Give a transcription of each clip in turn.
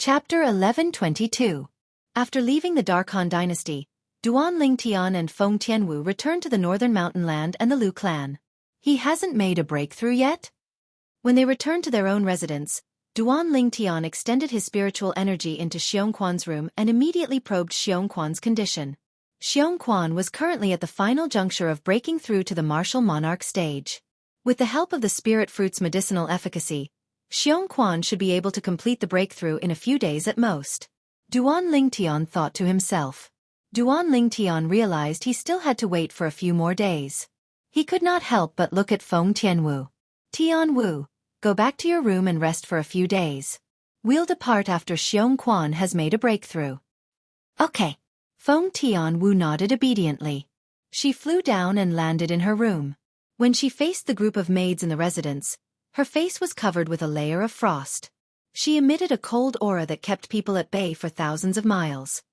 Chapter 1122. After leaving the Darkhan dynasty, Duan Lingtian and Feng Tianwu returned to the northern mountain land and the Lu clan. He hasn't made a breakthrough yet? When they returned to their own residence, Duan Lingtian extended his spiritual energy into Xiongquan's room and immediately probed Xiongquan's condition. Xiongquan was currently at the final juncture of breaking through to the martial monarch stage. With the help of the spirit fruit's medicinal efficacy, Xiongquan should be able to complete the breakthrough in a few days at most. Duan Lingtian thought to himself. Duan Lingtian realized he still had to wait for a few more days. He could not help but look at Feng Tianwu. Tianwu, go back to your room and rest for a few days. We'll depart after Xiongquan has made a breakthrough. Okay. Feng Tianwu nodded obediently. She flew down and landed in her room. When she faced the group of maids in the residence, her face was covered with a layer of frost. She emitted a cold aura that kept people at bay for thousands of miles.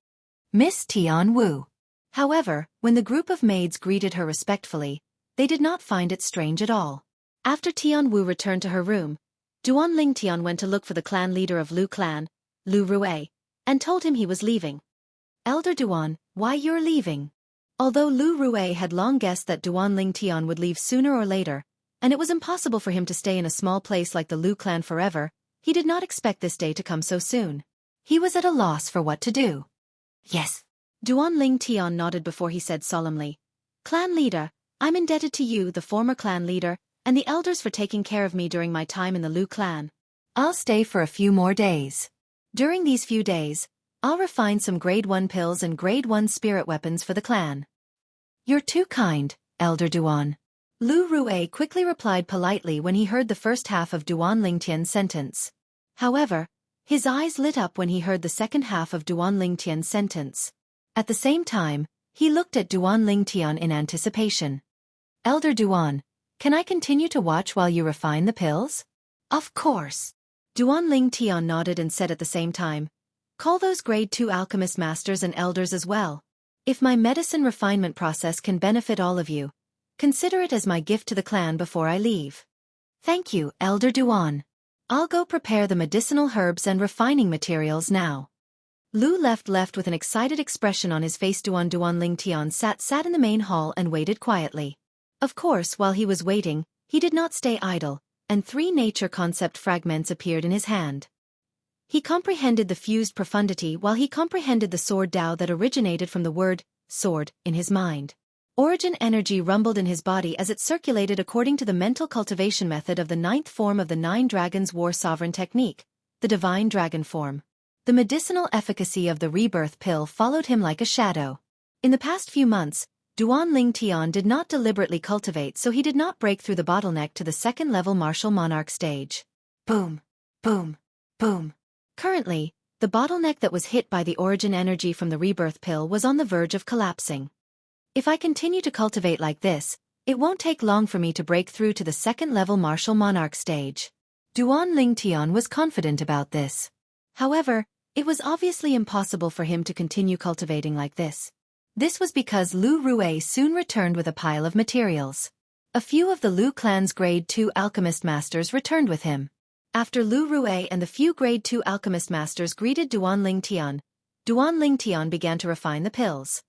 Miss Tianwu. However, when the group of maids greeted her respectfully, they did not find it strange at all. After Tianwu returned to her room, Duan Lingtian went to look for the clan leader of Lu clan, Lu Rui, and told him he was leaving. Elder Duan, why you're leaving? Although Lu Rui had long guessed that Duan Lingtian would leave sooner or later, and it was impossible for him to stay in a small place like the Lu clan forever, he did not expect this day to come so soon. He was at a loss for what to do. Yes. Duan Lingtian nodded before he said solemnly, Clan leader, I'm indebted to you, the former clan leader, and the elders for taking care of me during my time in the Lu clan. I'll stay for a few more days. During these few days, I'll refine some Grade 1 pills and Grade 1 spirit weapons for the clan. You're too kind, Elder Duan. Lu Rui quickly replied politely when he heard the first half of Duan Lingtian's sentence. However, his eyes lit up when he heard the second half of Duan Lingtian's sentence. At the same time, he looked at Duan Lingtian in anticipation. Elder Duan, can I continue to watch while you refine the pills? Of course. Duan Lingtian nodded and said at the same time, Call those Grade 2 alchemist masters and elders as well. If my medicine refinement process can benefit all of you, consider it as my gift to the clan before I leave. Thank you, Elder Duan. I'll go prepare the medicinal herbs and refining materials now. Lu left with an excited expression on his face. Duan Lingtian sat in the main hall and waited quietly. Of course, while he was waiting, he did not stay idle, and 3 nature concept fragments appeared in his hand. He comprehended the fused profundity while he comprehended the sword Tao that originated from the word, sword, in his mind. Origin energy rumbled in his body as it circulated according to the mental cultivation method of the 9th form of the 9 Dragons War Sovereign technique, the Divine Dragon form. The medicinal efficacy of the rebirth pill followed him like a shadow. In the past few months, Duan Lingtian did not deliberately cultivate, so he did not break through the bottleneck to the second-level martial monarch stage. Boom, boom, boom. Currently, the bottleneck that was hit by the origin energy from the rebirth pill was on the verge of collapsing. If I continue to cultivate like this, it won't take long for me to break through to the second-level martial monarch stage. Duan Lingtian was confident about this. However, it was obviously impossible for him to continue cultivating like this. This was because Lu Rui soon returned with a pile of materials. A few of the Lu clan's Grade 2 alchemist masters returned with him. After Lu Rui and the few Grade 2 alchemist masters greeted Duan Lingtian began to refine the pills.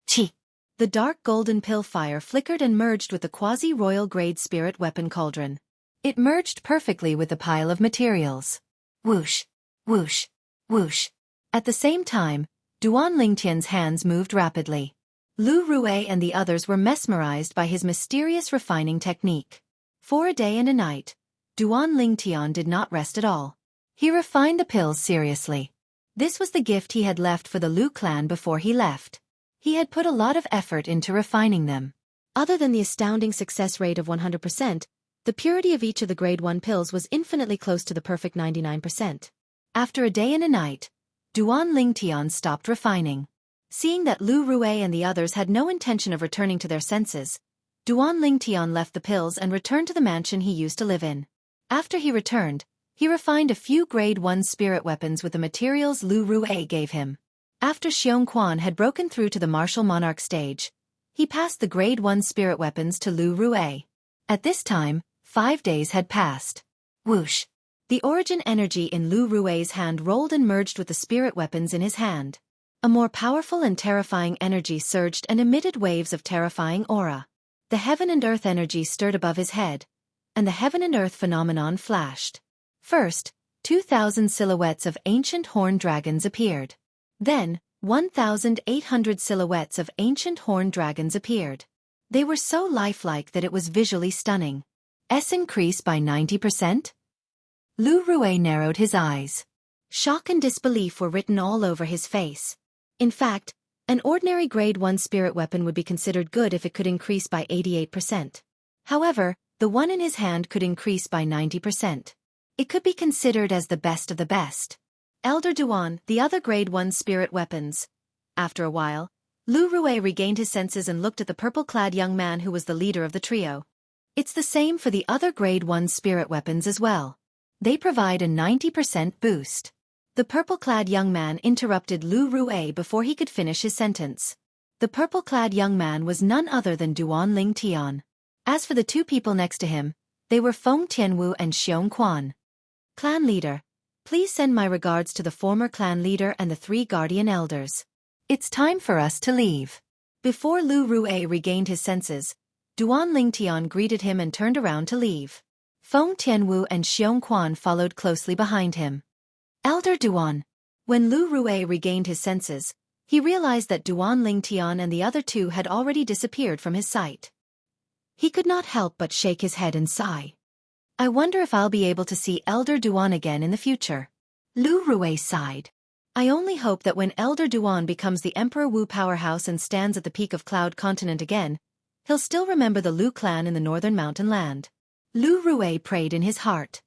Chi! The dark golden pill fire flickered and merged with the quasi-royal grade spirit weapon cauldron. It merged perfectly with the pile of materials. Whoosh! Whoosh! Whoosh! At the same time, Duan Lingtian's hands moved rapidly. Lu Rui and the others were mesmerized by his mysterious refining technique. For a day and a night, Duan Lingtian did not rest at all. He refined the pills seriously. This was the gift he had left for the Lu clan before he left. He had put a lot of effort into refining them. Other than the astounding success rate of 100%, the purity of each of the Grade 1 pills was infinitely close to the perfect 99%. After a day and a night, Duan Lingtian stopped refining. Seeing that Lu Rui and the others had no intention of returning to their senses, Duan Lingtian left the pills and returned to the mansion he used to live in. After he returned, he refined a few Grade 1 spirit weapons with the materials Lu Rui gave him. After Xiongquan had broken through to the martial monarch stage, he passed the Grade 1 spirit weapons to Lu Rui. At this time, 5 days had passed. Whoosh! The origin energy in Lu Rui's hand rolled and merged with the spirit weapons in his hand. A more powerful and terrifying energy surged and emitted waves of terrifying aura. The heaven and earth energy stirred above his head, and the heaven and earth phenomenon flashed. First, 2,000 silhouettes of ancient horned dragons appeared. Then, 1,800 silhouettes of ancient horned dragons appeared. They were so lifelike that it was visually stunning. Increase by 90%? Lu Rui narrowed his eyes. Shock and disbelief were written all over his face. In fact, an ordinary grade 1 spirit weapon would be considered good if it could increase by 88%. However, the one in his hand could increase by 90%. It could be considered as the best of the best. Elder Duan, the other grade 1 spirit weapons. After a while, Lu Rui regained his senses and looked at the purple-clad young man who was the leader of the trio. It's the same for the other grade 1 spirit weapons as well. They provide a 90% boost. The purple-clad young man interrupted Lu Rui before he could finish his sentence. The purple-clad young man was none other than Duan Ling Tian. As for the two people next to him, they were Feng Tianwu and Xiong. Clan leader, please send my regards to the former clan leader and the 3 guardian elders. It's time for us to leave. Before Lu Rui regained his senses, Duan Ling Tian greeted him and turned around to leave. Feng Tianwu and Xiong followed closely behind him. Elder Duan. When Lu Rui regained his senses, he realized that Duan Ling Tian and the other two had already disappeared from his sight. He could not help but shake his head and sigh. I wonder if I'll be able to see Elder Duan again in the future. Lu Rui sighed. I only hope that when Elder Duan becomes the Emperor Wu powerhouse and stands at the peak of Cloud Continent again, he'll still remember the Lu clan in the northern mountain land. Lu Rui prayed in his heart.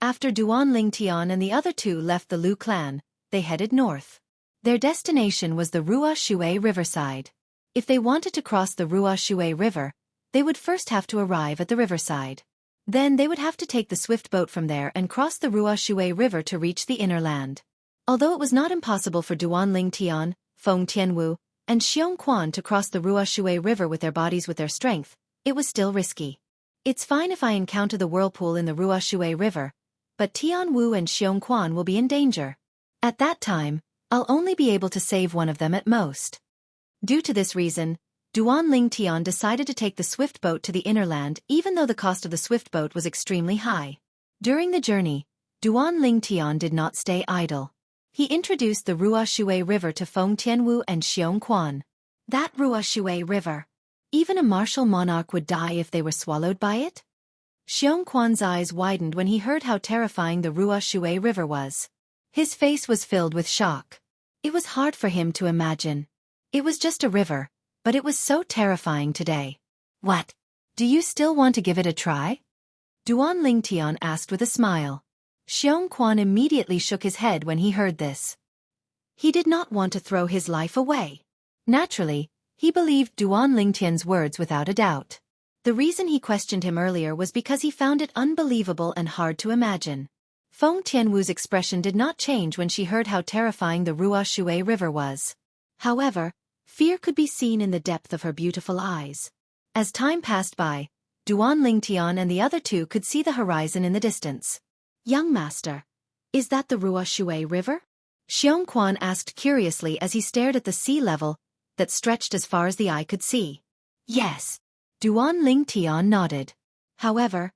After Duan Ling Tian and the other two left the Lu clan, they headed north. Their destination was the Rua Shui riverside. If they wanted to cross the Rua Shui River, they would first have to arrive at the riverside. Then they would have to take the swift boat from there and cross the Rua Shui River to reach the inner land. Although it was not impossible for Duan Ling Tian, Feng Tianwu, and Xiong to cross the Rua Shui River with their bodies with their strength, it was still risky. It's fine if I encounter the whirlpool in the Rua Shui River, but Tianwu and Xiong will be in danger. At that time, I'll only be able to save one of them at most. Due to this reason, Duan Ling Tian decided to take the swift boat to the inner land even though the cost of the swift boat was extremely high. During the journey, Duan Ling Tian did not stay idle. He introduced the Rua Shui River to Feng Tianwu and Xiong. That Rua Shui River. Even a martial monarch would die if they were swallowed by it? Xiong eyes widened when he heard how terrifying the Rua Shui River was. His face was filled with shock. It was hard for him to imagine. It was just a river, but it was so terrifying today. What? Do you still want to give it a try? Duan Ling Tian asked with a smile. Xiong immediately shook his head when he heard this. He did not want to throw his life away. Naturally, he believed Duan Ling Tian's words without a doubt. The reason he questioned him earlier was because he found it unbelievable and hard to imagine. Feng Tianwu's expression did not change when she heard how terrifying the Rua Shui River was. However, fear could be seen in the depth of her beautiful eyes. As time passed by, Duan Ling Tian and the other two could see the horizon in the distance. Young master, is that the Rua Shui River? Xiong asked curiously as he stared at the sea level that stretched as far as the eye could see. Yes. Duan Ling Tian nodded. However,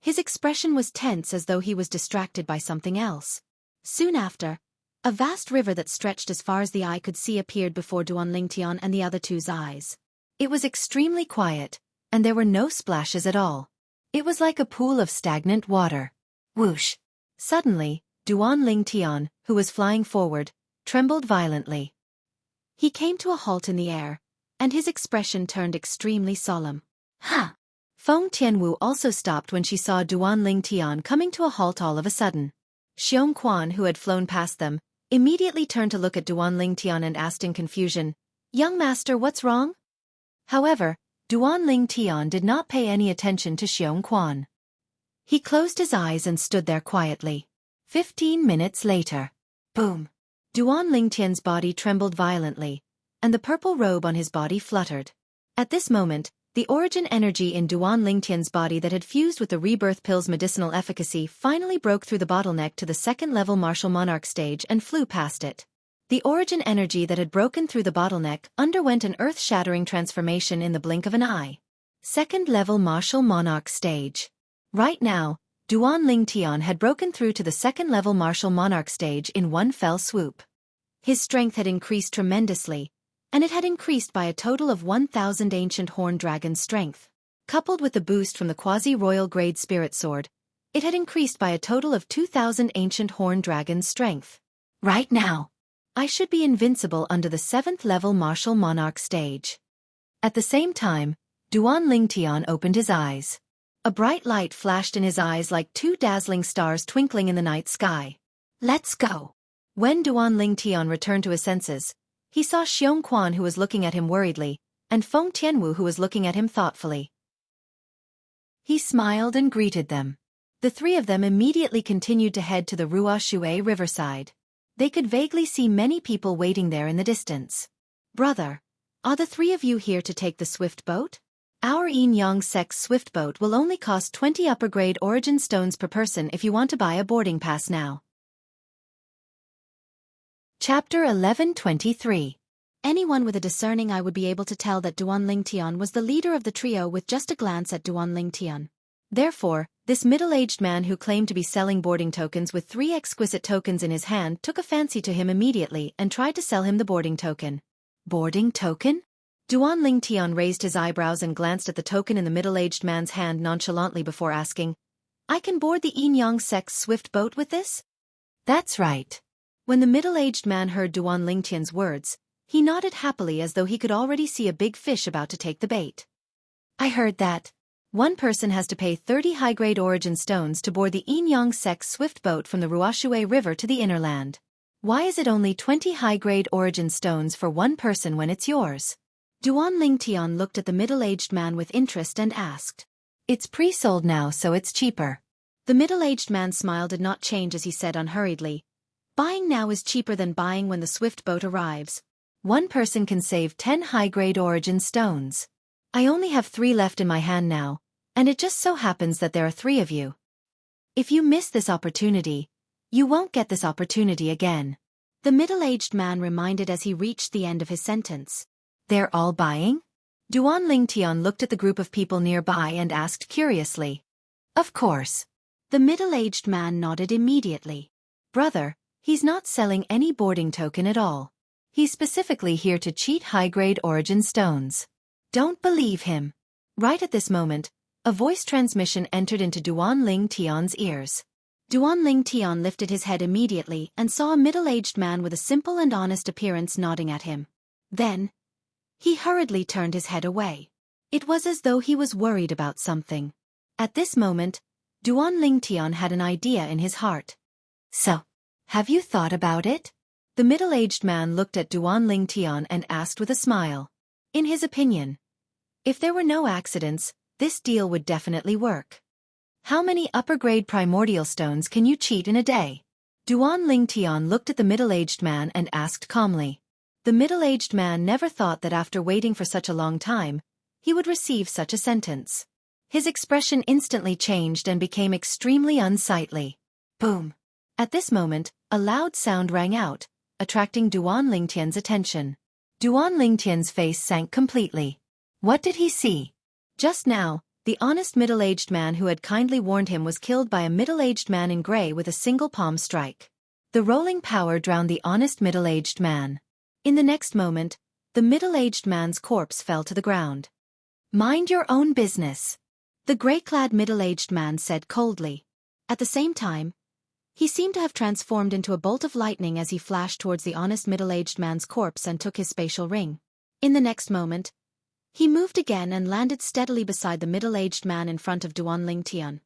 his expression was tense as though he was distracted by something else. Soon after, a vast river that stretched as far as the eye could see appeared before Duan Ling Tian and the other two's eyes. It was extremely quiet, and there were no splashes at all. It was like a pool of stagnant water. Whoosh! Suddenly, Duan Ling Tian, who was flying forward, trembled violently. He came to a halt in the air, and his expression turned extremely solemn. Ha! Feng Tianwu also stopped when she saw Duan Ling Tian coming to a halt all of a sudden. Xiong, who had flown past them, immediately turned to look at Duan Ling Tian and asked in confusion, "Young master, what's wrong?" However, Duan Ling Tian did not pay any attention to Xiong. He closed his eyes and stood there quietly. 15 minutes later. Boom! Duan Ling Tian's body trembled violently, and the purple robe on his body fluttered. At this moment, The origin energy in Duan Lingtian's body that had fused with the rebirth pill's medicinal efficacy finally broke through the bottleneck to the second-level martial monarch stage and flew past it. The origin energy that had broken through the bottleneck underwent an earth-shattering transformation in the blink of an eye. Second-level martial monarch stage. Right now, Duan Lingtian had broken through to the second-level martial monarch stage in one fell swoop. His strength had increased tremendously, and it had increased by a total of 1,000 ancient horned dragon strength. Coupled with the boost from the quasi-royal grade spirit sword, it had increased by a total of 2,000 ancient horned dragon strength. Right now, I should be invincible under the 7th level martial monarch stage. At the same time, Duan Lingtian opened his eyes. A bright light flashed in his eyes like two dazzling stars twinkling in the night sky. Let's go. When Duan Lingtian returned to his senses, he saw Xiong who was looking at him worriedly, and Feng Tianwu who was looking at him thoughtfully. He smiled and greeted them. The three of them immediately continued to head to the Ruoshui riverside. They could vaguely see many people waiting there in the distance. Brother, are the three of you here to take the swift boat? Our Yin-Yang Sect's swift boat will only cost 20 upper-grade origin stones per person if you want to buy a boarding pass now. Chapter 1123. Anyone with a discerning eye would be able to tell that Duan Lingtian was the leader of the trio with just a glance at Duan Lingtian. Therefore, this middle-aged man who claimed to be selling boarding tokens with 3 exquisite tokens in his hand took a fancy to him immediately and tried to sell him the boarding token. Boarding token? Duan Lingtian raised his eyebrows and glanced at the token in the middle-aged man's hand nonchalantly before asking, I can board the Yin-Yang Sect's swift boat with this? That's right. When the middle-aged man heard Duan Lingtian's words, he nodded happily as though he could already see a big fish about to take the bait. I heard that. One person has to pay 30 high-grade origin stones to board the Yin-Yang Sect's swift boat from the Ruoshui River to the inner land. Why is it only 20 high-grade origin stones for one person when it's yours? Duan Lingtian looked at the middle-aged man with interest and asked. It's pre-sold now, so it's cheaper. The middle-aged man's smile did not change as he said unhurriedly, Buying now is cheaper than buying when the swift boat arrives. One person can save 10 high-grade origin stones. I only have 3 left in my hand now, and it just so happens that there are 3 of you. If you miss this opportunity, you won't get this opportunity again. The middle-aged man reminded as he reached the end of his sentence. They're all buying? Duan Lingtian looked at the group of people nearby and asked curiously. Of course. The middle-aged man nodded immediately. Brother, he's not selling any boarding token at all. He's specifically here to cheat high-grade origin stones. Don't believe him. Right at this moment, a voice transmission entered into Duan Lingtian's ears. Duan Lingtian lifted his head immediately and saw a middle-aged man with a simple and honest appearance nodding at him. Then, he hurriedly turned his head away. It was as though he was worried about something. At this moment, Duan Lingtian had an idea in his heart. So, have you thought about it? The middle-aged man looked at Duan Lingtian and asked with a smile. In his opinion, if there were no accidents, this deal would definitely work. How many upper-grade primordial stones can you cheat in a day? Duan Lingtian looked at the middle-aged man and asked calmly. The middle-aged man never thought that after waiting for such a long time, he would receive such a sentence. His expression instantly changed and became extremely unsightly. Boom! At this moment, a loud sound rang out, attracting Duan Lingtian's attention. Duan Lingtian's face sank completely. What did he see? Just now, the honest middle-aged man who had kindly warned him was killed by a middle-aged man in gray with a single palm strike. The rolling power drowned the honest middle-aged man. In the next moment, the middle-aged man's corpse fell to the ground. Mind your own business, the gray-clad middle-aged man said coldly. At the same time, he seemed to have transformed into a bolt of lightning as he flashed towards the honest middle-aged man's corpse and took his spatial ring. In the next moment, he moved again and landed steadily beside the middle-aged man in front of Duan Lingtian.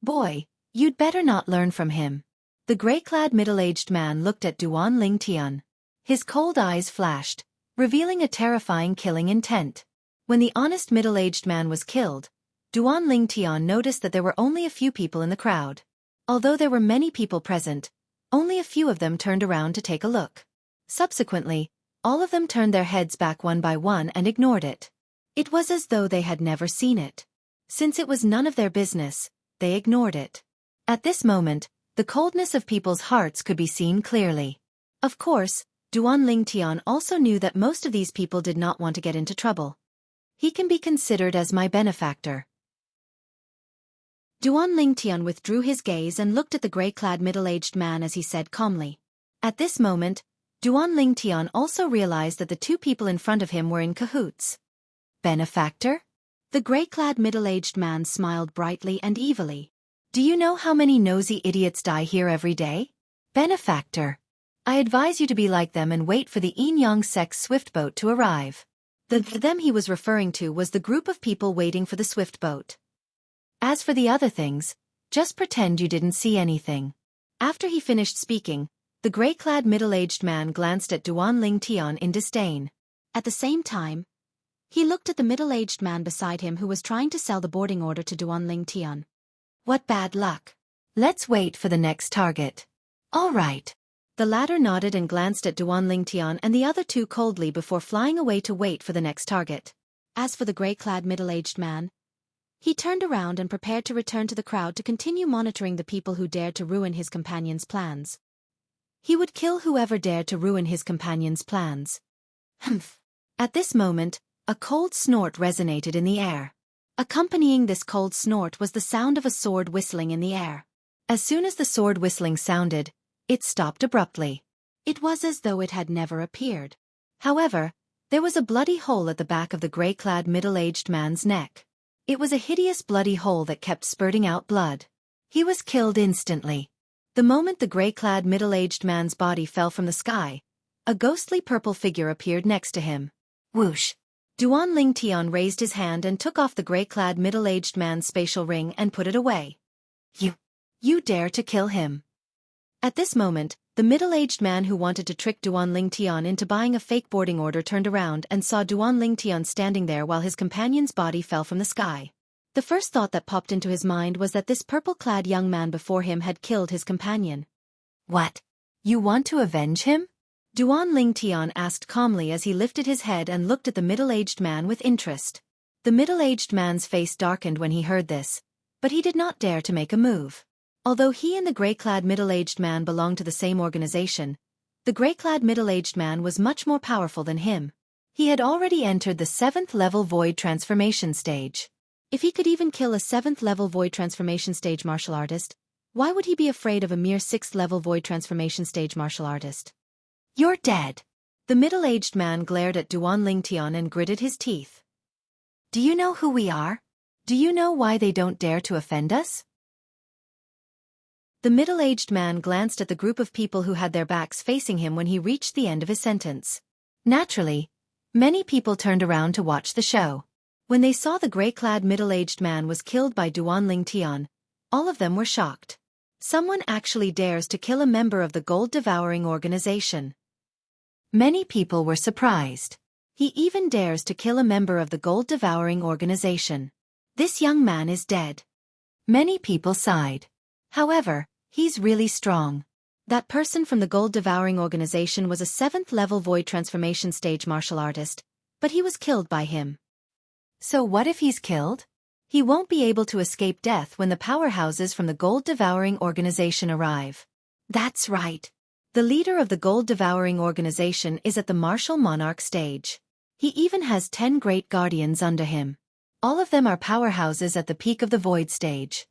Boy, you'd better not learn from him. The gray-clad middle-aged man looked at Duan Lingtian. His cold eyes flashed, revealing a terrifying killing intent. When the honest middle-aged man was killed, Duan Lingtian noticed that there were only a few people in the crowd. Although there were many people present, only a few of them turned around to take a look. Subsequently, all of them turned their heads back one by one and ignored it. It was as though they had never seen it. Since it was none of their business, they ignored it. At this moment, the coldness of people's hearts could be seen clearly. Of course, Duan Lingtian also knew that most of these people did not want to get into trouble. He can be considered as my benefactor. Duan Lingtian withdrew his gaze and looked at the gray-clad middle-aged man as he said calmly. At this moment, Duan Lingtian also realized that the two people in front of him were in cahoots. Benefactor? The gray-clad middle-aged man smiled brightly and evilly. Do you know how many nosy idiots die here every day? Benefactor. I advise you to be like them and wait for the Yin Yang sect's swift boat to arrive. The them he was referring to was the group of people waiting for the swift boat. As for the other things, just pretend you didn't see anything. After he finished speaking, the gray-clad middle-aged man glanced at Duan Lingtian in disdain. At the same time, he looked at the middle-aged man beside him who was trying to sell the boarding order to Duan Lingtian. What bad luck. Let's wait for the next target. All right. The latter nodded and glanced at Duan Lingtian and the other two coldly before flying away to wait for the next target. As for the gray-clad middle-aged man, he turned around and prepared to return to the crowd to continue monitoring the people who dared to ruin his companion's plans. He would kill whoever dared to ruin his companion's plans. Humph. At this moment, a cold snort resonated in the air. Accompanying this cold snort was the sound of a sword whistling in the air. As soon as the sword whistling sounded, it stopped abruptly. It was as though it had never appeared. However, there was a bloody hole at the back of the gray-clad middle-aged man's neck. It was a hideous bloody hole that kept spurting out blood. He was killed instantly. The moment the gray-clad middle-aged man's body fell from the sky, a ghostly purple figure appeared next to him. Whoosh! Duan Lingtian raised his hand and took off the gray-clad middle-aged man's spatial ring and put it away. You dare to kill him. At this moment, the middle-aged man who wanted to trick Duan Lingtian into buying a fake boarding order turned around and saw Duan Lingtian standing there while his companion's body fell from the sky. The first thought that popped into his mind was that this purple-clad young man before him had killed his companion. What? You want to avenge him? Duan Lingtian asked calmly as he lifted his head and looked at the middle-aged man with interest. The middle-aged man's face darkened when he heard this, but he did not dare to make a move. Although he and the gray-clad middle-aged man belonged to the same organization, the gray-clad middle-aged man was much more powerful than him. He had already entered the 7th-level void transformation stage. If he could even kill a 7th-level void transformation stage martial artist, why would he be afraid of a mere 6th-level void transformation stage martial artist? You're dead. The middle-aged man glared at Duan Lingtian and gritted his teeth. Do you know who we are? Do you know why they don't dare to offend us? The middle-aged man glanced at the group of people who had their backs facing him when he reached the end of his sentence. Naturally, many people turned around to watch the show. When they saw the gray-clad middle-aged man was killed by Duan Lingtian, all of them were shocked. Someone actually dares to kill a member of the gold-devouring organization. Many people were surprised. He even dares to kill a member of the gold-devouring organization. This young man is dead. Many people sighed. However, he's really strong. That person from the gold-devouring organization was a 7th-level void transformation stage martial artist, but he was killed by him. So what if he's killed? He won't be able to escape death when the powerhouses from the gold-devouring organization arrive. That's right. The leader of the gold-devouring organization is at the martial monarch stage. He even has 10 great guardians under him. All of them are powerhouses at the peak of the void stage.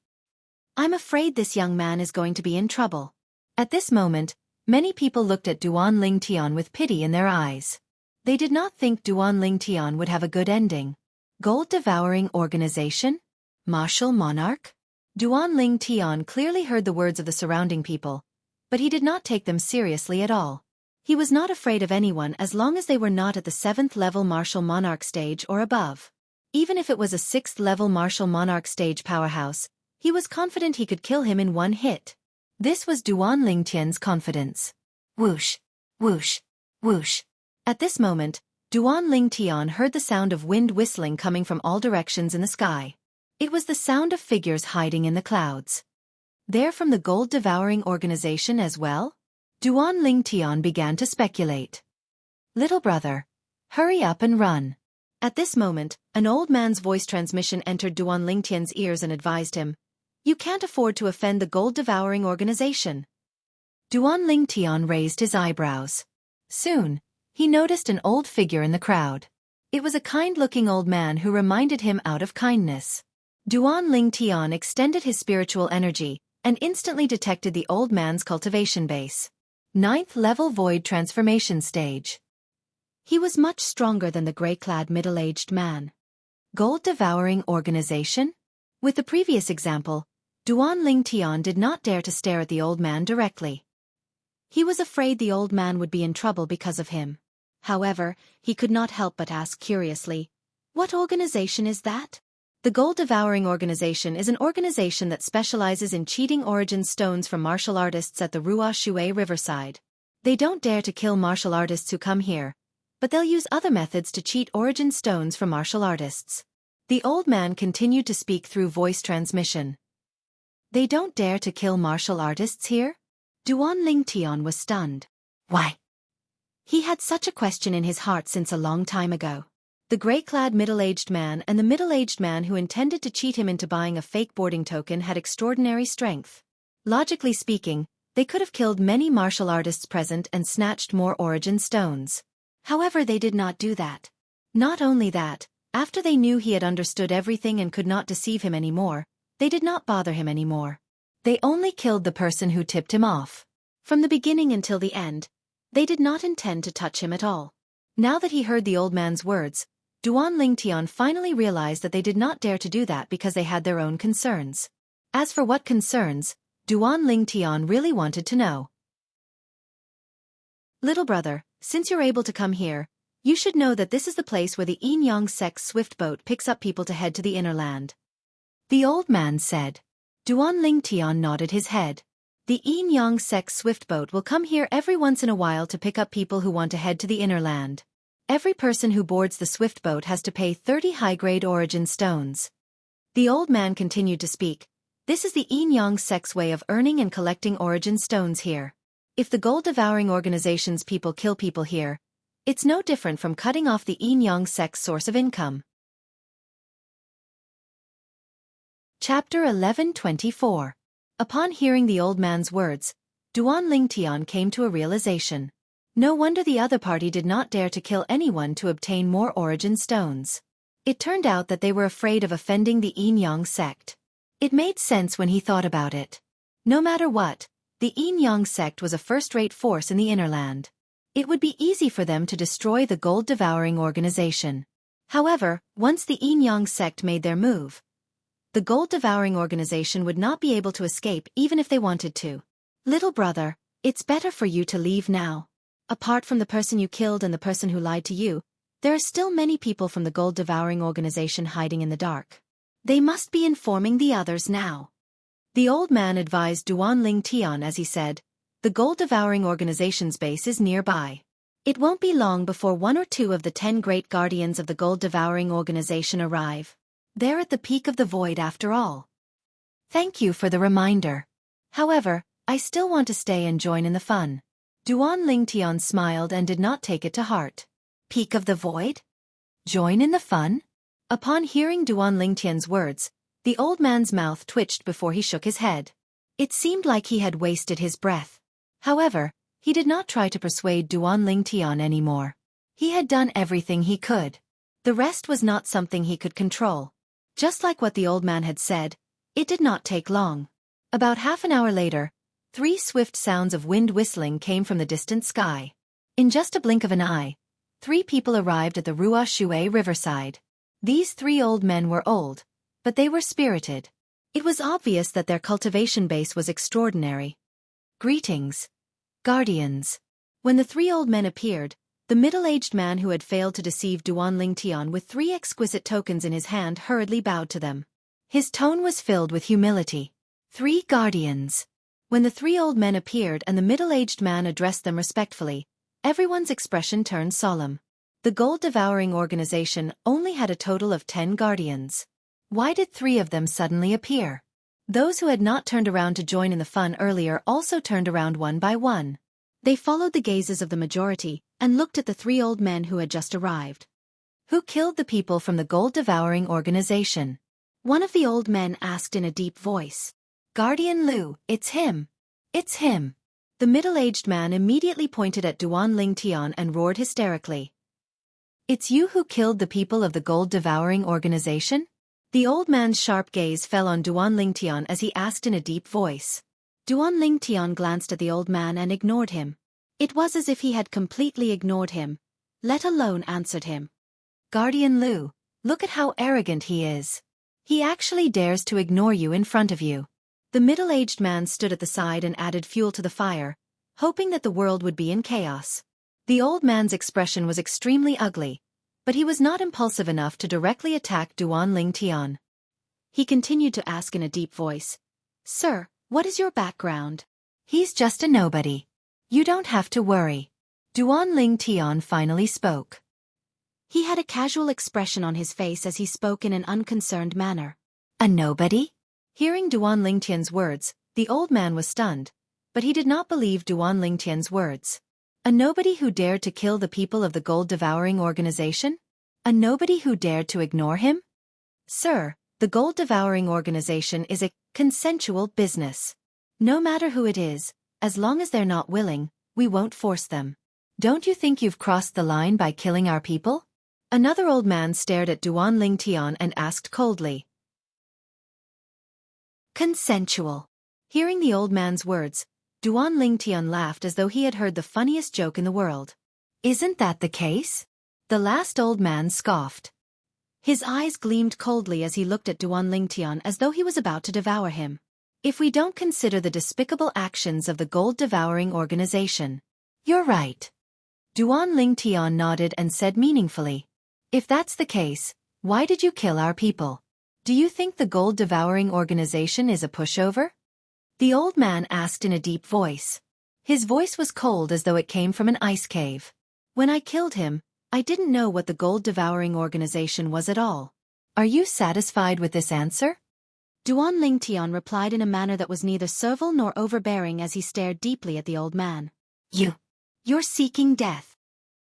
I'm afraid this young man is going to be in trouble. At this moment, many people looked at Duan Lingtian with pity in their eyes. They did not think Duan Lingtian would have a good ending. Gold-devouring organization? Martial monarch? Duan Lingtian clearly heard the words of the surrounding people, but he did not take them seriously at all. He was not afraid of anyone as long as they were not at the 7th-level martial monarch stage or above. Even if it was a 6th-level martial monarch stage powerhouse, he was confident he could kill him in one hit. This was Duan Lingtian's confidence. Whoosh, whoosh, whoosh. At this moment, Duan Lingtian heard the sound of wind whistling coming from all directions in the sky. It was the sound of figures hiding in the clouds. They're from the gold-devouring organization as well? Duan Lingtian began to speculate. Little brother, hurry up and run. At this moment, an old man's voice transmission entered Duan Lingtian's ears and advised him, "You can't afford to offend the gold-devouring organization." Duan Lingtian raised his eyebrows. Soon, he noticed an old figure in the crowd. It was a kind-looking old man who reminded him out of kindness. Duan Lingtian extended his spiritual energy and instantly detected the old man's cultivation base. 9th level void transformation stage. He was much stronger than the gray-clad middle-aged man. Gold-devouring organization? With the previous example, Duan Lingtian did not dare to stare at the old man directly. He was afraid the old man would be in trouble because of him. However, he could not help but ask curiously, "What organization is that?" The Gold-Devouring Organization is an organization that specializes in cheating origin stones from martial artists at the Ruo Shui riverside. They don't dare to kill martial artists who come here, but they'll use other methods to cheat origin stones from martial artists. The old man continued to speak through voice transmission. They don't dare to kill martial artists here? Duan Lingtian was stunned. Why? He had such a question in his heart since a long time ago. The gray-clad middle-aged man and the middle-aged man who intended to cheat him into buying a fake boarding token had extraordinary strength. Logically speaking, they could have killed many martial artists present and snatched more origin stones. However, they did not do that. Not only that, after they knew he had understood everything and could not deceive him anymore, they did not bother him anymore. They only killed the person who tipped him off. From the beginning until the end, they did not intend to touch him at all. Now that he heard the old man's words, Duan Lingtian finally realized that they did not dare to do that because they had their own concerns. As for what concerns, Duan Lingtian really wanted to know. Little brother, since you're able to come here, you should know that this is the place where the Yin Yang sect's swift boat picks up people to head to the inner land. The old man said. Duan Lingtian nodded his head. The Yin Yang sect's swift boat will come here every once in a while to pick up people who want to head to the inner land. Every person who boards the swift boat has to pay 30 high-grade origin stones. The old man continued to speak. This is the Yin Yang sect's way of earning and collecting origin stones here. If the gold-devouring organization's people kill people here, it's no different from cutting off the Yin Yang sect's source of income. Chapter 11:24. Upon hearing the old man's words, Duan Lingtian came to a realization. No wonder the other party did not dare to kill anyone to obtain more origin stones. It turned out that they were afraid of offending the Yin Yang sect. It made sense when he thought about it. No matter what, the Yin Yang sect was a first-rate force in the inner land. It would be easy for them to destroy the gold-devouring organization. However, once the Yin Yang sect made their move, the gold-devouring organization would not be able to escape even if they wanted to. Little brother, it's better for you to leave now. Apart from the person you killed and the person who lied to you, there are still many people from the gold-devouring organization hiding in the dark. They must be informing the others now. The old man advised Duan Lingtian as he said, the gold-devouring organization's base is nearby. It won't be long before 1 or 2 of the 10 great guardians of the gold-devouring organization arrive. They're at the peak of the void after all. Thank you for the reminder. However, I still want to stay and join in the fun. Duan Lingtian smiled and did not take it to heart. Peak of the void? Join in the fun? Upon hearing Duan Lingtian's words, the old man's mouth twitched before he shook his head. It seemed like he had wasted his breath. However, he did not try to persuade Duan Lingtian anymore. He had done everything he could. The rest was not something he could control. Just like what the old man had said, it did not take long. About half an hour later, 3 swift sounds of wind whistling came from the distant sky. In just a blink of an eye, 3 people arrived at the Ruo Shui riverside. These 3 old men were old, but they were spirited. It was obvious that their cultivation base was extraordinary. Greetings, guardians. When the 3 old men appeared, the middle-aged man who had failed to deceive Duan Lingtian with 3 exquisite tokens in his hand hurriedly bowed to them. His tone was filled with humility. 3 guardians. When the 3 old men appeared and the middle-aged man addressed them respectfully, everyone's expression turned solemn. The gold-devouring organization only had a total of 10 guardians. Why did 3 of them suddenly appear? Those who had not turned around to join in the fun earlier also turned around one by one. They followed the gazes of the majority and looked at the 3 old men who had just arrived. Who killed the people from the gold-devouring organization? One of the old men asked in a deep voice. Guardian Lu, it's him. It's him. The middle-aged man immediately pointed at Duan Lingtian and roared hysterically. It's you who killed the people of the gold-devouring organization? The old man's sharp gaze fell on Duan Lingtian as he asked in a deep voice. Duan Lingtian glanced at the old man and ignored him. It was as if he had completely ignored him, let alone answered him. Guardian Lu, look at how arrogant he is. He actually dares to ignore you in front of you. The middle-aged man stood at the side and added fuel to the fire, hoping that the world would be in chaos. The old man's expression was extremely ugly, but he was not impulsive enough to directly attack Duan Lingtian. He continued to ask in a deep voice, Sir, what is your background? He's just a nobody. You don't have to worry. Duan Lingtian finally spoke. He had a casual expression on his face as he spoke in an unconcerned manner. A nobody? Hearing Duan Lingtian's words, the old man was stunned, but he did not believe Duan Lingtian's words. A nobody who dared to kill the people of the gold-devouring organization? A nobody who dared to ignore him? Sir, the gold-devouring organization is a consensual business. No matter who it is, as long as they're not willing, we won't force them. Don't you think you've crossed the line by killing our people? Another old man stared at Duan Lingtian and asked coldly. Consensual. Hearing the old man's words, Duan Lingtian laughed as though he had heard the funniest joke in the world. Isn't that the case? The last old man scoffed. His eyes gleamed coldly as he looked at Duan Lingtian as though he was about to devour him. If we don't consider the despicable actions of the gold-devouring organization. You're right. Duan Lingtian nodded and said meaningfully. If that's the case, why did you kill our people? Do you think the gold-devouring organization is a pushover? The old man asked in a deep voice. His voice was cold as though it came from an ice cave. When I killed him, I didn't know what the gold-devouring organization was at all. Are you satisfied with this answer? Duan Lingtian replied in a manner that was neither servile nor overbearing as he stared deeply at the old man. You're seeking death.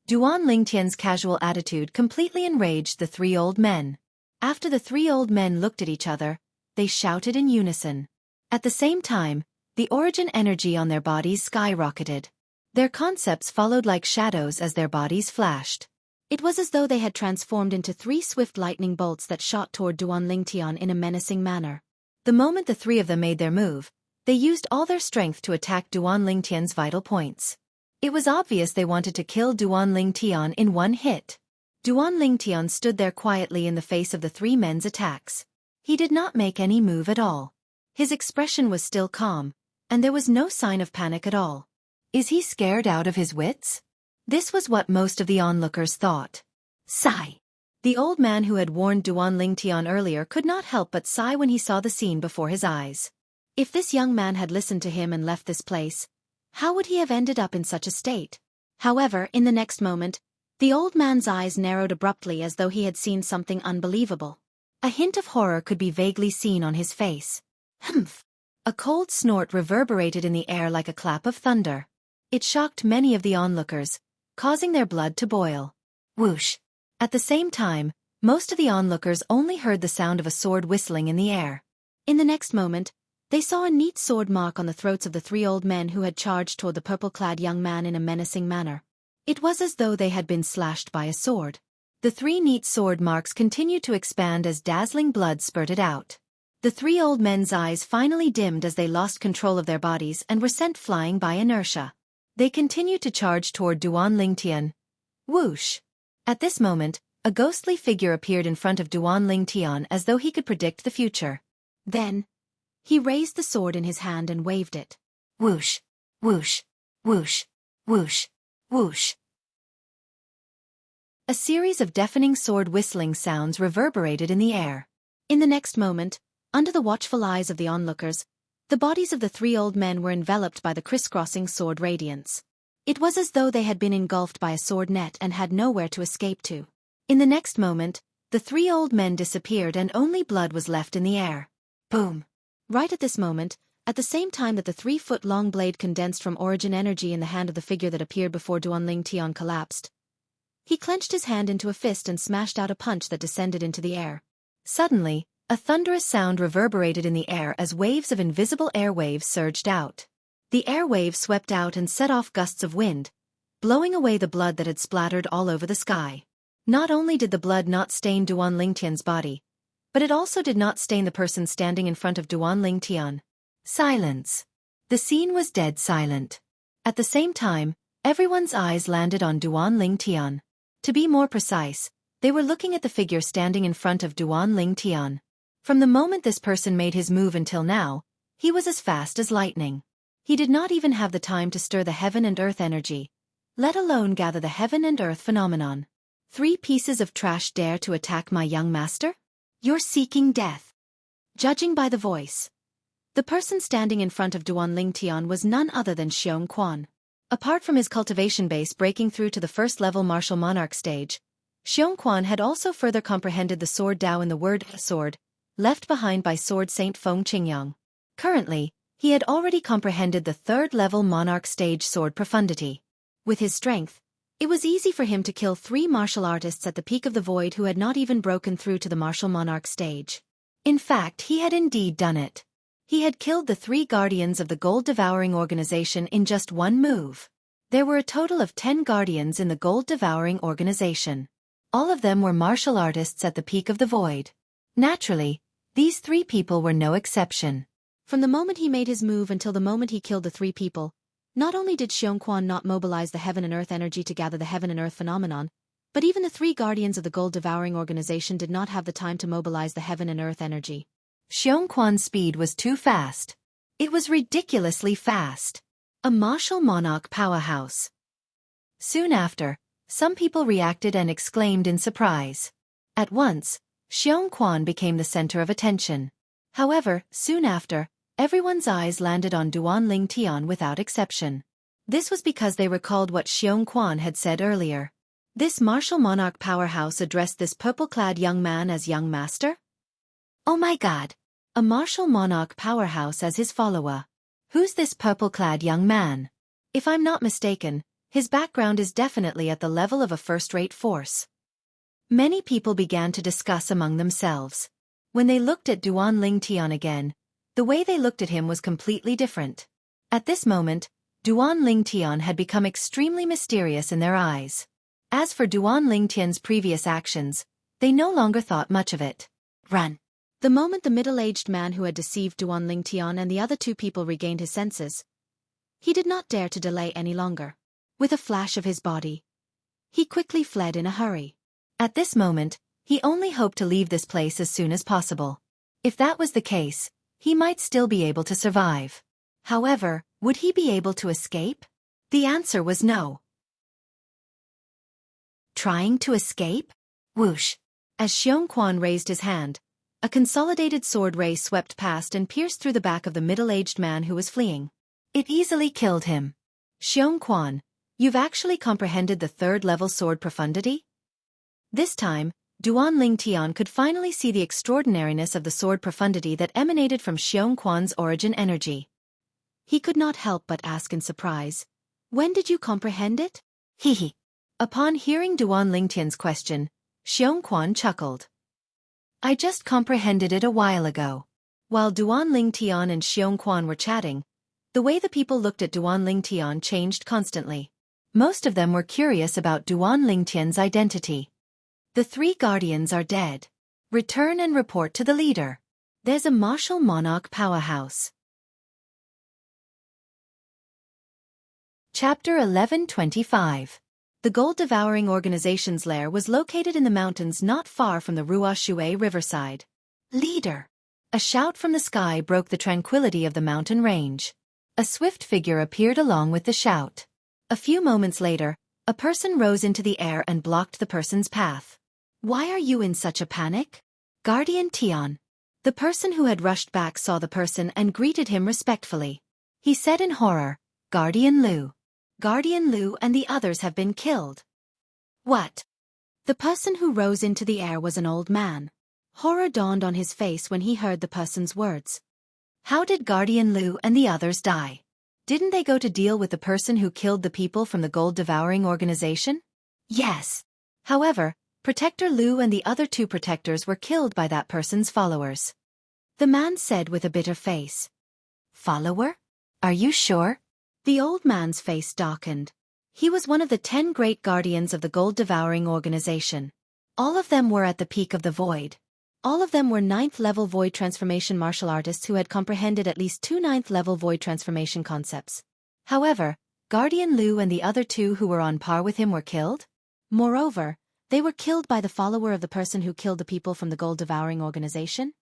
Duan Lingtian's casual attitude completely enraged the three old men. After the three old men looked at each other, they shouted in unison. At the same time, the origin energy on their bodies skyrocketed. Their concepts followed like shadows as their bodies flashed. It was as though they had transformed into three swift lightning bolts that shot toward Duan Lingtian in a menacing manner. The moment the three of them made their move, they used all their strength to attack Duan Lingtian's vital points. It was obvious they wanted to kill Duan Lingtian in one hit. Duan Lingtian stood there quietly in the face of the three men's attacks. He did not make any move at all. His expression was still calm, and there was no sign of panic at all. Is he scared out of his wits? This was what most of the onlookers thought. Sigh. The old man who had warned Duan Lingtian earlier could not help but sigh when he saw the scene before his eyes. If this young man had listened to him and left this place, how would he have ended up in such a state? However, in the next moment, the old man's eyes narrowed abruptly as though he had seen something unbelievable. A hint of horror could be vaguely seen on his face. Humph! A cold snort reverberated in the air like a clap of thunder. It shocked many of the onlookers, causing their blood to boil. Whoosh! At the same time, most of the onlookers only heard the sound of a sword whistling in the air. In the next moment, they saw a neat sword mark on the throats of the three old men who had charged toward the purple-clad young man in a menacing manner. It was as though they had been slashed by a sword. The three neat sword marks continued to expand as dazzling blood spurted out. The three old men's eyes finally dimmed as they lost control of their bodies and were sent flying by inertia. They continued to charge toward Duan Lingtian. Whoosh! At this moment, a ghostly figure appeared in front of Duan Lingtian as though he could predict the future. Then, he raised the sword in his hand and waved it. Whoosh! Whoosh! Whoosh! Whoosh! Whoosh! A series of deafening sword whistling sounds reverberated in the air. In the next moment, under the watchful eyes of the onlookers, the bodies of the three old men were enveloped by the crisscrossing sword radiance. It was as though they had been engulfed by a sword net and had nowhere to escape to. In the next moment, the three old men disappeared and only blood was left in the air. Boom! Right at this moment, at the same time that the 3-foot-long blade condensed from origin energy in the hand of the figure that appeared before Duan Lingtian collapsed, He clenched his hand into a fist and smashed out a punch that descended into the air. Suddenly, a thunderous sound reverberated in the air as waves of invisible air waves surged out. The air waves swept out and set off gusts of wind, blowing away the blood that had splattered all over the sky. Not only did the blood not stain Duan Lingtian's body, but it also did not stain the person standing in front of Duan Lingtian. Silence. The scene was dead silent. At the same time, everyone's eyes landed on Duan Lingtian. To be more precise, they were looking at the figure standing in front of Duan Lingtian. From the moment this person made his move until now, he was as fast as lightning. He did not even have the time to stir the heaven and earth energy, let alone gather the heaven and earth phenomenon. 3 pieces of trash dare to attack my young master? You're seeking death. Judging by the voice, the person standing in front of Duan Lingtian was none other than Xianxia. Apart from his cultivation base breaking through to the first-level martial monarch stage, Xianxia had also further comprehended the sword Dao in the word sword, left behind by sword Saint Feng Qingyang. Currently, he had already comprehended the third-level monarch stage sword profundity. With his strength, it was easy for him to kill 3 martial artists at the peak of the void who had not even broken through to the martial monarch stage. In fact, he had indeed done it. He had killed the 3 guardians of the gold-devouring organization in just one move. There were a total of 10 guardians in the gold-devouring organization. All of them were martial artists at the peak of the void. Naturally, these 3 people were no exception. From the moment he made his move until the moment he killed the 3 people, not only did Xianxia not mobilize the heaven and earth energy to gather the heaven and earth phenomenon, but even the 3 guardians of the gold-devouring organization did not have the time to mobilize the heaven and earth energy. Xianxia's speed was too fast. It was ridiculously fast. A martial monarch powerhouse. Soon after, some people reacted and exclaimed in surprise. At once, Xianxia became the center of attention. However, soon after, everyone's eyes landed on Duan Lingtian without exception. This was because they recalled what Xianxia had said earlier. This martial monarch powerhouse addressed this purple-clad young man as young master? Oh my god! A martial monarch powerhouse as his follower. Who's this purple-clad young man? If I'm not mistaken, his background is definitely at the level of a first-rate force. Many people began to discuss among themselves. When they looked at Duan Lingtian again, the way they looked at him was completely different. At this moment, Duan Lingtian had become extremely mysterious in their eyes. As for Duan Lingtian's previous actions, they no longer thought much of it. Run. The moment the middle-aged man who had deceived Duan Lingtian and the other 2 people regained his senses, he did not dare to delay any longer. With a flash of his body, he quickly fled in a hurry. At this moment, he only hoped to leave this place as soon as possible. If that was the case, he might still be able to survive. However, would he be able to escape? The answer was no. Trying to escape? Whoosh! As Xianxia raised his hand, a consolidated sword ray swept past and pierced through the back of the middle-aged man who was fleeing. It easily killed him. Xianxia, you've actually comprehended the 3rd-level sword profundity? This time, Duan Lingtian could finally see the extraordinariness of the sword profundity that emanated from Xianxia's origin energy. He could not help but ask in surprise, "When did you comprehend it?" Hehe. Upon hearing Duan Lingtian's question, Xianxia chuckled. I just comprehended it a while ago. While Duan Lingtian and Xianxia were chatting, the way the people looked at Duan Lingtian changed constantly. Most of them were curious about Duan Lingtian's identity. The 3 guardians are dead. Return and report to the leader. There's a martial monarch powerhouse. Chapter 1125. The gold-devouring organization's lair was located in the mountains not far from the Ruoshui riverside. Leader! A shout from the sky broke the tranquility of the mountain range. A swift figure appeared along with the shout. A few moments later, a person rose into the air and blocked the person's path. Why are you in such a panic? Guardian Tian. The person who had rushed back saw the person and greeted him respectfully. He said in horror, Guardian Lu. Guardian Lu and the others have been killed. What? The person who rose into the air was an old man. Horror dawned on his face when he heard the person's words. How did Guardian Lu and the others die? Didn't they go to deal with the person who killed the people from the gold-devouring organization? Yes. However, Protector Lu and the other two protectors were killed by that person's followers. The man said with a bitter face. Follower? Are you sure? The old man's face darkened. He was one of the 10 great guardians of the gold-devouring organization. All of them were at the peak of the void. All of them were 9th-level void transformation martial artists who had comprehended at least 2 9th-level void transformation concepts. However, Guardian Lu and the other two who were on par with him were killed. Moreover, they were killed by the follower of the person who killed the people from the gold-devouring organization?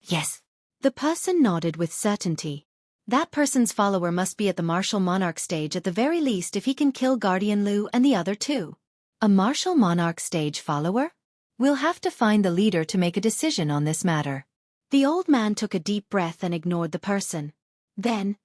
Yes. The person nodded with certainty. That person's follower must be at the martial monarch stage at the very least if he can kill Guardian Lu and the other two. A martial monarch stage follower? We'll have to find the leader to make a decision on this matter. The old man took a deep breath and ignored the person. Then,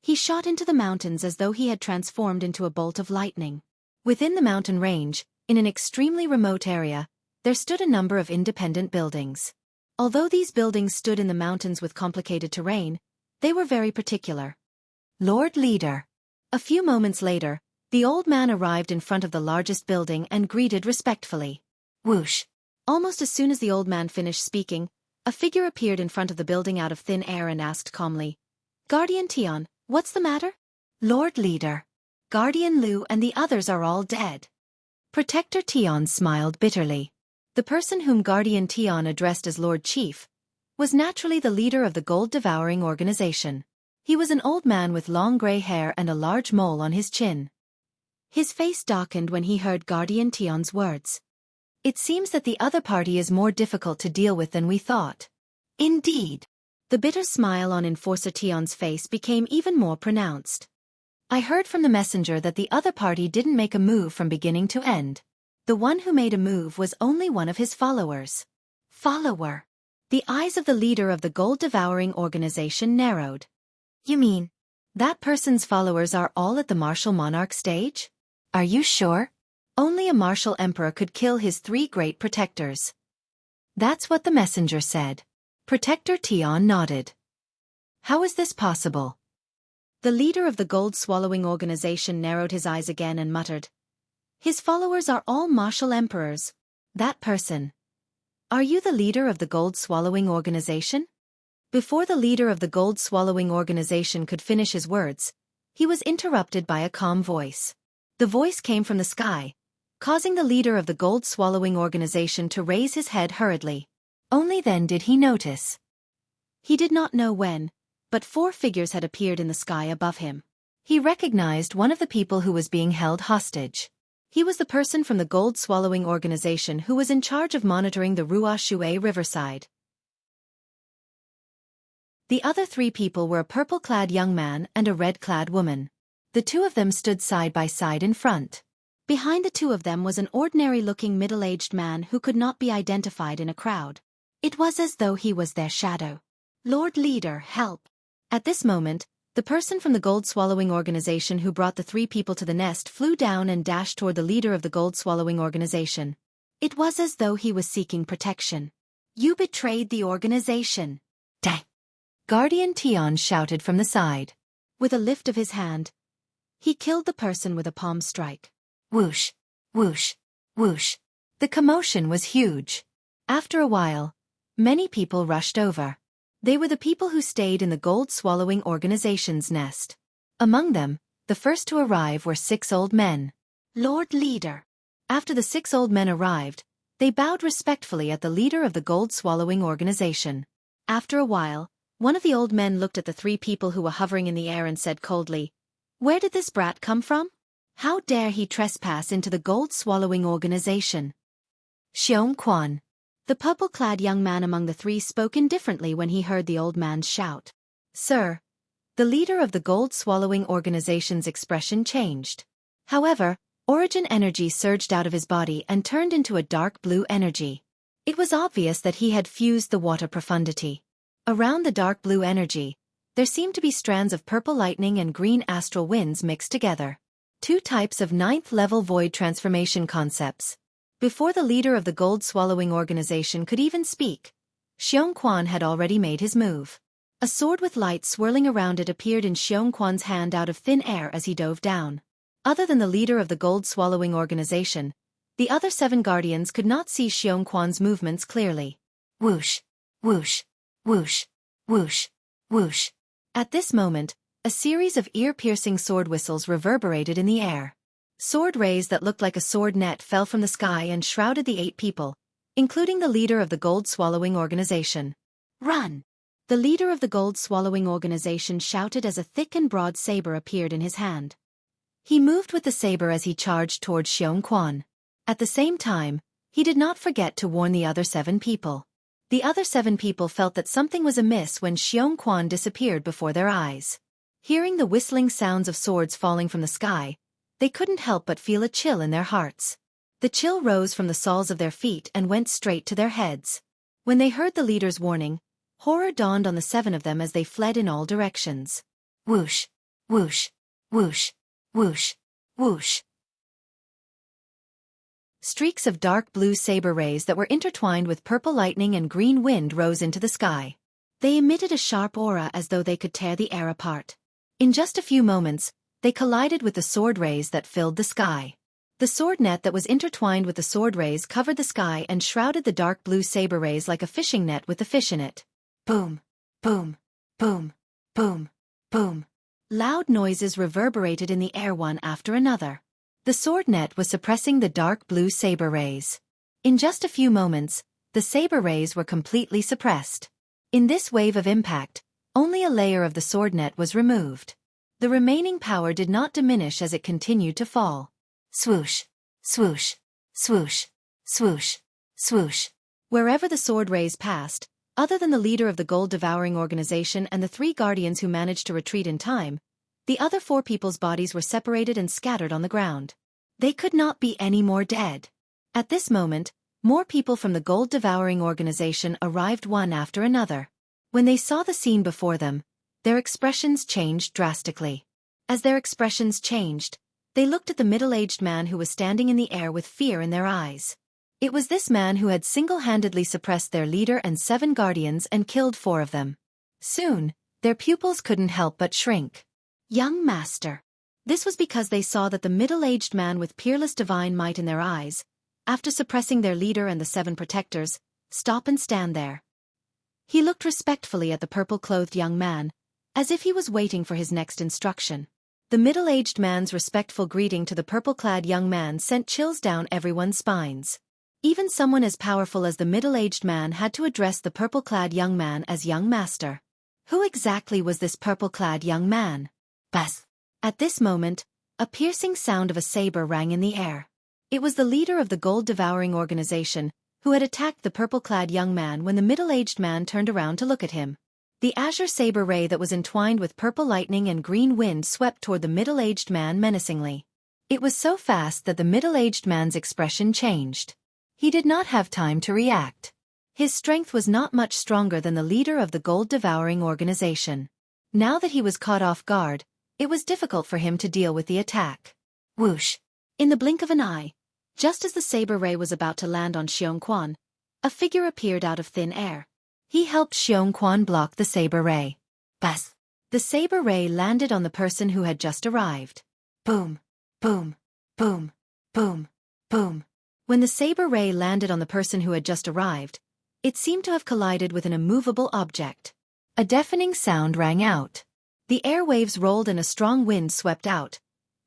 he shot into the mountains as though he had transformed into a bolt of lightning. Within the mountain range, in an extremely remote area, there stood a number of independent buildings. Although these buildings stood in the mountains with complicated terrain, they were very particular. Lord Leader. A few moments later, the old man arrived in front of the largest building and greeted respectfully. Whoosh! Almost as soon as the old man finished speaking, a figure appeared in front of the building out of thin air and asked calmly, Guardian Tian, what's the matter? Lord Leader. Guardian Lu and the others are all dead. Protector Tian smiled bitterly. The person whom Guardian Tian addressed as Lord Chief was naturally the leader of the gold-devouring organization. He was an old man with long gray hair and a large mole on his chin. His face darkened when he heard Guardian Tian's words. It seems that the other party is more difficult to deal with than we thought. Indeed. The bitter smile on Enforcer Tian's face became even more pronounced. I heard from the messenger that the other party didn't make a move from beginning to end. The one who made a move was only one of his followers. Follower. The eyes of the leader of the gold-devouring organization narrowed. You mean, that person's followers are all at the martial monarch stage? Are you sure? Only a martial emperor could kill his 3 great protectors. That's what the messenger said. Protector Tian nodded. How is this possible? The leader of the gold-swallowing organization narrowed his eyes again and muttered. His followers are all martial emperors. That person. Are you the leader of the gold-swallowing organization? Before the leader of the gold-swallowing organization could finish his words, he was interrupted by a calm voice. The voice came from the sky, causing the leader of the gold-swallowing organization to raise his head hurriedly. Only then did he notice. He did not know when, but 4 figures had appeared in the sky above him. He recognized one of the people who was being held hostage. He was the person from the gold-swallowing organization who was in charge of monitoring the Ruo Shui riverside. The other 3 people were a purple-clad young man and a red-clad woman. The 2 of them stood side by side in front. Behind the 2 of them was an ordinary-looking middle-aged man who could not be identified in a crowd. It was as though he was their shadow. Lord Leader, help! At this moment, the person from the gold-swallowing organization who brought the 3 people to the nest flew down and dashed toward the leader of the gold-swallowing organization. It was as though he was seeking protection. You betrayed the organization. Dang! Guardian Tian shouted from the side. With a lift of his hand, he killed the person with a palm strike. Whoosh! Whoosh! Whoosh! The commotion was huge. After a while, many people rushed over. They were the people who stayed in the gold-swallowing organization's nest. Among them, the first to arrive were 6 old men. Lord Leader. After the 6 old men arrived, they bowed respectfully at the leader of the gold-swallowing organization. After a while, one of the old men looked at the 3 people who were hovering in the air and said coldly, Where did this brat come from? How dare he trespass into the gold-swallowing organization? Xianxia. The purple-clad young man among the 3 spoke indifferently when he heard the old man's shout. Sir. The leader of the gold-swallowing organization's expression changed. However, origin energy surged out of his body and turned into a dark blue energy. It was obvious that he had fused the water profundity. Around the dark blue energy, there seemed to be strands of purple lightning and green astral winds mixed together. 2 types of 9th-level void transformation concepts. Before the leader of the gold-swallowing organization could even speak, Xianxia had already made his move. A sword with light swirling around it appeared in Xianxia's hand out of thin air as he dove down. Other than the leader of the gold-swallowing organization, The other 7 guardians could not see Xianxia's movements clearly. Whoosh, whoosh, whoosh, whoosh, whoosh. At this moment, a series of ear-piercing sword whistles reverberated in the air. Sword rays that looked like a sword net fell from the sky and shrouded the 8 people, including the leader of the gold-swallowing organization. Run! The leader of the gold-swallowing organization shouted as a thick and broad saber appeared in his hand. He moved with the saber as he charged towards Xianxia. At the same time, he did not forget to warn the other 7 people. The other 7 people felt that something was amiss when Xianxia disappeared before their eyes. Hearing the whistling sounds of swords falling from the sky, they couldn't help but feel a chill in their hearts. The chill rose from the soles of their feet and went straight to their heads. When they heard the leader's warning, horror dawned on the 7 of them as they fled in all directions. Whoosh, whoosh, whoosh, whoosh, whoosh. Streaks of dark blue saber rays that were intertwined with purple lightning and green wind rose into the sky. They emitted a sharp aura as though they could tear the air apart. In just a few moments, they collided with the sword rays that filled the sky. The sword net that was intertwined with the sword rays covered the sky and shrouded the dark blue saber rays like a fishing net with the fish in it. Boom, boom, boom, boom, boom. Loud noises reverberated in the air one after another. The sword net was suppressing the dark blue saber rays. In just a few moments, the saber rays were completely suppressed. In this wave of impact, only a layer of the sword net was removed. The remaining power did not diminish as it continued to fall. Swoosh, swoosh, swoosh, swoosh, swoosh. Wherever the sword rays passed, other than the leader of the gold-devouring organization and the 3 guardians who managed to retreat in time, the other 4 people's bodies were separated and scattered on the ground. They could not be any more dead. At this moment, more people from the gold-devouring organization arrived one after another. When they saw the scene before them, their expressions changed drastically. As their expressions changed, they looked at the middle-aged man who was standing in the air with fear in their eyes. It was this man who had single-handedly suppressed their leader and 7 guardians and killed 4 of them. Soon, their pupils couldn't help but shrink. Young master. This was because they saw that the middle-aged man with peerless divine might in their eyes, after suppressing their leader and the 7 protectors, stop and stand there. He looked respectfully at the purple-clothed young man, as if he was waiting for his next instruction. The middle-aged man's respectful greeting to the purple-clad young man sent chills down everyone's spines. Even someone as powerful as the middle-aged man had to address the purple-clad young man as young master. Who exactly was this purple-clad young man? Bas! At this moment, a piercing sound of a saber rang in the air. It was the leader of the gold-devouring organization, who had attacked the purple-clad young man when the middle-aged man turned around to look at him. The azure saber ray that was entwined with purple lightning and green wind swept toward the middle-aged man menacingly. It was so fast that the middle-aged man's expression changed. He did not have time to react. His strength was not much stronger than the leader of the gold-devouring organization. Now that he was caught off guard, it was difficult for him to deal with the attack. Whoosh! In the blink of an eye, just as the saber ray was about to land on Xianxia, a figure appeared out of thin air. He helped Xianxia block the saber ray. Bas! The saber ray landed on the person who had just arrived. Boom! Boom! Boom! Boom! Boom! When the saber ray landed on the person who had just arrived, it seemed to have collided with an immovable object. A deafening sound rang out. The airwaves rolled and a strong wind swept out,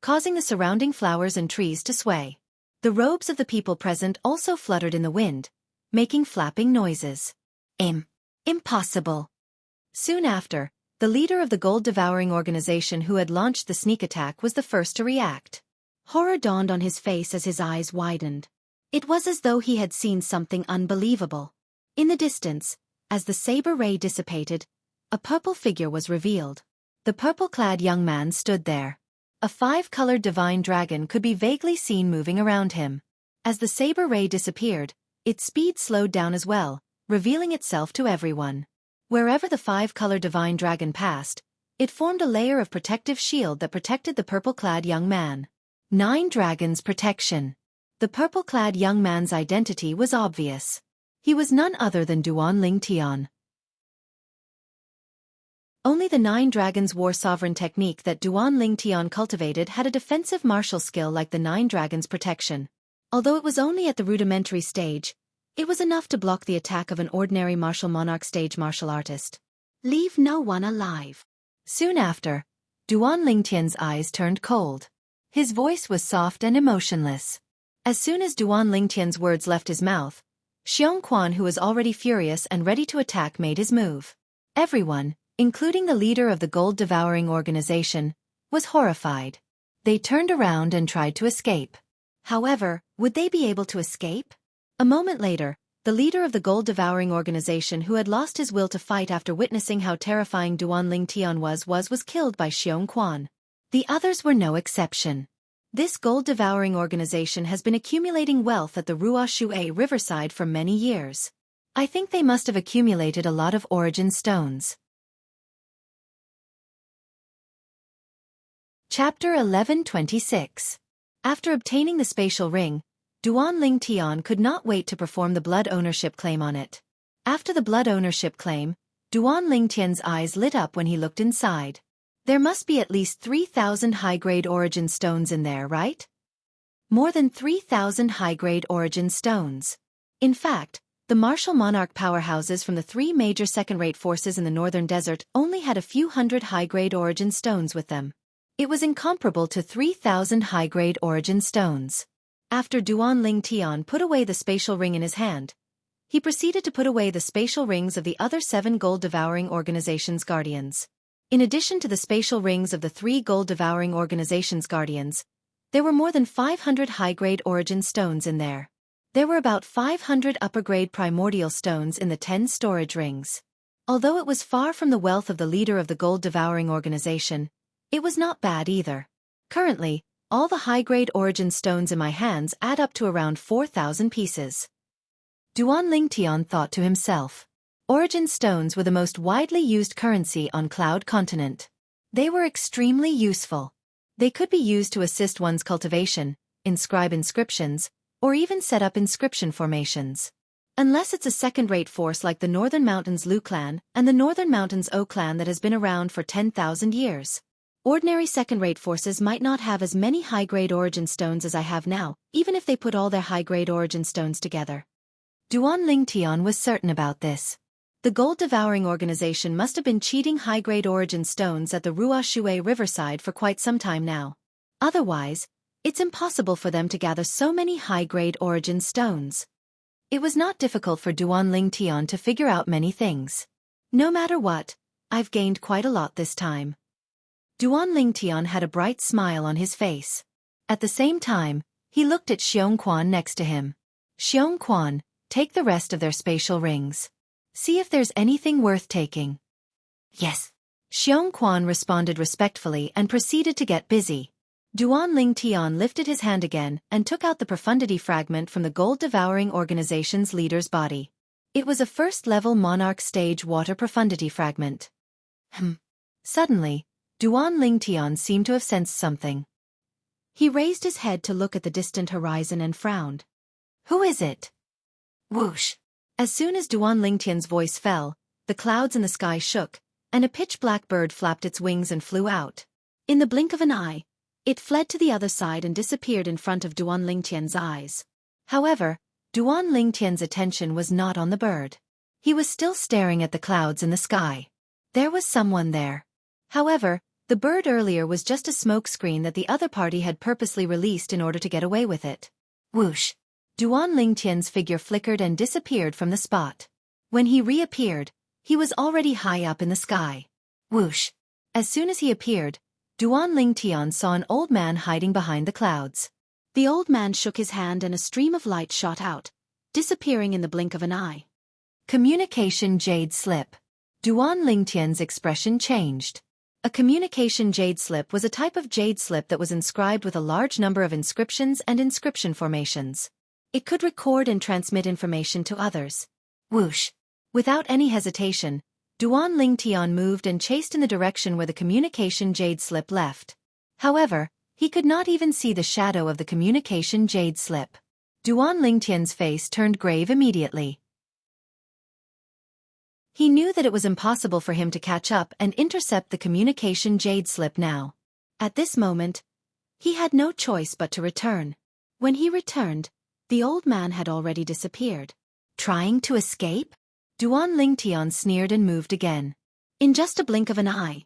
causing the surrounding flowers and trees to sway. The robes of the people present also fluttered in the wind, making flapping noises. Impossible. Soon after, the leader of the gold-devouring organization who had launched the sneak attack was the first to react. Horror dawned on his face as his eyes widened. It was as though he had seen something unbelievable. In the distance, as the saber ray dissipated, a purple figure was revealed. The purple-clad young man stood there. A 5-colored divine dragon could be vaguely seen moving around him. As the saber ray disappeared, its speed slowed down as well, revealing itself to everyone. Wherever the 5-colored divine dragon passed, it formed a layer of protective shield that protected the purple-clad young man. 9 Dragons Protection. The purple-clad young man's identity was obvious. He was none other than Duan Lingtian. Only the 9 Dragons War Sovereign technique that Duan Lingtian cultivated had a defensive martial skill like the 9 Dragons Protection. Although it was only at the rudimentary stage, it was enough to block the attack of an ordinary martial monarch stage martial artist. Leave no one alive. Soon after, Duan Lingtian's eyes turned cold. His voice was soft and emotionless. As soon as Duan Lingtian's words left his mouth, Xianxia, who was already furious and ready to attack, made his move. Everyone, including the leader of the gold-devouring organization, was horrified. They turned around and tried to escape. However, would they be able to escape? A moment later, the leader of the gold-devouring organization, who had lost his will to fight after witnessing how terrifying Duan Lingtian was killed by Xianxia. The others were no exception. This gold-devouring organization has been accumulating wealth at the Ruoshui riverside for many years. I think they must have accumulated a lot of origin stones. Chapter 1126. After obtaining the spatial ring, Duan Lingtian could not wait to perform the blood ownership claim on it. After the blood ownership claim, Duan Lingtian's eyes lit up when he looked inside. There must be at least 3,000 high-grade origin stones in there, right? More than 3,000 high-grade origin stones. In fact, the martial monarch powerhouses from the three major second-rate forces in the northern desert only had a few hundred high-grade origin stones with them. It was incomparable to 3,000 high-grade origin stones. After Duan Lingtian put away the spatial ring in his hand, he proceeded to put away the spatial rings of the other 7 gold-devouring organizations' guardians. In addition to the spatial rings of the 3 gold-devouring organizations' guardians, there were more than 500 high-grade origin stones in there. There were about 500 upper-grade primordial stones in the 10 storage rings. Although it was far from the wealth of the leader of the gold-devouring organization, it was not bad either. Currently, all the high-grade origin stones in my hands add up to around 4,000 pieces. Duan Lingtian thought to himself. Origin stones were the most widely used currency on Cloud Continent. They were extremely useful. They could be used to assist one's cultivation, inscribe inscriptions, or even set up inscription formations. Unless it's a second-rate force like the Northern Mountains Lu clan and the Northern Mountains O clan that has been around for 10,000 years. Ordinary second-rate forces might not have as many high-grade origin stones as I have now, even if they put all their high-grade origin stones together. Duan Lingtian was certain about this. The gold-devouring organization must have been cheating high-grade origin stones at the Ruoshui riverside for quite some time now. Otherwise, it's impossible for them to gather so many high-grade origin stones. It was not difficult for Duan Lingtian to figure out many things. No matter what, I've gained quite a lot this time. Duan Lingtian had a bright smile on his face. At the same time, he looked at Xianxia next to him. Xianxia, take the rest of their spatial rings. See if there's anything worth taking. Yes. Xianxia responded respectfully and proceeded to get busy. Duan Lingtian lifted his hand again and took out the profundity fragment from the gold-devouring organization's leader's body. It was a first-level monarch stage water profundity fragment. Suddenly, Duan Lingtian seemed to have sensed something. He raised his head to look at the distant horizon and frowned. Who is it? Whoosh! As soon as Duan Lingtian's voice fell, the clouds in the sky shook, and a pitch-black bird flapped its wings and flew out. In the blink of an eye, it fled to the other side and disappeared in front of Duan Lingtian's eyes. However, Duan Lingtian's attention was not on the bird. He was still staring at the clouds in the sky. There was someone there. However, the bird earlier was just a smoke screen that the other party had purposely released in order to get away with it. Whoosh! Duan Lingtian's figure flickered and disappeared from the spot. When he reappeared, he was already high up in the sky. Whoosh! As soon as he appeared, Duan Lingtian saw an old man hiding behind the clouds. The old man shook his hand and a stream of light shot out, disappearing in the blink of an eye. Communication Jade Slip. Duan Lingtian's expression changed. A communication jade slip was a type of jade slip that was inscribed with a large number of inscriptions and inscription formations. It could record and transmit information to others. Whoosh! Without any hesitation, Duan Lingtian moved and chased in the direction where the communication jade slip left. However, he could not even see the shadow of the communication jade slip. Duan Lingtian's face turned grave immediately. He knew that it was impossible for him to catch up and intercept the communication jade slip now. At this moment, he had no choice but to return. When he returned, The old man had already disappeared. Trying to escape? Duan Lingtian sneered and moved again. In just a blink of an eye,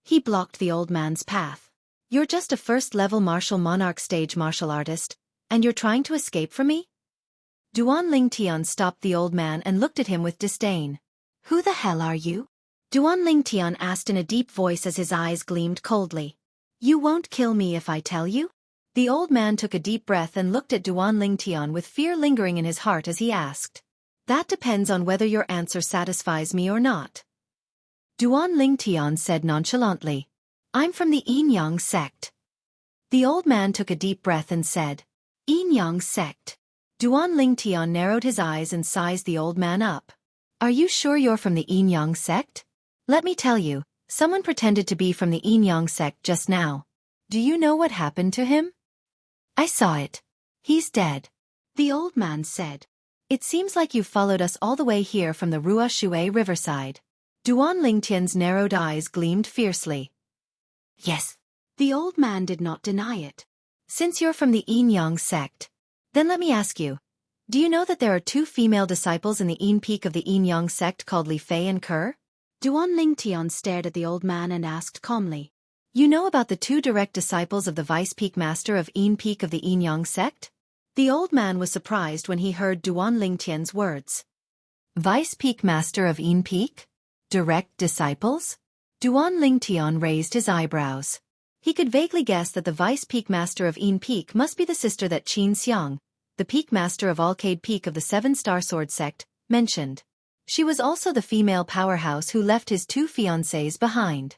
he blocked the old man's path. You're just a first-level martial monarch stage martial artist, and you're trying to escape from me? Duan Lingtian stopped the old man and looked at him with disdain. Who the hell are you? Duan Lingtian asked in a deep voice as his eyes gleamed coldly. You won't kill me if I tell you? The old man took a deep breath and looked at Duan Lingtian with fear lingering in his heart as he asked. That depends on whether your answer satisfies me or not. Duan Lingtian said nonchalantly. I'm from the Yin sect. The old man took a deep breath and said. Yin sect. Duan Lingtian narrowed his eyes and sized the old man up. Are you sure you're from the Yin sect? Let me tell you, someone pretended to be from the Yin sect just now. Do you know what happened to him? I saw it. He's dead. The old man said. It seems like you've followed us all the way here from the Rua Shui riverside. Duan Lingtian's narrowed eyes gleamed fiercely. Yes. The old man did not deny it. Since you're from the Yin sect, then let me ask you, do you know that there are two female disciples in the Yin peak of the Yin sect called Li Fei and Ker? Duan Lingtian stared at the old man and asked calmly. You know about the two direct disciples of the vice peak master of Yin peak of the Yin sect? The old man was surprised when he heard Duan Lingtian's words. Vice peak master of Yin peak? Direct disciples? Duan Lingtian raised his eyebrows. He could vaguely guess that the vice peak master of Yin peak must be the sister that Xianxia, the peak master of Alcade peak of the Seven-Star Sword sect, mentioned. She was also the female powerhouse who left his two fiancés behind.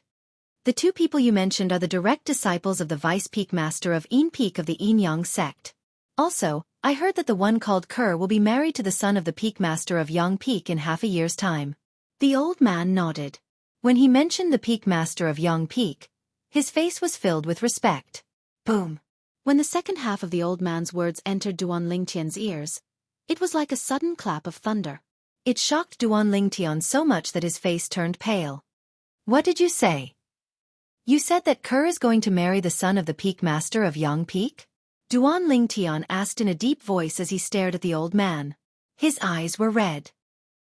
The two people you mentioned are the direct disciples of the vice peak master of Yin peak of the Yin sect. Also, I heard that the one called Ker will be married to the son of the peak master of Yang peak in half a year's time. The old man nodded. When he mentioned the peak master of Yang peak, his face was filled with respect. Boom. When the second half of the old man's words entered Duan Lingtian's ears, it was like a sudden clap of thunder. It shocked Duan Lingtian so much that his face turned pale. What did you say? You said that Ker is going to marry the son of the peak master of Yang peak? Duan Lingtian asked in a deep voice as he stared at the old man. His eyes were red.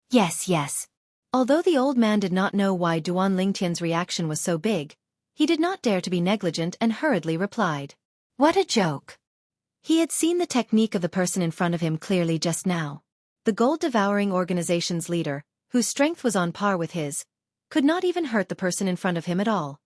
Yes, yes. Although the old man did not know why Duan Lingtian's reaction was so big, he did not dare to be negligent and hurriedly replied. What a joke. He had seen the technique of the person in front of him clearly just now. The gold-devouring organization's leader, whose strength was on par with his, could not even hurt the person in front of him at all.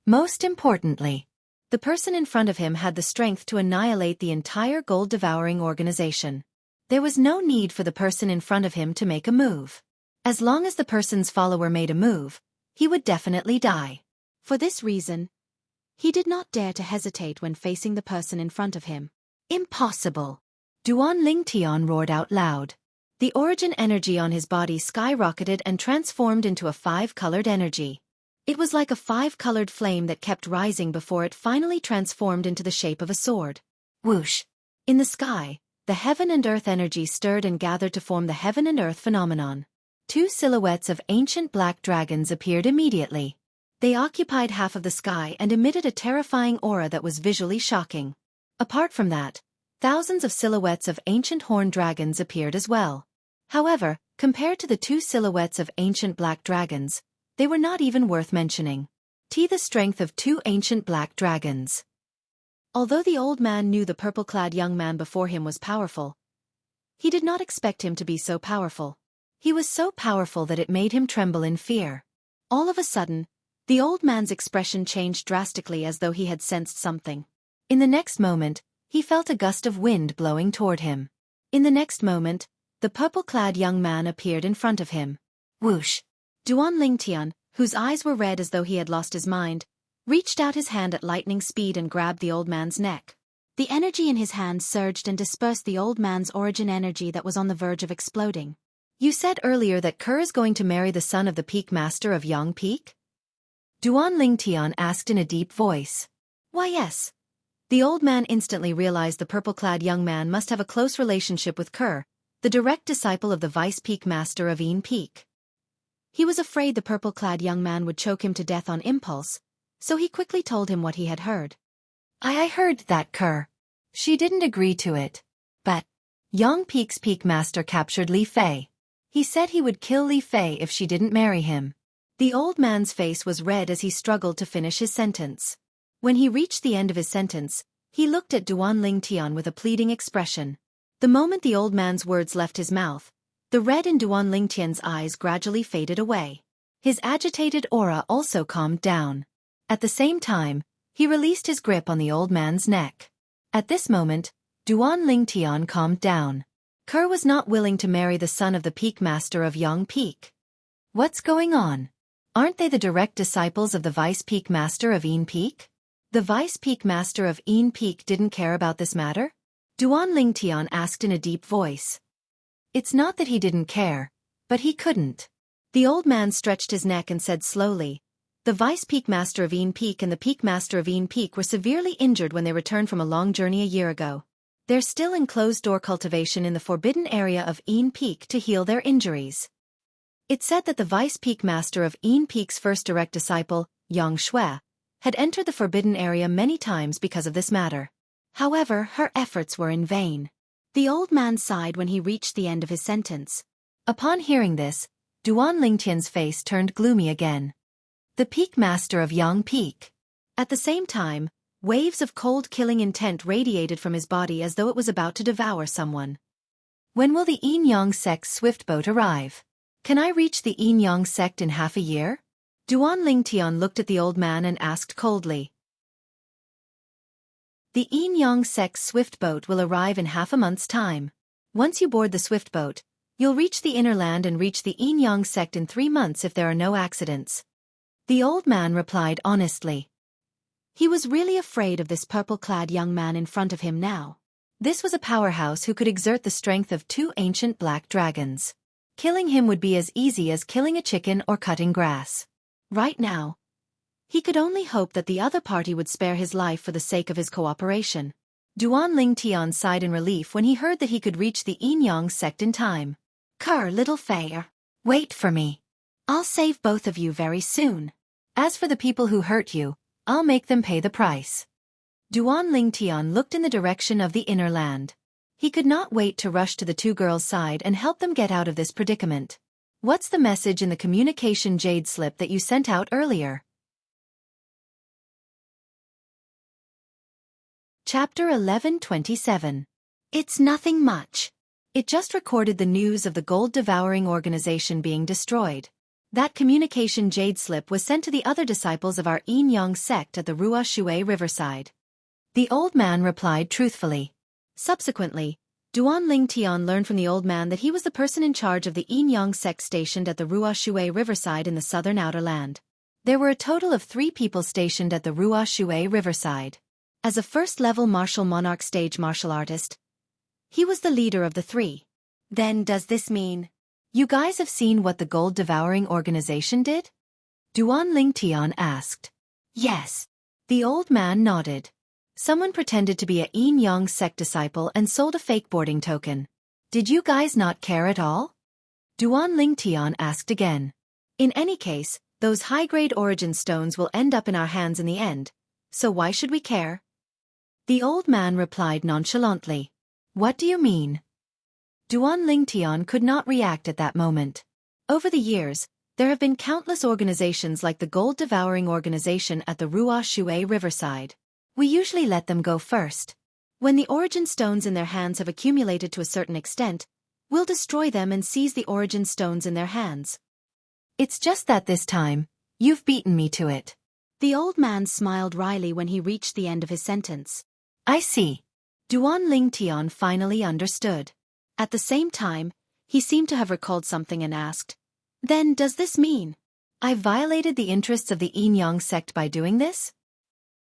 Most importantly, the person in front of him had the strength to annihilate the entire gold-devouring organization. There was no need for the person in front of him to make a move. As long as the person's follower made a move, he would definitely die. For this reason, he did not dare to hesitate when facing the person in front of him. Impossible! Duan Lingtian roared out loud. The origin energy on his body skyrocketed and transformed into a five-colored energy. It was like a five-colored flame that kept rising before it finally transformed into the shape of a sword. Whoosh! In the sky, the heaven and earth energy stirred and gathered to form the heaven and earth phenomenon. Two silhouettes of ancient black dragons appeared immediately. They occupied half of the sky and emitted a terrifying aura that was visually shocking. Apart from that, thousands of silhouettes of ancient horned dragons appeared as well. However, compared to the two silhouettes of ancient black dragons, they were not even worth mentioning. The strength of two ancient black dragons. Although the old man knew the purple-clad young man before him was powerful, he did not expect him to be so powerful. He was so powerful that it made him tremble in fear. All of a sudden, the old man's expression changed drastically as though he had sensed something. In the next moment, he felt a gust of wind blowing toward him. In the next moment, the purple-clad young man appeared in front of him. Whoosh! Duan Lingtian, whose eyes were red as though he had lost his mind, reached out his hand at lightning speed and grabbed the old man's neck. The energy in his hand surged and dispersed the old man's origin energy that was on the verge of exploding. You said earlier that Ker is going to marry the son of the peak master of Yang peak? Duan Lingtian asked in a deep voice. Why yes. The old man instantly realized the purple-clad young man must have a close relationship with Ker, the direct disciple of the vice peak master of Yin peak. He was afraid the purple-clad young man would choke him to death on impulse, so he quickly told him what he had heard. I heard that Ker She didn't agree to it. But Yang Peak's peak master captured Li Fei. He said he would kill Li Fei if she didn't marry him. The old man's face was red as he struggled to finish his sentence. When he reached the end of his sentence, he looked at Duan Lingtian with a pleading expression. The moment the old man's words left his mouth, the red in Duan Lingtian's eyes gradually faded away. His agitated aura also calmed down. At the same time, he released his grip on the old man's neck. At this moment, Duan Lingtian calmed down. Kerr was not willing to marry the son of the peak master of Yang Peak. What's going on? Aren't they the direct disciples of the vice peak master of Yin Peak? The vice peak master of Yin Peak didn't care about this matter? Duan Lingtian asked in a deep voice. It's not that he didn't care, but he couldn't. The old man stretched his neck and said slowly, the vice peak master of Yin Peak and the peak master of Yin Peak were severely injured when they returned from a long journey a year ago. They're still in closed-door cultivation in the forbidden area of Yin Peak to heal their injuries. It said that the vice peak master of Yin Peak's first direct disciple, Xianxia, had entered the forbidden area many times because of this matter. However, her efforts were in vain. The old man sighed when he reached the end of his sentence. Upon hearing this, Duan Lingtian's face turned gloomy again. The peak master of Yang Peak. At the same time, waves of cold killing intent radiated from his body as though it was about to devour someone. When will the Yin Yang sect's swift boat arrive? Can I reach the Yin Yang sect in half a year? Duan Lingtian looked at the old man and asked coldly. The Yin Yang sect's swift boat will arrive in half a month's time. Once you board the swift boat, you'll reach the inner land and reach the Yin Yang sect in 3 months if there are no accidents. The old man replied honestly. He was really afraid of this purple-clad young man in front of him now. This was a powerhouse who could exert the strength of 2 ancient black dragons. Killing him would be as easy as killing a chicken or cutting grass. Right now, he could only hope that the other party would spare his life for the sake of his cooperation. Duan Lingtian sighed in relief when he heard that he could reach the Yin Yang sect in time. Kerr, little Fei, wait for me. I'll save both of you very soon. As for the people who hurt you, I'll make them pay the price. Duan Lingtian looked in the direction of the inner land. He could not wait to rush to the 2 girls' side and help them get out of this predicament. What's the message in the communication jade slip that you sent out earlier? Chapter 11:27. It's nothing much. It just recorded the news of the gold-devouring organization being destroyed. That communication jade slip was sent to the other disciples of our Yin Yang sect at the Ruo Shui riverside. The old man replied truthfully. Subsequently, Duan Lingtian learned from the old man that he was the person in charge of the Yin Yang sect stationed at the Ruo Shui riverside in the southern outer land. There were a total of 3 people stationed at the Ruo Shui riverside. As a first-level martial monarch stage martial artist, he was the leader of the 3. Then does this mean you guys have seen what the gold-devouring organization did? Duan Lingtian asked. Yes. The old man nodded. Someone pretended to be a Yin Yang sect disciple and sold a fake boarding token. Did you guys not care at all? Duan Lingtian asked again. In any case, those high-grade origin stones will end up in our hands in the end, so why should we care? The old man replied nonchalantly. What do you mean? Duan Lingtian could not react at that moment. Over the years, there have been countless organizations like the gold-devouring organization at the Ruo Shui riverside. We usually let them go first. When the origin stones in their hands have accumulated to a certain extent, we'll destroy them and seize the origin stones in their hands. It's just that this time, you've beaten me to it. The old man smiled wryly when he reached the end of his sentence. I see. Duan Lingtian finally understood. At the same time, he seemed to have recalled something and asked, then does this mean I violated the interests of the Yin Yang sect by doing this?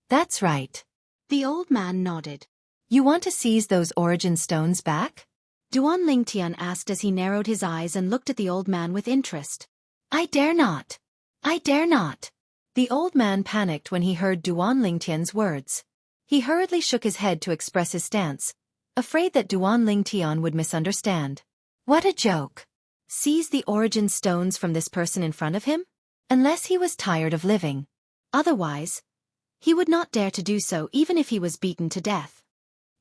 That's right. The old man nodded. You want to seize those origin stones back? Duan Lingtian asked as he narrowed his eyes and looked at the old man with interest. I dare not. I dare not. The old man panicked when he heard Duan Lingtian's words. He hurriedly shook his head to express his stance, afraid that Duan Lingtian would misunderstand. What a joke. Seize the origin stones from this person in front of him? Unless he was tired of living. Otherwise, he would not dare to do so even if he was beaten to death.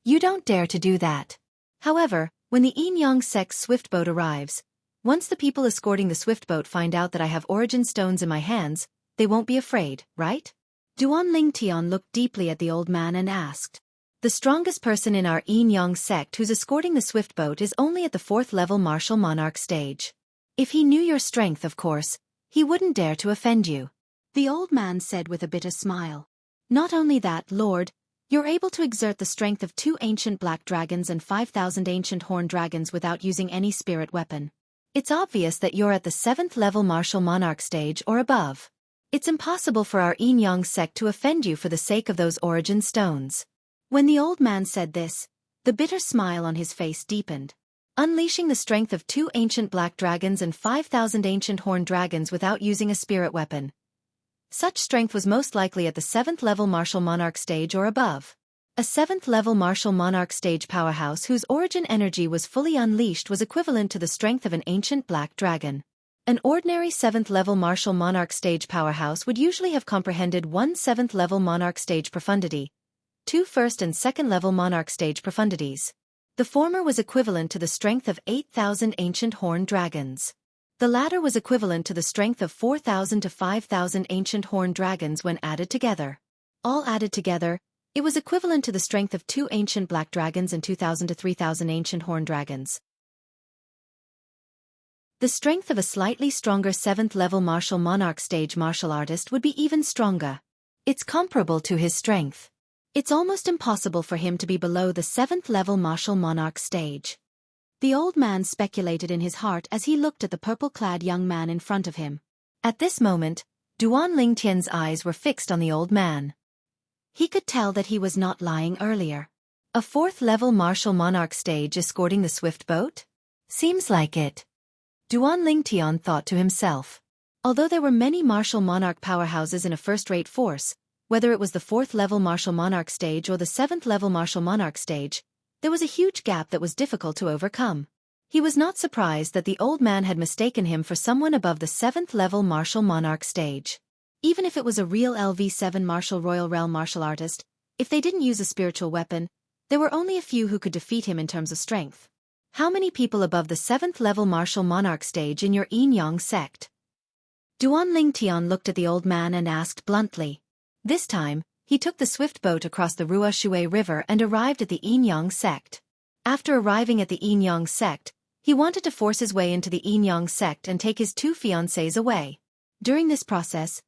You don't dare to do that. However, when the Yin sect's swift boat arrives, once the people escorting the swift boat find out that I have origin stones in my hands, they won't be afraid, right? Duan Lingtian looked deeply at the old man and asked. The strongest person in our Yin sect who's escorting the swift boat is only at the 4th level martial monarch stage. If he knew your strength, of course, he wouldn't dare to offend you. The old man said with a bitter smile. Not only that, Lord, you're able to exert the strength of 2 ancient black dragons and 5,000 ancient horned dragons without using any spirit weapon. It's obvious that you're at the 7th level martial monarch stage or above. It's impossible for our Yin sect to offend you for the sake of those origin stones. When the old man said this, the bitter smile on his face deepened. Unleashing the strength of 2 ancient black dragons and 5,000 ancient horned dragons without using a spirit weapon. Such strength was most likely at the 7th level martial monarch stage or above. A 7th level martial monarch stage powerhouse whose origin energy was fully unleashed was equivalent to the strength of an ancient black dragon. An ordinary 7th level martial monarch stage powerhouse would usually have comprehended 1 7th level monarch stage profundity, 2 1st and 2nd level monarch stage profundities. The former was equivalent to the strength of 8,000 ancient horned dragons. The latter was equivalent to the strength of 4,000 to 5,000 ancient horned dragons when added together. All added together, it was equivalent to the strength of 2 ancient black dragons and 2,000 to 3,000 ancient horned dragons. The strength of a slightly stronger 7th level martial monarch stage martial artist would be even stronger. It's comparable to his strength. It's almost impossible for him to be below the 7th level martial monarch stage. The old man speculated in his heart as he looked at the purple-clad young man in front of him. At this moment, Duan Lingtian's eyes were fixed on the old man. He could tell that he was not lying earlier. A 4th level martial monarch stage escorting the swift boat? Seems like it. Duan Lingtian thought to himself. Although there were many martial monarch powerhouses in a first-rate force, whether it was the 4th level martial monarch stage or the 7th level martial monarch stage, there was a huge gap that was difficult to overcome. He was not surprised that the old man had mistaken him for someone above the 7th level martial monarch stage. Even if it was a real LV7 martial royal realm martial artist, if they didn't use a spiritual weapon, there were only a few who could defeat him in terms of strength. How many people above the 7th level martial monarch stage in your Yin sect? Duan Lingtian looked at the old man and asked bluntly. This time, he took the swift boat across the Ruashui River and arrived at the Yin sect. After arriving at the Yin sect, he wanted to force his way into the Yin sect and take his 2 fiancées away. During this process,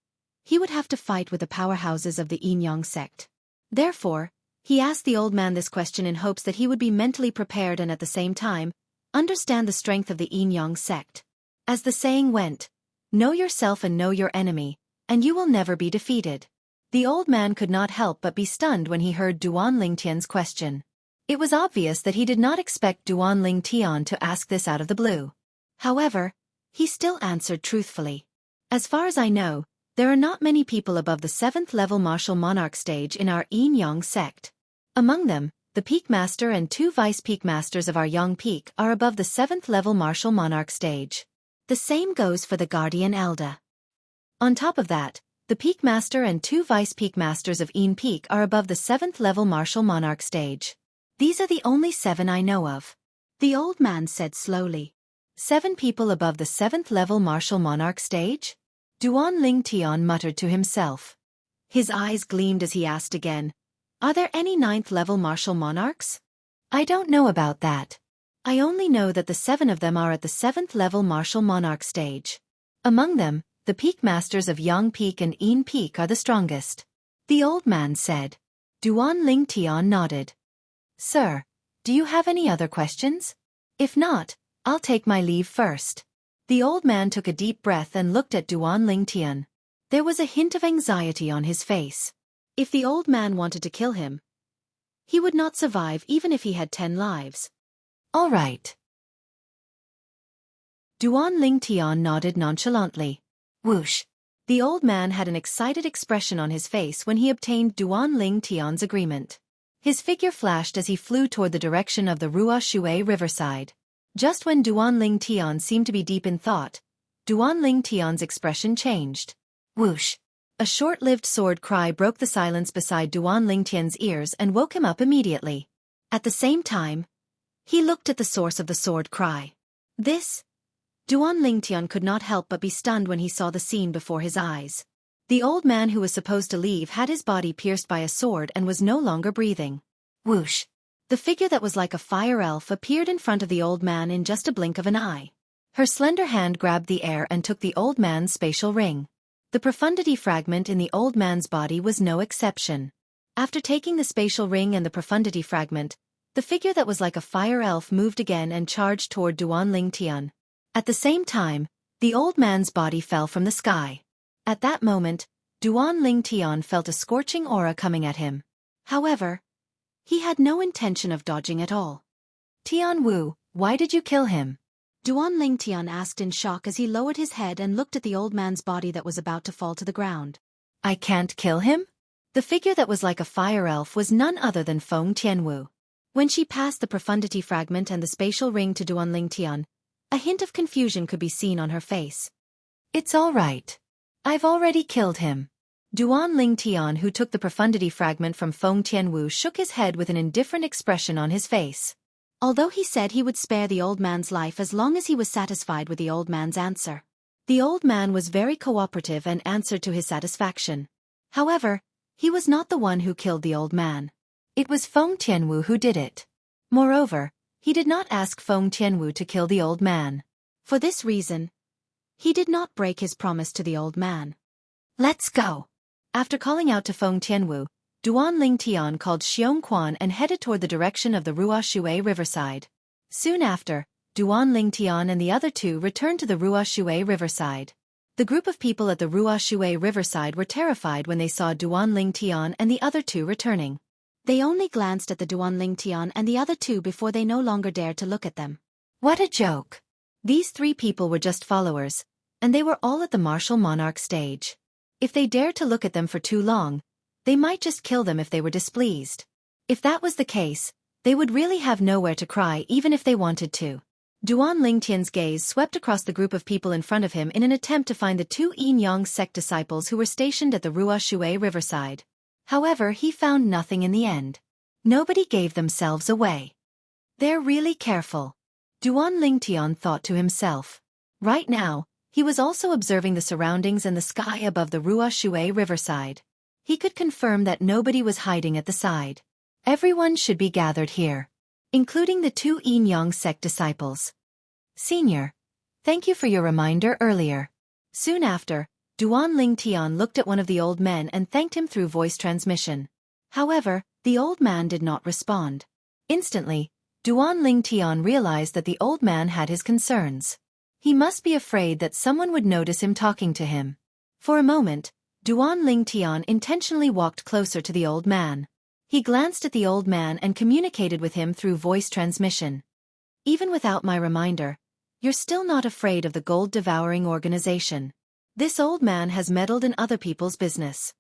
he would have to fight with the powerhouses of the Yin sect. Therefore, he asked the old man this question in hopes that he would be mentally prepared and at the same time, understand the strength of the Yin sect. As the saying went, know yourself and know your enemy, and you will never be defeated. The old man could not help but be stunned when he heard Duan Lingtian's question. It was obvious that he did not expect Duan Lingtian to ask this out of the blue. However, he still answered truthfully. As far as I know, there are not many people above the 7th level martial monarch stage in our Yin sect. Among them, the Peak Master and 2 Vice Peak Masters of our Yang Peak are above the 7th level martial monarch stage. The same goes for the Guardian Elder. On top of that, the Peak Master and 2 Vice Peak Masters of Yin Peak are above the 7th level martial monarch stage. These are the only 7 I know of. The old man said slowly. 7 people above the 7th level martial monarch stage? Duan Lingtian muttered to himself. His eyes gleamed as he asked again, are there any 9th level martial monarchs? I don't know about that. I only know that the 7 of them are at the 7th level martial monarch stage. Among them, the Peak Masters of Yang Peak and Yin Peak are the strongest. The old man said. Duan Lingtian nodded. Sir, do you have any other questions? If not, I'll take my leave first. The old man took a deep breath and looked at Duan Lingtian. There was a hint of anxiety on his face. If the old man wanted to kill him, he would not survive even if he had 10 lives. All right. Duan Lingtian nodded nonchalantly. Whoosh! The old man had an excited expression on his face when he obtained Duan Lingtian's agreement. His figure flashed as he flew toward the direction of the Ruashui riverside. Just when Duan Lingtian seemed to be deep in thought, Duan Lingtian's expression changed. Whoosh! A short-lived sword cry broke the silence beside Duan Lingtian's ears and woke him up immediately. At the same time, he looked at the source of the sword cry. This? Duan Lingtian could not help but be stunned when he saw the scene before his eyes. The old man who was supposed to leave had his body pierced by a sword and was no longer breathing. Whoosh! The figure that was like a fire elf appeared in front of the old man in just a blink of an eye. Her slender hand grabbed the air and took the old man's spatial ring. The profundity fragment in the old man's body was no exception. After taking the spatial ring and the profundity fragment, the figure that was like a fire elf moved again and charged toward Duan Lingtian. At the same time, the old man's body fell from the sky. At that moment, Duan Lingtian felt a scorching aura coming at him. However, he had no intention of dodging at all. Tian Wu, why did you kill him? Duan Lingtian asked in shock as he lowered his head and looked at the old man's body that was about to fall to the ground. I can't kill him? The figure that was like a fire elf was none other than Feng Tianwu. When she passed the profundity fragment and the spatial ring to Duan Lingtian, a hint of confusion could be seen on her face. It's all right. I've already killed him. Duan Lingtian, who took the profundity fragment from Feng Tianwu, shook his head with an indifferent expression on his face. Although he said he would spare the old man's life as long as he was satisfied with the old man's answer. The old man was very cooperative and answered to his satisfaction. However, he was not the one who killed the old man. It was Feng Tianwu who did it. Moreover, he did not ask Feng Tianwu to kill the old man. For this reason, he did not break his promise to the old man. Let's go. After calling out to Feng Tianwu, Duan Lingtian called Xianxia and headed toward the direction of the Ruoshui riverside. Soon after, Duan Lingtian and the other two returned to the Ruoshui riverside. The group of people at the Ruoshui riverside were terrified when they saw Duan Lingtian and the other two returning. They only glanced at the Duan Lingtian and the other two before they no longer dared to look at them. What a joke! These three people were just followers, and they were all at the martial monarch stage. If they dared to look at them for too long, they might just kill them if they were displeased. If that was the case, they would really have nowhere to cry even if they wanted to. Duan Lingtian's gaze swept across the group of people in front of him in an attempt to find the two Yin-Yang sect disciples who were stationed at the Ruoshui riverside. However, he found nothing in the end. Nobody gave themselves away. They're really careful. Duan Lingtian thought to himself. Right now, he was also observing the surroundings and the sky above the Ruoshui riverside. He could confirm that nobody was hiding at the side. Everyone should be gathered here, including the two Yin-Yang sect disciples. Senior, thank you for your reminder earlier. Soon after, Duan Lingtian looked at one of the old men and thanked him through voice transmission. However, the old man did not respond. Instantly, Duan Lingtian realized that the old man had his concerns. He must be afraid that someone would notice him talking to him. For a moment, Duan Lingtian intentionally walked closer to the old man. He glanced at the old man and communicated with him through voice transmission. Even without my reminder, you're still not afraid of the gold-devouring organization. This old man has meddled in other people's business.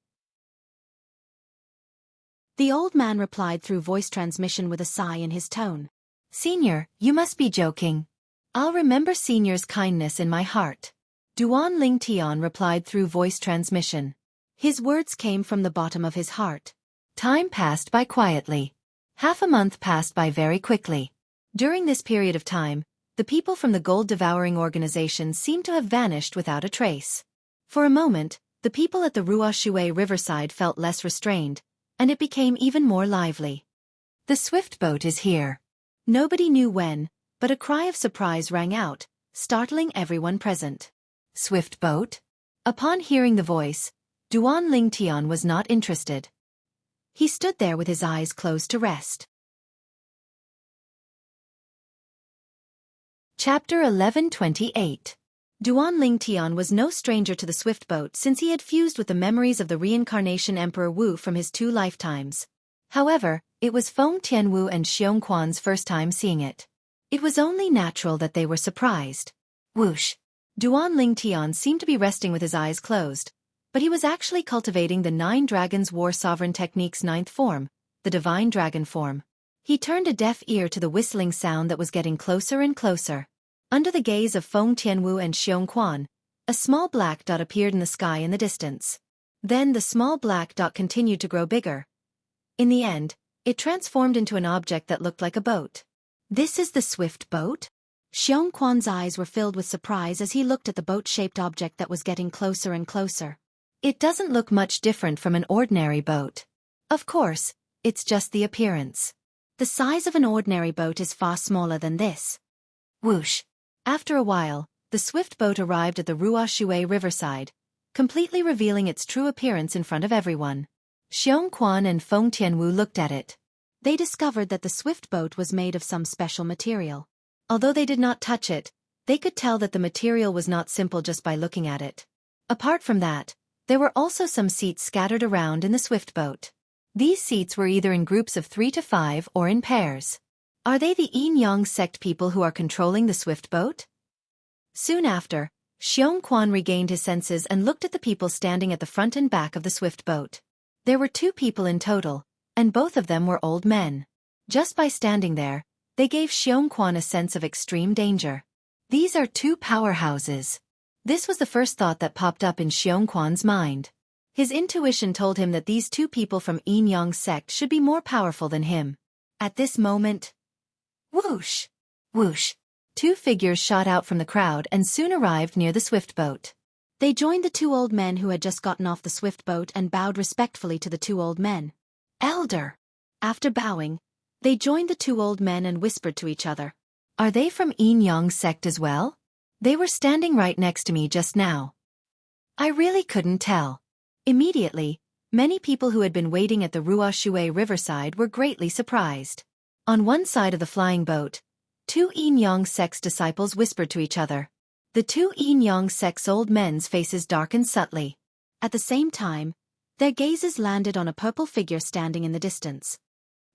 The old man replied through voice transmission with a sigh in his tone. Senior, you must be joking. I'll remember Senior's kindness in my heart. Duan Lingtian replied through voice transmission. His words came from the bottom of his heart. Time passed by quietly. Half a month passed by very quickly. During this period of time, the people from the gold-devouring organization seemed to have vanished without a trace. For a moment, the people at the Ruoshui riverside felt less restrained, and it became even more lively. The swift boat is here. Nobody knew when, but a cry of surprise rang out, startling everyone present. Swift boat? Upon hearing the voice, Duan Lingtian was not interested. He stood there with his eyes closed to rest. Chapter 1128. Duan Lingtian was no stranger to the swift boat since he had fused with the memories of the reincarnation Emperor Wu from his 2 lifetimes. However, it was Feng Tianwu and Xianxua's first time seeing it. It was only natural that they were surprised. Whoosh! Duan Lingtian seemed to be resting with his eyes closed, but he was actually cultivating the 9 Dragons War Sovereign Technique's 9th form, the Divine Dragon form. He turned a deaf ear to the whistling sound that was getting closer and closer. Under the gaze of Feng Tianwu and Xianxia, a small black dot appeared in the sky in the distance. Then the small black dot continued to grow bigger. In the end, It transformed into an object that looked like a boat. This is the swift boat? Xianxia's eyes were filled with surprise as he looked at the boat-shaped object that was getting closer and closer. It doesn't look much different from an ordinary boat. Of course, it's just the appearance. The size of an ordinary boat is far smaller than this. Whoosh! After a while, the swift boat arrived at the Ruoshui riverside, completely revealing its true appearance in front of everyone. Xianxia and Feng Tianwu looked at it. They discovered that the swift boat was made of some special material. Although they did not touch it, they could tell that the material was not simple just by looking at it. Apart from that, there were also some seats scattered around in the swift boat. These seats were either in groups of 3 to 5 or in pairs. Are they the Yin-Yang sect people who are controlling the swift boat? Soon after, Xianxia regained his senses and looked at the people standing at the front and back of the swift boat. There were 2 people in total, and both of them were old men. Just by standing there, they gave Xianxia a sense of extreme danger. These are 2 powerhouses. This was the first thought that popped up in Xianxia's mind. His intuition told him that these 2 people from Yin-Yang sect should be more powerful than him. At this moment, whoosh! Whoosh! 2 figures shot out from the crowd and soon arrived near the swift boat. They joined the 2 old men who had just gotten off the swift boat and bowed respectfully to the 2 old men. Elder! After bowing, they joined the 2 old men and whispered to each other. Are they from Yin-Yang sect as well? They were standing right next to me just now. I really couldn't tell. Immediately, many people who had been waiting at the Ruoshui riverside were greatly surprised. On one side of the flying boat, 2 Yin-Yang sect's disciples whispered to each other. The 2 Yin-Yang sect's old men's faces darkened subtly. At the same time, their gazes landed on a purple figure standing in the distance.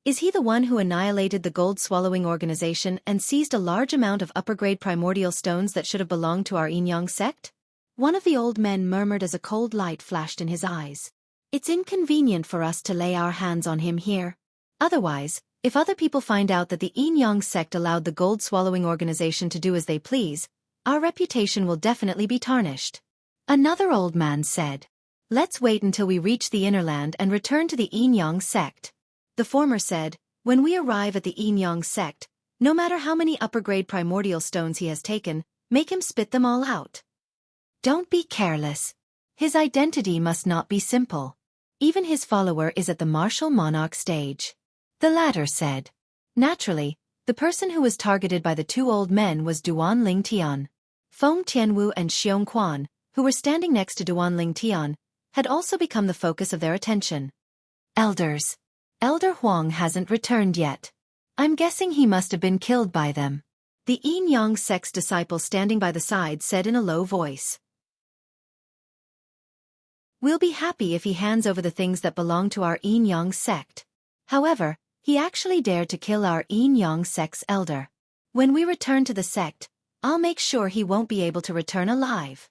Is he the one who annihilated the gold-swallowing organization and seized a large amount of upper-grade primordial stones that should have belonged to our Yin-Yang sect? One of the old men murmured as a cold light flashed in his eyes. It's inconvenient for us to lay our hands on him here. Otherwise, if other people find out that the Yin-Yang sect allowed the gold-swallowing organization to do as they please, our reputation will definitely be tarnished. Another old man said. Let's wait until we reach the inner land and return to the Yin-Yang sect. The former said, when we arrive at the Yin-Yang sect, no matter how many upper-grade primordial stones he has taken, make him spit them all out. Don't be careless. His identity must not be simple. Even his follower is at the martial monarch stage. The latter said. Naturally, the person who was targeted by the 2 old men was Duan Lingtian. Feng Tianwu and Xianxia, who were standing next to Duan Lingtian, had also become the focus of their attention. Elders. Elder Huang hasn't returned yet. I'm guessing he must have been killed by them. The Yin-Yang sect's disciple standing by the side said in a low voice. We'll be happy if he hands over the things that belong to our Yin-Yang sect. However, he actually dared to kill our Yin-Yang sect's elder. When we return to the sect, I'll make sure he won't be able to return alive.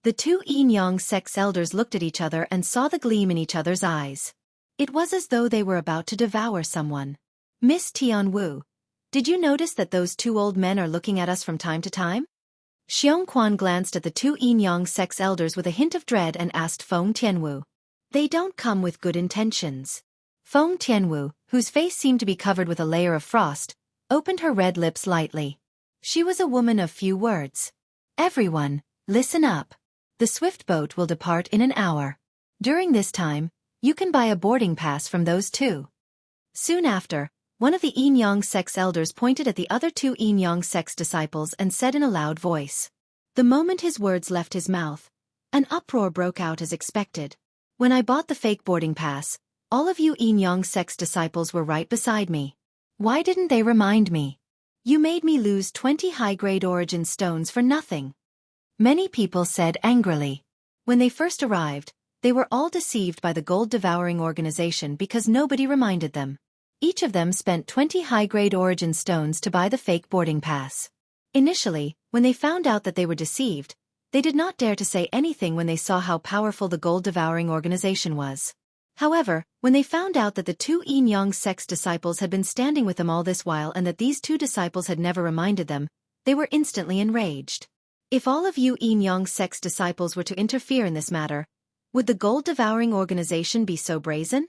The 2 Yin-Yang sect's elders looked at each other and saw the gleam in each other's eyes. It was as though they were about to devour someone. Miss Tianwu, did you notice that those 2 old men are looking at us from time to time? Xianxia glanced at the 2 Yin-Yang sect's elders with a hint of dread and asked Feng Tianwu. They don't come with good intentions. Feng Tianwu, whose face seemed to be covered with a layer of frost, opened her red lips lightly. She was a woman of few words. Everyone, listen up. The swift boat will depart in an hour. During this time, you can buy a boarding pass from those 2. Soon after, one of the Yin-Yang sect's elders pointed at the other 2 Yin-Yang sect's disciples and said in a loud voice. The moment his words left his mouth, an uproar broke out as expected. When I bought the fake boarding pass, all of you Yin-Yang sect's disciples were right beside me. Why didn't they remind me? You made me lose 20 high-grade origin stones for nothing. Many people said angrily. When they first arrived, they were all deceived by the gold-devouring organization because nobody reminded them. Each of them spent 20 high-grade origin stones to buy the fake boarding pass. Initially, when they found out that they were deceived, they did not dare to say anything when they saw how powerful the gold-devouring organization was. However, when they found out that the 2 Yin-Yang sect's disciples had been standing with them all this while and that these 2 disciples had never reminded them, they were instantly enraged. If all of you Yin-Yang sect's disciples were to interfere in this matter, would the gold-devouring organization be so brazen?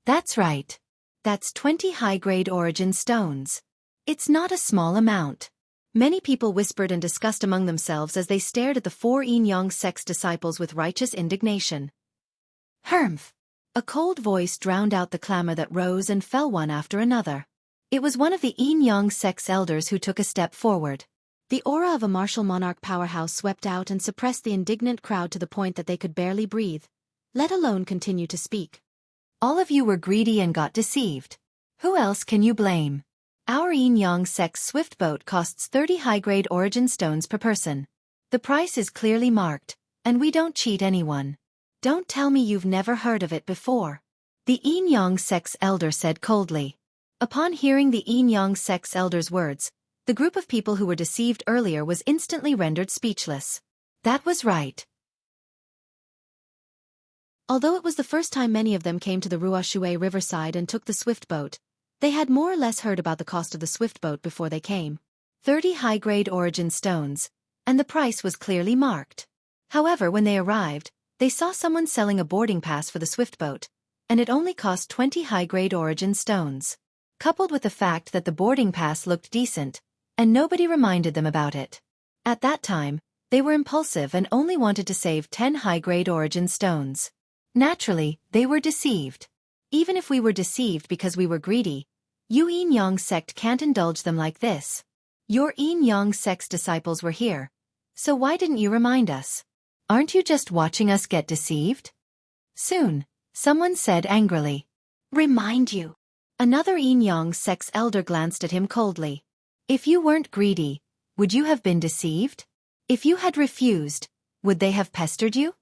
That's right. That's 20 high-grade origin stones. It's not a small amount. Many people whispered in disgust among themselves as they stared at the 4 Yin Yang sect's disciples with righteous indignation. Humph! A cold voice drowned out the clamor that rose and fell one after another. It was one of the Yin Yang sect's elders who took a step forward. The aura of a martial monarch powerhouse swept out and suppressed the indignant crowd to the point that they could barely breathe, let alone continue to speak. All of you were greedy and got deceived. Who else can you blame? Our Yin Yang sect's swift boat costs 30 high-grade origin stones per person. The price is clearly marked, and we don't cheat anyone. Don't tell me you've never heard of it before. The Yin Yang sect's elder said coldly. Upon hearing the Yin Yang sect's elder's words, the group of people who were deceived earlier was instantly rendered speechless. That was right. Although it was the first time many of them came to the Ruoshui riverside and took the swift boat, they had more or less heard about the cost of the swift boat before they came. 30 high-grade origin stones, and the price was clearly marked. However, when they arrived, they saw someone selling a boarding pass for the swift boat, and it only cost 20 high-grade origin stones. Coupled with the fact that the boarding pass looked decent, and nobody reminded them about it. At that time, they were impulsive and only wanted to save 10 high-grade origin stones. Naturally, they were deceived. Even if we were deceived because we were greedy, you Yin Yang sect can't indulge them like this. Your Yin Yang sect's disciples were here, so why didn't you remind us? Aren't you just watching us get deceived? Soon, someone said angrily. Remind you. Another Yin Yang sect's elder glanced at him coldly. If you weren't greedy, would you have been deceived? If you had refused, would they have pestered you?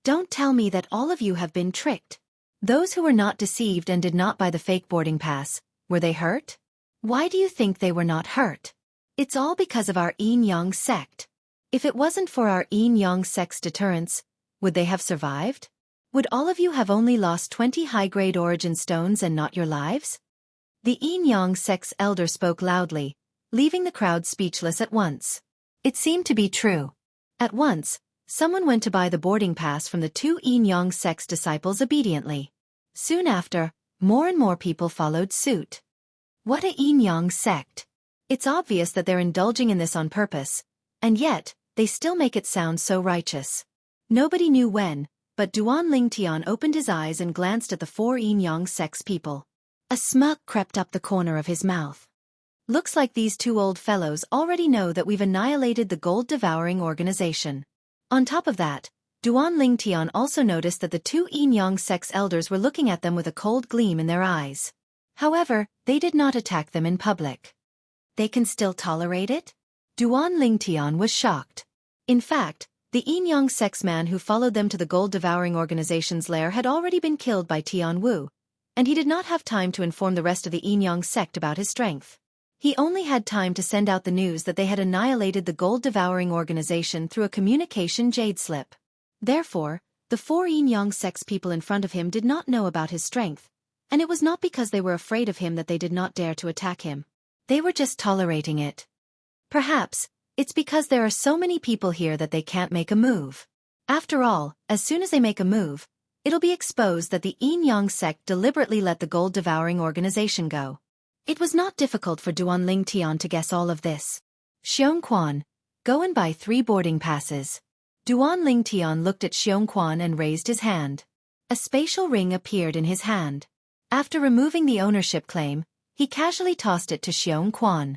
Don't tell me that all of you have been tricked. Those who were not deceived and did not buy the fake boarding pass, were they hurt? Why do you think they were not hurt? It's all because of our Yin Yang sect. If it wasn't for our Yin Yang sect's deterrence, would they have survived? Would all of you have only lost 20 high-grade origin stones and not your lives? The Yin Yang sect's elder spoke loudly, leaving the crowd speechless at once. It seemed to be true. At once, someone went to buy the boarding pass from the 2 Yin Yang sect's disciples obediently. Soon after, more and more people followed suit. What a Yin Yang sect! It's obvious that they're indulging in this on purpose, and yet, they still make it sound so righteous. Nobody knew when, but Duan Lingtian opened his eyes and glanced at the 4 Yin Yang sect's people. A smirk crept up the corner of his mouth. Looks like these 2 old fellows already know that we've annihilated the gold-devouring organization. On top of that, Duan Lingtian also noticed that the 2 Yin Yang sect's elders were looking at them with a cold gleam in their eyes. However, they did not attack them in public. They can still tolerate it? Duan Lingtian was shocked. In fact, the Yin Yang sect's man who followed them to the gold-devouring organization's lair had already been killed by Tianwu, and he did not have time to inform the rest of the Yin Yang sect about his strength. He only had time to send out the news that they had annihilated the gold-devouring organization through a communication jade slip. Therefore, the 4 Yin Yang sect's people in front of him did not know about his strength, and it was not because they were afraid of him that they did not dare to attack him. They were just tolerating it. Perhaps, it's because there are so many people here that they can't make a move. After all, as soon as they make a move, it'll be exposed that the Yin Yang sect deliberately let the gold-devouring organization go. It was not difficult for Duan Lingtian to guess all of this. Xianxia, go and buy 3 boarding passes. Duan Lingtian looked at Xianxia and raised his hand. A spatial ring appeared in his hand. After removing the ownership claim, he casually tossed it to Xianxia.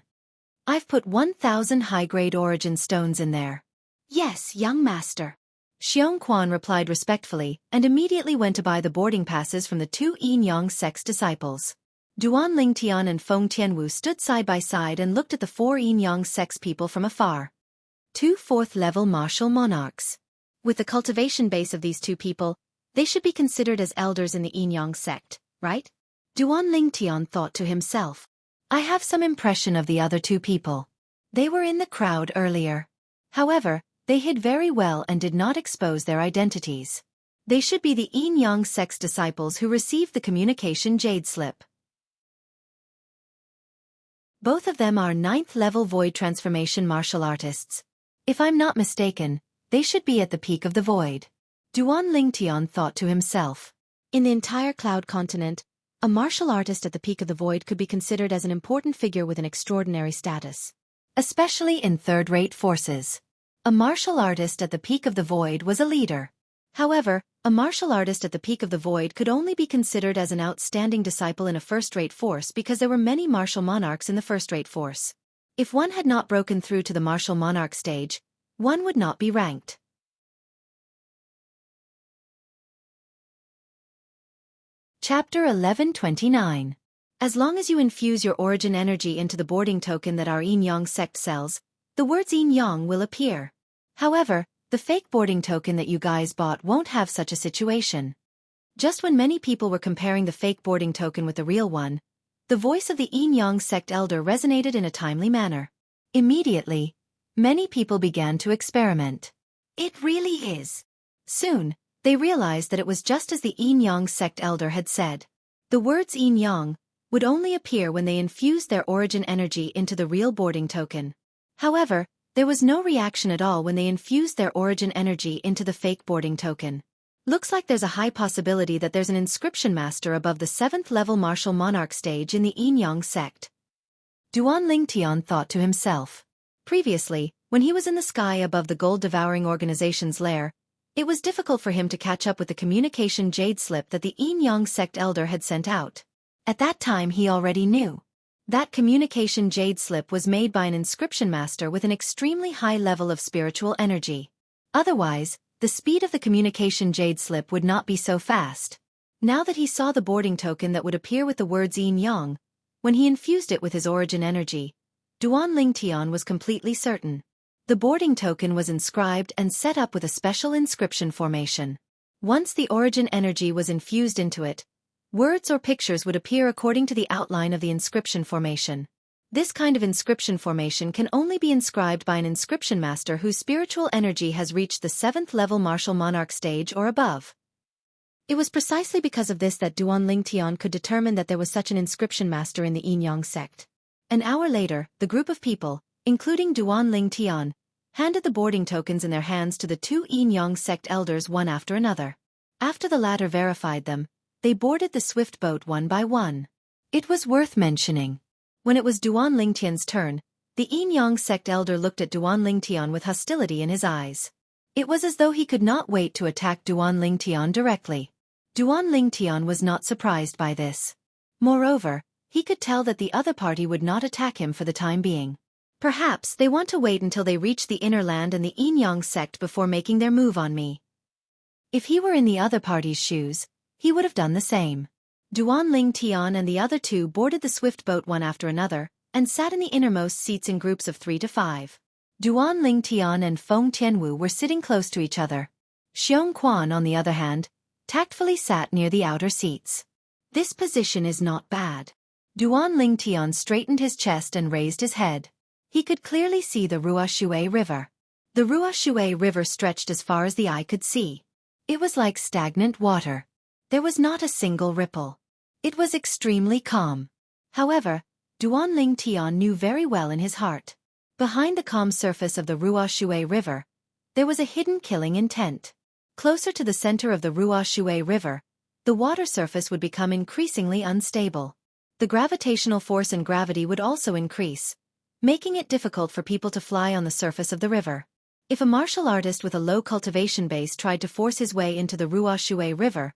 I've put 1,000 high-grade origin stones in there. Yes, young master. Xianxia replied respectfully and immediately went to buy the boarding passes from the 2 Yin Yang sect's disciples. Duan Lingtian and Feng Tianwu stood side by side and looked at the 4 Yin Yang sect's people from afar. 2 4th-level martial monarchs. With the cultivation base of these 2 people, they should be considered as elders in the Yin Yang sect, right? Duan Lingtian thought to himself. I have some impression of the other 2 people. They were in the crowd earlier. However, they hid very well and did not expose their identities. They should be the Yin Yang sect's disciples who received the communication jade slip. Both of them are 9th-level void transformation martial artists. If I'm not mistaken, they should be at the peak of the void. Duan Lingtian thought to himself. In the entire Cloud continent, A martial artist at the peak of the void could be considered as an important figure with an extraordinary status, especially in third-rate forces. A martial artist at the peak of the void was a leader. However, a martial artist at the peak of the void could only be considered as an outstanding disciple in a first-rate force because there were many martial monarchs in the first-rate force. If one had not broken through to the martial monarch stage, one would not be ranked. Chapter 1129. As long as you infuse your origin energy into the boarding token that our Yin-Yang sect sells, the words Yin-Yang will appear. However, the fake boarding token that you guys bought won't have such a situation. Just when many people were comparing the fake boarding token with the real one, the voice of the Yin-Yang sect elder resonated in a timely manner. Immediately, many people began to experiment. It really is. Soon, they realized that it was just as the Yin-Yang sect elder had said. The words Yin-Yang would only appear when they infused their origin energy into the real boarding token. However, there was no reaction at all when they infused their origin energy into the fake boarding token. Looks like there's a high possibility that there's an inscription master above the 7th level martial monarch stage in the Yin-Yang sect. Duan Lingtian thought to himself. Previously, when he was in the sky above the gold-devouring organization's lair, it was difficult for him to catch up with the communication jade slip that the Yin-Yang sect elder had sent out. At that time he already knew. That communication jade slip was made by an inscription master with an extremely high level of spiritual energy. Otherwise, the speed of the communication jade slip would not be so fast. Now that he saw the boarding token that would appear with the words Yin-Yang, when he infused it with his origin energy, Duan Lingtian was completely certain. The boarding token was inscribed and set up with a special inscription formation. Once the origin energy was infused into it, words or pictures would appear according to the outline of the inscription formation. This kind of inscription formation can only be inscribed by an inscription master whose spiritual energy has reached the 7th level martial monarch stage or above. It was precisely because of this that Duan Lingtian could determine that there was such an inscription master in the Yin-Yang sect. An hour later, the group of people, including Duan Lingtian, handed the boarding tokens in their hands to the 2 Yin-Yang sect elders one after another. After the latter verified them, they boarded the swift boat one by one. It was worth mentioning. When it was Duan Lingtian's turn, the Yin-Yang sect elder looked at Duan Lingtian with hostility in his eyes. It was as though he could not wait to attack Duan Lingtian directly. Duan Lingtian was not surprised by this. Moreover, he could tell that the other party would not attack him for the time being. Perhaps they want to wait until they reach the inner land and the Yin-Yang sect before making their move on me. If he were in the other party's shoes, he would have done the same. Duan Lingtian and the other 2 boarded the swift boat one after another, and sat in the innermost seats in groups of 3 to 5. Duan Lingtian and Feng Tianwu were sitting close to each other. Xiong Quan, on the other hand, tactfully sat near the outer seats. This position is not bad. Duan Lingtian straightened his chest and raised his head. He could clearly see the Ruoshui River. The Ruoshui River stretched as far as the eye could see. It was like stagnant water. There was not a single ripple. It was extremely calm. However, Duan Lingtian knew very well in his heart. Behind the calm surface of the Ruoshui River, there was a hidden killing intent. Closer to the center of the Ruoshui River, the water surface would become increasingly unstable. The gravitational force and gravity would also increase, making it difficult for people to fly on the surface of the river. If a martial artist with a low cultivation base tried to force his way into the Ruoshui River,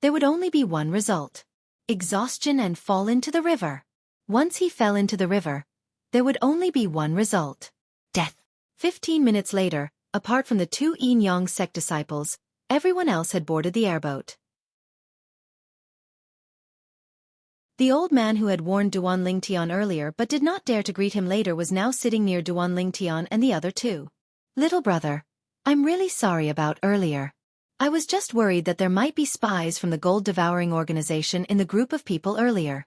there would only be one result: exhaustion and fall into the river. Once he fell into the river, there would only be one result: death. 15 minutes later, apart from the 2 Yin-Yang sect disciples, everyone else had boarded the airboat. The old man who had warned Duan Lingtian earlier but did not dare to greet him later was now sitting near Duan Lingtian and the other 2. Little brother, I'm really sorry about earlier. I was just worried that there might be spies from the gold-devouring organization in the group of people earlier.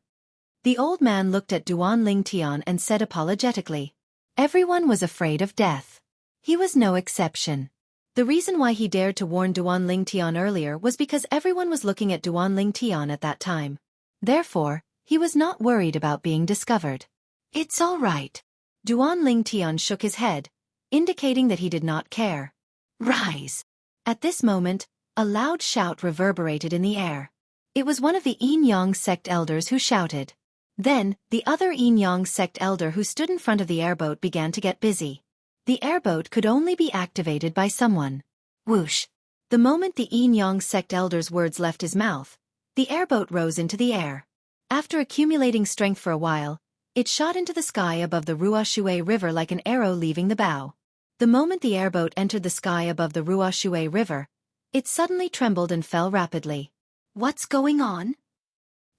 The old man looked at Duan Lingtian and said apologetically. Everyone was afraid of death. He was no exception. The reason why he dared to warn Duan Lingtian earlier was because everyone was looking at Duan Lingtian at that time. Therefore, he was not worried about being discovered. It's all right. Duan Lingtian shook his head, indicating that he did not care. Rise! At this moment, a loud shout reverberated in the air. It was one of the Yin-Yang sect elders who shouted. Then, the other Yin-Yang sect elder who stood in front of the airboat began to get busy. The airboat could only be activated by someone. Whoosh! The moment the Yin-Yang sect elder's words left his mouth, the airboat rose into the air. After accumulating strength for a while, it shot into the sky above the Ruoshui River like an arrow leaving the bow. The moment the airboat entered the sky above the Ruoshui River, it suddenly trembled and fell rapidly. What's going on?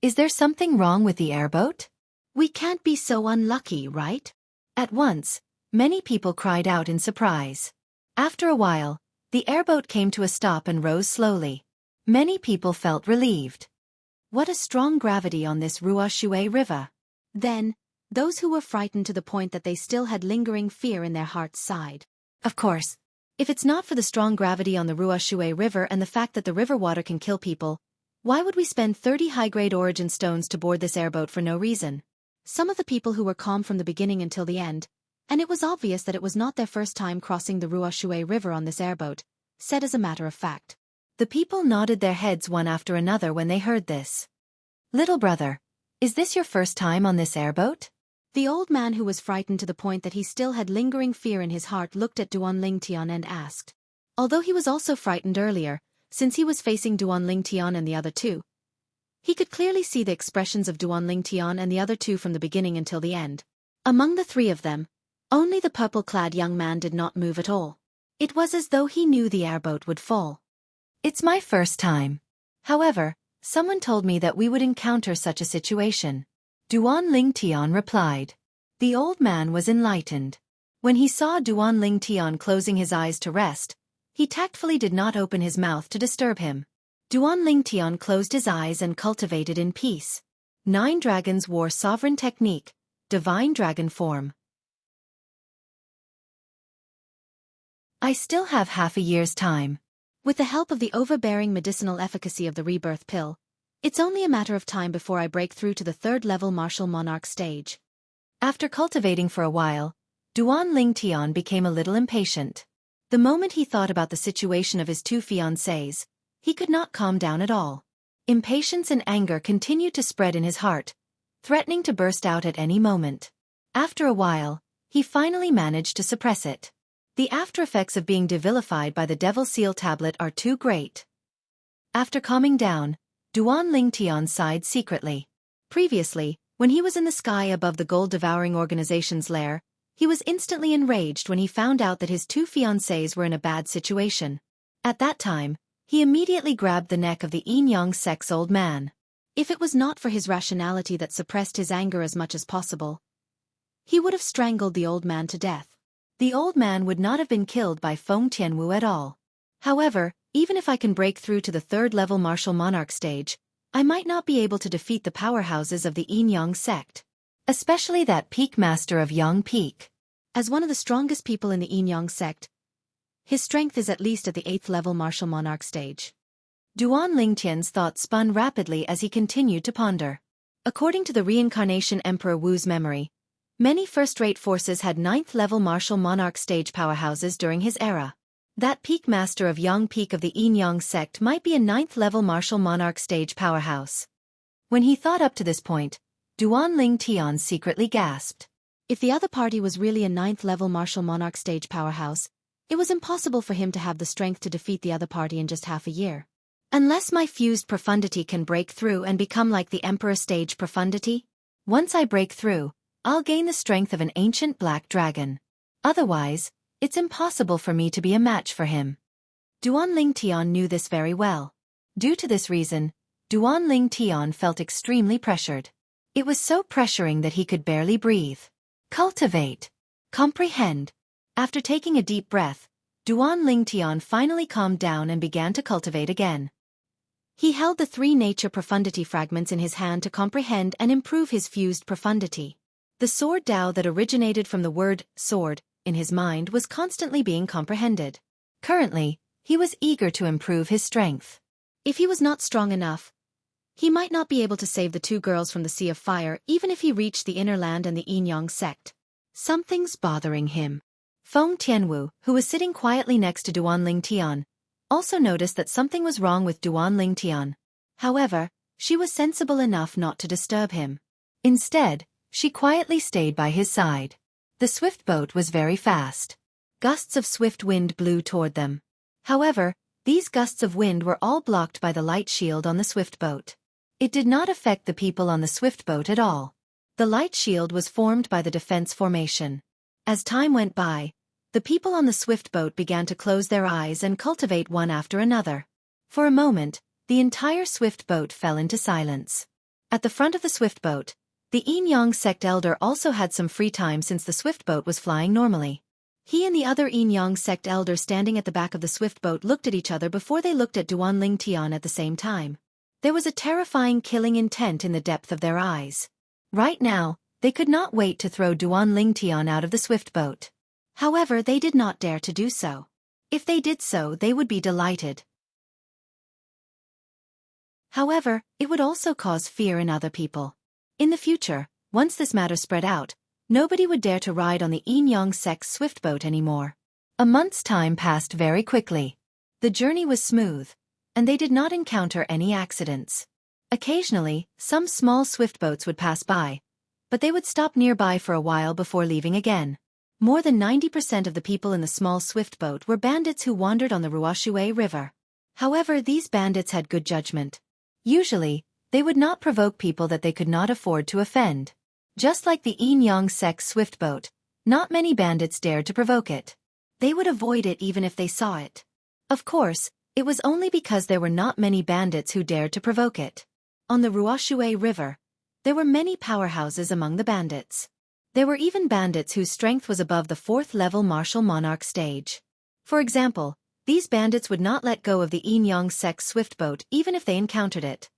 Is there something wrong with the airboat? We can't be so unlucky, right? At once, many people cried out in surprise. After a while, the airboat came to a stop and rose slowly. Many people felt relieved. What a strong gravity on this Ruoshui River. Then, those who were frightened to the point that they still had lingering fear in their hearts sighed. Of course, if it's not for the strong gravity on the Ruoshui River and the fact that the river water can kill people, why would we spend 30 high-grade origin stones to board this airboat for no reason? Some of the people who were calm from the beginning until the end, and it was obvious that it was not their first time crossing the Ruoshui River on this airboat, said as a matter of fact. The people nodded their heads one after another when they heard this. Little brother, is this your first time on this airboat? The old man who was frightened to the point that he still had lingering fear in his heart looked at Duan Lingtian and asked. Although he was also frightened earlier, since he was facing Duan Lingtian and the other two, he could clearly see the expressions of Duan Lingtian and the other two from the beginning until the end. Among the three of them, only the purple-clad young man did not move at all. It was as though he knew the airboat would fall. It's my first time. However, someone told me that we would encounter such a situation. Duan Lingtian replied. The old man was enlightened. When he saw Duan Lingtian closing his eyes to rest, he tactfully did not open his mouth to disturb him. Duan Lingtian closed his eyes and cultivated in peace. 9 dragons wore sovereign technique, divine dragon form. I still have half a year's time. With the help of the overbearing medicinal efficacy of the rebirth pill, it's only a matter of time before I break through to the 3rd level martial monarch stage. After cultivating for a while, Duan Lingtian became a little impatient. The moment he thought about the situation of his 2 fiancées, he could not calm down at all. Impatience and anger continued to spread in his heart, threatening to burst out at any moment. After a while, he finally managed to suppress it. The after-effects of being devilified by the Devil Seal tablet are too great. After calming down, Duan Lingtian sighed secretly. Previously, when he was in the sky above the gold-devouring organization's lair, he was instantly enraged when he found out that his 2 fiancées were in a bad situation. At that time, he immediately grabbed the neck of the Yin-Yang sect's old man. If it was not for his rationality that suppressed his anger as much as possible, he would have strangled the old man to death. The old man would not have been killed by Feng Tianwu at all. However, even if I can break through to the 3rd level martial monarch stage, I might not be able to defeat the powerhouses of the Yin-Yang sect. Especially that peak master of Yang Peak. As one of the strongest people in the Yin-Yang sect, his strength is at least at the 8th level martial monarch stage. Duan Lingtian's thoughts spun rapidly as he continued to ponder. According to the reincarnation Emperor Wu's memory, many first-rate forces had 9th level martial monarch stage powerhouses during his era. That peak master of Yang Peak of the Yin-Yang sect might be a 9th level martial monarch stage powerhouse. When he thought up to this point, Duan Lingtian secretly gasped. If the other party was really a 9th level martial monarch stage powerhouse, it was impossible for him to have the strength to defeat the other party in just half a year. Unless my fused profundity can break through and become like the Emperor stage profundity, once I break through, I'll gain the strength of an ancient black dragon. Otherwise, it's impossible for me to be a match for him. Duan Lingtian knew this very well. Due to this reason, Duan Lingtian felt extremely pressured. It was so pressuring that he could barely breathe. Cultivate. Comprehend. After taking a deep breath, Duan Lingtian finally calmed down and began to cultivate again. He held the 3 nature profundity fragments in his hand to comprehend and improve his fused profundity. The sword Tao that originated from the word sword in his mind was constantly being comprehended. Currently, he was eager to improve his strength. If he was not strong enough, he might not be able to save the 2 girls from the Sea of Fire even if he reached the inner land and the Yin-Yang sect. Something's bothering him. Feng Tianwu, who was sitting quietly next to Duan Lingtian, also noticed that something was wrong with Duan Lingtian. However, She was sensible enough not to disturb him. Instead, she quietly stayed by his side. The swift boat was very fast. Gusts of swift wind blew toward them. However, these gusts of wind were all blocked by the light shield on the swift boat. It did not affect the people on the swift boat at all. The light shield was formed by the defense formation. As time went by, the people on the swift boat began to close their eyes and cultivate one after another. For a moment, the entire swift boat fell into silence. At the front of the swift boat, the Yin-Yang sect elder also had some free time since the swift boat was flying normally. He and the other Yin-Yang sect elder standing at the back of the swift boat looked at each other before they looked at Duan Ling Tian at the same time. There was a terrifying killing intent in the depth of their eyes. Right now, they could not wait to throw Duan Ling Tian out of the swift boat. However, they did not dare to do so. If they did so, they would be delighted. However, it would also cause fear in other people. In the future, once this matter spread out, nobody would dare to ride on the Yin-Yang sect's swift boat anymore. A month's time passed very quickly. The journey was smooth, and they did not encounter any accidents. Occasionally, some small swift boats would pass by, but they would stop nearby for a while before leaving again. More than 90% of the people in the small swift boat were bandits who wandered on the Ruoshui River. However, these bandits had good judgment. Usually, they would not provoke people that they could not afford to offend. Just like the Yin-Yang sect's swift boat, not many bandits dared to provoke it. They would avoid it even if they saw it. Of course, it was only because there were not many bandits who dared to provoke it. On the Ruoshui River, there were many powerhouses among the bandits. There were even bandits whose strength was above the 4th level martial monarch stage. For example, these bandits would not let go of the Yin-Yang sect's swift boat even if they encountered it.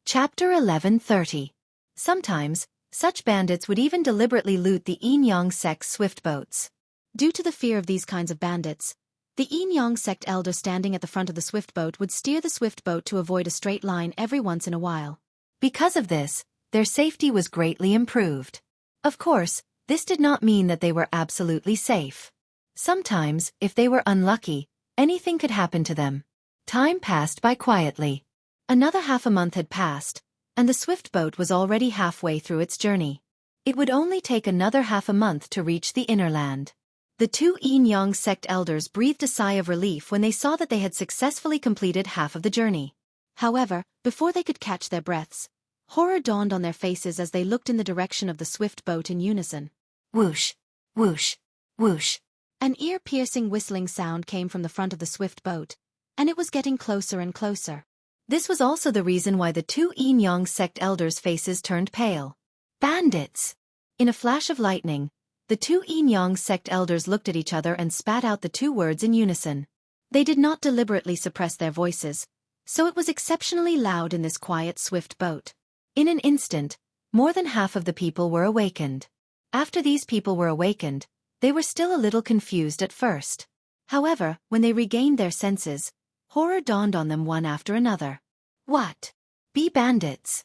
Chapter 1130. Sometimes, such bandits would even deliberately loot the Yin-Yang sect's swift boats. Due to the fear of these kinds of bandits, the Yin-Yang sect elder standing at the front of the swift boat would steer the swift boat to avoid a straight line every once in a while. Because of this, their safety was greatly improved. Of course, this did not mean that they were absolutely safe. Sometimes, if they were unlucky, anything could happen to them. Time passed by quietly. Another half a month had passed, and the swift boat was already halfway through its journey. It would only take another half a month to reach the inner land. The two Yin-Yang sect elders breathed a sigh of relief when they saw that they had successfully completed half of the journey. However, before they could catch their breaths, horror dawned on their faces as they looked in the direction of the swift boat in unison. Whoosh, whoosh, whoosh. An ear-piercing whistling sound came from the front of the swift boat, and it was getting closer and closer. This was also the reason why the two Yin-Yang sect elders' faces turned pale. Bandits! In a flash of lightning, the two Yin-Yang sect elders looked at each other and spat out the two words in unison. They did not deliberately suppress their voices, so it was exceptionally loud in this quiet swift boat. In an instant, more than half of the people were awakened. After these people were awakened, they were still a little confused at first. However, when they regained their senses, horror dawned on them one after another. What? Be bandits?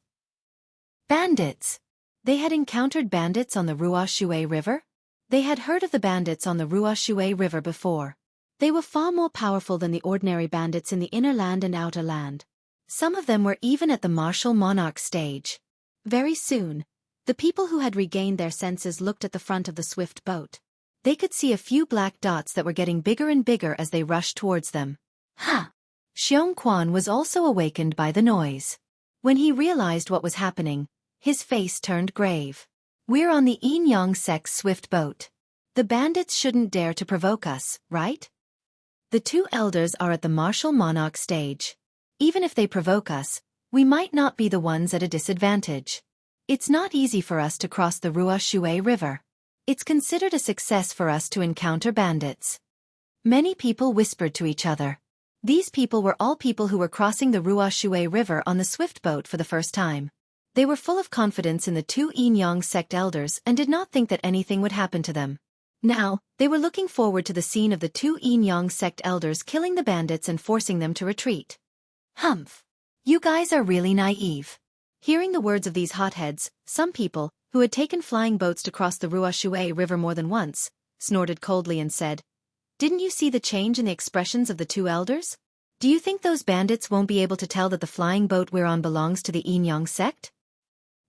Bandits! They had encountered bandits on the Ruoshui River? They had heard of the bandits on the Ruoshui River before. They were far more powerful than the ordinary bandits in the inner land and outer land. Some of them were even at the martial monarch stage. Very soon, the people who had regained their senses looked at the front of the swift boat. They could see a few black dots that were getting bigger and bigger as they rushed towards them. Huh! Xianxia was also awakened by the noise. When he realized what was happening, his face turned grave. We're on the Yin-Yang sect's swift boat. The bandits shouldn't dare to provoke us, right? The two elders are at the martial monarch stage. Even if they provoke us, we might not be the ones at a disadvantage. It's not easy for us to cross the Ruoshui River. It's considered a success for us to encounter bandits. Many people whispered to each other. These people were all people who were crossing the Ruoshui River on the swift boat for the first time. They were full of confidence in the two Yin-Yang sect elders and did not think that anything would happen to them. Now, they were looking forward to the scene of the two Yin-Yang sect elders killing the bandits and forcing them to retreat. Humph! You guys are really naive. Hearing the words of these hotheads, some people, who had taken flying boats to cross the Ruoshui River more than once, snorted coldly and said, Didn't you see the change in the expressions of the two elders? Do you think those bandits won't be able to tell that the flying boat we're on belongs to the Yinyang sect?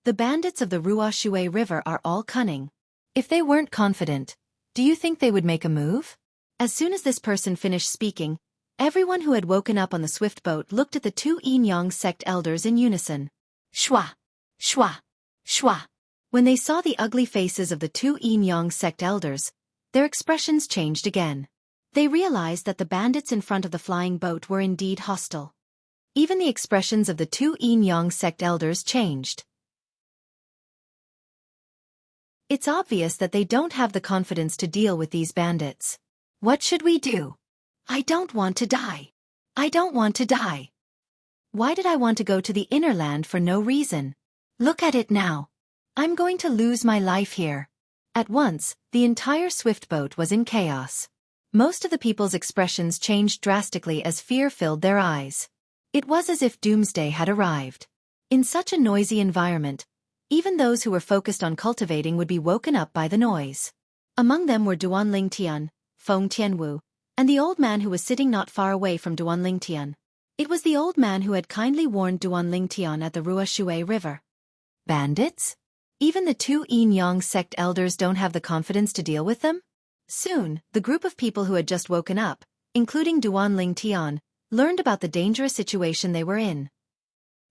The bandits of the Ruoshui River are all cunning. If they weren't confident, do you think they would make a move? As soon as this person finished speaking, everyone who had woken up on the swift boat looked at the two Yinyang sect elders in unison. Shwa! Shwa! Shwa! When they saw the ugly faces of the two Yinyang sect elders, their expressions changed again. They realized that the bandits in front of the flying boat were indeed hostile. Even the expressions of the two Yinyang sect elders changed. It's obvious that they don't have the confidence to deal with these bandits. What should we do? I don't want to die. I don't want to die. Why did I want to go to the inner land for no reason? Look at it now. I'm going to lose my life here. At once, the entire swift boat was in chaos. Most of the people's expressions changed drastically as fear filled their eyes. It was as if doomsday had arrived. In such a noisy environment, even those who were focused on cultivating would be woken up by the noise. Among them were Duan Lingtian, Feng Tianwu, and the old man who was sitting not far away from Duan Lingtian. It was the old man who had kindly warned Duan Lingtian at the Ruoshui River. Bandits? Even the two Yinyang sect elders don't have the confidence to deal with them? Soon, the group of people who had just woken up, including Duan Lingtian, learned about the dangerous situation they were in.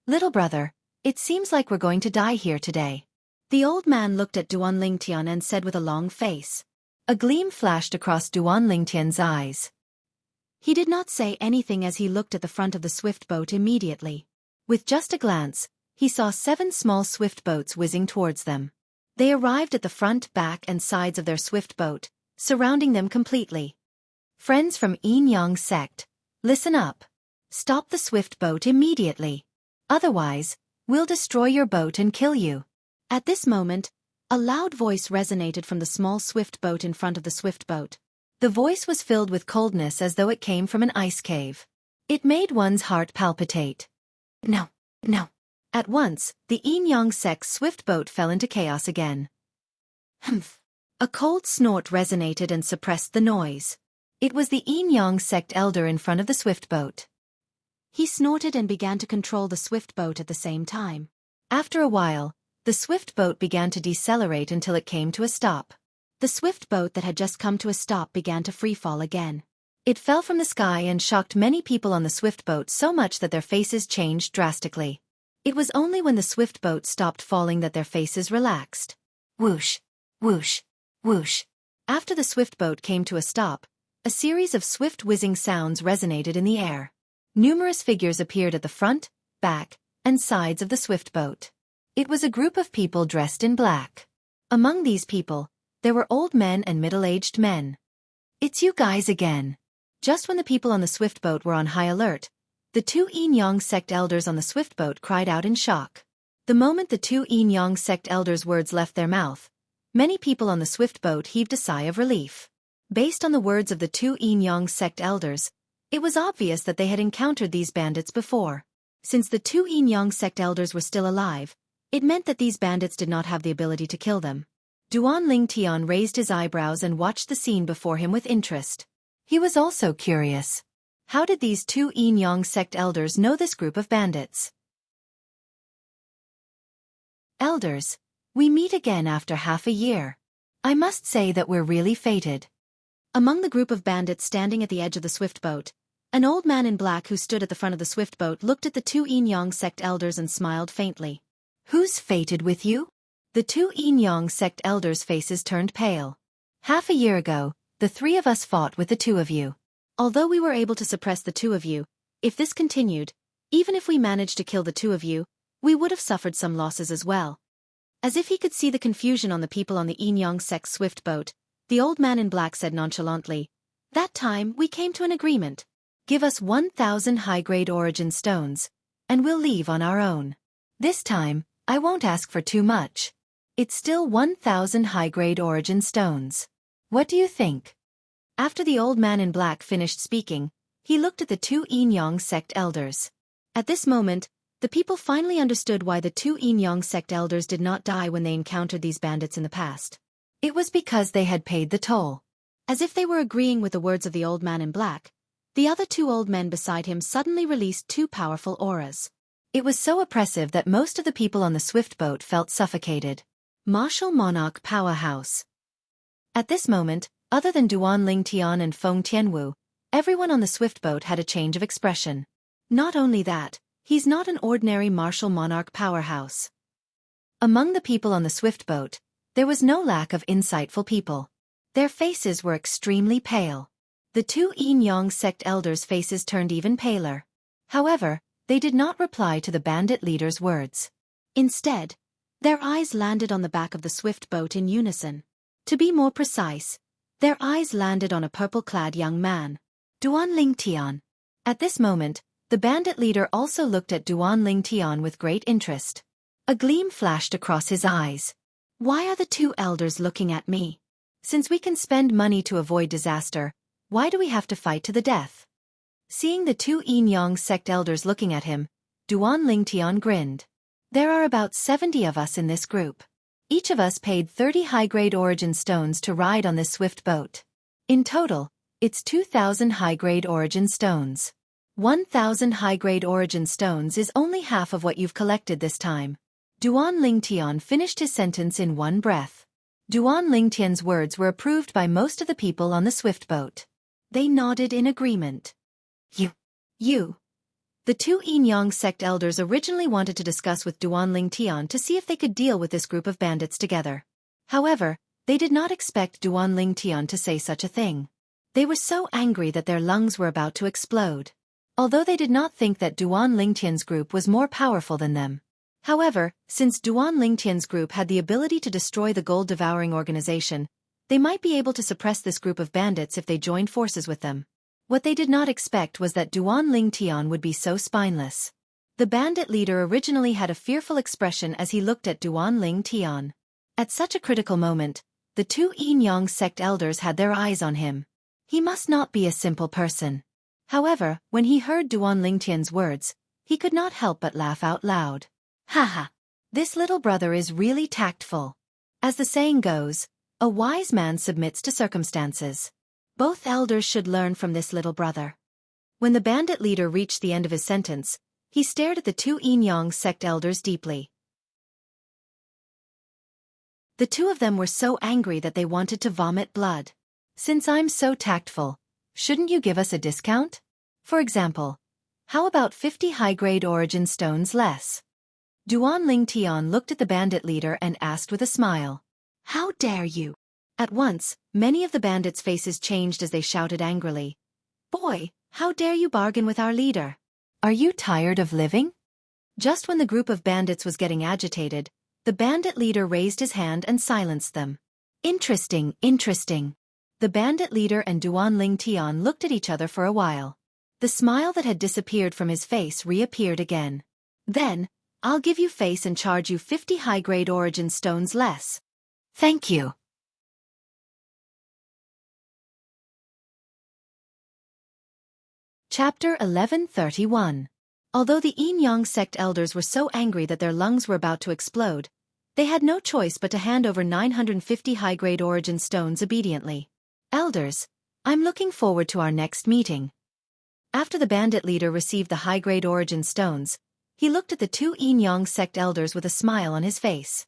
Little brother, it seems like we're going to die here today. The old man looked at Duan Lingtian and said with a long face. A gleam flashed across Duan Lingtian's eyes. He did not say anything as he looked at the front of the swift boat immediately. With just a glance, he saw 7 small swift boats whizzing towards them. They arrived at the front, back, and sides of their swift boat, surrounding them completely. Friends from Yinyang sect, listen up. Stop the swift boat immediately. Otherwise, we'll destroy your boat and kill you. At this moment, a loud voice resonated from the small swift boat in front of the swift boat. The voice was filled with coldness as though it came from an ice cave. It made one's heart palpitate. No, no. At once, the Yinyang sect's swift boat fell into chaos again. Humph. A cold snort resonated and suppressed the noise. It was the Yinyang sect elder in front of the swift boat. He snorted and began to control the swift boat at the same time. After a while, the swift boat began to decelerate until it came to a stop. The swift boat that had just come to a stop began to freefall again. It fell from the sky and shocked many people on the swift boat so much that their faces changed drastically. It was only when the swift boat stopped falling that their faces relaxed. Whoosh, whoosh, whoosh. After the swift boat came to a stop, a series of swift whizzing sounds resonated in the air. Numerous figures appeared at the front, back, and sides of the swift boat. It was a group of people dressed in black. Among these people, there were old men and middle-aged men. It's you guys again. Just when the people on the swift boat were on high alert, the two Yinyang sect elders on the swift boat cried out in shock. The moment the two Yinyang sect elders' words left their mouth, many people on the swift boat heaved a sigh of relief. Based on the words of the two Yinyang sect elders, it was obvious that they had encountered these bandits before. Since the two Yinyang sect elders were still alive, it meant that these bandits did not have the ability to kill them. Duan Lingtian raised his eyebrows and watched the scene before him with interest. He was also curious. How did these two Yinyang sect elders know this group of bandits? Elders, we meet again after half a year. I must say that we're really fated. Among the group of bandits standing at the edge of the swift boat, an old man in black who stood at the front of the swift boat looked at the two Yinyang sect elders and smiled faintly. Who's fated with you? The two Yinyang sect elders' faces turned pale. Half a year ago, the 3 of us fought with the 2 of you. Although we were able to suppress the 2 of you, if this continued, even if we managed to kill the 2 of you, we would have suffered some losses as well. As if he could see the confusion on the people on the Yinyang sect swift boat, the old man in black said nonchalantly, "That time we came to an agreement. Give us 1,000 high-grade origin stones, and we'll leave on our own. This time, I won't ask for too much. It's still 1,000 high-grade origin stones. What do you think?" After the old man in black finished speaking, he looked at the two Yinyang sect elders. At this moment, the people finally understood why the two Yinyang sect elders did not die when they encountered these bandits in the past. It was because they had paid the toll. As if they were agreeing with the words of the old man in black, the other two old men beside him suddenly released two powerful auras. It was so oppressive that most of the people on the swift boat felt suffocated. Martial Monarch Powerhouse. At this moment, other than Duan Lingtian and Feng Tianwu, everyone on the swift boat had a change of expression. Not only that, he's not an ordinary martial monarch powerhouse. Among the people on the swift boat, there was no lack of insightful people. Their faces were extremely pale. The two Yin Yang sect elders' faces turned even paler. However, they did not reply to the bandit leader's words. Instead, their eyes landed on the back of the swift boat in unison. To be more precise, their eyes landed on a purple-clad young man, Duan Lingtian. At this moment, the bandit leader also looked at Duan Lingtian with great interest. A gleam flashed across his eyes. Why are the two elders looking at me? Since we can spend money to avoid disaster, why do we have to fight to the death? Seeing the two Yin Yang sect elders looking at him, Duan Lingtian grinned. There are about 70 of us in this group. Each of us paid 30 high-grade origin stones to ride on this swift boat. In total, it's 2,000 high-grade origin stones. 1,000 high-grade origin stones is only half of what you've collected this time. Duan Lingtian finished his sentence in one breath. Duan Lingtian's words were approved by most of the people on the swift boat. They nodded in agreement. You. The two Yin Yang sect elders originally wanted to discuss with Duan Lingtian to see if they could deal with this group of bandits together. However, they did not expect Duan Lingtian to say such a thing. They were so angry that their lungs were about to explode. Although they did not think that Duan Lingtian's group was more powerful than them. However, since Duan Lingtian's group had the ability to destroy the gold-devouring organization, they might be able to suppress this group of bandits if they joined forces with them. What they did not expect was that Duan Lingtian would be so spineless. The bandit leader originally had a fearful expression as he looked at Duan Lingtian. At such a critical moment, the two Yin Yang sect elders had their eyes on him. He must not be a simple person. However, when he heard Duan Lingtian's words, he could not help but laugh out loud. Haha! This little brother is really tactful. As the saying goes, a wise man submits to circumstances. Both elders should learn from this little brother. When the bandit leader reached the end of his sentence, he stared at the two Yin Yang sect elders deeply. The two of them were so angry that they wanted to vomit blood. Since I'm so tactful, shouldn't you give us a discount? For example, how about 50 high-grade origin stones less? Duan Lingtian looked at the bandit leader and asked with a smile. How dare you? At once, many of the bandits' faces changed as they shouted angrily. Boy, how dare you bargain with our leader? Are you tired of living? Just when the group of bandits was getting agitated, the bandit leader raised his hand and silenced them. Interesting. The bandit leader and Duan Lingtian looked at each other for a while. The smile that had disappeared from his face reappeared again. Then, I'll give you face and charge you 50 high-grade origin stones less. Thank you. Chapter 1131. Although the Yin Yang sect elders were so angry that their lungs were about to explode, they had no choice but to hand over 950 high-grade origin stones obediently. Elders, I'm looking forward to our next meeting. After the bandit leader received the high-grade origin stones, he looked at the two Yin Yang sect elders with a smile on his face.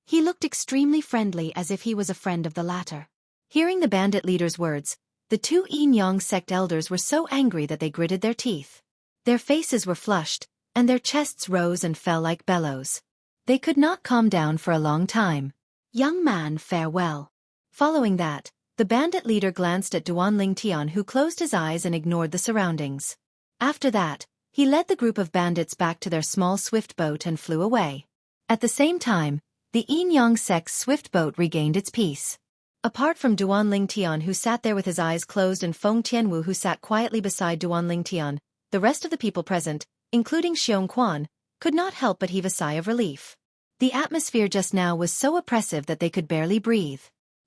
He looked extremely friendly as if he was a friend of the latter. Hearing the bandit leader's words, the two Yin Yang sect elders were so angry that they gritted their teeth. Their faces were flushed, and their chests rose and fell like bellows. They could not calm down for a long time. Young man, farewell. Following that, the bandit leader glanced at Duan Lingtian, who closed his eyes and ignored the surroundings. After that, he led the group of bandits back to their small swift boat and flew away. At the same time, the Yin Yang sect's swift boat regained its peace. Apart from Duan Lingtian, who sat there with his eyes closed, and Feng Tianwu, who sat quietly beside Duan Lingtian, the rest of the people present, including Xianxia, could not help but heave a sigh of relief. The atmosphere just now was so oppressive that they could barely breathe.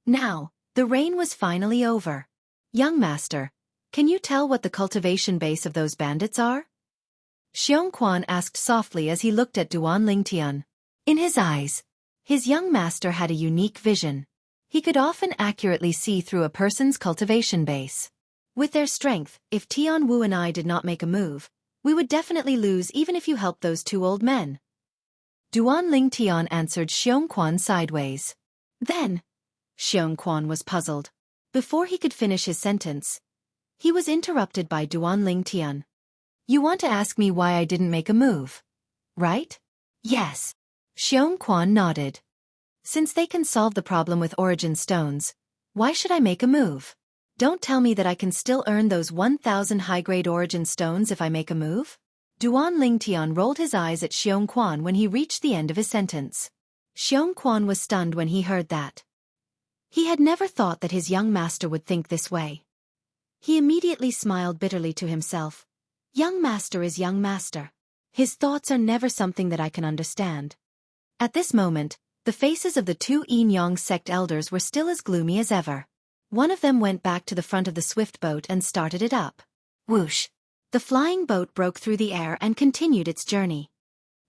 Now, the rain was finally over. Young master, can you tell what the cultivation base of those bandits are? Xianxia asked softly as he looked at Duan Lingtian. In his eyes, his young master had a unique vision. He could often accurately see through a person's cultivation base. With their strength, if Tianwu and I did not make a move, we would definitely lose even if you helped those two old men. Duan Lingtian answered Xiongquan sideways. Then, Xiongquan was puzzled. Before he could finish his sentence, he was interrupted by Duan Lingtian. You want to ask me why I didn't make a move, right? Yes. Xiongquan nodded. Since they can solve the problem with origin stones, why should I make a move? Don't tell me that I can still earn those 1,000 high-grade origin stones if I make a move? Duan Lingtian rolled his eyes at Xiongquan when he reached the end of his sentence. Xiongquan was stunned when he heard that. He had never thought that his young master would think this way. He immediately smiled bitterly to himself. Young master is young master. His thoughts are never something that I can understand. At this moment, the faces of the two Yin-Yang sect elders were still as gloomy as ever. One of them went back to the front of the swift boat and started it up. Whoosh! The flying boat broke through the air and continued its journey.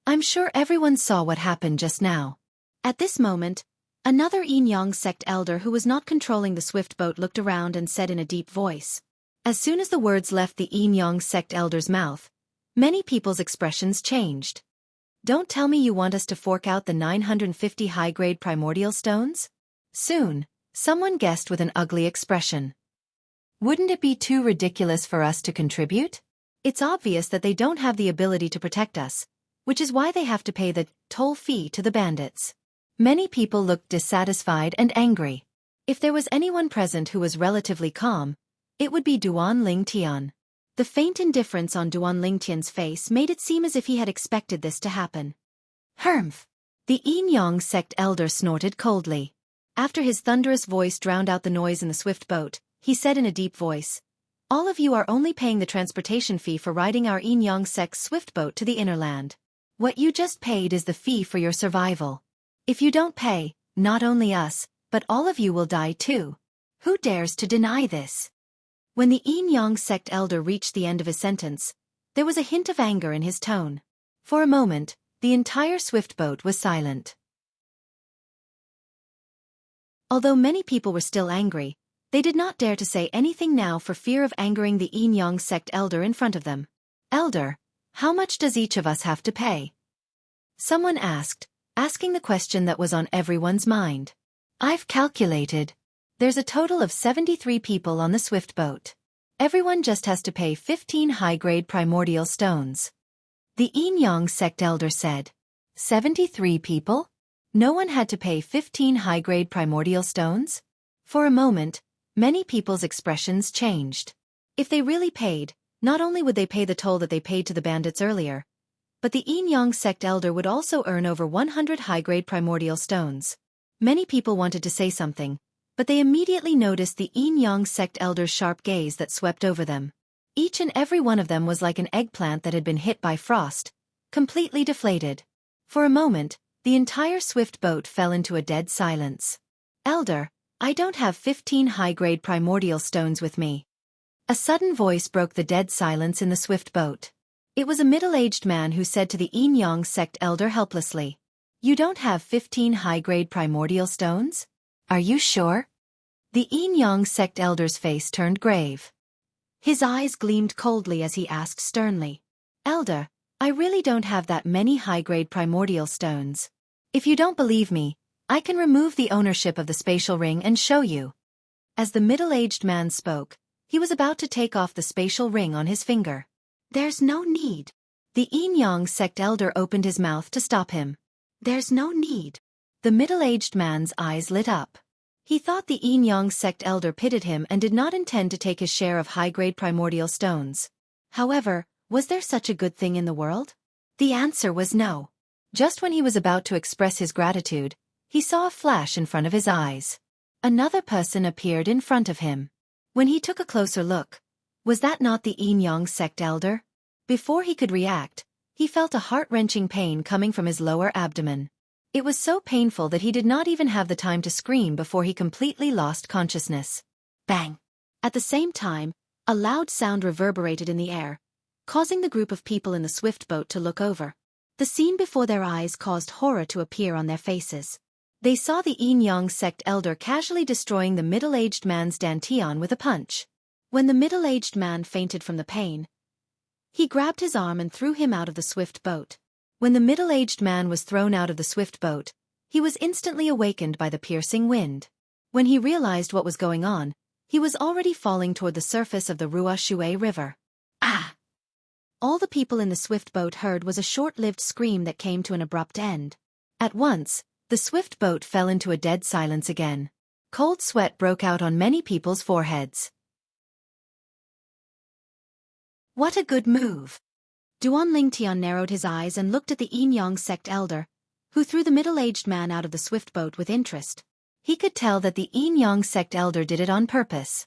I'm sure everyone saw what happened just now. At this moment, another Yin-Yang sect elder who was not controlling the swift boat looked around and said in a deep voice. As soon as the words left the Yin-Yang sect elder's mouth, many people's expressions changed. Don't tell me you want us to fork out the 950 high-grade primordial stones? Soon, someone guessed with an ugly expression. Wouldn't it be too ridiculous for us to contribute? It's obvious that they don't have the ability to protect us, which is why they have to pay the toll fee to the bandits. Many people looked dissatisfied and angry. If there was anyone present who was relatively calm, it would be Duan Lingtian. The faint indifference on Duan Lingtian's face made it seem as if he had expected this to happen. Humph! The Yin-Yang sect elder snorted coldly. After his thunderous voice drowned out the noise in the swift boat, he said in a deep voice, all of you are only paying the transportation fee for riding our Yin-Yang sect's swift boat to the inner land. What you just paid is the fee for your survival. If you don't pay, not only us, but all of you will die too. Who dares to deny this? When the Yin-Yang sect elder reached the end of his sentence, there was a hint of anger in his tone. For a moment, the entire swift boat was silent. Although many people were still angry, they did not dare to say anything now for fear of angering the Yin-Yang sect elder in front of them. Elder, how much does each of us have to pay? Someone asked, asking the question that was on everyone's mind. I've calculated. There's a total of 73 people on the swift boat. Everyone just has to pay 15 high-grade primordial stones. The Yin-Yang sect elder said. 73 people? No one had to pay 15 high-grade primordial stones? For a moment, many people's expressions changed. If they really paid, not only would they pay the toll that they paid to the bandits earlier, but the Yin-Yang sect elder would also earn over 100 high-grade primordial stones. Many people wanted to say something, but they immediately noticed the Yin-Yang sect elder's sharp gaze that swept over them. Each and every one of them was like an eggplant that had been hit by frost, completely deflated. For a moment, the entire swift boat fell into a dead silence. Elder, I don't have 15 high-grade primordial stones with me. A sudden voice broke the dead silence in the swift boat. It was a middle-aged man who said to the Yin-Yang sect elder helplessly, You don't have 15 high-grade primordial stones? Are you sure? The Yin-Yang sect elder's face turned grave. His eyes gleamed coldly as he asked sternly, Elder, I really don't have that many high-grade primordial stones. If you don't believe me, I can remove the ownership of the spatial ring and show you. As the middle-aged man spoke, he was about to take off the spatial ring on his finger. There's no need. The Yin-Yang sect elder opened his mouth to stop him. There's no need. The middle-aged man's eyes lit up. He thought the Yin-Yang sect elder pitied him and did not intend to take his share of high-grade primordial stones. However, was there such a good thing in the world? The answer was no. Just when he was about to express his gratitude, he saw a flash in front of his eyes. Another person appeared in front of him. When he took a closer look, was that not the Yin-Yang sect elder? Before he could react, he felt a heart-wrenching pain coming from his lower abdomen. It was so painful that he did not even have the time to scream before he completely lost consciousness. Bang! At the same time, a loud sound reverberated in the air, causing the group of people in the swift boat to look over. The scene before their eyes caused horror to appear on their faces. They saw the Yin Yang sect elder casually destroying the middle-aged man's dantian with a punch. When the middle-aged man fainted from the pain, he grabbed his arm and threw him out of the swift boat. When the middle-aged man was thrown out of the swift boat, he was instantly awakened by the piercing wind. When he realized what was going on, he was already falling toward the surface of the Rua Shui River. Ah! All the people in the swift boat heard was a short-lived scream that came to an abrupt end. At once, the swift boat fell into a dead silence again. Cold sweat broke out on many people's foreheads. What a good move! Duan Lingtian narrowed his eyes and looked at the Yin Yang sect elder, who threw the middle-aged man out of the swift boat with interest. He could tell that the Yin Yang sect elder did it on purpose.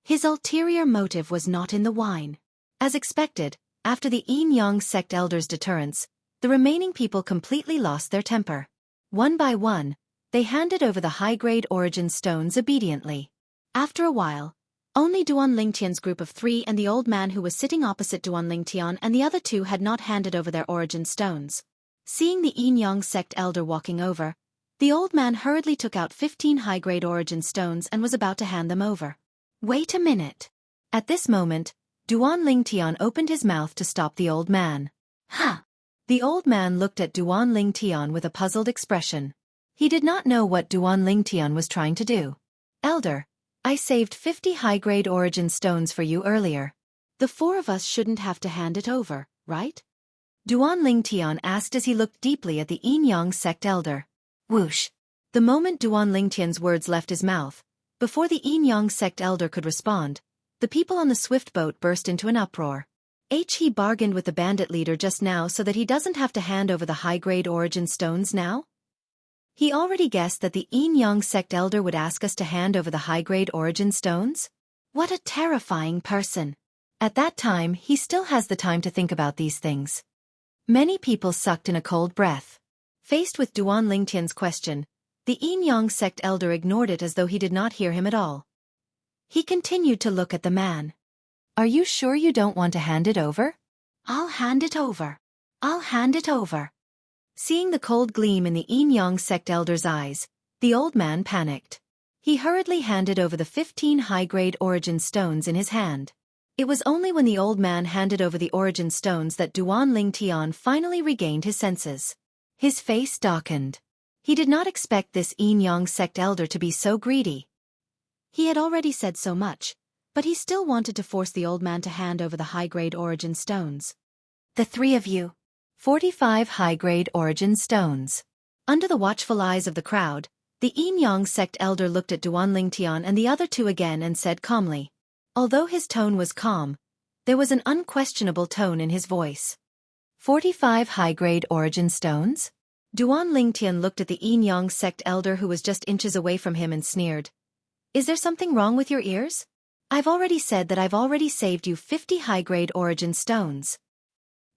His ulterior motive was not in the wine. As expected, after the Yin Yang sect elder's deterrence, the remaining people completely lost their temper. One by one, they handed over the high-grade origin stones obediently. After a while, only Duan Lingtian's group of 3 and the old man who was sitting opposite Duan Lingtian and the other 2 had not handed over their origin stones. Seeing the Yin Yang sect elder walking over, the old man hurriedly took out 15 high-grade origin stones and was about to hand them over. Wait a minute. At this moment, Duan Lingtian opened his mouth to stop the old man. Huh! The old man looked at Duan Lingtian with a puzzled expression. He did not know what Duan Lingtian was trying to do. Elder, I saved 50 high-grade origin stones for you earlier. The 4 of us shouldn't have to hand it over, right? Duan Lingtian asked as he looked deeply at the Yin Yang sect elder. Whoosh! The moment Duan Lingtian's words left his mouth, before the Yin Yang sect elder could respond, the people on the swift boat burst into an uproar. He bargained with the bandit leader just now so that he doesn't have to hand over the high-grade origin stones now? He already guessed that the Yin Yang sect elder would ask us to hand over the high-grade origin stones? What a terrifying person. At that time, he still has the time to think about these things. Many people sucked in a cold breath. Faced with Duan Lingtian's question, the Yin Yang sect elder ignored it as though he did not hear him at all. He continued to look at the man. Are you sure you don't want to hand it over? I'll hand it over. I'll hand it over. Seeing the cold gleam in the Yin Yang sect elder's eyes, the old man panicked. He hurriedly handed over the 15 high-grade origin stones in his hand. It was only when the old man handed over the origin stones that Duan Lingtian finally regained his senses. His face darkened. He did not expect this Yin Yang sect elder to be so greedy. He had already said so much, but he still wanted to force the old man to hand over the high-grade origin stones. The 3 of you. 45 high-grade origin stones. Under the watchful eyes of the crowd, the Yin Yang sect elder looked at Duan Lingtian and the other 2 again and said calmly. Although his tone was calm, there was an unquestionable tone in his voice. 45 high-grade origin stones? Duan Lingtian looked at the Yin Yang sect elder who was just inches away from him and sneered. Is there something wrong with your ears? I've already said that I've already saved you 50 high-grade origin stones.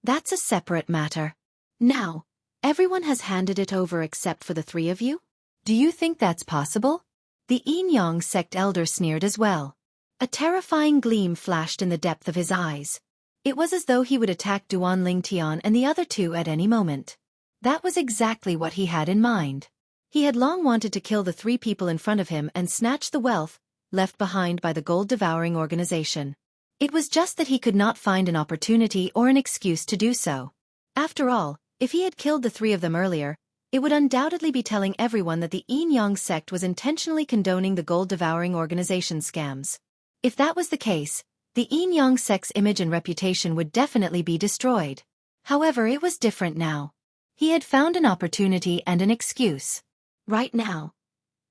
That's a separate matter. Now, everyone has handed it over except for the 3 of you? Do you think that's possible? The Yin Yang sect elder sneered as well. A terrifying gleam flashed in the depth of his eyes. It was as though he would attack Duan Lingtian and the other 2 at any moment. That was exactly what he had in mind. He had long wanted to kill the 3 people in front of him and snatch the wealth left behind by the gold-devouring organization. It was just that he could not find an opportunity or an excuse to do so. After all, if he had killed the 3 of them earlier, it would undoubtedly be telling everyone that the Yin Yang sect was intentionally condoning the gold-devouring organization scams. If that was the case, the Yin Yang sect's image and reputation would definitely be destroyed. However, it was different now. He had found an opportunity and an excuse. Right now,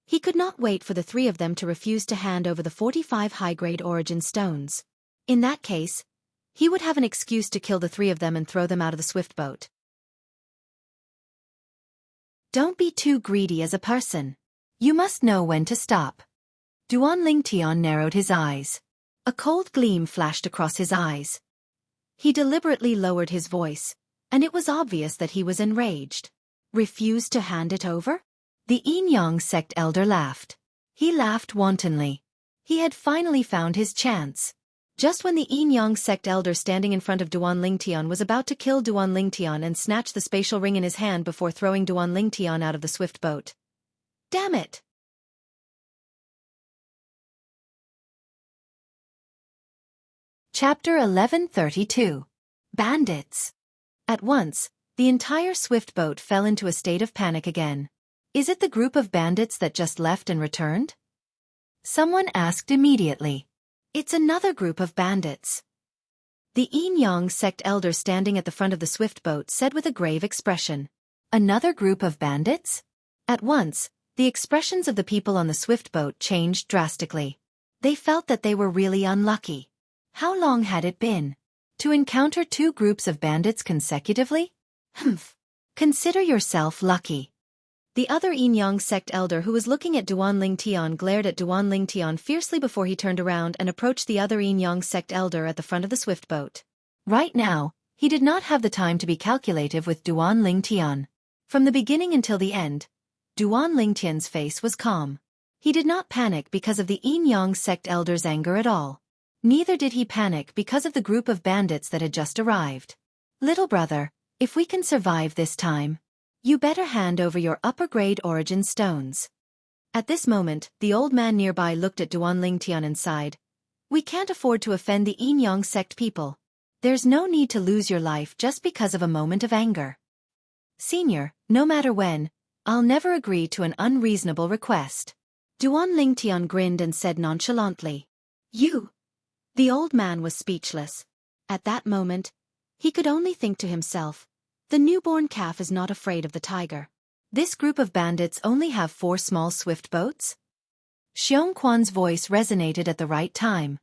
he could not wait for the 3 of them to refuse to hand over the 45 high-grade origin stones. In that case, he would have an excuse to kill the 3 of them and throw them out of the swift boat. Don't be too greedy as a person. You must know when to stop. Duan Lingtian narrowed his eyes. A cold gleam flashed across his eyes. He deliberately lowered his voice, and it was obvious that he was enraged. Refused to hand it over? The Yin Yang sect elder laughed. He laughed wantonly. He had finally found his chance. Just when the Yin Yang sect elder standing in front of Duan Lingtian was about to kill Duan Lingtian and snatch the spatial ring in his hand before throwing Duan Lingtian out of the swift boat, Damn it! Chapter 1132. Bandits. At once, the entire swift boat fell into a state of panic again. Is it the group of bandits that just left and returned? Someone asked immediately. It's another group of bandits. The Xianxia sect elder standing at the front of the swift boat said with a grave expression. Another group of bandits? At once, the expressions of the people on the swift boat changed drastically. They felt that they were really unlucky. How long had it been? To encounter two groups of bandits consecutively? Humph. Consider yourself lucky. The other Xianxia sect elder who was looking at Duan Lingtian glared at Duan Lingtian fiercely before he turned around and approached the other Xianxia sect elder at the front of the swift boat. Right now, he did not have the time to be calculative with Duan Lingtian. From the beginning until the end, Duan Lingtian's face was calm. He did not panic because of the Xianxia sect elder's anger at all. Neither did he panic because of the group of bandits that had just arrived. Little brother, if we can survive this time, you better hand over your upper-grade origin stones. At this moment, the old man nearby looked at Duan Lingtian and sighed. We can't afford to offend the Xianxia sect people. There's no need to lose your life just because of a moment of anger. Senior, no matter when, I'll never agree to an unreasonable request. Duan Lingtian grinned and said nonchalantly. You. The old man was speechless. At that moment, he could only think to himself, the newborn calf is not afraid of the tiger. This group of bandits only have 4 small swift boats? Xiongquan's voice resonated at the right time.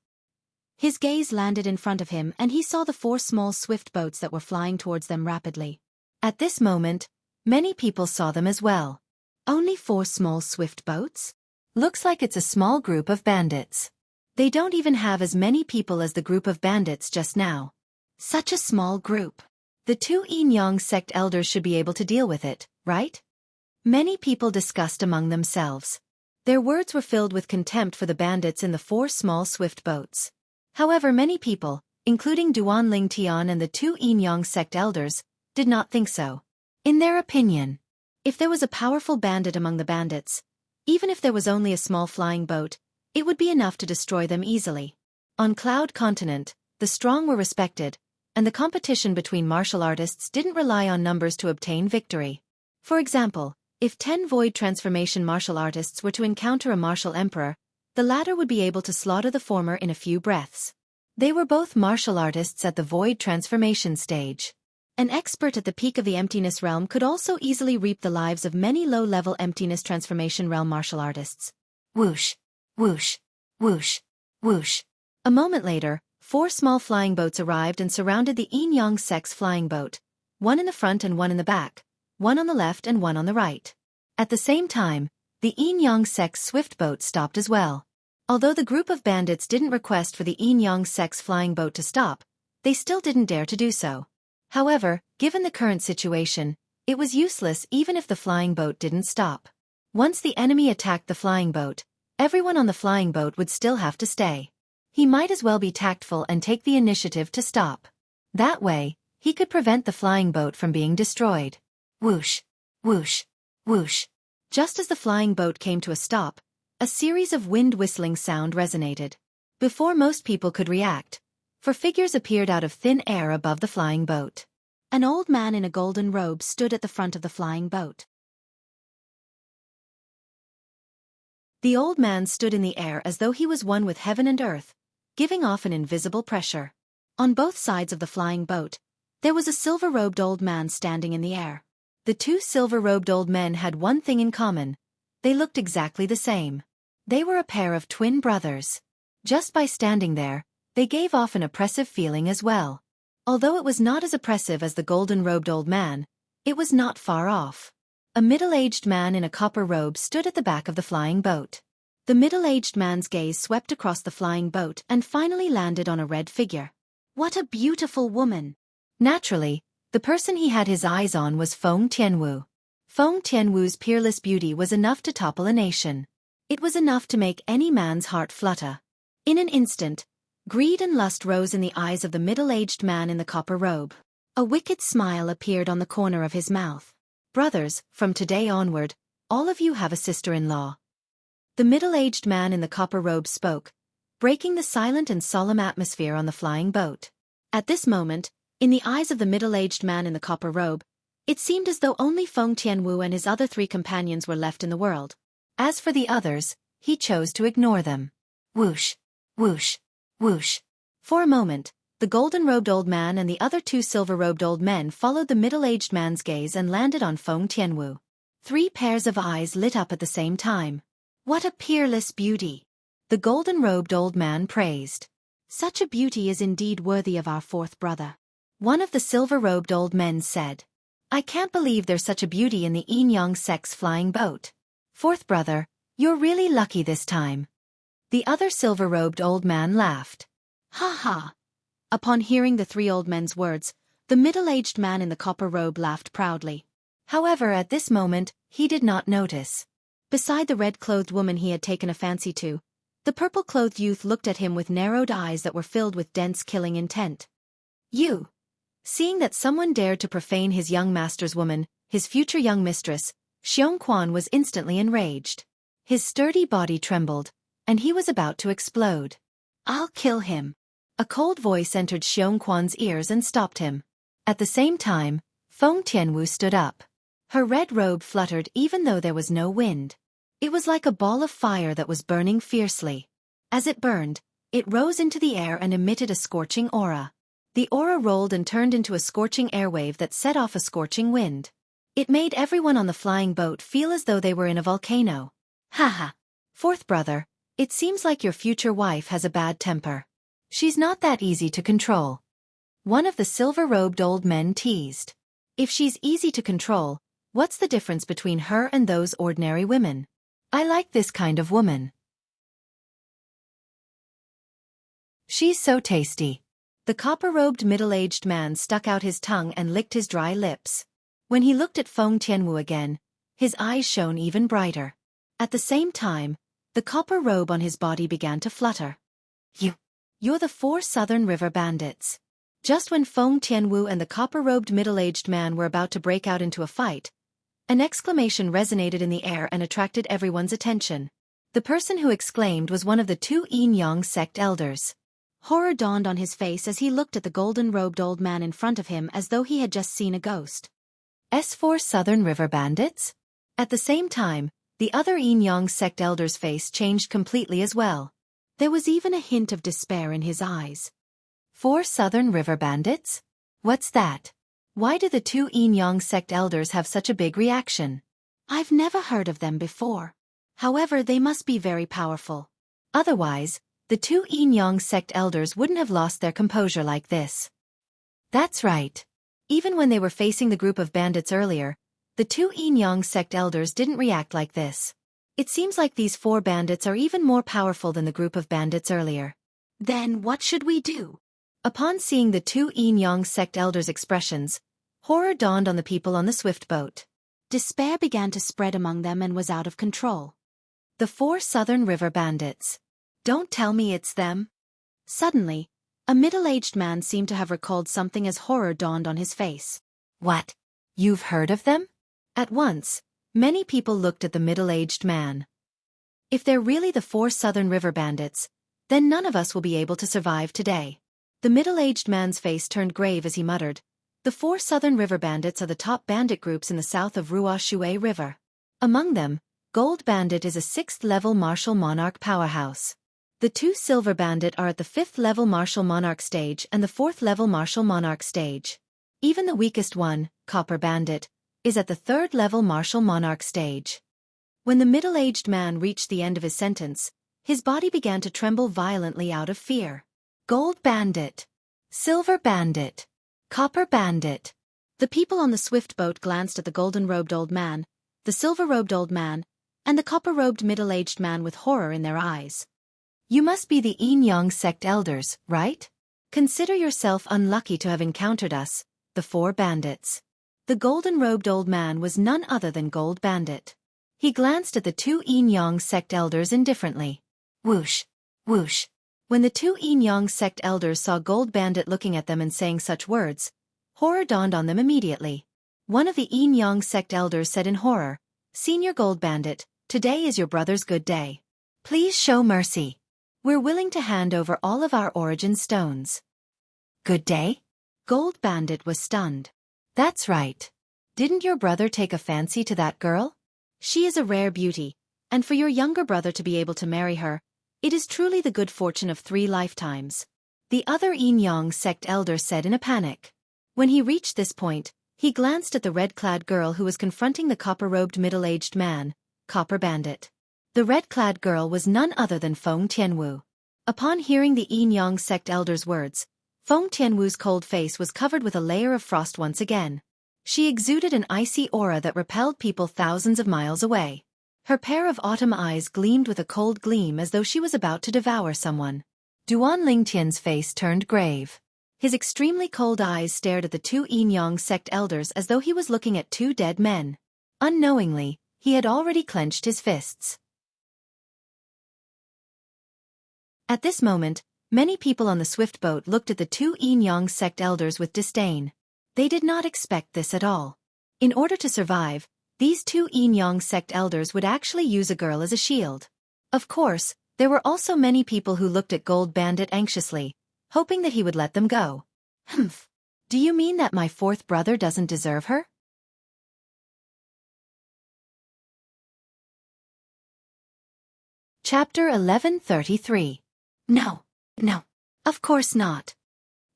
His gaze landed in front of him and he saw the 4 small swift boats that were flying towards them rapidly. At this moment, many people saw them as well. Only 4 small swift boats? Looks like it's a small group of bandits. They don't even have as many people as the group of bandits just now. Such a small group. The 2 Xianxia sect elders should be able to deal with it, right? Many people discussed among themselves. Their words were filled with contempt for the bandits in the 4 small swift boats. However, many people, including Duan Lingtian and the 2 Xianxia sect elders, did not think so. In their opinion, if there was a powerful bandit among the bandits, even if there was only a small flying boat, it would be enough to destroy them easily. On Cloud Continent, the strong were respected, and the competition between martial artists didn't rely on numbers to obtain victory. For example, if 10 void transformation martial artists were to encounter a martial emperor, the latter would be able to slaughter the former in a few breaths. They were both martial artists at the void transformation stage. An expert at the peak of the emptiness realm could also easily reap the lives of many low-level emptiness transformation realm martial artists. Whoosh. Whoosh, whoosh, whoosh. A moment later, 4 small flying boats arrived and surrounded the Xianxia sect's flying boat, one in the front and one in the back, one on the left and one on the right. At the same time, the Xianxia sect's swift boat stopped as well. Although the group of bandits didn't request for the Xianxia sect's flying boat to stop, they still didn't dare to do so. However, given the current situation, it was useless even if the flying boat didn't stop. Once the enemy attacked the flying boat, everyone on the flying boat would still have to stay. He might as well be tactful and take the initiative to stop. That way, he could prevent the flying boat from being destroyed. Whoosh, whoosh, whoosh. Just as the flying boat came to a stop, a series of wind whistling sound resonated. Before most people could react, 4 figures appeared out of thin air above the flying boat. An old man in a golden robe stood at the front of the flying boat. The old man stood in the air as though he was one with heaven and earth, giving off an invisible pressure. On both sides of the flying boat, there was a silver-robed old man standing in the air. The 2 silver-robed old men had one thing in common. They looked exactly the same. They were a pair of twin brothers. Just by standing there, they gave off an oppressive feeling as well. Although it was not as oppressive as the golden-robed old man, it was not far off. A middle-aged man in a copper robe stood at the back of the flying boat. The middle-aged man's gaze swept across the flying boat and finally landed on a red figure. What a beautiful woman! Naturally, the person he had his eyes on was Feng Tianwu. Feng Tianwu's peerless beauty was enough to topple a nation. It was enough to make any man's heart flutter. In an instant, greed and lust rose in the eyes of the middle-aged man in the copper robe. A wicked smile appeared on the corner of his mouth. Brothers, from today onward, All of you have a sister-in-law. The middle-aged man in the copper robe spoke, breaking the silent and solemn atmosphere on the flying boat. At this moment, in the eyes of the middle-aged man in the copper robe, it seemed as though only Feng Tianwu and his other 3 companions were left in the world. As for the others, he chose to ignore them. Whoosh, whoosh, whoosh. For a moment, the golden-robed old man and the other 2 silver-robed old men followed the middle-aged man's gaze and landed on Feng Tianwu. 3 pairs of eyes lit up at the same time. What a peerless beauty! The golden-robed old man praised. Such a beauty is indeed worthy of our 4th brother. One of the silver-robed old men said. I can't believe there's such a beauty in the Yin-Yang sect's flying boat. 4th brother, you're really lucky this time. The other silver-robed old man laughed. Ha ha! Upon hearing the 3 old men's words, the middle-aged man in the copper robe laughed proudly. However, at this moment, he did not notice. Beside the red-clothed woman he had taken a fancy to, the purple-clothed youth looked at him with narrowed eyes that were filled with dense killing intent. You! Seeing that someone dared to profane his young master's woman, his future young mistress, Xianxia was instantly enraged. His sturdy body trembled, and he was about to explode. I'll kill him. A cold voice entered Xianxia's ears and stopped him. At the same time, Feng Tianwu stood up. Her red robe fluttered even though there was no wind. It was like a ball of fire that was burning fiercely. As it burned, it rose into the air and emitted a scorching aura. The aura rolled and turned into a scorching airwave that set off a scorching wind. It made everyone on the flying boat feel as though they were in a volcano. Haha. 4th brother, it seems like your future wife has a bad temper. She's not that easy to control. One of the silver-robed old men teased. If she's easy to control, what's the difference between her and those ordinary women? I like this kind of woman. She's so tasty. The copper-robed middle-aged man stuck out his tongue and licked his dry lips. When he looked at Feng Tianwu again, his eyes shone even brighter. At the same time, the copper robe on his body began to flutter. You're the 4 Southern River bandits. Just when Feng Tianwu and the copper-robed middle-aged man were about to break out into a fight, an exclamation resonated in the air and attracted everyone's attention. The person who exclaimed was one of the 2 Yin-Yang sect elders. Horror dawned on his face as he looked at the golden-robed old man in front of him as though he had just seen a ghost. S4 Southern River bandits? At the same time, the other Yin-Yang sect elder's face changed completely as well. There was even a hint of despair in his eyes. 4 Southern River bandits? What's that? Why do the 2 Yin-Yang sect elders have such a big reaction? I've never heard of them before. However, they must be very powerful. Otherwise, the 2 Yin-Yang sect elders wouldn't have lost their composure like this. That's right. Even when they were facing the group of bandits earlier, the 2 Yin-Yang sect elders didn't react like this. It seems like these 4 bandits are even more powerful than the group of bandits earlier. Then what should we do? Upon seeing the 2 Yin-Yang sect elders' expressions, horror dawned on the people on the swift boat. Despair began to spread among them and was out of control. The 4 Southern River bandits. Don't tell me it's them. Suddenly, a middle-aged man seemed to have recalled something as horror dawned on his face. What? You've heard of them? At once, many people looked at the middle-aged man. If they're really the 4 Southern River bandits, then none of us will be able to survive today. The middle-aged man's face turned grave as he muttered, the 4 Southern River bandits are the top bandit groups in the south of Ruoshui River. Among them, Gold Bandit is a 6th-level martial monarch powerhouse. The 2 Silver Bandit are at the 5th-level martial monarch stage and the 4th-level martial monarch stage. Even the weakest one, Copper Bandit, is at the 3rd-level martial monarch stage. When the middle-aged man reached the end of his sentence, his body began to tremble violently out of fear. Gold Bandit, Silver Bandit, Copper Bandit. The people on the swift boat glanced at the golden-robed old man, the silver-robed old man, and the copper-robed middle-aged man with horror in their eyes. You must be the Yin-Yang sect elders, right? Consider yourself unlucky to have encountered us, the 4 bandits. The golden-robed old man was none other than Gold Bandit. He glanced at the 2 Yin-Yang sect elders indifferently. Whoosh, whoosh. When the 2 Yin-Yang sect elders saw Gold Bandit looking at them and saying such words, horror dawned on them immediately. One of the Yin-Yang sect elders said in horror, Senior Gold Bandit, today is your brother's good day. Please show mercy. We're willing to hand over all of our origin stones. Good day? Gold Bandit was stunned. That's right. Didn't your brother take a fancy to that girl? She is a rare beauty, and for your younger brother to be able to marry her, it is truly the good fortune of 3 lifetimes. The other Yin Yang sect elder said in a panic. When he reached this point, he glanced at the red-clad girl who was confronting the copper-robed middle-aged man, Copper Bandit. The red-clad girl was none other than Feng Tianwu. Upon hearing the Yin Yang sect elder's words, Feng Tianwu's cold face was covered with a layer of frost once again. She exuded an icy aura that repelled people thousands of miles away. Her pair of autumn eyes gleamed with a cold gleam as though she was about to devour someone. Duan Lingtian's face turned grave. His extremely cold eyes stared at the 2 Yin Yang sect elders as though he was looking at 2 dead men. Unknowingly, he had already clenched his fists. At this moment, many people on the swift boat looked at the 2 Yin Yang sect elders with disdain. They did not expect this at all. In order to survive, these 2 Yin Yang sect elders would actually use a girl as a shield. Of course, there were also many people who looked at Gold Bandit anxiously, hoping that he would let them go. Humph. Do you mean that my 4th brother doesn't deserve her? Chapter 1133. No. Of course not.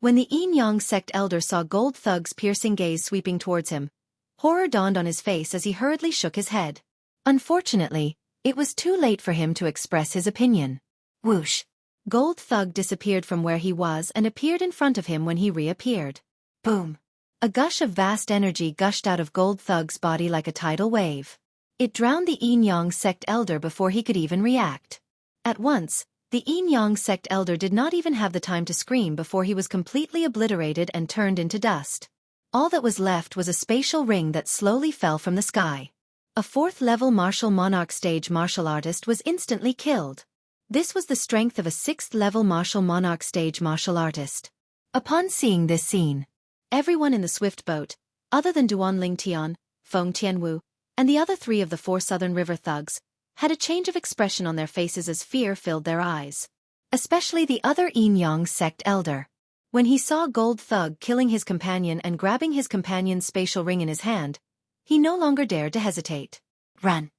When the Yin Yang sect elder saw Gold Thug's piercing gaze sweeping towards him, horror dawned on his face as he hurriedly shook his head. Unfortunately, it was too late for him to express his opinion. Whoosh! Gold Thug disappeared from where he was and appeared in front of him when he reappeared. Boom! A gush of vast energy gushed out of Gold Thug's body like a tidal wave. It drowned the Yin Yang sect elder before he could even react. At once, the Yin Yang sect elder did not even have the time to scream before he was completely obliterated and turned into dust. All that was left was a spatial ring that slowly fell from the sky. A 4th-level martial monarch stage martial artist was instantly killed. This was the strength of a 6th-level martial monarch stage martial artist. Upon seeing this scene, everyone in the swift boat, other than Duan Lingtian, Feng Tianwu, and the other 3 of the 4 Southern River thugs, had a change of expression on their faces as fear filled their eyes. Especially the other Yin Yang sect elder. When he saw Gold Thug killing his companion and grabbing his companion's spatial ring in his hand, he no longer dared to hesitate. Run!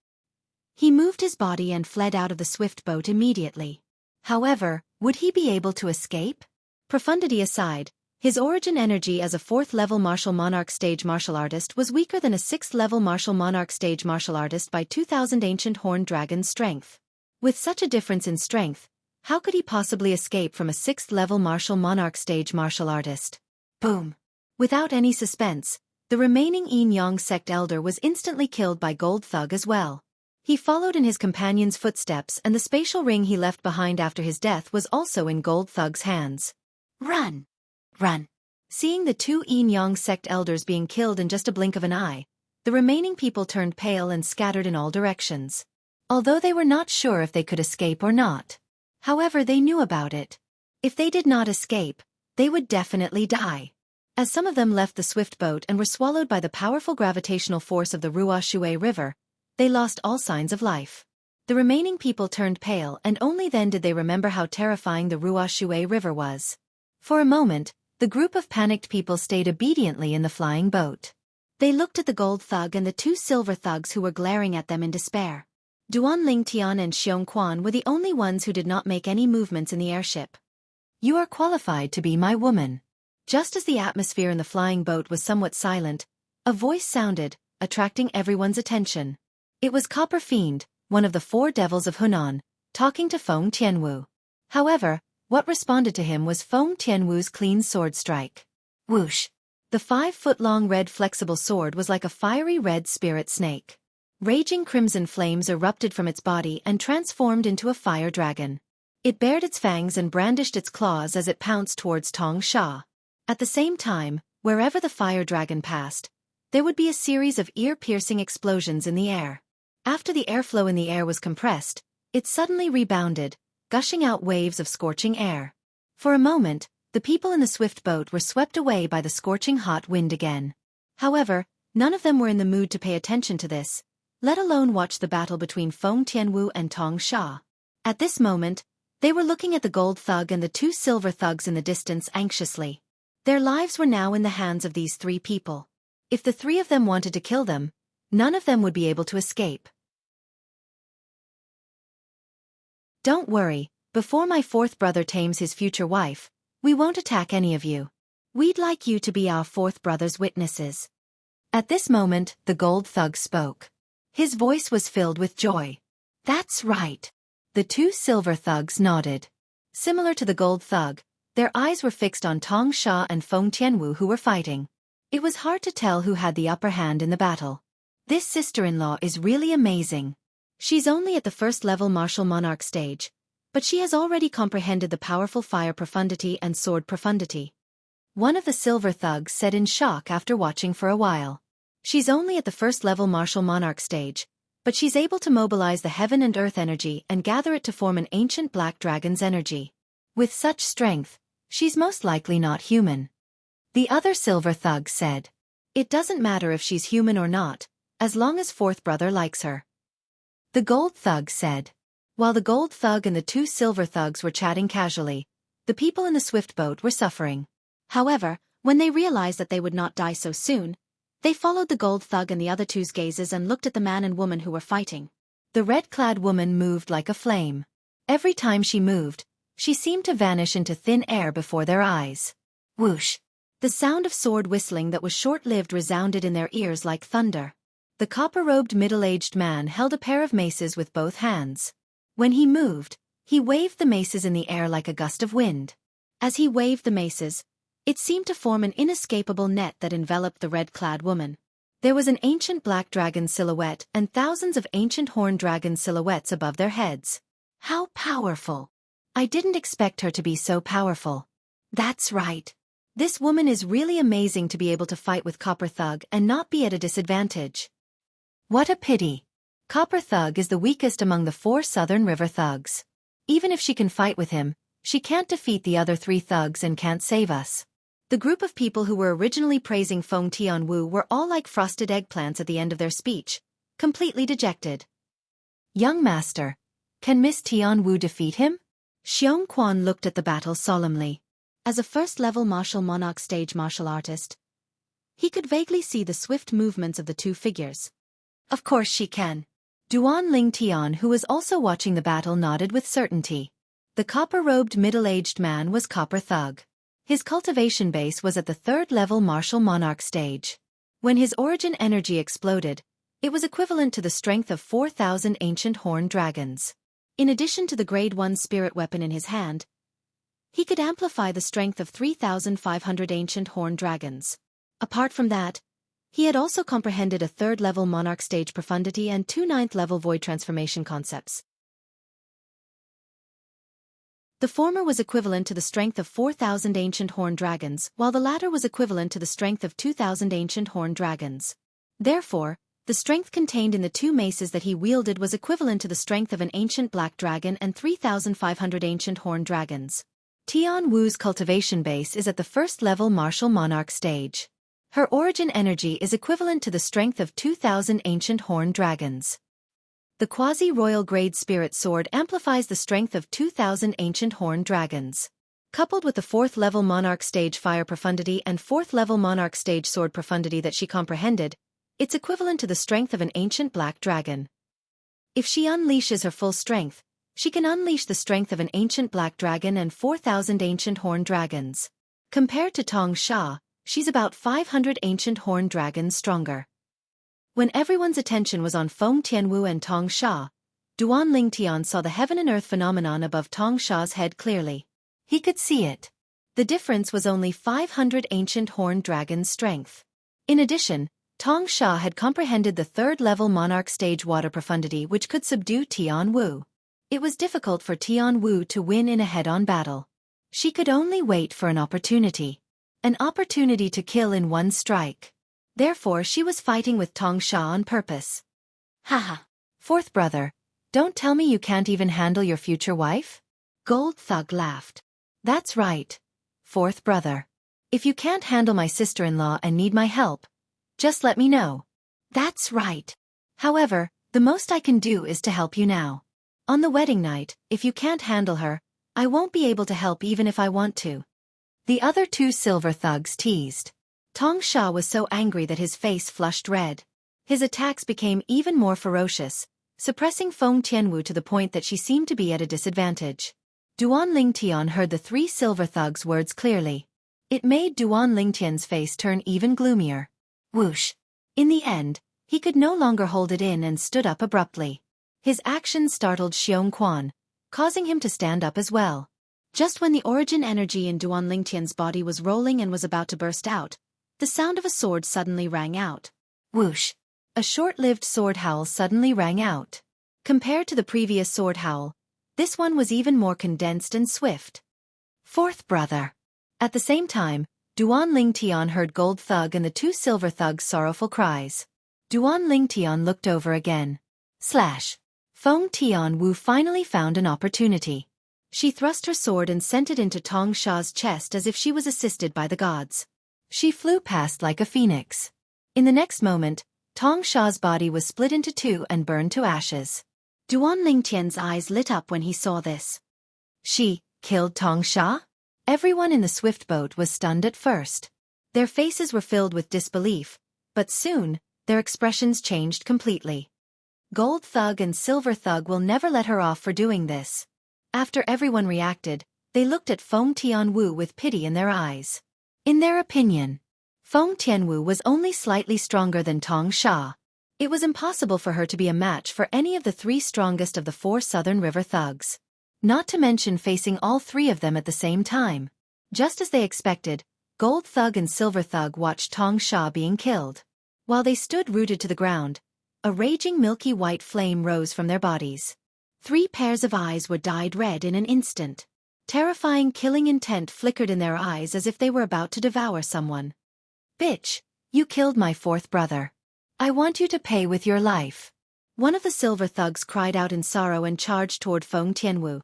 He moved his body and fled out of the swift boat immediately. However, would he be able to escape? Profundity aside, his origin energy as a 4th-level martial monarch stage martial artist was weaker than a 6th-level martial monarch stage martial artist by 2,000 ancient horned dragon's strength. With such a difference in strength, how could he possibly escape from a 6th-level martial monarch stage martial artist? Boom! Without any suspense, the remaining Yin Yang sect elder was instantly killed by Gold Thug as well. He followed in his companion's footsteps and the spatial ring he left behind after his death was also in Gold Thug's hands. Run! Run! Seeing the 2 Yin Yang sect elders being killed in just a blink of an eye, the remaining people turned pale and scattered in all directions. Although they were not sure if they could escape or not. However, they knew about it. If they did not escape, they would definitely die. As some of them left the swift boat and were swallowed by the powerful gravitational force of the Ruoshui River, they lost all signs of life. The remaining people turned pale and only then did they remember how terrifying the Ruoshui River was. For a moment, the group of panicked people stayed obediently in the flying boat. They looked at the Gold Thug and the 2 silver thugs who were glaring at them in despair. Duan Lingtian and Xianxia were the only ones who did not make any movements in the airship. You are qualified to be my woman. Just as the atmosphere in the flying boat was somewhat silent, a voice sounded, attracting everyone's attention. It was Copper Fiend, one of the 4 devils of Hunan, talking to Feng Tianwu. However, what responded to him was Feng Tianwu's clean sword strike. Whoosh! The 5-foot-long red flexible sword was like a fiery red spirit snake. Raging crimson flames erupted from its body and transformed into a fire dragon. It bared its fangs and brandished its claws as it pounced towards Tong Sha. At the same time, wherever the fire dragon passed, there would be a series of ear-piercing explosions in the air. After the airflow in the air was compressed, it suddenly rebounded, gushing out waves of scorching air. For a moment, the people in the swift boat were swept away by the scorching hot wind again. However, none of them were in the mood to pay attention to this. let alone watch the battle between Feng Tianwu and Tong Sha. At this moment, they were looking at the gold thug and the two silver thugs in the distance anxiously. Their lives were now in the hands of these three people. If the three of them wanted to kill them, none of them would be able to escape. Don't worry, before my fourth brother tames his future wife, we won't attack any of you. We'd like you to be our fourth brother's witnesses. At this moment, the gold thug spoke. His voice was filled with joy. That's right. The two silver thugs nodded. Similar to the gold thug, their eyes were fixed on Tong Sha and Feng Tianwu who were fighting. It was hard to tell who had the upper hand in the battle. This sister-in-law is really amazing. She's only at the first level martial monarch stage, but she has already comprehended the powerful fire profundity and sword profundity. One of the silver thugs said in shock after watching for a while. She's only at the first level martial monarch stage, but she's able to mobilize the heaven and earth energy and gather it to form an ancient black dragon's energy. With such strength, she's most likely not human. The other silver thug said. It doesn't matter if she's human or not, as long as fourth brother likes her. The gold thug said. While the gold thug and the two silver thugs were chatting casually, the people in the swift boat were suffering. However, when they realized that they would not die so soon, they followed the gold thug and the other two's gazes and looked at the man and woman who were fighting. The red-clad woman moved like a flame. Every time she moved, she seemed to vanish into thin air before their eyes. Whoosh! The sound of sword whistling that was short-lived resounded in their ears like thunder. The copper-robed middle-aged man held a pair of maces with both hands. When he moved, he waved the maces in the air like a gust of wind. As he waved the maces, it seemed to form an inescapable net that enveloped the red-clad woman. There was an ancient black dragon silhouette and thousands of ancient horned dragon silhouettes above their heads. How powerful! I didn't expect her to be so powerful. That's right. This woman is really amazing to be able to fight with Copper Thug and not be at a disadvantage. What a pity. Copper Thug is the weakest among the 4 Southern River thugs. Even if she can fight with him, she can't defeat the other 3 thugs and can't save us. The group of people who were originally praising Feng Tianwu were all like frosted eggplants at the end of their speech, completely dejected. Young master, can Miss Tianwu defeat him? Xiong Quan looked at the battle solemnly. As a first-level martial monarch stage martial artist, he could vaguely see the swift movements of the 2 figures. Of course she can. Duan Ling Tian, who was also watching the battle, nodded with certainty. The copper-robed middle-aged man was Copper Thug. His cultivation base was at the 3rd-level martial monarch stage. When his origin energy exploded, it was equivalent to the strength of 4,000 ancient horned dragons. In addition to the Grade 1 spirit weapon in his hand, he could amplify the strength of 3,500 ancient horned dragons. Apart from that, he had also comprehended a 3rd-level monarch stage profundity and 2 9th-level void transformation concepts. The former was equivalent to the strength of 4,000 ancient horned dragons, while the latter was equivalent to the strength of 2,000 ancient horned dragons. Therefore, the strength contained in the 2 maces that he wielded was equivalent to the strength of an ancient black dragon and 3,500 ancient horned dragons. Tian Wu's cultivation base is at the 1st-level martial monarch stage. Her origin energy is equivalent to the strength of 2,000 ancient horned dragons. The quasi-royal grade spirit sword amplifies the strength of 2,000 ancient horned dragons. Coupled with the 4th-level monarch stage fire profundity and 4th-level monarch stage sword profundity that she comprehended, it's equivalent to the strength of an ancient black dragon. If she unleashes her full strength, she can unleash the strength of an ancient black dragon and 4,000 ancient horned dragons. Compared to Tong Sha, she's about 500 ancient horned dragons stronger. When everyone's attention was on Feng Tianwu and Tong Sha, Duan Ling Tian saw the heaven and earth phenomenon above Tong Sha's head clearly. He could see it. The difference was only 500 ancient horned dragons' strength. In addition, Tong Sha had comprehended the 3rd-level monarch stage water profundity which could subdue Tian Wu. It was difficult for Tian Wu to win in a head-on battle. She could only wait for an opportunity. An opportunity to kill in one strike. Therefore she was fighting with Tong Sha on purpose. Haha. Fourth brother, don't tell me you can't even handle your future wife? Gold Thug laughed. That's right. Fourth brother. If you can't handle my sister-in-law and need my help, just let me know. That's right. However, The most I can do is to help you now. On the wedding night, if you can't handle her, I won't be able to help even if I want to." The other two silver thugs teased. Tong Sha was so angry that his face flushed red. His attacks became even more ferocious, suppressing Feng Tianwu to the point that she seemed to be at a disadvantage. Duan Lingtian heard the three silver thugs' words clearly. It made Duan Lingtian's face turn even gloomier. Whoosh! In the end, he could no longer hold it in and stood up abruptly. His actions startled Xiong Quan, causing him to stand up as well. Just when the origin energy in Duan Lingtian's body was rolling and was about to burst out, the sound of a sword suddenly rang out. Whoosh! A short-lived sword howl suddenly rang out. Compared to the previous sword howl, this one was even more condensed and swift. Fourth brother. At the same time, Duan Lingtian heard Gold Thug and the two silver thugs' sorrowful cries. Duan Lingtian looked over again. Slash! Feng Tianwu finally found an opportunity. She thrust her sword and sent it into Tong Sha's chest as if she was assisted by the gods. She flew past like a phoenix. In the next moment, Tong Sha's body was split into two and burned to ashes. Duan Lingtian's eyes lit up when he saw this. She killed Tong Sha? Everyone in the swift boat was stunned at first. Their faces were filled with disbelief, but soon, their expressions changed completely. Gold Thug and Silver Thug will never let her off for doing this. After everyone reacted, they looked at Feng Tianwu with pity in their eyes. In their opinion, Feng Tianwu was only slightly stronger than Tong Sha. It was impossible for her to be a match for any of the three strongest of the four Southern River thugs. Not to mention facing all three of them at the same time. Just as they expected, Gold Thug and Silver Thug watched Tong Sha being killed. While they stood rooted to the ground, a raging milky white flame rose from their bodies. 3 pairs of eyes were dyed red in an instant. Terrifying killing intent flickered in their eyes as if they were about to devour someone. Bitch, you killed my fourth brother. I want you to pay with your life. One of the silver thugs cried out in sorrow and charged toward Feng Tianwu.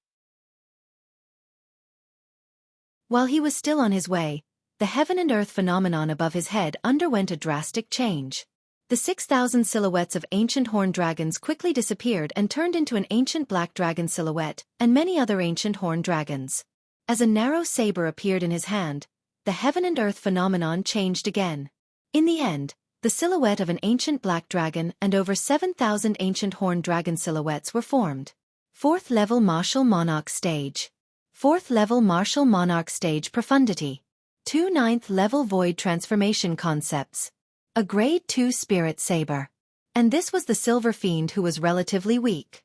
While he was still on his way, the heaven and earth phenomenon above his head underwent a drastic change. The 6,000 silhouettes of ancient horned dragons quickly disappeared and turned into an ancient black dragon silhouette and many other ancient horned dragons. As a narrow saber appeared in his hand, the heaven and earth phenomenon changed again. In the end, the silhouette of an ancient black dragon and over 7,000 ancient horned dragon silhouettes were formed. 4th level martial monarch stage. 4th level martial monarch stage profundity. 2 9th level void transformation concepts. A grade 2 spirit saber. And this was the silver fiend who was relatively weak.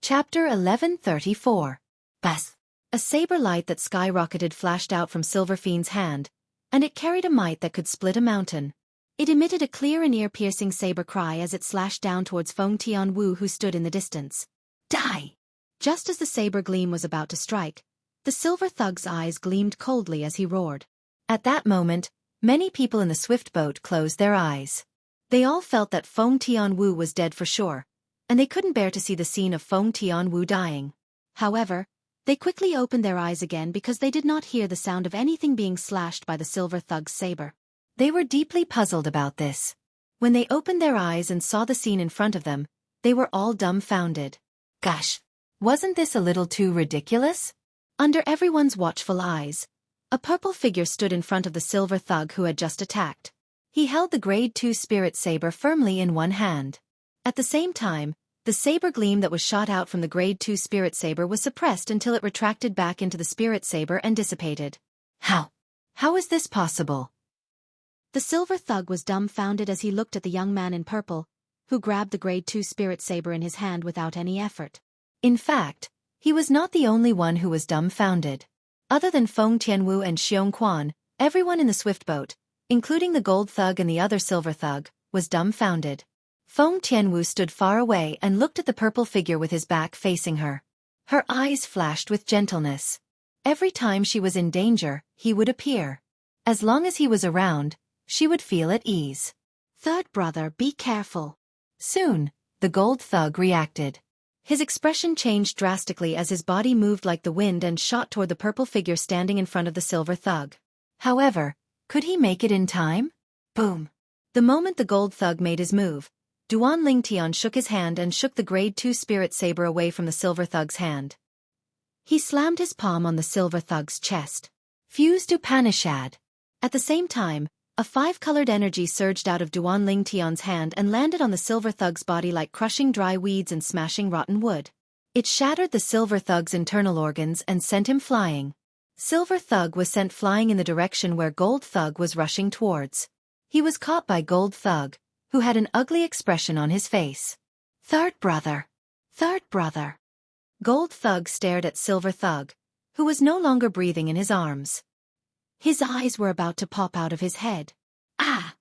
Chapter 1134. Bas. A saber light that skyrocketed flashed out from Silver Fiend's hand, and it carried a might that could split a mountain. It emitted a clear and ear-piercing saber cry as it slashed down towards Feng Tianwu who stood in the distance. Die! Just as the saber gleam was about to strike, the silver thug's eyes gleamed coldly as he roared. At that moment, many people in the swift boat closed their eyes. They all felt that Feng Tianwu was dead for sure, and they couldn't bear to see the scene of Feng Tianwu dying. However, they quickly opened their eyes again because they did not hear the sound of anything being slashed by the silver thug's saber. They were deeply puzzled about this. When they opened their eyes and saw the scene in front of them, they were all dumbfounded. Gosh, wasn't this a little too ridiculous? Under everyone's watchful eyes, a purple figure stood in front of the silver thug who had just attacked. He held the grade 2 spirit saber firmly in one hand. At the same time, the saber gleam that was shot out from the grade 2 spirit saber was suppressed until it retracted back into the spirit saber and dissipated. How? How is this possible? The silver thug was dumbfounded as he looked at the young man in purple, who grabbed the grade 2 spirit saber in his hand without any effort. In fact, he was not the only one who was dumbfounded. Other than Feng Tianwu and Xiong Quan, everyone in the swift boat, including the gold thug and the other silver thug, was dumbfounded. Feng Tianwu stood far away and looked at the purple figure with his back facing her. Her eyes flashed with gentleness. Every time she was in danger, he would appear. As long as he was around, she would feel at ease. Third brother, be careful. Soon, the gold thug reacted. His expression changed drastically as his body moved like the wind and shot toward the purple figure standing in front of the silver thug. However, Could he make it in time? Boom! The moment the gold thug made his move, Duan Lingtian shook his hand and shook the grade 2 spirit saber away from the silver thug's hand. He slammed his palm on the silver thug's chest. Fuse du Panishad. At the same time, a 5-colored energy surged out of Duan Lingtian's hand and landed on the silver thug's body like crushing dry weeds and smashing rotten wood. It shattered the silver thug's internal organs and sent him flying. Silver thug was sent flying in the direction where gold thug was rushing towards. He was caught by gold thug, who had an ugly expression on his face. Third brother. Third brother. Gold thug stared at silver thug, who was no longer breathing in his arms. His eyes were about to pop out of his head. Ah!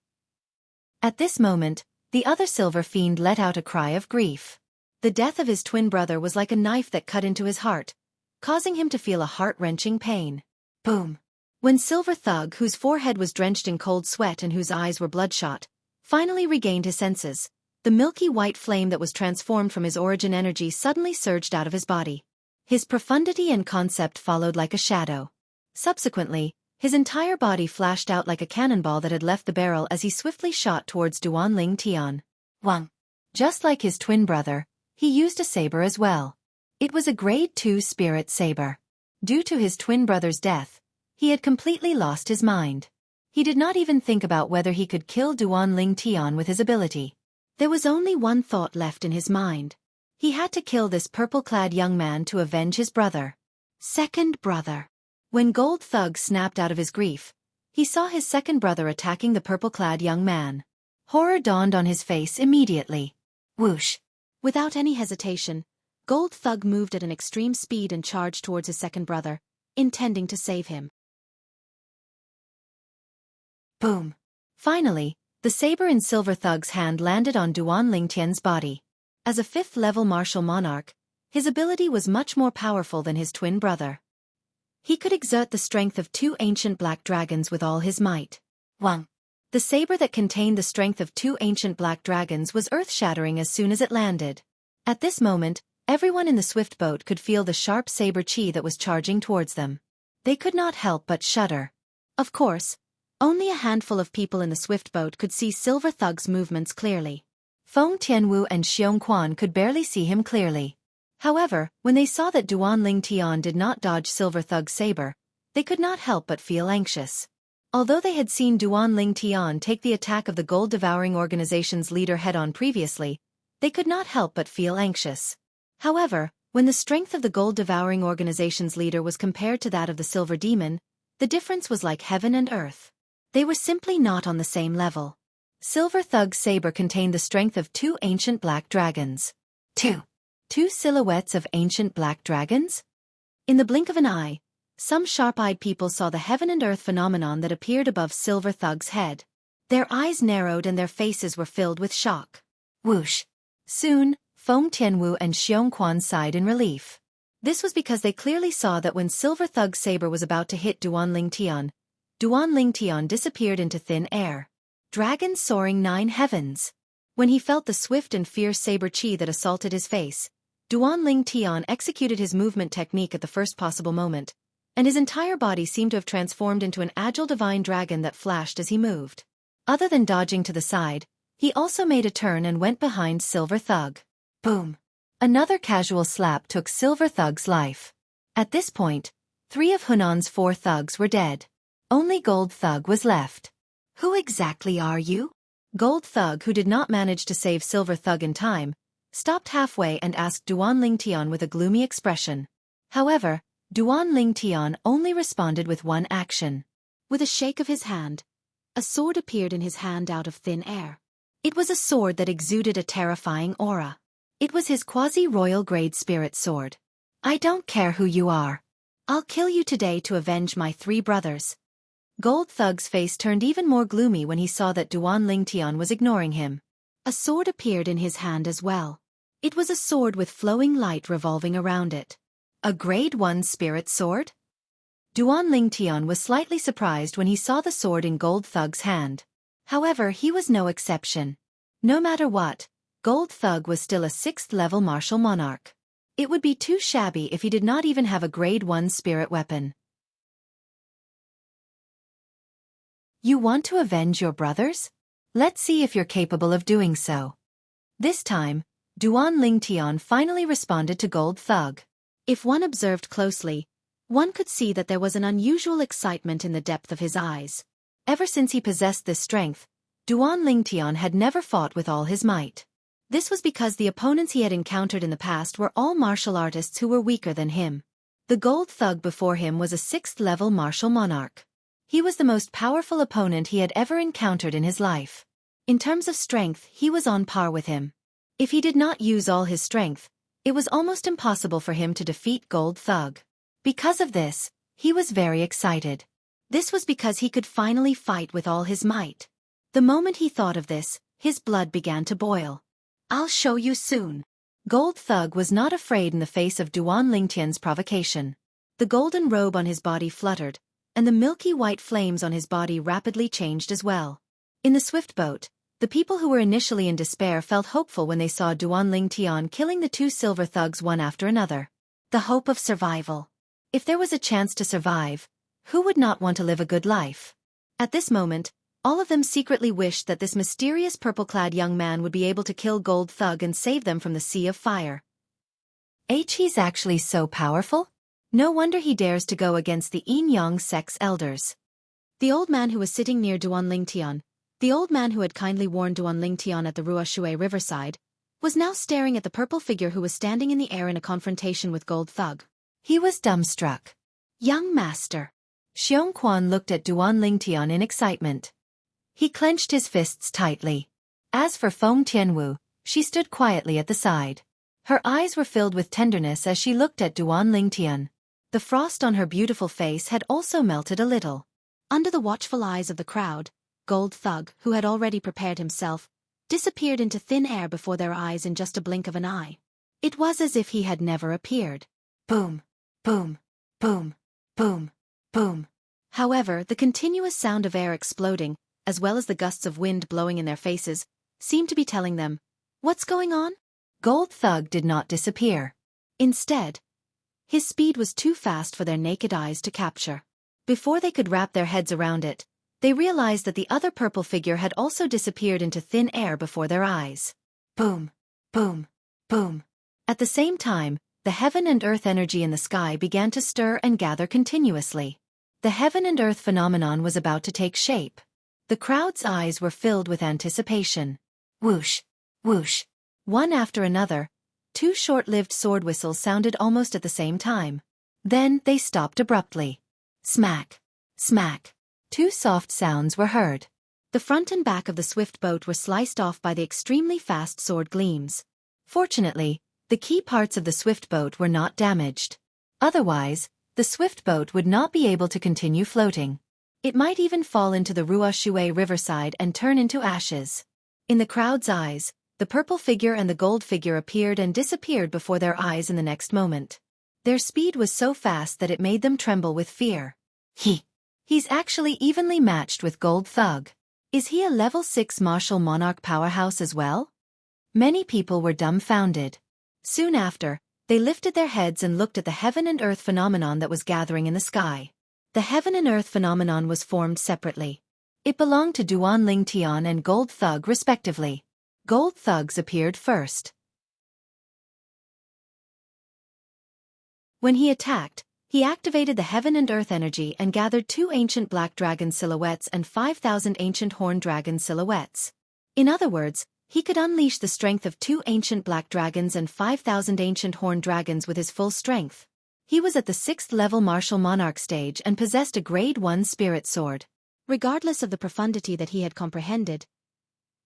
At this moment, the other silver fiend let out a cry of grief. The death of his twin brother was like a knife that cut into his heart, causing him to feel a heart-wrenching pain. Boom! When Silver Thug, whose forehead was drenched in cold sweat and whose eyes were bloodshot, finally regained his senses, the milky white flame that was transformed from his origin energy suddenly surged out of his body. His profundity and concept followed like a shadow. Subsequently, his entire body flashed out like a cannonball that had left the barrel as he swiftly shot towards Duan Ling Tian. Wang. Just like his twin brother, he used a saber as well. It was a grade 2 spirit saber. Due to his twin brother's death, he had completely lost his mind. He did not even think about whether he could kill Duan Ling Tian with his ability. There was only one thought left in his mind. He had to kill this purple-clad young man to avenge his brother. Second brother. When Gold Thug snapped out of his grief, he saw his second brother attacking the purple-clad young man. Horror dawned on his face immediately. Whoosh! Without any hesitation, Gold Thug moved at an extreme speed and charged towards his second brother, intending to save him. Boom! Finally, the saber in Silver Thug's hand landed on Duan Lingtian's body. As a 5th-level martial monarch, his ability was much more powerful than his twin brother. He could exert the strength of 2 ancient black dragons with all his might. Wang! The saber that contained the strength of 2 ancient black dragons was earth-shattering as soon as it landed. At this moment, everyone in the swift boat could feel the sharp saber chi that was charging towards them. They could not help but shudder. Of course, only a handful of people in the swift boat could see Silver Thug's movements clearly. Feng Tianwu and Xiong could barely see him clearly. However, when they saw that Duan Ling Tian did not dodge Silver Thug's saber, they could not help but feel anxious. Although they had seen Duan Ling Tian take the attack of the gold-devouring organization's leader head-on previously, they could not help but feel anxious. However, when the strength of the gold-devouring organization's leader was compared to that of the Silver Demon, the difference was like heaven and earth. They were simply not on the same level. Silver Thug's saber contained the strength of 2 ancient black dragons. 2 silhouettes of ancient black dragons? In the blink of an eye, some sharp-eyed people saw the heaven and earth phenomenon that appeared above Silver Thug's head. Their eyes narrowed and their faces were filled with shock. Whoosh! Soon, Feng Tianwu and Xiong sighed in relief. This was because they clearly saw that when Silver Thug's saber was about to hit Duan Ling Tian disappeared into thin air. Dragon soaring 9 heavens. When he felt the swift and fierce saber chi that assaulted his face, Duan Ling Tian executed his movement technique at the first possible moment, and his entire body seemed to have transformed into an agile divine dragon that flashed as he moved. Other than dodging to the side, he also made a turn and went behind Silver Thug. Boom! Another casual slap took Silver Thug's life. At this point, 3 of Hunan's 4 thugs were dead. Only Gold Thug was left. Who exactly are you? Gold Thug, who did not manage to save Silver Thug in time, stopped halfway and asked Duan Ling Tian with a gloomy expression. However, Duan Ling Tian only responded with one action. With a shake of his hand, a sword appeared in his hand out of thin air. It was a sword that exuded a terrifying aura. It was his quasi-royal grade spirit sword. I don't care who you are. I'll kill you today to avenge my 3 brothers. Gold Thug's face turned even more gloomy when he saw that Duan Ling Tian was ignoring him. A sword appeared in his hand as well. It was a sword with flowing light revolving around it. A grade 1 spirit sword? Duan Ling Tian was slightly surprised when he saw the sword in Gold Thug's hand. However, he was no exception. No matter what, Gold Thug was still a 6th-level martial monarch. It would be too shabby if he did not even have a grade 1 spirit weapon. You want to avenge your brothers? Let's see if you're capable of doing so. This time, Duan Lingtian finally responded to Gold Thug. If one observed closely, one could see that there was an unusual excitement in the depth of his eyes. Ever since he possessed this strength, Duan Lingtian had never fought with all his might. This was because the opponents he had encountered in the past were all martial artists who were weaker than him. The Gold Thug before him was a 6th-level martial monarch. He was the most powerful opponent he had ever encountered in his life. In terms of strength, he was on par with him. If he did not use all his strength, it was almost impossible for him to defeat Gold Thug. Because of this, he was very excited. This was because he could finally fight with all his might. The moment he thought of this, his blood began to boil. I'll show you soon. Gold Thug was not afraid in the face of Duan Lingtian's provocation. The golden robe on his body fluttered, and the milky white flames on his body rapidly changed as well. In the swift boat, the people who were initially in despair felt hopeful when they saw Duan Lingtian killing the 2 silver thugs one after another. The hope of survival. If there was a chance to survive, who would not want to live a good life? At this moment, all of them secretly wished that this mysterious purple-clad young man would be able to kill Gold Thug and save them from the sea of fire. He's actually so powerful? No wonder he dares to go against the Yin Yang sect's elders. The old man who was sitting near Duan Lingtian, the old man who had kindly warned Duan Lingtian at the Ruoshui riverside, was now staring at the purple figure who was standing in the air in a confrontation with Gold Thug. He was dumbstruck. Young master. Xianxia looked at Duan Lingtian in excitement. He clenched his fists tightly. As for Feng Tianwu, she stood quietly at the side. Her eyes were filled with tenderness as she looked at Duan Lingtian. The frost on her beautiful face had also melted a little. Under the watchful eyes of the crowd, Gold Thug, who had already prepared himself, disappeared into thin air before their eyes in just a blink of an eye. It was as if he had never appeared. Boom, boom, boom, boom, boom. However, the continuous sound of air exploding, as well as the gusts of wind blowing in their faces, seemed to be telling them, "What's going on?" Gold Thug did not disappear. Instead, his speed was too fast for their naked eyes to capture. Before they could wrap their heads around it, they realized that the other purple figure had also disappeared into thin air before their eyes. Boom, boom, boom. At the same time, the heaven and earth energy in the sky began to stir and gather continuously. The heaven and earth phenomenon was about to take shape. The crowd's eyes were filled with anticipation. Whoosh, whoosh. One after another, 2 short-lived sword whistles sounded almost at the same time. Then they stopped abruptly. Smack, smack. 2 soft sounds were heard. The front and back of the swift boat were sliced off by the extremely fast sword gleams. Fortunately, the key parts of the swift boat were not damaged. Otherwise, the swift boat would not be able to continue floating. It might even fall into the Ruoshui riverside and turn into ashes. In the crowd's eyes, the purple figure and the gold figure appeared and disappeared before their eyes in the next moment. Their speed was so fast that it made them tremble with fear. He's actually evenly matched with Gold Thug. Is he a level 6 martial monarch powerhouse as well? Many people were dumbfounded. Soon after, they lifted their heads and looked at the heaven and earth phenomenon that was gathering in the sky. The heaven and earth phenomenon was formed separately. It belonged to Duan Lingtian and Gold Thug respectively. Gold Thugs appeared first. When he attacked, he activated the heaven and earth energy and gathered 2 ancient black dragon silhouettes and 5,000 ancient horned dragon silhouettes. In other words, he could unleash the strength of 2 ancient black dragons and 5,000 ancient horned dragons with his full strength. He was at the 6th level martial monarch stage and possessed a grade 1 spirit sword. Regardless of the profundity that he had comprehended,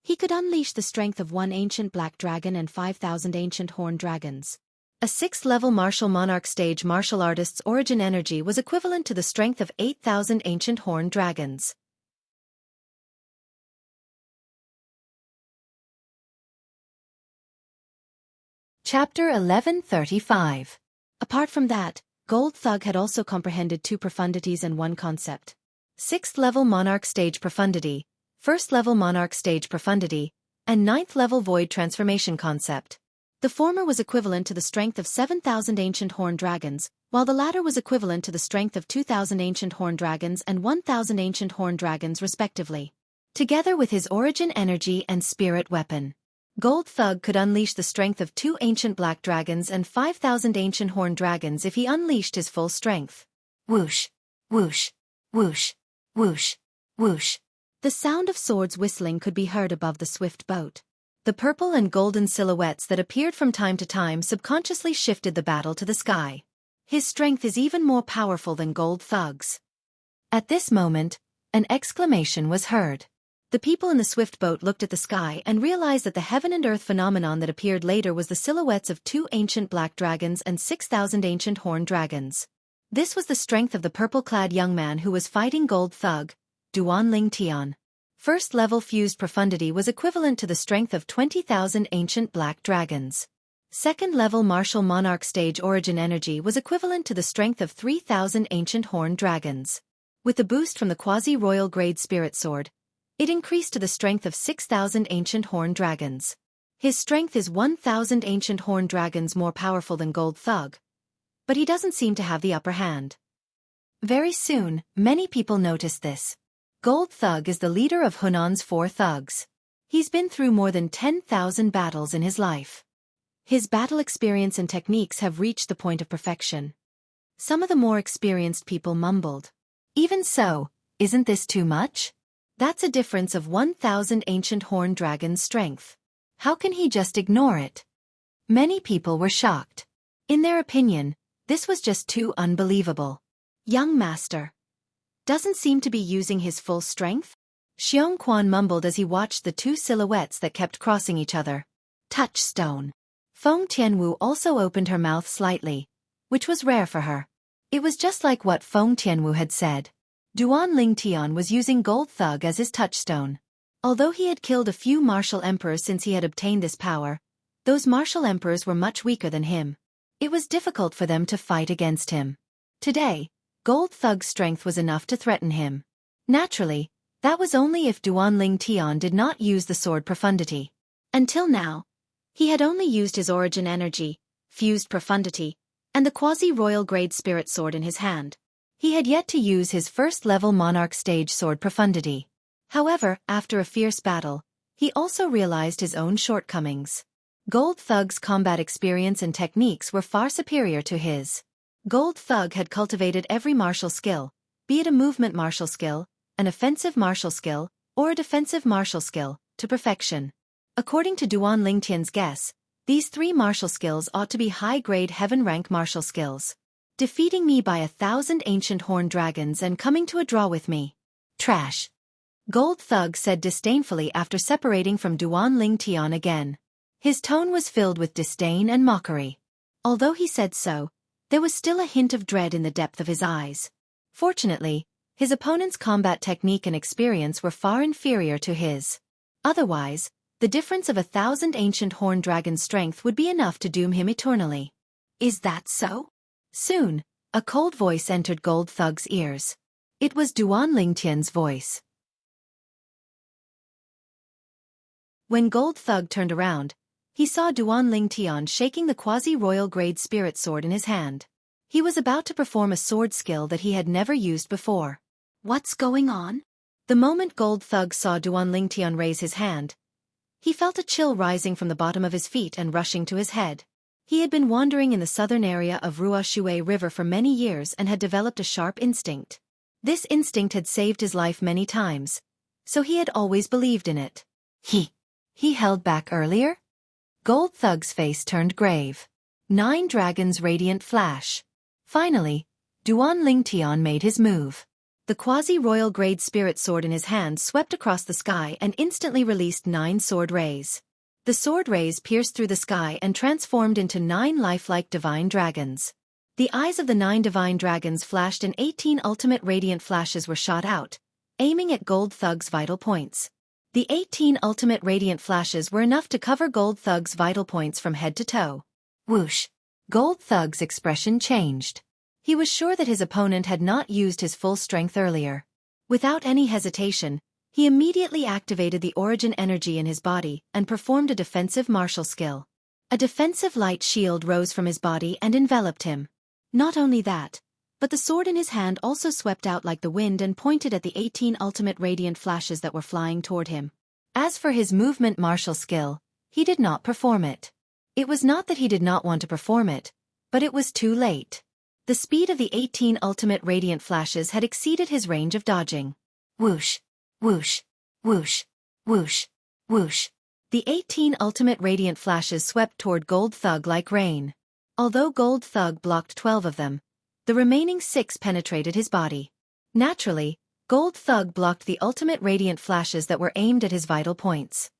he could unleash the strength of 1 ancient black dragon and 5,000 ancient horned dragons. A 6th level martial monarch stage martial artist's origin energy was equivalent to the strength of 8,000 ancient horned dragons. Chapter 1135. Apart from that, Gold Thug had also comprehended 2 profundities and 1 concept. 6th level monarch stage profundity, 1st level monarch stage profundity, and 9th level void transformation concept. The former was equivalent to the strength of 7,000 ancient horned dragons, while the latter was equivalent to the strength of 2,000 ancient horned dragons and 1,000 ancient horned dragons respectively. Together with his origin energy and spirit weapon, Gold Thug could unleash the strength of 2 ancient black dragons and 5,000 ancient horned dragons if he unleashed his full strength. Whoosh, whoosh, whoosh, whoosh, whoosh. The sound of swords whistling could be heard above the swift boat. The purple and golden silhouettes that appeared from time to time subconsciously shifted the battle to the sky. His strength is even more powerful than Gold Thug's. At this moment, an exclamation was heard. The people in the swift boat looked at the sky and realized that the heaven and earth phenomenon that appeared later was the silhouettes of 2 ancient black dragons and 6,000 ancient horned dragons. This was the strength of the purple-clad young man who was fighting Gold Thug, Duan Ling Tian. First level fused profundity was equivalent to the strength of 20,000 ancient black dragons. Second level martial monarch stage origin energy was equivalent to the strength of 3,000 ancient horned dragons. With the boost from the quasi-royal grade spirit sword, it increased to the strength of 6,000 ancient horned dragons. His strength is 1,000 ancient horned dragons more powerful than Gold Thug, but he doesn't seem to have the upper hand. Very soon, many people noticed this. Gold Thug is the leader of Hunan's 4 thugs. He's been through more than 10,000 battles in his life. His battle experience and techniques have reached the point of perfection. Some of the more experienced people mumbled. Even so, isn't this too much? That's a difference of 1,000 ancient horned dragons' strength. How can he just ignore it? Many people were shocked. In their opinion, this was just too unbelievable. Young master doesn't seem to be using his full strength? Xianxia mumbled as he watched the 2 silhouettes that kept crossing each other. Touchstone. Feng Tianwu also opened her mouth slightly, which was rare for her. It was just like what Feng Tianwu had said. Duan Ling Tian was using Gold Thug as his touchstone. Although he had killed a few martial emperors since he had obtained this power, those martial emperors were much weaker than him. It was difficult for them to fight against him. Today, Gold Thug's strength was enough to threaten him. Naturally, that was only if Duan Ling Tian did not use the sword profundity. Until now, he had only used his origin energy, fused profundity, and the quasi-royal grade spirit sword in his hand. He had yet to use his first-level monarch stage sword profundity. However, after a fierce battle, he also realized his own shortcomings. Gold Thug's combat experience and techniques were far superior to his. Gold Thug had cultivated every martial skill, be it a movement martial skill, an offensive martial skill, or a defensive martial skill, to perfection. According to Duan Lingtian's guess, these 3 martial skills ought to be high-grade heaven-rank martial skills. Defeating me by 1,000 ancient horned dragons and coming to a draw with me. Trash. Gold Thug said disdainfully after separating from Duan Ling Tian again. His tone was filled with disdain and mockery. Although he said so, there was still a hint of dread in the depth of his eyes. Fortunately, his opponent's combat technique and experience were far inferior to his. Otherwise, the difference of 1,000 ancient horned dragons' strength would be enough to doom him eternally. Is that so? Soon, a cold voice entered Gold Thug's ears. It was Duan Lingtian's voice. When Gold Thug turned around, he saw Duan Ling Tian shaking the quasi-royal grade spirit sword in his hand. He was about to perform a sword skill that he had never used before. What's going on? The moment Gold Thug saw Duan Ling Tian raise his hand, he felt a chill rising from the bottom of his feet and rushing to his head. He had been wandering in the southern area of Ruoshui River for many years and had developed a sharp instinct. This instinct had saved his life many times, so he had always believed in it. He held back earlier? Gold Thug's face turned grave. 9 dragons radiant flash. Finally, Duan Ling Tian made his move. The quasi-royal grade spirit sword in his hand swept across the sky and instantly released 9 sword rays. The sword rays pierced through the sky and transformed into 9 lifelike divine dragons. The eyes of the 9 divine dragons flashed and 18 ultimate radiant flashes were shot out, aiming at Gold Thug's vital points. The 18 ultimate radiant flashes were enough to cover Gold Thug's vital points from head to toe. Whoosh! Gold Thug's expression changed. He was sure that his opponent had not used his full strength earlier. Without any hesitation, he immediately activated the origin energy in his body and performed a defensive martial skill. A defensive light shield rose from his body and enveloped him. Not only that, but the sword in his hand also swept out like the wind and pointed at the 18 ultimate radiant flashes that were flying toward him. As for his movement martial skill, he did not perform it. It was not that he did not want to perform it, but it was too late. The speed of the 18 ultimate radiant flashes had exceeded his range of dodging. Whoosh, whoosh, whoosh, whoosh, whoosh. The 18 ultimate radiant flashes swept toward Gold Thug like rain. Although Gold Thug blocked 12 of them, the remaining 6 penetrated his body. Naturally, Gold Thug blocked the ultimate radiant flashes that were aimed at his vital points.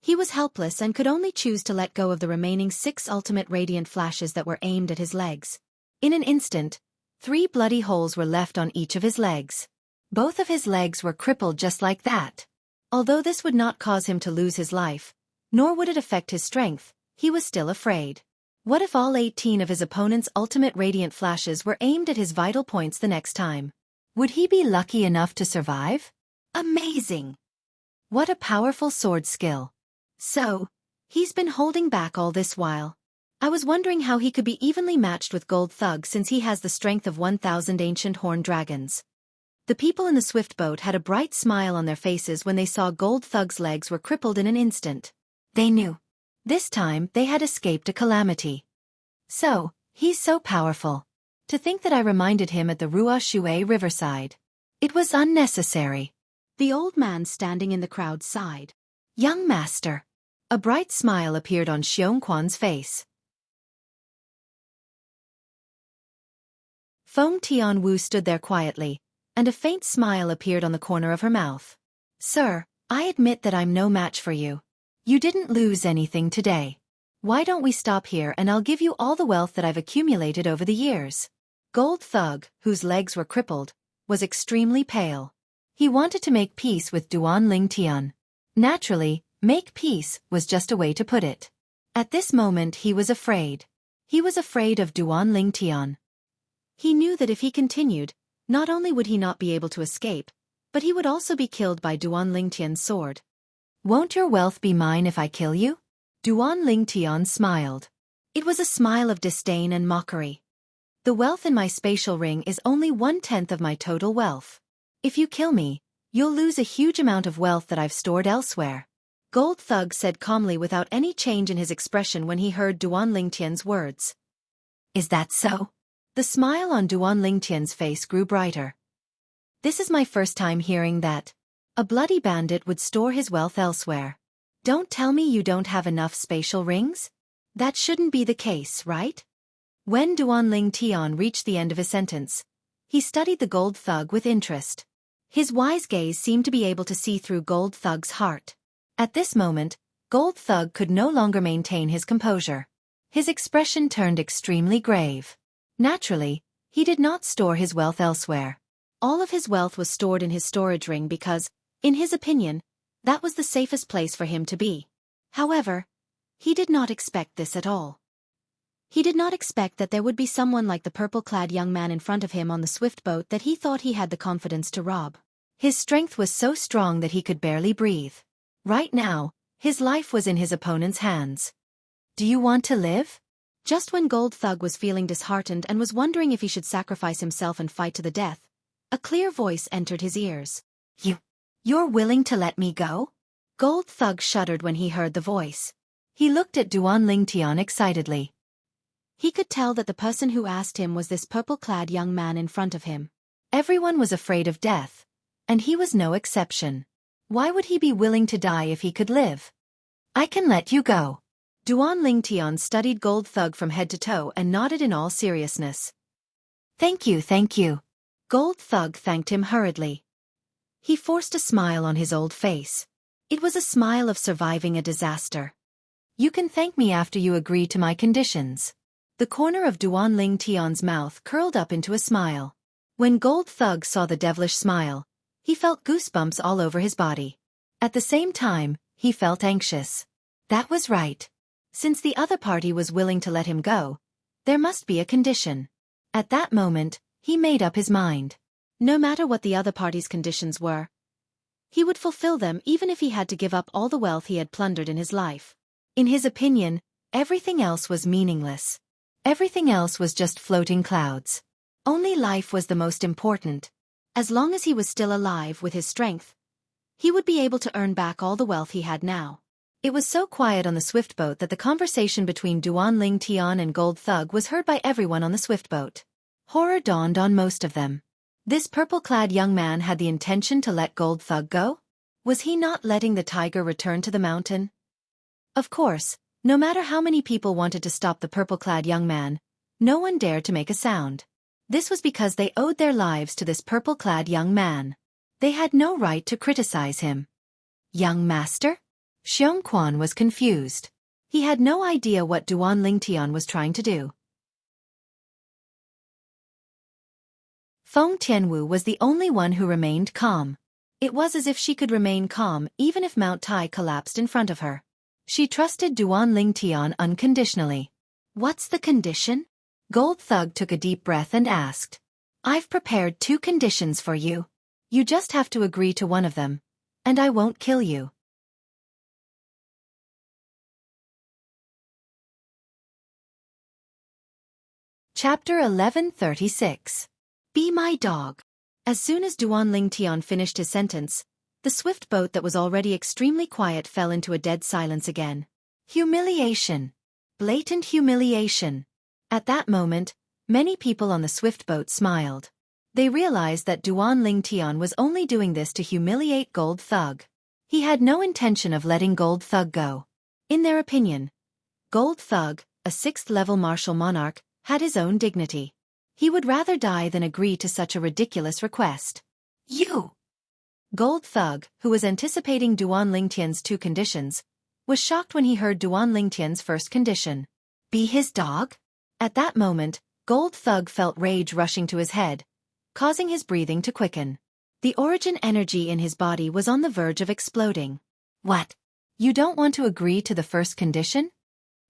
He was helpless and could only choose to let go of the remaining 6 ultimate radiant flashes that were aimed at his legs. In an instant, 3 bloody holes were left on each of his legs. Both of his legs were crippled just like that. Although this would not cause him to lose his life, nor would it affect his strength, he was still afraid. What if all 18 of his opponent's ultimate radiant flashes were aimed at his vital points the next time? Would he be lucky enough to survive? Amazing! What a powerful sword skill. So, he's been holding back all this while. I was wondering how he could be evenly matched with Gold Thug since he has the strength of 1,000 ancient horned dragons. The people in the swift boat had a bright smile on their faces when they saw Gold Thug's legs were crippled in an instant. They knew. This time they had escaped a calamity. So, he's so powerful. To think that I reminded him at the Rua Shui riverside. It was unnecessary. The old man standing in the crowd sighed. Young master. A bright smile appeared on Xiongquan's face. Feng Tianwu stood there quietly, and a faint smile appeared on the corner of her mouth. Sir, I admit that I'm no match for you. You didn't lose anything today. Why don't we stop here and I'll give you all the wealth that I've accumulated over the years? Gold Thug, whose legs were crippled, was extremely pale. He wanted to make peace with Duan Lingtian. Naturally, make peace was just a way to put it. At this moment he was afraid. He was afraid of Duan Lingtian. He knew that if he continued, not only would he not be able to escape, but he would also be killed by Duan Lingtian's sword. Won't your wealth be mine if I kill you? Duan Lingtian smiled. It was a smile of disdain and mockery. The wealth in my spatial ring is only 1/10 of my total wealth. If you kill me, you'll lose a huge amount of wealth that I've stored elsewhere. Gold Thug said calmly without any change in his expression when he heard Duan Lingtian's words. Is that so? The smile on Duan Lingtian's face grew brighter. This is my first time hearing that. A bloody bandit would store his wealth elsewhere. Don't tell me you don't have enough spatial rings? That shouldn't be the case, right? When Duan Lingtian reached the end of his sentence, he studied the Gold Thug with interest. His wise gaze seemed to be able to see through Gold Thug's heart. At this moment, Gold Thug could no longer maintain his composure. His expression turned extremely grave. Naturally, he did not store his wealth elsewhere. All of his wealth was stored in his storage ring because, in his opinion, that was the safest place for him to be. However, he did not expect this at all. He did not expect that there would be someone like the purple-clad young man in front of him on the swift boat that he thought he had the confidence to rob. His strength was so strong that he could barely breathe. Right now, his life was in his opponent's hands. Do you want to live? Just when Gold Thug was feeling disheartened and was wondering if he should sacrifice himself and fight to the death, a clear voice entered his ears. You're willing to let me go? Gold Thug shuddered when he heard the voice. He looked at Duan Lingtian excitedly. He could tell that the person who asked him was this purple-clad young man in front of him. Everyone was afraid of death, and he was no exception. Why would he be willing to die if he could live? I can let you go. Duan Lingtian studied Gold Thug from head to toe and nodded in all seriousness. Thank you, thank you. Gold Thug thanked him hurriedly. He forced a smile on his old face. It was a smile of surviving a disaster. You can thank me after you agree to my conditions. The corner of Duan Lingtian's mouth curled up into a smile. When Gold Thug saw the devilish smile, he felt goosebumps all over his body. At the same time, he felt anxious. That was right. Since the other party was willing to let him go, there must be a condition. At that moment, he made up his mind. No matter what the other party's conditions were, he would fulfill them even if he had to give up all the wealth he had plundered in his life. In his opinion, Everything else was meaningless. Everything else was just floating clouds. Only life was the most important. As long as he was still alive with his strength, he would be able to earn back all the wealth he had now. It was so quiet on the swift boat that the conversation between Duan Ling Tian and Gold Thug was heard by everyone on the swift boat. Horror dawned on most of them. This purple-clad young man had the intention to let Gold Thug go? Was he not letting the tiger return to the mountain? Of course, no matter how many people wanted to stop the purple-clad young man, no one dared to make a sound. This was because they owed their lives to this purple-clad young man. They had no right to criticize him. Young master? Xianxia was confused. He had no idea what Duan Lingtian was trying to do. Feng Tianwu was the only one who remained calm. It was as if she could remain calm even if Mount Tai collapsed in front of her. She trusted Duan Lingtian unconditionally. What's the condition? Gold Thug took a deep breath and asked. I've prepared 2 conditions for you. You just have to agree to one of them, and I won't kill you. Chapter 1136. Be my dog. As soon as Duan Lingtian finished his sentence, the swift boat that was already extremely quiet fell into a dead silence again. Humiliation. Blatant humiliation. At that moment, many people on the swift boat smiled. They realized that Duan Lingtian was only doing this to humiliate Gold Thug. He had no intention of letting Gold Thug go. In their opinion, Gold Thug, a 6th-level martial monarch, had his own dignity. He would rather die than agree to such a ridiculous request. You! Gold Thug, who was anticipating Duan Lingtian's 2 conditions, was shocked when he heard Duan Lingtian's first condition. Be his dog? At that moment, Gold Thug felt rage rushing to his head, causing his breathing to quicken. The origin energy in his body was on the verge of exploding. What? You don't want to agree to the first condition?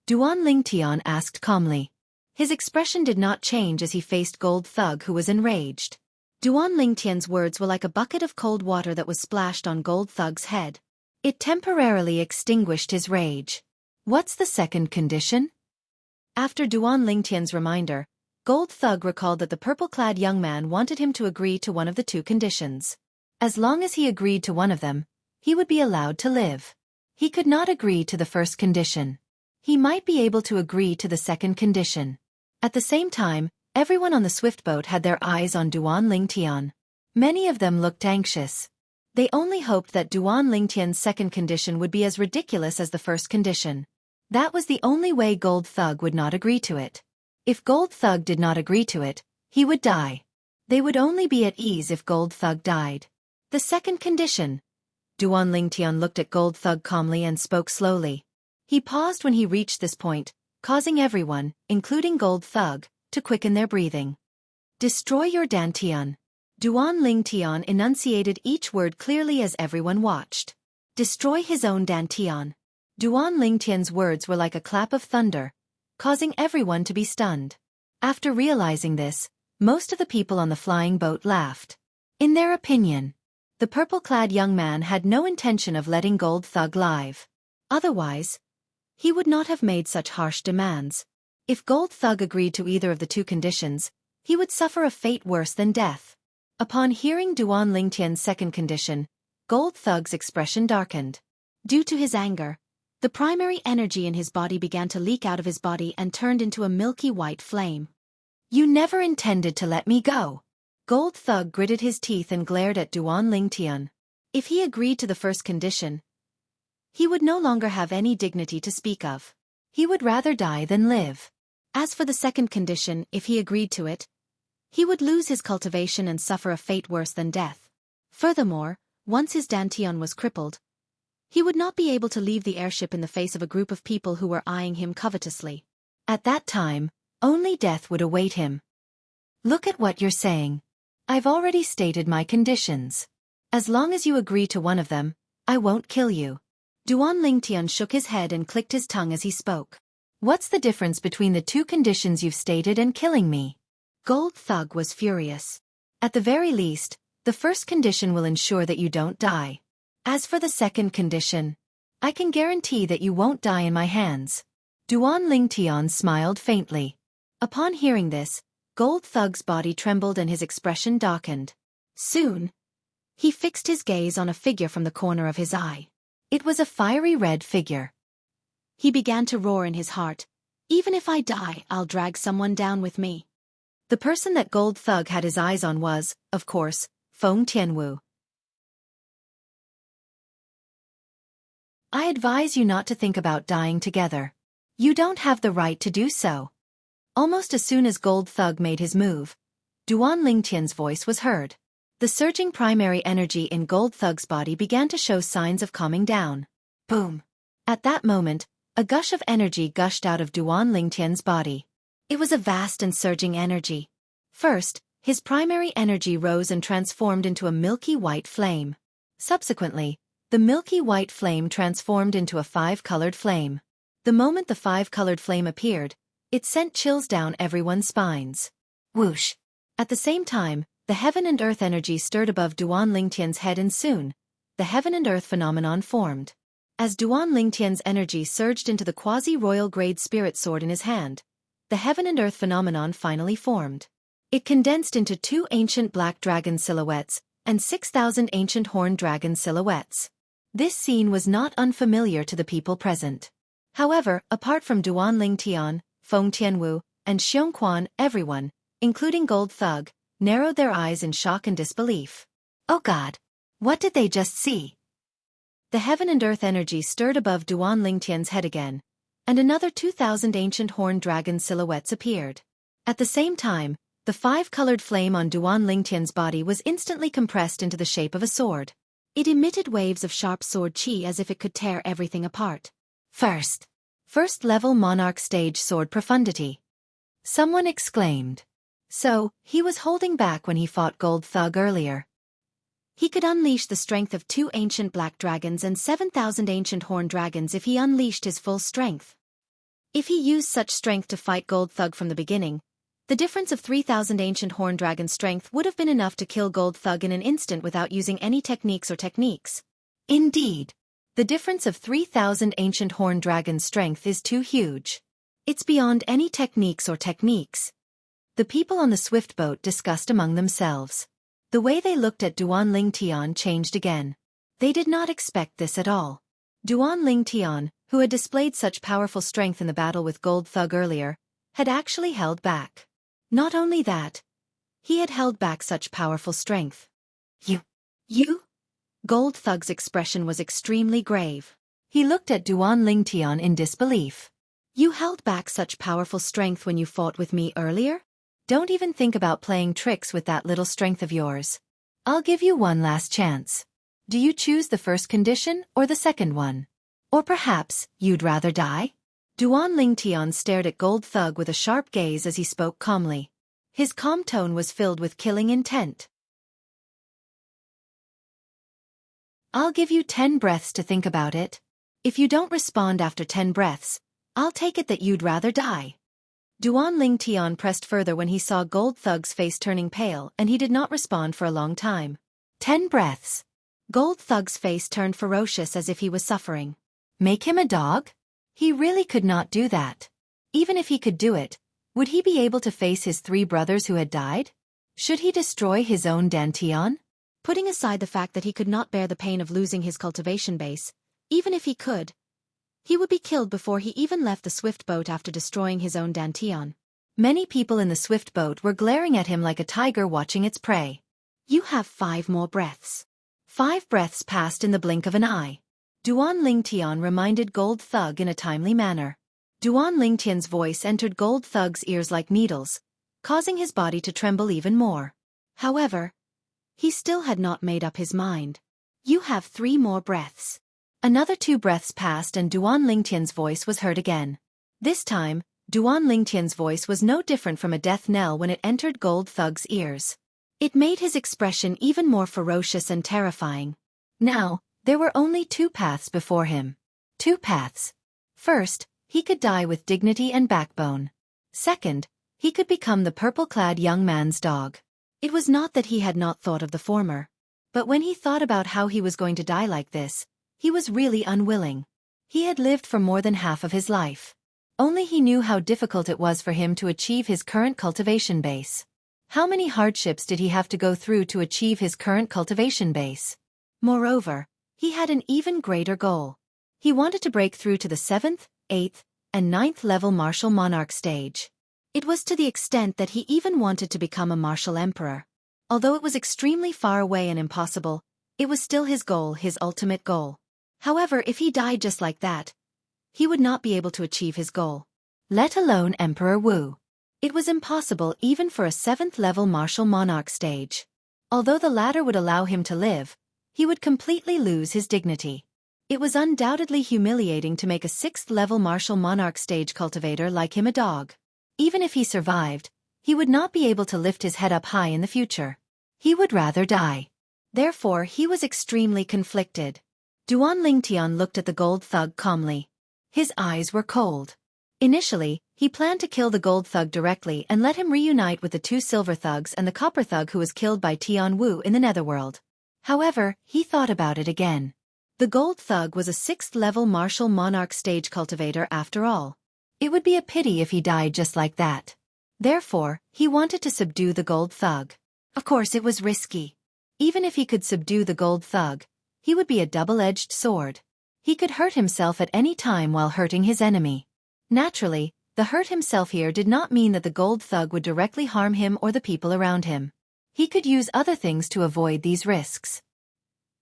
Duan Lingtian asked calmly. His expression did not change as he faced Gold Thug, who was enraged. Duan Lingtian's words were like a bucket of cold water that was splashed on Gold Thug's head. It temporarily extinguished his rage. What's the second condition? After Duan Lingtian's reminder, Gold Thug recalled that the purple-clad young man wanted him to agree to one of the 2 conditions. As long as he agreed to one of them, he would be allowed to live. He could not agree to the first condition. He might be able to agree to the second condition. At the same time, everyone on the swift boat had their eyes on Duan Lingtian. Many of them looked anxious. They only hoped that Duan Lingtian's second condition would be as ridiculous as the first condition. That was the only way Gold Thug would not agree to it. If Gold Thug did not agree to it, he would die. They would only be at ease if Gold Thug died. The second condition. Duan Lingtian looked at Gold Thug calmly and spoke slowly. He paused when he reached this point, causing everyone, including Gold Thug, to quicken their breathing. Destroy your dantian. Duan Lingtian enunciated each word clearly as everyone watched. Destroy his own dantian. Duan Lingtian's words were like a clap of thunder, causing everyone to be stunned. After realizing this, most of the people on the flying boat laughed. In their opinion, the purple-clad young man had no intention of letting Gold Thug live. Otherwise, he would not have made such harsh demands. If Gold Thug agreed to either of the 2 conditions, he would suffer a fate worse than death. Upon hearing Duan Lingtian's second condition, Gold Thug's expression darkened. Due to his anger, the primary energy in his body began to leak out of his body and turned into a milky white flame. You never intended to let me go. Gold Thug gritted his teeth and glared at Duan Lingtian. If he agreed to the first condition, he would no longer have any dignity to speak of. He would rather die than live. As for the second condition, if he agreed to it, he would lose his cultivation and suffer a fate worse than death. Furthermore, once his dantian was crippled, he would not be able to leave the airship in the face of a group of people who were eyeing him covetously. At that time, only death would await him. Look at what you're saying. I've already stated my conditions. As long as you agree to one of them, I won't kill you. Duan Lingtian shook his head and clicked his tongue as he spoke. What's the difference between the 2 conditions you've stated and killing me? Gold Thug was furious. At the very least, the first condition will ensure that you don't die. As for the second condition, I can guarantee that you won't die in my hands. Duan Lingtian smiled faintly. Upon hearing this, Gold Thug's body trembled and his expression darkened. Soon, he fixed his gaze on a figure from the corner of his eye. It was a fiery red figure. He began to roar in his heart. Even if I die, I'll drag someone down with me. The person that Gold Thug had his eyes on was, of course, Feng Tianwu. I advise you not to think about dying together. You don't have the right to do so. Almost as soon as Gold Thug made his move, Duan Lingtian's voice was heard. The surging primary energy in Gold Thug's body began to show signs of calming down. Boom! At that moment, a gush of energy gushed out of Duan Lingtian's body. It was a vast and surging energy. First, his primary energy rose and transformed into a milky white flame. Subsequently, the milky white flame transformed into a five-colored flame. The moment the five-colored flame appeared, it sent chills down everyone's spines. Whoosh! At the same time, the heaven and earth energy stirred above Duan Lingtian's head and soon, the heaven and earth phenomenon formed. As Duan Lingtian's energy surged into the quasi-royal grade spirit sword in his hand, the heaven and earth phenomenon finally formed. It condensed into 2 ancient black dragon silhouettes and 6,000 ancient horned dragon silhouettes. This scene was not unfamiliar to the people present. However, apart from Duan Lingtian, Feng Tianwu, and Xianxia, everyone, including Gold Thug, narrowed their eyes in shock and disbelief. Oh God! What did they just see? The heaven and earth energy stirred above Duan Lingtian's head again, and another 2,000 ancient horned dragon silhouettes appeared. At the same time, the five-colored flame on Duan Lingtian's body was instantly compressed into the shape of a sword. It emitted waves of sharp sword chi as if it could tear everything apart. First level monarch stage sword profundity. Someone exclaimed. So, he was holding back when he fought Gold Thug earlier. He could unleash the strength of 2 ancient black dragons and 7,000 ancient horned dragons if he unleashed his full strength. If he used such strength to fight Gold Thug from the beginning, the difference of 3,000 ancient horned dragon strength would have been enough to kill Gold Thug in an instant without using any techniques. Indeed, the difference of 3,000 ancient horned dragon strength is too huge. It's beyond any techniques. The people on the swift boat discussed among themselves. The way they looked at Duan Lingtian changed again. They did not expect this at all. Duan Lingtian, who had displayed such powerful strength in the battle with Gold Thug earlier, had actually held back. Not only that, he had held back such powerful strength. You? Gold Thug's expression was extremely grave. He looked at Duan Lingtian in disbelief. You held back such powerful strength when you fought with me earlier? Don't even think about playing tricks with that little strength of yours. I'll give you one last chance. Do you choose the first condition or the second one? Or perhaps, you'd rather die? Duan Lingtian stared at Gold Thug with a sharp gaze as he spoke calmly. His calm tone was filled with killing intent. I'll give you 10 breaths to think about it. If you don't respond after 10 breaths, I'll take it that you'd rather die. Duan Lingtian pressed further when he saw Gold Thug's face turning pale and he did not respond for a long time. 10 breaths. Gold Thug's face turned ferocious as if he was suffering. Make him a dog? He really could not do that. Even if he could do it, would he be able to face his 3 brothers who had died? Should he destroy his own Dantian? Putting aside the fact that he could not bear the pain of losing his cultivation base, even if he could, he would be killed before he even left the swift boat after destroying his own Dantian. Many people in the swift boat were glaring at him like a tiger watching its prey. You have 5 more breaths. 5 breaths passed in the blink of an eye. Duan Lingtian reminded Gold Thug in a timely manner. Duan Lingtian's voice entered Gold Thug's ears like needles, causing his body to tremble even more. However, he still had not made up his mind. You have 3 more breaths. Another 2 breaths passed and Duan Lingtian's voice was heard again. This time, Duan Lingtian's voice was no different from a death knell when it entered Gold Thug's ears. It made his expression even more ferocious and terrifying. Now, there were only 2 paths before him. 2 paths. First, he could die with dignity and backbone. Second, he could become the purple-clad young man's dog. It was not that he had not thought of the former. But when he thought about how he was going to die like this, he was really unwilling. He had lived for more than half of his life. Only he knew how difficult it was for him to achieve his current cultivation base. How many hardships did he have to go through to achieve his current cultivation base? Moreover, he had an even greater goal. He wanted to break through to the 7th, 8th, and 9th level martial monarch stage. It was to the extent that he even wanted to become a martial emperor. Although it was extremely far away and impossible, it was still his goal, his ultimate goal. However, if he died just like that, he would not be able to achieve his goal. Let alone Emperor Wu. It was impossible even for a 7th level martial monarch stage. Although the latter would allow him to live, he would completely lose his dignity. It was undoubtedly humiliating to make a 6th level martial monarch stage cultivator like him a dog. Even if he survived, he would not be able to lift his head up high in the future. He would rather die. Therefore, he was extremely conflicted. Duan Lingtian looked at the gold thug calmly. His eyes were cold. Initially, he planned to kill the gold thug directly and let him reunite with the 2 silver thugs and the copper thug who was killed by Tian Wu in the netherworld. However, he thought about it again. The gold thug was a 6th level martial monarch stage cultivator after all. It would be a pity if he died just like that. Therefore, he wanted to subdue the gold thug. Of course, it was risky. Even if he could subdue the gold thug, he would be a double-edged sword. He could hurt himself at any time while hurting his enemy. Naturally, the hurt himself here did not mean that the gold thug would directly harm him or the people around him. He could use other things to avoid these risks.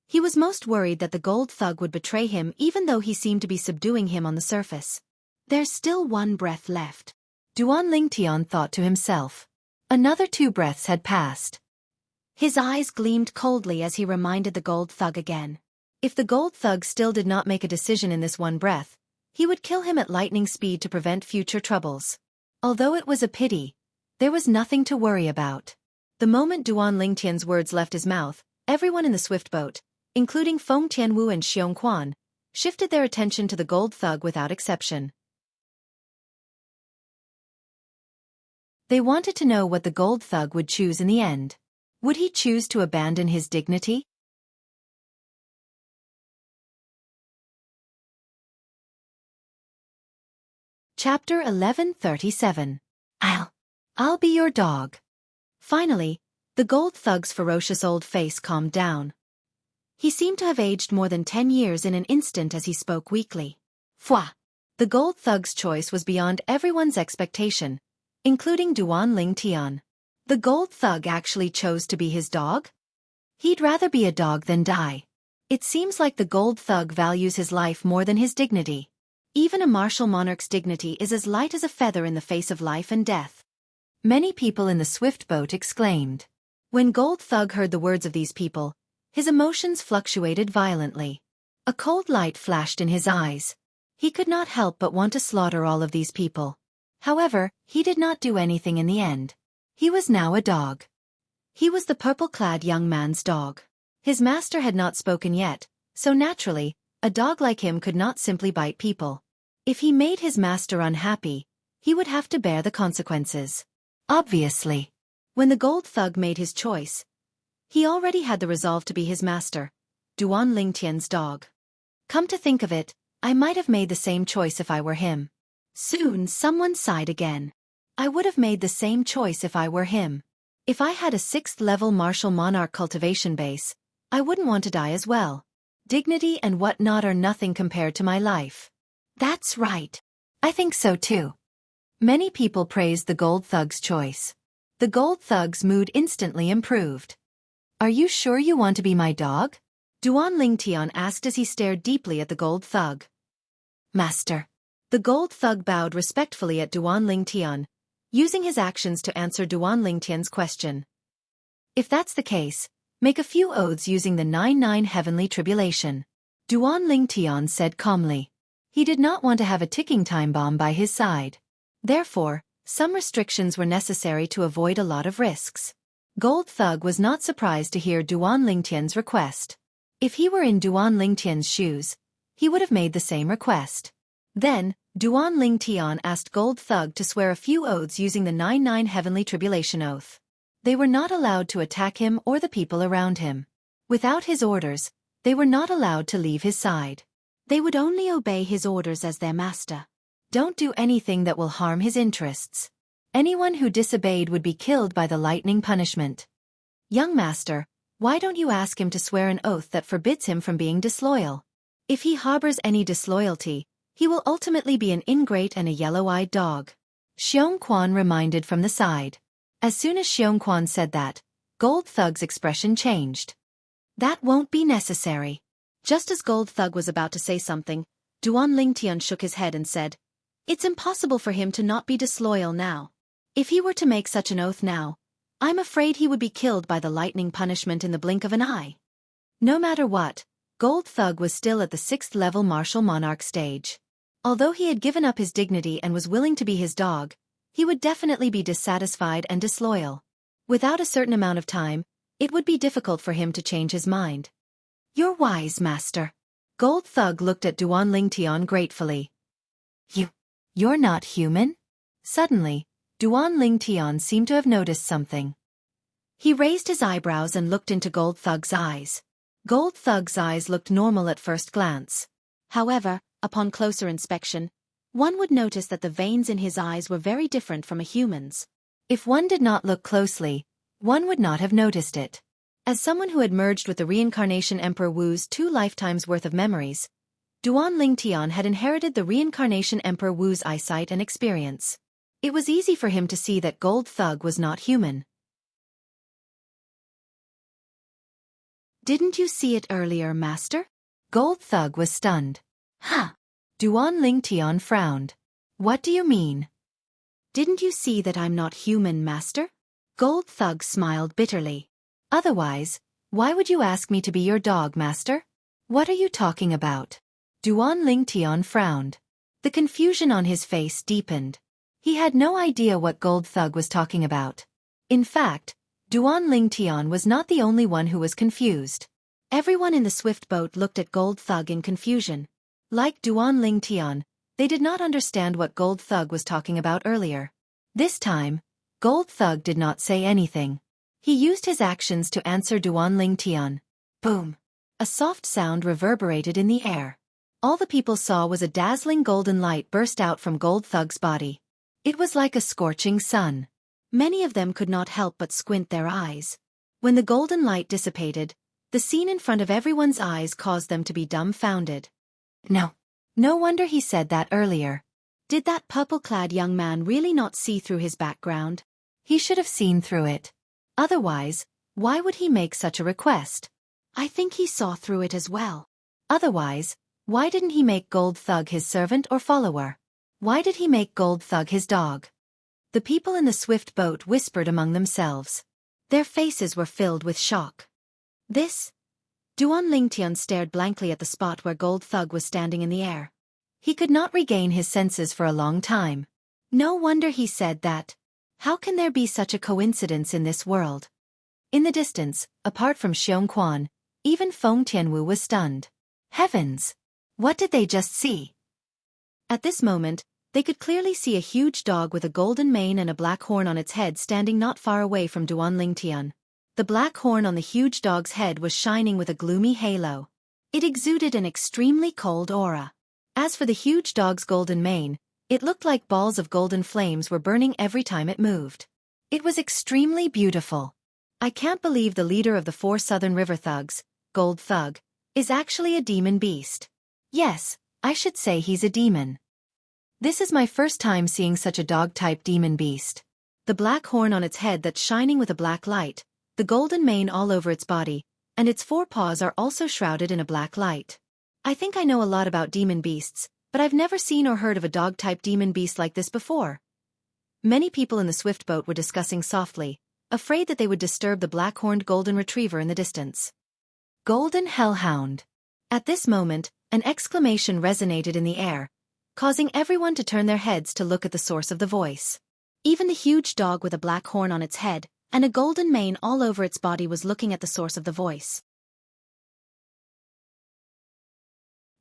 He was most worried that the gold thug would betray him even though he seemed to be subduing him on the surface. There's still 1 breath left, Duan Lingtian thought to himself. Another 2 breaths had passed. His eyes gleamed coldly as he reminded the gold thug again. If the gold thug still did not make a decision in this 1 breath, he would kill him at lightning speed to prevent future troubles. Although it was a pity, there was nothing to worry about. The moment Duan Lingtian's words left his mouth, everyone in the swift boat, including Feng Tianwu and Xianxia, shifted their attention to the gold thug without exception. They wanted to know what the gold thug would choose in the end. Would he choose to abandon his dignity? Chapter 1137. I'll be your dog. Finally, the gold thug's ferocious old face calmed down. He seemed to have aged more than 10 years in an instant as he spoke weakly. Fwa! The gold thug's choice was beyond everyone's expectation, including Duan Lingtian. The gold thug actually chose to be his dog? He'd rather be a dog than die. It seems like the gold thug values his life more than his dignity. Even a martial monarch's dignity is as light as a feather in the face of life and death. Many people in the swift boat exclaimed. When Gold Thug heard the words of these people, his emotions fluctuated violently. A cold light flashed in his eyes. He could not help but want to slaughter all of these people. However, he did not do anything in the end. He was now a dog. He was the purple-clad young man's dog. His master had not spoken yet, so naturally, a dog like him could not simply bite people. If he made his master unhappy, he would have to bear the consequences. Obviously. When the gold thug made his choice, he already had the resolve to be his master, Duan Lingtian's dog. Come to think of it, I might have made the same choice if I were him. Soon someone sighed again. I would have made the same choice if I were him. If I had a 6th-level martial monarch cultivation base, I wouldn't want to die as well. Dignity and whatnot are nothing compared to my life. That's right. I think so too. Many people praised the gold thug's choice. The gold thug's mood instantly improved. Are you sure you want to be my dog? Duan Lingtian asked as he stared deeply at the gold thug. Master. The gold thug bowed respectfully at Duan Lingtian, using his actions to answer Duan Lingtian's question. If that's the case, make a few oaths using the 99 heavenly tribulation. Duan Lingtian said calmly. He did not want to have a ticking time bomb by his side. Therefore, some restrictions were necessary to avoid a lot of risks. Gold Thug was not surprised to hear Duan Lingtian's request. If he were in Duan Lingtian's shoes, he would have made the same request. Then, Duan Lingtian asked Gold Thug to swear a few oaths using the 99 heavenly tribulation oath. They were not allowed to attack him or the people around him. Without his orders, they were not allowed to leave his side. They would only obey his orders as their master. Don't do anything that will harm his interests. Anyone who disobeyed would be killed by the lightning punishment. Young master, why don't you ask him to swear an oath that forbids him from being disloyal? If he harbors any disloyalty, he will ultimately be an ingrate and a yellow-eyed dog. Xianxia reminded from the side. As soon as Xianxia said that, Gold Thug's expression changed. That won't be necessary. Just as Gold Thug was about to say something, Duan Lingtian shook his head and said, "It's impossible for him to not be disloyal now. If he were to make such an oath now, I'm afraid he would be killed by the lightning punishment in the blink of an eye." No matter what, Gold Thug was still at the 6th level martial monarch stage. Although he had given up his dignity and was willing to be his dog, he would definitely be dissatisfied and disloyal. Without a certain amount of time, it would be difficult for him to change his mind. "You're wise, master." Gold Thug looked at Duan Lingtian gratefully. You're not human?" Suddenly, Duan Lingtian seemed to have noticed something. He raised his eyebrows and looked into Gold Thug's eyes. Gold Thug's eyes looked normal at first glance. However, upon closer inspection, one would notice that the veins in his eyes were very different from a human's. If one did not look closely, one would not have noticed it. As someone who had merged with the reincarnation Emperor Wu's 2 lifetimes worth of memories, Duan Lingtian had inherited the reincarnation Emperor Wu's eyesight and experience. It was easy for him to see that Gold Thug was not human. "Didn't you see it earlier, master?" Gold Thug was stunned. "Huh." Duan Lingtian frowned. "What do you mean?" "Didn't you see that I'm not human, master?" Gold Thug smiled bitterly. "Otherwise, why would you ask me to be your dog, master? What are you talking about?" Duan Lingtian frowned. The confusion on his face deepened. He had no idea what Gold Thug was talking about. In fact, Duan Lingtian was not the only one who was confused. Everyone in the swift boat looked at Gold Thug in confusion. Like Duan Lingtian, they did not understand what Gold Thug was talking about earlier. This time, Gold Thug did not say anything. He used his actions to answer Duan Lingtian. Boom! A soft sound reverberated in the air. All the people saw was a dazzling golden light burst out from Gold Thug's body. It was like a scorching sun. Many of them could not help but squint their eyes. When the golden light dissipated, the scene in front of everyone's eyes caused them to be dumbfounded. No wonder he said that earlier. Did that purple-clad young man really not see through his background? He should have seen through it. Otherwise, why would he make such a request? I think he saw through it as well. Otherwise, why didn't he make Gold Thug his servant or follower? Why did he make Gold Thug his dog? The people in the swift boat whispered among themselves. Their faces were filled with shock. Duan Lingtian stared blankly at the spot where Gold Thug was standing in the air. He could not regain his senses for a long time. No wonder he said that. How can there be such a coincidence in this world? In the distance, apart from Xianxia, even Feng Tianwu was stunned. Heavens! What did they just see? At this moment, they could clearly see a huge dog with a golden mane and a black horn on its head standing not far away from Duan Lingtian. The black horn on the huge dog's head was shining with a gloomy halo. It exuded an extremely cold aura. As for the huge dog's golden mane, it looked like balls of golden flames were burning every time it moved. It was extremely beautiful. I can't believe the leader of the 4 Southern River Thugs, Gold Thug, is actually a demon beast. Yes, I should say he's a demon. This is my first time seeing such a dog-type demon beast. The black horn on its head that's shining with a black light, the golden mane all over its body, and its 4 paws are also shrouded in a black light. I think I know a lot about demon beasts, but I've never seen or heard of a dog-type demon beast like this before. Many people in the swift boat were discussing softly, afraid that they would disturb the black-horned golden retriever in the distance. Golden Hellhound. At this moment, an exclamation resonated in the air, causing everyone to turn their heads to look at the source of the voice. Even the huge dog with a black horn on its head and a golden mane all over its body was looking at the source of the voice.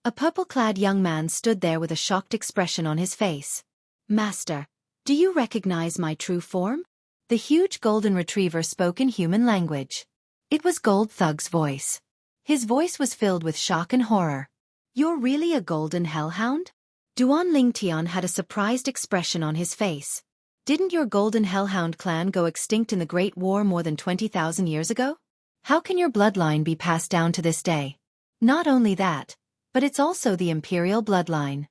A purple-clad young man stood there with a shocked expression on his face. "Master, do you recognize my true form?" The huge golden retriever spoke in human language. It was Gold Thug's voice. His voice was filled with shock and horror. "You're really a golden hellhound?" Duan Lingtian had a surprised expression on his face. Didn't your Golden Hellhound clan go extinct in the Great War more than 20,000 years ago? How can your bloodline be passed down to this day? Not only that, but it's also the imperial bloodline.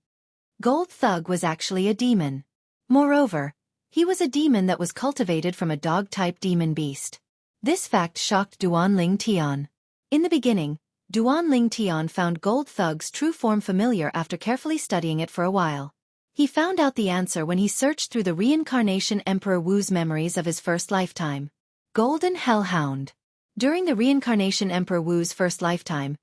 Gold Thug was actually a demon. Moreover, he was a demon that was cultivated from a dog-type demon beast. This fact shocked Duan Lingtian. In the beginning, Duan Lingtian found Gold Thug's true form familiar after carefully studying it for a while. He found out the answer when he searched through the reincarnation Emperor Wu's memories of his first lifetime. Golden Hellhound. During the reincarnation Emperor Wu's first lifetime,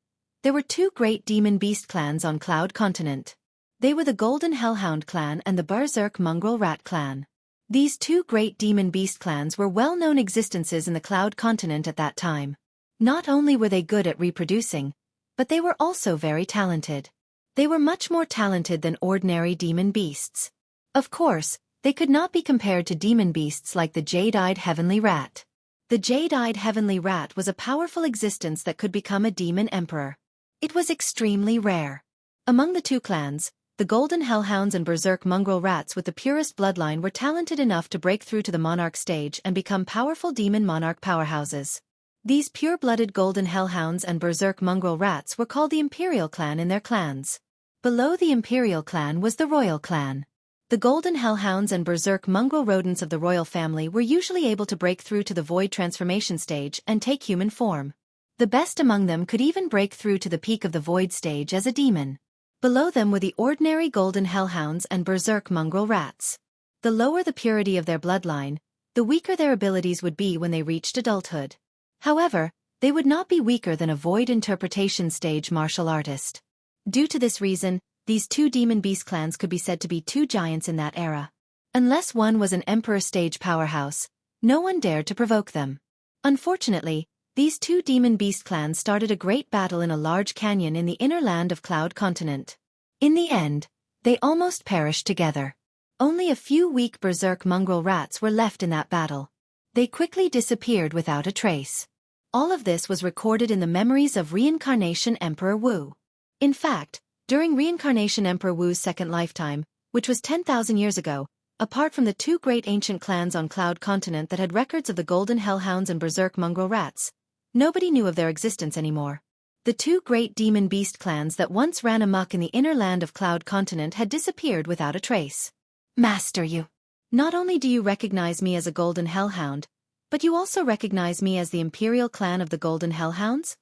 there were two great demon beast clans on Cloud Continent. They were the Golden Hellhound clan and the Berserk Mongrel Rat clan. These two great demon beast clans were well-known existences in the Cloud Continent at that time. Not only were they good at reproducing, but they were also very talented. They were much more talented than ordinary demon beasts. Of course, they could not be compared to demon beasts like the Jade-Eyed Heavenly Rat. The Jade-Eyed Heavenly Rat was a powerful existence that could become a demon emperor. It was extremely rare. Among the two clans, the Golden Hellhounds and Berserk Mongrel Rats with the purest bloodline were talented enough to break through to the monarch stage and become powerful demon monarch powerhouses. These pure-blooded Golden Hellhounds and Berserk Mongrel Rats were called the Imperial Clan in their clans. Below the Imperial Clan was the Royal Clan. The Golden Hellhounds and Berserk Mongrel Rodents of the royal family were usually able to break through to the Void transformation stage and take human form. The best among them could even break through to the peak of the Void stage as a demon. Below them were the ordinary Golden Hellhounds and Berserk Mongrel Rats. The lower the purity of their bloodline, the weaker their abilities would be when they reached adulthood. However, they would not be weaker than a Void interpretation stage martial artist. Due to this reason, these two demon beast clans could be said to be two giants in that era. Unless one was an emperor stage powerhouse, no one dared to provoke them. Unfortunately, these two demon beast clans started a great battle in a large canyon in the inner land of Cloud Continent. In the end, they almost perished together. Only a few weak Berserk Mongrel Rats were left in that battle. They quickly disappeared without a trace. All of this was recorded in the memories of Reincarnation Emperor Wu. In fact, during Reincarnation Emperor Wu's second lifetime, which was 10,000 years ago, apart from the two great ancient clans on Cloud Continent that had records of the Golden Hellhounds and Berserk Mongrel Rats, nobody knew of their existence anymore. The two great demon beast clans that once ran amok in the inner land of Cloud Continent had disappeared without a trace. Master you. Not only do you recognize me as a Golden Hellhound, but you also recognize me as the Imperial Clan of the Golden Hellhounds?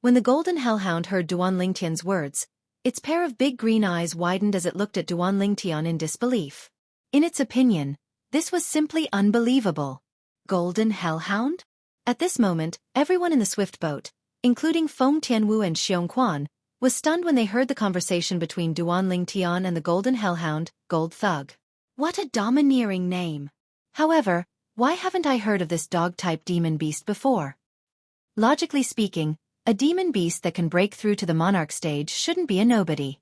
When the Golden Hellhound heard Duan Lingtian's words, its pair of big green eyes widened as it looked at Duan Lingtian in disbelief. In its opinion, this was simply unbelievable. Golden Hellhound? At this moment, everyone in the swift boat, including Feng Tianwu and Xiong, was stunned when they heard the conversation between Duan Lingtian and the Golden Hellhound, Gold Thug. What a domineering name! However, why haven't I heard of this dog-type demon beast before? Logically speaking, a demon beast that can break through to the monarch stage shouldn't be a nobody.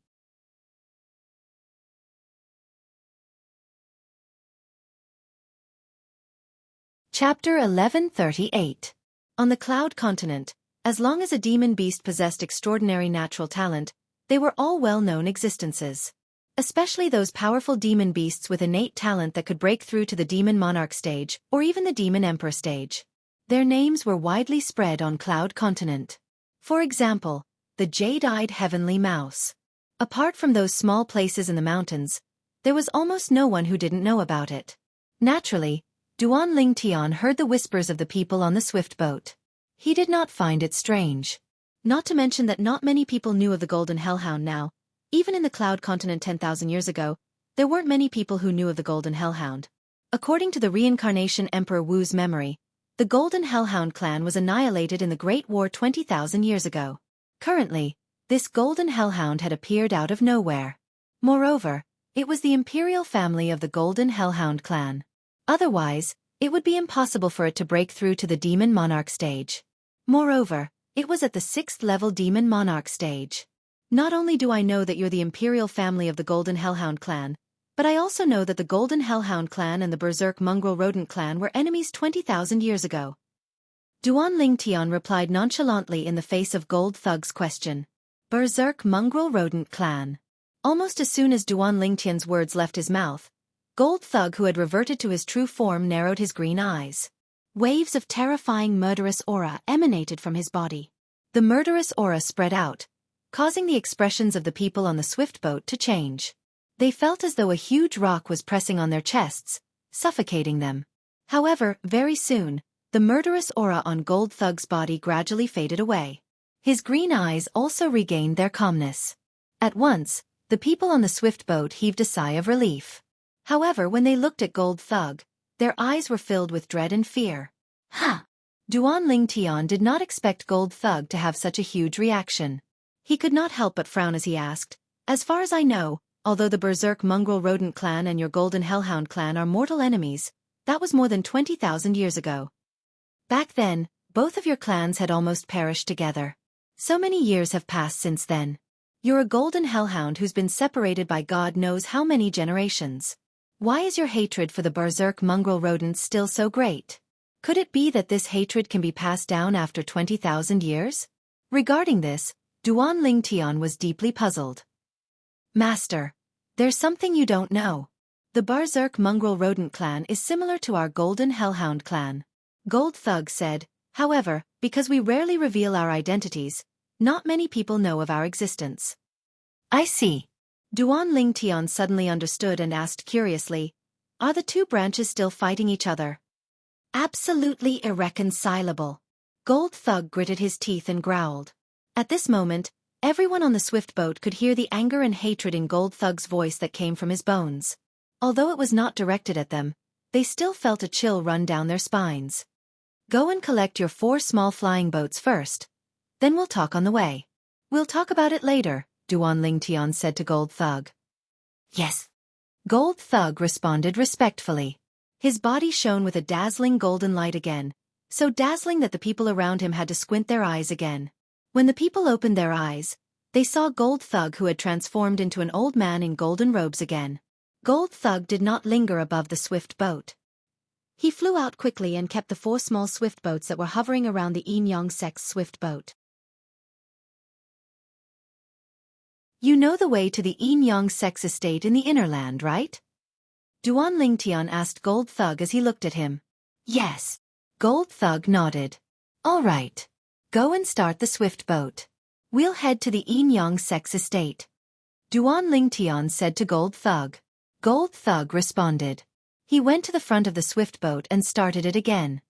Chapter 1138. On the Cloud Continent, as long as a demon beast possessed extraordinary natural talent, they were all well-known existences. Especially those powerful demon beasts with innate talent that could break through to the demon monarch stage, or even the demon emperor stage. Their names were widely spread on Cloud Continent. For example, the Jade-Eyed Heavenly Mouse. Apart from those small places in the mountains, there was almost no one who didn't know about it. Naturally, Duan Lingtian heard the whispers of the people on the swift boat. He did not find it strange. Not to mention that not many people knew of the Golden Hellhound now. Even in the Cloud Continent 10,000 years ago, there weren't many people who knew of the Golden Hellhound. According to the Reincarnation Emperor Wu's memory, the Golden Hellhound clan was annihilated in the Great War 20,000 years ago. Currently, this Golden Hellhound had appeared out of nowhere. Moreover, it was the imperial family of the Golden Hellhound clan. Otherwise, it would be impossible for it to break through to the Demon Monarch stage. Moreover, it was at the 6th level Demon Monarch stage. Not only do I know that you're the imperial family of the Golden Hellhound clan, but I also know that the Golden Hellhound clan and the Berserk Mongrel Rodent clan were enemies 20,000 years ago. Duan Lingtian replied nonchalantly in the face of Gold Thug's question. Berserk Mongrel Rodent clan. Almost as soon as Duan Lingtian's words left his mouth, Gold Thug, who had reverted to his true form, narrowed his green eyes. Waves of terrifying murderous aura emanated from his body. The murderous aura spread out, causing the expressions of the people on the swift boat to change. They felt as though a huge rock was pressing on their chests, suffocating them. However, very soon, the murderous aura on Gold Thug's body gradually faded away. His green eyes also regained their calmness. At once, the people on the swift boat heaved a sigh of relief. However, when they looked at Gold Thug, their eyes were filled with dread and fear. Ha! Duan Lingtian did not expect Gold Thug to have such a huge reaction. He could not help but frown as he asked, "As far as I know, although the Berserk Mongrel Rodent clan and your Golden Hellhound clan are mortal enemies, that was more than 20,000 years ago. Back then, both of your clans had almost perished together. So many years have passed since then. You're a Golden Hellhound who's been separated by God knows how many generations. Why is your hatred for the Berserk Mongrel Rodents still so great? Could it be that this hatred can be passed down after 20,000 years?" Regarding this, Duan Lingtian was deeply puzzled. "Master, there's something you don't know. The Berserk Mongrel Rodent clan is similar to our Golden Hellhound clan," Gold Thug said. "However, because we rarely reveal our identities, not many people know of our existence." "I see." Duan Lingtian suddenly understood and asked curiously, "Are the two branches still fighting each other?" "Absolutely irreconcilable." Gold Thug gritted his teeth and growled. At this moment, everyone on the swift boat could hear the anger and hatred in Gold Thug's voice that came from his bones. Although it was not directed at them, they still felt a chill run down their spines. "Go and collect your 4 small flying boats first. Then we'll talk on the way." "We'll talk about it later," Duan Lingtian said to Gold Thug. "Yes." Gold Thug responded respectfully. His body shone with a dazzling golden light again, so dazzling that the people around him had to squint their eyes again. When the people opened their eyes, they saw Gold Thug, who had transformed into an old man in golden robes again. Gold Thug did not linger above the swift boat. He flew out quickly and kept the 4 small swift boats that were hovering around the Xianxia swift boat. "You know the way to the Xianxia estate in the inner land, right?" Duan Lingtian asked Gold Thug as he looked at him. "Yes." Gold Thug nodded. "All right. Go and start the swift boat. We'll head to the Xianxia estate," Duan Lingtian said to Gold Thug. Gold Thug responded. He went to the front of the swift boat and started it again.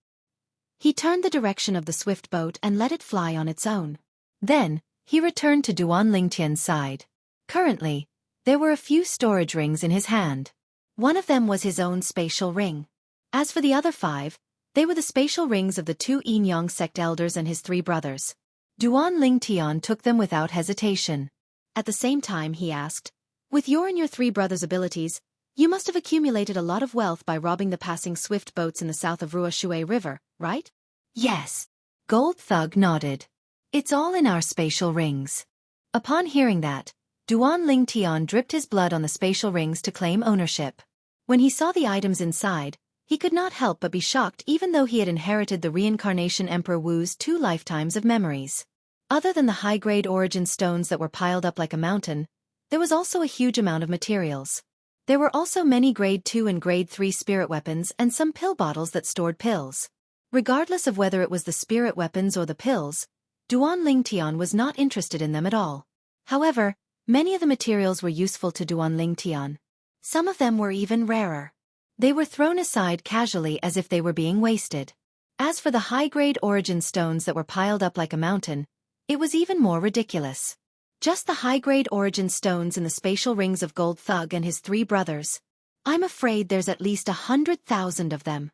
He turned the direction of the swift boat and let it fly on its own. Then, he returned to Duan Lingtian's side. Currently, there were a few storage rings in his hand. One of them was his own spatial ring. As for the other 5, they were the spatial rings of the 2 Xianxia elders and his 3 brothers. Duan Lingtian took them without hesitation. At the same time he asked, "With your and your 3 brothers' abilities, you must have accumulated a lot of wealth by robbing the passing swift boats in the south of Ruoshui River, right?" "Yes." Gold Thug nodded. "It's all in our spatial rings." Upon hearing that, Duan Lingtian dripped his blood on the spatial rings to claim ownership. When he saw the items inside, he could not help but be shocked, even though he had inherited the reincarnation Emperor Wu's 2 lifetimes of memories. Other than the high-grade origin stones that were piled up like a mountain, there was also a huge amount of materials. There were also many grade 2 and grade 3 spirit weapons and some pill bottles that stored pills. Regardless of whether it was the spirit weapons or the pills, Duan Lingtian was not interested in them at all. However, many of the materials were useful to Duan Lingtian. Some of them were even rarer. They were thrown aside casually as if they were being wasted. As for the high-grade origin stones that were piled up like a mountain, it was even more ridiculous. Just the high-grade origin stones in the spatial rings of Gold Thug and his 3 brothers. I'm afraid there's at least 100,000 of them.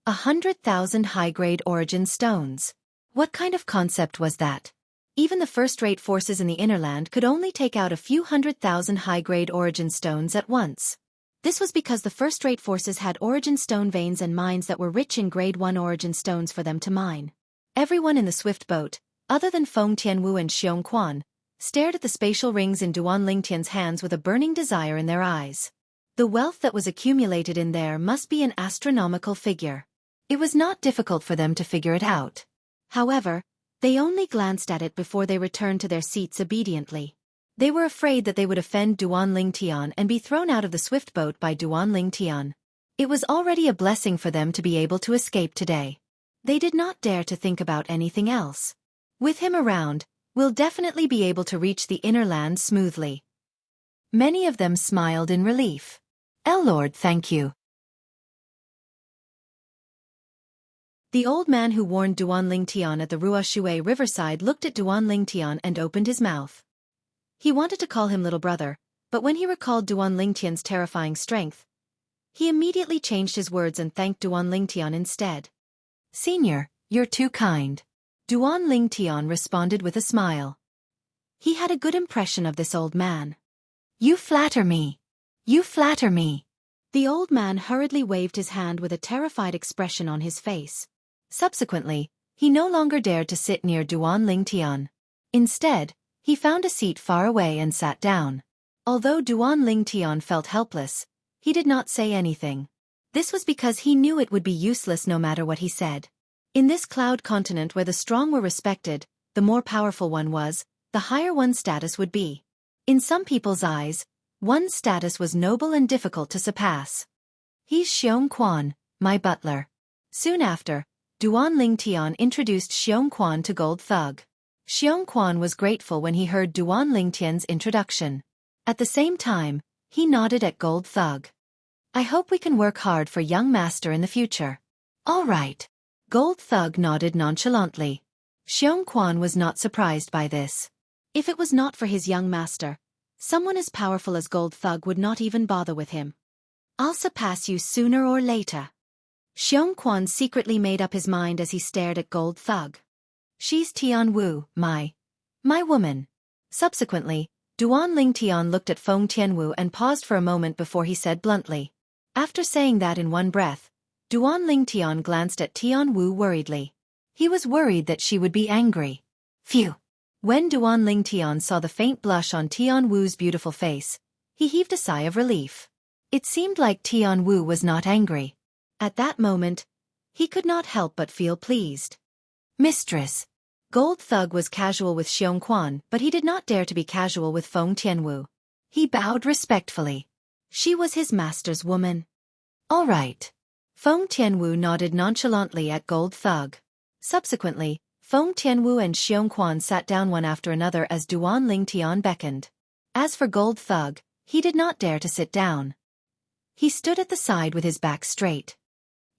100,000 high-grade origin stones. What kind of concept was that? Even the first-rate forces in the inner land could only take out a few 100,000 high-grade origin stones at once. This was because the first-rate forces had origin stone veins and mines that were rich in grade 1 origin stones for them to mine. Everyone in the swift boat, other than Feng Tianwu and Xiong, stared at the spatial rings in Duan Lingtian's hands with a burning desire in their eyes. The wealth that was accumulated in there must be an astronomical figure. It was not difficult for them to figure it out. However, they only glanced at it before they returned to their seats obediently. They were afraid that they would offend Duan Lingtian and be thrown out of the swift boat by Duan Lingtian. It was already a blessing for them to be able to escape today. They did not dare to think about anything else. With him around, we'll definitely be able to reach the inner land smoothly. Many of them smiled in relief. Lord, thank you. The old man who warned Duan Lingtian at the Ruoshui riverside looked at Duan Lingtian and opened his mouth. He wanted to call him little brother, but when he recalled Duan Lingtian's terrifying strength, he immediately changed his words and thanked Duan Lingtian instead. Senior, you're too kind. Duan Lingtian responded with a smile. He had a good impression of this old man. You flatter me. You flatter me. The old man hurriedly waved his hand with a terrified expression on his face. Subsequently, he no longer dared to sit near Duan Lingtian. Instead, he found a seat far away and sat down. Although Duan Lingtian felt helpless, he did not say anything. This was because he knew it would be useless no matter what he said. In this cloud continent where the strong were respected, the more powerful one was, the higher one's status would be. In some people's eyes, one's status was noble and difficult to surpass. He's Xiongquan, my butler. Soon after, Duan Lingtian introduced Xiongquan to Gold Thug. Xiongquan was grateful when he heard Duan Lingtian's introduction. At the same time, he nodded at Gold Thug. I hope we can work hard for young master in the future. All right. Gold Thug nodded nonchalantly. Xiongquan was not surprised by this. If it was not for his young master, someone as powerful as Gold Thug would not even bother with him. I'll surpass you sooner or later. Xiongquan secretly made up his mind as he stared at Gold Thug. She's Tianwu, my woman. Subsequently, Duan Lingtian looked at Feng Tianwu and paused for a moment before he said bluntly. After saying that in one breath, Duan Lingtian glanced at Tianwu worriedly. He was worried that she would be angry. Phew! When Duan Lingtian saw the faint blush on Tianwu's beautiful face, he heaved a sigh of relief. It seemed like Tianwu was not angry. At that moment, he could not help but feel pleased. Mistress. Gold Thug was casual with Xiongquan, but he did not dare to be casual with Feng Tianwu. He bowed respectfully. She was his master's woman. All right. Feng Tianwu nodded nonchalantly at Gold Thug. Subsequently, Feng Tianwu and Xiongquan sat down one after another as Duan Lingtian beckoned. As for Gold Thug, he did not dare to sit down. He stood at the side with his back straight.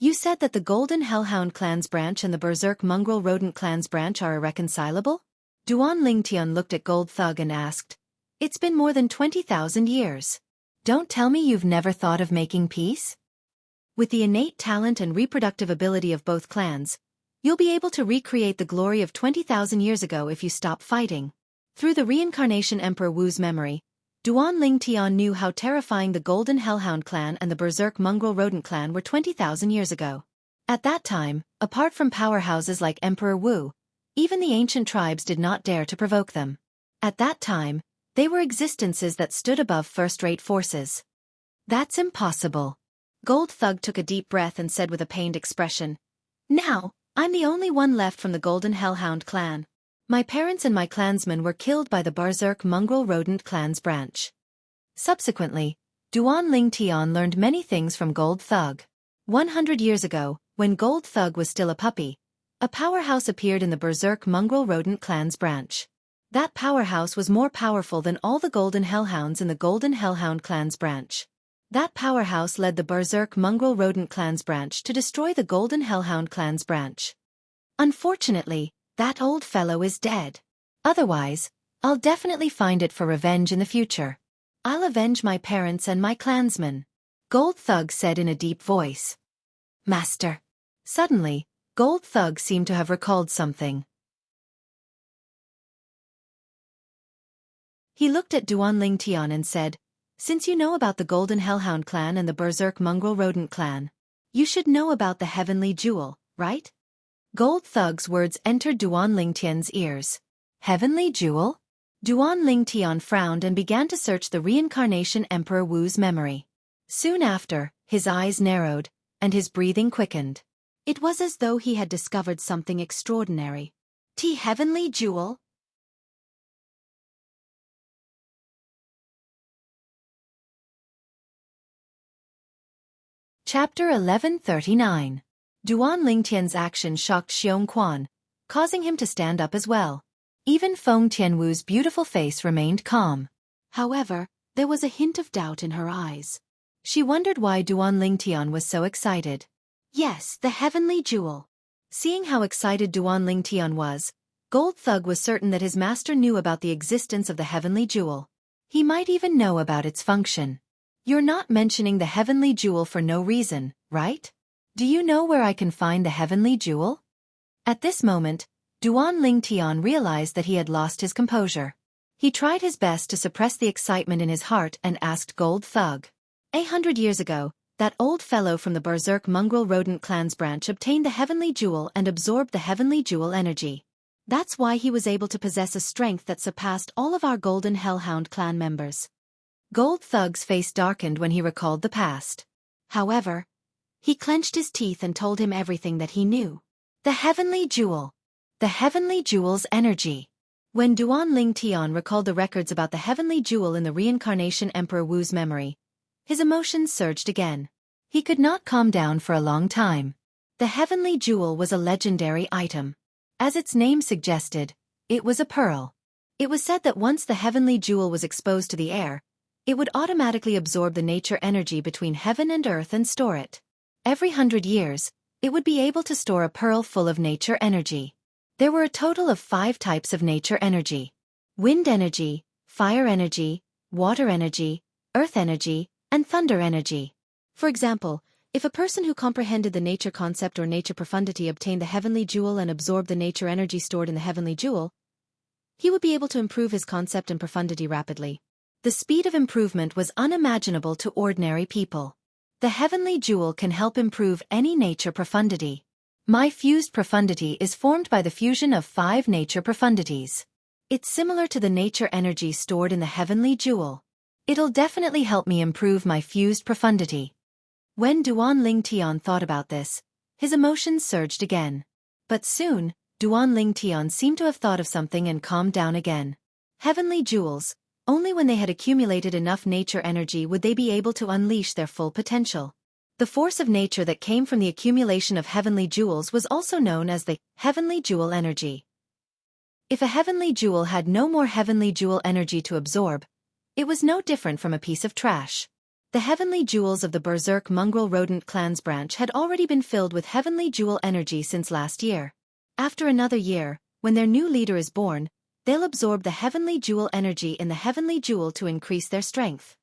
You said that the Golden Hellhound clan's branch and the Berserk Mongrel Rodent clan's branch are irreconcilable? Duan Lingtian looked at Gold Thug and asked. It's been more than 20,000 years. Don't tell me you've never thought of making peace? With the innate talent and reproductive ability of both clans, you'll be able to recreate the glory of 20,000 years ago if you stop fighting. Through the reincarnation Emperor Wu's memory, Duan Lingtian knew how terrifying the Golden Hellhound clan and the Berserk Mongrel Rodent clan were 20,000 years ago. At that time, apart from powerhouses like Emperor Wu, even the ancient tribes did not dare to provoke them. At that time, they were existences that stood above first-rate forces. That's impossible. Gold Thug took a deep breath and said with a pained expression, Now, I'm the only one left from the Golden Hellhound clan. My parents and my clansmen were killed by the Berserk Mongrel Rodent clan's branch. Subsequently, Duan Lingtian learned many things from Gold Thug. 100 years ago, when Gold Thug was still a puppy, a powerhouse appeared in the Berserk Mongrel Rodent clan's branch. That powerhouse was more powerful than all the Golden Hellhounds in the Golden Hellhound clan's branch. That powerhouse led the Berserk Mongrel Rodent clan's branch to destroy the Golden Hellhound clan's branch. Unfortunately, that old fellow is dead. Otherwise, I'll definitely find it for revenge in the future. I'll avenge my parents and my clansmen. Gold Thug said in a deep voice. Master. Suddenly, Gold Thug seemed to have recalled something. He looked at Duan Lingtian and said, Since you know about the Golden Hellhound clan and the Berserk Mongrel Rodent clan, you should know about the Heavenly Jewel, right? Gold Thug's words entered Duan Lingtian's ears. Heavenly Jewel? Duan Lingtian frowned and began to search the reincarnation Emperor Wu's memory. Soon after, his eyes narrowed, and his breathing quickened. It was as though he had discovered something extraordinary. Heavenly Jewel? Chapter 1139. Duan Lingtian's action shocked Xiong Quan, causing him to stand up as well. Even Feng Tianwu's beautiful face remained calm. However, there was a hint of doubt in her eyes. She wondered why Duan Lingtian was so excited. Yes, the heavenly jewel. Seeing how excited Duan Lingtian was, Gold Thug was certain that his master knew about the existence of the heavenly jewel. He might even know about its function. You're not mentioning the heavenly jewel for no reason, right? Do you know where I can find the heavenly jewel? At this moment, Duan Lingtian realized that he had lost his composure. He tried his best to suppress the excitement in his heart and asked Gold Thug. 100 years ago, that old fellow from the Berserk mongrel rodent clan's branch obtained the heavenly jewel and absorbed the heavenly jewel energy. That's why he was able to possess a strength that surpassed all of our golden hellhound clan members. Gold Thug's face darkened when he recalled the past. However, he clenched his teeth and told him everything that he knew. The heavenly jewel. The heavenly jewel's energy. When Duan Lingtian recalled the records about the heavenly jewel in the reincarnation Emperor Wu's memory, his emotions surged again. He could not calm down for a long time. The heavenly jewel was a legendary item. As its name suggested, it was a pearl. It was said that once the heavenly jewel was exposed to the air, it would automatically absorb the nature energy between heaven and earth and store it. Every 100 years, it would be able to store a pearl full of nature energy. There were a total of 5 types of nature energy: wind energy, fire energy, water energy, earth energy, and thunder energy. For example, if a person who comprehended the nature concept or nature profundity obtained the heavenly jewel and absorbed the nature energy stored in the heavenly jewel, he would be able to improve his concept and profundity rapidly. The speed of improvement was unimaginable to ordinary people. The heavenly jewel can help improve any nature profundity. My fused profundity is formed by the fusion of 5 nature profundities. It's similar to the nature energy stored in the heavenly jewel. It'll definitely help me improve my fused profundity. When Duan Lingtian thought about this, his emotions surged again. But soon, Duan Lingtian seemed to have thought of something and calmed down again. Heavenly jewels, only when they had accumulated enough nature energy would they be able to unleash their full potential. The force of nature that came from the accumulation of heavenly jewels was also known as the heavenly jewel energy. If a heavenly jewel had no more heavenly jewel energy to absorb, it was no different from a piece of trash. The heavenly jewels of the Berserk mongrel rodent clan's branch had already been filled with heavenly jewel energy since last year. After another year, when their new leader is born, they'll absorb the heavenly jewel energy in the heavenly jewel to increase their strength.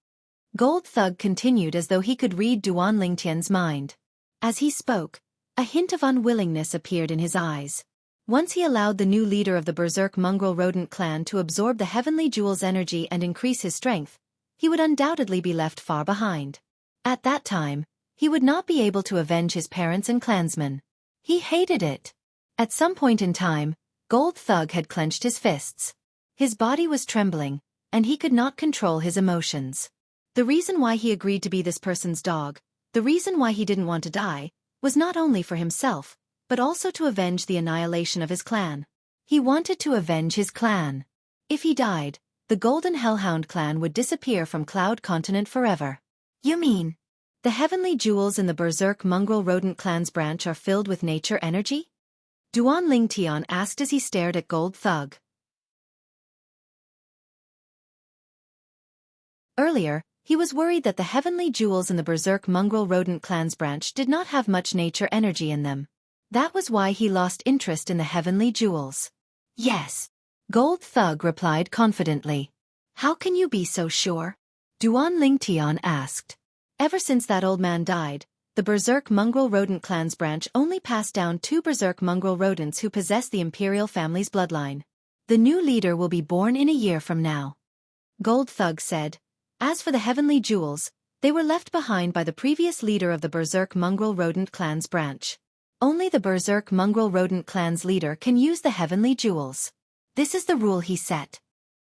Gold Thug continued as though he could read Duan Lingtian's mind. As he spoke, a hint of unwillingness appeared in his eyes. Once he allowed the new leader of the Berserk mongrel rodent clan to absorb the heavenly jewel's energy and increase his strength, he would undoubtedly be left far behind. At that time, he would not be able to avenge his parents and clansmen. He hated it. At some point in time, Gold Thug had clenched his fists. His body was trembling, and he could not control his emotions. The reason why he agreed to be this person's dog, the reason why he didn't want to die, was not only for himself, but also to avenge the annihilation of his clan. He wanted to avenge his clan. If he died, the Golden Hellhound clan would disappear from Cloud Continent forever. You mean, the heavenly jewels in the Berserk mongrel rodent clan's branch are filled with nature energy? Duan Lingtian asked as he stared at Gold Thug. Earlier, he was worried that the heavenly jewels in the Berserk mongrel rodent clan's branch did not have much nature energy in them. That was why he lost interest in the heavenly jewels. Yes, Gold Thug replied confidently. How can you be so sure? Duan Lingtian asked. Ever since that old man died, the Berserk mongrel rodent clan's branch only passed down 2 Berserk mongrel rodents who possess the imperial family's bloodline. The new leader will be born in a year from now. Gold Thug said. As for the heavenly jewels, they were left behind by the previous leader of the Berserk mongrel rodent clan's branch. Only the Berserk mongrel rodent clan's leader can use the heavenly jewels. This is the rule he set.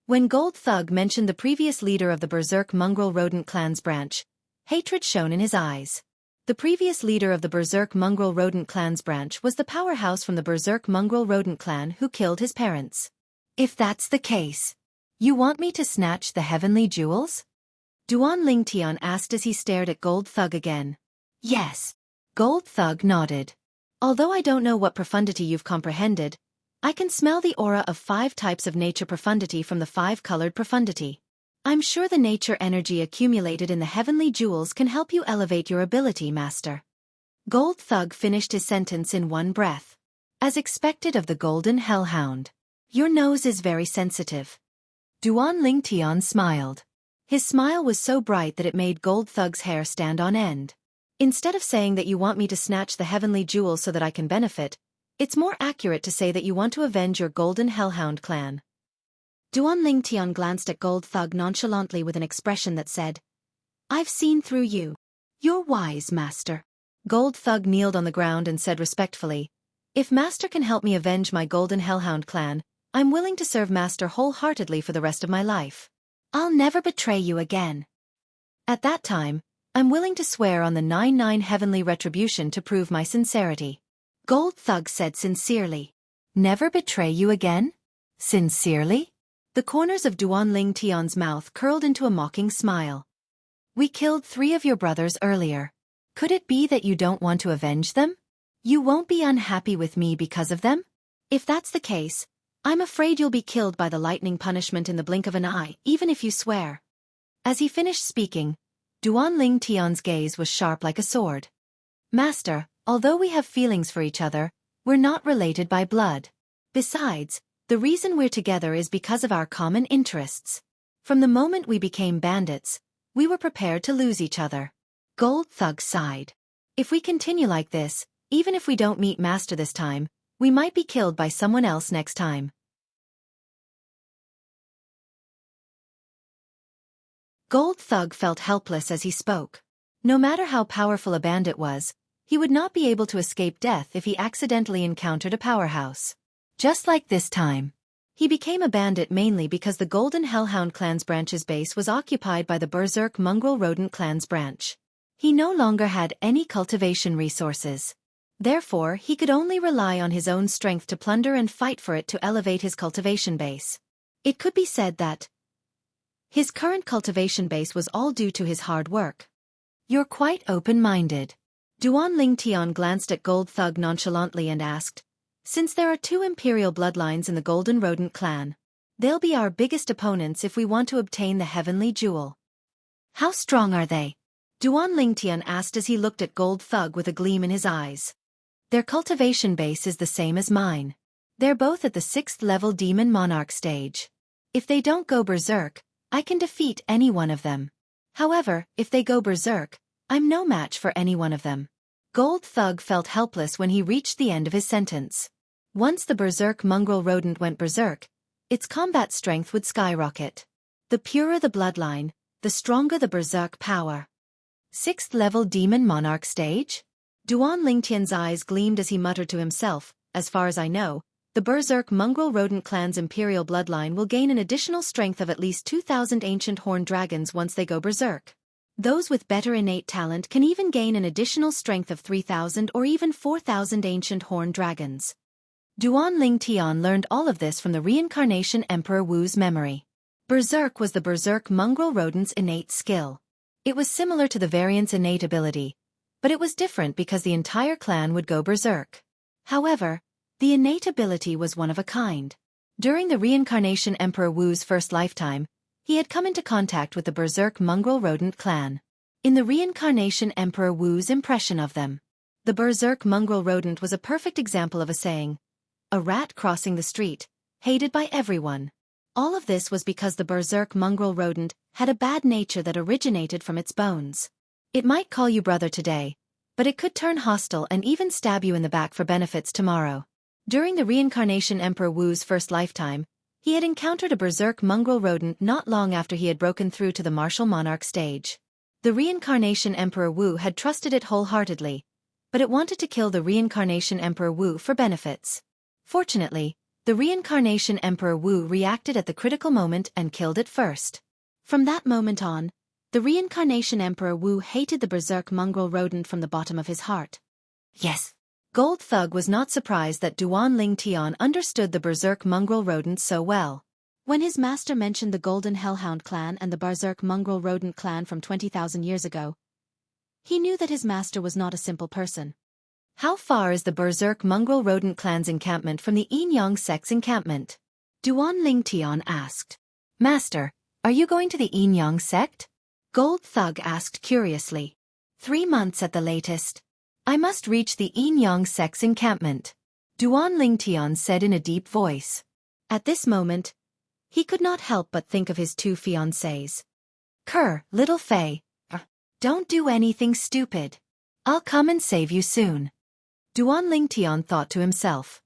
When Gold Thug mentioned the previous leader of the Berserk mongrel rodent clan's branch, hatred shone in his eyes. The previous leader of the Berserk mongrel rodent clan's branch was the powerhouse from the Berserk mongrel rodent clan who killed his parents. If that's the case, you want me to snatch the heavenly jewels? Duan Lingtian asked as he stared at Gold Thug again. Yes. Gold Thug nodded. Although I don't know what profundity you've comprehended, I can smell the aura of 5 types of nature profundity from the 5-colored profundity. I'm sure the nature energy accumulated in the heavenly jewels can help you elevate your ability, Master. Gold Thug finished his sentence in one breath. As expected of the Golden Hellhound. Your nose is very sensitive. Duan Ling Tian smiled. His smile was so bright that it made Gold Thug's hair stand on end. Instead of saying that you want me to snatch the heavenly jewels so that I can benefit, it's more accurate to say that you want to avenge your Golden Hellhound clan. Duan Ling Tian glanced at Gold Thug nonchalantly with an expression that said, I've seen through you. You're wise, Master. Gold Thug kneeled on the ground and said respectfully, If Master can help me avenge my Golden Hellhound clan, I'm willing to serve Master wholeheartedly for the rest of my life. I'll never betray you again. At that time, I'm willing to swear on the 99 heavenly retribution to prove my sincerity. Gold Thug said sincerely. Never betray you again? Sincerely? The corners of Duan Ling Tian's mouth curled into a mocking smile. We killed 3 of your brothers earlier. Could it be that you don't want to avenge them? You won't be unhappy with me because of them? If that's the case, I'm afraid you'll be killed by the lightning punishment in the blink of an eye, even if you swear. As he finished speaking, Duan Ling Tian's gaze was sharp like a sword. Master, although we have feelings for each other, we're not related by blood. Besides, the reason we're together is because of our common interests. From the moment we became bandits, we were prepared to lose each other. Gold Thug sighed. If we continue like this, even if we don't meet Master this time, we might be killed by someone else next time. Gold Thug felt helpless as he spoke. No matter how powerful a bandit was, he would not be able to escape death if he accidentally encountered a powerhouse. Just like this time. He became a bandit mainly because the Golden Hellhound clan's branch's base was occupied by the Berserk Mongrel Rodent clan's branch. He no longer had any cultivation resources. Therefore, he could only rely on his own strength to plunder and fight for it to elevate his cultivation base. It could be said that his current cultivation base was all due to his hard work. You're quite open-minded. Duan Ling Tian glanced at Gold Thug nonchalantly and asked, Since there are 2 imperial bloodlines in the Golden Rodent clan, they'll be our biggest opponents if we want to obtain the heavenly jewel. How strong are they? Duan Ling Tian asked as he looked at Gold Thug with a gleam in his eyes. Their cultivation base is the same as mine. They're both at the 6th level Demon Monarch stage. If they don't go berserk, I can defeat any one of them. However, if they go berserk, I'm no match for any one of them. Gold Thug felt helpless when he reached the end of his sentence. Once the Berserk Mongrel Rodent went berserk, its combat strength would skyrocket. The purer the bloodline, the stronger the berserk power. 6th level Demon Monarch stage? Duan Ling Tian's eyes gleamed as he muttered to himself, as far as I know, the Berserk Mongrel Rodent clan's imperial bloodline will gain an additional strength of at least 2,000 ancient horned dragons once they go berserk. Those with better innate talent can even gain an additional strength of 3,000 or even 4,000 ancient horned dragons. Duan Ling Tian learned all of this from the reincarnation Emperor Wu's memory. Berserk was the Berserk Mongrel Rodent's innate skill. It was similar to the variant's innate ability, but it was different because the entire clan would go berserk. However, the innate ability was one of a kind. During the reincarnation Emperor Wu's first lifetime, he had come into contact with the Berserk Mongrel Rodent clan. In the reincarnation Emperor Wu's impression of them, the Berserk Mongrel Rodent was a perfect example of a saying, a rat crossing the street, hated by everyone. All of this was because the Berserk Mongrel Rodent had a bad nature that originated from its bones. It might call you brother today, but it could turn hostile and even stab you in the back for benefits tomorrow. During the reincarnation Emperor Wu's first lifetime, he had encountered a Berserk Mongrel Rodent not long after he had broken through to the Martial Monarch stage. The reincarnation Emperor Wu had trusted it wholeheartedly, but it wanted to kill the reincarnation Emperor Wu for benefits. Fortunately, the reincarnation Emperor Wu reacted at the critical moment and killed it first. From that moment on, the reincarnation Emperor Wu hated the Berserk Mongrel Rodent from the bottom of his heart. Yes. Gold Thug was not surprised that Duan Ling Tian understood the Berserk Mongrel Rodent so well. When his master mentioned the Golden Hellhound clan and the Berserk Mongrel Rodent clan from 20,000 years ago, He knew that his master was not a simple person. How far is the Berserk mongrel rodent clan's encampment from the Yin sect's encampment? Duan Lingtian asked. Master, are you going to the Yin sect? Gold Thug asked curiously. 3 months at the latest. I must reach the Yin sect's encampment, Duan Lingtian said in a deep voice. At this moment, he could not help but think of his 2 fiancées. Kerr, little Fei, don't do anything stupid. I'll come and save you soon. Duan Lingtian thought to himself.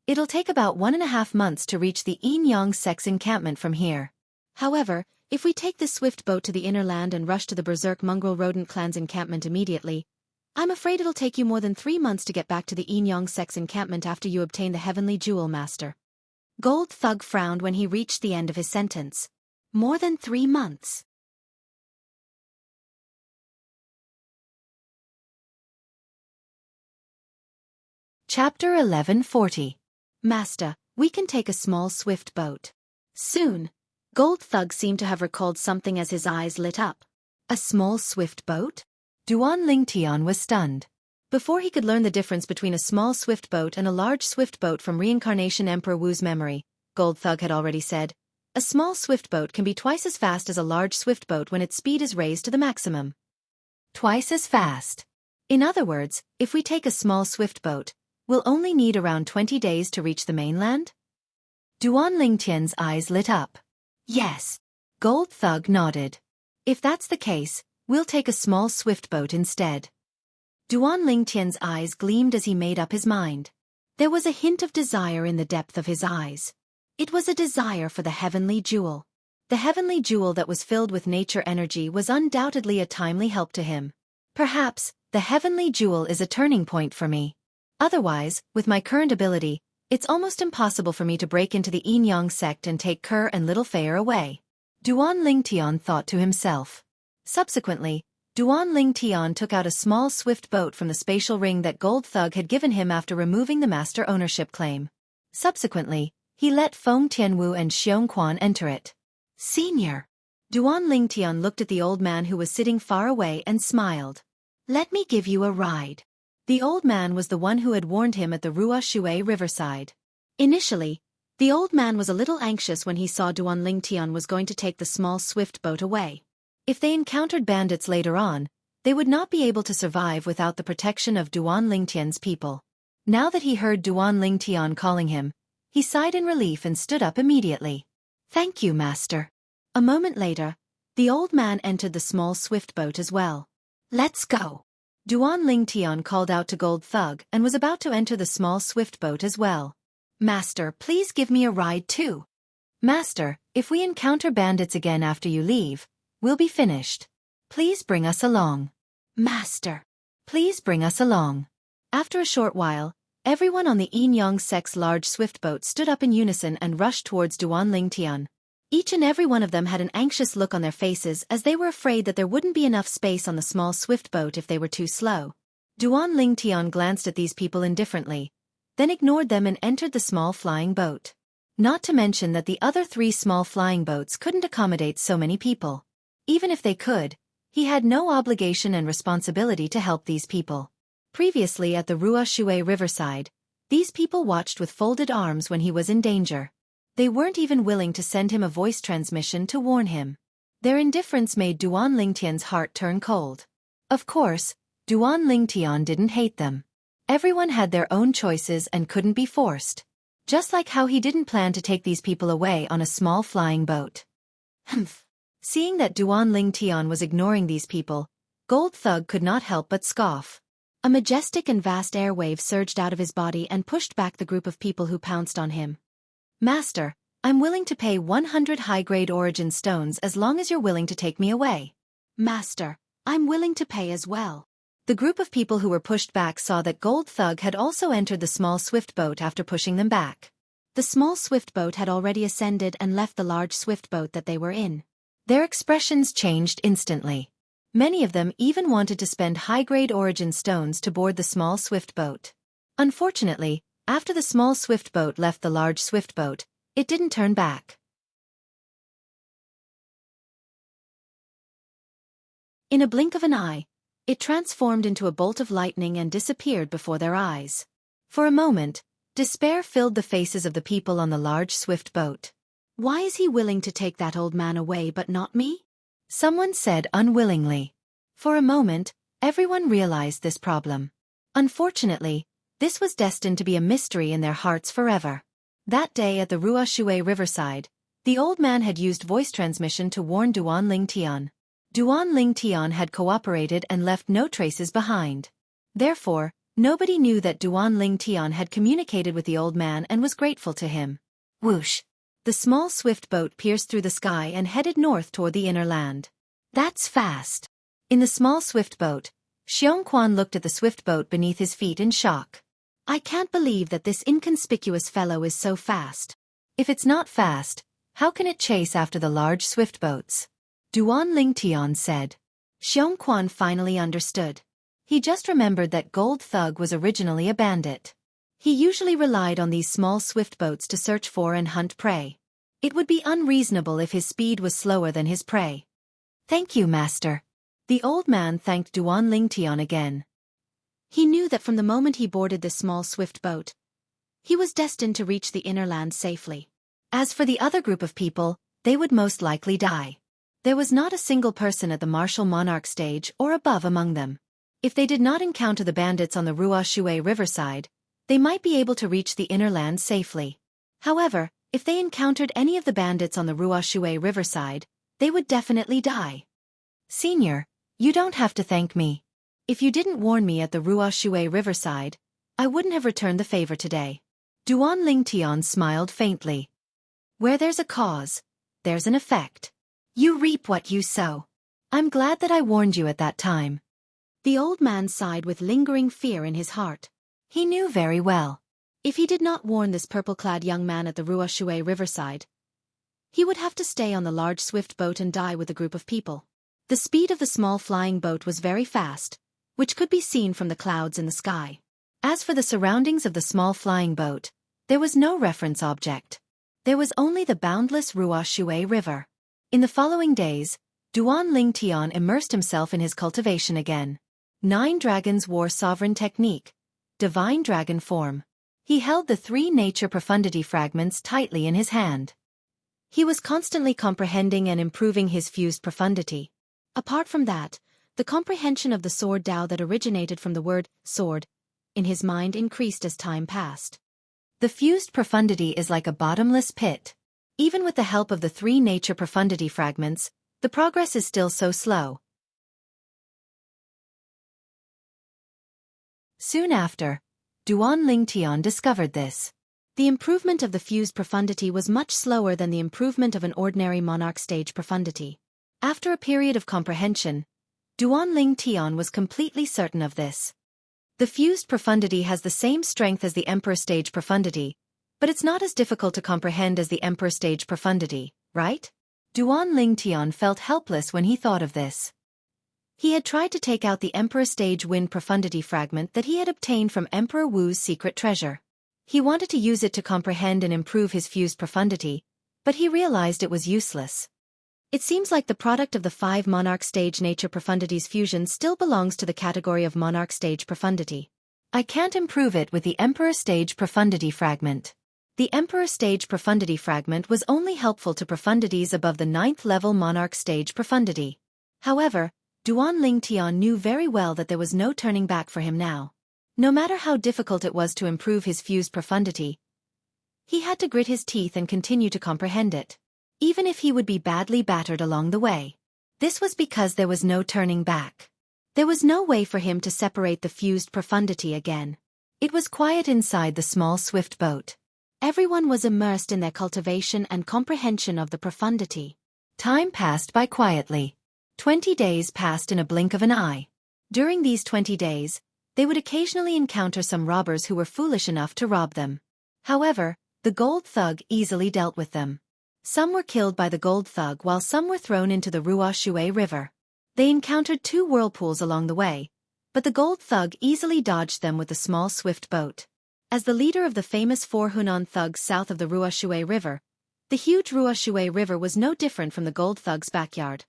It'll take about 1.5 months to reach the Yin sect's encampment from here. However, if we take this swift boat to the inner land and rush to the Berserk mongrel rodent clan's encampment immediately, I'm afraid it'll take you more than 3 months to get back to the Yin sect's encampment after you obtain the heavenly jewel, Master. Gold Thug frowned when he reached the end of his sentence. More than 3 months. Chapter 1140. Master, we can take a small swift boat. Soon, Gold Thug seemed to have recalled something as his eyes lit up. A small swift boat? Duan Lingtian was stunned. Before he could learn the difference between a small swift boat and a large swift boat from Reincarnation Emperor Wu's memory, Gold Thug had already said, a small swift boat can be twice as fast as a large swift boat when its speed is raised to the maximum. Twice as fast. In other words, if we take a small swift boat, we'll only need around 20 days to reach the mainland? Duan Lingtian's eyes lit up. Yes. Gold Thug nodded. If that's the case, we'll take a small swift boat instead. Duan Lingtian's eyes gleamed as he made up his mind. There was a hint of desire in the depth of his eyes. It was a desire for the heavenly jewel. The heavenly jewel that was filled with nature energy was undoubtedly a timely help to him. Perhaps, the heavenly jewel is a turning point for me. Otherwise, with my current ability, it's almost impossible for me to break into the Yin sect and take Kerr and Little Fei away. Duan Lingtian thought to himself. Subsequently, Duan Lingtian took out a small swift boat from the spatial ring that Gold Thug had given him after removing the master ownership claim. Subsequently, he let Feng Tianwu and Xianxia enter it. Senior. Duan Lingtian looked at the old man who was sitting far away and smiled. Let me give you a ride. The old man was the one who had warned him at the Ruashui riverside. Initially, the old man was a little anxious when he saw Duan Lingtian was going to take the small swift boat away. If they encountered bandits later on, they would not be able to survive without the protection of Duan Lingtian's people. Now that he heard Duan Lingtian calling him, he sighed in relief and stood up immediately. Thank you, Master. A moment later, the old man entered the small swift boat as well. Let's go. Duan Lingtian called out to Gold Thug and was about to enter the small swift boat as well. Master, please give me a ride too. Master, if we encounter bandits again after you leave, we'll be finished. Please bring us along. Master, please bring us along. After a short while, everyone on the Yin sect's large swift boat stood up in unison and rushed towards Duan Lingtian. Each and every one of them had an anxious look on their faces as they were afraid that there wouldn't be enough space on the small swift boat if they were too slow. Duan Lingtian glanced at these people indifferently, then ignored them and entered the small flying boat. Not to mention that the other 3 small flying boats couldn't accommodate so many people. Even if they could, he had no obligation and responsibility to help these people. Previously at the Ruashui riverside, these people watched with folded arms when he was in danger. They weren't even willing to send him a voice transmission to warn him. Their indifference made Duan Lingtian's heart turn cold. Of course, Duan Lingtian didn't hate them. Everyone had their own choices and couldn't be forced. Just like how he didn't plan to take these people away on a small flying boat. Humph. Seeing that Duan Lingtian was ignoring these people, Gold Thug could not help but scoff. A majestic and vast airwave surged out of his body and pushed back the group of people who pounced on him. Master, I'm willing to pay 100 high-grade origin stones as long as you're willing to take me away. Master, I'm willing to pay as well. The group of people who were pushed back saw that Gold Thug had also entered the small swift boat after pushing them back. The small swift boat had already ascended and left the large swift boat that they were in. Their expressions changed instantly. Many of them even wanted to spend high-grade origin stones to board the small swift boat. Unfortunately, after the small swift boat left the large swift boat, it didn't turn back. In a blink of an eye, it transformed into a bolt of lightning and disappeared before their eyes. For a moment, despair filled the faces of the people on the large swift boat. "Why is he willing to take that old man away but not me?" someone said unwillingly. For a moment, everyone realized this problem. Unfortunately, this was destined to be a mystery in their hearts forever. That day at the Ruoshui riverside, the old man had used voice transmission to warn Duan Lingtian. Duan Lingtian had cooperated and left no traces behind. Therefore, nobody knew that Duan Lingtian had communicated with the old man and was grateful to him. Whoosh! The small swift boat pierced through the sky and headed north toward the inner land. "That's fast." In the small swift boat, Xianxia looked at the swift boat beneath his feet in shock. "I can't believe that this inconspicuous fellow is so fast. If it's not fast, how can it chase after the large swift boats?" Duan Lingtian said. Xianxia finally understood. He just remembered that Gold Thug was originally a bandit. He usually relied on these small swift boats to search for and hunt prey. It would be unreasonable if his speed was slower than his prey. "Thank you, master." The old man thanked Duan Lingtian again. He knew that from the moment he boarded this small swift boat, he was destined to reach the inner land safely. As for the other group of people, they would most likely die. There was not a single person at the martial monarch stage or above among them. If they did not encounter the bandits on the Ruoshui riverside, they might be able to reach the inner land safely. However, if they encountered any of the bandits on the Ruoshui riverside, they would definitely die. "Senior, you don't have to thank me. If you didn't warn me at the Ruoshui riverside, I wouldn't have returned the favor today." Duan Lingtian smiled faintly. "Where there's a cause, there's an effect. You reap what you sow. I'm glad that I warned you at that time." The old man sighed with lingering fear in his heart. He knew very well. If he did not warn this purple-clad young man at the Ruoshui riverside, he would have to stay on the large swift boat and die with a group of people. The speed of the small flying boat was very fast, which could be seen from the clouds in the sky. As for the surroundings of the small flying boat, there was no reference object. There was only the boundless Ruoshui River. In the following days, Duan Lingtian immersed himself in his cultivation again. 9 dragons wore sovereign technique, divine dragon form. He held the 3 nature profundity fragments tightly in his hand. He was constantly comprehending and improving his fused profundity. Apart from that, the comprehension of the sword Tao that originated from the word sword in his mind increased as time passed. The fused profundity is like a bottomless pit. Even with the help of the 3 nature profundity fragments, the progress is still so slow. Soon after, Duan Lingtian discovered this. The improvement of the fused profundity was much slower than the improvement of an ordinary monarch stage profundity. After a period of comprehension, Duan Lingtian was completely certain of this. The fused profundity has the same strength as the emperor stage profundity, but it's not as difficult to comprehend as the emperor stage profundity, right? Duan Lingtian felt helpless when he thought of this. He had tried to take out the Emperor Stage Wind Profundity fragment that he had obtained from Emperor Wu's secret treasure. He wanted to use it to comprehend and improve his fused profundity, but he realized it was useless. It seems like the product of the 5 Monarch Stage Nature Profundities fusion still belongs to the category of Monarch Stage Profundity. I can't improve it with the Emperor Stage Profundity fragment. The Emperor Stage Profundity fragment was only helpful to profundities above the 9th level Monarch Stage Profundity. However, Duan Lingtian knew very well that there was no turning back for him now. No matter how difficult it was to improve his fused profundity, he had to grit his teeth and continue to comprehend it, even if he would be badly battered along the way. This was because there was no turning back. There was no way for him to separate the fused profundity again. It was quiet inside the small swift boat. Everyone was immersed in their cultivation and comprehension of the profundity. Time passed by quietly. 20 days passed in a blink of an eye. During these 20 days, they would occasionally encounter some robbers who were foolish enough to rob them. However, the Gold Thug easily dealt with them. Some were killed by the Gold Thug while some were thrown into the Ruoshui River. They encountered 2 whirlpools along the way, but the Gold Thug easily dodged them with the small swift boat. As the leader of the famous 4 Hunan thugs south of the Ruoshui River, the huge Ruoshui River was no different from the Gold Thug's backyard.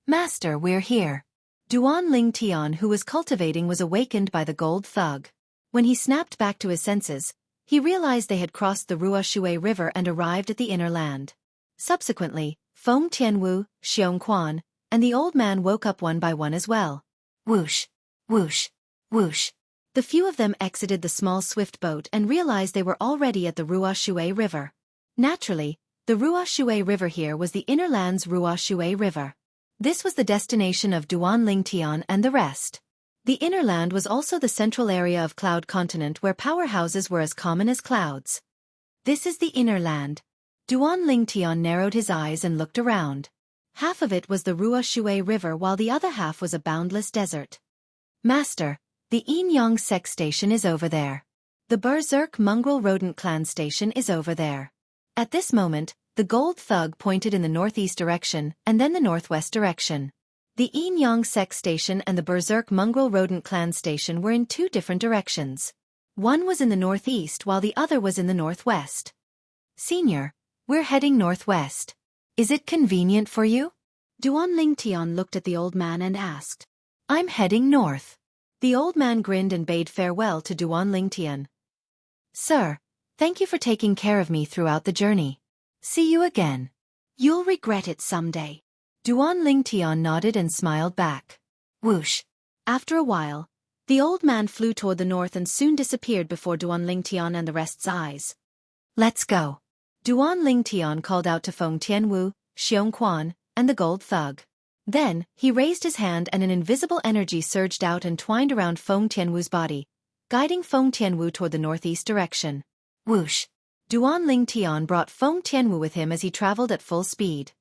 "Master, we're here." Duan Ling Tian, who was cultivating, was awakened by the gold thug. When he snapped back to his senses, he realized they had crossed the Ruoshui River and arrived at the inner land. Subsequently, Feng Tianwu, Xiongquan, and the old man woke up one by one as well. Whoosh, whoosh, whoosh. The few of them exited the small swift boat and realized they were already at the Ruoshui River. Naturally, the Ruoshui River here was the inner land's Ruoshui River. This was the destination of Duan Ling Tian and the rest. The inner land was also the central area of Cloud Continent where powerhouses were as common as clouds. This is the inner land. Duan Ling Tian narrowed his eyes and looked around. Half of it was the Ruoshui River while the other half was a boundless desert. Master, the Yin Sect station is over there. The Berserk Mongrel Rodent Clan station is over there. At this moment, the gold thug pointed in the northeast direction and then the northwest direction. The Yin Sect station and the Berserk Mongrel Rodent Clan station were in two different directions. One was in the northeast while the other was in the northwest. Senior, we're heading northwest. Is it convenient for you? Duan Ling Tian looked at the old man and asked. I'm heading north. The old man grinned and bade farewell to Duan Ling Tian. Sir, thank you for taking care of me throughout the journey. See you again. You'll regret it someday. Duan Ling Tian nodded and smiled back. Whoosh. After a while, the old man flew toward the north and soon disappeared before Duan Ling Tian and the rest's eyes. Let's go. Duan Ling Tian called out to Feng Tianwu, Xiongquan, and the gold thug. Then, he raised his hand and an invisible energy surged out and twined around Feng Tianwu's body, guiding Feng Tianwu toward the northeast direction. Whoosh. Duan Ling Tian brought Feng Tianwu with him as he traveled at full speed.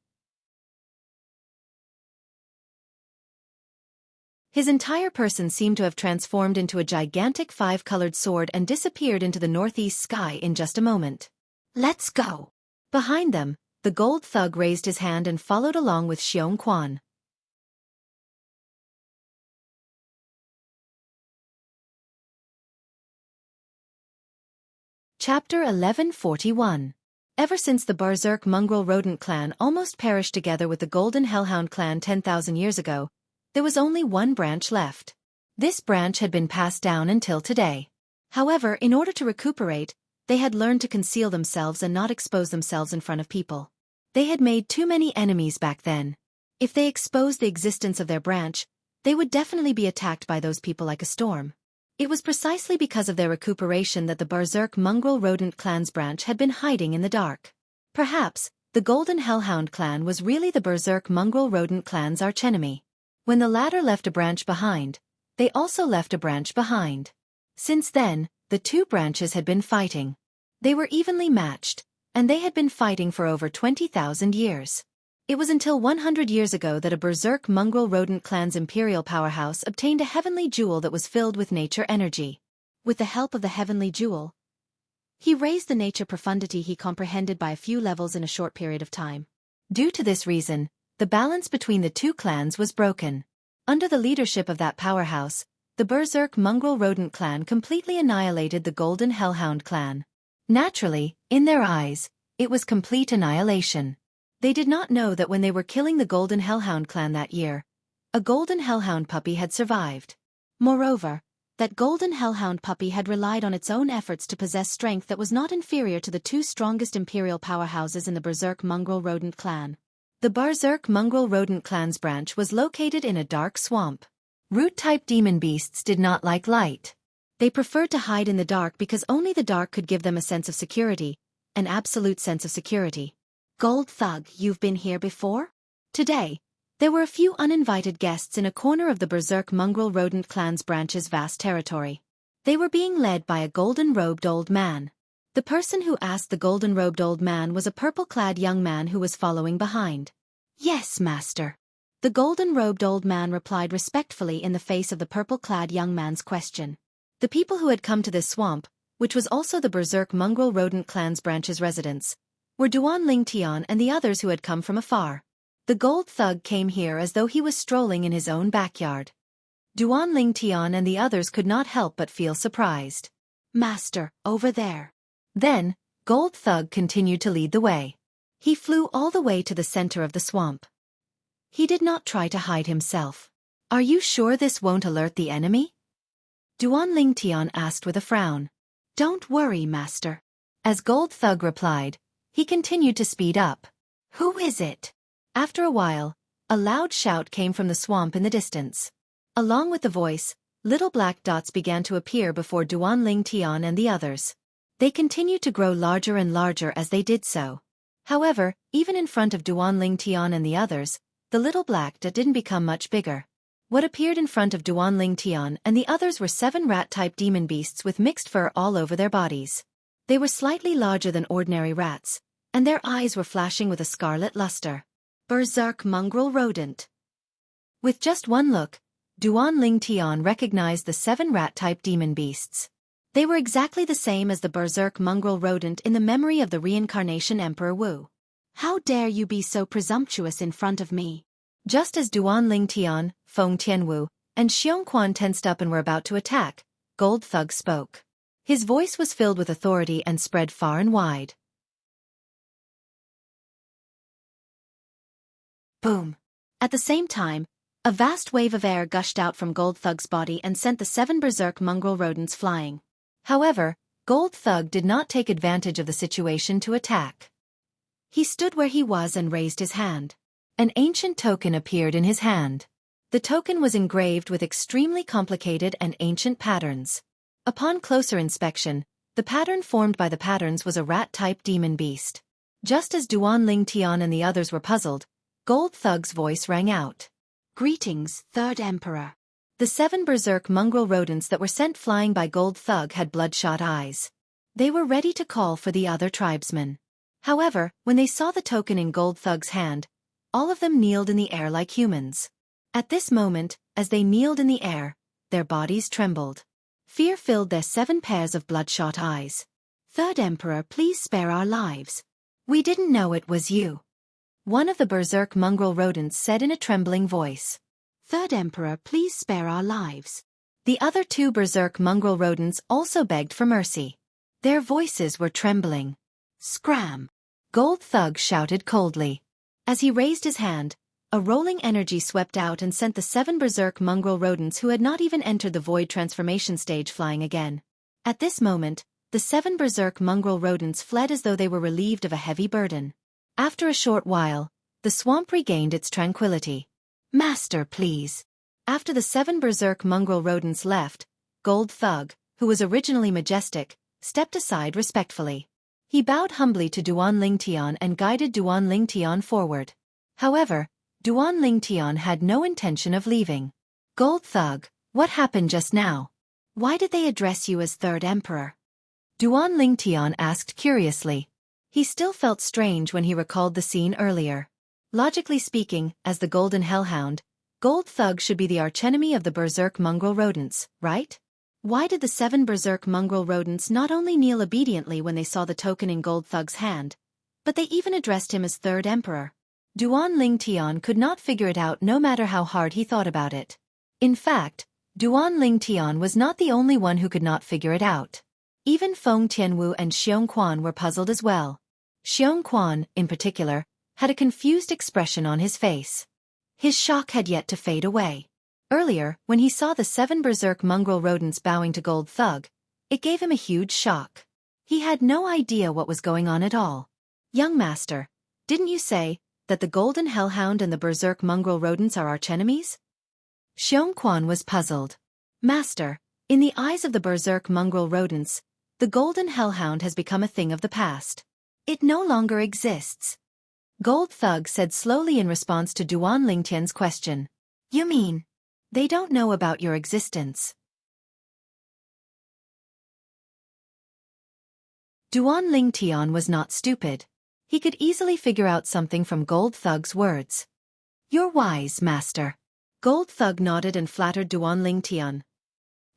His entire person seemed to have transformed into a gigantic five-colored sword and disappeared into the northeast sky in just a moment. Let's go! Behind them, the gold thug raised his hand and followed along with Xiongquan. Chapter 1141. Ever since the Berserk Mongrel Rodent Clan almost perished together with the Golden Hellhound Clan 10,000 years ago, there was only one branch left. This branch had been passed down until today. However, in order to recuperate, they had learned to conceal themselves and not expose themselves in front of people. They had made too many enemies back then. If they exposed the existence of their branch, they would definitely be attacked by those people like a storm. It was precisely because of their recuperation that the Berserk Mongrel Rodent Clan's branch had been hiding in the dark. Perhaps, the Golden Hellhound Clan was really the Berserk Mongrel Rodent Clan's archenemy. When the latter left a branch behind, they also left a branch behind. Since then, the two branches had been fighting. They were evenly matched, and they had been fighting for over 20,000 years. It was until 100 years ago that a Berserk Mongrel Rodent Clan's imperial powerhouse obtained a heavenly jewel that was filled with nature energy. With the help of the heavenly jewel, he raised the nature profundity he comprehended by a few levels in a short period of time. Due to this reason, the balance between the two clans was broken. Under the leadership of that powerhouse, the Berserk Mongrel Rodent Clan completely annihilated the Golden Hellhound Clan. Naturally, in their eyes, it was complete annihilation. They did not know that when they were killing the Golden Hellhound Clan that year, a Golden Hellhound puppy had survived. Moreover, that Golden Hellhound puppy had relied on its own efforts to possess strength that was not inferior to the two strongest imperial powerhouses in the Berserk Mongrel Rodent Clan. The Berserk Mongrel Rodent Clan's branch was located in a dark swamp. Root-type demon beasts did not like light. They preferred to hide in the dark because only the dark could give them a sense of security, an absolute sense of security. Gold Thug, you've been here before? Today, there were a few uninvited guests in a corner of the Berserk Mongrel Rodent Clan's branch's vast territory. They were being led by a golden-robed old man. The person who asked the golden-robed old man was a purple-clad young man who was following behind. Yes, master. The golden-robed old man replied respectfully in the face of the purple-clad young man's question. The people who had come to this swamp, which was also the Berserk Mongrel Rodent Clan's branch's residence, were Duan Ling Tian and the others who had come from afar. The gold thug came here as though he was strolling in his own backyard. Duan Ling Tian and the others could not help but feel surprised. Master, over there. Then, Gold Thug continued to lead the way. He flew all the way to the center of the swamp. He did not try to hide himself. Are you sure this won't alert the enemy? Duan Lingtian asked with a frown. Don't worry, master. As Gold Thug replied, he continued to speed up. Who is it? After a while, a loud shout came from the swamp in the distance. Along with the voice, little black dots began to appear before Duan Lingtian and the others. They continued to grow larger and larger as they did so. However, even in front of Duan Lingtian and the others, the little black dot didn't become much bigger. What appeared in front of Duan Lingtian and the others were 7 rat-type demon beasts with mixed fur all over their bodies. They were slightly larger than ordinary rats, and their eyes were flashing with a scarlet luster. Berserk mongrel rodent. With just one look, Duan Lingtian recognized the 7 rat-type demon beasts. They were exactly the same as the berserk mongrel rodent in the memory of the reincarnation Emperor Wu. How dare you be so presumptuous in front of me? Just as Duan Lingtian, Feng Tianwu, and Xianxia tensed up and were about to attack, Gold Thug spoke. His voice was filled with authority and spread far and wide. Boom! At the same time, a vast wave of air gushed out from Gold Thug's body and sent the 7 berserk mongrel rodents flying. However, Gold Thug did not take advantage of the situation to attack. He stood where he was and raised his hand. An ancient token appeared in his hand. The token was engraved with extremely complicated and ancient patterns. Upon closer inspection, the pattern formed by the patterns was a rat-type demon beast. Just as Duan Lingtian and the others were puzzled, Gold Thug's voice rang out. Greetings, Third Emperor. The 7 berserk mongrel rodents that were sent flying by Gold Thug had bloodshot eyes. They were ready to call for the other tribesmen. However, when they saw the token in Gold Thug's hand, all of them kneeled in the air like humans. At this moment, as they kneeled in the air, their bodies trembled. Fear filled their 7 pairs of bloodshot eyes. Third Emperor, please spare our lives. We didn't know it was you. One of the berserk mongrel rodents said in a trembling voice. Third Emperor, please spare our lives. The other 2 berserk mongrel rodents also begged for mercy. Their voices were trembling. Scram! Gold Thug shouted coldly. As he raised his hand, a rolling energy swept out and sent the 7 berserk mongrel rodents who had not even entered the void transformation stage flying again. At this moment, the 7 berserk mongrel rodents fled as though they were relieved of a heavy burden. After a short while, the swamp regained its tranquility. Master, please. After the 7 berserk mongrel rodents left, Gold Thug, who was originally majestic, stepped aside respectfully. He bowed humbly to Duan Lingtian and guided Duan Lingtian forward. However, Duan Lingtian had no intention of leaving. Gold Thug, what happened just now? Why did they address you as Third Emperor? Duan Lingtian asked curiously. He still felt strange when he recalled the scene earlier. Logically speaking, as the Golden Hellhound, Gold Thug should be the archenemy of the berserk mongrel rodents, right? Why did the 7 berserk mongrel rodents not only kneel obediently when they saw the token in Gold Thug's hand, but they even addressed him as Third Emperor? Duan Lingtian could not figure it out no matter how hard he thought about it. In fact, Duan Lingtian was not the only one who could not figure it out. Even Feng Tianwu and Xianxia were puzzled as well. Xianxia, in particular, had a confused expression on his face. His shock had yet to fade away. Earlier, when he saw the 7 berserk mongrel rodents bowing to Gold Thug, it gave him a huge shock. He had no idea what was going on at all. Young master, didn't you say that the Golden Hellhound and the berserk mongrel rodents are archenemies? Xianxia was puzzled. Master, in the eyes of the berserk mongrel rodents, the Golden Hellhound has become a thing of the past. It no longer exists. Gold Thug said slowly in response to Duan Lingtian's question. You mean, they don't know about your existence? Duan Lingtian was not stupid. He could easily figure out something from Gold Thug's words. You're wise, master. Gold Thug nodded and flattered Duan Lingtian.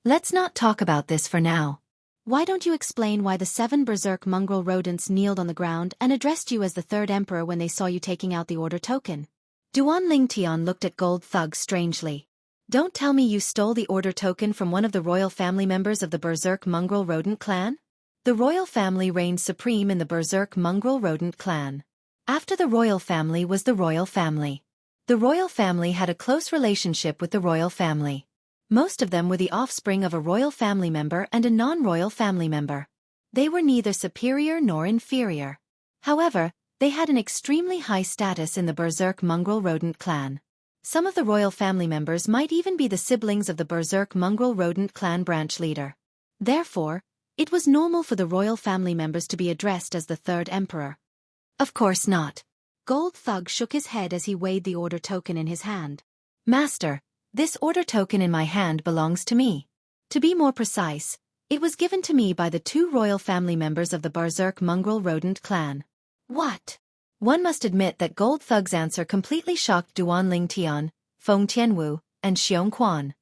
Let's not talk about this for now. Why don't you explain why the 7 berserk mongrel rodents kneeled on the ground and addressed you as the Third Emperor when they saw you taking out the order token? Duan Lingtian looked at Gold Thug strangely. Don't tell me you stole the order token from one of the royal family members of the berserk mongrel rodent clan? The royal family reigned supreme in the berserk mongrel rodent clan. After the royal family was the royal family. The royal family had a close relationship with the royal family. Most of them were the offspring of a royal family member and a non-royal family member. They were neither superior nor inferior. However, they had an extremely high status in the Berserk mongrel rodent clan. Some of the royal family members might even be the siblings of the Berserk mongrel rodent clan branch leader. Therefore, it was normal for the royal family members to be addressed as the Third Emperor. Of course not. Gold Thug shook his head as he weighed the order token in his hand. Master, this order token in my hand belongs to me. To be more precise, it was given to me by the two royal family members of the Berserk mongrel rodent clan. What? One must admit that Gold Thug's answer completely shocked Duan Ling Tian, Feng Tianwu, and Xiong Quan.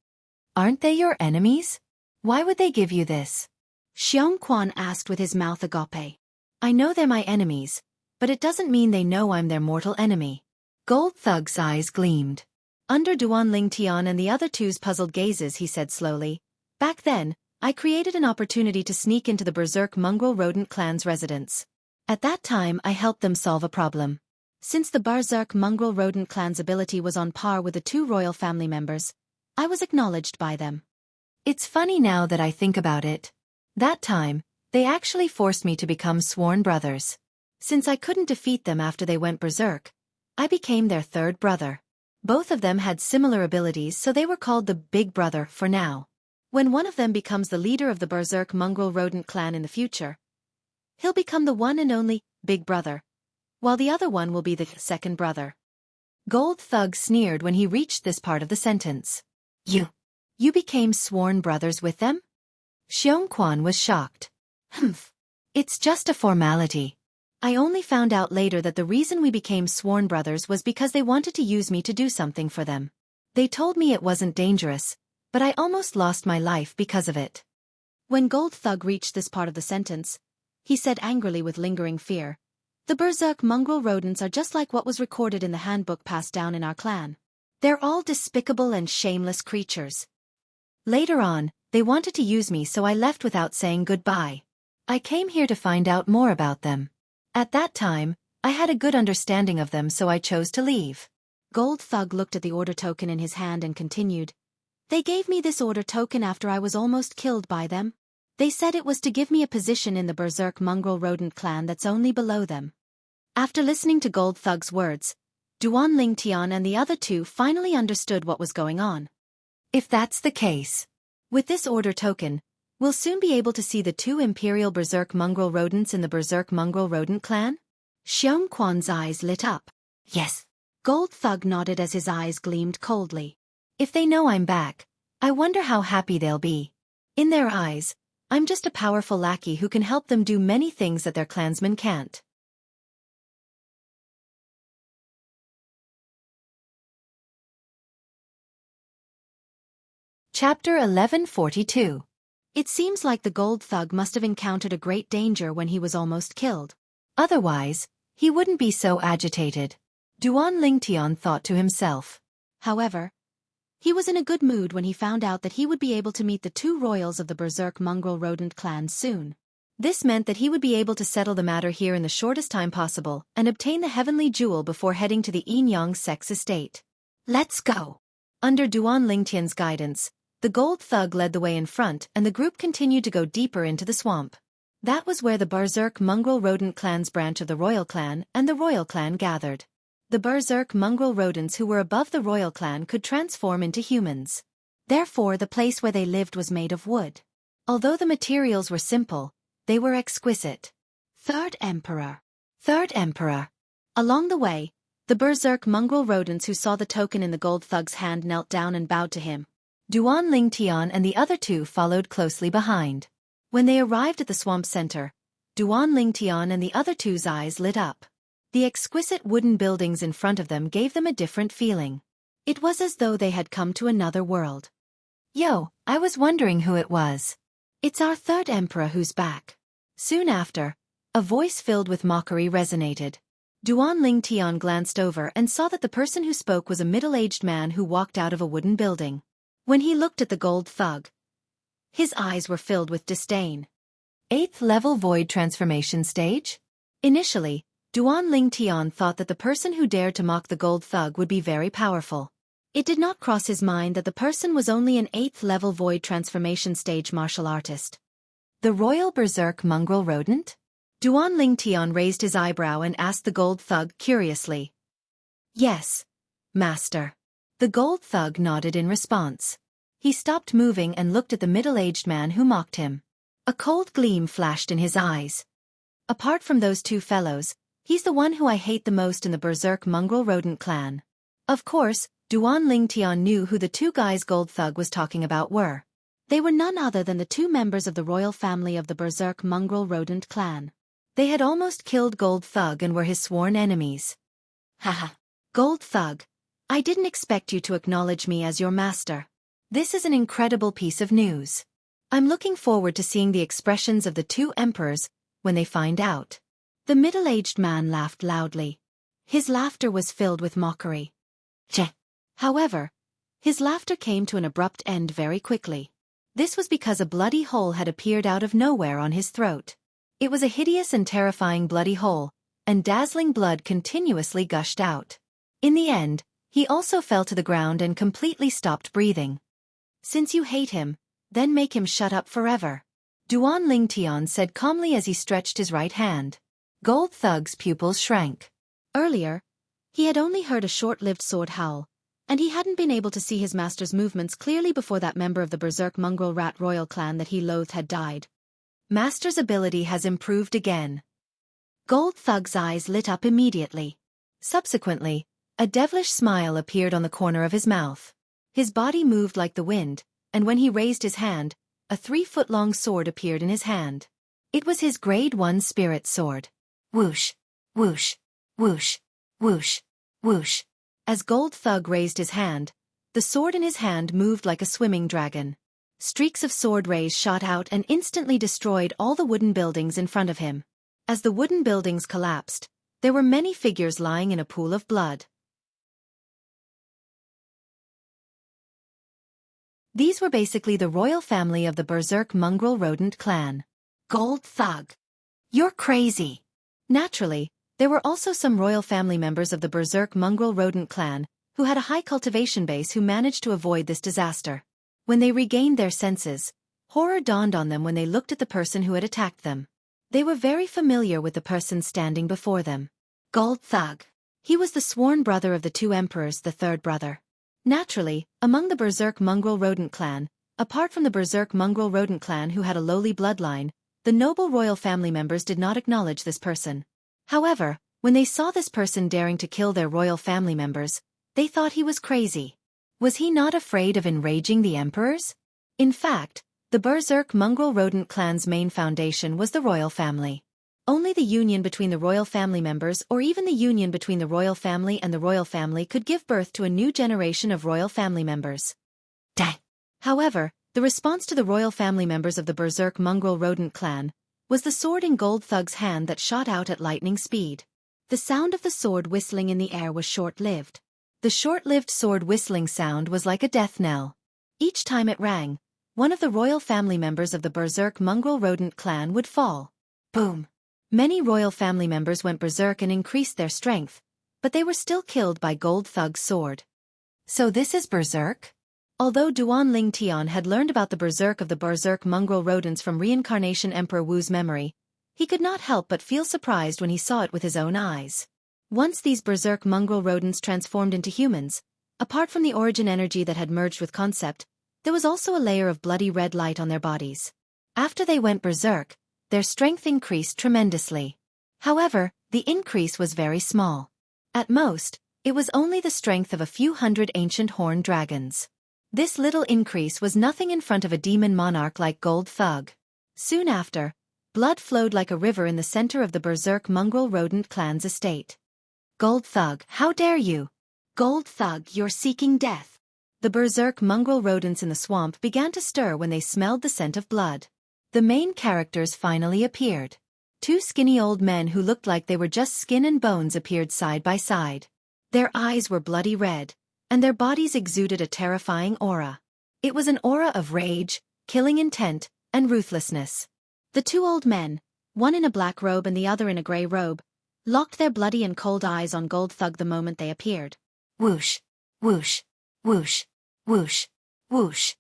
Aren't they your enemies? Why would they give you this? Xiong Quan asked with his mouth agape. I know they're my enemies, but it doesn't mean they know I'm their mortal enemy. Gold Thug's eyes gleamed. Under Duan Ling Tian and the other two's puzzled gazes, he said slowly, back then, I created an opportunity to sneak into the Berserk mongrel rodent clan's residence. At that time I helped them solve a problem. Since the Berserk mongrel rodent clan's ability was on par with the two royal family members, I was acknowledged by them. It's funny now that I think about it. That time, they actually forced me to become sworn brothers. Since I couldn't defeat them after they went berserk, I became their third brother. Both of them had similar abilities, so they were called the Big Brother for now. When one of them becomes the leader of the Berserk mongrel rodent clan in the future, he'll become the one and only Big Brother, while the other one will be the second brother. Gold Thug sneered when he reached this part of the sentence. You became sworn brothers with them? Xiong Quan was shocked. Humph. It's just a formality. I only found out later that the reason we became sworn brothers was because they wanted to use me to do something for them. They told me it wasn't dangerous, but I almost lost my life because of it. When Gold Thug reached this part of the sentence, he said angrily with lingering fear, the Berserk mongrel rodents are just like what was recorded in the handbook passed down in our clan. They're all despicable and shameless creatures. Later on, they wanted to use me, so I left without saying goodbye. I came here to find out more about them. At that time, I had a good understanding of them, so I chose to leave. Gold Thug looked at the order token in his hand and continued. They gave me this order token after I was almost killed by them. They said it was to give me a position in the Berserk mongrel rodent clan that's only below them. After listening to Gold Thug's words, Duan Ling Tian and the other two finally understood what was going on. If that's the case, with this order token, we'll soon be able to see the two imperial Berserk mongrel rodents in the Berserk mongrel rodent clan? Xiong Quan's eyes lit up. Yes. Gold Thug nodded as his eyes gleamed coldly. If they know I'm back, I wonder how happy they'll be. In their eyes, I'm just a powerful lackey who can help them do many things that their clansmen can't. Chapter 1142. It seems like the Gold Thug must have encountered a great danger when he was almost killed. Otherwise, he wouldn't be so agitated. Duan Ling Tian thought to himself. However, he was in a good mood when he found out that he would be able to meet the two royals of the Berserk mongrel rodent clan soon. This meant that he would be able to settle the matter here in the shortest time possible and obtain the heavenly jewel before heading to the Yinyang Sex estate. Let's go. Under Duan Ling Tian's guidance, the Gold Thug led the way in front and the group continued to go deeper into the swamp. That was where the Berserk mongrel rodent clan's branch of the royal clan and the royal clan gathered. The Berserk mongrel rodents who were above the royal clan could transform into humans. Therefore, the place where they lived was made of wood. Although the materials were simple, they were exquisite. Third Emperor. Third Emperor. Along the way, the Berserk mongrel rodents who saw the token in the Gold Thug's hand knelt down and bowed to him. Duan Ling Tian and the other two followed closely behind. When they arrived at the swamp center, Duan Ling Tian and the other two's eyes lit up. The exquisite wooden buildings in front of them gave them a different feeling. It was as though they had come to another world. Yo, I was wondering who it was. It's our third emperor who's back. Soon after, a voice filled with mockery resonated. Duan Ling Tian glanced over and saw that the person who spoke was a middle-aged man who walked out of a wooden building. When he looked at the Gold Thug, his eyes were filled with disdain. 8th level void transformation stage? Initially, Duan Lingtian thought that the person who dared to mock the gold thug would be very powerful. It did not cross his mind that the person was only an 8th level void transformation stage martial artist. The royal berserk mongrel rodent? Duan Lingtian raised his eyebrow and asked the gold thug curiously. Yes, master. The gold thug nodded in response. He stopped moving and looked at the middle-aged man who mocked him. A cold gleam flashed in his eyes. Apart from those two fellows, he's the one who I hate the most in the berserk mongrel rodent clan. Of course, Duan Lingtian knew who the two guys gold thug was talking about were. They were none other than the two members of the royal family of the berserk mongrel rodent clan. They had almost killed Gold Thug and were his sworn enemies. Haha. Gold Thug, I didn't expect you to acknowledge me as your master. This is an incredible piece of news. I'm looking forward to seeing the expressions of the two emperors when they find out. The middle-aged man laughed loudly. His laughter was filled with mockery. Cheh. However, his laughter came to an abrupt end very quickly. This was because a bloody hole had appeared out of nowhere on his throat. It was a hideous and terrifying bloody hole, and dazzling blood continuously gushed out. In the end, he also fell to the ground and completely stopped breathing. Since you hate him, then make him shut up forever. Duan Lingtian said calmly as he stretched his right hand. Gold Thug's pupils shrank. Earlier, he had only heard a short-lived sword howl, and he hadn't been able to see his master's movements clearly before that member of the berserk mongrel rat royal clan that he loathed had died. Master's ability has improved again. Gold Thug's eyes lit up immediately. Subsequently, a devilish smile appeared on the corner of his mouth. His body moved like the wind, and when he raised his hand, a 3-foot-long sword appeared in his hand. It was his Grade 1 spirit sword. Whoosh, whoosh, whoosh, whoosh, whoosh. As Gold Thug raised his hand, the sword in his hand moved like a swimming dragon. Streaks of sword rays shot out and instantly destroyed all the wooden buildings in front of him. As the wooden buildings collapsed, there were many figures lying in a pool of blood. These were basically the royal family of the berserk mongrel rodent clan. Gold Thug. You're crazy. Naturally, there were also some royal family members of the berserk mongrel rodent clan who had a high cultivation base who managed to avoid this disaster. When they regained their senses, horror dawned on them when they looked at the person who had attacked them. They were very familiar with the person standing before them. Gold Thug. He was the sworn brother of the two emperors, the third brother. Naturally, among the berserk mongrel rodent clan, apart from the berserk mongrel rodent clan who had a lowly bloodline, the noble royal family members did not acknowledge this person. However, when they saw this person daring to kill their royal family members, they thought he was crazy. Was he not afraid of enraging the emperors? In fact, the berserk mongrel rodent clan's main foundation was the royal family. Only the union between the royal family members or even the union between the royal family and the royal family could give birth to a new generation of royal family members. However, the response to the royal family members of the berserk mongrel rodent clan was the sword in Gold Thug's hand that shot out at lightning speed. The sound of the sword whistling in the air was short-lived. The short-lived sword whistling sound was like a death knell. Each time it rang, one of the royal family members of the berserk mongrel rodent clan would fall. Boom! Many royal family members went berserk and increased their strength, but they were still killed by Gold Thug's sword. So this is berserk? Although Duan Lingtian had learned about the berserk of the berserk mongrel rodents from Reincarnation Emperor Wu's memory, he could not help but feel surprised when he saw it with his own eyes. Once these berserk mongrel rodents transformed into humans, apart from the origin energy that had merged with concept, there was also a layer of bloody red light on their bodies. After they went berserk, their strength increased tremendously. However, the increase was very small. At most, it was only the strength of a few hundred ancient horned dragons. This little increase was nothing in front of a demon monarch like Gold Thug. Soon after, blood flowed like a river in the center of the berserk mongrel rodent clan's estate. Gold Thug, how dare you? Gold Thug, you're seeking death. The berserk mongrel rodents in the swamp began to stir when they smelled the scent of blood. The main characters finally appeared. Two skinny old men who looked like they were just skin and bones appeared side by side. Their eyes were bloody red, and their bodies exuded a terrifying aura. It was an aura of rage, killing intent, and ruthlessness. The two old men, one in a black robe and the other in a gray robe, locked their bloody and cold eyes on Gold Thug the moment they appeared. Whoosh, whoosh, whoosh, whoosh, whoosh.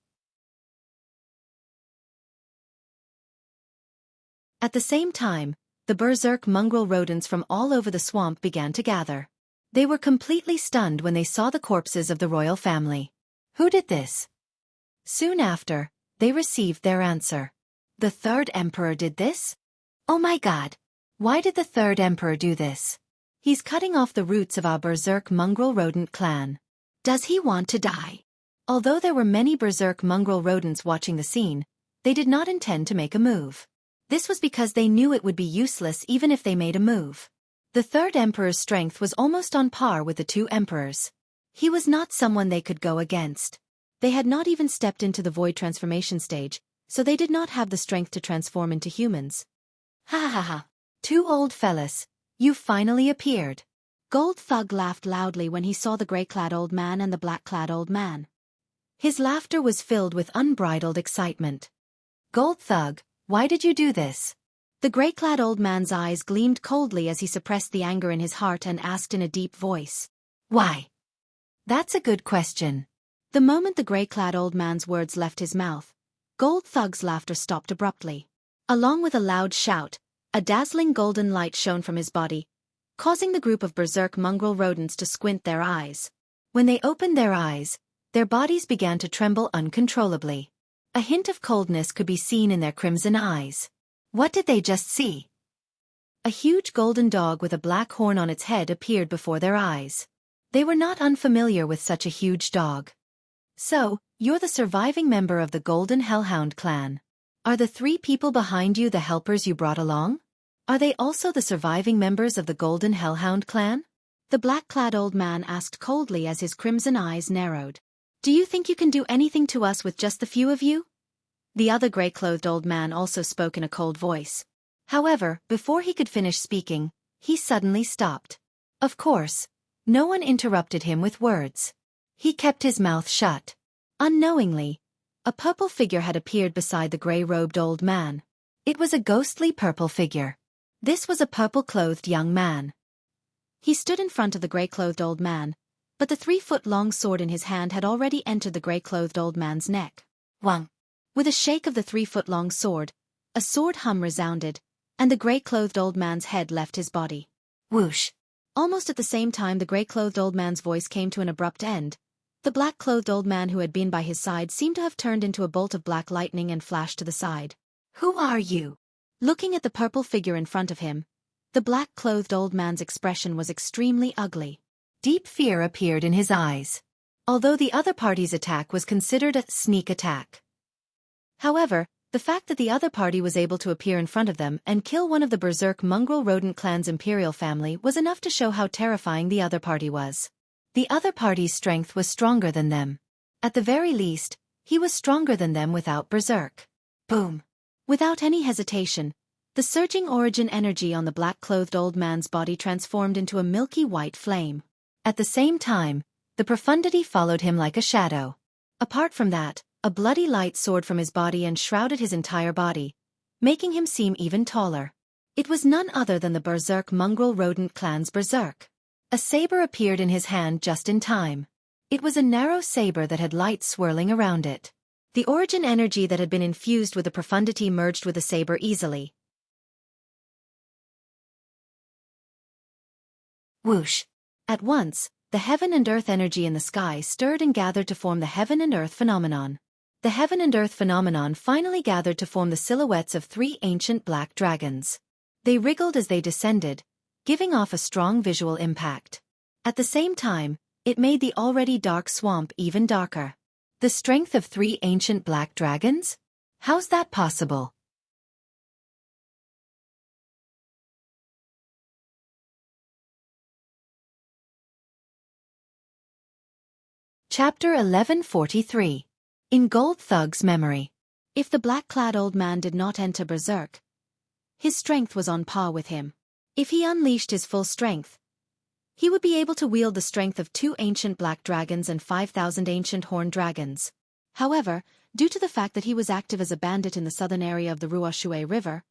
At the same time, the berserk mongrel rodents from all over the swamp began to gather. They were completely stunned when they saw the corpses of the royal family. Who did this? Soon after, they received their answer. The third emperor did this? Oh my god! Why did the third emperor do this? He's cutting off the roots of our berserk mongrel rodent clan. Does he want to die? Although there were many berserk mongrel rodents watching the scene, they did not intend to make a move. This was because they knew it would be useless even if they made a move. The third emperor's strength was almost on par with the two emperors. He was not someone they could go against. They had not even stepped into the void transformation stage, so they did not have the strength to transform into humans. Ha ha ha. Two old fellas, you finally appeared. Gold Thug laughed loudly when he saw the grey-clad old man and the black-clad old man. His laughter was filled with unbridled excitement. Gold Thug, why did you do this? The grey-clad old man's eyes gleamed coldly as he suppressed the anger in his heart and asked in a deep voice. Why? That's a good question. The moment the grey-clad old man's words left his mouth, Gold Thug's laughter stopped abruptly. Along with a loud shout, a dazzling golden light shone from his body, causing the group of berserk mongrel rodents to squint their eyes. When they opened their eyes, their bodies began to tremble uncontrollably. A hint of coldness could be seen in their crimson eyes. What did they just see? A huge golden dog with a black horn on its head appeared before their eyes. They were not unfamiliar with such a huge dog. So, you're the surviving member of the Golden Hellhound clan. Are the three people behind you the helpers you brought along? Are they also the surviving members of the Golden Hellhound clan? The black-clad old man asked coldly as his crimson eyes narrowed. Do you think you can do anything to us with just the few of you? The other grey-clothed old man also spoke in a cold voice. However, before he could finish speaking, he suddenly stopped. Of course, no one interrupted him with words. He kept his mouth shut. Unknowingly, a purple figure had appeared beside the grey-robed old man. It was a ghostly purple figure. This was a purple-clothed young man. He stood in front of the grey-clothed old man, but the 3-foot-long sword in his hand had already entered the grey-clothed old man's neck. Wang! With a shake of the 3-foot-long sword, a sword hum resounded, and the grey-clothed old man's head left his body. Whoosh! Almost at the same time the grey-clothed old man's voice came to an abrupt end. The black-clothed old man who had been by his side seemed to have turned into a bolt of black lightning and flashed to the side. Who are you? Looking at the purple figure in front of him, the black-clothed old man's expression was extremely ugly. Deep fear appeared in his eyes. Although the other party's attack was considered a sneak attack. However, the fact that the other party was able to appear in front of them and kill one of the berserk mongrel rodent clan's imperial family was enough to show how terrifying the other party was. The other party's strength was stronger than them. At the very least, he was stronger than them without berserk. Boom! Without any hesitation, the surging origin energy on the black-clothed old man's body transformed into a milky white flame. At the same time, the profundity followed him like a shadow. Apart from that, a bloody light soared from his body and shrouded his entire body, making him seem even taller. It was none other than the berserk mongrel rodent clan's berserk. A saber appeared in his hand just in time. It was a narrow saber that had light swirling around it. The origin energy that had been infused with the profundity merged with the saber easily. Whoosh! At once, the heaven and earth energy in the sky stirred and gathered to form the heaven and earth phenomenon. The heaven and earth phenomenon finally gathered to form the silhouettes of 3 ancient black dragons. They wriggled as they descended, giving off a strong visual impact. At the same time, it made the already dark swamp even darker. The strength of 3 ancient black dragons? How's that possible? Chapter 1143. In Gold Thug's memory. If the black-clad old man did not enter berserk, his strength was on par with him. If he unleashed his full strength, he would be able to wield the strength of 2 ancient black dragons and 5,000 ancient horned dragons. However, due to the fact that he was active as a bandit in the southern area of the Ruoshui River,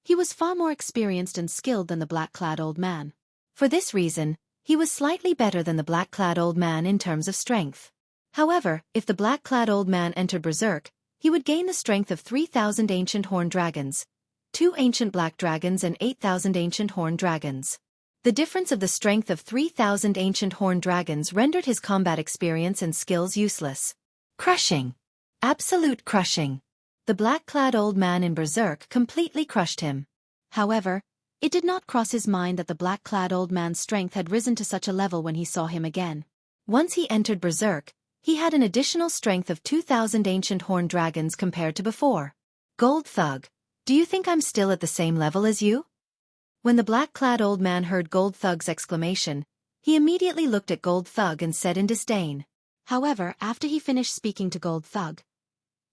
He was far more experienced and skilled than the black-clad old man. For this reason, he was slightly better than the black-clad old man in terms of strength. However, if the black-clad old man entered Berserk, he would gain the strength of 3,000 ancient horned dragons, 2 ancient black dragons and 8,000 ancient horned dragons. The difference of the strength of 3,000 ancient horned dragons rendered his combat experience and skills useless. Crushing. Absolute crushing. The black-clad old man in Berserk completely crushed him. However, it did not cross his mind that the black-clad old man's strength had risen to such a level when he saw him again. Once he entered Berserk, he had an additional strength of 2,000 ancient horned dragons compared to before. Gold Thug, do you think I'm still at the same level as you? When the black-clad old man heard Gold Thug's exclamation, he immediately looked at Gold Thug and said in disdain. However, after he finished speaking to Gold Thug,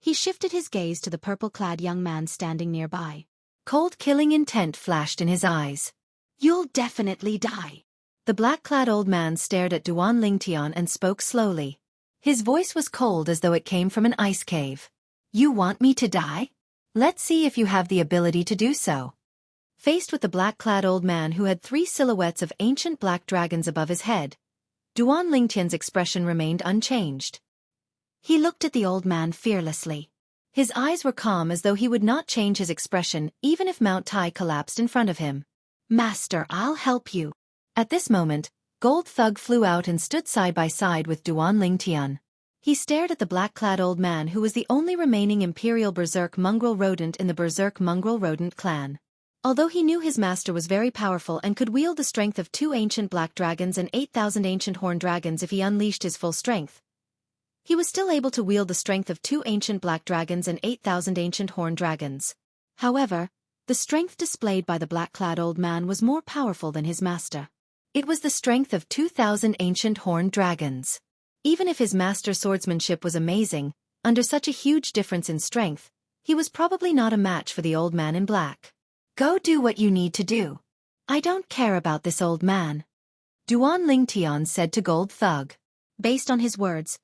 he shifted his gaze to the purple-clad young man standing nearby. Cold killing intent flashed in his eyes. You'll definitely die. The black-clad old man stared at Duan Lingtian and spoke slowly. His voice was cold as though it came from an ice cave. You want me to die? Let's see if you have the ability to do so. Faced with the black-clad old man who had 3 silhouettes of ancient black dragons above his head, Duan Lingtian's expression remained unchanged. He looked at the old man fearlessly. His eyes were calm as though he would not change his expression even if Mount Tai collapsed in front of him. Master, I'll help you. At this moment, Gold Thug flew out and stood side by side with Duan Lingtian. He stared at the black-clad old man who was the only remaining Imperial Berserk mongrel rodent in the Berserk mongrel rodent clan. Although he knew his master was very powerful and could wield the strength of 2 ancient black dragons and 8,000 ancient horned dragons if he unleashed his full strength, he was still able to wield the strength of 2 ancient black dragons and 8,000 ancient horned dragons. However, the strength displayed by the black-clad old man was more powerful than his master. It was the strength of 2,000 ancient horned dragons. Even if his master's swordsmanship was amazing, under such a huge difference in strength, he was probably not a match for the old man in black. Go do what you need to do. I don't care about this old man, Duan Lingtian said to Gold Thug. Based on his words,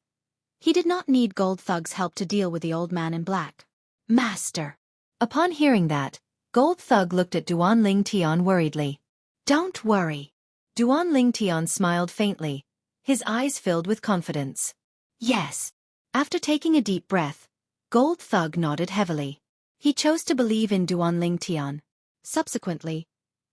he did not need Gold Thug's help to deal with the old man in black. Master. Upon hearing that, Gold Thug looked at Duan Lingtian worriedly. Don't worry. Duan Lingtian smiled faintly, his eyes filled with confidence. Yes. After taking a deep breath, Gold Thug nodded heavily. He chose to believe in Duan Lingtian. Subsequently,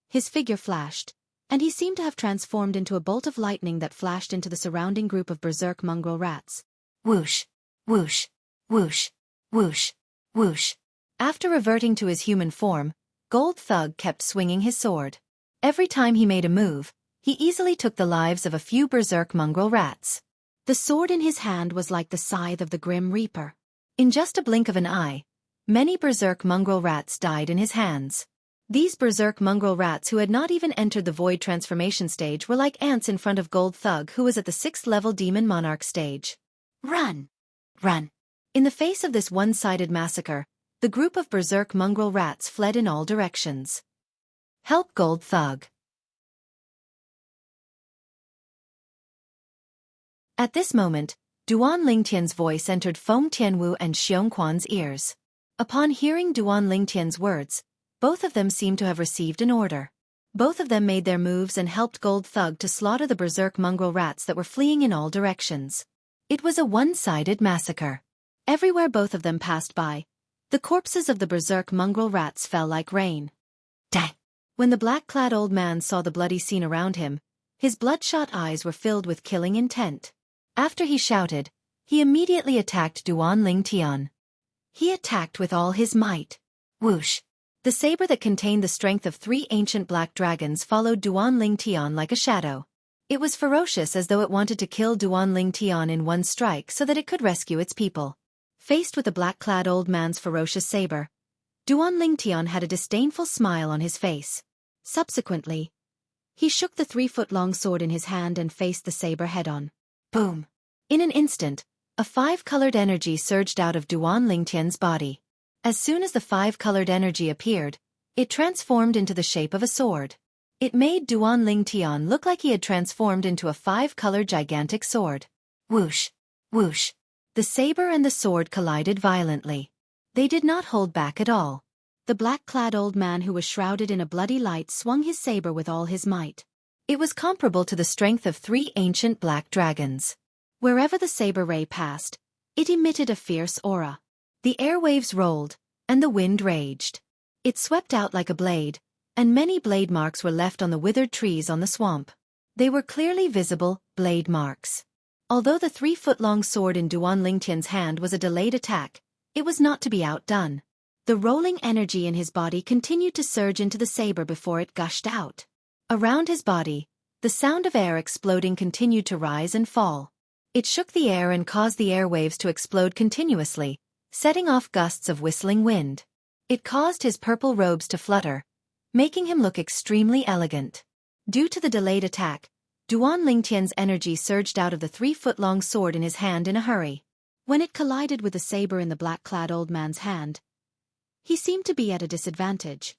his figure flashed, and he seemed to have transformed into a bolt of lightning that flashed into the surrounding group of berserk mongrel rats. Whoosh, whoosh, whoosh, whoosh, whoosh. After reverting to his human form, Gold Thug kept swinging his sword. Every time he made a move, he easily took the lives of a few berserk mongrel rats. The sword in his hand was like the scythe of the Grim Reaper. In just a blink of an eye, many berserk mongrel rats died in his hands. These berserk mongrel rats who had not even entered the void transformation stage were like ants in front of Gold Thug who was at the 6th level demon monarch stage. Run! Run! In the face of this one-sided massacre, the group of berserk mongrel rats fled in all directions. Help Gold Thug! At this moment, Duan Lingtian's voice entered Feng Tianwu and Xiongquan's ears. Upon hearing Duan Lingtian's words, both of them seemed to have received an order. Both of them made their moves and helped Gold Thug to slaughter the berserk mongrel rats that were fleeing in all directions. It was a one-sided massacre. Everywhere both of them passed by, the corpses of the berserk mongrel rats fell like rain. Dang! When the black-clad old man saw the bloody scene around him, his bloodshot eyes were filled with killing intent. After he shouted, he immediately attacked Duan Lingtian. He attacked with all his might. Whoosh! The saber that contained the strength of 3 ancient black dragons followed Duan Lingtian like a shadow. It was ferocious as though it wanted to kill Duan Lingtian in one strike so that it could rescue its people. Faced with the black-clad old man's ferocious saber, Duan Lingtian had a disdainful smile on his face. Subsequently, he shook the 3-foot-long sword in his hand and faced the saber head-on. Boom! In an instant, a 5-colored energy surged out of Duan Lingtian's body. As soon as the 5-colored energy appeared, it transformed into the shape of a sword. It made Duan Lingtian look like he had transformed into a 5-colored gigantic sword. Whoosh! Whoosh! The saber and the sword collided violently. They did not hold back at all. The black-clad old man who was shrouded in a bloody light swung his saber with all his might. It was comparable to the strength of 3 ancient black dragons. Wherever the saber ray passed, it emitted a fierce aura. The airwaves rolled, and the wind raged. It swept out like a blade, and many blade marks were left on the withered trees on the swamp. They were clearly visible, blade marks. Although the 3-foot-long sword in Duan Lingtian's hand was a delayed attack, it was not to be outdone. The rolling energy in his body continued to surge into the saber before it gushed out. Around his body, the sound of air exploding continued to rise and fall. It shook the air and caused the airwaves to explode continuously, setting off gusts of whistling wind. It caused his purple robes to flutter, making him look extremely elegant. Due to the delayed attack, Duan Lingtian's energy surged out of the 3-foot-long sword in his hand in a hurry. When it collided with the saber in the black-clad old man's hand, he seemed to be at a disadvantage.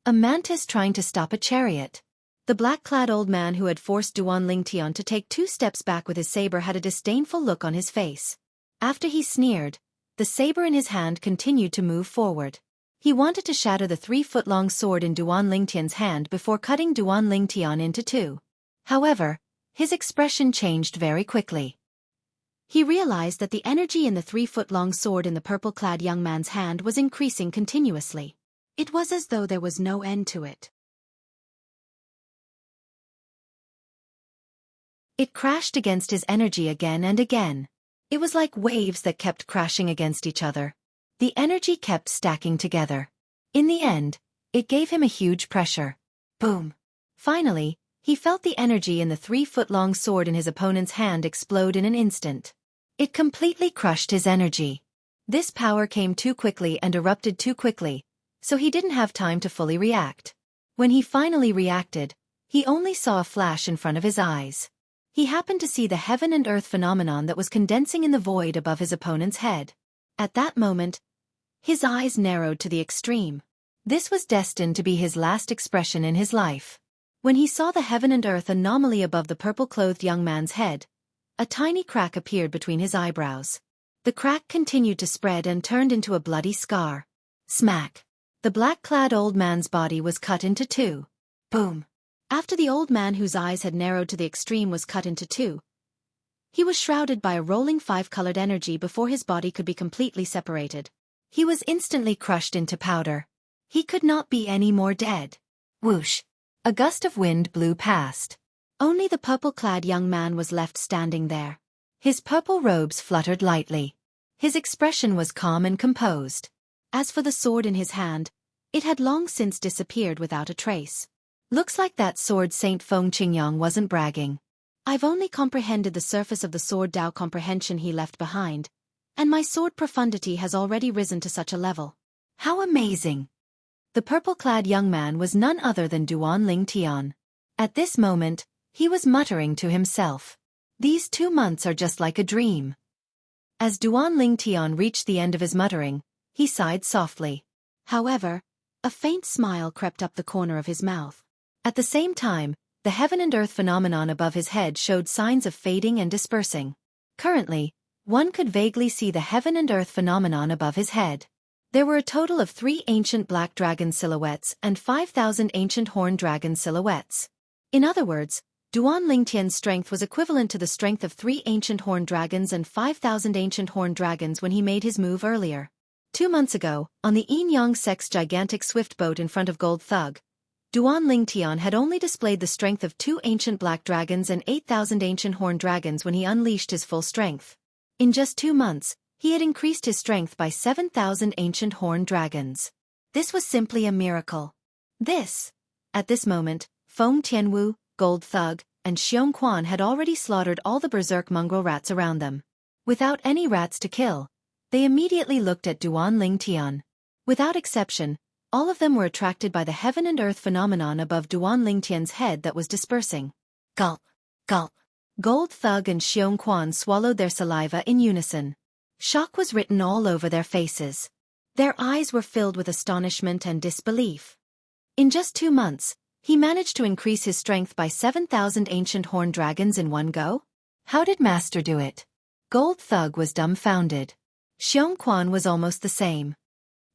A mantis trying to stop a chariot. The black-clad old man who had forced Duan Lingtian to take 2 steps back with his saber had a disdainful look on his face. After he sneered, the saber in his hand continued to move forward. He wanted to shatter the 3-foot-long sword in Duan Lingtian's hand before cutting Duan Lingtian into 2. However, his expression changed very quickly. He realized that the energy in the 3-foot-long sword in the purple-clad young man's hand was increasing continuously. It was as though there was no end to it. It crashed against his energy again and again. It was like waves that kept crashing against each other. The energy kept stacking together. In the end, it gave him a huge pressure. Boom! Finally, he felt the energy in the 3-foot-long sword in his opponent's hand explode in an instant. It completely crushed his energy. This power came too quickly and erupted too quickly, so he didn't have time to fully react. When he finally reacted, he only saw a flash in front of his eyes. He happened to see the heaven and earth phenomenon that was condensing in the void above his opponent's head. At that moment, his eyes narrowed to the extreme. This was destined to be his last expression in his life. When he saw the heaven and earth anomaly above the purple-clothed young man's head, a tiny crack appeared between his eyebrows. The crack continued to spread and turned into a bloody scar. Smack! The black-clad old man's body was cut into 2. Boom! After the old man whose eyes had narrowed to the extreme was cut into 2, he was shrouded by a rolling 5-colored energy before his body could be completely separated. He was instantly crushed into powder. He could not be any more dead. Whoosh! A gust of wind blew past. Only the purple-clad young man was left standing there. His purple robes fluttered lightly. His expression was calm and composed. As for the sword in his hand, it had long since disappeared without a trace. Looks like that sword Saint Feng Qingyang wasn't bragging. I've only comprehended the surface of the sword Dao comprehension he left behind, and my sword profundity has already risen to such a level. How amazing! The purple-clad young man was none other than Duan Lingtian. At this moment, he was muttering to himself. These 2 months are just like a dream. As Duan Lingtian reached the end of his muttering, he sighed softly. However, a faint smile crept up the corner of his mouth. At the same time, the heaven and earth phenomenon above his head showed signs of fading and dispersing. Currently, one could vaguely see the heaven and earth phenomenon above his head. There were a total of 3 ancient black dragon silhouettes and 5,000 ancient horned dragon silhouettes. In other words, Duan Lingtian's strength was equivalent to the strength of 3 ancient horned dragons and 5,000 ancient horned dragons when he made his move earlier. 2 months ago, on the Yin Yang Sect's gigantic swift boat in front of Gold Thug, Duan Lingtian had only displayed the strength of 2 ancient black dragons and 8,000 ancient horned dragons when he unleashed his full strength. In just 2 months, he had increased his strength by 7,000 ancient horned dragons. This was simply a miracle. At this moment, Feng Tianwu, Gold Thug, and Xianxia had already slaughtered all the berserk mongrel rats around them. Without any rats to kill, they immediately looked at Duan Lingtian. Without exception, all of them were attracted by the heaven and earth phenomenon above Duan Lingtian's head that was dispersing. Gulp! Gulp! Gold Thug and Xianxia swallowed their saliva in unison. Shock was written all over their faces. Their eyes were filled with astonishment and disbelief. In just 2 months, he managed to increase his strength by 7,000 ancient horned dragons in one go? How did Master do it? Gold Thug was dumbfounded. Xianxia was almost the same.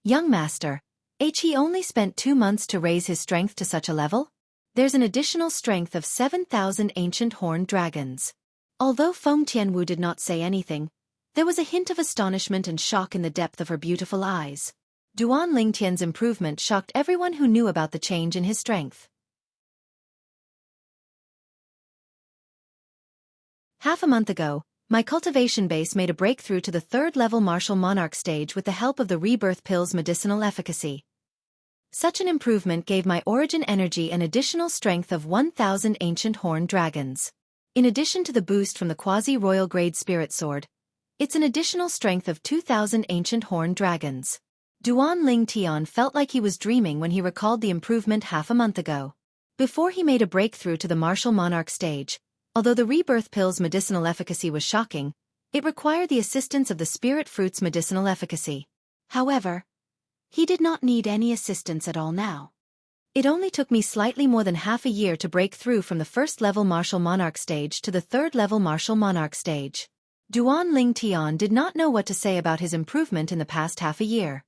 Young Master, He only spent 2 months to raise his strength to such a level? There's an additional strength of 7,000 ancient horned dragons. Although Feng Tianwu did not say anything, there was a hint of astonishment and shock in the depth of her beautiful eyes. Duan Lingtian's improvement shocked everyone who knew about the change in his strength. Half a month ago, my cultivation base made a breakthrough to the 3rd level martial monarch stage with the help of the rebirth pill's medicinal efficacy. Such an improvement gave my origin energy an additional strength of 1,000 ancient horned dragons. In addition to the boost from the quasi-royal grade spirit sword, it's an additional strength of 2,000 ancient horned dragons. Duan Lingtian felt like he was dreaming when he recalled the improvement half a month ago. Before he made a breakthrough to the martial monarch stage, although the rebirth pill's medicinal efficacy was shocking, it required the assistance of the spirit fruit's medicinal efficacy. However, he did not need any assistance at all now. It only took me slightly more than half a year to break through from the 1st level martial monarch stage to the 3rd level martial monarch stage. Duan Lingtian did not know what to say about his improvement in the past half a year.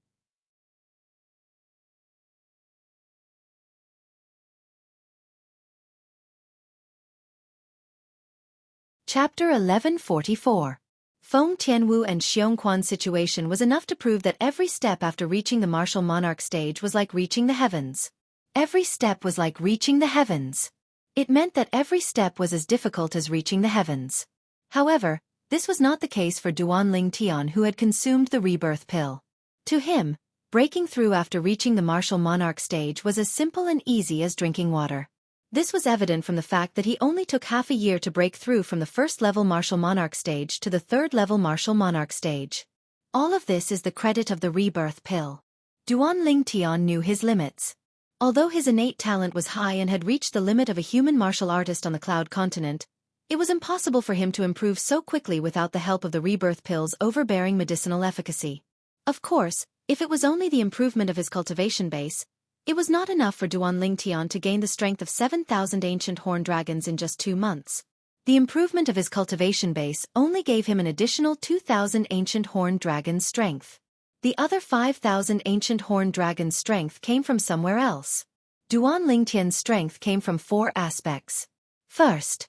Chapter 1144. Feng Tianwu and Xianxua's situation was enough to prove that every step after reaching the martial monarch stage was like reaching the heavens. Every step was like reaching the heavens. It meant that every step was as difficult as reaching the heavens. However, this was not the case for Duan Lingtian, who had consumed the rebirth pill. To him, breaking through after reaching the martial monarch stage was as simple and easy as drinking water. This was evident from the fact that he only took half a year to break through from the 1st level martial monarch stage to the 3rd level martial monarch stage. All of this is the credit of the rebirth pill. Duan Lingtian knew his limits. Although his innate talent was high and had reached the limit of a human martial artist on the Cloud Continent, it was impossible for him to improve so quickly without the help of the rebirth pill's overbearing medicinal efficacy. Of course, if it was only the improvement of his cultivation base, it was not enough for Duan Lingtian to gain the strength of 7,000 ancient horned dragons in just 2 months. The improvement of his cultivation base only gave him an additional 2,000 ancient horned dragons' strength. The other 5,000 ancient horned dragons' strength came from somewhere else. Duan Lingtian's strength came from 4 aspects. First,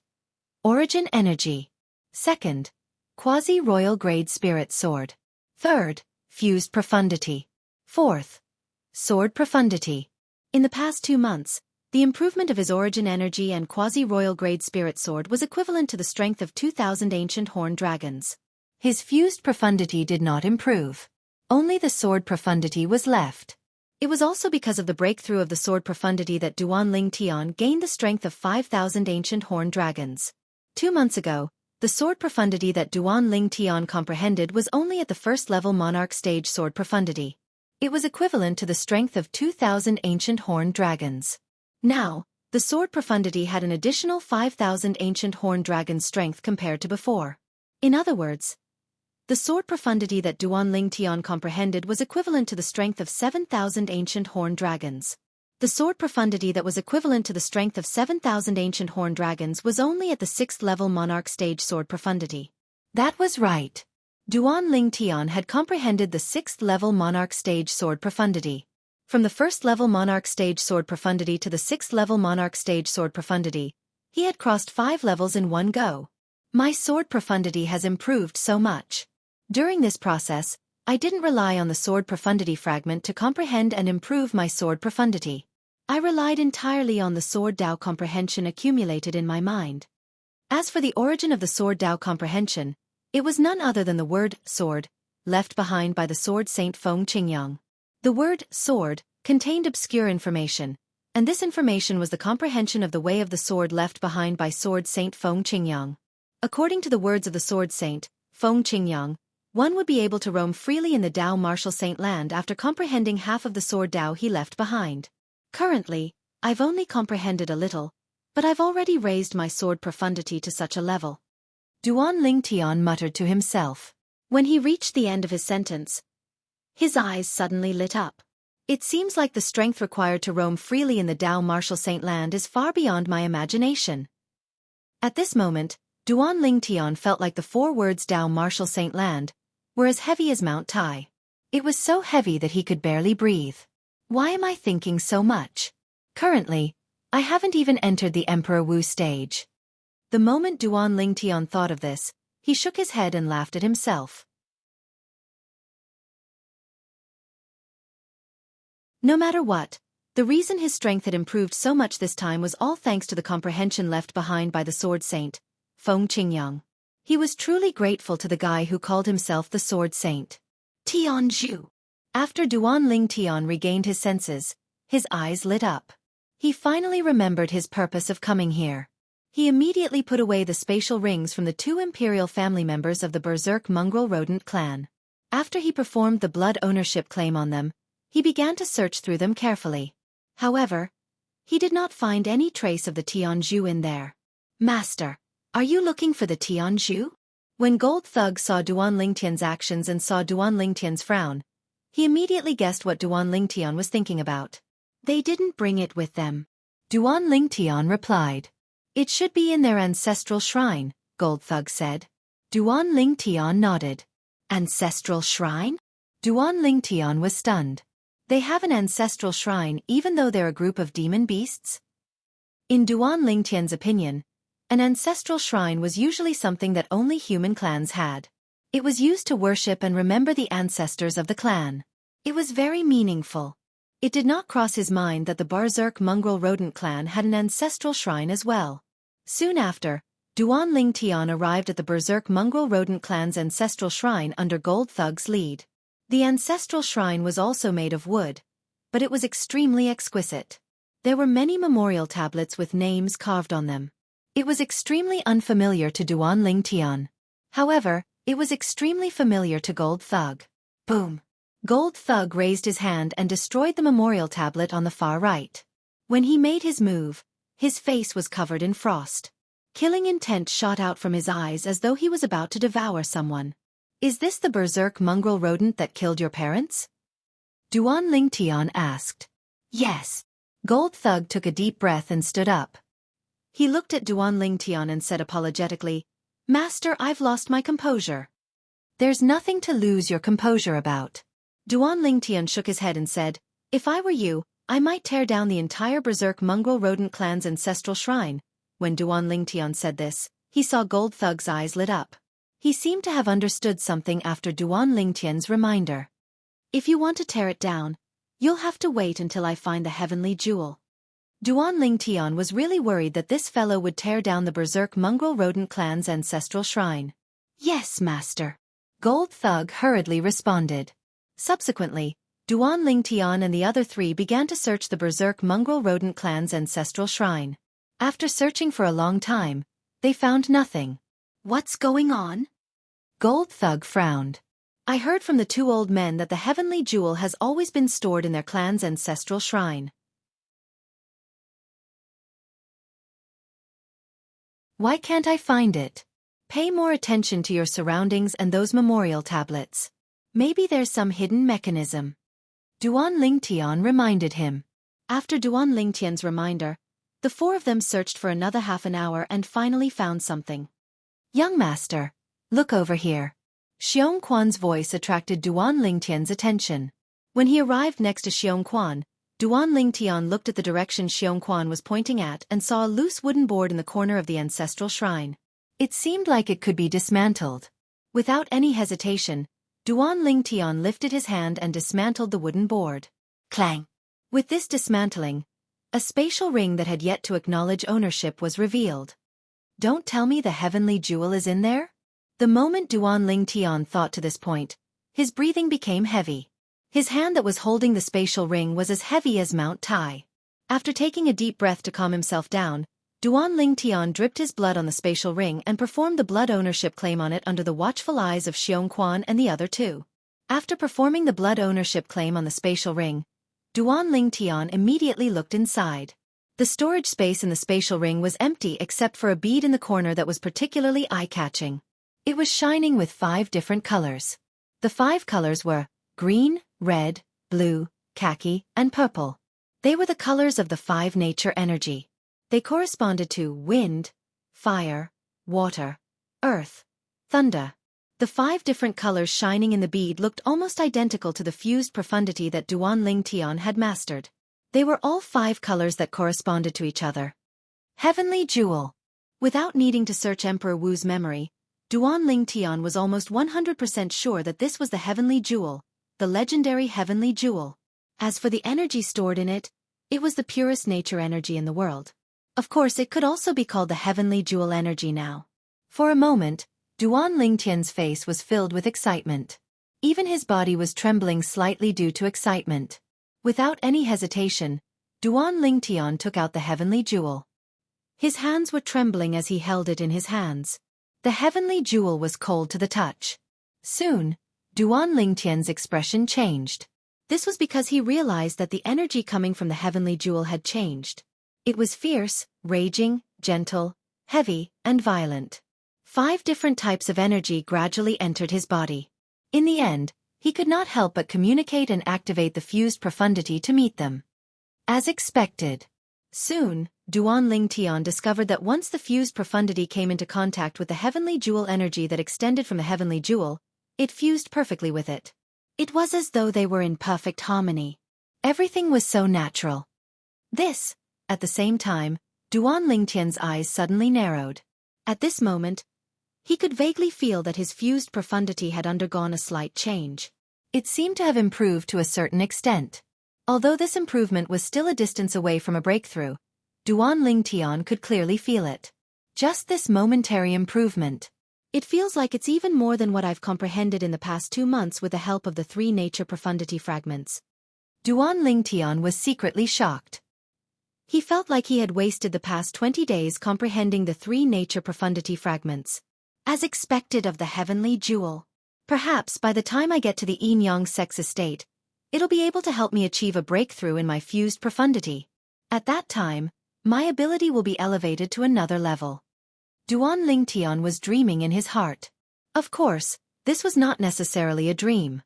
origin energy. Second, quasi-royal grade spirit sword. Third, fused profundity. Fourth, sword profundity. In the past 2 months, the improvement of his origin energy and quasi-royal grade spirit sword was equivalent to the strength of 2,000 ancient horned dragons. His fused profundity did not improve. Only the sword profundity was left. It was also because of the breakthrough of the sword profundity that Duan Lingtian gained the strength of 5,000 ancient horned dragons. 2 months ago, the sword profundity that Duan Lingtian comprehended was only at the 1st level monarch stage sword profundity. It was equivalent to the strength of 2,000 ancient horned dragons. Now, the sword profundity had an additional 5,000 ancient horned dragons' strength compared to before. In other words, the sword profundity that Duan Lingtian comprehended was equivalent to the strength of 7,000 ancient horned dragons. The sword profundity that was equivalent to the strength of 7,000 ancient horned dragons was only at the 6th level monarch stage sword profundity. That was right. Duan Lingtian had comprehended the 6th level monarch stage sword profundity. From the 1st level monarch stage sword profundity to the 6th level monarch stage sword profundity, he had crossed 5 levels in one go. My sword profundity has improved so much. During this process, I didn't rely on the sword profundity fragment to comprehend and improve my sword profundity. I relied entirely on the sword Dao comprehension accumulated in my mind. As for the origin of the sword Dao comprehension, it was none other than the word sword, left behind by the sword saint Feng Qingyang. The word sword contained obscure information, and this information was the comprehension of the way of the sword left behind by sword saint Feng Qingyang. According to the words of the sword saint, Feng Qingyang, one would be able to roam freely in the Dao martial saint land after comprehending half of the sword Dao he left behind. Currently, I've only comprehended a little, but I've already raised my sword profundity to such a level. Duan Lingtian muttered to himself. When he reached the end of his sentence, his eyes suddenly lit up. It seems like the strength required to roam freely in the Dao martial saint land is far beyond my imagination. At this moment, Duan Lingtian felt like the 4 words Dao martial saint land were as heavy as Mount Tai. It was so heavy that he could barely breathe. Why am I thinking so much? Currently, I haven't even entered the Emperor Wu stage. The moment Duan Lingtian thought of this, he shook his head and laughed at himself. No matter what, the reason his strength had improved so much this time was all thanks to the comprehension left behind by the sword saint, Feng Qingyang. He was truly grateful to the guy who called himself the sword saint. Tianzhu. After Duan Lingtian regained his senses, his eyes lit up. He finally remembered his purpose of coming here. He immediately put away the spatial rings from the two imperial family members of the Berserk mongrel rodent clan. After he performed the blood ownership claim on them, he began to search through them carefully. However, he did not find any trace of the Tianzhu in there. Master, are you looking for the Tianzhu? When Gold Thug saw Duan Lingtian's actions and saw Duan Lingtian's frown, he immediately guessed what Duan Lingtian was thinking about. They didn't bring it with them. Duan Lingtian replied. It should be in their ancestral shrine, Gold Thug said. Duan Lingtian nodded. Ancestral shrine? Duan Lingtian was stunned. They have an ancestral shrine even though they're a group of demon beasts? In Duan Lingtian's opinion, an ancestral shrine was usually something that only human clans had. It was used to worship and remember the ancestors of the clan. It was very meaningful. It did not cross his mind that the Berserk mongrel rodent clan had an ancestral shrine as well. Soon after, Duan Lingtian arrived at the Berserk mongrel rodent clan's ancestral shrine under Gold Thug's lead. The ancestral shrine was also made of wood, but it was extremely exquisite. There were many memorial tablets with names carved on them. It was extremely unfamiliar to Duan Lingtian. However, it was extremely familiar to Gold Thug. Boom! Gold Thug raised his hand and destroyed the memorial tablet on the far right. When he made his move, his face was covered in frost. Killing intent shot out from his eyes as though he was about to devour someone. Is this the Berserk mongrel rodent that killed your parents? Duan Lingtian asked. Yes. Gold Thug took a deep breath and stood up. He looked at Duan Lingtian and said apologetically, Master, I've lost my composure. There's nothing to lose your composure about. Duan Lingtian shook his head and said, If I were you, I might tear down the entire Berserk mongrel rodent clan's ancestral shrine. When Duan Lingtian said this, he saw Gold Thug's eyes lit up. He seemed to have understood something after Duan Lingtian's reminder. If you want to tear it down, you'll have to wait until I find the heavenly jewel. Duan Lingtian was really worried that this fellow would tear down the Berserk mongrel rodent clan's ancestral shrine. Yes, master. Gold Thug hurriedly responded. Subsequently, Duan Lingtian and the other three began to search the Berserk mongrel rodent clan's ancestral shrine. After searching for a long time, they found nothing. What's going on? Gold Thug frowned. I heard from the two old men that the heavenly jewel has always been stored in their clan's ancestral shrine. Why can't I find it? Pay more attention to your surroundings and those memorial tablets. Maybe there's some hidden mechanism. Duan Lingtian reminded him. After Duan Lingtian's reminder, the four of them searched for another half an hour and finally found something. Young master, look over here. Xianxia's voice attracted Duan Lingtian's attention. When he arrived next to Xianxia, Duan Lingtian looked at the direction Xianxia was pointing at and saw a loose wooden board in the corner of the ancestral shrine. It seemed like it could be dismantled. Without any hesitation, Duan Lingtian lifted his hand and dismantled the wooden board. Clang! With this dismantling, a spatial ring that had yet to acknowledge ownership was revealed. Don't tell me the heavenly jewel is in there? The moment Duan Lingtian thought to this point, his breathing became heavy. His hand that was holding the spatial ring was as heavy as Mount Tai. After taking a deep breath to calm himself down, Duan Lingtian dripped his blood on the spatial ring and performed the blood ownership claim on it under the watchful eyes of Xianxia and the other two. After performing the blood ownership claim on the spatial ring, Duan Lingtian immediately looked inside. The storage space in the spatial ring was empty except for a bead in the corner that was particularly eye-catching. It was shining with 5 different colors. The 5 colors were green, red, blue, khaki, and purple. They were the colors of the 5 nature energy. They corresponded to wind, fire, water, earth, thunder. The 5 different colors shining in the bead looked almost identical to the fused profundity that Duan Ling Tian had mastered. They were all 5 colors that corresponded to each other. Heavenly Jewel. Without needing to search Emperor Wu's memory, Duan Ling Tian was almost 100% sure that this was the Heavenly Jewel, the legendary Heavenly Jewel. As for the energy stored in it, it was the purest nature energy in the world. Of course, it could also be called the Heavenly Jewel energy now. For a moment, Duan Ling Tian's face was filled with excitement. Even his body was trembling slightly due to excitement. Without any hesitation, Duan Ling Tian took out the Heavenly Jewel. His hands were trembling as he held it in his hands. The Heavenly Jewel was cold to the touch. Soon, Duan Ling Tian's expression changed. This was because he realized that the energy coming from the Heavenly Jewel had changed. It was fierce, raging, gentle, heavy, and violent. 5 different types of energy gradually entered his body. In the end, he could not help but communicate and activate the fused profundity to meet them. As expected. Soon, Duan Ling Tian discovered that once the fused profundity came into contact with the Heavenly Jewel energy that extended from the Heavenly Jewel, it fused perfectly with it. It was as though they were in perfect harmony. Everything was so natural. At the same time, Duan Ling Tian's eyes suddenly narrowed. At this moment, he could vaguely feel that his fused profundity had undergone a slight change. It seemed to have improved to a certain extent. Although this improvement was still a distance away from a breakthrough, Duan Ling Tian could clearly feel it. Just this momentary improvement. It feels like it's even more than what I've comprehended in the past 2 months with the help of the 3 nature profundity fragments. Duan Ling Tian was secretly shocked. He felt like he had wasted the past 20 days comprehending the 3 nature profundity fragments. As expected of the Heavenly Jewel. Perhaps by the time I get to the Yin Yang sex estate, it'll be able to help me achieve a breakthrough in my fused profundity. At that time, my ability will be elevated to another level. Duan Ling Tian was dreaming in his heart. Of course, this was not necessarily a dream.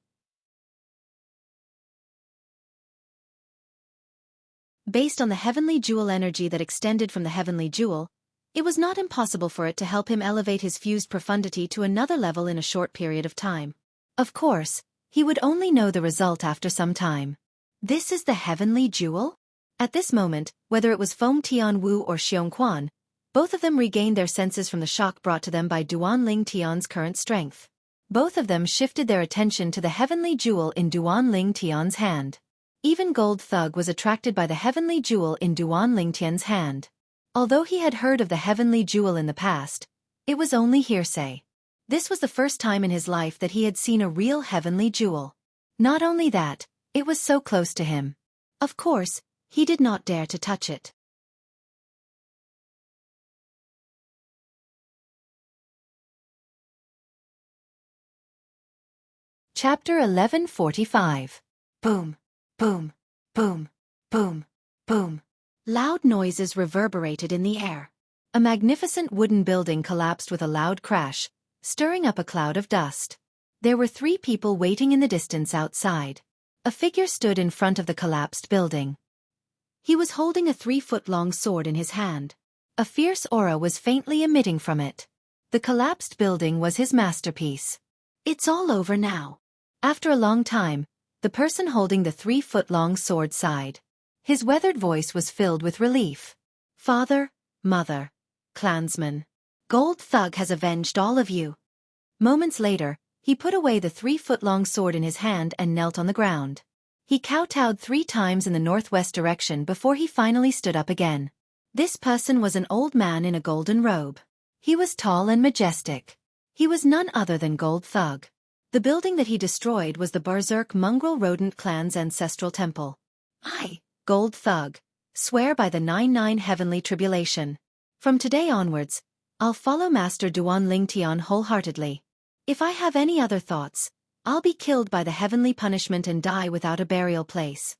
Based on the Heavenly Jewel energy that extended from the Heavenly Jewel, it was not impossible for it to help him elevate his fused profundity to another level in a short period of time. Of course, he would only know the result after some time. This is the Heavenly Jewel? At this moment, whether it was Feng Tianwu or Xiongquan, both of them regained their senses from the shock brought to them by Duan Ling Tian's current strength. Both of them shifted their attention to the Heavenly Jewel in Duan Ling Tian's hand. Even Gold Thug was attracted by the Heavenly Jewel in Duan Ling Tian's hand. Although he had heard of the Heavenly Jewel in the past, it was only hearsay. This was the first time in his life that he had seen a real Heavenly Jewel. Not only that, it was so close to him. Of course, he did not dare to touch it. Chapter 1145. Boom, boom, boom, boom, boom. Loud noises reverberated in the air. A magnificent wooden building collapsed with a loud crash, stirring up a cloud of dust. There were 3 people waiting in the distance outside. A figure stood in front of the collapsed building. He was holding a 3-foot-long sword in his hand. A fierce aura was faintly emitting from it. The collapsed building was his masterpiece. It's all over now. After a long time, the person holding the 3-foot-long sword sighed. His weathered voice was filled with relief. Father, mother, clansmen. Gold Thug has avenged all of you. Moments later, he put away the 3-foot-long sword in his hand and knelt on the ground. He kowtowed 3 times in the northwest direction before he finally stood up again. This person was an old man in a golden robe. He was tall and majestic. He was none other than Gold Thug. The building that he destroyed was the Berserk Mongrel Rodent Clan's ancestral temple. I, Gold Thug, swear by the 99 heavenly tribulation. From today onwards, I'll follow Master Duan Ling Tian wholeheartedly. If I have any other thoughts, I'll be killed by the heavenly punishment and die without a burial place.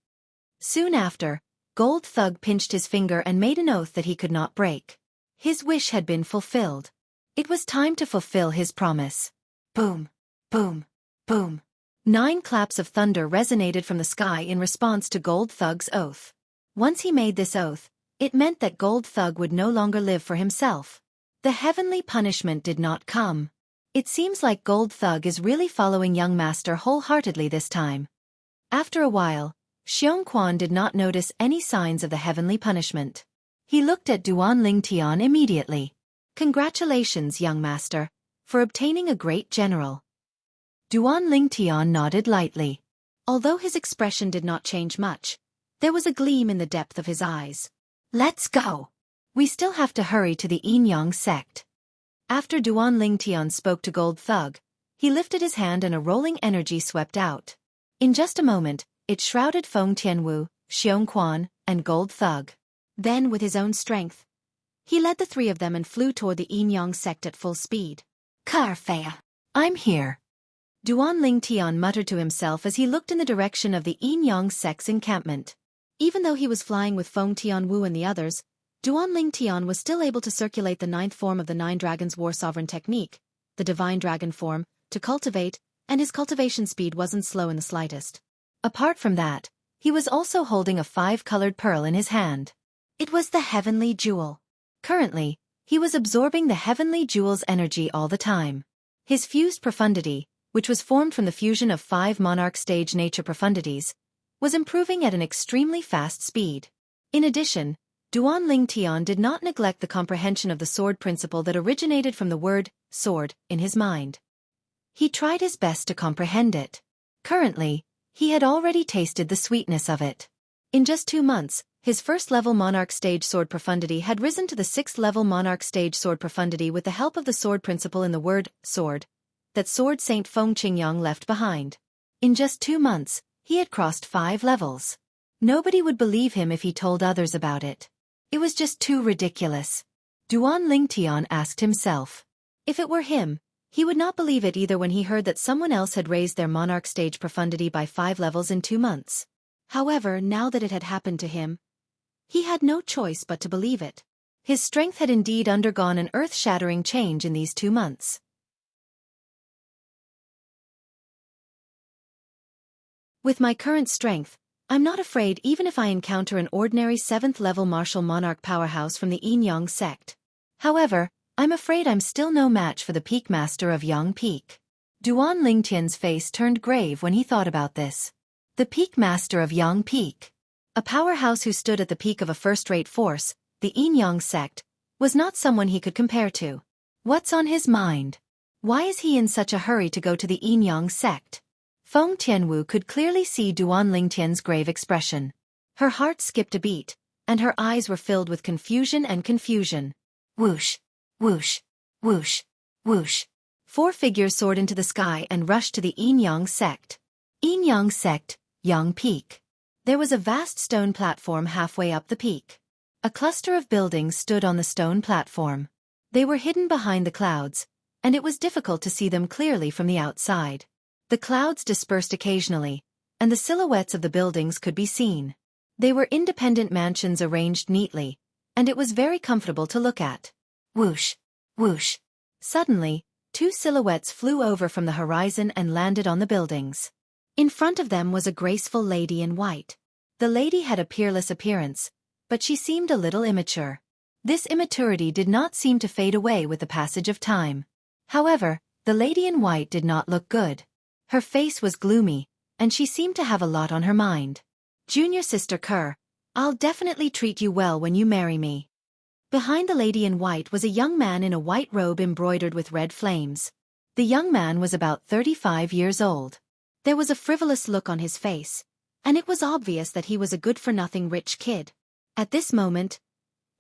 Soon after, Gold Thug pinched his finger and made an oath that he could not break. His wish had been fulfilled. It was time to fulfill his promise. Boom, boom, boom. 9 claps of thunder resonated from the sky in response to Gold Thug's oath. Once he made this oath, it meant that Gold Thug would no longer live for himself. The heavenly punishment did not come. It seems like Gold Thug is really following young master wholeheartedly this time. After a while, Xianxia did not notice any signs of the heavenly punishment. He looked at Duan Lingtian immediately. Congratulations, young master, for obtaining a great general. Duan Lingtian nodded lightly. Although his expression did not change much, there was a gleam in the depth of his eyes. Let's go. We still have to hurry to the Yin-Yang sect. After Duan Lingtian spoke to Gold Thug, he lifted his hand and a rolling energy swept out. In just a moment, it shrouded Feng Tianwu, Xianxia, and Gold Thug. Then, with his own strength, he led the three of them and flew toward the Yin-Yang sect at full speed. Carfea, I'm here. Duan Lingtian muttered to himself as he looked in the direction of the Yin-Yang sect's encampment. Even though he was flying with Feng Tianwu and the others, Duan Lingtian was still able to circulate the ninth form of the Nine Dragons War Sovereign technique, the Divine Dragon form, to cultivate, and his cultivation speed wasn't slow in the slightest. Apart from that, he was also holding a 5-colored pearl in his hand. It was the Heavenly Jewel. Currently, he was absorbing the Heavenly Jewel's energy all the time. His fused profundity, which was formed from the fusion of 5 monarch stage nature profundities, was improving at an extremely fast speed. In addition, Duan Lingtian did not neglect the comprehension of the sword principle that originated from the word sword in his mind. He tried his best to comprehend it. Currently, he had already tasted the sweetness of it. In just 2 months, his first-level monarch stage sword profundity had risen to the 6th-level monarch stage sword profundity with the help of the sword principle in the word sword that Sword Saint Feng Qingyang left behind. In just 2 months, he had crossed 5 levels. Nobody would believe him if he told others about it. It was just too ridiculous. Duan Lingtian asked himself. If it were him, he would not believe it either when he heard that someone else had raised their monarch stage profundity by 5 levels in 2 months. However, now that it had happened to him, he had no choice but to believe it. His strength had indeed undergone an earth-shattering change in these 2 months. With my current strength, I'm not afraid even if I encounter an ordinary 7th-level martial monarch powerhouse from the Yin-Yang sect. However, I'm afraid I'm still no match for the Peak Master of Yang Peak. Duan Lingtian's face turned grave when he thought about this. The Peak Master of Yang Peak, a powerhouse who stood at the peak of a first-rate force, the Yin-Yang sect, was not someone he could compare to. What's on his mind? Why is he in such a hurry to go to the Yin-Yang sect? Feng Tianwu could clearly see Duan Lingtian's grave expression. Her heart skipped a beat, and her eyes were filled with confusion and confusion. Whoosh, whoosh, whoosh, whoosh. 4 figures soared into the sky and rushed to the Yin-Yang sect. Yin-Yang sect, Yang Peak. There was a vast stone platform halfway up the peak. A cluster of buildings stood on the stone platform. They were hidden behind the clouds, and it was difficult to see them clearly from the outside. The clouds dispersed occasionally, and the silhouettes of the buildings could be seen. They were independent mansions arranged neatly, and it was very comfortable to look at. Whoosh, whoosh. Suddenly, 2 silhouettes flew over from the horizon and landed on the buildings. In front of them was a graceful lady in white. The lady had a peerless appearance, but she seemed a little immature. This immaturity did not seem to fade away with the passage of time. However, the lady in white did not look good. Her face was gloomy, and she seemed to have a lot on her mind. Junior Sister Kerr, I'll definitely treat you well when you marry me. Behind the lady in white was a young man in a white robe embroidered with red flames. The young man was about 35 years old. There was a frivolous look on his face, and it was obvious that he was a good-for-nothing rich kid. At this moment,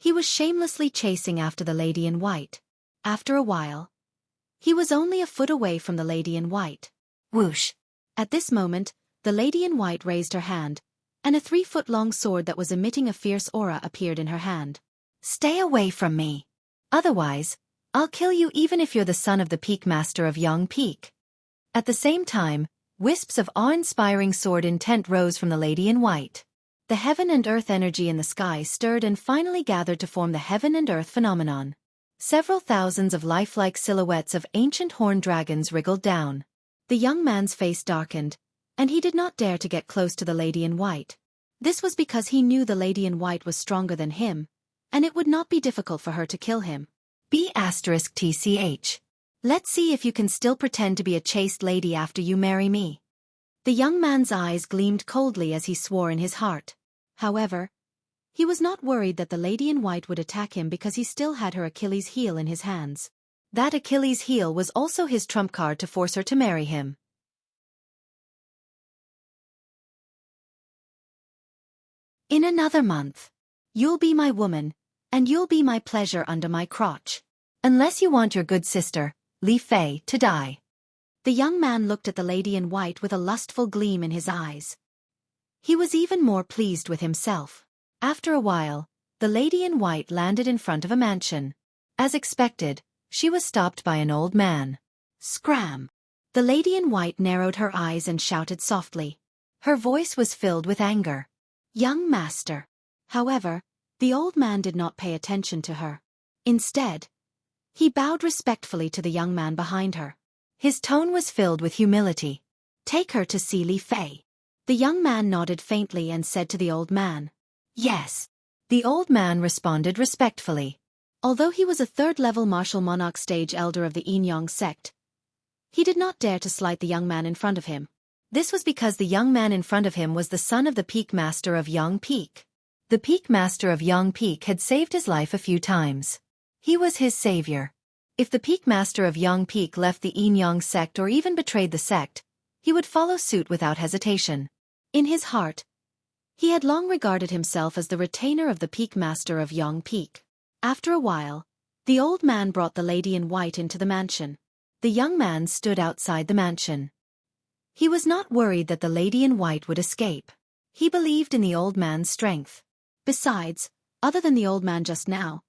he was shamelessly chasing after the lady in white. After a while, he was only a foot away from the lady in white. Whoosh! At this moment, the lady in white raised her hand, and a 3-foot-long sword that was emitting a fierce aura appeared in her hand. Stay away from me. Otherwise, I'll kill you even if you're the son of the Peak Master of Yang Peak. At the same time, wisps of awe-inspiring sword intent rose from the lady in white. The heaven and earth energy in the sky stirred and finally gathered to form the heaven and earth phenomenon. Several thousands of lifelike silhouettes of ancient horned dragons wriggled down. The young man's face darkened, and he did not dare to get close to the lady in white. This was because he knew the lady in white was stronger than him, and it would not be difficult for her to kill him. B*TCH. Let's see if you can still pretend to be a chaste lady after you marry me." The young man's eyes gleamed coldly as he swore in his heart. However, he was not worried that the lady in white would attack him because he still had her Achilles heel in his hands. That Achilles heel was also his trump card to force her to marry him. "In another month, you'll be my woman, and you'll be my pleasure under my crotch. Unless you want your good sister, Li Fei, to die." The young man looked at the lady in white with a lustful gleam in his eyes. He was even more pleased with himself. After a while, the lady in white landed in front of a mansion. As expected, she was stopped by an old man. Scram! The lady in white narrowed her eyes and shouted softly. Her voice was filled with anger. "Young master." However, the old man did not pay attention to her. Instead, he bowed respectfully to the young man behind her. His tone was filled with humility. "Take her to see Li Fei." The young man nodded faintly and said to the old man, "Yes." The old man responded respectfully. Although he was a third-level martial monarch stage elder of the Yin sect, he did not dare to slight the young man in front of him. This was because the young man in front of him was the son of the Peak Master of Yang Peak. The Peak Master of Yang Peak had saved his life a few times. He was his savior. If the Peak Master of Yang Peak left the Yin sect or even betrayed the sect, he would follow suit without hesitation. In his heart, he had long regarded himself as the retainer of the Peak Master of Yang Peak. After a while, the old man brought the lady in white into the mansion. The young man stood outside the mansion. He was not worried that the lady in white would escape. He believed in the old man's strength. Besides, other than the old man just now,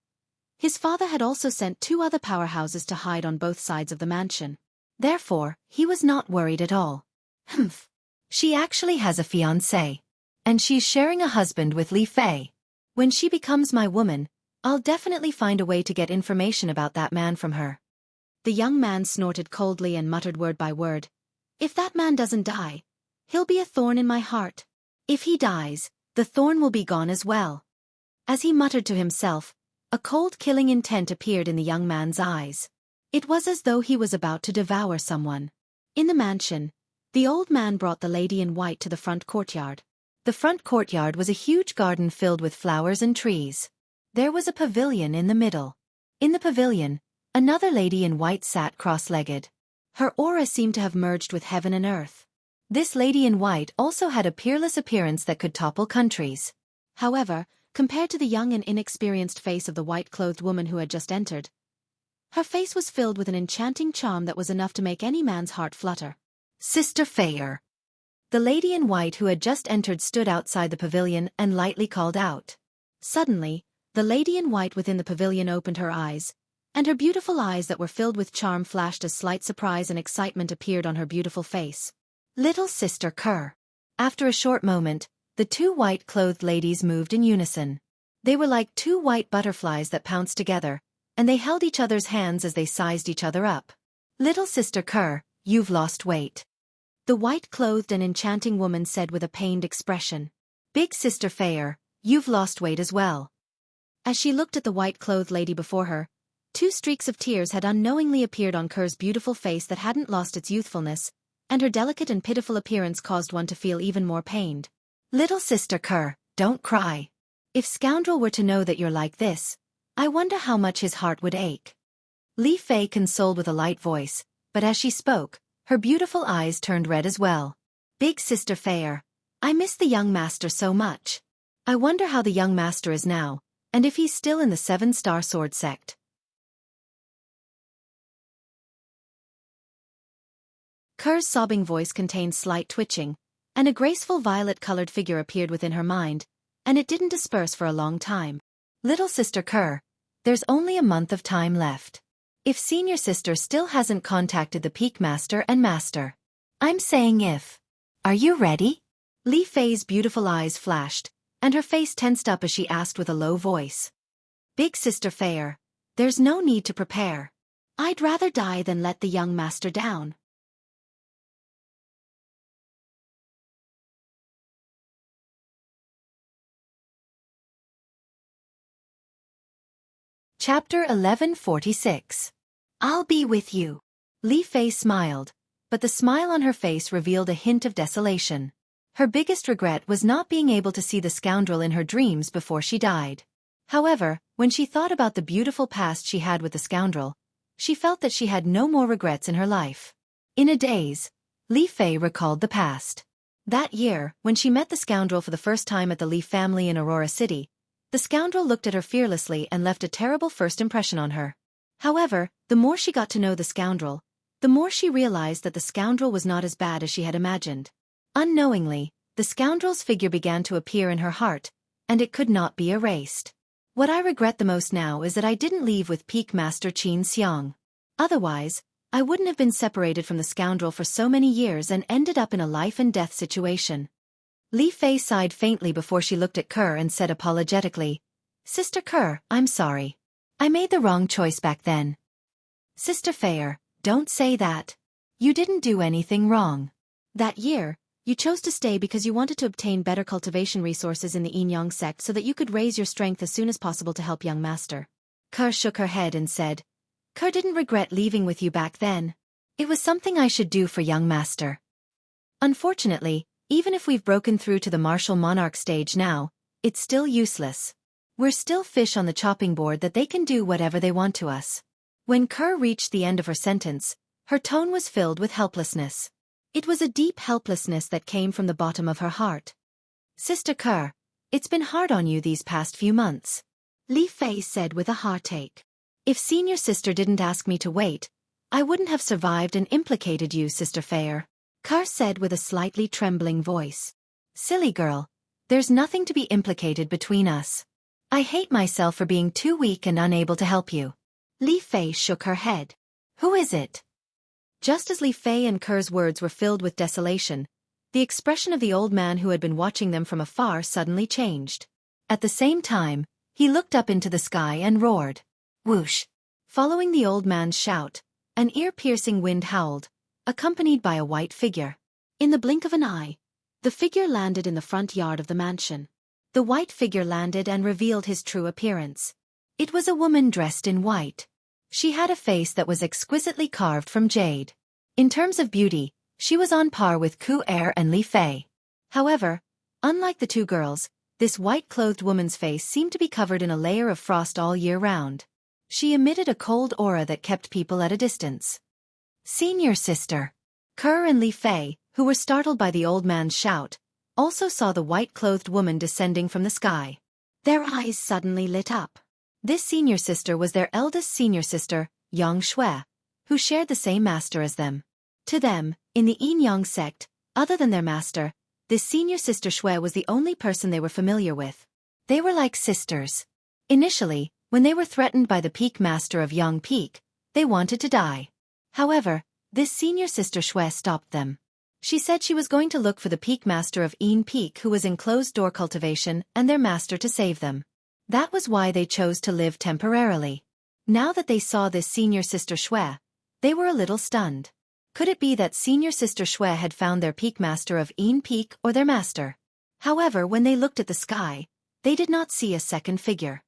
his father had also sent 2 other powerhouses to hide on both sides of the mansion. Therefore, he was not worried at all. Humph. She actually has a fiancé. And she's sharing a husband with Li Fei. When she becomes my woman, I'll definitely find a way to get information about that man from her. The young man snorted coldly and muttered word by word. If that man doesn't die, he'll be a thorn in my heart. If he dies, the thorn will be gone as well. As he muttered to himself, a cold killing intent appeared in the young man's eyes. It was as though he was about to devour someone. In the mansion, the old man brought the lady in white to the front courtyard. The front courtyard was a huge garden filled with flowers and trees. There was a pavilion in the middle. In the pavilion, another lady in white sat cross-legged. Her aura seemed to have merged with heaven and earth. This lady in white also had a peerless appearance that could topple countries. However, compared to the young and inexperienced face of the white-clothed woman who had just entered, her face was filled with an enchanting charm that was enough to make any man's heart flutter. "Sister Fei." The lady in white who had just entered stood outside the pavilion and lightly called out. Suddenly, the lady in white within the pavilion opened her eyes, and her beautiful eyes that were filled with charm flashed as slight surprise and excitement appeared on her beautiful face. "Little Sister Kerr." After a short moment, the 2 white-clothed ladies moved in unison. They were like 2 white butterflies that pounced together, and they held each other's hands as they sized each other up. "Little Sister Kerr, you've lost weight," the white-clothed and enchanting woman said with a pained expression. "Big Sister Fei, you've lost weight as well." As she looked at the white-clothed lady before her, 2 streaks of tears had unknowingly appeared on Kerr's beautiful face that hadn't lost its youthfulness, and her delicate and pitiful appearance caused one to feel even more pained. "Little Sister Kerr, don't cry. If Scoundrel were to know that you're like this, I wonder how much his heart would ache." Li Fei consoled with a light voice, but as she spoke, her beautiful eyes turned red as well. "Big Sister Fei, I miss the young master so much. I wonder how the young master is now, and if he's still in the 7-star sword sect." Kerr's sobbing voice contained slight twitching, and a graceful violet-colored figure appeared within her mind, and it didn't disperse for a long time. "Little Sister Kerr, there's only a month of time left. If Senior Sister still hasn't contacted the Peak Master and Master. I'm saying if. Are you ready?" Li Fei's beautiful eyes flashed, and her face tensed up as she asked with a low voice. "Big Sister Fei, there's no need to prepare. I'd rather die than let the young master down." Chapter 1146. I'll be with you. Li Fei smiled, but the smile on her face revealed a hint of desolation. Her biggest regret was not being able to see the scoundrel in her dreams before she died. However, when she thought about the beautiful past she had with the scoundrel, she felt that she had no more regrets in her life. In a daze, Li Fei recalled the past. That year, when she met the scoundrel for the first time at the Li family in Aurora City, the scoundrel looked at her fearlessly and left a terrible first impression on her. However, the more she got to know the scoundrel, the more she realized that the scoundrel was not as bad as she had imagined. Unknowingly, the scoundrel's figure began to appear in her heart, and it could not be erased. What I regret the most now is that I didn't leave with Peak Master Xianxia. Otherwise, I wouldn't have been separated from the scoundrel for so many years and ended up in a life-and-death situation. Li Fei sighed faintly before she looked at Kerr and said apologetically, "Sister Kerr, I'm sorry. I made the wrong choice back then." "Sister Fei, don't say that. You didn't do anything wrong. That year, you chose to stay because you wanted to obtain better cultivation resources in the Yin Yang sect so that you could raise your strength as soon as possible to help young master." Kerr shook her head and said, "Kerr didn't regret leaving with you back then. It was something I should do for young master. Unfortunately, even if we've broken through to the martial monarch stage now, it's still useless. We're still fish on the chopping board that they can do whatever they want to us." When Kerr reached the end of her sentence, her tone was filled with helplessness. It was a deep helplessness that came from the bottom of her heart. "Sister Kerr, it's been hard on you these past few months," Li Fei said with a heartache. "If senior sister didn't ask me to wait, I wouldn't have survived and implicated you, Sister Fei," Kerr said with a slightly trembling voice. "Silly girl, there's nothing to be implicated between us. I hate myself for being too weak and unable to help you." Li Fei shook her head. "Who is it?" Just as Li Fei and Kerr's words were filled with desolation, the expression of the old man who had been watching them from afar suddenly changed. At the same time, he looked up into the sky and roared. Whoosh! Following the old man's shout, an ear-piercing wind howled, accompanied by a white figure. In the blink of an eye, the figure landed in the front yard of the mansion. The white figure landed and revealed his true appearance. It was a woman dressed in white. She had a face that was exquisitely carved from jade. In terms of beauty, she was on par with Conqueror and Li Fei. However, unlike the two girls, this white-clothed woman's face seemed to be covered in a layer of frost all year round. She emitted a cold aura that kept people at a distance. "Senior sister." Kerr and Li Fei, who were startled by the old man's shout, also saw the white-clothed woman descending from the sky. Their eyes suddenly lit up. This senior sister was their eldest senior sister, Xianxia, who shared the same master as them. To them, in the Yin Yang sect, other than their master, this senior sister Xue was the only person they were familiar with. They were like sisters. Initially, when they were threatened by the peak master of Yang Peak, they wanted to die. However, this senior sister Xue stopped them. She said she was going to look for the peak master of Yin Peak who was in closed-door cultivation and their master to save them. That was why they chose to live temporarily. Now that they saw this senior sister Xue, they were a little stunned. Could it be that senior sister Xue had found their peak master of Yin Peak or their master? However, when they looked at the sky, they did not see a second figure.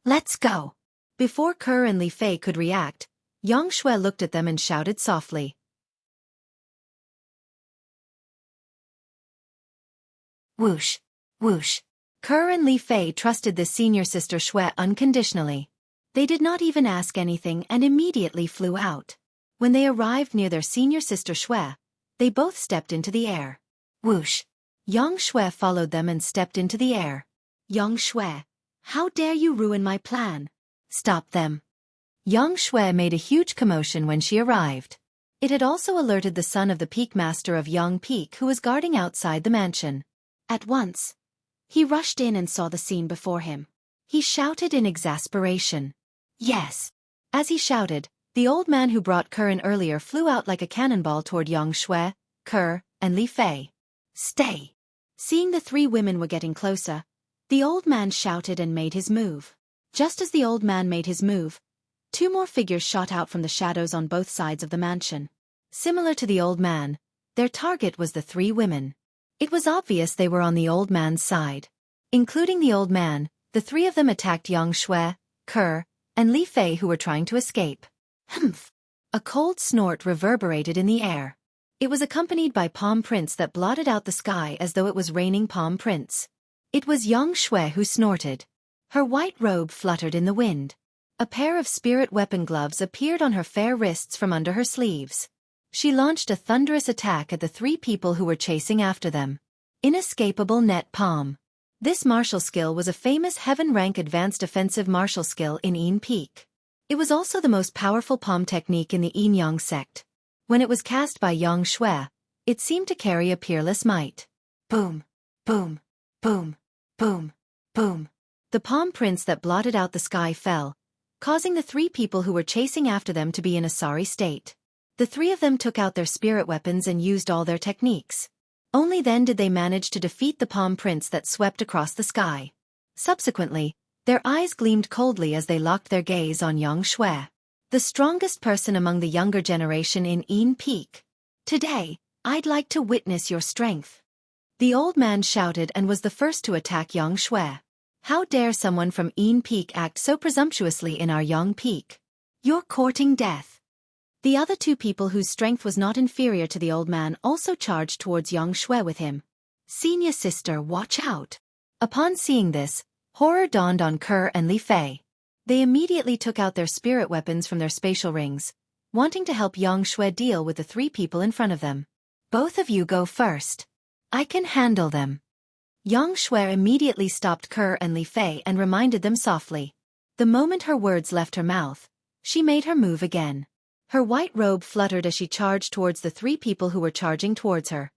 "Let's go." Before Kerr and Li Fei could react, Xianxia looked at them and shouted softly. Whoosh! Whoosh! Kerr and Li Fei trusted the senior sister Xue unconditionally. They did not even ask anything and immediately flew out. When they arrived near their senior sister Xue, they both stepped into the air. Whoosh! Xianxia followed them and stepped into the air. "Xianxia, how dare you ruin my plan? Stop them." Xianxia made a huge commotion when she arrived. It had also alerted the son of the peak master of Yang Peak who was guarding outside the mansion. At once, he rushed in and saw the scene before him. He shouted in exasperation. "Yes!" As he shouted, the old man who brought Kerr in earlier flew out like a cannonball toward Xianxia, Kerr, and Li Fei. "Stay!" Seeing the three women were getting closer, the old man shouted and made his move. Just as the old man made his move, two more figures shot out from the shadows on both sides of the mansion. Similar to the old man, their target was the three women. It was obvious they were on the old man's side. Including the old man, the three of them attacked Xianxia, Kerr, and Li Fei who were trying to escape. Humph! A cold snort reverberated in the air. It was accompanied by palm prints that blotted out the sky as though it was raining palm prints. It was Xianxia who snorted. Her white robe fluttered in the wind. A pair of spirit weapon gloves appeared on her fair wrists from under her sleeves. She launched a thunderous attack at the three people who were chasing after them. Inescapable net palm. This martial skill was a famous heaven-rank advanced offensive martial skill in Yin Peak. It was also the most powerful palm technique in the Yin Yang sect. When it was cast by Xianxia, it seemed to carry a peerless might. Boom, boom, boom, boom, boom. The palm prints that blotted out the sky fell, causing the three people who were chasing after them to be in a sorry state. The three of them took out their spirit weapons and used all their techniques. Only then did they manage to defeat the palm prints that swept across the sky. Subsequently, their eyes gleamed coldly as they locked their gaze on Xianxia, the strongest person among the younger generation in Yin Peak. Today, I'd like to witness your strength. The old man shouted and was the first to attack Xianxia. How dare someone from Yin Peak act so presumptuously in our Yang Peak? You're courting death. The other two people whose strength was not inferior to the old man also charged towards Xianxia with him. Senior sister, watch out. Upon seeing this, horror dawned on Ke and Li Fei. They immediately took out their spirit weapons from their spatial rings, wanting to help Xianxia deal with the three people in front of them. Both of you go first. I can handle them. Xianxia immediately stopped Ke and Li Fei and reminded them softly. The moment her words left her mouth, she made her move again. Her white robe fluttered as she charged towards the three people who were charging towards her.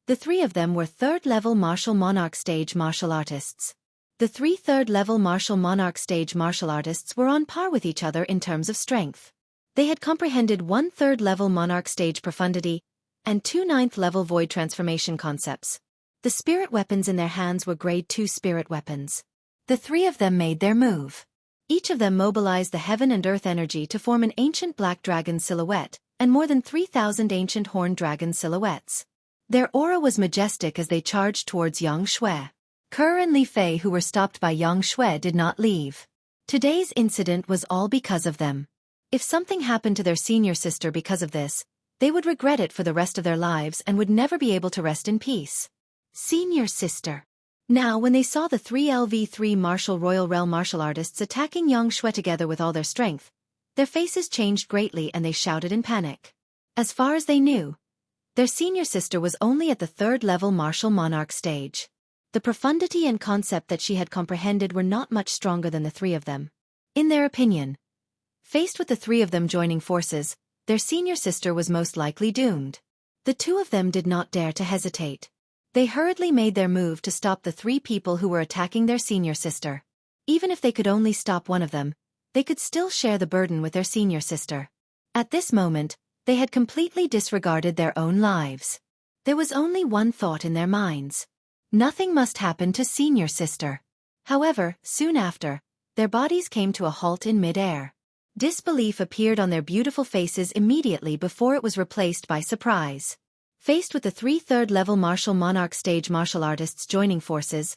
The three of them were third-level martial monarch stage martial artists. The three third-level martial monarch stage martial artists were on par with each other in terms of strength. They had comprehended one third-level monarch stage profundity and two ninth-level void transformation concepts. The spirit weapons in their hands were grade 2 spirit weapons. The three of them made their move. Each of them mobilized the heaven and earth energy to form an ancient black dragon silhouette and more than 3,000 ancient horned dragon silhouettes. Their aura was majestic as they charged towards Xianxia. Ke and Li Fei, who were stopped by Xianxia, did not leave. Today's incident was all because of them. If something happened to their senior sister because of this, they would regret it for the rest of their lives and would never be able to rest in peace. Senior sister. Now when they saw the 3LV3 martial royal realm martial artists attacking Xianxia together with all their strength, their faces changed greatly and they shouted in panic. As far as they knew, their senior sister was only at the third-level martial monarch stage. The profundity and concept that she had comprehended were not much stronger than the three of them. In their opinion, faced with the three of them joining forces, their senior sister was most likely doomed. The two of them did not dare to hesitate. They hurriedly made their move to stop the three people who were attacking their senior sister. Even if they could only stop one of them, they could still share the burden with their senior sister. At this moment, they had completely disregarded their own lives. There was only one thought in their minds. Nothing must happen to senior sister. However, soon after, their bodies came to a halt in mid-air. Disbelief appeared on their beautiful faces immediately before it was replaced by surprise. Faced with the three third-level martial monarch stage martial artists joining forces,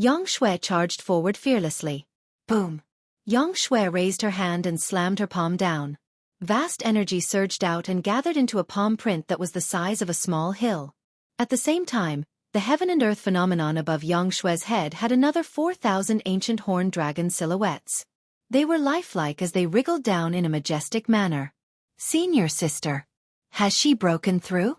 Xianxia charged forward fearlessly. Boom! Xianxia raised her hand and slammed her palm down. Vast energy surged out and gathered into a palm print that was the size of a small hill. At the same time, the heaven and earth phenomenon above Xianxia's head had another 4,000 ancient horned dragon silhouettes. They were lifelike as they wriggled down in a majestic manner. Senior sister. Has she broken through?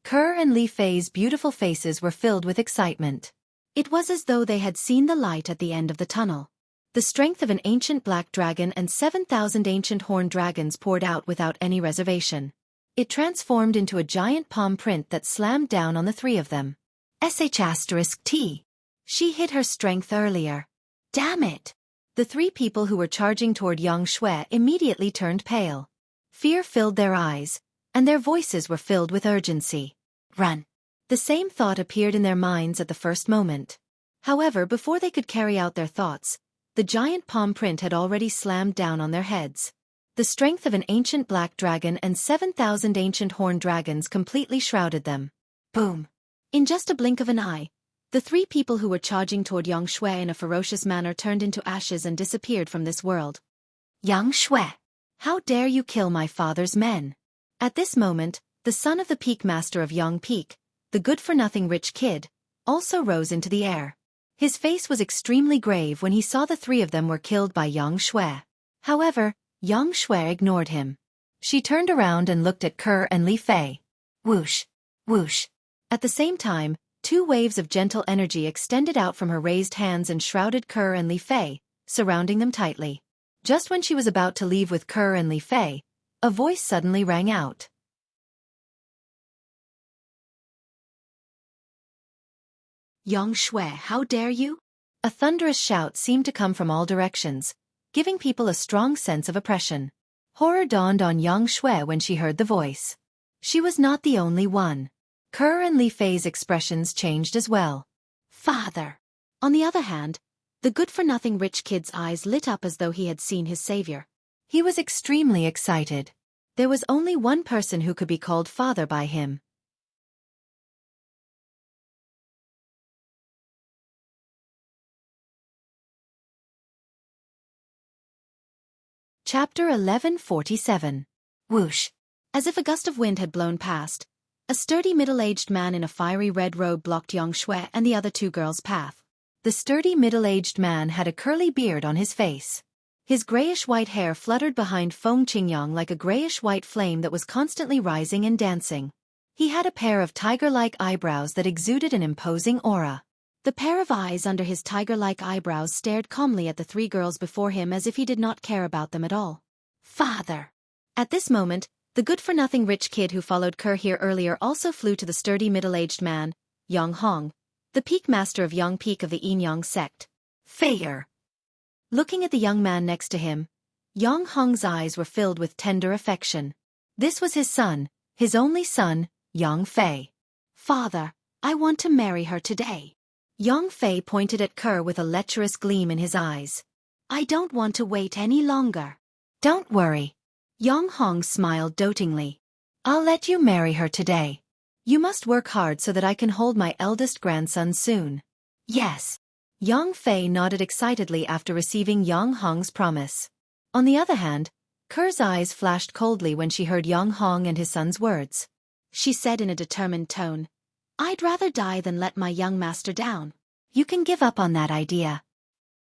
Ke and Li Fei's beautiful faces were filled with excitement. It was as though they had seen the light at the end of the tunnel. The strength of an ancient black dragon and 7,000 ancient horned dragons poured out without any reservation. It transformed into a giant palm print that slammed down on the three of them. *T. She hid her strength earlier. Damn it! The three people who were charging toward Xianxia immediately turned pale. Fear filled their eyes, and their voices were filled with urgency. Run! The same thought appeared in their minds at the first moment. However, before they could carry out their thoughts, the giant palm print had already slammed down on their heads. The strength of an ancient black dragon and 7,000 ancient horned dragons completely shrouded them. Boom! In just a blink of an eye, The three people who were charging toward Yang Shui in a ferocious manner turned into ashes and disappeared from this world. Yang Shui! How dare you kill my father's men? At this moment, the son of the Peak Master of Yang Peak, the good-for-nothing rich kid, also rose into the air. His face was extremely grave when he saw the three of them were killed by Yang Shui. However, Yang Shui ignored him. She turned around and looked at Ke and Li Fei. Whoosh! Whoosh! At the same time, two waves of gentle energy extended out from her raised hands and shrouded Ke and Li Fei, surrounding them tightly. Just when she was about to leave with Ke and Li Fei, a voice suddenly rang out. Yang Shui, how dare you? A thunderous shout seemed to come from all directions, giving people a strong sense of oppression. Horror dawned on Yang Shui when she heard the voice. She was not the only one. Ke and Li Fei's expressions changed as well. Father! On the other hand, the good-for-nothing rich kid's eyes lit up as though he had seen his savior. He was extremely excited. There was only one person who could be called father by him. Chapter 1147. Whoosh! As if a gust of wind had blown past, a sturdy middle-aged man in a fiery red robe blocked Yang Shui and the other two girls' path. The sturdy middle-aged man had a curly beard on his face. His grayish-white hair fluttered behind Feng Qingyang like a grayish-white flame that was constantly rising and dancing. He had a pair of tiger-like eyebrows that exuded an imposing aura. The pair of eyes under his tiger-like eyebrows stared calmly at the three girls before him as if he did not care about them at all. Father! At this moment, the good-for-nothing rich kid who followed Ke here earlier also flew to the sturdy middle-aged man, Yang Hong, the peak master of Yang Peak of the Yin-Yang sect. Feier! Looking at the young man next to him, Yang Hong's eyes were filled with tender affection. This was his son, his only son, Yang Fei. Father, I want to marry her today. Yang Fei pointed at Ke with a lecherous gleam in his eyes. I don't want to wait any longer. Don't worry. Yang Hong smiled dotingly. I'll let you marry her today. You must work hard so that I can hold my eldest grandson soon. Yes. Yang Fei nodded excitedly after receiving Yang Hong's promise. On the other hand, Ke's eyes flashed coldly when she heard Yang Hong and his son's words. She said in a determined tone, I'd rather die than let my young master down. You can give up on that idea.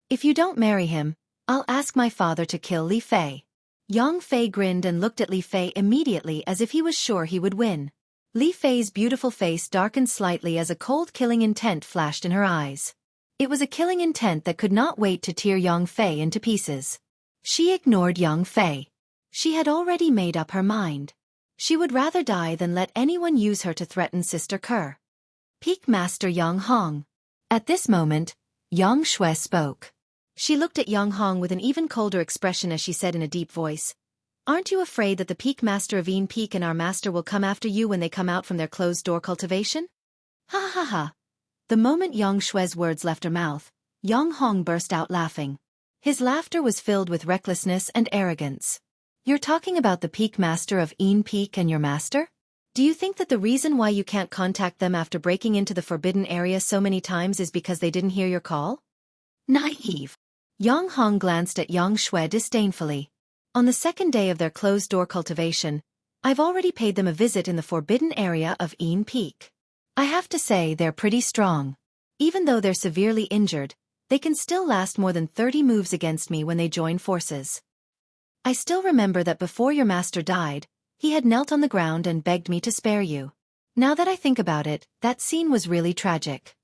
If you don't marry him, I'll ask my father to kill Li Fei. Yang Fei grinned and looked at Li Fei immediately as if he was sure he would win. Li Fei's beautiful face darkened slightly as a cold killing intent flashed in her eyes. It was a killing intent that could not wait to tear Yang Fei into pieces. She ignored Yang Fei. She had already made up her mind. She would rather die than let anyone use her to threaten Sister Ke. Peak Master Yang Hong. At this moment, Yang Shui spoke. She looked at Yang Hong with an even colder expression as she said in a deep voice, Aren't you afraid that the Peak Master of Yin Peak and our master will come after you when they come out from their closed-door cultivation? Ha ha ha. The moment Yang Shui's words left her mouth, Yang Hong burst out laughing. His laughter was filled with recklessness and arrogance. You're talking about the Peak Master of Yin Peak and your master? Do you think that the reason why you can't contact them after breaking into the forbidden area so many times is because they didn't hear your call? Naive. Yang Hong glanced at Yang Shui disdainfully. On the second day of their closed-door cultivation, I've already paid them a visit in the forbidden area of Yin Peak. I have to say they're pretty strong. Even though they're severely injured, they can still last more than 30 moves against me when they join forces. I still remember that before your master died, he had knelt on the ground and begged me to spare you. Now that I think about it, that scene was really tragic.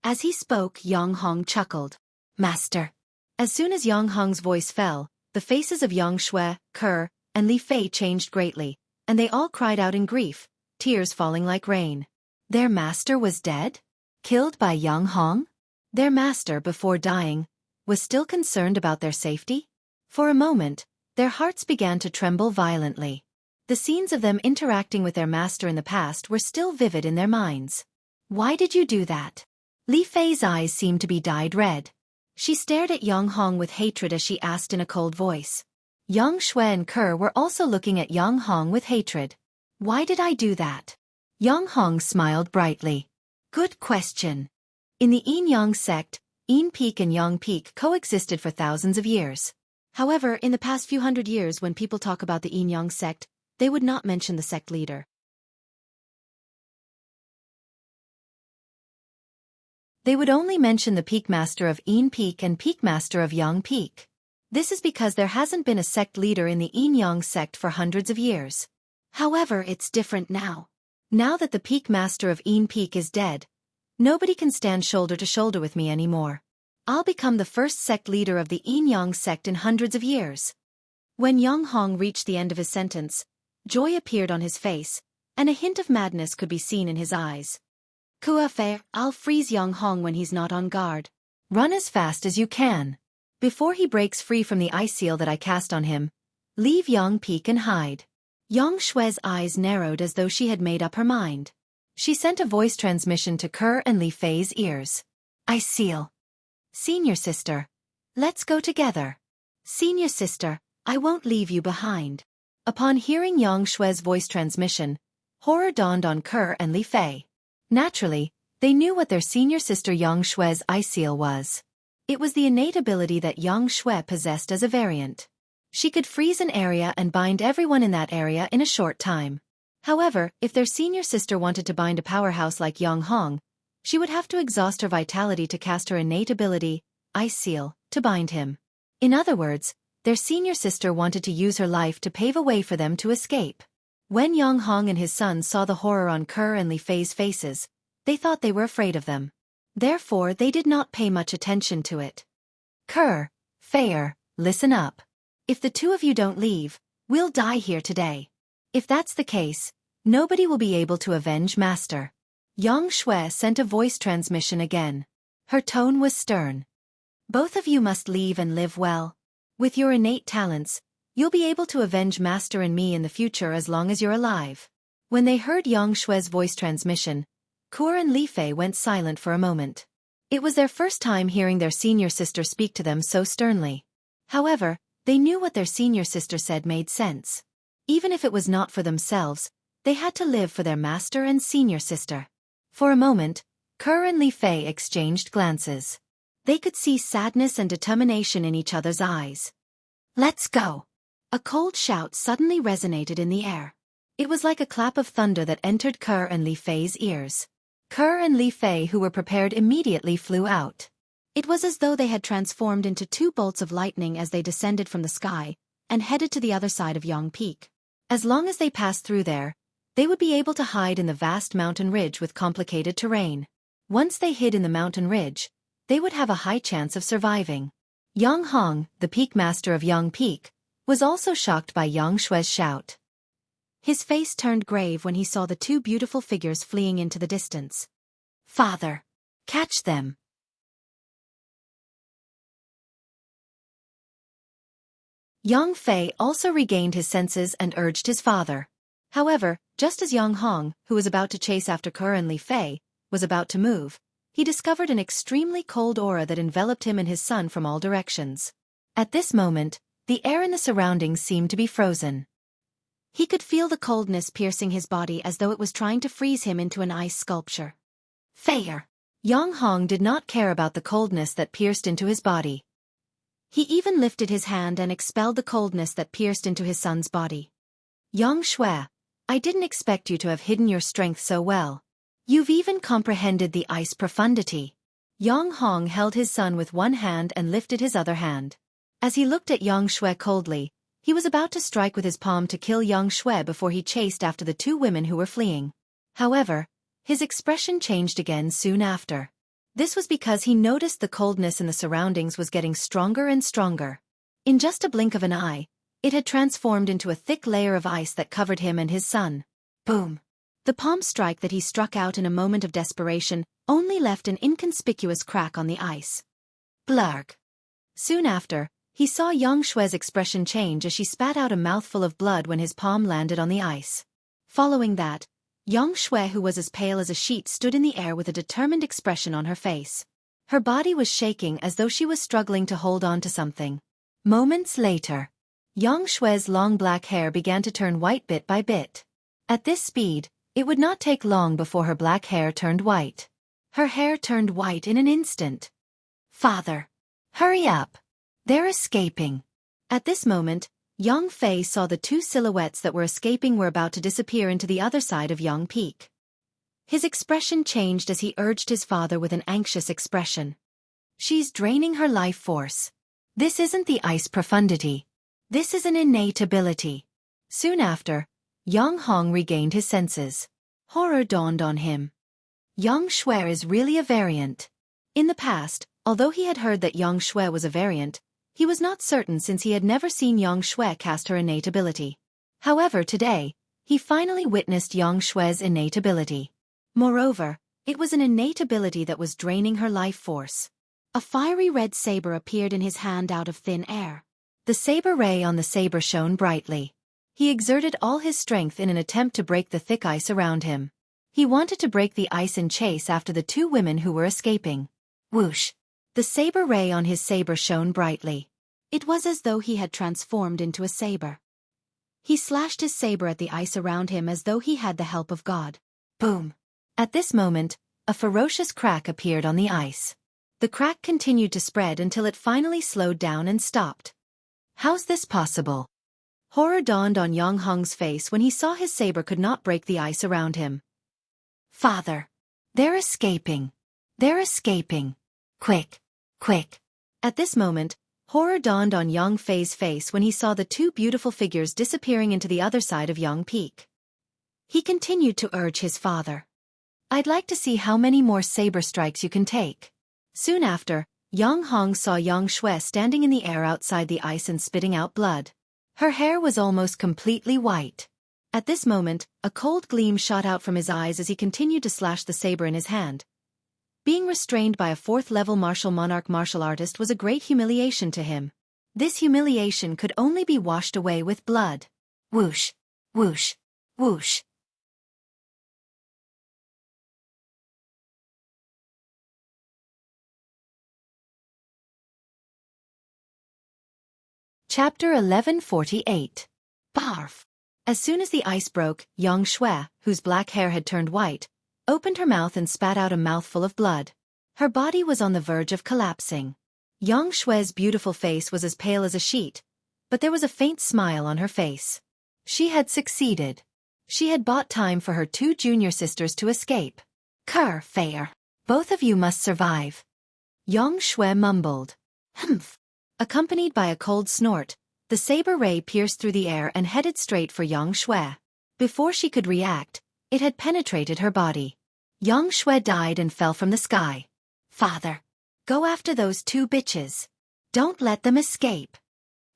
As he spoke, Yang Hong chuckled. Master. As soon as Yang Hong's voice fell, the faces of Yang Shui, Ke, and Li Fei changed greatly, and they all cried out in grief, tears falling like rain. Their master was dead? Killed by Yang Hong? Their master, before dying, was still concerned about their safety? For a moment, their hearts began to tremble violently. The scenes of them interacting with their master in the past were still vivid in their minds. Why did you do that? Li Fei's eyes seemed to be dyed red. She stared at Yang Hong with hatred as she asked in a cold voice. Yang Shui and Ke were also looking at Yang Hong with hatred. Why did I do that? Yang Hong smiled brightly. Good question. In the Yin-Yang sect, Yin Peak and Yang Peak coexisted for thousands of years. However, in the past few hundred years when people talk about the Yin-Yang sect, they would not mention the sect leader. They would only mention the Peak Master of Yin Peak and Peak Master of Yang Peak. This is because there hasn't been a sect leader in the Yin-Yang sect for hundreds of years. However, it's different now. Now that the Peak Master of Yin Peak is dead, nobody can stand shoulder to shoulder with me anymore. I'll become the first sect leader of the Yin-Yang sect in hundreds of years. When Yang Hong reached the end of his sentence, joy appeared on his face, and a hint of madness could be seen in his eyes. Kuafe, I'll freeze Yang Hong when he's not on guard. Run as fast as you can. Before he breaks free from the ice seal that I cast on him, leave Yang Peak and hide. Yang Shue's eyes narrowed as though she had made up her mind. She sent a voice transmission to Kerr and Li Fei's ears. Ice seal. Senior sister. Let's go together. Senior sister, I won't leave you behind. Upon hearing Yang Shue's voice transmission, horror dawned on Kerr and Li Fei. Naturally, they knew what their senior sister Yang Shue's ice seal was. It was the innate ability that Yang Shui possessed as a variant. She could freeze an area and bind everyone in that area in a short time. However, if their senior sister wanted to bind a powerhouse like Yang Hong, she would have to exhaust her vitality to cast her innate ability, Ice Seal, to bind him. In other words, their senior sister wanted to use her life to pave a way for them to escape. When Yang Hong and his sons saw the horror on Kerr and Li Fei's faces, they thought they were afraid of them. Therefore, they did not pay much attention to it. Kerr, Fei, listen up. If the two of you don't leave, we'll die here today. If that's the case, nobody will be able to avenge Master. Yang Shui sent a voice transmission again. Her tone was stern. Both of you must leave and live well. With your innate talents, you'll be able to avenge Master and me in the future as long as you're alive. When they heard Yang Shui's voice transmission, Kerr and Li Fei went silent for a moment. It was their first time hearing their senior sister speak to them so sternly. However, they knew what their senior sister said made sense. Even if it was not for themselves, they had to live for their master and senior sister. For a moment, Kerr and Li Fei exchanged glances. They could see sadness and determination in each other's eyes. Let's go! A cold shout suddenly resonated in the air. It was like a clap of thunder that entered Kerr and Li Fei's ears. Kerr and Li Fei, who were prepared, immediately flew out. It was as though they had transformed into two bolts of lightning as they descended from the sky and headed to the other side of Yang Peak. As long as they passed through there, they would be able to hide in the vast mountain ridge with complicated terrain. Once they hid in the mountain ridge, they would have a high chance of surviving. Yang Hong, the Peak Master of Yang Peak, was also shocked by Yang Shui's shout. His face turned grave when he saw the two beautiful figures fleeing into the distance. Father! Catch them! Yang Fei also regained his senses and urged his father. However, just as Yang Hong, who was about to chase after Kerr and Li Fei, was about to move, he discovered an extremely cold aura that enveloped him and his son from all directions. At this moment, the air in the surroundings seemed to be frozen. He could feel the coldness piercing his body as though it was trying to freeze him into an ice sculpture. Fei! Yang Hong did not care about the coldness that pierced into his body. He even lifted his hand and expelled the coldness that pierced into his son's body. Yang Shui, I didn't expect you to have hidden your strength so well. You've even comprehended the ice profundity. Yang Hong held his son with one hand and lifted his other hand. As he looked at Yang Shui coldly, he was about to strike with his palm to kill Yang Shui before he chased after the two women who were fleeing. However, his expression changed again soon after. This was because he noticed the coldness in the surroundings was getting stronger and stronger. In just a blink of an eye, it had transformed into a thick layer of ice that covered him and his son. Boom! The palm strike that he struck out in a moment of desperation only left an inconspicuous crack on the ice. Blurg! Soon after, he saw Yang Shui's expression change as she spat out a mouthful of blood when his palm landed on the ice. Following that, Yang Shui, who was as pale as a sheet, stood in the air with a determined expression on her face. Her body was shaking as though she was struggling to hold on to something. Moments later, Yang Shui's long black hair began to turn white bit by bit. At this speed, it would not take long before her black hair turned white. Her hair turned white in an instant. Father! Hurry up! They're escaping. At this moment, Yang Fei saw the two silhouettes that were escaping were about to disappear into the other side of Yang Peak. His expression changed as he urged his father with an anxious expression. She's draining her life force. This isn't the ice profundity. This is an innate ability. Soon after, Yang Hong regained his senses. Horror dawned on him. Yang Shui is really a variant. In the past, although he had heard that Yang Shui was a variant, he was not certain since he had never seen Yang Shui cast her innate ability. However, today, he finally witnessed Yang Shui's innate ability. Moreover, it was an innate ability that was draining her life force. A fiery red saber appeared in his hand out of thin air. The saber ray on the saber shone brightly. He exerted all his strength in an attempt to break the thick ice around him. He wanted to break the ice and chase after the two women who were escaping. Whoosh! The saber ray on his saber shone brightly. It was as though he had transformed into a saber. He slashed his saber at the ice around him as though he had the help of God. Boom! At this moment, a ferocious crack appeared on the ice. The crack continued to spread until it finally slowed down and stopped. How's this possible? Horror dawned on Yang Hong's face when he saw his saber could not break the ice around him. Father! They're escaping! They're escaping! Quick! Quick! At this moment, horror dawned on Yang Fei's face when he saw the two beautiful figures disappearing into the other side of Yang Peak. He continued to urge his father. I'd like to see how many more saber strikes you can take. Soon after, Yang Hong saw Yang Shui standing in the air outside the ice and spitting out blood. Her hair was almost completely white. At this moment, a cold gleam shot out from his eyes as he continued to slash the saber in his hand. Being restrained by a fourth-level martial monarch martial artist was a great humiliation to him. This humiliation could only be washed away with blood. Whoosh! Whoosh! Whoosh! Chapter 1148. Barf! As soon as the ice broke, Yang Shui, whose black hair had turned white, opened her mouth and spat out a mouthful of blood. Her body was on the verge of collapsing. Yang Shui's beautiful face was as pale as a sheet, but there was a faint smile on her face. She had succeeded. She had bought time for her two junior sisters to escape. Ker, Fair. Both of you must survive. Yang Shui mumbled. Humph. Accompanied by a cold snort, the saber ray pierced through the air and headed straight for Yang Shui. Before she could react, it had penetrated her body. Yang Shui died and fell from the sky. Father! Go after those two bitches. Don't let them escape.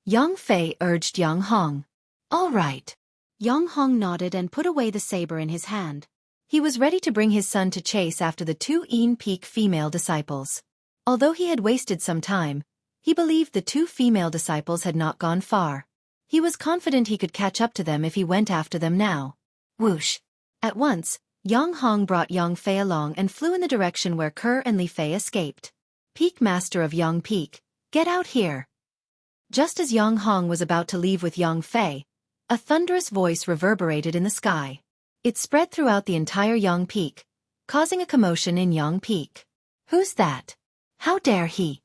Yang Fei urged Yang Hong. All right. Yang Hong nodded and put away the saber in his hand. He was ready to bring his son to chase after the two Yin Peak female disciples. Although he had wasted some time, he believed the two female disciples had not gone far. He was confident he could catch up to them if he went after them now. Whoosh! At once, Yang Hong brought Yang Fei along and flew in the direction where Ker and Li Fei escaped. Peak Master of Yang Peak, get out here! Just as Yang Hong was about to leave with Yang Fei, a thunderous voice reverberated in the sky. It spread throughout the entire Yang Peak, causing a commotion in Yang Peak. Who's that? How dare he?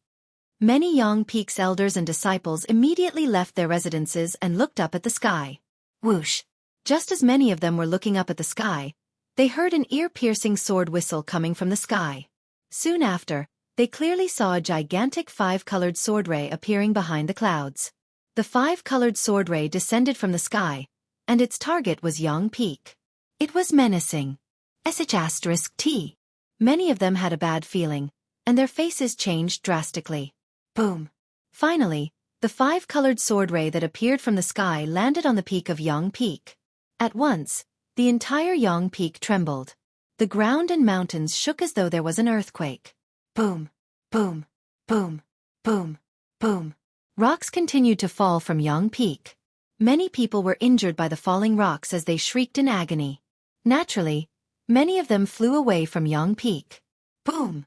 Many Yang Peak's elders and disciples immediately left their residences and looked up at the sky. Whoosh! Just as many of them were looking up at the sky, they heard an ear-piercing sword whistle coming from the sky. Soon after, they clearly saw a gigantic five-colored sword ray appearing behind the clouds. The five-colored sword ray descended from the sky, and its target was Yang Peak. It was menacing. *T. Many of them had a bad feeling, and their faces changed drastically. Boom! Finally, the five-colored sword ray that appeared from the sky landed on the peak of Yang Peak. At once, the entire Yang Peak trembled. The ground and mountains shook as though there was an earthquake. Boom! Boom! Boom! Boom! Boom! Rocks continued to fall from Yang Peak. Many people were injured by the falling rocks as they shrieked in agony. Naturally, many of them flew away from Yang Peak. Boom!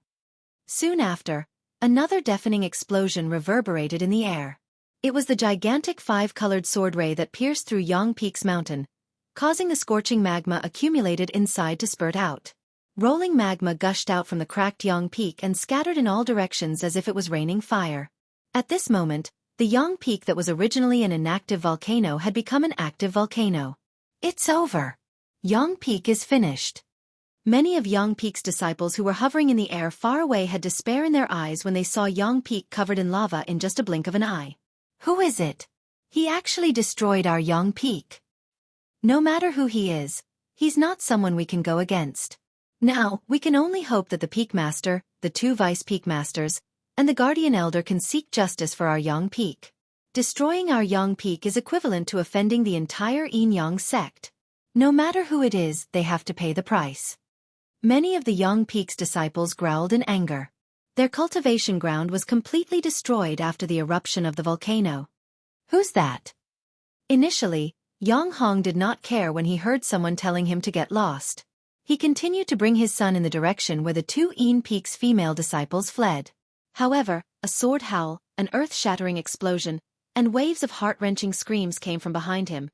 Soon after, another deafening explosion reverberated in the air. It was the gigantic five-colored sword ray that pierced through Yang Peak's mountain, causing the scorching magma accumulated inside to spurt out. Rolling magma gushed out from the cracked Yang Peak and scattered in all directions as if it was raining fire. At this moment, the Yang Peak that was originally an inactive volcano had become an active volcano. It's over. Yang Peak is finished. Many of Yang Peak's disciples who were hovering in the air far away had despair in their eyes when they saw Yang Peak covered in lava in just a blink of an eye. Who is it? He actually destroyed our Yang Peak. No matter who he is, he's not someone we can go against. Now, we can only hope that the Peak Master, the two Vice Peak Masters, and the Guardian Elder can seek justice for our Yang Peak. Destroying our Yang Peak is equivalent to offending the entire Yin Yang sect. No matter who it is, they have to pay the price. Many of the Yang Peak's disciples growled in anger. Their cultivation ground was completely destroyed after the eruption of the volcano. Who's that? Initially, Yang Hong did not care when he heard someone telling him to get lost. He continued to bring his son in the direction where the two Yin Peak's female disciples fled. However, a sword howl, an earth-shattering explosion, and waves of heart-wrenching screams came from behind him,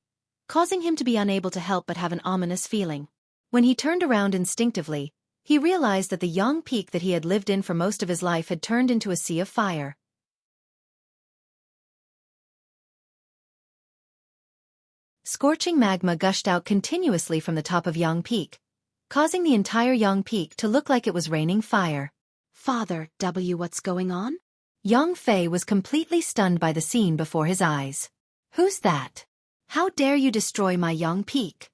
causing him to be unable to help but have an ominous feeling. When he turned around instinctively, he realized that the Yang Peak that he had lived in for most of his life had turned into a sea of fire. Scorching magma gushed out continuously from the top of Yang Peak, causing the entire Yang Peak to look like it was raining fire. Father, what's going on? Yang Fei was completely stunned by the scene before his eyes. Who's that? How dare you destroy my Yang Peak?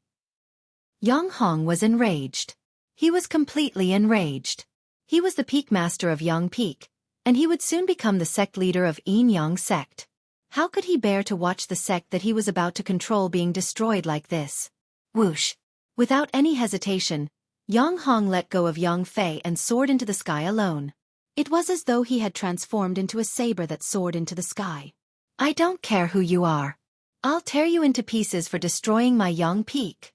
Yang Hong was enraged. He was completely enraged. He was the Peak Master of Yang Peak, and he would soon become the sect leader of Yin Yang sect. How could he bear to watch the sect that he was about to control being destroyed like this? Whoosh! Without any hesitation, Yang Hong let go of Yang Fei and soared into the sky alone. It was as though he had transformed into a saber that soared into the sky. I don't care who you are. I'll tear you into pieces for destroying my Yang Peak.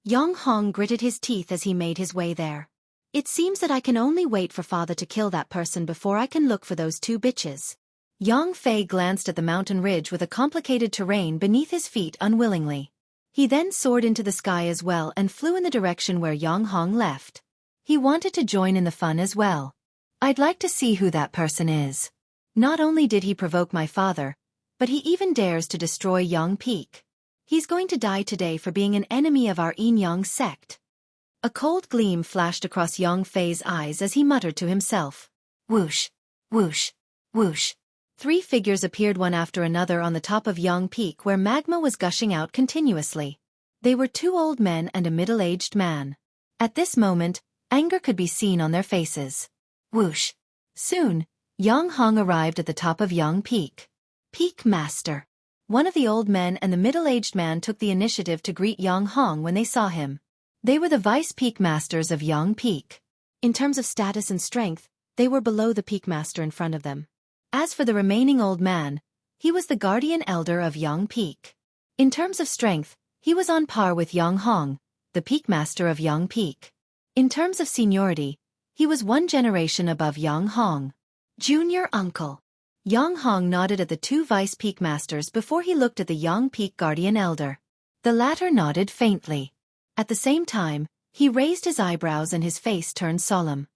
Yang Hong gritted his teeth as he made his way there. It seems that I can only wait for father to kill that person before I can look for those two bitches. Yang Fei glanced at the mountain ridge with a complicated terrain beneath his feet unwillingly. He then soared into the sky as well and flew in the direction where Yang Hong left. He wanted to join in the fun as well. I'd like to see who that person is. Not only did he provoke my father, but he even dares to destroy Yang Peak. He's going to die today for being an enemy of our Yin Yang sect. A cold gleam flashed across Yang Fei's eyes as he muttered to himself. Whoosh, whoosh, whoosh. 3 figures appeared one after another on the top of Yang Peak where magma was gushing out continuously. They were 2 old men and a middle-aged man. At this moment, anger could be seen on their faces. Whoosh. Soon, Yang Hong arrived at the top of Yang Peak. Peak Master. One of the old men and the middle-aged man took the initiative to greet Yang Hong when they saw him. They were the Vice Peak Masters of Yang Peak. In terms of status and strength, they were below the Peak Master in front of them. As for the remaining old man, he was the Guardian Elder of Yang Peak. In terms of strength, he was on par with Yang Hong, the Peak Master of Yang Peak. In terms of seniority, he was 1 generation above Yang Hong. Junior uncle. Yang Hong nodded at the 2 Vice Peak Masters before he looked at the Yang Peak Guardian Elder. The latter nodded faintly. At the same time, he raised his eyebrows and his face turned solemn.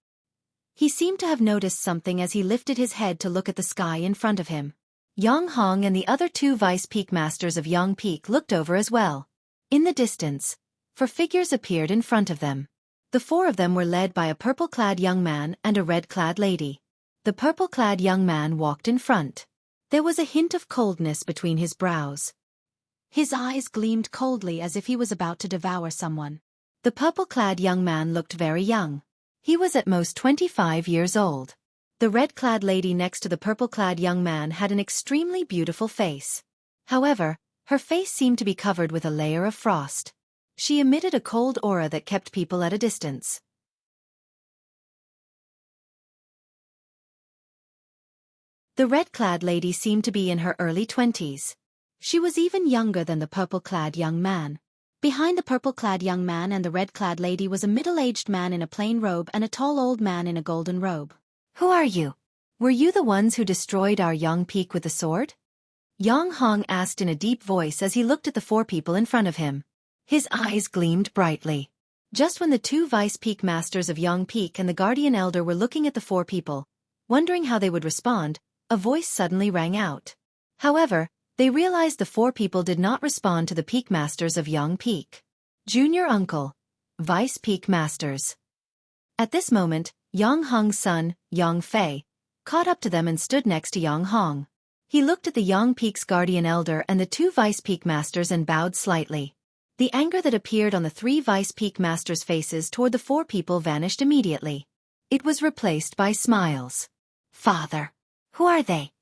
He seemed to have noticed something as he lifted his head to look at the sky in front of him. Yang Hong and the other 2 Vice Peak Masters of Yang Peak looked over as well. In the distance, 4 figures appeared in front of them. The 4 of them were led by a purple-clad young man and a red-clad lady. The purple-clad young man walked in front. There was a hint of coldness between his brows. His eyes gleamed coldly as if he was about to devour someone. The purple-clad young man looked very young. He was at most 25 years old. The red-clad lady next to the purple-clad young man had an extremely beautiful face. However, her face seemed to be covered with a layer of frost. She emitted a cold aura that kept people at a distance. The red-clad lady seemed to be in her early 20s. She was even younger than the purple-clad young man. Behind the purple-clad young man and the red-clad lady was a middle-aged man in a plain robe and a tall old man in a golden robe. Who are you? Were you the ones who destroyed our Yang Peak with the sword? Yang Hong asked in a deep voice as he looked at the 4 people in front of him. His eyes gleamed brightly. Just when the two vice peak masters of Yang Peak and the guardian elder were looking at the four people, wondering how they would respond, a voice suddenly rang out. However, they realized the four people did not respond to the peak masters of Yang Peak. Junior uncle. Vice peak masters. At this moment, Yang Hong's son, Yang Fei, caught up to them and stood next to Yang Hong. He looked at the Yang Peak's guardian elder and the two vice peak masters and bowed slightly. The anger that appeared on the three vice peak masters' faces toward the four people vanished immediately. It was replaced by smiles. Father. Who are they?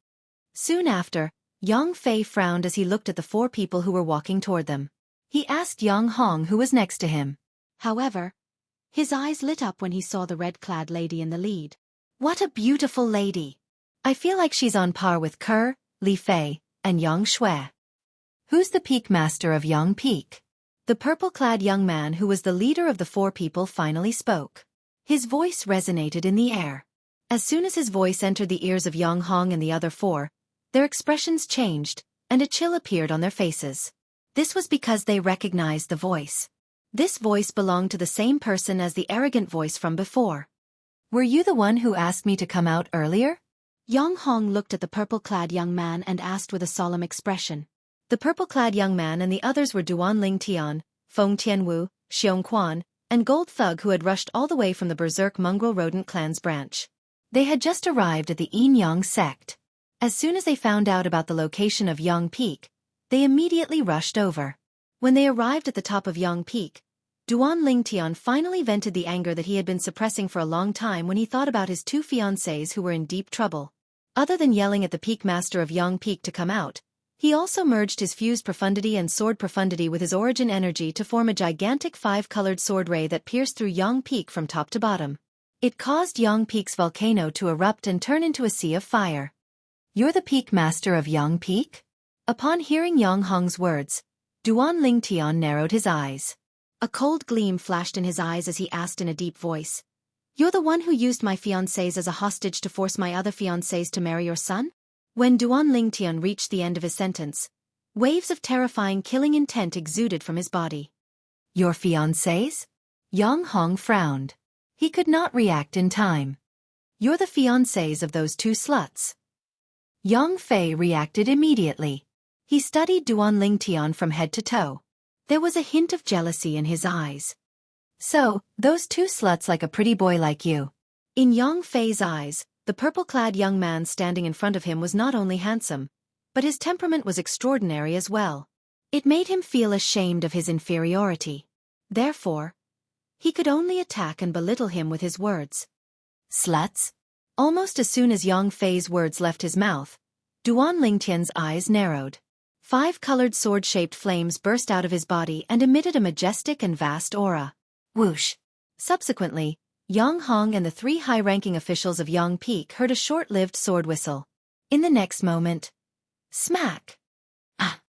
Soon after, Yang Fei frowned as he looked at the four people who were walking toward them. He asked Yang Hong who was next to him. However, his eyes lit up when he saw the red-clad lady in the lead. What a beautiful lady! I feel like she's on par with Ke, Li Fei, and Yang Shui. Who's the peak master of Yang Peak? The purple-clad young man who was the leader of the four people finally spoke. His voice resonated in the air. As soon as his voice entered the ears of Yang Hong and the other four, their expressions changed, and a chill appeared on their faces. This was because they recognized the voice. This voice belonged to the same person as the arrogant voice from before. Were you the one who asked me to come out earlier? Yang Hong looked at the purple-clad young man and asked with a solemn expression. The purple-clad young man and the others were Duan Ling Tian, Feng Tianwu, Xiong Quan, and Gold Thug who had rushed all the way from the Berserk Mongrel Rodent Clan's branch. They had just arrived at the Yin Yang sect. As soon as they found out about the location of Yang Peak, they immediately rushed over. When they arrived at the top of Yang Peak, Duan Ling Tian finally vented the anger that he had been suppressing for a long time when he thought about his two fiancées who were in deep trouble. Other than yelling at the peak master of Yang Peak to come out, he also merged his fused profundity and sword profundity with his origin energy to form a gigantic five-colored sword ray that pierced through Yang Peak from top to bottom. It caused Yang Peak's volcano to erupt and turn into a sea of fire. You're the peak master of Yang Peak? Upon hearing Yang Hong's words, Duan Ling Tian narrowed his eyes. A cold gleam flashed in his eyes as he asked in a deep voice. You're the one who used my fiancés as a hostage to force my other fiancés to marry your son? When Duan Ling Tian reached the end of his sentence, waves of terrifying killing intent exuded from his body. Your fiancés? Yang Hong frowned. He could not react in time. You're the fiancés of those two sluts. Yang Fei reacted immediately. He studied Duan Ling Tian from head to toe. There was a hint of jealousy in his eyes. So, those two sluts like a pretty boy like you. In Yang Fei's eyes, the purple-clad young man standing in front of him was not only handsome, but his temperament was extraordinary as well. It made him feel ashamed of his inferiority. Therefore, he could only attack and belittle him with his words. Sluts? Almost as soon as Yang Fei's words left his mouth, Duan Ling Tian's eyes narrowed. Five-colored sword-shaped flames burst out of his body and emitted a majestic and vast aura. Whoosh! Subsequently, Yang Hong and the three high-ranking officials of Yang Peak heard a short-lived sword whistle. In the next moment, smack! Ah!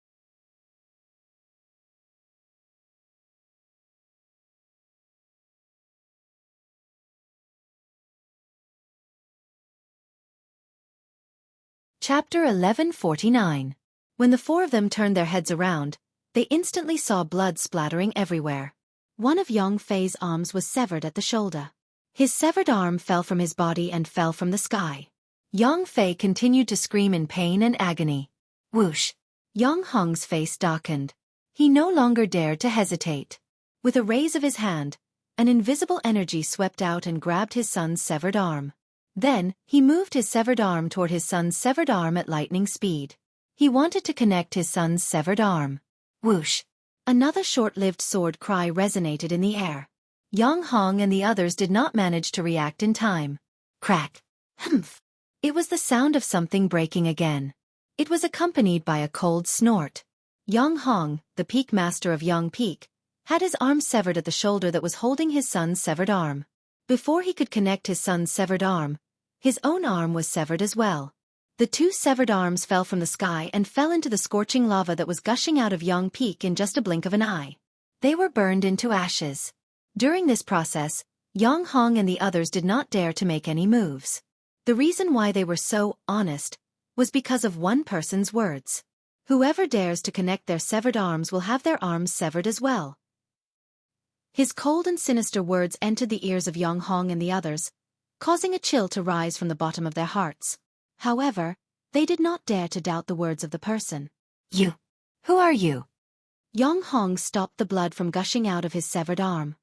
Chapter 1149. When the four of them turned their heads around, they instantly saw blood splattering everywhere. One of Yang Fei's arms was severed at the shoulder. His severed arm fell from his body and fell from the sky. Yang Fei continued to scream in pain and agony. Whoosh! Yang Hong's face darkened. He no longer dared to hesitate. With a raise of his hand, an invisible energy swept out and grabbed his son's severed arm. Then, he moved his severed arm toward his son's severed arm at lightning speed. He wanted to connect his son's severed arm. Whoosh! Another short-lived sword cry resonated in the air. Yang Hong and the others did not manage to react in time. Crack! Humph! It was the sound of something breaking again. It was accompanied by a cold snort. Yang Hong, the peak master of Yang Peak, had his arm severed at the shoulder that was holding his son's severed arm. Before he could connect his son's severed arm, his own arm was severed as well. The two severed arms fell from the sky and fell into the scorching lava that was gushing out of Yang Peak in just a blink of an eye. They were burned into ashes. During this process, Yang Hong and the others did not dare to make any moves. The reason why they were so honest was because of one person's words. Whoever dares to connect their severed arms will have their arms severed as well. His cold and sinister words entered the ears of Yang Hong and the others, causing a chill to rise from the bottom of their hearts. However, they did not dare to doubt the words of the person. You. Who are you? Yang Hong stopped the blood from gushing out of his severed arm.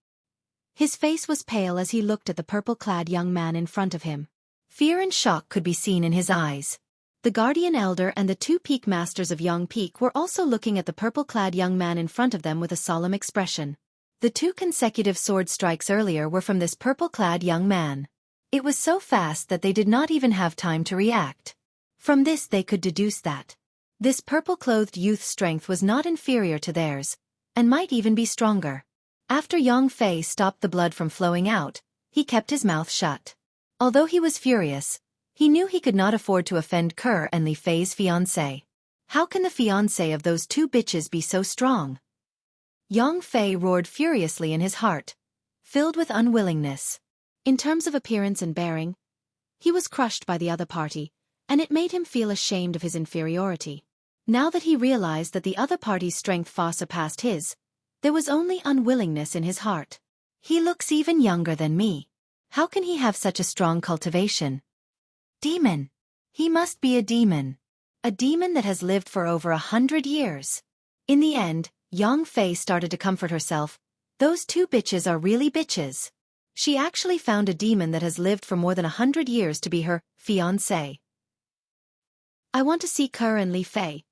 His face was pale as he looked at the purple-clad young man in front of him. Fear and shock could be seen in his eyes. The Guardian Elder and the two Peak Masters of Yang Peak were also looking at the purple-clad young man in front of them with a solemn expression. The 2 consecutive sword strikes earlier were from this purple-clad young man. It was so fast that they did not even have time to react. From this they could deduce that this purple-clothed youth's strength was not inferior to theirs, and might even be stronger. After Yang Fei stopped the blood from flowing out, he kept his mouth shut. Although he was furious, he knew he could not afford to offend Kerr and Li Fei's fiancé. How can the fiancé of those 2 bitches be so strong? Yang Fei roared furiously in his heart, filled with unwillingness. In terms of appearance and bearing, he was crushed by the other party, and it made him feel ashamed of his inferiority. Now that he realized that the other party's strength far surpassed his, there was only unwillingness in his heart. He looks even younger than me. How can he have such a strong cultivation? Demon. He must be a demon. A demon that has lived for over 100 years. In the end, Yang Fei started to comfort herself. Those 2 bitches are really bitches. She actually found a demon that has lived for more than 100 years to be her fiancé. I want to see Kerr and Li Fei.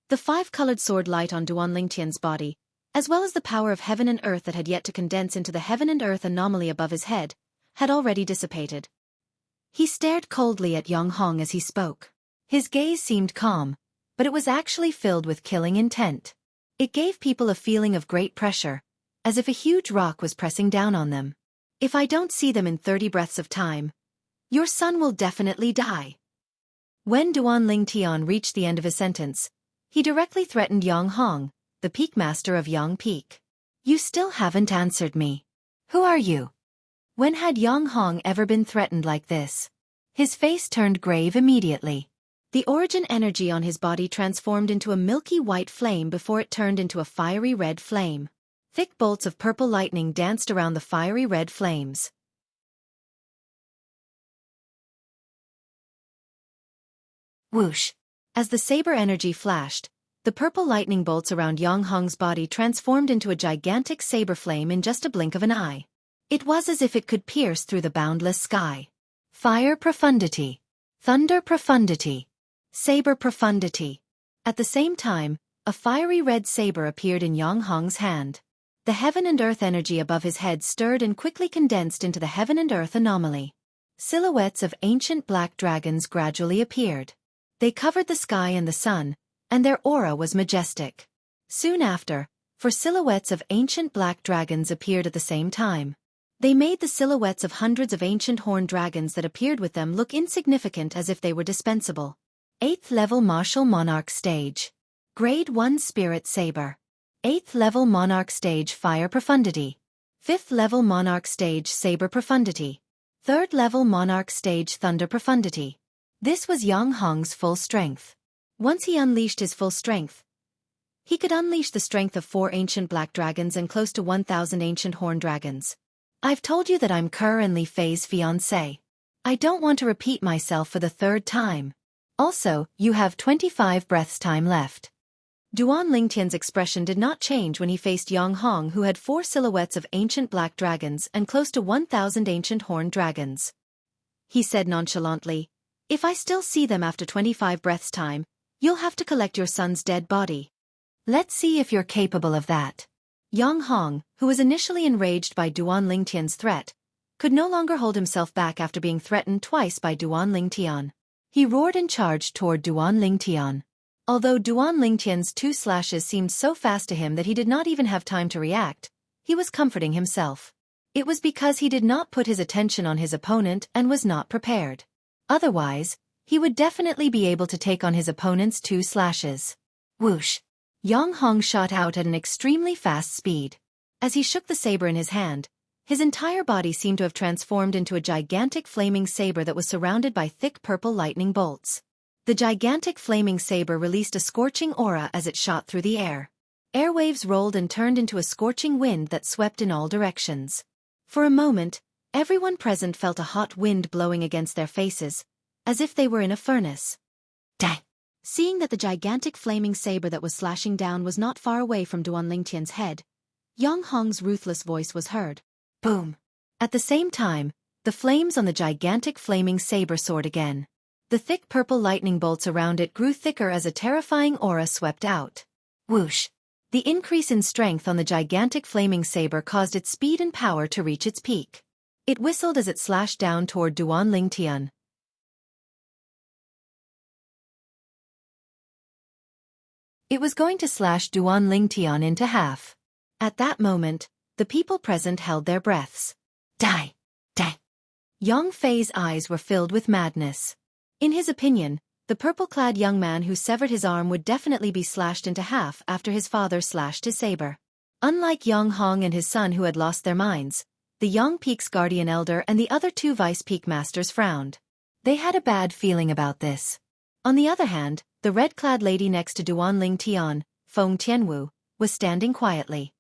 The 5-colored sword light on Duan Lingtian's body, as well as the power of heaven and earth that had yet to condense into the heaven and earth anomaly above his head, had already dissipated. He stared coldly at Yang Hong as he spoke. His gaze seemed calm, but it was actually filled with killing intent. It gave people a feeling of great pressure, as if a huge rock was pressing down on them. If I don't see them in 30 breaths of time, your son will definitely die. When Duan Lingtian reached the end of his sentence, he directly threatened Yang Hong, the Peak Master of Yang Peak. You still haven't answered me. Who are you? When had Yang Hong ever been threatened like this? His face turned grave immediately. The origin energy on his body transformed into a milky white flame before it turned into a fiery red flame. Thick bolts of purple lightning danced around the fiery red flames. Whoosh! As the saber energy flashed, the purple lightning bolts around Yang Hong's body transformed into a gigantic saber flame in just a blink of an eye. It was as if it could pierce through the boundless sky. Fire profundity. Thunder profundity. Saber profundity. At the same time, a fiery red saber appeared in Yang Hong's hand. The heaven and earth energy above his head stirred and quickly condensed into the heaven and earth anomaly. Silhouettes of ancient black dragons gradually appeared. They covered the sky and the sun, and their aura was majestic. Soon after, 4 silhouettes of ancient black dragons appeared at the same time. They made the silhouettes of hundreds of ancient horned dragons that appeared with them look insignificant as if they were dispensable. 8th level Martial Monarch Stage. Grade 1 Spirit Saber. 8th level Monarch Stage Fire Profundity. 5th level Monarch Stage Saber Profundity. 3rd level Monarch Stage Thunder Profundity. This was Yang Hong's full strength. Once he unleashed his full strength, he could unleash the strength of 4 ancient black dragons and close to 1,000 ancient horned dragons. I've told you that I'm Kerr and Li Fei's fiancé. I don't want to repeat myself for the 3rd time. Also, you have 25 breaths time left. Duan Lingtian's expression did not change when he faced Yang Hong, who had 4 silhouettes of ancient black dragons and close to 1,000 ancient horned dragons. He said nonchalantly, if I still see them after 25 breaths time, you'll have to collect your son's dead body. Let's see if you're capable of that. Yang Hong, who was initially enraged by Duan Lingtian's threat, could no longer hold himself back after being threatened twice by Duan Lingtian. He roared and charged toward Duan Lingtian. Although Duan Lingtian's 2 slashes seemed so fast to him that he did not even have time to react, he was comforting himself. It was because he did not put his attention on his opponent and was not prepared. Otherwise, he would definitely be able to take on his opponent's 2 slashes. Whoosh! Yang Hong shot out at an extremely fast speed. As he shook the saber in his hand, his entire body seemed to have transformed into a gigantic flaming saber that was surrounded by thick purple lightning bolts. The gigantic flaming saber released a scorching aura as it shot through the air. Airwaves rolled and turned into a scorching wind that swept in all directions. For a moment, everyone present felt a hot wind blowing against their faces, as if they were in a furnace. Dang! Seeing that the gigantic flaming saber that was slashing down was not far away from Duan Lingtian's head, Yang Hong's ruthless voice was heard. Boom! At the same time, the flames on the gigantic flaming saber soared again. The thick purple lightning bolts around it grew thicker as a terrifying aura swept out. Whoosh! The increase in strength on the gigantic flaming saber caused its speed and power to reach its peak. It whistled as it slashed down toward Duan Lingtian. It was going to slash Duan Lingtian into half. At that moment, the people present held their breaths. Die! Die! Yang Fei's eyes were filled with madness. In his opinion, the purple-clad young man who severed his arm would definitely be slashed into half after his father slashed his saber. Unlike Yang Hong and his son who had lost their minds, the Yang Peak's guardian elder and the other two vice peak masters frowned. They had a bad feeling about this. On the other hand, the red-clad lady next to Duan Lingtian, Feng Tianwu, was standing quietly.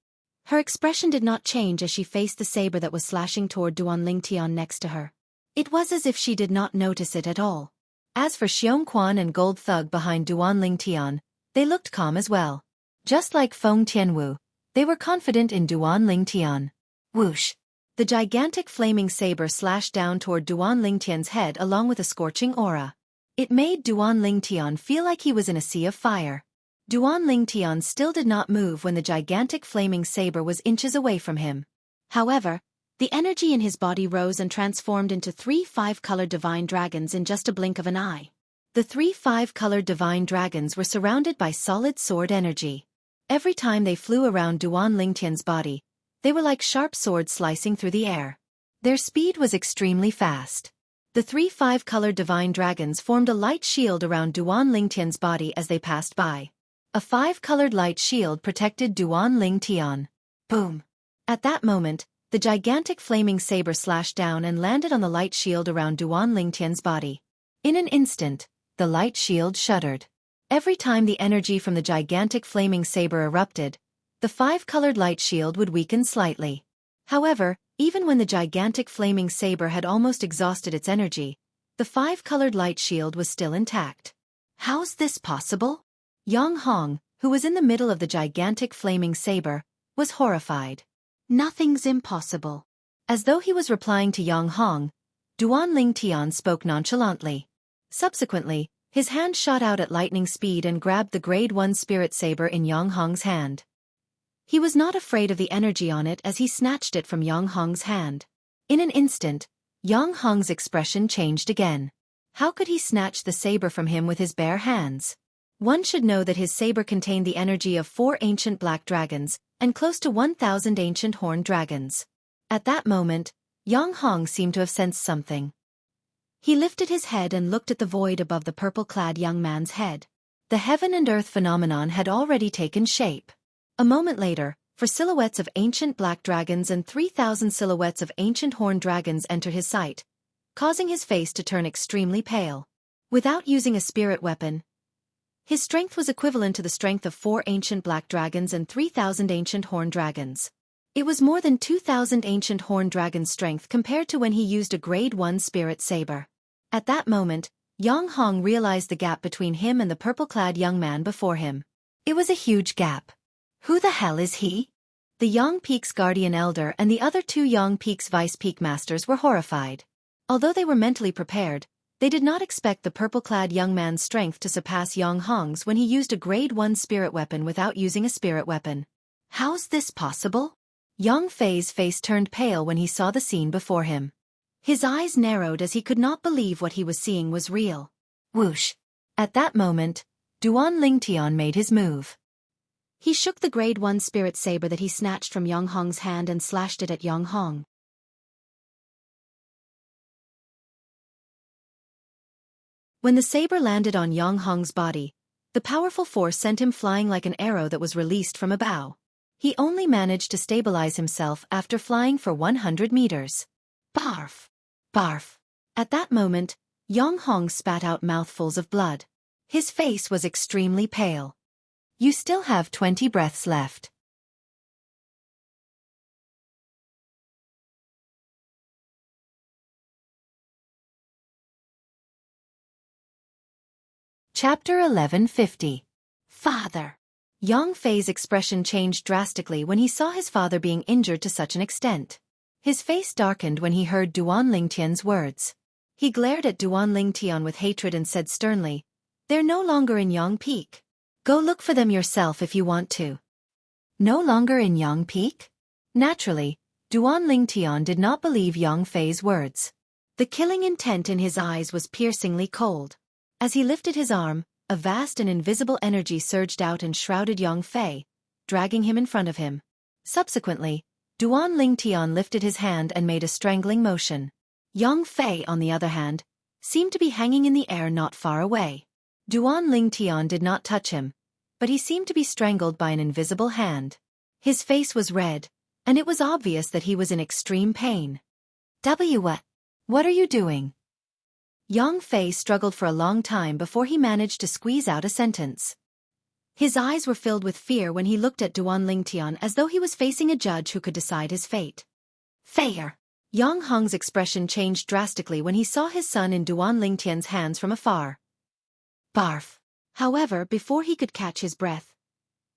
Her expression did not change as she faced the saber that was slashing toward Duan Lingtian next to her. It was as if she did not notice it at all. As for Xiongquan and Gold Thug behind Duan Lingtian, they looked calm as well. Just like Feng Tianwu, they were confident in Duan Lingtian. Whoosh! The gigantic flaming saber slashed down toward Duan Lingtian's head along with a scorching aura. It made Duan Lingtian feel like he was in a sea of fire. Duan Lingtian still did not move when the gigantic flaming saber was inches away from him. However, the energy in his body rose and transformed into 3 5-colored divine dragons in just a blink of an eye. The 3 5-colored divine dragons were surrounded by solid sword energy. Every time they flew around Duan Lingtian's body, they were like sharp swords slicing through the air. Their speed was extremely fast. The 3 5-colored divine dragons formed a light shield around Duan Lingtian's body as they passed by. A 5-colored light shield protected Duan Lingtian. Boom! At that moment, the gigantic flaming saber slashed down and landed on the light shield around Duan Lingtian's body. In an instant, the light shield shuddered. Every time the energy from the gigantic flaming saber erupted, the 5-colored light shield would weaken slightly. However, even when the gigantic flaming saber had almost exhausted its energy, the 5-colored light shield was still intact. How's this possible? Yang Hong, who was in the middle of the gigantic flaming saber, was horrified. Nothing's impossible. As though he was replying to Yang Hong, Duan Lingtian spoke nonchalantly. Subsequently, his hand shot out at lightning speed and grabbed the Grade 1 spirit saber in Yang Hong's hand. He was not afraid of the energy on it as he snatched it from Yang Hong's hand. In an instant, Yang Hong's expression changed again. How could he snatch the saber from him with his bare hands? One should know that his saber contained the energy of 4 ancient black dragons, and close to 1,000 ancient horned dragons. At that moment, Yang Hong seemed to have sensed something. He lifted his head and looked at the void above the purple-clad young man's head. The heaven and earth phenomenon had already taken shape. A moment later, 4 silhouettes of ancient black dragons and 3,000 silhouettes of ancient horned dragons entered his sight, causing his face to turn extremely pale. Without using a spirit weapon, his strength was equivalent to the strength of 4 ancient black dragons and 3,000 ancient horned dragons. It was more than 2,000 ancient horned dragons' strength compared to when he used a Grade 1 spirit saber. At that moment, Yang Hong realized the gap between him and the purple-clad young man before him. It was a huge gap. Who the hell is he? The Yang Peak's guardian elder and the other 2 Yang Peak's vice peak masters were horrified. Although they were mentally prepared, they did not expect the purple-clad young man's strength to surpass Yang Hong's when he used a Grade 1 spirit weapon without using a spirit weapon. How's this possible? Yang Fei's face turned pale when he saw the scene before him. His eyes narrowed as he could not believe what he was seeing was real. Whoosh! At that moment, Duan Lingtian made his move. He shook the Grade 1 spirit saber that he snatched from Yang Hong's hand and slashed it at Yang Hong. When the saber landed on Yang Hong's body, the powerful force sent him flying like an arrow that was released from a bow. He only managed to stabilize himself after flying for 100 meters. Barf! Barf! At that moment, Yang Hong spat out mouthfuls of blood. His face was extremely pale. You still have 20 breaths left. Chapter 1150. Father. Yang Fei's expression changed drastically when he saw his father being injured to such an extent. His face darkened when he heard Duan Lingtian's words. He glared at Duan Lingtian with hatred and said sternly, "They're no longer in Yang Peak. Go look for them yourself if you want to." No longer in Yang Peak? Naturally, Duan Lingtian did not believe Yang Fei's words. The killing intent in his eyes was piercingly cold. As he lifted his arm, a vast and invisible energy surged out and shrouded Yang Fei, dragging him in front of him. Subsequently, Duan Lingtian lifted his hand and made a strangling motion. Yang Fei, on the other hand, seemed to be hanging in the air not far away. Duan Lingtian did not touch him, but he seemed to be strangled by an invisible hand. His face was red, and it was obvious that he was in extreme pain. What are you doing? Yang Fei struggled for a long time before he managed to squeeze out a sentence. His eyes were filled with fear when he looked at Duan Lingtian as though he was facing a judge who could decide his fate. Fair. Yang Hong's expression changed drastically when he saw his son in Duan Lingtian's hands from afar. Barf. However, before he could catch his breath,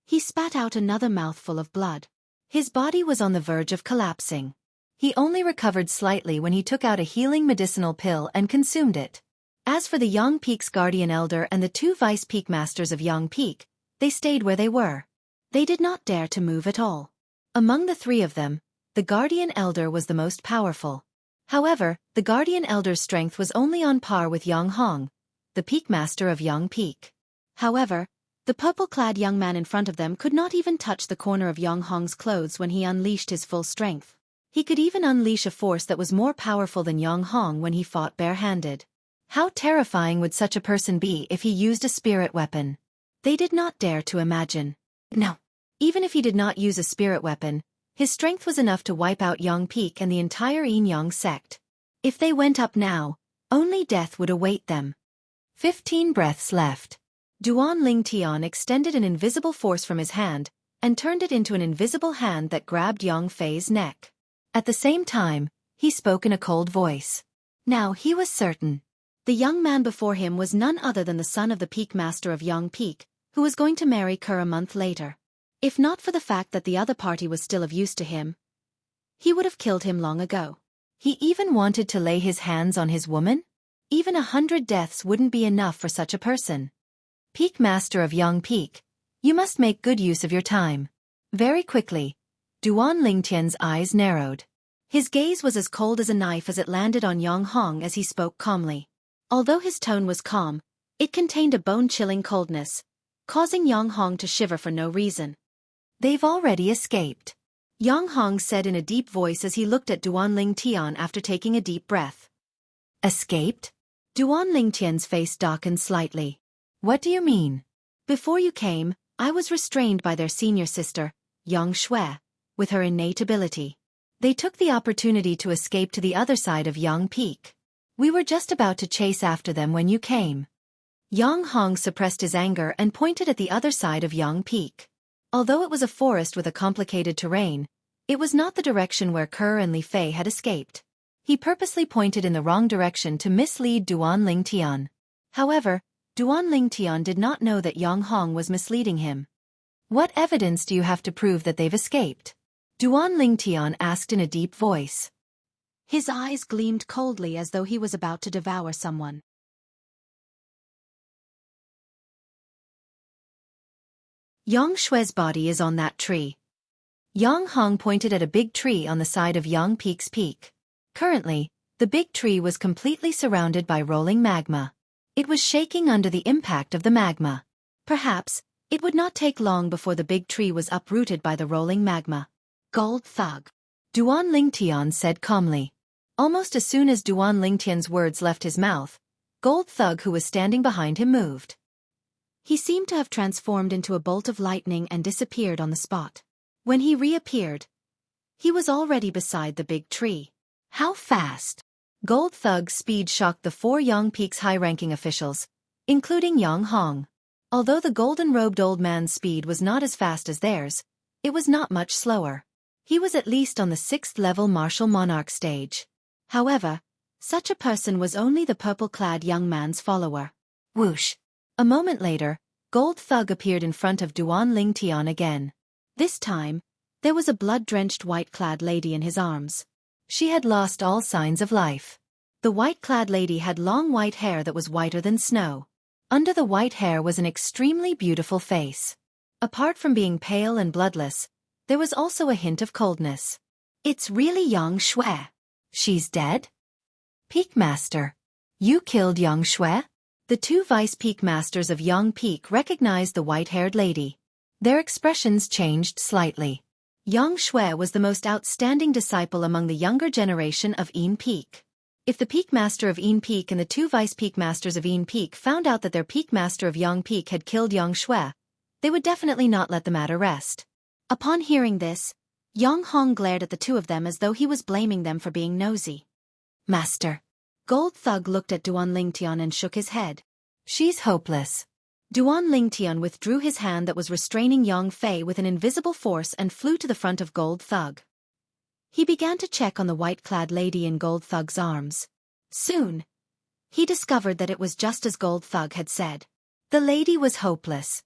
he spat out another mouthful of blood. His body was on the verge of collapsing. He only recovered slightly when he took out a healing medicinal pill and consumed it. As for the Yang Peak's guardian elder and the two vice peak masters of Yang Peak, they stayed where they were. They did not dare to move at all. Among the three of them, the guardian elder was the most powerful. However, the guardian elder's strength was only on par with Yang Hong, the peak master of Yang Peak. However, the purple-clad young man in front of them could not even touch the corner of Yang Hong's clothes when he unleashed his full strength. He could even unleash a force that was more powerful than Yang Hong when he fought barehanded. How terrifying would such a person be if he used a spirit weapon? They did not dare to imagine. No. Even if he did not use a spirit weapon, his strength was enough to wipe out Yang Peak and the entire Yin Yang sect. If they went up now, only death would await them. 15 breaths left. Duan Lingtian extended an invisible force from his hand, and turned it into an invisible hand that grabbed Yang Fei's neck. At the same time, he spoke in a cold voice. Now he was certain. The young man before him was none other than the son of the peak master of Yang Peak, who was going to marry Ker a month later. If not for the fact that the other party was still of use to him, he would have killed him long ago. He even wanted to lay his hands on his woman? Even 100 deaths wouldn't be enough for such a person. Peak master of Yang Peak, you must make good use of your time. Very quickly, Duan Lingtian's eyes narrowed. His gaze was as cold as a knife as it landed on Yang Hong as he spoke calmly. Although his tone was calm, it contained a bone-chilling coldness, causing Yang Hong to shiver for no reason. They've already escaped, Yang Hong said in a deep voice as he looked at Duan Lingtian after taking a deep breath. Escaped? Duan Lingtian's face darkened slightly. What do you mean? Before you came, I was restrained by their senior sister, Yang Shui, with her innate ability. They took the opportunity to escape to the other side of Yang Peak. We were just about to chase after them when you came. Yang Hong suppressed his anger and pointed at the other side of Yang Peak. Although it was a forest with a complicated terrain, it was not the direction where Ker and Li Fei had escaped. He purposely pointed in the wrong direction to mislead Duan Lingtian. However, Duan Lingtian did not know that Yang Hong was misleading him. What evidence do you have to prove that they've escaped? Duan Lingtian asked in a deep voice. His eyes gleamed coldly as though he was about to devour someone. Yang Shui's body is on that tree. Yang Hong pointed at a big tree on the side of Yang Peak's peak. Currently, the big tree was completely surrounded by rolling magma. It was shaking under the impact of the magma. Perhaps, it would not take long before the big tree was uprooted by the rolling magma. Gold thug. Duan Lingtian said calmly. Almost as soon as Duan Lingtian's words left his mouth, Gold Thug, who was standing behind him, moved. He seemed to have transformed into a bolt of lightning and disappeared on the spot. When he reappeared, he was already beside the big tree. How fast! Gold Thug's speed shocked the 4 Yang Peak's high-ranking officials, including Yang Hong. Although the golden-robed old man's speed was not as fast as theirs, it was not much slower. He was at least on the 6th-level martial monarch stage. However, such a person was only the purple-clad young man's follower. Whoosh! A moment later, Gold Thug appeared in front of Duan Lingtian again. This time, there was a blood-drenched white-clad lady in his arms. She had lost all signs of life. The white-clad lady had long white hair that was whiter than snow. Under the white hair was an extremely beautiful face. Apart from being pale and bloodless, there was also a hint of coldness. It's really Yang Shui. She's dead? Peak Master. You killed Yang Shui? The two vice peak masters of Yang Peak recognized the white-haired lady. Their expressions changed slightly. Yang Shui was the most outstanding disciple among the younger generation of Yin Peak. If the Peak Master of Yin Peak and the two Vice Peak Masters of Yin Peak found out that their Peak Master of Yang Peak had killed Yang Shui, they would definitely not let the matter rest. Upon hearing this, Yang Hong glared at the two of them as though he was blaming them for being nosy. Master. Gold Thug looked at Duan Lingtian and shook his head. She's hopeless. Duan Lingtian withdrew his hand that was restraining Yang Fei with an invisible force and flew to the front of Gold Thug. He began to check on the white-clad lady in Gold Thug's arms. Soon, he discovered that it was just as Gold Thug had said. The lady was hopeless.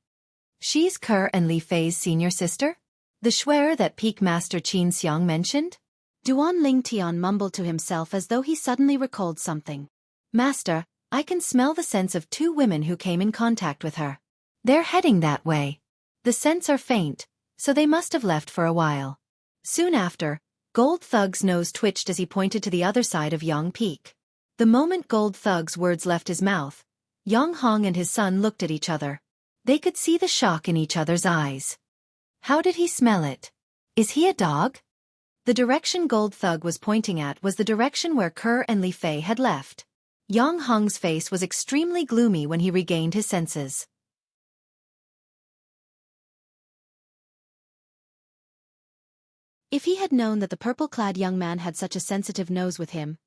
She's Ke and Li Fei's senior sister? The swearer that Peak Master Xianxia mentioned? Duan Lingtian mumbled to himself as though he suddenly recalled something. Master, I can smell the scents of two women who came in contact with her. They're heading that way. The scents are faint, so they must have left for a while. Soon after, Gold Thug's nose twitched as he pointed to the other side of Yang Peak. The moment Gold Thug's words left his mouth, Yang Hong and his son looked at each other. They could see the shock in each other's eyes. How did he smell it? Is he a dog? The direction Gold Thug was pointing at was the direction where Ke and Li Fei had left. Yang Hong's face was extremely gloomy when he regained his senses. If he had known that the purple-clad young man had such a sensitive nose with him,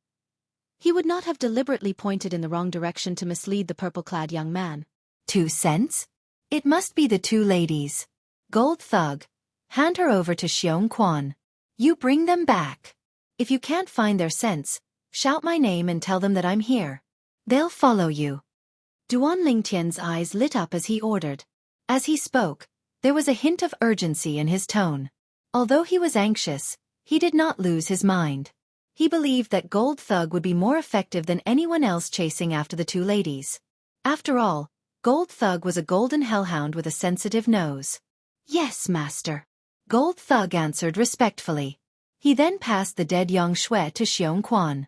he would not have deliberately pointed in the wrong direction to mislead the purple-clad young man. 2 cents? It must be the two ladies. Gold Thug, hand her over to Xiong Quan. You bring them back. If you can't find their scents, shout my name and tell them that I'm here. They'll follow you. Duan Lingtian's eyes lit up as he ordered. As he spoke, there was a hint of urgency in his tone. Although he was anxious, he did not lose his mind. He believed that Gold Thug would be more effective than anyone else chasing after the two ladies. After all, Gold Thug was a golden hellhound with a sensitive nose. Yes, master. Gold Thug answered respectfully. He then passed the dead Yang Shui to Xiong Quan.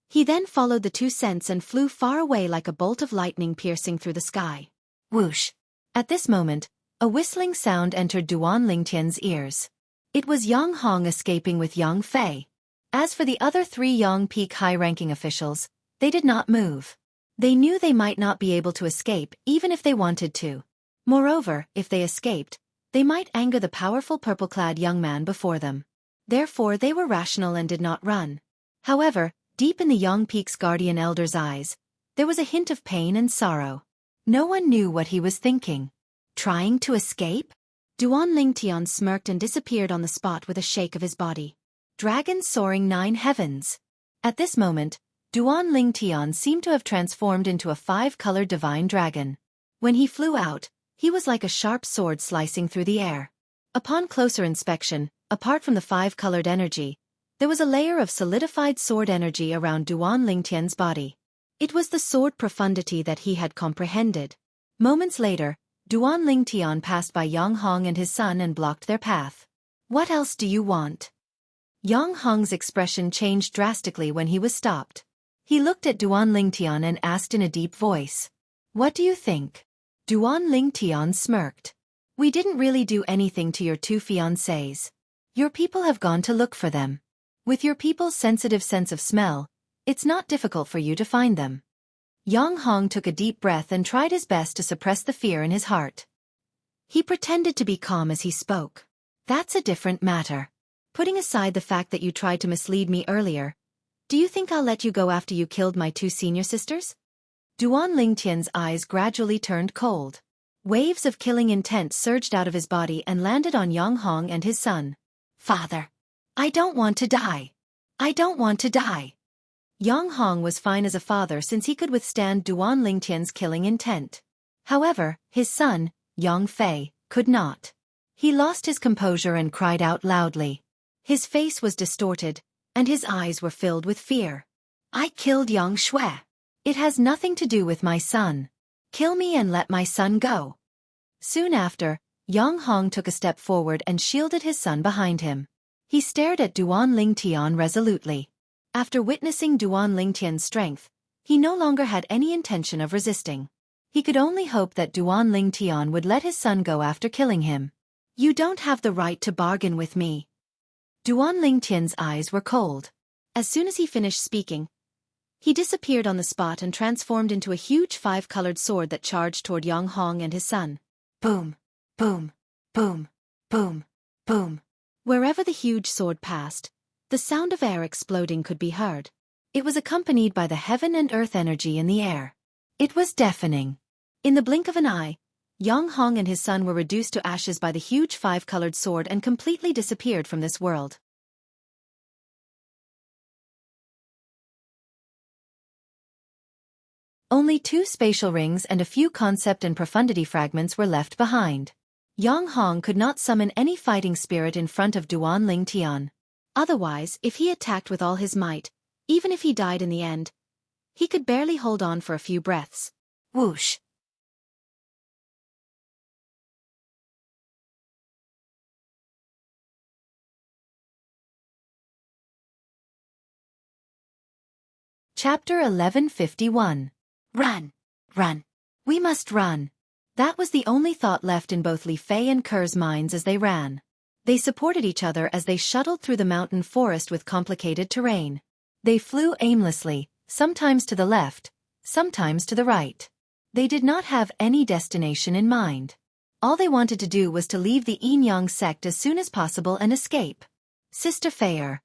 He then followed the two scents and flew far away like a bolt of lightning piercing through the sky. Whoosh! At this moment, a whistling sound entered Duan Lingtian's ears. It was Yang Hong escaping with Yang Fei. As for the other 3 Yang Peak high-ranking officials, they did not move. They knew they might not be able to escape even if they wanted to. Moreover, if they escaped, they might anger the powerful purple-clad young man before them. Therefore they were rational and did not run. However, deep in the Yang Peak's guardian elder's eyes, there was a hint of pain and sorrow. No one knew what he was thinking. Trying to escape? Duan Lingtian smirked and disappeared on the spot with a shake of his body. Dragon soaring 9 heavens. At this moment, Duan Lingtian seemed to have transformed into a 5-colored divine dragon. When he flew out, he was like a sharp sword slicing through the air. Upon closer inspection, apart from the 5-colored energy, there was a layer of solidified sword energy around Duan Lingtian's body. It was the sword profundity that he had comprehended. Moments later, Duan Lingtian passed by Yang Hong and his son and blocked their path. What else do you want? Yang Hong's expression changed drastically when he was stopped. He looked at Duan Lingtian and asked in a deep voice. What do you think? Duan Lingtian smirked. We didn't really do anything to your 2 fiancés. Your people have gone to look for them. With your people's sensitive sense of smell, it's not difficult for you to find them. Yang Hong took a deep breath and tried his best to suppress the fear in his heart. He pretended to be calm as he spoke. That's a different matter. Putting aside the fact that you tried to mislead me earlier, do you think I'll let you go after you killed my 2 senior sisters? Duan Lingtian's eyes gradually turned cold. Waves of killing intent surged out of his body and landed on Yang Hong and his son. Father! I don't want to die! I don't want to die! Yang Hong was fine as a father since he could withstand Duan Lingtian's killing intent. However, his son, Yang Fei, could not. He lost his composure and cried out loudly. His face was distorted, and his eyes were filled with fear. I killed Yang Shui. It has nothing to do with my son. Kill me and let my son go. Soon after, Yang Hong took a step forward and shielded his son behind him. He stared at Duan Lingtian resolutely. After witnessing Duan Lingtian's strength, he no longer had any intention of resisting. He could only hope that Duan Lingtian would let his son go after killing him. You don't have the right to bargain with me. Duan Lingtian's eyes were cold. As soon as he finished speaking, he disappeared on the spot and transformed into a huge 5-colored sword that charged toward Yang Hong and his son. Boom, boom, boom, boom, boom. Wherever the huge sword passed, the sound of air exploding could be heard. It was accompanied by the heaven and earth energy in the air. It was deafening. In the blink of an eye, Yang Hong and his son were reduced to ashes by the huge 5-colored sword and completely disappeared from this world. Only 2 spatial rings and a few concept and profundity fragments were left behind. Yang Hong could not summon any fighting spirit in front of Duan Lingtian. Otherwise, if he attacked with all his might, even if he died in the end, he could barely hold on for a few breaths. Whoosh! Chapter 1151. Run! Run! We must run! That was the only thought left in both Li Fei and Ker's minds as they ran. They supported each other as they shuttled through the mountain forest with complicated terrain. They flew aimlessly, sometimes to the left, sometimes to the right. They did not have any destination in mind. All they wanted to do was to leave the Yin-Yang sect as soon as possible and escape. Sister Fei,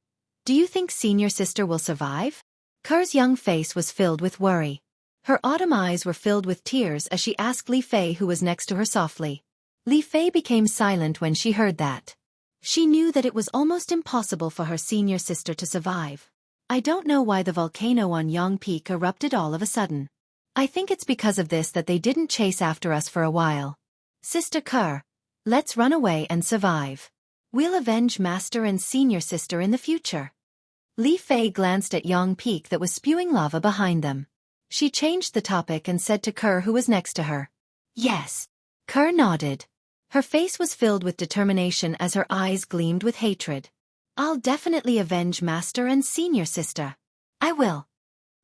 do you think senior sister will survive? Ker's young face was filled with worry. Her autumn eyes were filled with tears as she asked Li Fei, who was next to her, softly. Li Fei became silent when she heard that. She knew that it was almost impossible for her senior sister to survive. I don't know why the volcano on Yang Peak erupted all of a sudden. I think it's because of this that they didn't chase after us for a while. Sister Ker, let's run away and survive. We'll avenge Master and senior sister in the future. Li Fei glanced at Yang Peak that was spewing lava behind them. She changed the topic and said to Ker, who was next to her. Yes. Ker nodded. Her face was filled with determination as her eyes gleamed with hatred. I'll definitely avenge Master and senior sister. I will.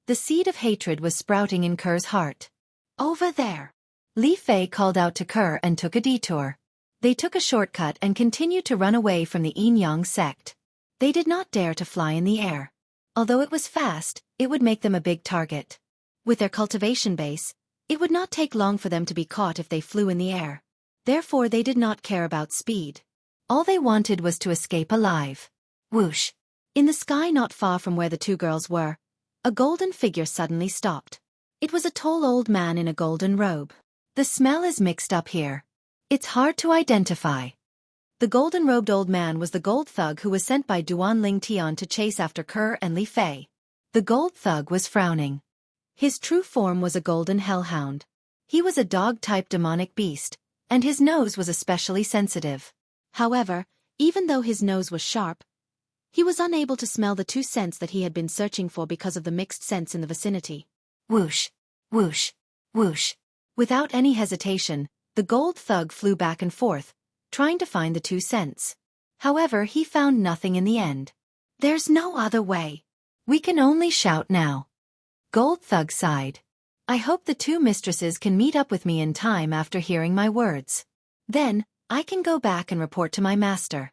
The seed of hatred was sprouting in Ker's heart. Over there. Li Fei called out to Ker and took a detour. They took a shortcut and continued to run away from the Yin-Yang sect. They did not dare to fly in the air. Although it was fast, it would make them a big target. With their cultivation base, it would not take long for them to be caught if they flew in the air. Therefore they did not care about speed. All they wanted was to escape alive. Whoosh! In the sky not far from where the 2 girls were, a golden figure suddenly stopped. It was a tall old man in a golden robe. The smell is mixed up here. It's hard to identify. The golden-robed old man was the gold thug who was sent by Duan Lingtian to chase after Ker and Li Fei. The gold thug was frowning. His true form was a golden hellhound. He was a dog-type demonic beast, and his nose was especially sensitive. However, even though his nose was sharp, he was unable to smell the 2 scents that he had been searching for because of the mixed scents in the vicinity. Whoosh! Whoosh! Whoosh! Without any hesitation, the gold thug flew back and forth, trying to find the 2 scents. However, he found nothing in the end. There's no other way. We can only shout now. Gold Thug sighed. I hope the 2 mistresses can meet up with me in time after hearing my words. Then, I can go back and report to my master.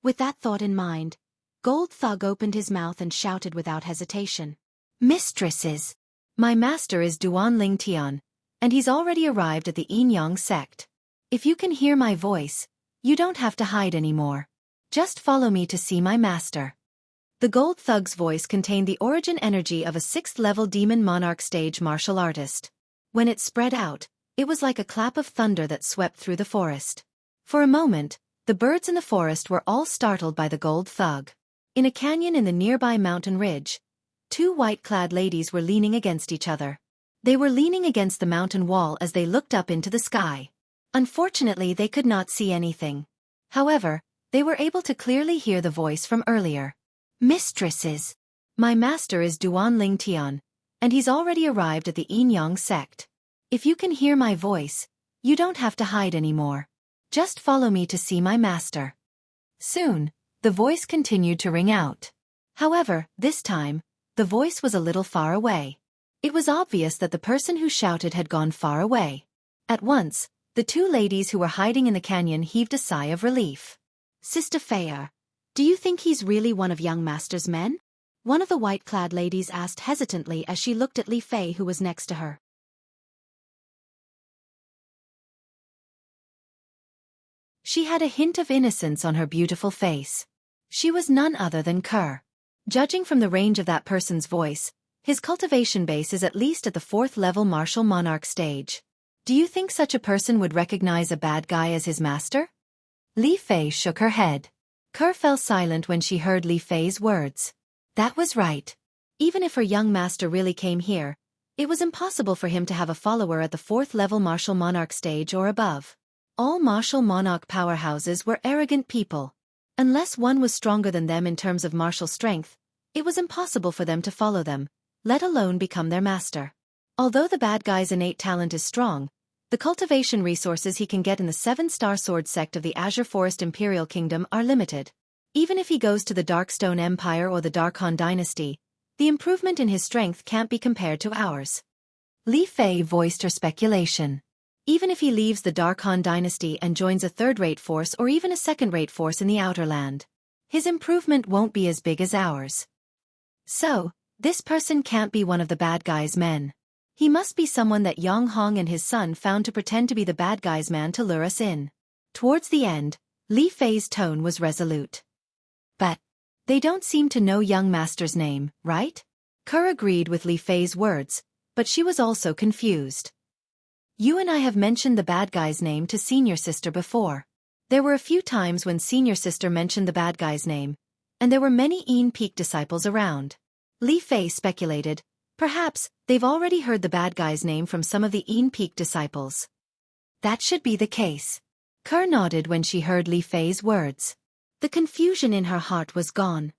With that thought in mind, Gold Thug opened his mouth and shouted without hesitation. Mistresses! My master is Duan Lingtian, and he's already arrived at the Yin-Yang sect. If you can hear my voice, you don't have to hide anymore. Just follow me to see my master. The gold thug's voice contained the origin energy of a 6th-level demon monarch stage martial artist. When it spread out, It was like a clap of thunder that swept through the forest. For a moment, the birds in the forest were all startled by the gold thug. In a canyon in the nearby mountain ridge, two white-clad ladies were leaning against each other. They were leaning against the mountain wall as they looked up into the sky. Unfortunately, they could not see anything. However, they were able to clearly hear the voice from earlier. Mistresses! My master is Duan Ling Tian, and he's already arrived at the Yin sect. If you can hear my voice, you don't have to hide anymore. Just follow me to see my master. Soon, the voice continued to ring out. However, this time, the voice was a little far away. It was obvious that the person who shouted had gone far away. At once, the two ladies who were hiding in the canyon heaved a sigh of relief. Sister Faya, do you think he's really one of young master's men? One of the white-clad ladies asked hesitantly as she looked at Li Fei, who was next to her. She had a hint of innocence on her beautiful face. She was none other than Kerr. Judging from the range of that person's voice, his cultivation base is at least at the 4th level martial monarch stage. Do you think such a person would recognize a bad guy as his master? Li Fei shook her head. Kerr fell silent when she heard Li Fei's words. That was right. Even if her young master really came here, it was impossible for him to have a follower at the 4th level martial monarch stage or above. All martial monarch powerhouses were arrogant people. Unless one was stronger than them in terms of martial strength, it was impossible for them to follow them, let alone become their master. Although the bad guy's innate talent is strong, the cultivation resources he can get in the 7-star sword sect of the Azure Forest Imperial Kingdom are limited. Even if he goes to the Darkstone Empire or the Darkhan Dynasty, the improvement in his strength can't be compared to ours. Li Fei voiced her speculation. Even if he leaves the Darkhan Dynasty and joins a third-rate force or even a second-rate force in the Outer Land, his improvement won't be as big as ours. So, this person can't be one of the bad guy's men. He must be someone that Yang Hong and his son found to pretend to be the bad guy's man to lure us in. Towards the end, Li Fei's tone was resolute. But they don't seem to know young master's name, right? Kerr agreed with Li Fei's words, but she was also confused. You and I have mentioned the bad guy's name to senior sister before. There were a few times when senior sister mentioned the bad guy's name, and there were many Yin Peak disciples around. Li Fei speculated, perhaps they've already heard the bad guy's name from some of the Yin Peak disciples. That should be the case. Kerr nodded when she heard Li Fei's words. The confusion in her heart was gone.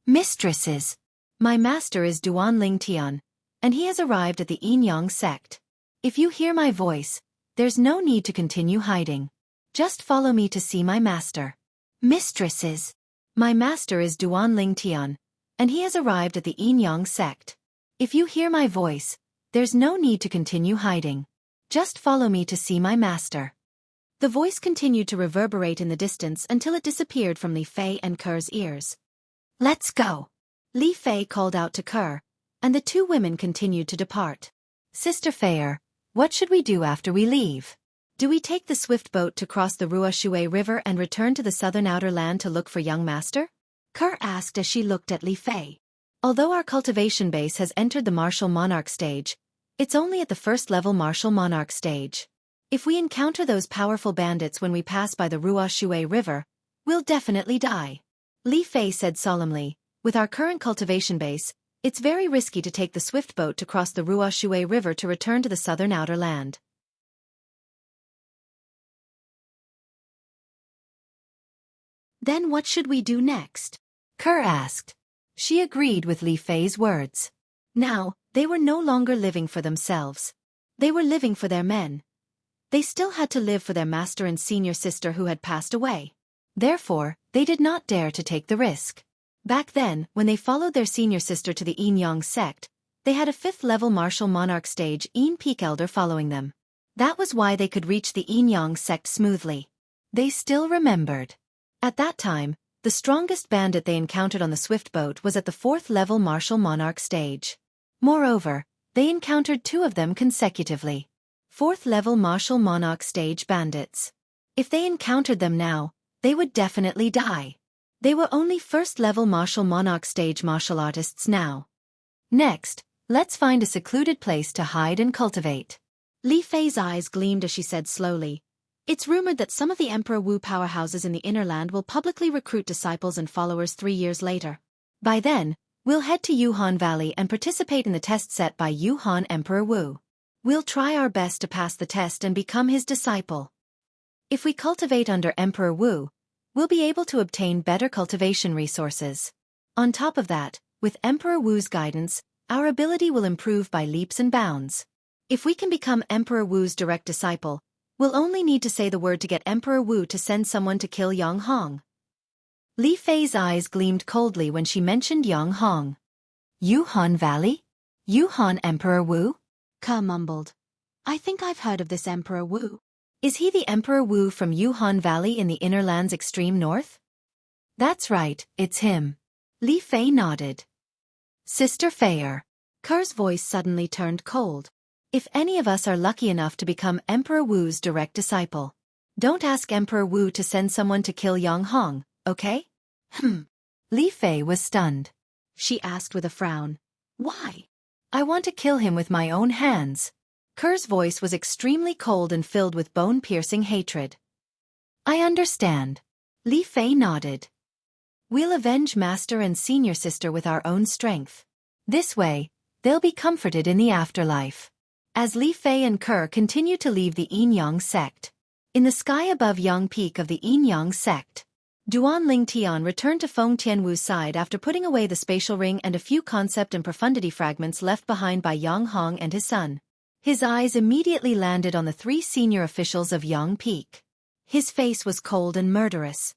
Mistresses! My master is Duan Ling Tian, and he has arrived at the Yin sect. If you hear my voice, there's no need to continue hiding. Just follow me to see my master. Mistresses! My master is Duan Ling Tian, and he has arrived at the Yin sect. If you hear my voice, there's no need to continue hiding. Just follow me to see my master. The voice continued to reverberate in the distance until it disappeared from Li Fei and Kerr's ears. Let's go! Li Fei called out to Kerr, and the two women continued to depart. Sister Fei, what should we do after we leave? Do we take the swift boat to cross the Ruoshui River and return to the southern outer land to look for young master? Kerr asked as she looked at Li Fei. Although our cultivation base has entered the martial monarch stage, it's only at the 1st level martial monarch stage. If we encounter those powerful bandits when we pass by the Ruoshui River, we'll definitely die. Li Fei said solemnly, with our current cultivation base, it's very risky to take the swift boat to cross the Ruoshui River to return to the southern outer land. Then what should we do next? Kerr asked. She agreed with Li Fei's words. Now, they were no longer living for themselves. They were living for their men. They still had to live for their master and senior sister who had passed away. Therefore, they did not dare to take the risk. Back then, when they followed their senior sister to the Yin sect, they had a 5th level martial monarch stage Yin Peak elder following them. That was why they could reach the Yin sect smoothly. They still remembered. At that time, the strongest bandit they encountered on the swift boat was at the 4th level martial monarch stage. Moreover, they encountered 2 of them consecutively. 4th level martial monarch stage bandits. If they encountered them now, they would definitely die. They were only 1st level martial monarch stage martial artists now. Next, let's find a secluded place to hide and cultivate. Li Fei's eyes gleamed as she said slowly, "It's rumored that some of the Emperor Wu powerhouses in the inner land will publicly recruit disciples and followers 3 years later. By then, we'll head to Yuhan Valley and participate in the test set by Yuhan Emperor Wu. We'll try our best to pass the test and become his disciple. If we cultivate under Emperor Wu, we'll be able to obtain better cultivation resources. On top of that, with Emperor Wu's guidance, our ability will improve by leaps and bounds. If we can become Emperor Wu's direct disciple, we'll only need to say the word to get Emperor Wu to send someone to kill Yang Hong." Li Fei's eyes gleamed coldly when she mentioned Yang Hong. "Yuhan Valley? Yuhan Emperor Wu?" Ke mumbled. "I think I've heard of this Emperor Wu. Is he the Emperor Wu from Yuhan Valley in the inner land's extreme north?" "That's right, it's him." Li Fei nodded. "Sister Feier." Ke's voice suddenly turned cold. "If any of us are lucky enough to become Emperor Wu's direct disciple, don't ask Emperor Wu to send someone to kill Yang Hong, okay?" Li Fei was stunned. She asked with a frown, "Why?" "I want to kill him with my own hands." Ke's voice was extremely cold and filled with bone-piercing hatred. "I understand." Li Fei nodded. "We'll avenge Master and Senior Sister with our own strength. This way, they'll be comforted in the afterlife." As Li Fei and Ke continued to leave the Yin Yang sect, in the sky above Yang Peak of the Yin Yang sect, Duan Lingtian returned to Feng Tianwu's side after putting away the spatial ring and a few concept and profundity fragments left behind by Yang Hong and his son. His eyes immediately landed on the 3 senior officials of Yang Peak. His face was cold and murderous.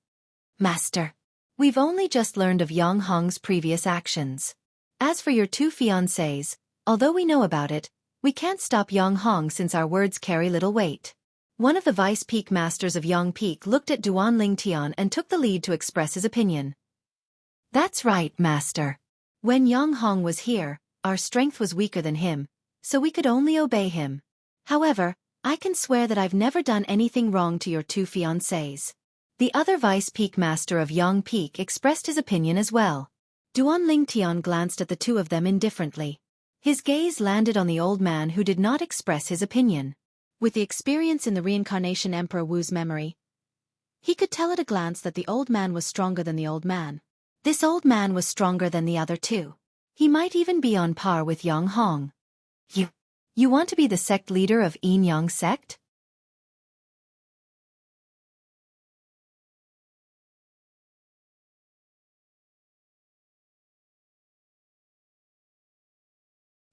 "Master, we've only just learned of Yang Hong's previous actions. As for your 2 fiancés, although we know about it, we can't stop Yang Hong since our words carry little weight." One of the vice peak masters of Yang Peak looked at Duan Lingtian and took the lead to express his opinion. "That's right, Master. When Yang Hong was here, our strength was weaker than him, so we could only obey him. However, I can swear that I've never done anything wrong to your 2 fiancés." The other vice peak master of Yang Peak expressed his opinion as well. Duan Lingtian glanced at the 2 of them indifferently. His gaze landed on the old man who did not express his opinion. With the experience in the reincarnation Emperor Wu's memory, he could tell at a glance that the old man was stronger than the old man. This old man was stronger than the other 2. He might even be on par with Yang Hong. You want to be the sect leader of Yin Yang sect?"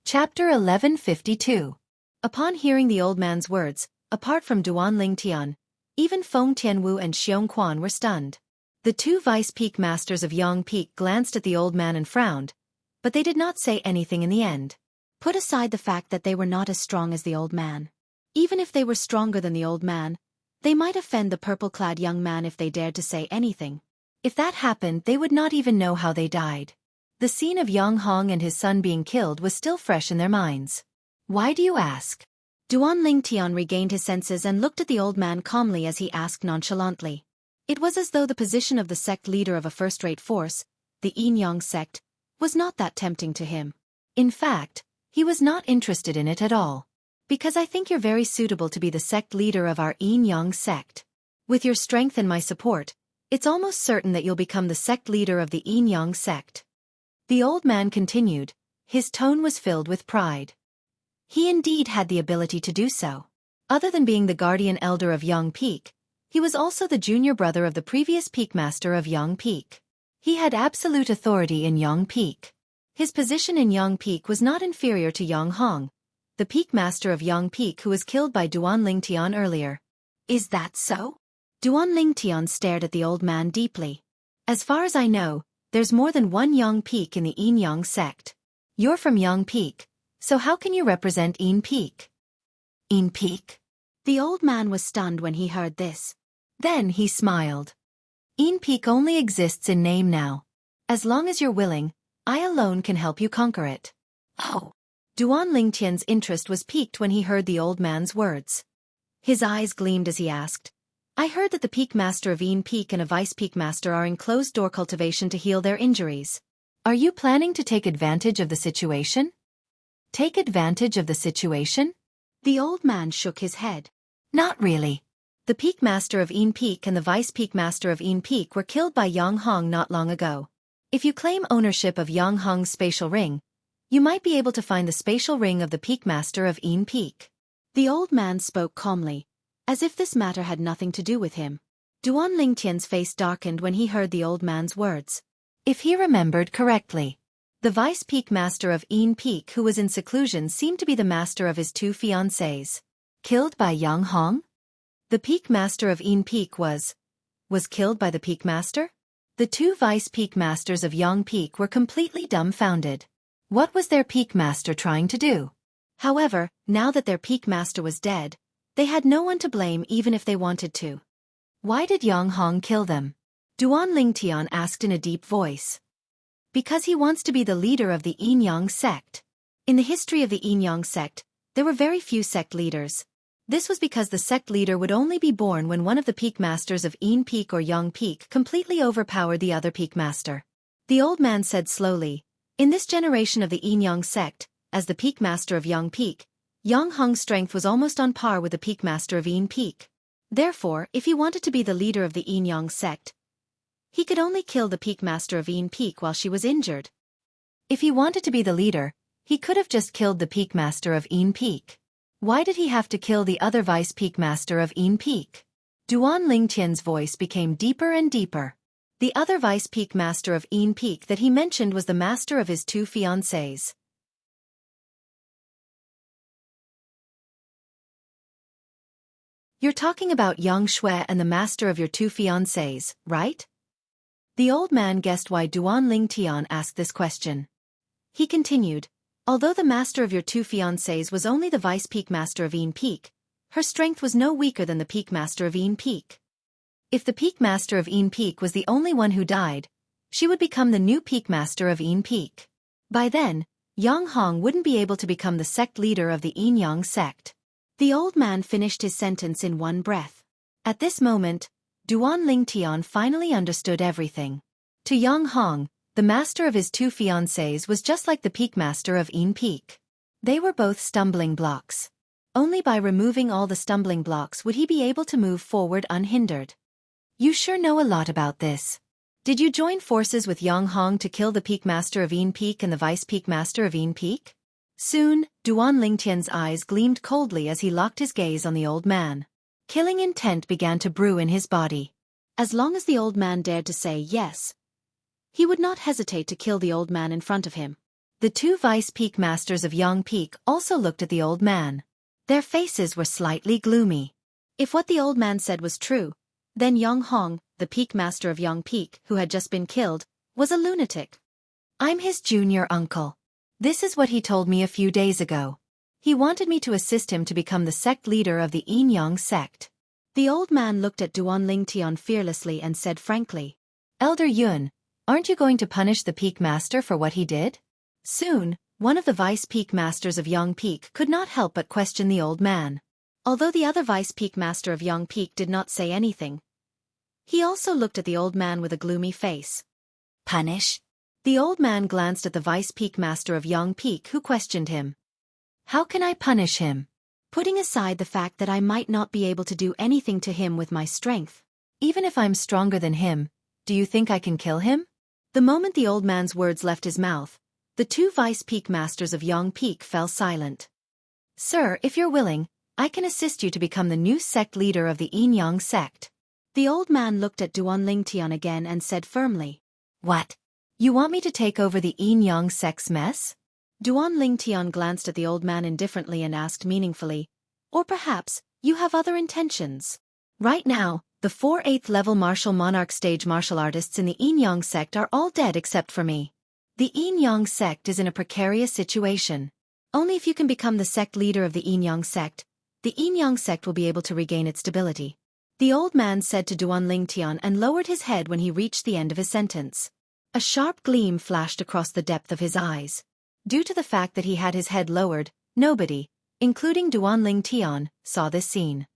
Chapter 1152. Upon hearing the old man's words, apart from Duan Lingtian, even Feng Tianwu and Xiong Quan were stunned. The 2 vice peak masters of Yang Peak glanced at the old man and frowned, but they did not say anything in the end. Put aside the fact that they were not as strong as the old man. Even if they were stronger than the old man, they might offend the purple-clad young man if they dared to say anything. If that happened, they would not even know how they died. The scene of Yang Hong and his son being killed was still fresh in their minds. "Why do you ask?" Duan Lingtian regained his senses and looked at the old man calmly as he asked nonchalantly. It was as though the position of the sect leader of a first-rate force, the Yin Yang sect, was not that tempting to him. In fact, he was not interested in it at all. "Because I think you're very suitable to be the sect leader of our Yin Yang sect. With your strength and my support, it's almost certain that you'll become the sect leader of the Yin Yang sect." The old man continued. His tone was filled with pride. He indeed had the ability to do so. Other than being the guardian elder of Yang Peak, he was also the junior brother of the previous peak master of Yang Peak. He had absolute authority in Yang Peak. His position in Yang Peak was not inferior to Yang Hong, the peak master of Yang Peak who was killed by Duan Lingtian earlier. "Is that so?" Duan Lingtian stared at the old man deeply. "As far as I know, there's more than one Yang Peak in the Yin Yang sect. You're from Yang Peak, so how can you represent Yin Peak?" "Yin Peak?" The old man was stunned when he heard this. Then he smiled. "Yin Peak only exists in name now. As long as you're willing, I alone can help you conquer it." "Oh." Duan Lingtian's interest was piqued when he heard the old man's words. His eyes gleamed as he asked, "I heard that the peak master of Yin Peak and a vice peak master are in closed-door cultivation to heal their injuries. Are you planning to take advantage of the situation?" "Take advantage of the situation?" The old man shook his head. Not really. The Peak Master of Een Peak and the Vice Peak Master of Een Peak were killed by Yang Hong not long ago. If you claim ownership of Yang Hong's spatial ring, you might be able to find the spatial ring of the Peak Master of Een Peak. The old man spoke calmly, as if this matter had nothing to do with him. Duan Lingtian's face darkened when he heard the old man's words. If he remembered correctly, the Vice Peak Master of Een Peak who was in seclusion seemed to be the master of his two fiancées. Killed by Yang Hong? The Peak Master of Een Peak was killed by the Peak Master? The two Vice Peak Masters of Yang Peak were completely dumbfounded. What was their Peak Master trying to do? However, now that their Peak Master was dead, they had no one to blame even if they wanted to. Why did Yang Hong kill them? Duan Lingtian asked in a deep voice. Because he wants to be the leader of the Yin Yang sect. In the history of the Yin Yang sect, there were very few sect leaders. This was because the sect leader would only be born when one of the Peak Masters of Een Peak or Yang Peak completely overpowered the other Peak Master. The old man said slowly, in this generation of the Yin Yang sect, as the Peak Master of Yang Peak, Yang Hong's strength was almost on par with the Peak Master of Een Peak. Therefore, if he wanted to be the leader of the Yin Yang sect, he could only kill the Peak Master of Een Peak while she was injured. If he wanted to be the leader, he could have just killed the Peak Master of Een Peak. Why did he have to kill the other Vice Peak Master of Een Peak? Duan Lingtian's voice became deeper and deeper. The other Vice Peak Master of Een Peak that he mentioned was the master of his two fiancées. You're talking about Yang Shui and the master of your two fiancées, right? The old man guessed why Duan Lingtian asked this question. He continued, although the master of your two fiancées was only the Vice Peak Master of Een Peak, her strength was no weaker than the Peak Master of Een Peak. If the Peak Master of Een Peak was the only one who died, she would become the new Peak Master of Een Peak. By then, Yang Hong wouldn't be able to become the sect leader of the Yin Yang sect. The old man finished his sentence in one breath. At this moment, Duan Lingtian finally understood everything. To Yang Hong, the master of his two fiancées was just like the Peak Master of Een Peak. They were both stumbling blocks. Only by removing all the stumbling blocks would he be able to move forward unhindered. You sure know a lot about this. Did you join forces with Yang Hong to kill the Peak Master of Een Peak and the Vice Peak Master of Een Peak? Soon, Duan Lingtian's eyes gleamed coldly as he locked his gaze on the old man. Killing intent began to brew in his body. As long as the old man dared to say yes, he would not hesitate to kill the old man in front of him. The two Vice Peak Masters of Yang Peak also looked at the old man. Their faces were slightly gloomy. If what the old man said was true, then Yang Hong, the Peak Master of Yang Peak who had just been killed, was a lunatic. I'm his junior uncle. This is what he told me a few days ago. He wanted me to assist him to become the sect leader of the Yin Yang sect. The old man looked at Duan Lingtian fearlessly and said frankly, Elder Yun, aren't you going to punish the Peak Master for what he did? Soon, one of the Vice Peak Masters of Yang Peak could not help but question the old man. Although the other Vice Peak Master of Yang Peak did not say anything, he also looked at the old man with a gloomy face. Punish? The old man glanced at the Vice Peak Master of Yang Peak who questioned him. How can I punish him? Putting aside the fact that I might not be able to do anything to him with my strength. Even if I'm stronger than him, do you think I can kill him? The moment the old man's words left his mouth, the two Vice Peak Masters of Yang Peak fell silent. Sir, if you're willing, I can assist you to become the new sect leader of the Yin Yang sect. The old man looked at Duan Lingtian again and said firmly. What? You want me to take over the Yin Yang sect's mess? Duan Lingtian glanced at the old man indifferently and asked meaningfully, or perhaps, you have other intentions. Right now, the 4 8th level martial monarch stage martial artists in the Yin Yang sect are all dead except for me. The Yin Yang sect is in a precarious situation. Only if you can become the sect leader of the Yin Yang sect, the Yin Yang sect will be able to regain its stability. The old man said to Duan Lingtian and lowered his head when he reached the end of his sentence. A sharp gleam flashed across the depth of his eyes. Due to the fact that he had his head lowered, nobody, including Duan Lingtian, saw this scene.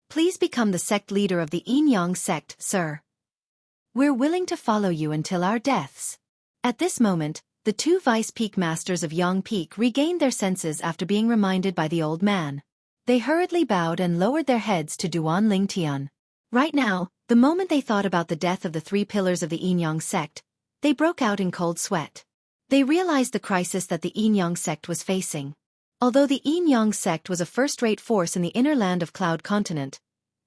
Please become the sect leader of the Yin Yang sect, sir. We're willing to follow you until our deaths. At this moment, the two vice peak masters of Yang Peak regained their senses after being reminded by the old man. They hurriedly bowed and lowered their heads to Duan Lingtian. Right now, the moment they thought about the death of the three pillars of the Yin-Yang sect, they broke out in cold sweat. They realized the crisis that the Yin-Yang sect was facing. Although the Yin-Yang sect was a first-rate force in the inner land of Cloud Continent,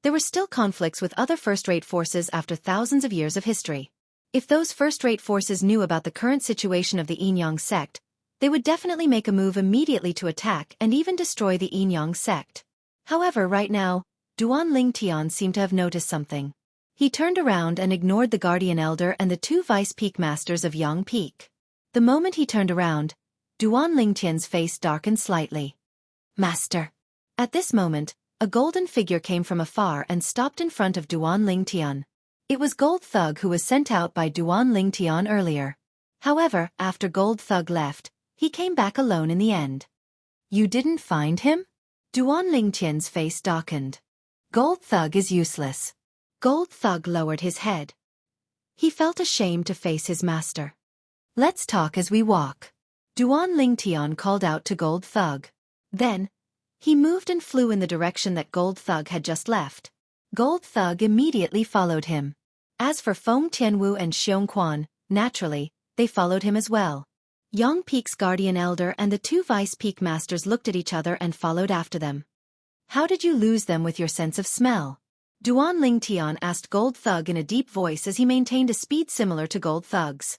there were still conflicts with other first-rate forces after thousands of years of history. If those first-rate forces knew about the current situation of the Yin-Yang sect, they would definitely make a move immediately to attack and even destroy the Yin-Yang sect. However, right now, Duan Lingtian seemed to have noticed something. He turned around and ignored the Guardian Elder and the two Vice Peak Masters of Yang Peak. The moment he turned around, Duan Lingtian's face darkened slightly. Master. At this moment, a golden figure came from afar and stopped in front of Duan Lingtian. It was Gold Thug who was sent out by Duan Lingtian earlier. However, after Gold Thug left, he came back alone in the end. You didn't find him? Duan Lingtian's face darkened. Gold Thug is useless. Gold Thug lowered his head. He felt ashamed to face his master. Let's talk as we walk. Duan Lingtian called out to Gold Thug. Then, he moved and flew in the direction that Gold Thug had just left. Gold Thug immediately followed him. As for Feng Tianwu and Xianxia, naturally, they followed him as well. Yang Peak's Guardian Elder and the two Vice Peak Masters looked at each other and followed after them. How did you lose them with your sense of smell? Duan Lingtian asked Gold Thug in a deep voice as he maintained a speed similar to Gold Thug's.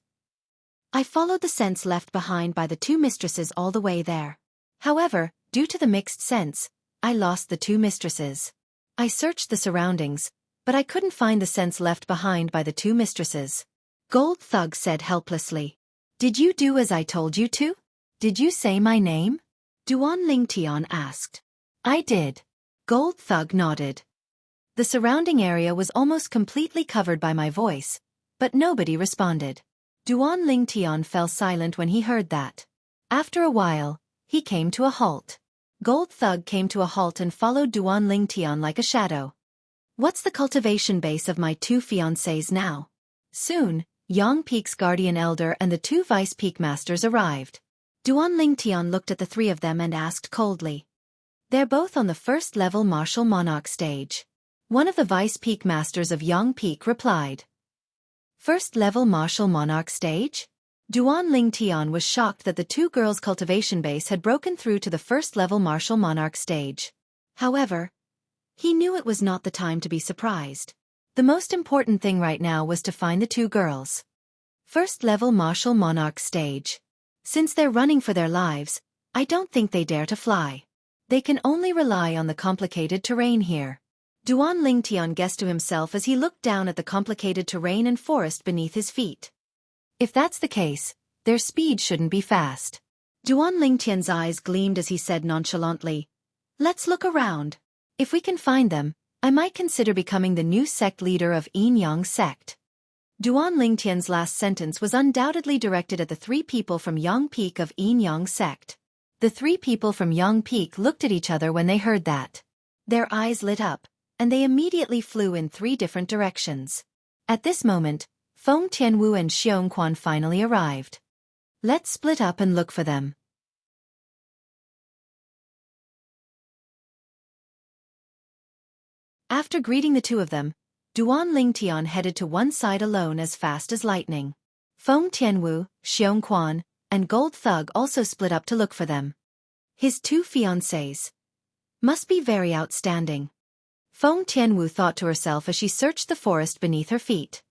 I followed the scents left behind by the two mistresses all the way there. However, due to the mixed scents, I lost the two mistresses. I searched the surroundings, but I couldn't find the scents left behind by the two mistresses. Gold Thug said helplessly. Did you do as I told you to? Did you say my name? Duan Lingtian asked. I did. Gold Thug nodded. The surrounding area was almost completely covered by my voice, but nobody responded. Duan Lingtian fell silent when he heard that. After a while, he came to a halt. Gold Thug came to a halt and followed Duan Lingtian like a shadow. What's the cultivation base of my two fiancés now? Soon, Yang Peak's Guardian Elder and the two Vice Peak Masters arrived. Duan Lingtian looked at the three of them and asked coldly. They're both on the first-level Martial Monarch stage. One of the Vice Peak Masters of Yang Peak replied. First-level Martial Monarch stage? Duan Lingtian was shocked that the two girls' cultivation base had broken through to the first-level Martial Monarch stage. However, he knew it was not the time to be surprised. The most important thing right now was to find the two girls. First-level Martial Monarch stage. Since they're running for their lives, I don't think they dare to fly. They can only rely on the complicated terrain here. Duan Lingtian guessed to himself as he looked down at the complicated terrain and forest beneath his feet. If that's the case, their speed shouldn't be fast. Duan Lingtian's eyes gleamed as he said nonchalantly, Let's look around. If we can find them, I might consider becoming the new sect leader of Yin-Yang sect. Duan Lingtian's last sentence was undoubtedly directed at the three people from Yang Peak of Yin-Yang sect. The three people from Yang Peak looked at each other when they heard that. Their eyes lit up, and they immediately flew in three different directions. At this moment, Feng Tianwu and Xianxia finally arrived. Let's split up and look for them. After greeting the two of them, Duan Lingtian headed to one side alone as fast as lightning. Feng Tianwu, Xianxia, and Gold Thug also split up to look for them. His two fiancés must be very outstanding. Feng Tianwu thought to herself as she searched the forest beneath her feet.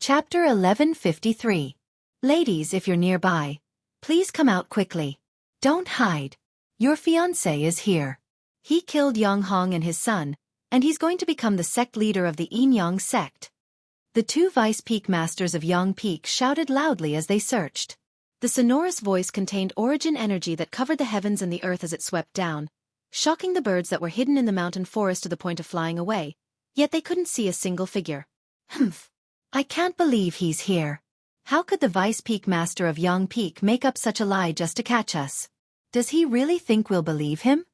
Chapter 1153. Ladies, if you're nearby, please come out quickly. Don't hide. Your fiancé is here. He killed Yang Hong and his son, and he's going to become the sect leader of the Yin-Yang sect. The two Vice Peak Masters of Yang Peak shouted loudly as they searched. The sonorous voice contained origin energy that covered the heavens and the earth as it swept down, shocking the birds that were hidden in the mountain forest to the point of flying away, yet they couldn't see a single figure. Humph! I can't believe he's here. How could the Vice Peak Master of Yang Peak make up such a lie just to catch us? Does he really think we'll believe him?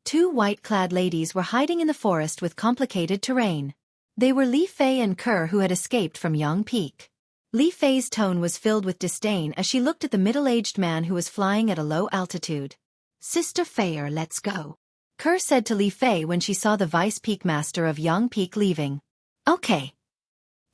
Two white-clad ladies were hiding in the forest with complicated terrain. They were Li Fei and Kerr, who had escaped from Yang Peak. Li Fei's tone was filled with disdain as she looked at the middle-aged man who was flying at a low altitude. "Sister Fei, let's go," Kerr said to Li Fei when she saw the Vice Peak Master of Yang Peak leaving. "Okay,"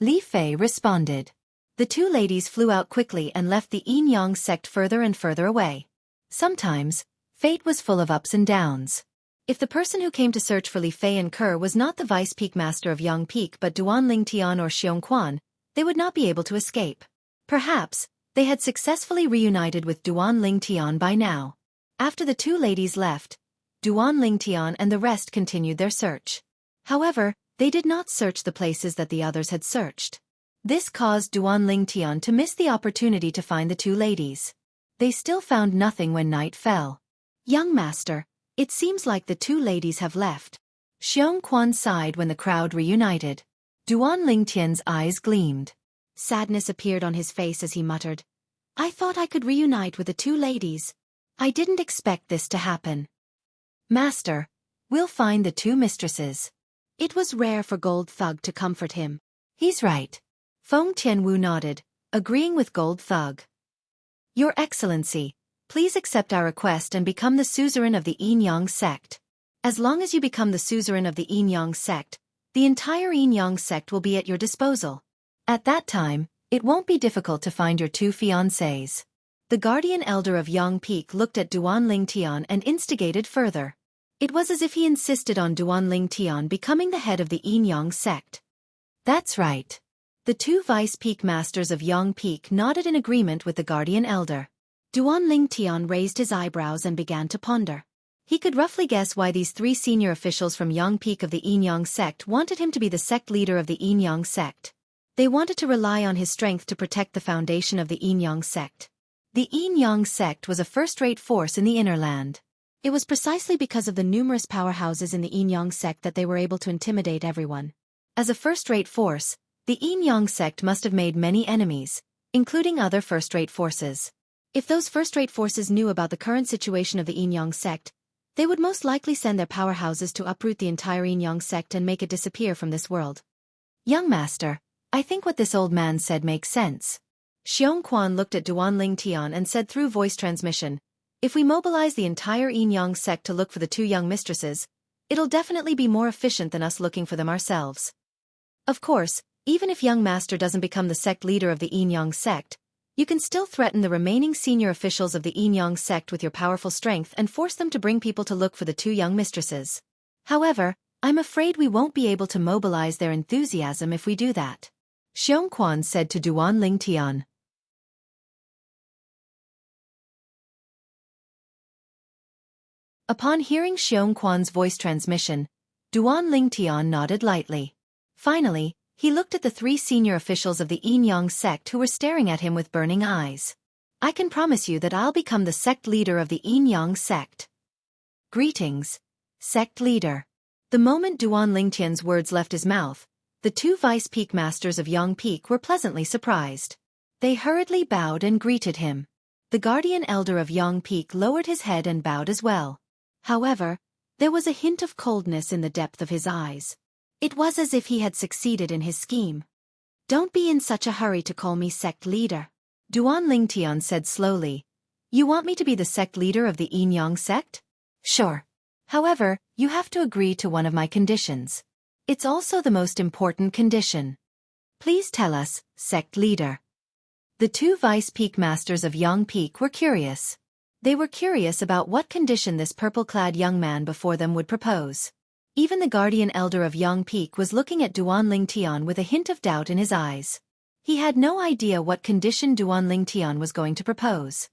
Li Fei responded. The two ladies flew out quickly and left the Yin Yang sect further and further away. Sometimes, fate was full of ups and downs. If the person who came to search for Li Fei and Kerr was not the Vice Peak Master of Yang Peak but Duan Lingtian or Xianxia, they would not be able to escape. Perhaps, they had successfully reunited with Duan Lingtian by now. After the two ladies left, Duan Lingtian and the rest continued their search. However, they did not search the places that the others had searched. This caused Duan Lingtian to miss the opportunity to find the two ladies. They still found nothing when night fell. "Young master, it seems like the two ladies have left." Xianxia sighed when the crowd reunited. Duan Lingtian's eyes gleamed. Sadness appeared on his face as he muttered, "I thought I could reunite with the two ladies. I didn't expect this to happen." "Master, we'll find the two mistresses." It was rare for Gold Thug to comfort him. "He's right." Feng Tianwu nodded, agreeing with Gold Thug. "Your Excellency, please accept our request and become the suzerain of the Yin Yang sect. As long as you become the suzerain of the Yin Yang sect, the entire Yin Yang sect will be at your disposal. At that time, it won't be difficult to find your two fiancés." The guardian elder of Yang Peak looked at Duan Lingtian and instigated further. It was as if he insisted on Duan Lingtian becoming the head of the Yin Yang sect. "That's right." The two Vice Peak Masters of Yang Peak nodded in agreement with the guardian elder. Duan Lingtian raised his eyebrows and began to ponder. He could roughly guess why these three senior officials from Yang Peak of the Yin Yang sect wanted him to be the sect leader of the Yin Yang sect. They wanted to rely on his strength to protect the foundation of the Yin Yang sect. The Yin Yang sect was a first-rate force in the inner land. It was precisely because of the numerous powerhouses in the Yin Yang sect that they were able to intimidate everyone. As a first-rate force, the Yin Yang sect must have made many enemies, including other first-rate forces. If those first-rate forces knew about the current situation of the Yin Yang sect, they would most likely send their powerhouses to uproot the entire Yin Yang sect and make it disappear from this world. "Young master, I think what this old man said makes sense." Xianxia looked at Duan Lingtian and said through voice transmission, "If we mobilize the entire Yin Yang sect to look for the two young mistresses, it'll definitely be more efficient than us looking for them ourselves. Of course, even if young master doesn't become the sect leader of the Yin Yang sect, you can still threaten the remaining senior officials of the Yin Yang sect with your powerful strength and force them to bring people to look for the two young mistresses. However, I'm afraid we won't be able to mobilize their enthusiasm if we do that," Xianxia said to Duan Lingtian. Upon hearing Xianxia's voice transmission, Duan Lingtian nodded lightly. Finally, he looked at the three senior officials of the Yin Yang sect who were staring at him with burning eyes. "I can promise you that I'll become the sect leader of the Yin Yang sect." "Greetings, sect leader." The moment Duan Lingtian's words left his mouth, the two Vice Peak Masters of Yang Peak were pleasantly surprised. They hurriedly bowed and greeted him. The guardian elder of Yang Peak lowered his head and bowed as well. However, there was a hint of coldness in the depth of his eyes. It was as if he had succeeded in his scheme. "Don't be in such a hurry to call me sect leader," Duan Lingtian said slowly. "You want me to be the sect leader of the Yin Yang sect? Sure. However, you have to agree to one of my conditions. It's also the most important condition. Please tell us, sect leader." The two Vice Peak Masters of Yang Peak were curious. They were curious about what condition this purple-clad young man before them would propose. Even the guardian elder of Yang Peak was looking at Duan Lingtian with a hint of doubt in his eyes. He had no idea what condition Duan Lingtian was going to propose.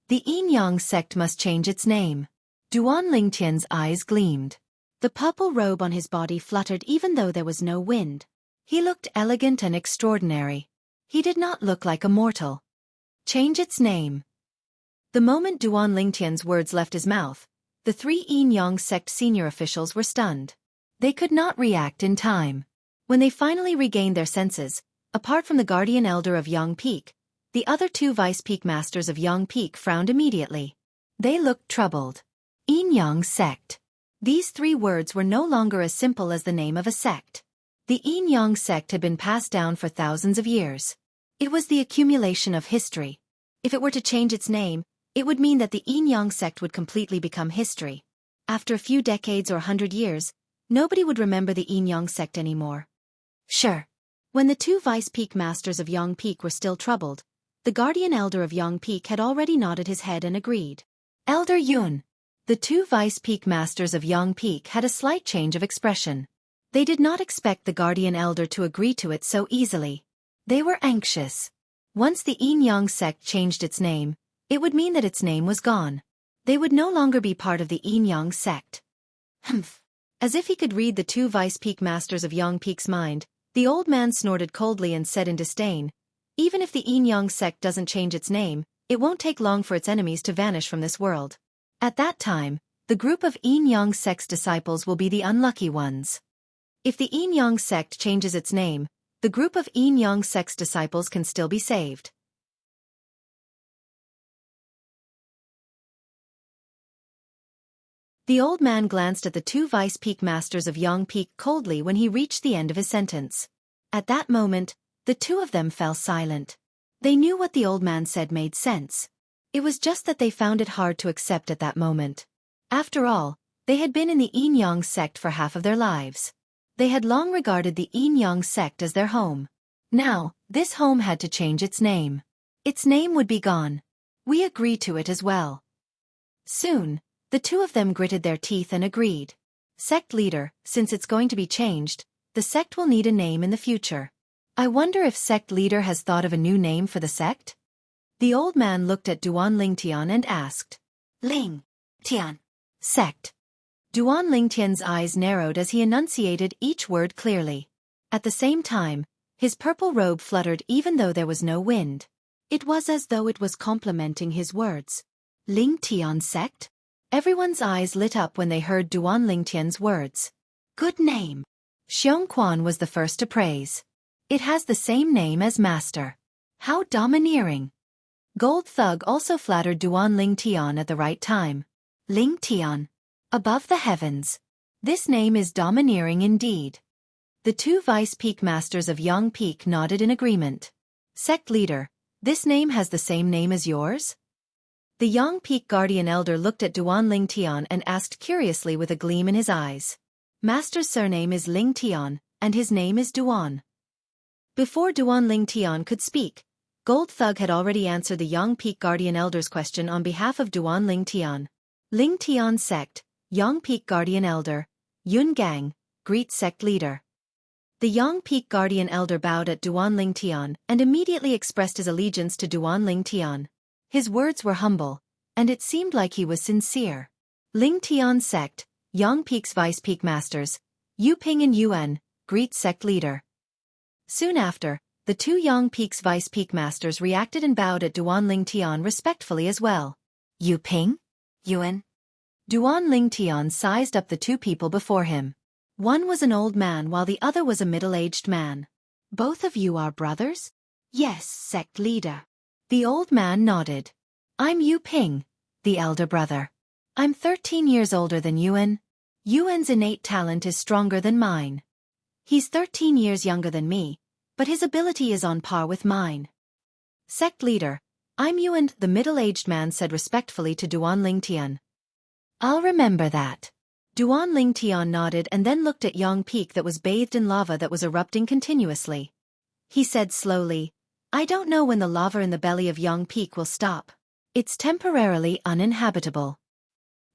"The Yin Yang sect must change its name." Duan Lingtian's eyes gleamed. The purple robe on his body fluttered even though there was no wind. He looked elegant and extraordinary. He did not look like a mortal. "Change its name." The moment Duan Lingtian's words left his mouth, the three Yin Yang sect senior officials were stunned. They could not react in time. When they finally regained their senses, apart from the guardian elder of Yang Peak, The other two vice peak masters of Yang Peak frowned immediately. They looked troubled. Yin Yang sect. These three words were no longer as simple as the name of a sect. The Yin Yang sect had been passed down for thousands of years. It was the accumulation of history. If it were to change its name, it would mean that the Yin Yang sect would completely become history. After a few decades or 100 years, nobody would remember the Yin Yang sect anymore. Sure. When the two vice peak masters of Yang Peak were still troubled, the guardian elder of Yang Peak had already nodded his head and agreed. Elder Yun. The two vice peak masters of Yang Peak had a slight change of expression. They did not expect the guardian elder to agree to it so easily. They were anxious. Once the Yin Yang sect changed its name, it would mean that its name was gone. They would no longer be part of the Yin Yang sect. Humph. As if he could read the two vice peak masters of Yang Peak's mind, the old man snorted coldly and said in disdain, even if the Yin Yang sect doesn't change its name, it won't take long for its enemies to vanish from this world. At that time, the group of Yin Yang sect's disciples will be the unlucky ones. If the Yin Yang sect changes its name, the group of Yin Yang sect's disciples can still be saved. The old man glanced at the two vice peak masters of Yang Peak coldly when he reached the end of his sentence. At that moment, the two of them fell silent. They knew what the old man said made sense. It was just that they found it hard to accept at that moment. After all, they had been in the Yin Yang sect for half of their lives. They had long regarded the Yin Yang sect as their home. Now, this home had to change its name. Its name would be gone. We agree to it as well. Soon, the two of them gritted their teeth and agreed. Sect leader, since it's going to be changed, the sect will need a name in the future. I wonder if sect leader has thought of a new name for the sect? The old man looked at Duan Lingtian and asked. Ling Tian. Sect. Duan Lingtian's eyes narrowed as he enunciated each word clearly. At the same time, his purple robe fluttered even though there was no wind. It was as though it was complimenting his words. Ling Tian sect? Everyone's eyes lit up when they heard Duan Lingtian's words. Good name. Xianxia was the first to praise. It has the same name as master. How domineering. Gold Thug also flattered Duan Lingtian at the right time. Lingtian. Above the heavens. This name is domineering indeed. The two vice peak masters of Yang Peak nodded in agreement. Sect leader, this name has the same name as yours? The Yang Peak guardian elder looked at Duan Lingtian and asked curiously with a gleam in his eyes. Master's surname is Lingtian, and his name is Duan. Before Duan Lingtian could speak, Gold Thug had already answered the Yang Peak guardian elder's question on behalf of Duan Lingtian. Lingtian sect, Yang Peak guardian elder, Yun Gang, greet sect leader. The Yang Peak guardian elder bowed at Duan Lingtian and immediately expressed his allegiance to Duan Lingtian. His words were humble, and it seemed like he was sincere. Lingtian sect, Yang Peak's vice peak masters, Yu Ping and Yuan, greet sect leader. Soon after, the two Yang Peak's vice peak masters reacted and bowed at Duan Lingtian respectfully as well. Yu Ping? Yuan? Duan Lingtian sized up the two people before him. One was an old man while the other was a middle-aged man. Both of you are brothers? Yes, sect leader. The old man nodded. I'm Yu Ping, the elder brother. I'm 13 years older than Yuan. Yuan's innate talent is stronger than mine. He's 13 years younger than me, but his ability is on par with mine. Sect leader, I'm Yuan, the middle-aged man said respectfully to Duan Lingtian. I'll remember that. Duan Lingtian nodded and then looked at Yang Peak that was bathed in lava that was erupting continuously. He said slowly, I don't know when the lava in the belly of Yang Peak will stop. It's temporarily uninhabitable.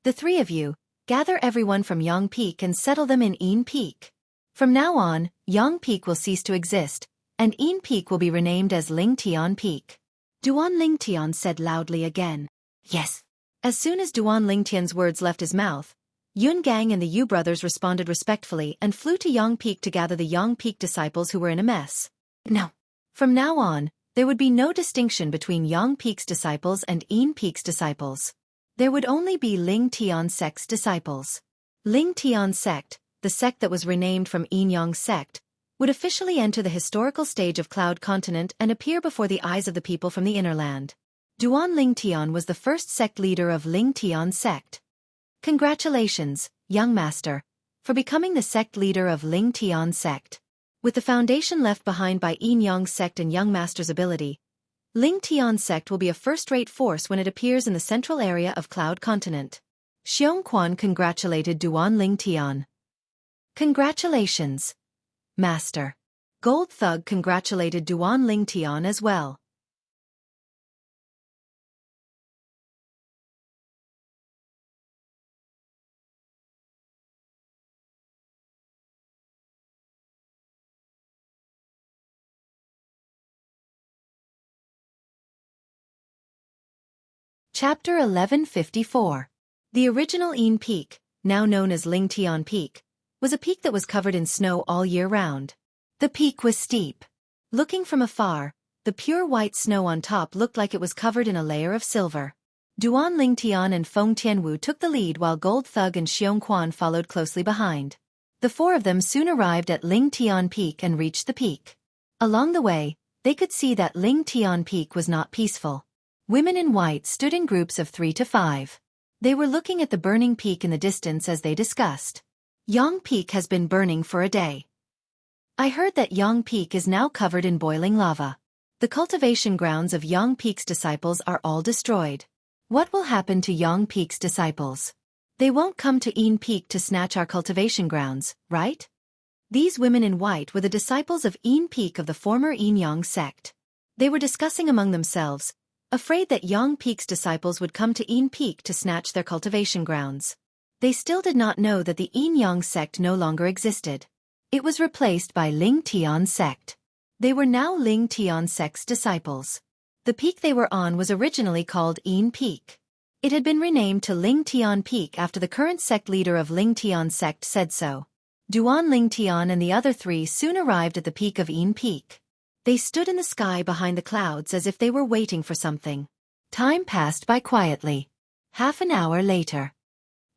The three of you, gather everyone from Yang Peak and settle them in Yin Peak. From now on, Yang Peak will cease to exist, and Yin Peak will be renamed as Lingtian Peak. Duan Lingtian said loudly again. Yes. As soon as Duan Lingtian's words left his mouth, Yun Gang and the Yu brothers responded respectfully and flew to Yang Peak to gather the Yang Peak disciples who were in a mess. No. From now on, there would be no distinction between Yang Peak's disciples and Yin Peak's disciples. There would only be Lingtian sect's disciples. Lingtian sect, the sect that was renamed from Yin Yang sect, would officially enter the historical stage of Cloud Continent and appear before the eyes of the people from the inner land. Duan Lingtian was the first sect leader of Lingtian sect. Congratulations, young master, for becoming the sect leader of Lingtian sect. With the foundation left behind by Yin Yang sect and young master's ability, Lingtian sect will be a first-rate force when it appears in the central area of Cloud Continent. Xiongquan congratulated Duan Lingtian. Congratulations, master. Gold Thug congratulated Duan Lingtian as well. Chapter 1154. The original Yin Peak, now known as Lingtian Peak, was a peak that was covered in snow all year round. The peak was steep. Looking from afar, the pure white snow on top looked like it was covered in a layer of silver. Duan Lingtian and Feng Tianwu took the lead while Gold Thug and Xiongquan followed closely behind. The four of them soon arrived at Lingtian Peak and reached the peak. Along the way, they could see that Lingtian Peak was not peaceful. Women in white stood in groups of 3 to 5. They were looking at the burning peak in the distance as they discussed. Yang Peak has been burning for a day. I heard that Yang Peak is now covered in boiling lava. The cultivation grounds of Yang Peak's disciples are all destroyed. What will happen to Yang Peak's disciples? They won't come to Yin Peak to snatch our cultivation grounds, right? These women in white were the disciples of Yin Peak of the former Yin Yang sect. They were discussing among themselves, afraid that Yang Peak's disciples would come to Yin Peak to snatch their cultivation grounds. They still did not know that the Yin Yang sect no longer existed. It was replaced by Lingtian sect. They were now Lingtian sect's disciples. The peak they were on was originally called Yin Peak. It had been renamed to Lingtian Peak after the current sect leader of Lingtian sect said so. Duan Lingtian and the other three soon arrived at the peak of Yin Peak. They stood in the sky behind the clouds as if they were waiting for something. Time passed by quietly. Half an hour later.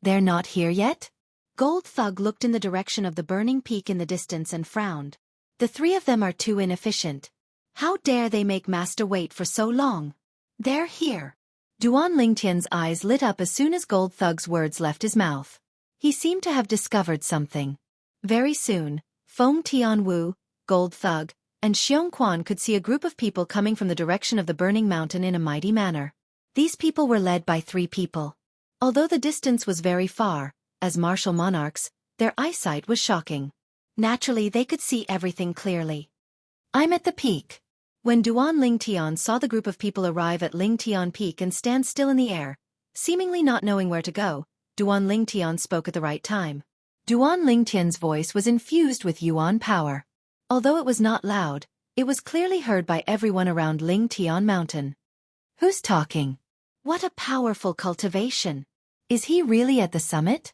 They're not here yet? Gold Thug looked in the direction of the burning peak in the distance and frowned. The three of them are too inefficient. How dare they make Master wait for so long? They're here. Duan Lingtian's eyes lit up as soon as Gold Thug's words left his mouth. He seemed to have discovered something. Very soon, Feng Tianwu, Gold Thug, and Xiongquan could see a group of people coming from the direction of the burning mountain in a mighty manner. These people were led by 3 people. Although the distance was very far, as martial monarchs, their eyesight was shocking. Naturally, they could see everything clearly. I'm at the peak. When Duan Lingtian saw the group of people arrive at Lingtian Peak and stand still in the air, seemingly not knowing where to go, Duan Lingtian spoke at the right time. Duan Lingtian's voice was infused with Yuan power. Although it was not loud, it was clearly heard by everyone around Lingtian Mountain. Who's talking? What a powerful cultivation! Is he really at the summit?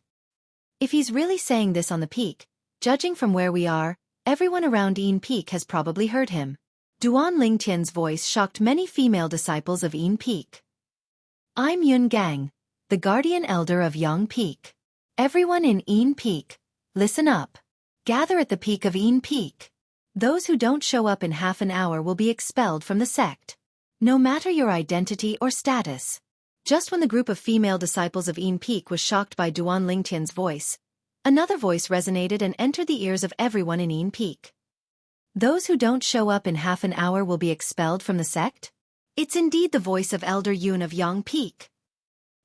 If he's really saying this on the peak, judging from where we are, everyone around Yin Peak has probably heard him. Duan Lingtian's voice shocked many female disciples of Yin Peak. I'm Yun Gang, the guardian elder of Yang Peak. Everyone in Yin Peak, listen up. Gather at the peak of Yin Peak. Those who don't show up in half an hour will be expelled from the sect. No matter your identity or status. Just when the group of female disciples of Yin Peak was shocked by Duan Lingtian's voice, another voice resonated and entered the ears of everyone in Yin Peak. Those who don't show up in half an hour will be expelled from the sect? It's indeed the voice of Elder Yun of Yang Peak.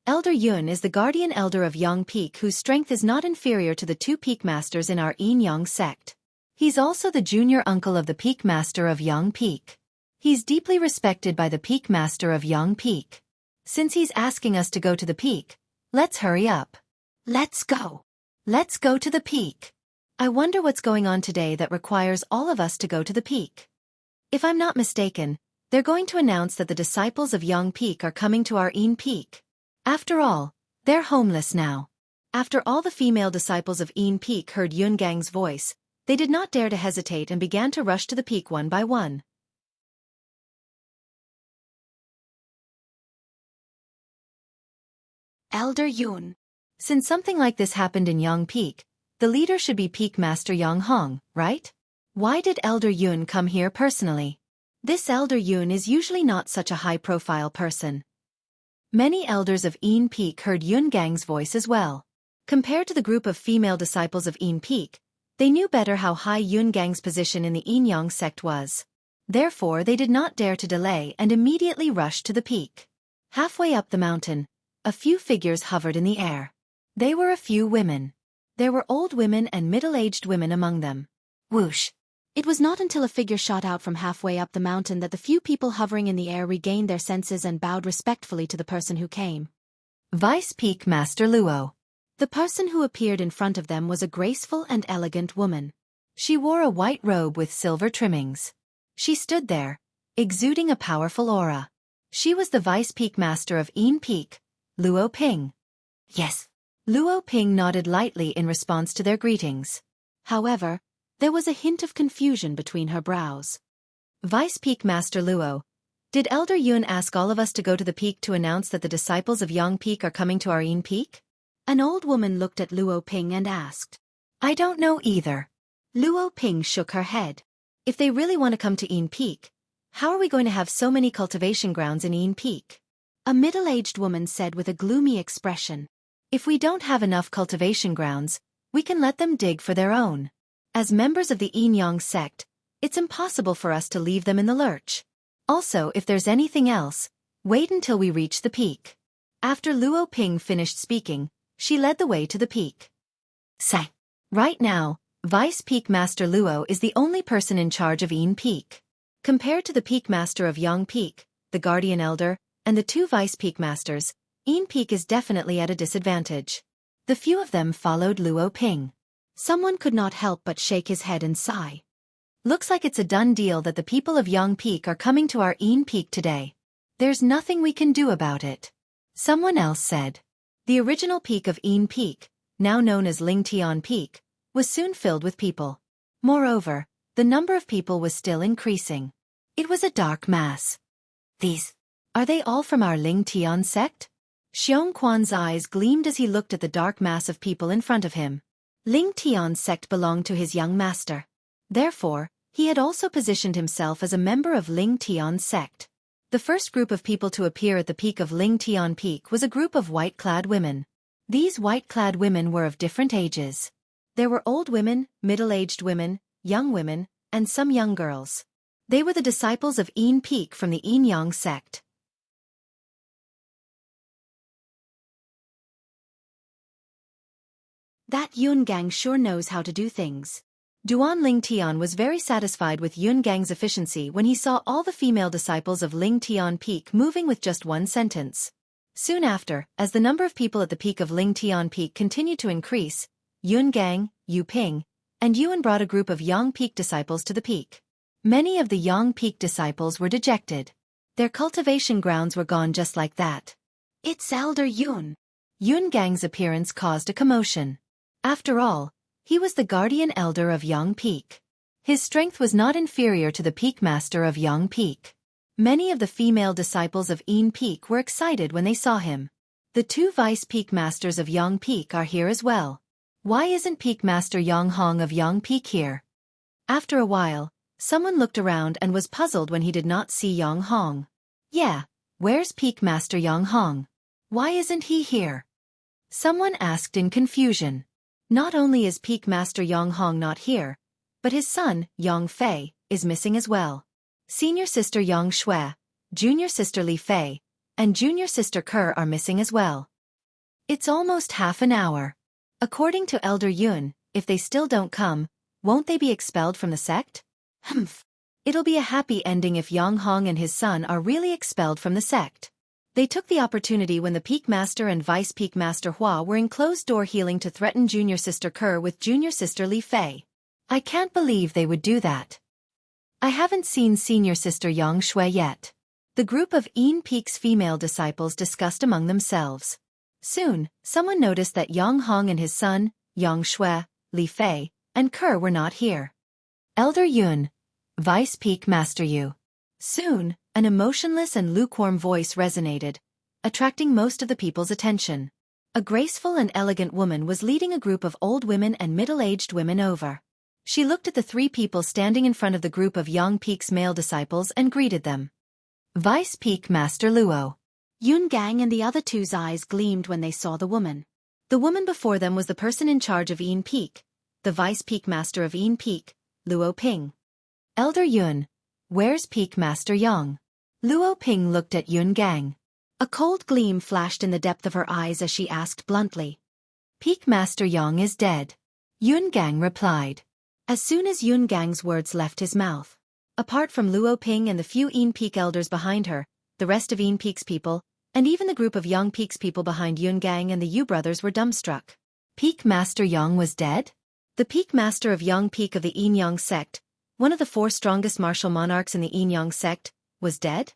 Elder Yun is the guardian elder of Yang Peak whose strength is not inferior to the 2 peak masters in our Yin Yang sect. He's also the junior uncle of the peak master of Yang Peak. He's deeply respected by the peak master of Yang Peak. Since he's asking us to go to the peak, let's hurry up. Let's go. Let's go to the peak. I wonder what's going on today that requires all of us to go to the peak. If I'm not mistaken, they're going to announce that the disciples of Yang Peak are coming to our Yin Peak. After all, they're homeless now. After all the female disciples of Yin Peak heard Yun Gang's voice, they did not dare to hesitate and began to rush to the peak one by one. Elder Yun. Since something like this happened in Yang Peak, the leader should be Peak Master Yang Hong, right? Why did Elder Yun come here personally? This Elder Yun is usually not such a high-profile person. Many elders of Yin Peak heard Yun Gang's voice as well. Compared to the group of female disciples of Yin Peak, they knew better how high Yun Gang's position in the Yin Yang sect was. Therefore they did not dare to delay and immediately rushed to the peak. Halfway up the mountain, a few figures hovered in the air. They were a few women. There were old women and middle-aged women among them. Whoosh! It was not until a figure shot out from halfway up the mountain that the few people hovering in the air regained their senses and bowed respectfully to the person who came. Vice Peak Master Luo. The person who appeared in front of them was a graceful and elegant woman. She wore a white robe with silver trimmings. She stood there, exuding a powerful aura. She was the Vice Peak Master of Yin Peak, Luo Ping. Yes. Luo Ping nodded lightly in response to their greetings. However, there was a hint of confusion between her brows. Vice Peak Master Luo, did Elder Yun ask all of us to go to the peak to announce that the disciples of Yang Peak are coming to our Yin Peak? An old woman looked at Luo Ping and asked. I don't know either. Luo Ping shook her head. If they really want to come to Yin Peak, how are we going to have so many cultivation grounds in Yin Peak? A middle-aged woman said with a gloomy expression. If we don't have enough cultivation grounds, we can let them dig for their own. As members of the Yin Yang sect, it's impossible for us to leave them in the lurch. Also, if there's anything else, wait until we reach the peak. After Luo Ping finished speaking, she led the way to the peak. Say. Right now, Vice Peak Master Luo is the only person in charge of Yin Peak. Compared to the Peak Master of Yang Peak, the Guardian Elder, and the two Vice Peak Masters, Yin Peak is definitely at a disadvantage. The few of them followed Luo Ping. Someone could not help but shake his head and sigh. Looks like it's a done deal that the people of Yang Peak are coming to our Yin Peak today. There's nothing we can do about it. Someone else said. The original peak of Yin Peak, now known as Lingtian Peak, was soon filled with people. Moreover, the number of people was still increasing. It was a dark mass. Are they all from our Lingtian sect? Xiong Quan's eyes gleamed as he looked at the dark mass of people in front of him. Lingtian sect belonged to his young master. Therefore, he had also positioned himself as a member of Lingtian sect. The first group of people to appear at the peak of Lingtian Peak was a group of white-clad women. These white-clad women were of different ages. There were old women, middle-aged women, young women, and some young girls. They were the disciples of Yin Peak from the Yin Yang sect. That Yun Gang sure knows how to do things. Duan Lingtian was very satisfied with Yun Gang's efficiency when he saw all the female disciples of Lingtian Peak moving with just one sentence. Soon after, as the number of people at the peak of Lingtian Peak continued to increase, Yun Gang, Yu Ping, and Yuan brought a group of Yang Peak disciples to the peak. Many of the Yang Peak disciples were dejected. Their cultivation grounds were gone just like that. It's Elder Yun. Yun Gang's appearance caused a commotion. After all, he was the guardian elder of Yang Peak. His strength was not inferior to the Peak Master of Yang Peak. Many of the female disciples of Yin Peak were excited when they saw him. The two Vice Peak Masters of Yang Peak are here as well. Why isn't Peak Master Yang Hong of Yang Peak here? After a while, someone looked around and was puzzled when he did not see Yang Hong. Yeah, where's Peak Master Yang Hong? Why isn't he here? Someone asked in confusion. Not only is Peak Master Yang Hong not here, but his son, Yang Fei, is missing as well. Senior sister Yang Shui, junior sister Li Fei, and junior sister Ke are missing as well. It's almost half an hour. According to Elder Yun, if they still don't come, won't they be expelled from the sect? Humph. It'll be a happy ending if Yang Hong and his son are really expelled from the sect. They took the opportunity when the Peak Master and Vice Peak Master Hua were in closed-door healing to threaten junior sister Ke with junior sister Li Fei. I can't believe they would do that. I haven't seen senior sister Yang Shui yet. The group of Yin Peak's female disciples discussed among themselves. Soon, someone noticed that Yang Hong and his son, Yang Shui, Li Fei, and Ke were not here. Elder Yun, Vice Peak Master Yu. Soon, an emotionless and lukewarm voice resonated, attracting most of the people's attention. A graceful and elegant woman was leading a group of old women and middle-aged women over. She looked at the three people standing in front of the group of Yang Peak's male disciples and greeted them. Vice Peak Master Luo. Yun Gang and the other two's eyes gleamed when they saw the woman. The woman before them was the person in charge of Yin Peak, the Vice Peak Master of Yin Peak, Luo Ping. Elder Yun, where's Peak Master Yang? Luo Ping looked at Yun Gang. A cold gleam flashed in the depth of her eyes as she asked bluntly. Peak Master Yang is dead. Yun Gang replied. As soon as Yun Gang's words left his mouth, apart from Luo Ping and the few Yin Peak elders behind her, the rest of Yin Peak's people, and even the group of Yang Peak's people behind Yun Gang and the Yu brothers were dumbstruck. Peak Master Yang was dead? The Peak Master of Yang Peak of the Yin Yang sect, one of the 4 strongest martial monarchs in the Yin Yang sect, was dead?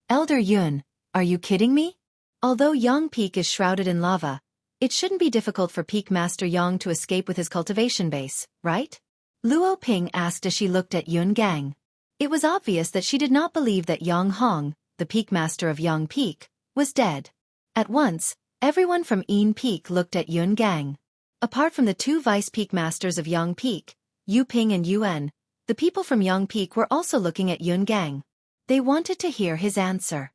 Elder Yun, are you kidding me? Although Yang Peak is shrouded in lava, it shouldn't be difficult for Peak Master Yang to escape with his cultivation base, right? Luo Ping asked as she looked at Yun Gang. It was obvious that she did not believe that Yang Hong, the Peak Master of Yang Peak, was dead. At once, everyone from Yin Peak looked at Yun Gang. Apart from the 2 Vice Peak Masters of Yang Peak, Yu Ping and Yuan, the people from Yang Peak were also looking at Yun Gang. They wanted to hear his answer.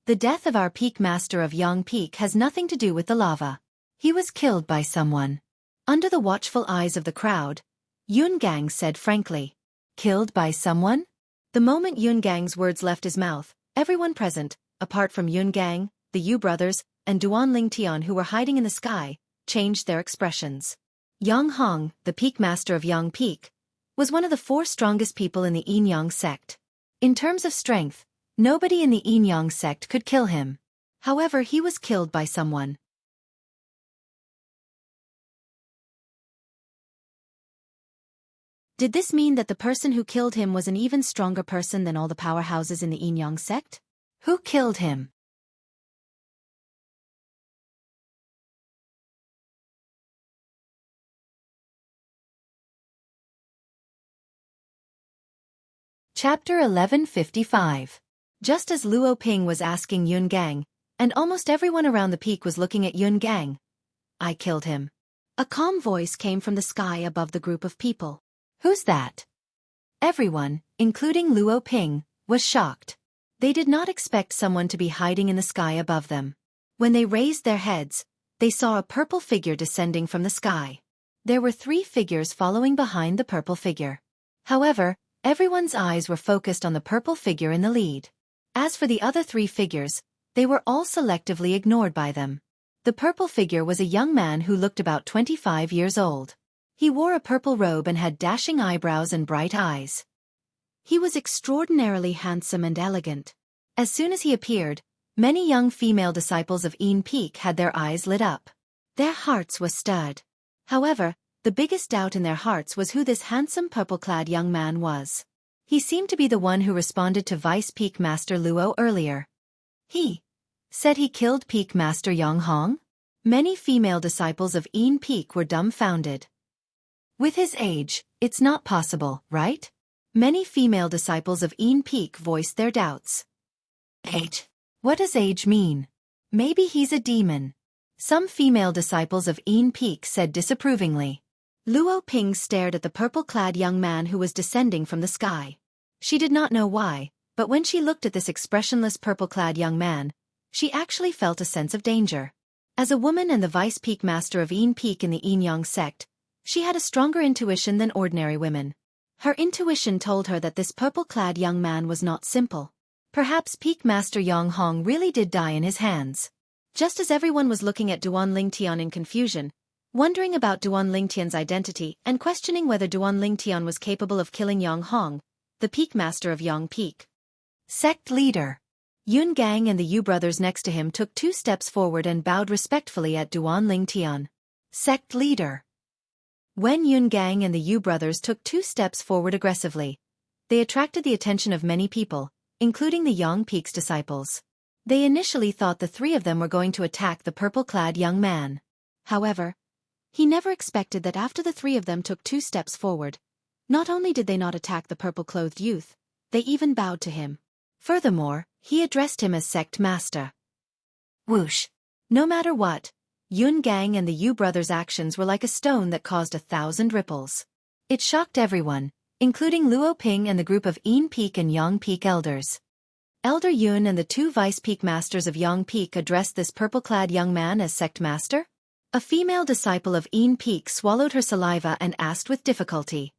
The death of our Peak Master of Yang Peak has nothing to do with the lava. He was killed by someone. Under the watchful eyes of the crowd, Yun Gang said frankly. Killed by someone? The moment Yun Gang's words left his mouth, everyone present, apart from Yun Gang, the Yu brothers, and Duan Lingtian who were hiding in the sky, changed their expressions. Yang Hong, the Peak Master of Yang Peak, was one of the 4 strongest people in the Yin Yang sect. In terms of strength, nobody in the Yin Yang sect could kill him. However, he was killed by someone. Did this mean that the person who killed him was an even stronger person than all the powerhouses in the Yin Yang sect? Who killed him? Chapter 1155. Just as Luo Ping was asking Yun Gang, and almost everyone around the peak was looking at Yun Gang. I killed him. A calm voice came from the sky above the group of people. Who's that? Everyone, including Luo Ping, was shocked. They did not expect someone to be hiding in the sky above them. When they raised their heads, they saw a purple figure descending from the sky. There were 3 figures following behind the purple figure. However, everyone's eyes were focused on the purple figure in the lead. As for the other 3 figures, they were all selectively ignored by them. The purple figure was a young man who looked about 25 years old. He wore a purple robe and had dashing eyebrows and bright eyes. He was extraordinarily handsome and elegant. As soon as he appeared, many young female disciples of Yin Peak had their eyes lit up. Their hearts were stirred. However, the biggest doubt in their hearts was who this handsome purple-clad young man was. He seemed to be the one who responded to Vice Peak Master Luo earlier. He said he killed Peak Master Yang Hong? Many female disciples of Yin Peak were dumbfounded. With his age, it's not possible, right? Many female disciples of Yin Peak voiced their doubts. Age? What does age mean? Maybe he's a demon. Some female disciples of Yin Peak said disapprovingly. Luo Ping stared at the purple-clad young man who was descending from the sky. She did not know why, but when she looked at this expressionless purple-clad young man, she actually felt a sense of danger. As a woman and the Vice Peak Master of Yin Peak in the Yin Yang sect, she had a stronger intuition than ordinary women. Her intuition told her that this purple-clad young man was not simple. Perhaps Peak Master Yang Hong really did die in his hands. Just as everyone was looking at Duan Lingtian in confusion, wondering about Duan Lingtian's identity and questioning whether Duan Lingtian was capable of killing Yang Hong, the Peak Master of Yang Peak. Sect leader. Yun Gang and the Yu brothers next to him took 2 steps forward and bowed respectfully at Duan Lingtian. Sect leader. When Yun Gang and the Yu brothers took 2 steps forward aggressively, they attracted the attention of many people, including the Yang Peak's disciples. They initially thought the 3 of them were going to attack the purple-clad young man. However, he never expected that after the 3 of them took 2 steps forward, not only did they not attack the purple-clothed youth, they even bowed to him. Furthermore, he addressed him as sect master. Whoosh! No matter what, Yun Gang and the Yu brothers' actions were like a stone that caused 1,000 ripples. It shocked everyone, including Luo Ping and the group of Yin Peak and Yang Peak elders. Elder Yun and the two vice peak masters of Yang Peak addressed this purple-clad young man as sect master. A female disciple of Yin Peak swallowed her saliva and asked with difficulty.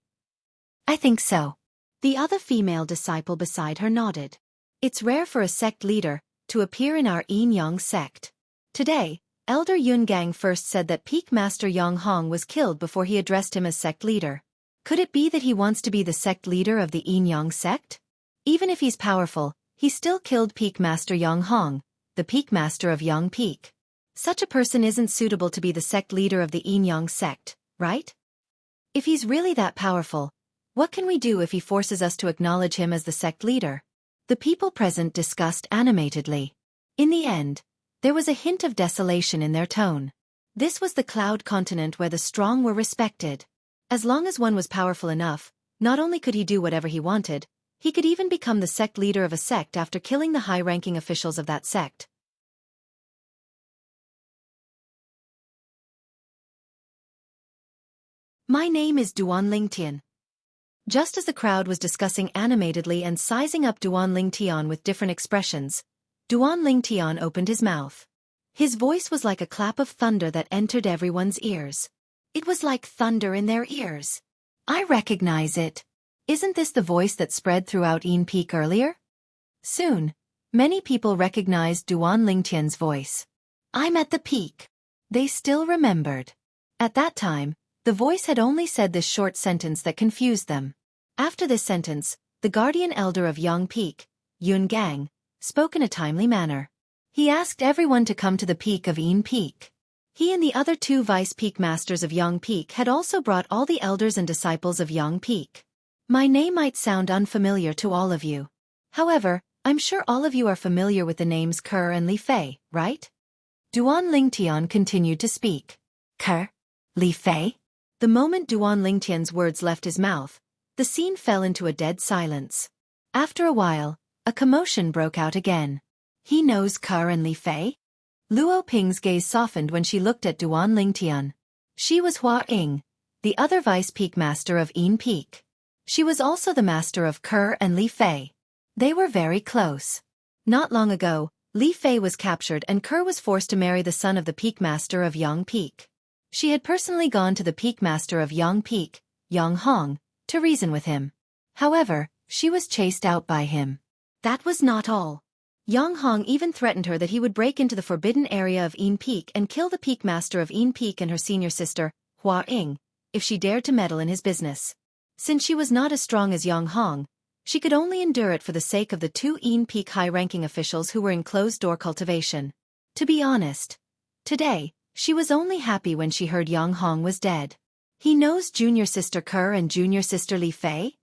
I think so. The other female disciple beside her nodded. It's rare for a sect leader to appear in our Yin Yang sect. Today, Elder Yun Gang first said that Peak Master Yang Hong was killed before he addressed him as sect leader. Could it be that he wants to be the sect leader of the Yin Yang sect? Even if he's powerful, he still killed Peak Master Yang Hong, the Peak Master of Yang Peak. Such a person isn't suitable to be the sect leader of the Yin Yang sect, right? If he's really that powerful, what can we do if he forces us to acknowledge him as the sect leader? The people present discussed animatedly. In the end, there was a hint of desolation in their tone. This was the cloud continent where the strong were respected. As long as one was powerful enough, not only could he do whatever he wanted, he could even become the sect leader of a sect after killing the high-ranking officials of that sect. My name is Duan Lingtian. Just as the crowd was discussing animatedly and sizing up Duan Lingtian with different expressions, Duan Lingtian opened his mouth. His voice was like a clap of thunder that entered everyone's ears. It was like thunder in their ears. I recognize it. Isn't this the voice that spread throughout Yin Peak earlier? Soon, many people recognized Duan Lingtian's voice. I'm at the peak. They still remembered. At that time, the voice had only said this short sentence that confused them. After this sentence, the guardian elder of Yang Peak, Yun Gang, spoke in a timely manner. He asked everyone to come to the peak of Yin Peak. He and the other two vice peak masters of Yang Peak had also brought all the elders and disciples of Yang Peak. My name might sound unfamiliar to all of you. However, I'm sure all of you are familiar with the names Ker and Li Fei, right? Duan Lingtian continued to speak. Ker? Li Fei? The moment Duan Lingtian's words left his mouth, the scene fell into a dead silence. After a while, a commotion broke out again. He knows Ker and Li Fei? Luo Ping's gaze softened when she looked at Duan Lingtian. She was Hua Ying, the other vice peak master of Yin Peak. She was also the master of Ker and Li Fei. They were very close. Not long ago, Li Fei was captured and Ker was forced to marry the son of the peak master of Yang Peak. She had personally gone to the peak master of Yang Peak, Yang Hong, to reason with him. However, she was chased out by him. That was not all. Yang Hong even threatened her that he would break into the forbidden area of Yin Peak and kill the peak master of Yin Peak and her senior sister, Hua Ying, if she dared to meddle in his business. Since she was not as strong as Yang Hong, she could only endure it for the sake of the two Yin Peak high-ranking officials who were in closed-door cultivation. To be honest, today, she was only happy when she heard Yang Hong was dead. He knows junior sister Ker and junior sister Li Fei?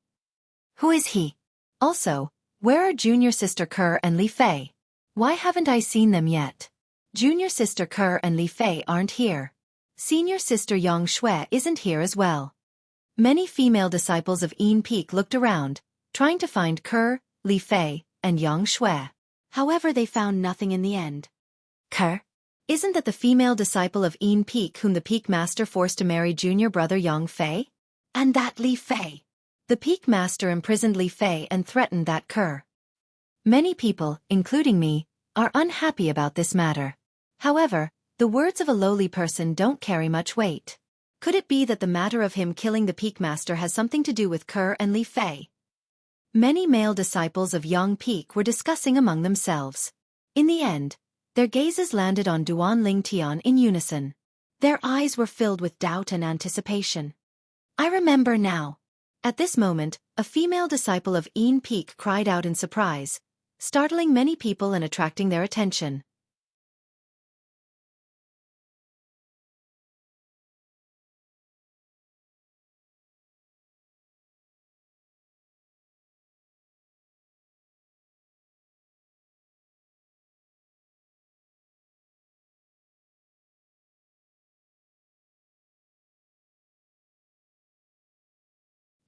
Who is he? Also, where are junior sister Ker and Li Fei? Why haven't I seen them yet? Junior sister Ker and Li Fei aren't here. Senior sister Yang Shui isn't here as well. Many female disciples of Yin Peak looked around, trying to find Ker, Li Fei, and Yang Shui. However, they found nothing in the end. Ker? Isn't that the female disciple of Yin Peak whom the Peak Master forced to marry junior brother Yang Fei? And that Li Fei? The Peak Master imprisoned Li Fei and threatened that Ker. Many people, including me, are unhappy about this matter. However, the words of a lowly person don't carry much weight. Could it be that the matter of him killing the Peak Master has something to do with Ker and Li Fei? Many male disciples of Yang Peak were discussing among themselves. In the end, their gazes landed on Duan Lingtian in unison. Their eyes were filled with doubt and anticipation. I remember now. At this moment, a female disciple of Yin Peak cried out in surprise, startling many people and attracting their attention.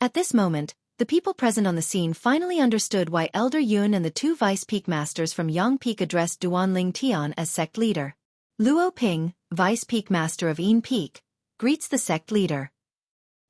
At this moment, the people present on the scene finally understood why Elder Yun and the two Vice Peak Masters from Yang Peak addressed Duan Lingtian as sect leader. Luo Ping, Vice Peak Master of Yin Peak, greets the sect leader.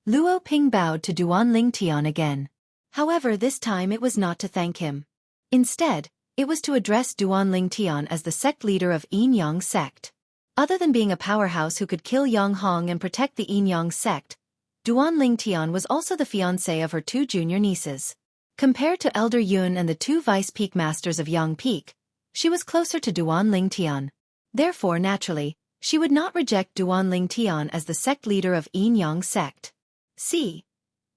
Luo Ping bowed to Duan Lingtian again. However, this time it was not to thank him. Instead, it was to address Duan Lingtian as the sect leader of Yin Yang sect. Other than being a powerhouse who could kill Yang Hong and protect the Yin Yang sect, Duan Lingtian was also the fiancé of her 2 junior nieces. Compared to Elder Yun and the 2 vice peak masters of Yang Peak, she was closer to Duan Lingtian. Therefore, naturally, she would not reject Duan Lingtian as the sect leader of Yin Yang sect. See.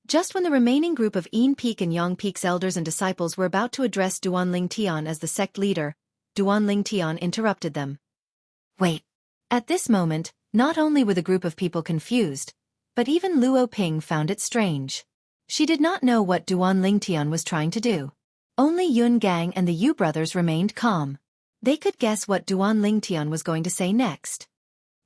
Just when the remaining group of Yin Peak and Yang Peak's elders and disciples were about to address Duan Lingtian as the sect leader, Duan Lingtian interrupted them. Wait. At this moment, not only were the group of people confused, but even Luo Ping found it strange. She did not know what Duan Lingtian was trying to do. Only Yun Gang and the Yu brothers remained calm. They could guess what Duan Lingtian was going to say next.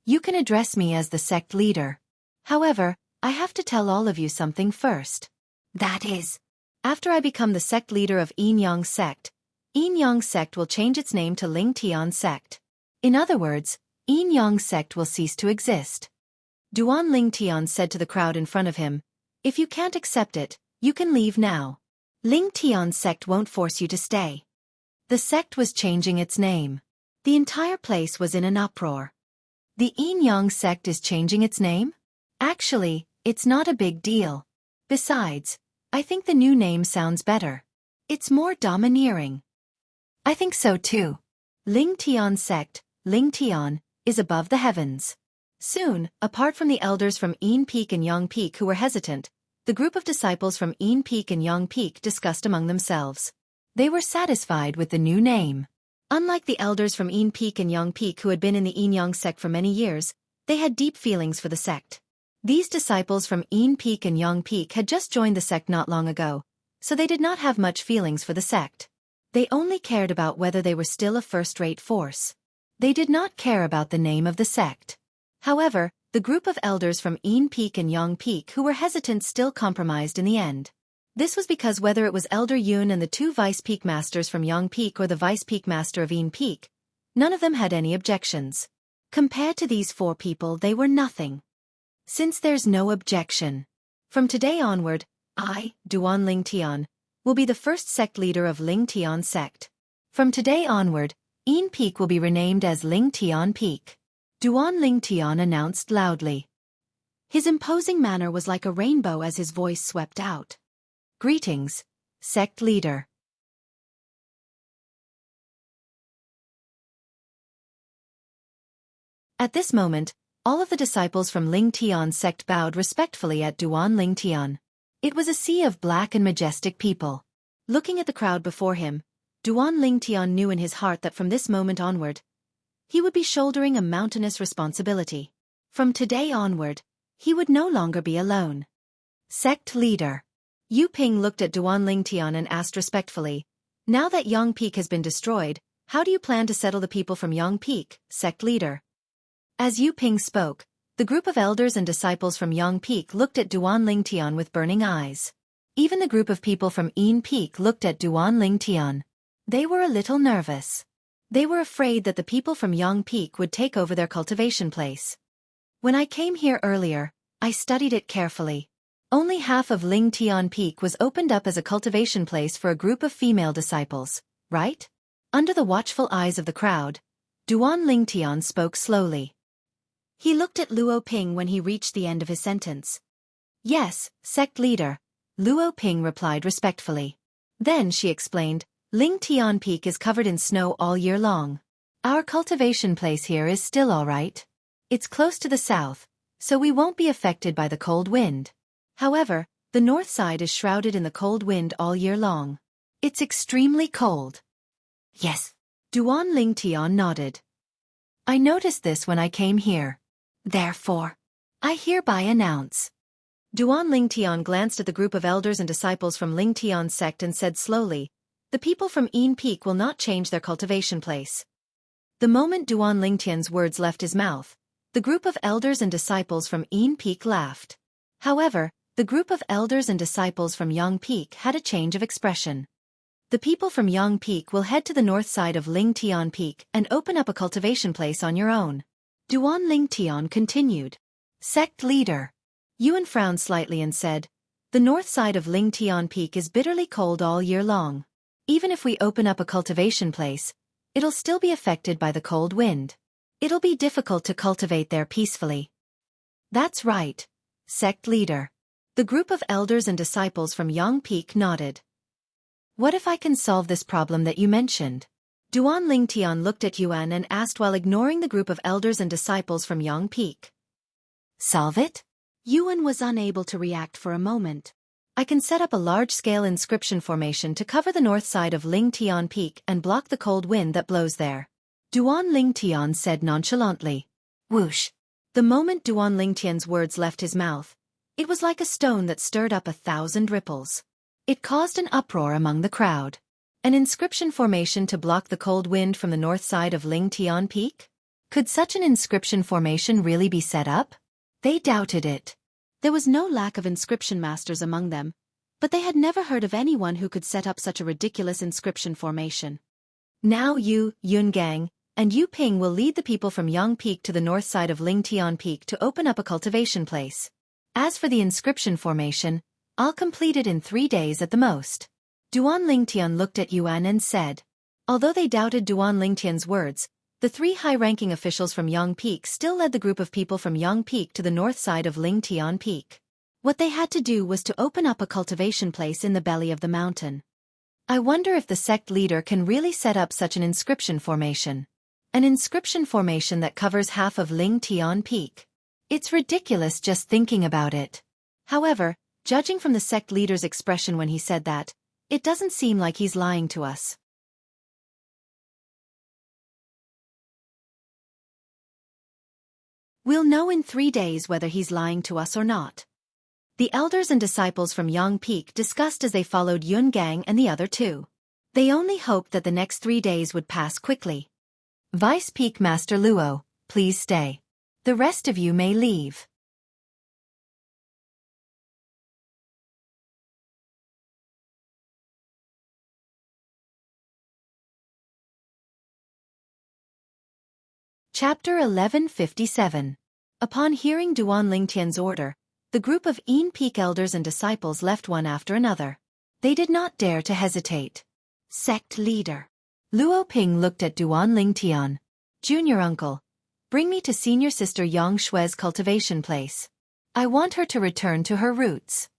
You can address me as the sect leader. However, I have to tell all of you something first. That is, after I become the sect leader of Yin Yang sect will change its name to Lingtian sect. In other words, Yin Yang sect will cease to exist. Duan Lingtian said to the crowd in front of him, if you can't accept it, you can leave now. Lingtian sect won't force you to stay. The sect was changing its name. The entire place was in an uproar. The Yin Yang sect is changing its name? Actually, it's not a big deal. Besides, I think the new name sounds better. It's more domineering. I think so too. Lingtian sect, Lingtian, is above the heavens. Soon, apart from the elders from Yin Peak and Yang Peak who were hesitant, the group of disciples from Yin Peak and Yang Peak discussed among themselves. They were satisfied with the new name. Unlike the elders from Yin Peak and Yang Peak who had been in the Yin Yang sect for many years, they had deep feelings for the sect. These disciples from Yin Peak and Yang Peak had just joined the sect not long ago, so they did not have much feelings for the sect. They only cared about whether they were still a first-rate force. They did not care about the name of the sect. However, the group of elders from Yin Peak and Yang Peak who were hesitant still compromised in the end. This was because whether it was Elder Yun and the 2 vice peak masters from Yang Peak or the vice peak master of Yin Peak, none of them had any objections. Compared to these 4 people, they were nothing. Since there's no objection, from today onward, I, Duan Lingtian, will be the first sect leader of Lingtian sect. From today onward, Yin Peak will be renamed as Lingtian Peak. Duan Lingtian announced loudly. His imposing manner was like a rainbow as his voice swept out. Greetings, sect leader. At this moment, all of the disciples from Lingtian sect bowed respectfully at Duan Lingtian. It was a sea of black and majestic people. Looking at the crowd before him, Duan Lingtian knew in his heart that from this moment onward, he would be shouldering a mountainous responsibility. From today onward, he would no longer be alone. Sect leader. Yu Ping looked at Duan Lingtian and asked respectfully, now that Yang Peak has been destroyed, how do you plan to settle the people from Yang Peak, sect leader? As Yu Ping spoke, the group of elders and disciples from Yang Peak looked at Duan Lingtian with burning eyes. Even the group of people from Yin Peak looked at Duan Lingtian. They were a little nervous. They were afraid that the people from Yang Peak would take over their cultivation place. When I came here earlier, I studied it carefully. Only half of Lingtian Peak was opened up as a cultivation place for a group of female disciples, right? Under the watchful eyes of the crowd, Duan Lingtian spoke slowly. He looked at Luo Ping when he reached the end of his sentence. Yes, sect leader, Luo Ping replied respectfully. Then she explained, Lingtian Peak is covered in snow all year long. Our cultivation place here is still all right. It's close to the south, so we won't be affected by the cold wind. However, the north side is shrouded in the cold wind all year long. It's extremely cold. Yes. Duan Lingtian nodded. I noticed this when I came here. Therefore, I hereby announce. Duan Lingtian glanced at the group of elders and disciples from Lingtian sect and said slowly, the people from Yin Peak will not change their cultivation place. The moment Duan Lingtian's words left his mouth, the group of elders and disciples from Yin Peak laughed. However, the group of elders and disciples from Yang Peak had a change of expression. The people from Yang Peak will head to the north side of Lingtian Peak and open up a cultivation place on your own. Duan Lingtian continued. Sect leader. Yuan frowned slightly and said, "The north side of Lingtian Peak is bitterly cold all year long. Even if we open up a cultivation place, it'll still be affected by the cold wind. It'll be difficult to cultivate there peacefully." "That's right, sect leader." The group of elders and disciples from Yang Peak nodded. "What if I can solve this problem that you mentioned?" Duan Lingtian looked at Yuan and asked while ignoring the group of elders and disciples from Yang Peak. "Solve it?" Yuan was unable to react for a moment. "I can set up a large-scale inscription formation to cover the north side of Lingtian Peak and block the cold wind that blows there," Duan Lingtian said nonchalantly. Whoosh! The moment Duan Lingtian's words left his mouth, it was like a stone that stirred up 1,000 ripples. It caused an uproar among the crowd. An inscription formation to block the cold wind from the north side of Lingtian Peak? Could such an inscription formation really be set up? They doubted it. There was no lack of inscription masters among them, but they had never heard of anyone who could set up such a ridiculous inscription formation. "Now you, Yun Gang, and Yu Ping will lead the people from Yang Peak to the north side of Lingtian Peak to open up a cultivation place. As for the inscription formation, I'll complete it in 3 days at the most." Duan Lingtian looked at Yuan and said. Although they doubted Duan Lingtian's words, the 3 high-ranking officials from Yang Peak still led the group of people from Yang Peak to the north side of Lingtian Peak. What they had to do was to open up a cultivation place in the belly of the mountain. I wonder if the sect leader can really set up such an inscription formation. An inscription formation that covers half of Lingtian Peak. It's ridiculous just thinking about it. However, judging from the sect leader's expression when he said that, it doesn't seem like he's lying to us. We'll know in 3 days whether he's lying to us or not. The elders and disciples from Yang Peak discussed as they followed Yun Gang and the other 2. They only hoped that the next 3 days would pass quickly. "Vice Peak Master Luo, please stay. The rest of you may leave." Chapter 1157. Upon hearing Duan Lingtian's order, the group of Yin Peak elders and disciples left one after another. They did not dare to hesitate. "Sect leader." Luo Ping looked at Duan Lingtian. "Junior uncle, bring me to senior sister Yang Shue's cultivation place. I want her to return to her roots."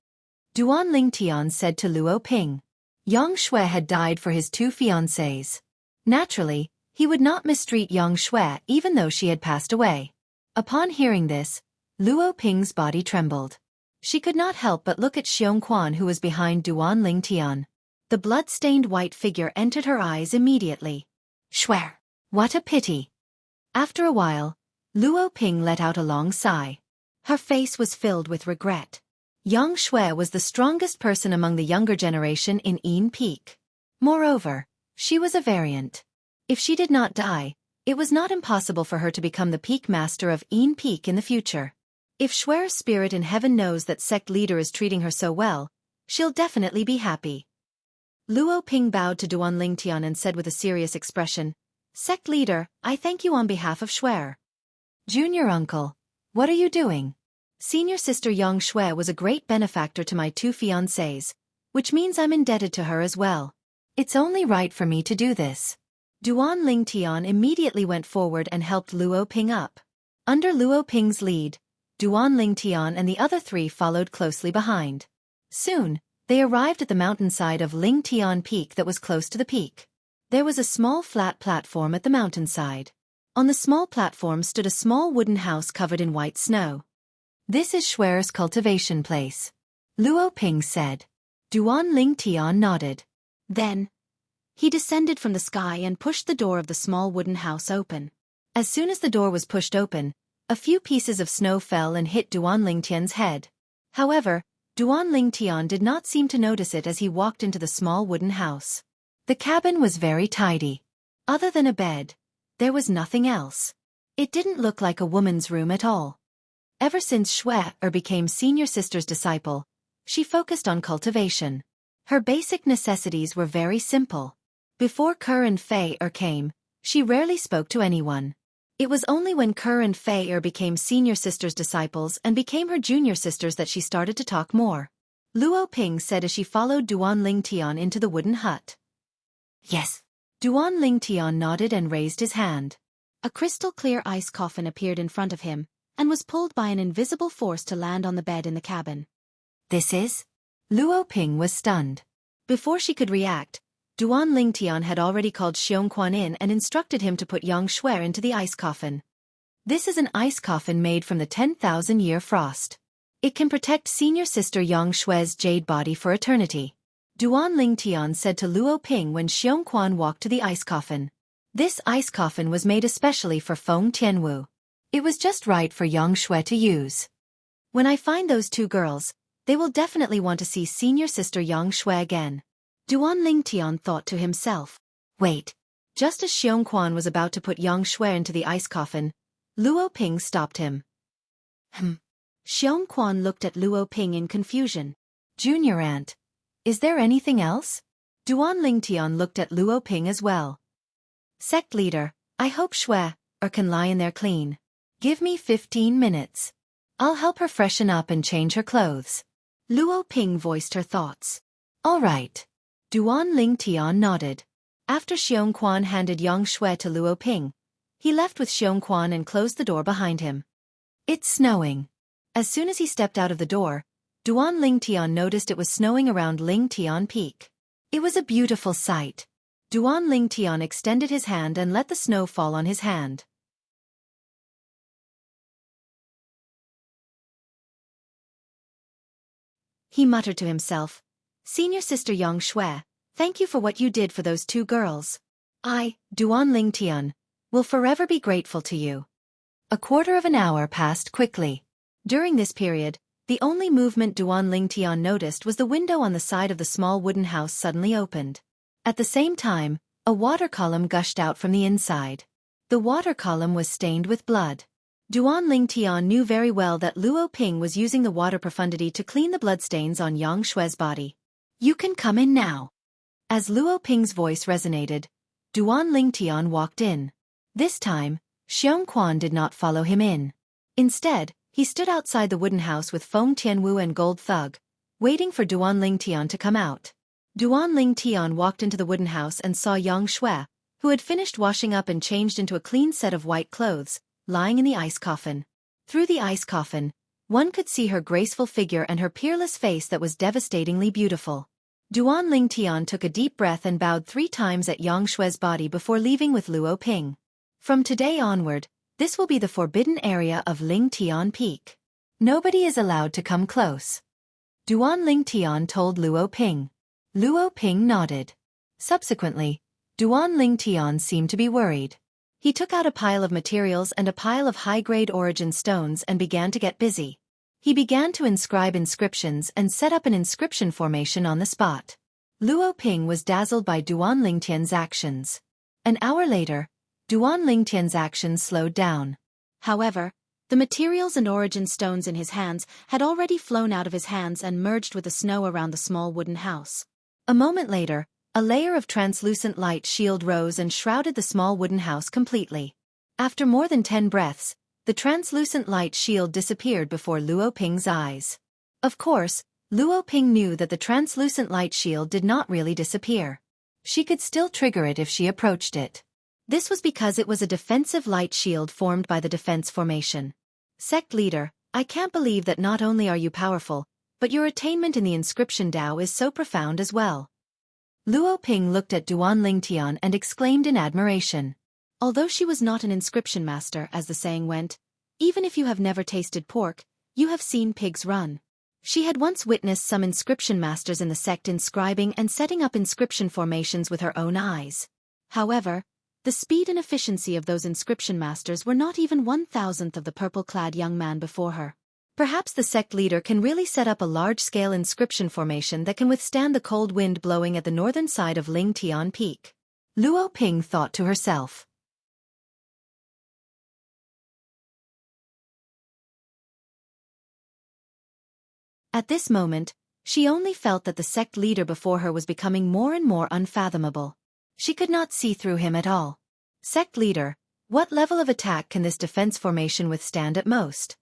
Duan Lingtian said to Luo Ping. Yang Shui had died for his 2 fiancés. Naturally, he would not mistreat Yang Shui even though she had passed away. Upon hearing this, Luo Ping's body trembled. She could not help but look at Xiongquan who was behind Duan Lingtian. The blood-stained white figure entered her eyes immediately. Shui! What a pity! After a while, Luo Ping let out a long sigh. Her face was filled with regret. Yang Shui was the strongest person among the younger generation in Yin Peak. Moreover, she was a variant. If she did not die, it was not impossible for her to become the peak master of Yin Peak in the future. If Shui's spirit in heaven knows that sect leader is treating her so well, she'll definitely be happy. Luo Ping bowed to Duan Lingtian and said with a serious expression, "Sect leader, I thank you on behalf of Shui." "Junior uncle, what are you doing?" "Senior sister Yang Shui was a great benefactor to my 2 fiancés, which means I'm indebted to her as well. It's only right for me to do this." Duan Lingtian immediately went forward and helped Luo Ping up. Under Luo Ping's lead, Duan Lingtian and the other 3 followed closely behind. Soon, they arrived at the mountainside of Lingtian Peak that was close to the peak. There was a small flat platform at the mountainside. On the small platform stood a small wooden house covered in white snow. "This is Shui's cultivation place," Luo Ping said. Duan Lingtian nodded. Then, he descended from the sky and pushed the door of the small wooden house open. As soon as the door was pushed open, a few pieces of snow fell and hit Duan Lingtian's head. However, Duan Lingtian did not seem to notice it as he walked into the small wooden house. The cabin was very tidy. Other than a bed, there was nothing else. It didn't look like a woman's room at all. Ever since Shui became senior sister's disciple, she focused on cultivation. Her basic necessities were very simple. Before Ker and Fei came, she rarely spoke to anyone. It was only when Ker and Fei became senior sister's disciples and became her junior sisters that she started to talk more. Luo Ping said as she followed Duan Lingtian into the wooden hut. Yes. Duan Lingtian nodded and raised his hand. A crystal-clear ice coffin appeared in front of him, and was pulled by an invisible force to land on the bed in the cabin. This is? Luo Ping was stunned. Before she could react, Duan Lingtian had already called Xianxia in and instructed him to put Yang Shui into the ice coffin. This is an ice coffin made from the 10,000-year frost. It can protect senior sister Yang Shui's jade body for eternity. Duan Lingtian said to Luo Ping when Xianxia walked to the ice coffin. This ice coffin was made especially for Feng Tianwu. It was just right for Yang Shui to use. When I find those two girls, they will definitely want to see senior sister Yang Shui again. Duan Lingtian thought to himself. Wait. Just as Xianxia was about to put Yang Shui into the ice coffin, Luo Ping stopped him. Xianxia looked at Luo Ping in confusion. Junior aunt. Is there anything else? Duan Lingtian looked at Luo Ping as well. Sect leader, I hope Shui can lie in there clean. Give me 15 minutes. I'll help her freshen up and change her clothes. Luo Ping voiced her thoughts. All right. Duan Lingtian nodded. After Xianxia handed Yang Shui to Luo Ping, he left with Xianxia and closed the door behind him. It's snowing. As soon as he stepped out of the door, Duan Lingtian noticed it was snowing around Lingtian Peak. It was a beautiful sight. Duan Lingtian extended his hand and let the snow fall on his hand. He muttered to himself, Senior sister Yang Shui, thank you for what you did for those two girls. I, Duan Lingtian, will forever be grateful to you. A quarter of an hour passed quickly. During this period, the only movement Duan Lingtian noticed was the window on the side of the small wooden house suddenly opened. At the same time, a water column gushed out from the inside. The water column was stained with blood. Duan Lingtian knew very well that Luo Ping was using the water profundity to clean the bloodstains on Yang Shui's body. You can come in now. As Luo Ping's voice resonated, Duan Lingtian walked in. This time, Xianxia did not follow him in. Instead, he stood outside the wooden house with Feng Tianwu and Gold Thug, waiting for Duan Lingtian to come out. Duan Lingtian walked into the wooden house and saw Yang Shui, who had finished washing up and changed into a clean set of white clothes, lying in the ice coffin. Through the ice coffin, one could see her graceful figure and her peerless face that was devastatingly beautiful. Duan Lingtian took a deep breath and bowed 3 times at Yang Shui's body before leaving with Luo Ping. From today onward, this will be the forbidden area of Lingtian Peak. Nobody is allowed to come close. Duan Lingtian told Luo Ping. Luo Ping nodded. Subsequently, Duan Lingtian seemed to be worried. He took out a pile of materials and a pile of high-grade origin stones and began to get busy. He began to inscribe inscriptions and set up an inscription formation on the spot. Luo Ping was dazzled by Duan Lingtian's actions. An hour later, Duan Lingtian's actions slowed down. However, the materials and origin stones in his hands had already flown out of his hands and merged with the snow around the small wooden house. A moment later, a layer of translucent light shield rose and shrouded the small wooden house completely. After more than 10 breaths, the translucent light shield disappeared before Luo Ping's eyes. Of course, Luo Ping knew that the translucent light shield did not really disappear. She could still trigger it if she approached it. This was because it was a defensive light shield formed by the defense formation. Sect leader, I can't believe that not only are you powerful, but your attainment in the inscription Dao is so profound as well. Luo Ping looked at Duan Lingtian and exclaimed in admiration. Although she was not an inscription master, as the saying went, even if you have never tasted pork, you have seen pigs run. She had once witnessed some inscription masters in the sect inscribing and setting up inscription formations with her own eyes. However, the speed and efficiency of those inscription masters were not even 1,000th of the purple-clad young man before her. Perhaps the sect leader can really set up a large-scale inscription formation that can withstand the cold wind blowing at the northern side of Lingtian Peak. Luo Ping thought to herself. At this moment, she only felt that the sect leader before her was becoming more and more unfathomable. She could not see through him at all. Sect leader, What level of attack can this defense formation withstand at most?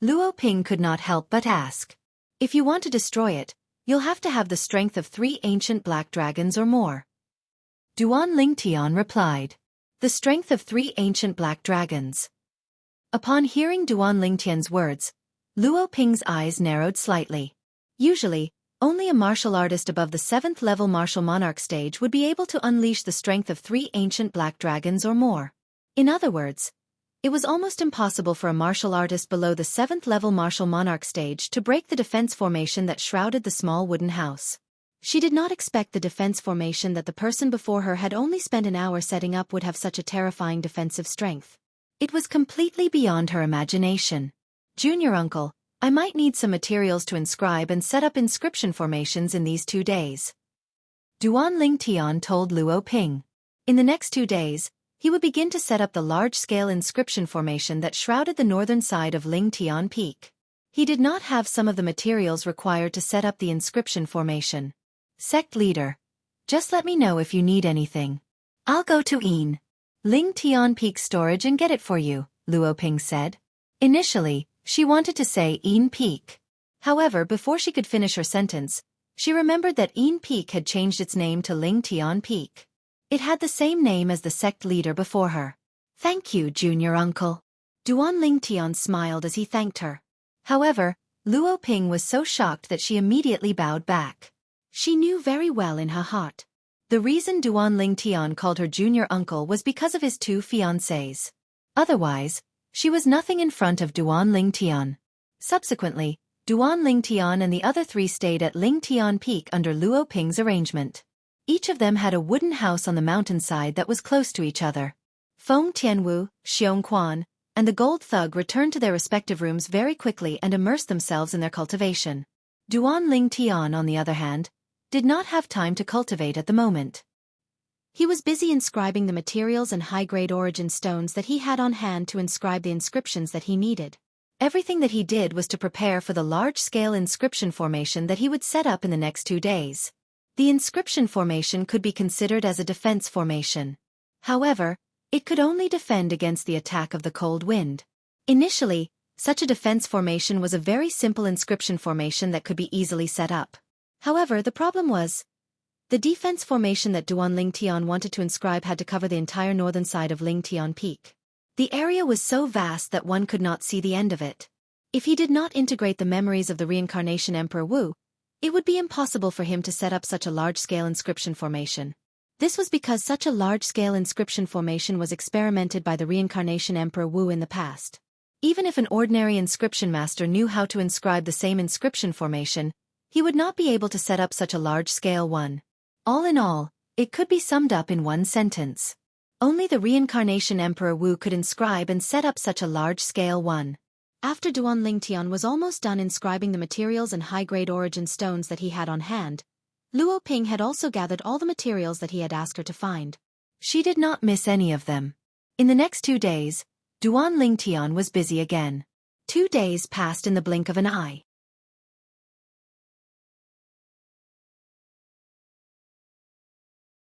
Luo Ping could not help but ask. If you want to destroy it, you'll have to have the strength of 3 ancient black dragons or more. Duan Lingtian replied. The strength of 3 ancient black dragons. Upon hearing Duan Lingtian's words, Luo Ping's eyes narrowed slightly. Usually, only a martial artist above the 7th level martial monarch stage would be able to unleash the strength of 3 ancient black dragons or more. In other words, it was almost impossible for a martial artist below the 7th level martial monarch stage to break the defense formation that shrouded the small wooden house. She did not expect the defense formation that the person before her had only spent an hour setting up would have such a terrifying defensive strength. It was completely beyond her imagination. Junior uncle, I might need some materials to inscribe and set up inscription formations in these 2 days. Duan Lingtian told Luo Ping. In the next 2 days, he would begin to set up the large-scale inscription formation that shrouded the northern side of Lingtian Peak. He did not have some of the materials required to set up the inscription formation. Sect leader, just let me know if you need anything. I'll go to Lingtian Peak storage and get it for you, Luo Ping said. Initially, she wanted to say Peak. However, before she could finish her sentence, she remembered that Peak had changed its name to Lingtian Peak. It had the same name as the sect leader before her. Thank you, junior uncle. Duan Lingtian smiled as he thanked her. However, Luo Ping was so shocked that she immediately bowed back. She knew very well in her heart. The reason Duan Lingtian called her junior uncle was because of his 2 fiancés. Otherwise, she was nothing in front of Duan Lingtian. Subsequently, Duan Lingtian and the other 3 stayed at Lingtian Peak under Luo Ping's arrangement. Each of them had a wooden house on the mountainside that was close to each other. Feng Tianwu, Xiong and the gold thug returned to their respective rooms very quickly and immersed themselves in their cultivation. Duan Lingtian, on the other hand, did not have time to cultivate at the moment. He was busy inscribing the materials and high-grade origin stones that he had on hand to inscribe the inscriptions that he needed. Everything that he did was to prepare for the large-scale inscription formation that he would set up in the next 2 days. The inscription formation could be considered as a defense formation. However, it could only defend against the attack of the cold wind. Initially, such a defense formation was a very simple inscription formation that could be easily set up. However, the problem was, the defense formation that Duan Lingtian wanted to inscribe had to cover the entire northern side of Lingtian Peak. The area was so vast that one could not see the end of it. If he did not integrate the memories of the reincarnation Emperor Wu, it would be impossible for him to set up such a large-scale inscription formation. This was because such a large-scale inscription formation was experimented by the reincarnation Emperor Wu in the past. Even if an ordinary inscription master knew how to inscribe the same inscription formation, he would not be able to set up such a large-scale one. All in all, it could be summed up in one sentence. Only the reincarnation Emperor Wu could inscribe and set up such a large-scale one. After Duan Lingtian was almost done inscribing the materials and high-grade origin stones that he had on hand, Luo Ping had also gathered all the materials that he had asked her to find. She did not miss any of them. In the next 2 days, Duan Lingtian was busy again. 2 days passed in the blink of an eye.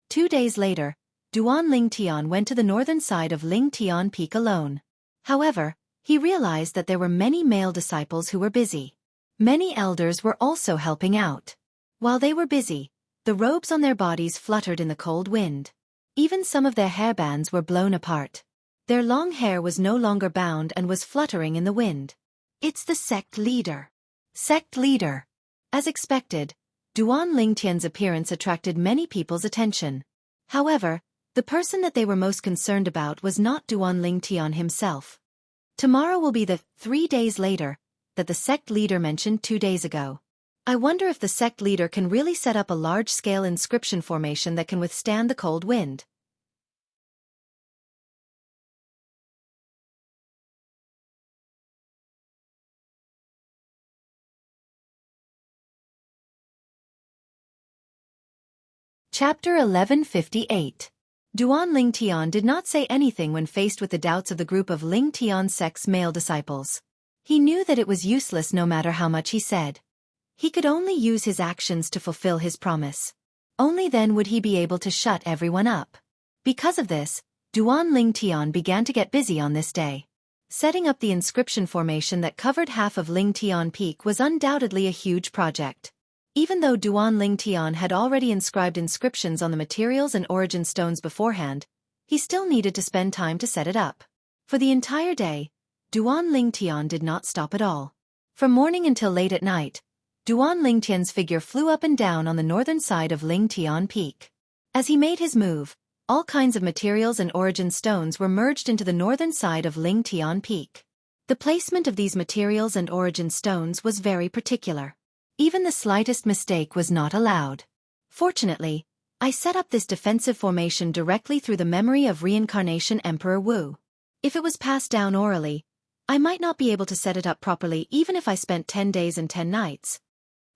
Two days later, Duan Lingtian went to the northern side of Lingtian Peak alone. However, he realized that there were many male disciples who were busy. Many elders were also helping out. While they were busy, the robes on their bodies fluttered in the cold wind. Even some of their hairbands were blown apart. Their long hair was no longer bound and was fluttering in the wind. It's the sect leader. Sect leader. As expected, Duan Lingtian's appearance attracted many people's attention. However, the person that they were most concerned about was not Duan Lingtian himself. Tomorrow will be the 3 days later that the sect leader mentioned 2 days ago. I wonder if the sect leader can really set up a large-scale inscription formation that can withstand the cold wind. Chapter 1158. Duan Lingtian did not say anything when faced with the doubts of the group of Lingtian sect's male disciples. He knew that it was useless no matter how much he said. He could only use his actions to fulfill his promise. Only then would he be able to shut everyone up. Because of this, Duan Lingtian began to get busy on this day. Setting up the inscription formation that covered half of Lingtian Peak was undoubtedly a huge project. Even though Duan Lingtian had already inscribed inscriptions on the materials and origin stones beforehand, he still needed to spend time to set it up. For the entire day, Duan Lingtian did not stop at all. From morning until late at night, Duan Lingtian's figure flew up and down on the northern side of Lingtian Peak. As he made his move, all kinds of materials and origin stones were merged into the northern side of Lingtian Peak. The placement of these materials and origin stones was very particular. Even the slightest mistake was not allowed. Fortunately, I set up this defensive formation directly through the memory of reincarnation Emperor Wu. If it was passed down orally, I might not be able to set it up properly even if I spent 10 days and 10 nights.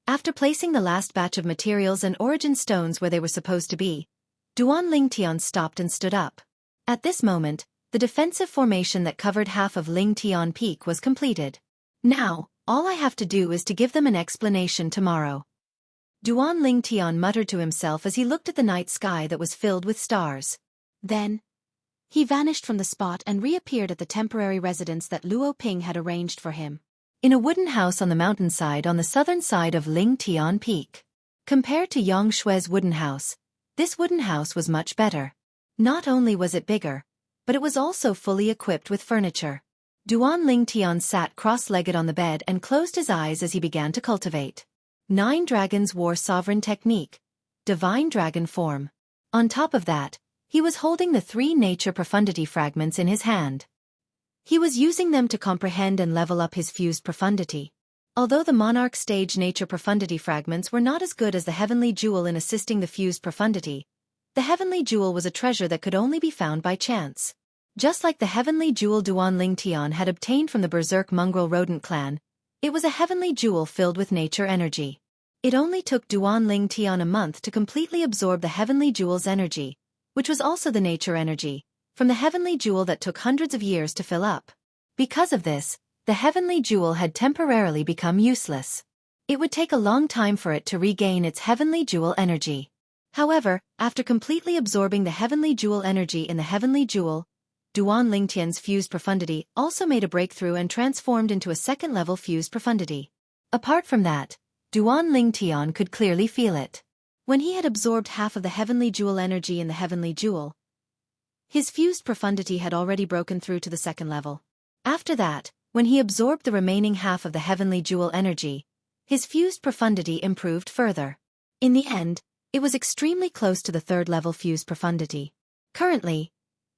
After placing the last batch of materials and origin stones where they were supposed to be, Duan Lingtian stopped and stood up. At this moment, the defensive formation that covered half of Lingtian Peak was completed. Now, all I have to do is to give them an explanation tomorrow. Duan Lingtian muttered to himself as he looked at the night sky that was filled with stars. Then, he vanished from the spot and reappeared at the temporary residence that Luo Ping had arranged for him. In a wooden house on the mountainside on the southern side of Lingtian Peak. Compared to Yang Shui's wooden house, this wooden house was much better. Not only was it bigger, but it was also fully equipped with furniture. Duan Lingtian sat cross-legged on the bed and closed his eyes as he began to cultivate 9 Dragons War Sovereign Technique, Divine Dragon Form. On top of that, he was holding the 3 Nature Profundity fragments in his hand. He was using them to comprehend and level up his fused profundity. Although the Monarch Stage Nature Profundity fragments were not as good as the Heavenly Jewel in assisting the fused profundity, the Heavenly Jewel was a treasure that could only be found by chance. Just like the Heavenly Jewel Duan Lingtian had obtained from the Berserk mongrel rodent clan, it was a Heavenly Jewel filled with nature energy. It only took Duan Lingtian a month to completely absorb the Heavenly Jewel's energy, which was also the nature energy, from the Heavenly Jewel that took hundreds of years to fill up. Because of this, the Heavenly Jewel had temporarily become useless. It would take a long time for it to regain its Heavenly Jewel energy. However, after completely absorbing the Heavenly Jewel energy in the Heavenly Jewel, Duan Lingtian's fused profundity also made a breakthrough and transformed into a second-level fused profundity. Apart from that, Duan Lingtian could clearly feel it. When he had absorbed half of the Heavenly Jewel energy in the Heavenly Jewel, his fused profundity had already broken through to the second level. After that, when he absorbed the remaining half of the Heavenly Jewel energy, his fused profundity improved further. In the end, it was extremely close to the third-level fused profundity. Currently,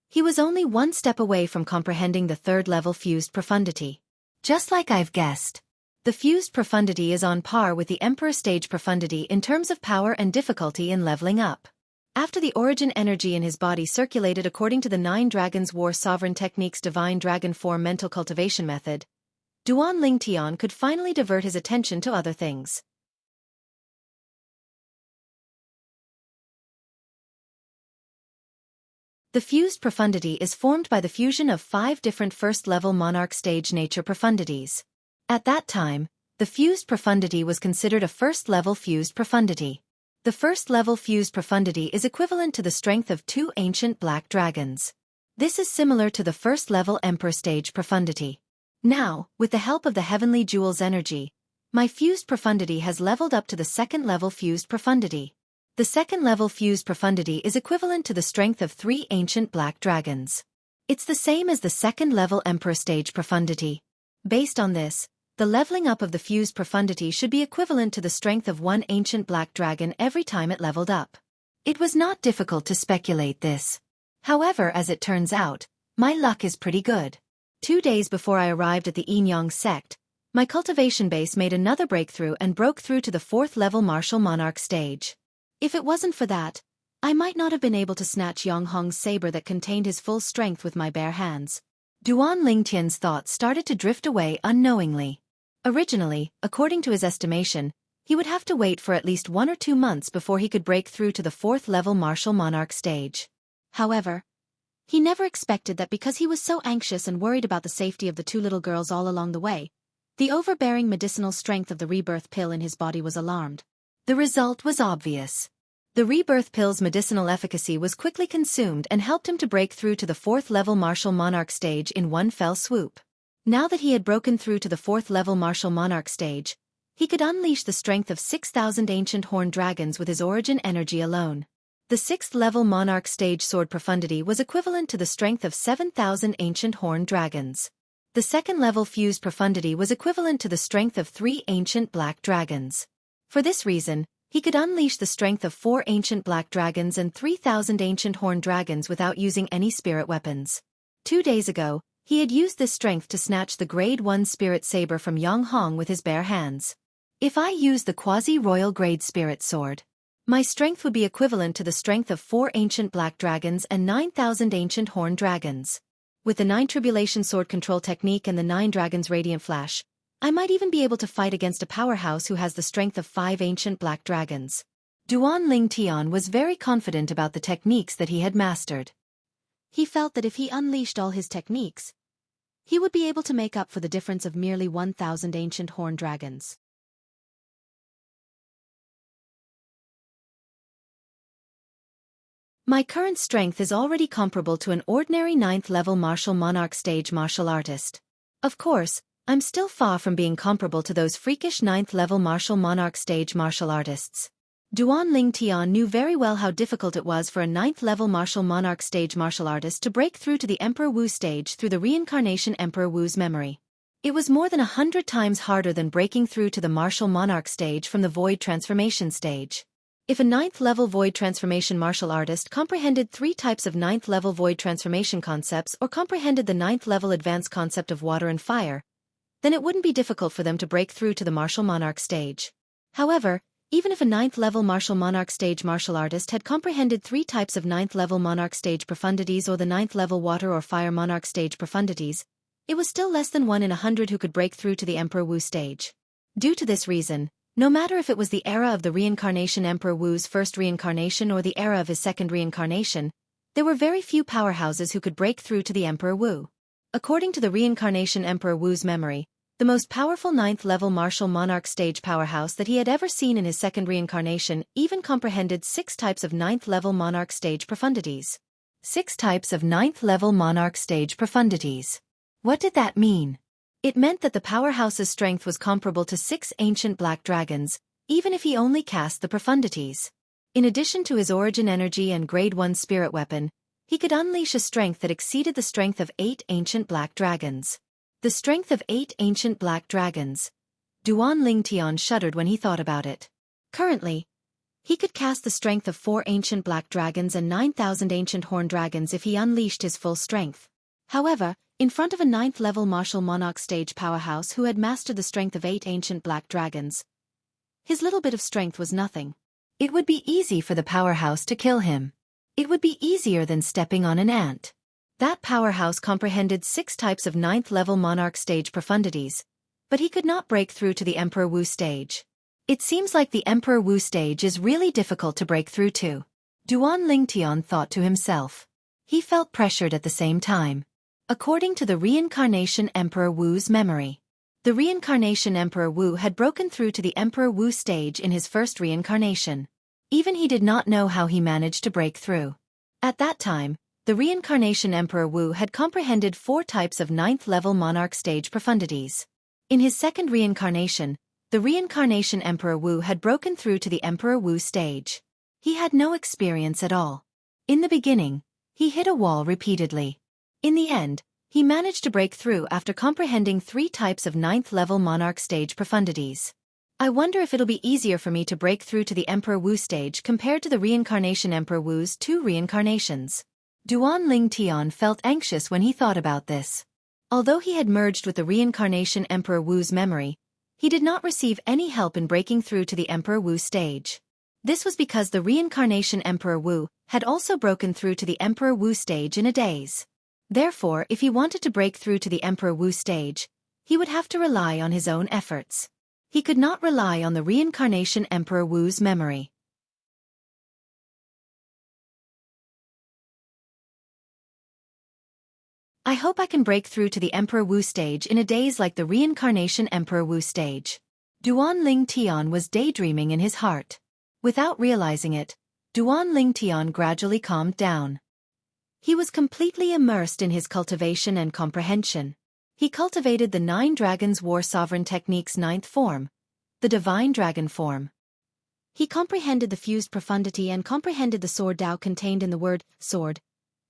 he was only one step away from comprehending the third-level fused profundity. Just like I've guessed, the fused profundity is on par with the Emperor Stage profundity in terms of power and difficulty in leveling up. After the origin energy in his body circulated according to the 9 Dragons War Sovereign Technique's Divine Dragon Form mental cultivation method, Duan Lingtian could finally divert his attention to other things. The fused profundity is formed by the fusion of 5 different first-level Monarch Stage nature profundities. At that time, the fused profundity was considered a first-level fused profundity. The first-level fused profundity is equivalent to the strength of 2 ancient black dragons. This is similar to the first-level Emperor Stage profundity. Now, with the help of the Heavenly Jewel's energy, my fused profundity has leveled up to the second-level fused profundity. The second-level fused profundity is equivalent to the strength of 3 ancient black dragons. It's the same as the second-level Emperor Stage profundity. Based on this, the leveling up of the fused profundity should be equivalent to the strength of 1 ancient black dragon every time it leveled up. It was not difficult to speculate this. However, as it turns out, my luck is pretty good. 2 days before I arrived at the Yinyang sect, my cultivation base made another breakthrough and broke through to the 4th-level martial monarch stage. If it wasn't for that, I might not have been able to snatch Yang Hong's saber that contained his full strength with my bare hands. Duan Lingtian's thoughts started to drift away unknowingly. Originally, according to his estimation, he would have to wait for at least 1 or 2 months before he could break through to the 4th-level martial monarch stage. However, he never expected that because he was so anxious and worried about the safety of the 2 little girls all along the way, the overbearing medicinal strength of the rebirth pill in his body was alarmed. The result was obvious. The rebirth pill's medicinal efficacy was quickly consumed and helped him to break through to the 4th-level martial monarch stage in one fell swoop. Now that he had broken through to the 4th-level martial monarch stage, he could unleash the strength of 6,000 ancient horned dragons with his origin energy alone. The 6th-level monarch stage sword profundity was equivalent to the strength of 7,000 ancient horned dragons. The 2nd-level fused profundity was equivalent to the strength of 3 ancient black dragons. For this reason, he could unleash the strength of 4 ancient black dragons and 3,000 ancient horned dragons without using any spirit weapons. 2 days ago, he had used this strength to snatch the Grade 1 spirit saber from Jianghu with his bare hands. If I use the quasi-royal grade spirit sword, my strength would be equivalent to the strength of 4 ancient black dragons and 9,000 ancient horned dragons. With the 9 tribulation sword control technique and the 9 dragons radiant flash, I might even be able to fight against a powerhouse who has the strength of 5 ancient black dragons. Duan Ling Tian was very confident about the techniques that he had mastered. He felt that if he unleashed all his techniques, he would be able to make up for the difference of merely 1,000 ancient horned dragons. My current strength is already comparable to an ordinary 9th-level martial monarch stage martial artist. Of course, I'm still far from being comparable to those freakish 9th-level martial monarch stage martial artists. Duan Ling Tian knew very well how difficult it was for a 9th-level martial monarch stage martial artist to break through to the Emperor Wu stage through the reincarnation Emperor Wu's memory. It was more than 100 times harder than breaking through to the martial monarch stage from the void transformation stage. If a 9th-level void transformation martial artist comprehended 3 types of 9th-level void transformation concepts or comprehended the 9th-level advanced concept of water and fire, then it wouldn't be difficult for them to break through to the martial monarch stage. However, even if a 9th-level martial monarch stage martial artist had comprehended 3 types of 9th-level monarch stage profundities or the 9th-level water or fire monarch stage profundities, it was still less than 1 in 100 who could break through to the Emperor Wu stage. Due to this reason, no matter if it was the era of the reincarnation Emperor Wu's first reincarnation or the era of his second reincarnation, there were very few powerhouses who could break through to the Emperor Wu. According to the reincarnation Emperor Wu's memory, the most powerful 9th-level martial monarch stage powerhouse that he had ever seen in his second reincarnation even comprehended 6 types of 9th-level monarch stage profundities. 6 types of 9th-level monarch stage profundities. What did that mean? It meant that the powerhouse's strength was comparable to 6 ancient black dragons, even if he only cast the profundities. In addition to his origin energy and Grade 1 spirit weapon, he could unleash a strength that exceeded the strength of 8 ancient black dragons. The strength of 8 ancient black dragons. Duan Ling Tian shuddered when he thought about it. Currently, he could cast the strength of 4 ancient black dragons and 9,000 ancient horned dragons if he unleashed his full strength. However, in front of a 9th-level martial monarch stage powerhouse who had mastered the strength of 8 ancient black dragons, his little bit of strength was nothing. It would be easy for the powerhouse to kill him. It would be easier than stepping on an ant. That powerhouse comprehended 6 types of 9th-level monarch stage profundities, but he could not break through to the Emperor Wu stage. It seems like the Emperor Wu stage is really difficult to break through to. Duan Ling Tian thought to himself. He felt pressured at the same time. According to the reincarnation Emperor Wu's memory, the reincarnation Emperor Wu had broken through to the Emperor Wu stage in his first reincarnation. Even he did not know how he managed to break through. At that time, the reincarnation Emperor Wu had comprehended 4 types of 9th-level monarch stage profundities. In his second reincarnation, the reincarnation Emperor Wu had broken through to the Emperor Wu stage. He had no experience at all. In the beginning, he hit a wall repeatedly. In the end, he managed to break through after comprehending 3 types of 9th-level monarch stage profundities. I wonder if it'll be easier for me to break through to the Emperor Wu stage compared to the reincarnation Emperor Wu's 2 reincarnations. Duan Ling Tian felt anxious when he thought about this. Although he had merged with the reincarnation Emperor Wu's memory, he did not receive any help in breaking through to the Emperor Wu stage. This was because the reincarnation Emperor Wu had also broken through to the Emperor Wu stage in a daze. Therefore, if he wanted to break through to the Emperor Wu stage, he would have to rely on his own efforts. He could not rely on the reincarnation Emperor Wu's memory. I hope I can break through to the Emperor Wu stage in a daze like the reincarnation Emperor Wu stage. Duan Ling Tian was daydreaming in his heart. Without realizing it, Duan Lingtian gradually calmed down. He was completely immersed in his cultivation and comprehension. He cultivated the 9 Dragons War Sovereign Technique's 9th form, the Divine Dragon form. He comprehended the fused profundity and comprehended the sword Tao contained in the word, sword,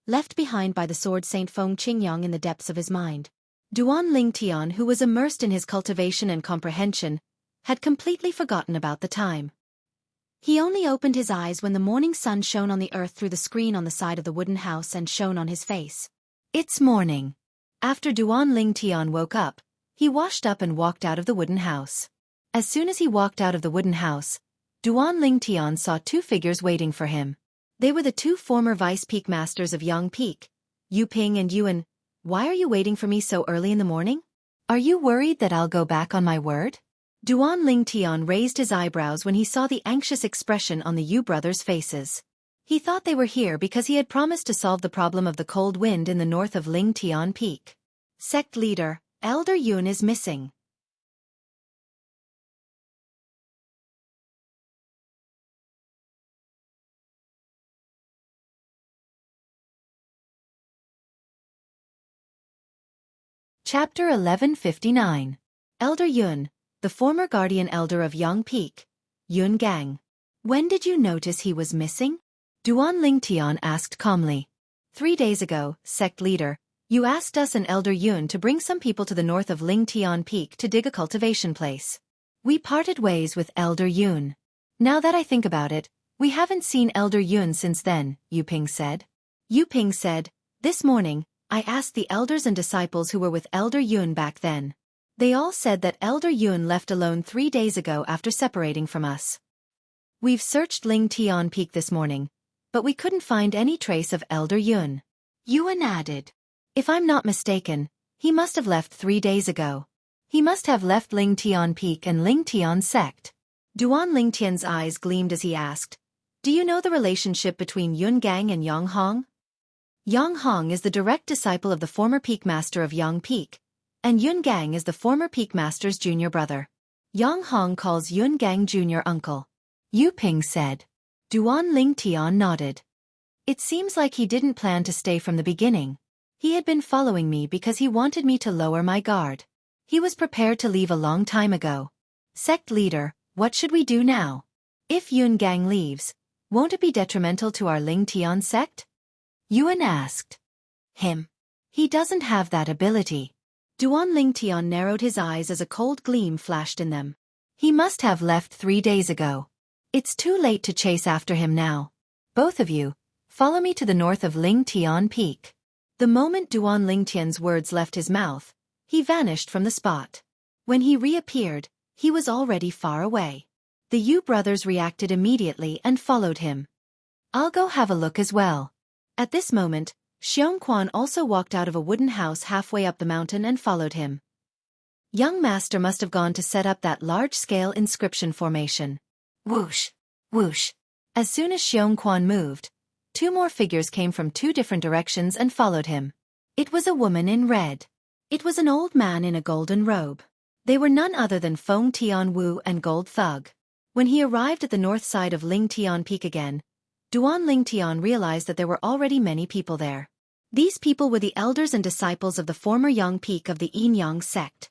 left behind by the sword Saint Feng Qingyang in the depths of his mind. Duan Lingtian, who was immersed in his cultivation and comprehension, had completely forgotten about the time. He only opened his eyes when the morning sun shone on the earth through the screen on the side of the wooden house and shone on his face. It's morning. After Duan Lingtian woke up, he washed up and walked out of the wooden house. As soon as he walked out of the wooden house, Duan Lingtian saw 2 figures waiting for him. They were the 2 former vice peak masters of Yang Peak, Yu Ping and Yuan. Why are you waiting for me so early in the morning? Are you worried that I'll go back on my word? Duan Lingtian raised his eyebrows when he saw the anxious expression on the Yu brothers' faces. He thought they were here because he had promised to solve the problem of the cold wind in the north of Lingtian Peak. Sect leader, Elder Yun is missing. Chapter 1159. Elder Yun, the former guardian elder of Yang Peak, Yun Gang. When did you notice he was missing? Duan Lingtian asked calmly. 3 days ago, sect leader, you asked us and Elder Yun to bring some people to the north of Lingtian Peak to dig a cultivation place. We parted ways with Elder Yun. Now that I think about it, we haven't seen Elder Yun since then, Yu Ping said. Yu Ping said, this morning, I asked the elders and disciples who were with Elder Yun back then. They all said that Elder Yun left alone 3 days ago after separating from us. We've searched Lingtian Peak this morning, but we couldn't find any trace of Elder Yun. Yuan added. If I'm not mistaken, he must have left 3 days ago. He must have left Lingtian Peak and Lingtian sect. Duan Lingtian's eyes gleamed as he asked, do you know the relationship between Yun Gang and Yang Hong? Yang Hong is the direct disciple of the former peak master of Yang Peak, and Yun Gang is the former peak master's junior brother. Yang Hong calls Yun Gang junior uncle. Yu Ping said. Duan Lingtian nodded. It seems like he didn't plan to stay from the beginning. He had been following me because he wanted me to lower my guard. He was prepared to leave a long time ago. Sect leader, what should we do now? If Yun Gang leaves, won't it be detrimental to our Lingtian sect? Yuan asked. Him. He doesn't have that ability. Duan Lingtian narrowed his eyes as a cold gleam flashed in them. He must have left 3 days ago. It's too late to chase after him now. Both of you, follow me to the north of Lingtian Peak. The moment Duan Lingtian's words left his mouth, he vanished from the spot. When he reappeared, he was already far away. The Yu brothers reacted immediately and followed him. I'll go have a look as well. At this moment, Xianxia also walked out of a wooden house halfway up the mountain and followed him. Young master must have gone to set up that large-scale inscription formation. Whoosh! Whoosh! As soon as Xianxia moved, 2 more figures came from 2 different directions and followed him. It was a woman in red. It was an old man in a golden robe. They were none other than Feng Tianwu and Gold Thug. When he arrived at the north side of Lingtian Peak again, Duan Lingtian realized that there were already many people there. These people were the elders and disciples of the former Yang Peak of the Yin-Yang sect.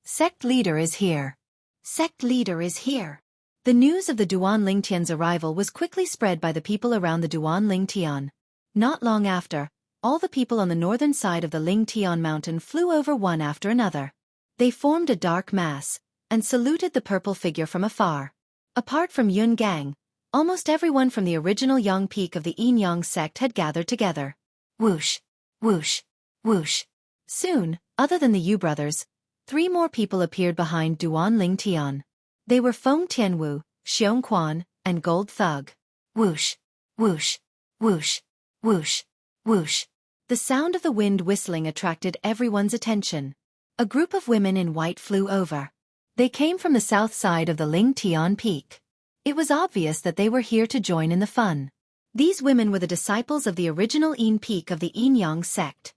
Sect leader is here. Sect leader is here. The news of the Duan Lingtian's arrival was quickly spread by the people around the Duan Lingtian. Not long after, all the people on the northern side of the Lingtian mountain flew over one after another. They formed a dark mass, and saluted the purple figure from afar. Apart from Yun Gang, almost everyone from the original Yang Peak of the Yin-Yang sect had gathered together. Whoosh! Whoosh! Whoosh! Soon, other than the Yu brothers, 3 more people appeared behind Duan Lingtian. They were Feng Tianwu, Xianxia, and Gold Thug. Whoosh! Whoosh! Whoosh! Whoosh! Whoosh! The sound of the wind whistling attracted everyone's attention. A group of women in white flew over. They came from the south side of the Lingtian Peak. It was obvious that they were here to join in the fun. These women were the disciples of the original Yin Peak of the Yin-Yang sect.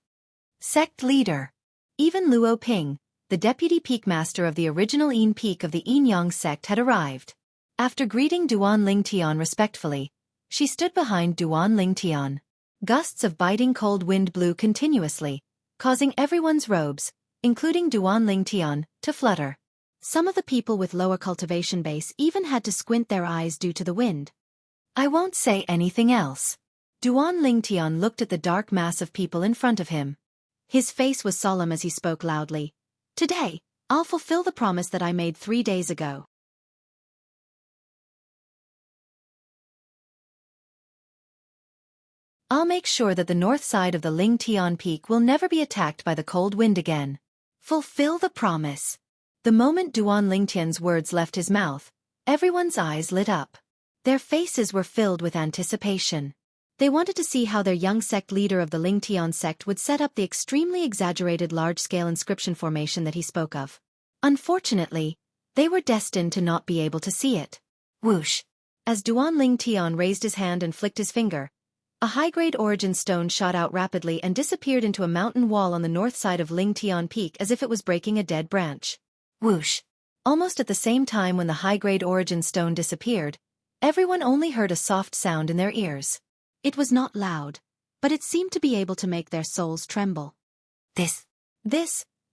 Sect leader. Even Luo Ping, the deputy peak master of the original Yin Peak of the Yin-Yang sect, had arrived. After greeting Duan Lingtian respectfully, She stood behind Duan Lingtian. Gusts of biting cold wind blew continuously, causing everyone's robes, including Duan Lingtian, to flutter. Some of the people with lower cultivation base even had to squint their eyes due to the wind. I won't say anything else. Duan Lingtian looked at the dark mass of people in front of him. His face was solemn as he spoke loudly. Today, I'll fulfill the promise that I made 3 days ago. I'll make sure that the north side of the Lingtian peak will never be attacked by the cold wind again. Fulfill the promise. The moment Duan Lingtian's words left his mouth, everyone's eyes lit up. Their faces were filled with anticipation. They wanted to see how their young sect leader of the Lingtian sect would set up the extremely exaggerated large-scale inscription formation that he spoke of. Unfortunately, they were destined to not be able to see it. Whoosh! As Duan Lingtian raised his hand and flicked his finger, a high-grade origin stone shot out rapidly and disappeared into a mountain wall on the north side of Lingtian Peak as if it was breaking a dead branch. Whoosh! Almost at the same time when the high-grade origin stone disappeared, everyone only heard a soft sound in their ears. It was not loud, but it seemed to be able to make their souls tremble. This.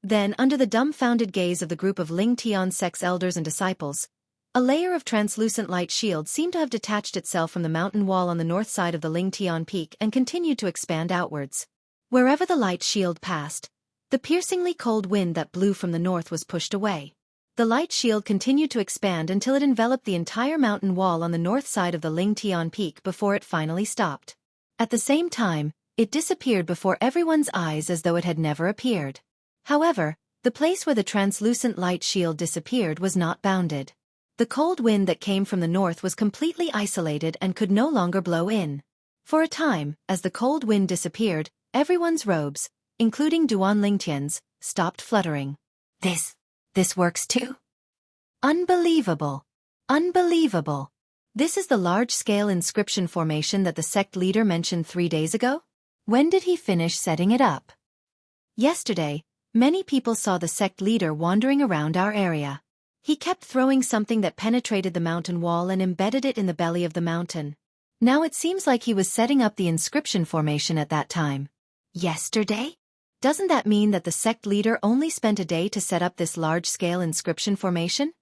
Then under the dumbfounded gaze of the group of Lingtian sect's elders and disciples, a layer of translucent light shield seemed to have detached itself from the mountain wall on the north side of the Lingtian peak and continued to expand outwards. Wherever the light shield passed, the piercingly cold wind that blew from the north was pushed away. The light shield continued to expand until it enveloped the entire mountain wall on the north side of the Lingtian peak before it finally stopped. At the same time, it disappeared before everyone's eyes as though it had never appeared. However, the place where the translucent light shield disappeared was not bounded. The cold wind that came from the north was completely isolated and could no longer blow in. For a time, as the cold wind disappeared, everyone's robes, including Duan Lingtian's, stopped fluttering. This works too? Unbelievable. Unbelievable. This is the large-scale inscription formation that the sect leader mentioned 3 days ago? When did he finish setting it up? Yesterday, many people saw the sect leader wandering around our area. He kept throwing something that penetrated the mountain wall and embedded it in the belly of the mountain. Now it seems like he was setting up the inscription formation at that time. Yesterday? Doesn't that mean that the sect leader only spent a day to set up this large-scale inscription formation?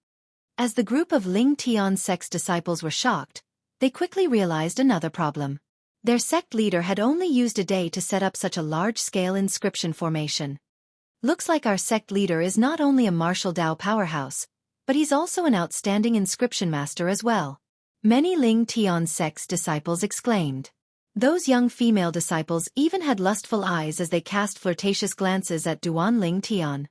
As the group of Lingtian sect's disciples were shocked, they quickly realized another problem. Their sect leader had only used a day to set up such a large-scale inscription formation. Looks like our sect leader is not only a martial Dao powerhouse, but he's also an outstanding inscription master as well. Many Lingtian sect's disciples exclaimed. Those young female disciples even had lustful eyes as they cast flirtatious glances at Duan Lingtian.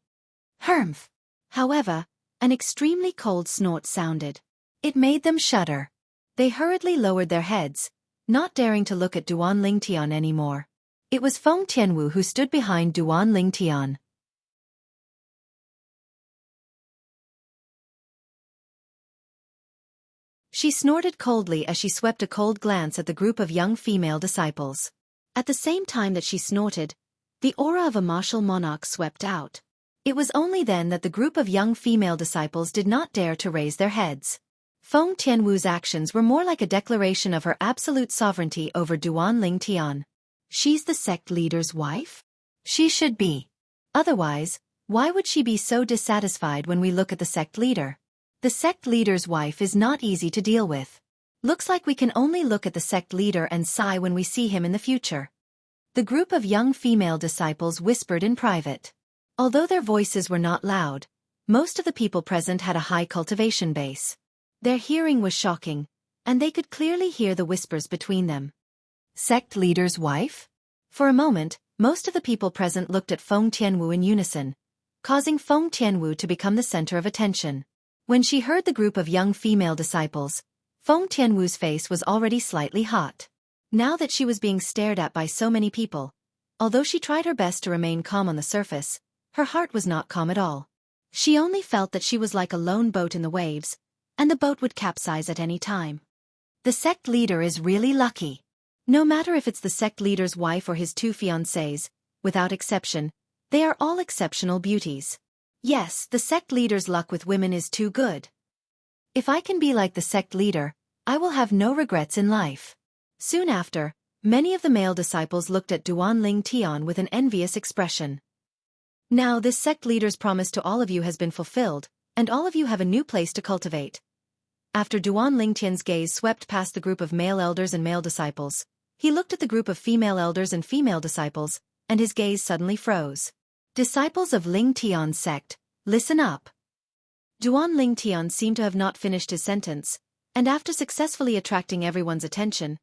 Humph! However, an extremely cold snort sounded. It made them shudder. They hurriedly lowered their heads, not daring to look at Duan Lingtian anymore. It was Feng Tianwu who stood behind Duan Lingtian. She snorted coldly as she swept a cold glance at the group of young female disciples. At the same time that she snorted, the aura of a martial monarch swept out. It was only then that the group of young female disciples did not dare to raise their heads. Feng Tianwu's actions were more like a declaration of her absolute sovereignty over Duan Lingtian. She's the sect leader's wife? She should be. Otherwise, why would she be so dissatisfied when we look at the sect leader? The sect leader's wife is not easy to deal with. Looks like we can only look at the sect leader and sigh when we see him in the future. The group of young female disciples whispered in private. Although their voices were not loud, most of the people present had a high cultivation base. Their hearing was shocking, and they could clearly hear the whispers between them. Sect leader's wife? For a moment, most of the people present looked at Feng Tianwu in unison, causing Feng Tianwu to become the center of attention. When she heard the group of young female disciples, Feng Tianwu's face was already slightly hot. Now that she was being stared at by so many people, although she tried her best to remain calm on the surface, her heart was not calm at all. She only felt that she was like a lone boat in the waves, and the boat would capsize at any time. The sect leader is really lucky. No matter if it's the sect leader's wife or his 2 fiancés, without exception, they are all exceptional beauties. Yes, the sect leader's luck with women is too good. If I can be like the sect leader, I will have no regrets in life. Soon after, many of the male disciples looked at Duan Ling Tian with an envious expression. Now this sect leader's promise to all of you has been fulfilled, and all of you have a new place to cultivate. After Duan Ling Tian's gaze swept past the group of male elders and male disciples, he looked at the group of female elders and female disciples, and his gaze suddenly froze. Disciples of Ling Tian's sect, listen up. Duan Ling Tian seemed to have not finished his sentence, and after successfully attracting everyone's attention,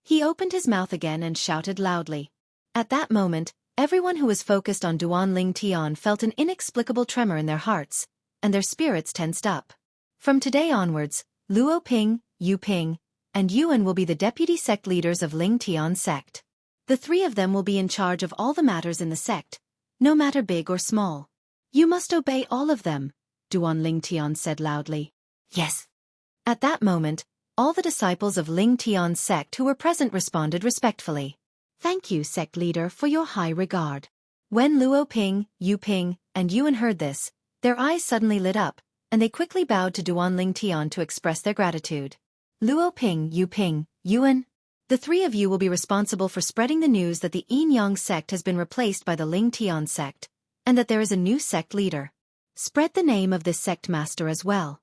he opened his mouth again and shouted loudly. At that moment, everyone who was focused on Duan Ling Tian felt an inexplicable tremor in their hearts, and their spirits tensed up. From today onwards, Luo Ping, Yu Ping, and Yuan will be the deputy sect leaders of Ling Tian's sect. The three of them will be in charge of all the matters in the sect, no matter big or small. You must obey all of them, Duan Ling Tian said loudly. Yes. At that moment, all the disciples of Ling Tian's sect who were present responded respectfully. Thank you, sect leader, for your high regard. When Luo Ping, Yu Ping, and Yuan heard this, their eyes suddenly lit up, and they quickly bowed to Duan Ling Tian to express their gratitude. Luo Ping, Yu Ping, Yuan, the three of you will be responsible for spreading the news that the Yin Yang sect has been replaced by the Ling Tian sect, and that there is a new sect leader. Spread the name of this sect master as well.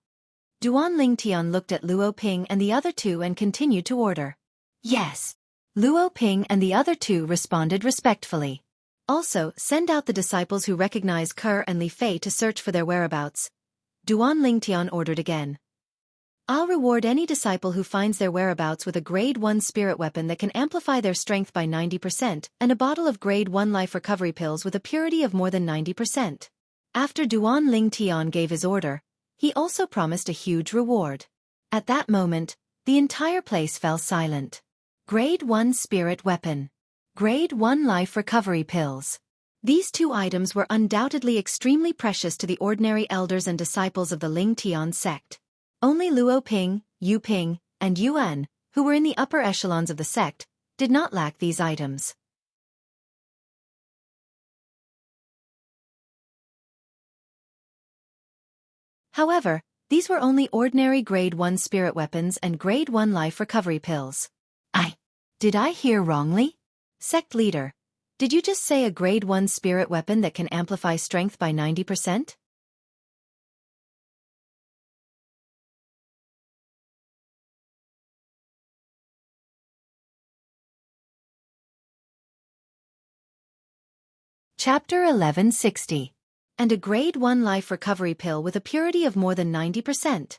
Duan Ling Tian looked at Luo Ping and the other two and continued to order. Yes. Luo Ping and the other two responded respectfully. Also, send out the disciples who recognize Ke and Li Fei to search for their whereabouts. Duan Ling Tian ordered again. I'll reward any disciple who finds their whereabouts with a Grade 1 spirit weapon that can amplify their strength by 90% and a bottle of Grade 1 life recovery pills with a purity of more than 90%. After Duan Ling Tian gave his order, he also promised a huge reward. At that moment, the entire place fell silent. Grade 1 spirit weapon. Grade 1 life recovery pills. These two items were undoubtedly extremely precious to the ordinary elders and disciples of the Ling Tian sect. Only Luo Ping, Yu Ping, and Yuan, who were in the upper echelons of the sect, did not lack these items. However, these were only ordinary Grade 1 spirit weapons and Grade 1 life recovery pills. Did I hear wrongly? Sect leader, did you just say a Grade 1 spirit weapon that can amplify strength by 90%? Chapter 1160. And a Grade 1 life recovery pill with a purity of more than 90%.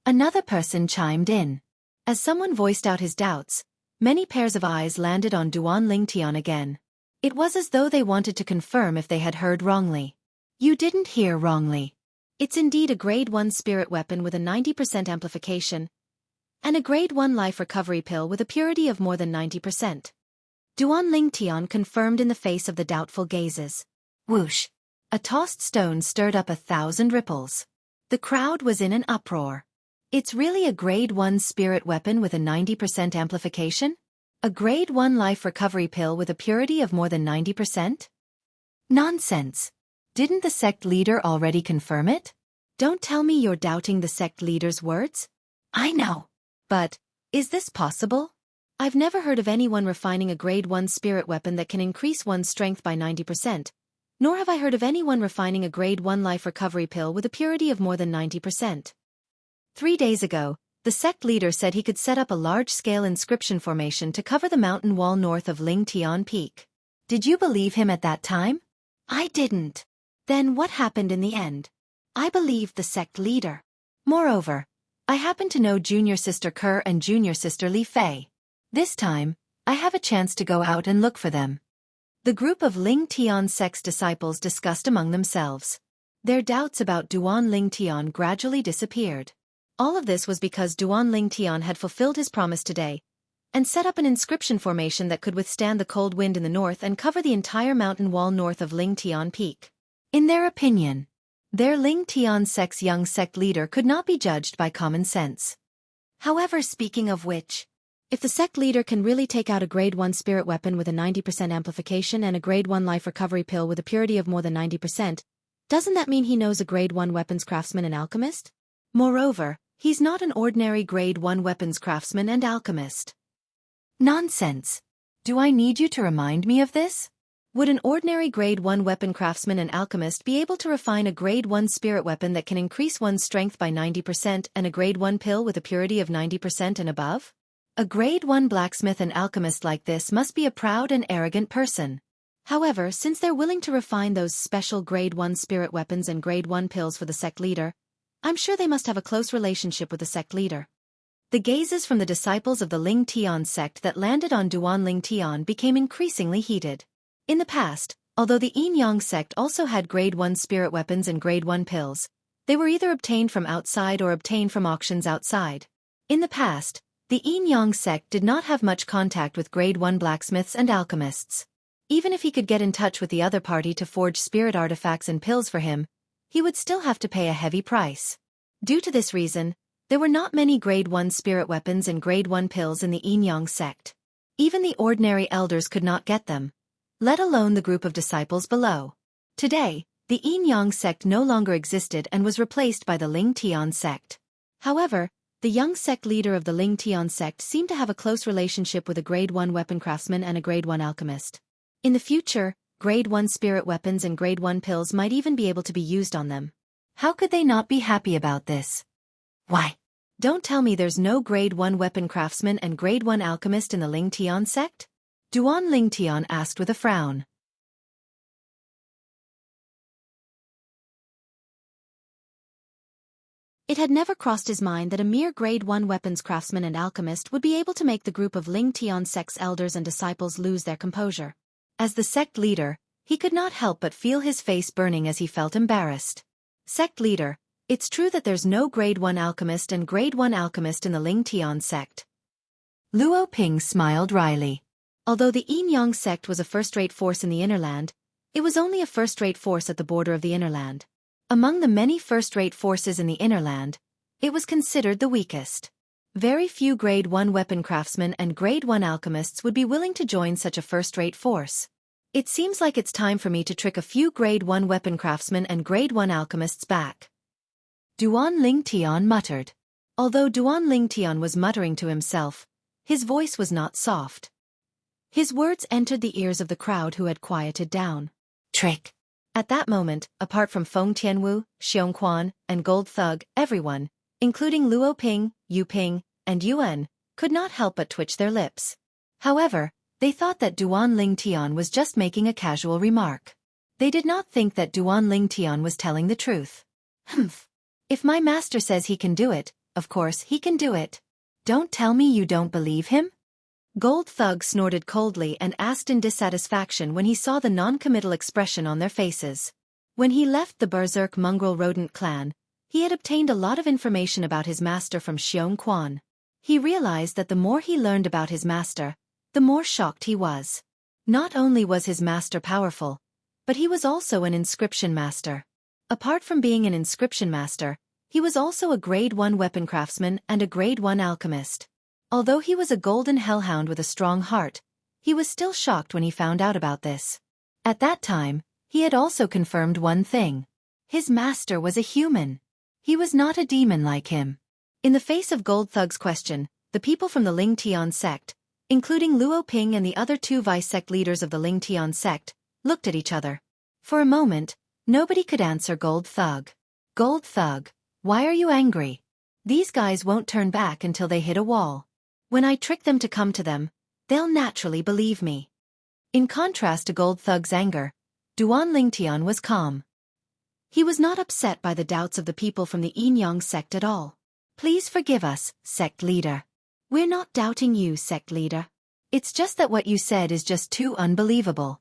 Another person chimed in. As someone voiced out his doubts, many pairs of eyes landed on Duan Ling Tian again. It was as though they wanted to confirm if they had heard wrongly. You didn't hear wrongly. It's indeed a Grade 1 spirit weapon with a 90% amplification, and a Grade 1 life recovery pill with a purity of more than 90%. Duan Ling Tian confirmed in the face of the doubtful gazes. Whoosh! A tossed stone stirred up 1,000 ripples. The crowd was in an uproar. It's really a Grade 1 spirit weapon with a 90% amplification? A Grade 1 life recovery pill with a purity of more than 90%? Nonsense! Didn't the sect leader already confirm it? Don't tell me you're doubting the sect leader's words? I know. But, is this possible? I've never heard of anyone refining a Grade 1 spirit weapon that can increase one's strength by 90%, nor have I heard of anyone refining a Grade 1 life recovery pill with a purity of more than 90%. 3 days ago, the sect leader said he could set up a large-scale inscription formation to cover the mountain wall north of Ling Tian Peak. Did you believe him at that time? I didn't. Then what happened in the end? I believed the sect leader. Moreover, I happen to know junior sister Ke and junior sister Li Fei. This time, I have a chance to go out and look for them. The group of Ling Tian sect's disciples discussed among themselves. Their doubts about Duan Ling Tian gradually disappeared. All of this was because Duan Ling Tian had fulfilled his promise today, and set up an inscription formation that could withstand the cold wind in the north and cover the entire mountain wall north of Ling Tian Peak. In their opinion, their Ling Tian sect's young sect leader could not be judged by common sense. However, speaking of which, if the sect leader can really take out a Grade 1 spirit weapon with a 90% amplification and a Grade 1 life recovery pill with a purity of more than 90%, doesn't that mean he knows a Grade 1 weapons craftsman and alchemist? Moreover, he's not an ordinary Grade 1 weapons craftsman and alchemist. Nonsense. Do I need you to remind me of this? Would an ordinary Grade 1 weapon craftsman and alchemist be able to refine a Grade 1 spirit weapon that can increase one's strength by 90% and a Grade 1 pill with a purity of 90% and above? A Grade 1 blacksmith and alchemist like this must be a proud and arrogant person. However, since they're willing to refine those special Grade 1 spirit weapons and Grade 1 pills for the sect leader, I'm sure they must have a close relationship with the sect leader. The gazes from the disciples of the Ling Tian sect that landed on Duan Ling Tian became increasingly heated. In the past, although the Yin Yang sect also had Grade 1 spirit weapons and Grade 1 pills, they were either obtained from outside or obtained from auctions outside. In the past, the Yin Yang sect did not have much contact with Grade 1 blacksmiths and alchemists. Even if he could get in touch with the other party to forge spirit artifacts and pills for him, he would still have to pay a heavy price. Due to this reason, there were not many Grade 1 spirit weapons and Grade 1 pills in the Yin Yang sect. Even the ordinary elders could not get them, let alone the group of disciples below. Today, the Yin Yang sect no longer existed and was replaced by the Ling Tian sect. However, the young sect leader of the Ling Tian sect seemed to have a close relationship with a Grade 1 weapon craftsman and a Grade 1 alchemist. In the future, Grade 1 spirit weapons and Grade 1 pills might even be able to be used on them. How could they not be happy about this? Why? Don't tell me there's no Grade 1 weapon craftsman and Grade 1 alchemist in the Ling Tian sect? Duan Ling Tian asked with a frown. It had never crossed his mind that a mere Grade 1 weapons craftsman and alchemist would be able to make the group of Ling Tian sect's elders and disciples lose their composure. As the sect leader, he could not help but feel his face burning as he felt embarrassed. Sect leader, it's true that there's no Grade 1 alchemist and Grade 1 alchemist in the Ling Tian sect. Luo Ping smiled wryly. Although the Yin Yang sect was a first-rate force in the inner land, it was only a first-rate force at the border of the inner land. Among the many first-rate forces in the inner land, it was considered the weakest. Very few Grade 1 weapon craftsmen and Grade 1 alchemists would be willing to join such a first-rate force. It seems like it's time for me to trick a few Grade 1 weapon craftsmen and Grade 1 alchemists back. Duan Ling Tian muttered. Although Duan Ling Tian was muttering to himself, his voice was not soft. His words entered the ears of the crowd who had quieted down. Trick. At that moment, apart from Feng Tianwu, Xiongquan, and Gold Thug, everyone, including Luo Ping, Yu Ping, and Yuan, could not help but twitch their lips. However, they thought that Duan Ling Tian was just making a casual remark. They did not think that Duan Ling Tian was telling the truth. Humph. If my master says he can do it, of course he can do it. Don't tell me you don't believe him? Gold Thug snorted coldly and asked in dissatisfaction when he saw the non-committal expression on their faces. When he left the Berserk mongrel rodent clan, he had obtained a lot of information about his master from Xiongquan. He realized that the more he learned about his master, the more shocked he was. Not only was his master powerful, but he was also an inscription master. Apart from being an inscription master, he was also a Grade 1 weapon craftsman and a Grade 1 alchemist. Although he was a golden hellhound with a strong heart, he was still shocked when he found out about this. At that time, he had also confirmed one thing. His master was a human. He was not a demon like him. In the face of Gold Thug's question, the people from the Ling Tian sect, including Luo Ping and the other two vice-sect leaders of the Ling Tian sect, looked at each other. For a moment, nobody could answer Gold Thug. Gold Thug, why are you angry? These guys won't turn back until they hit a wall. When I trick them to come to them, they'll naturally believe me. In contrast to Gold Thug's anger, Duan Ling Tian was calm. He was not upset by the doubts of the people from the Yin Yang sect at all. Please forgive us, sect leader. We're not doubting you, sect leader. It's just that what you said is just too unbelievable.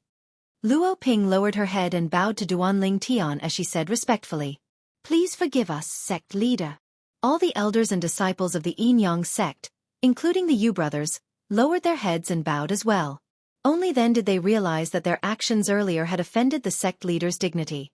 Luo Ping lowered her head and bowed to Duan Ling Tian as she said respectfully. Please forgive us, sect leader. All the elders and disciples of the Yin Yang sect, including the Yu brothers, lowered their heads and bowed as well. Only then did they realize that their actions earlier had offended the sect leader's dignity.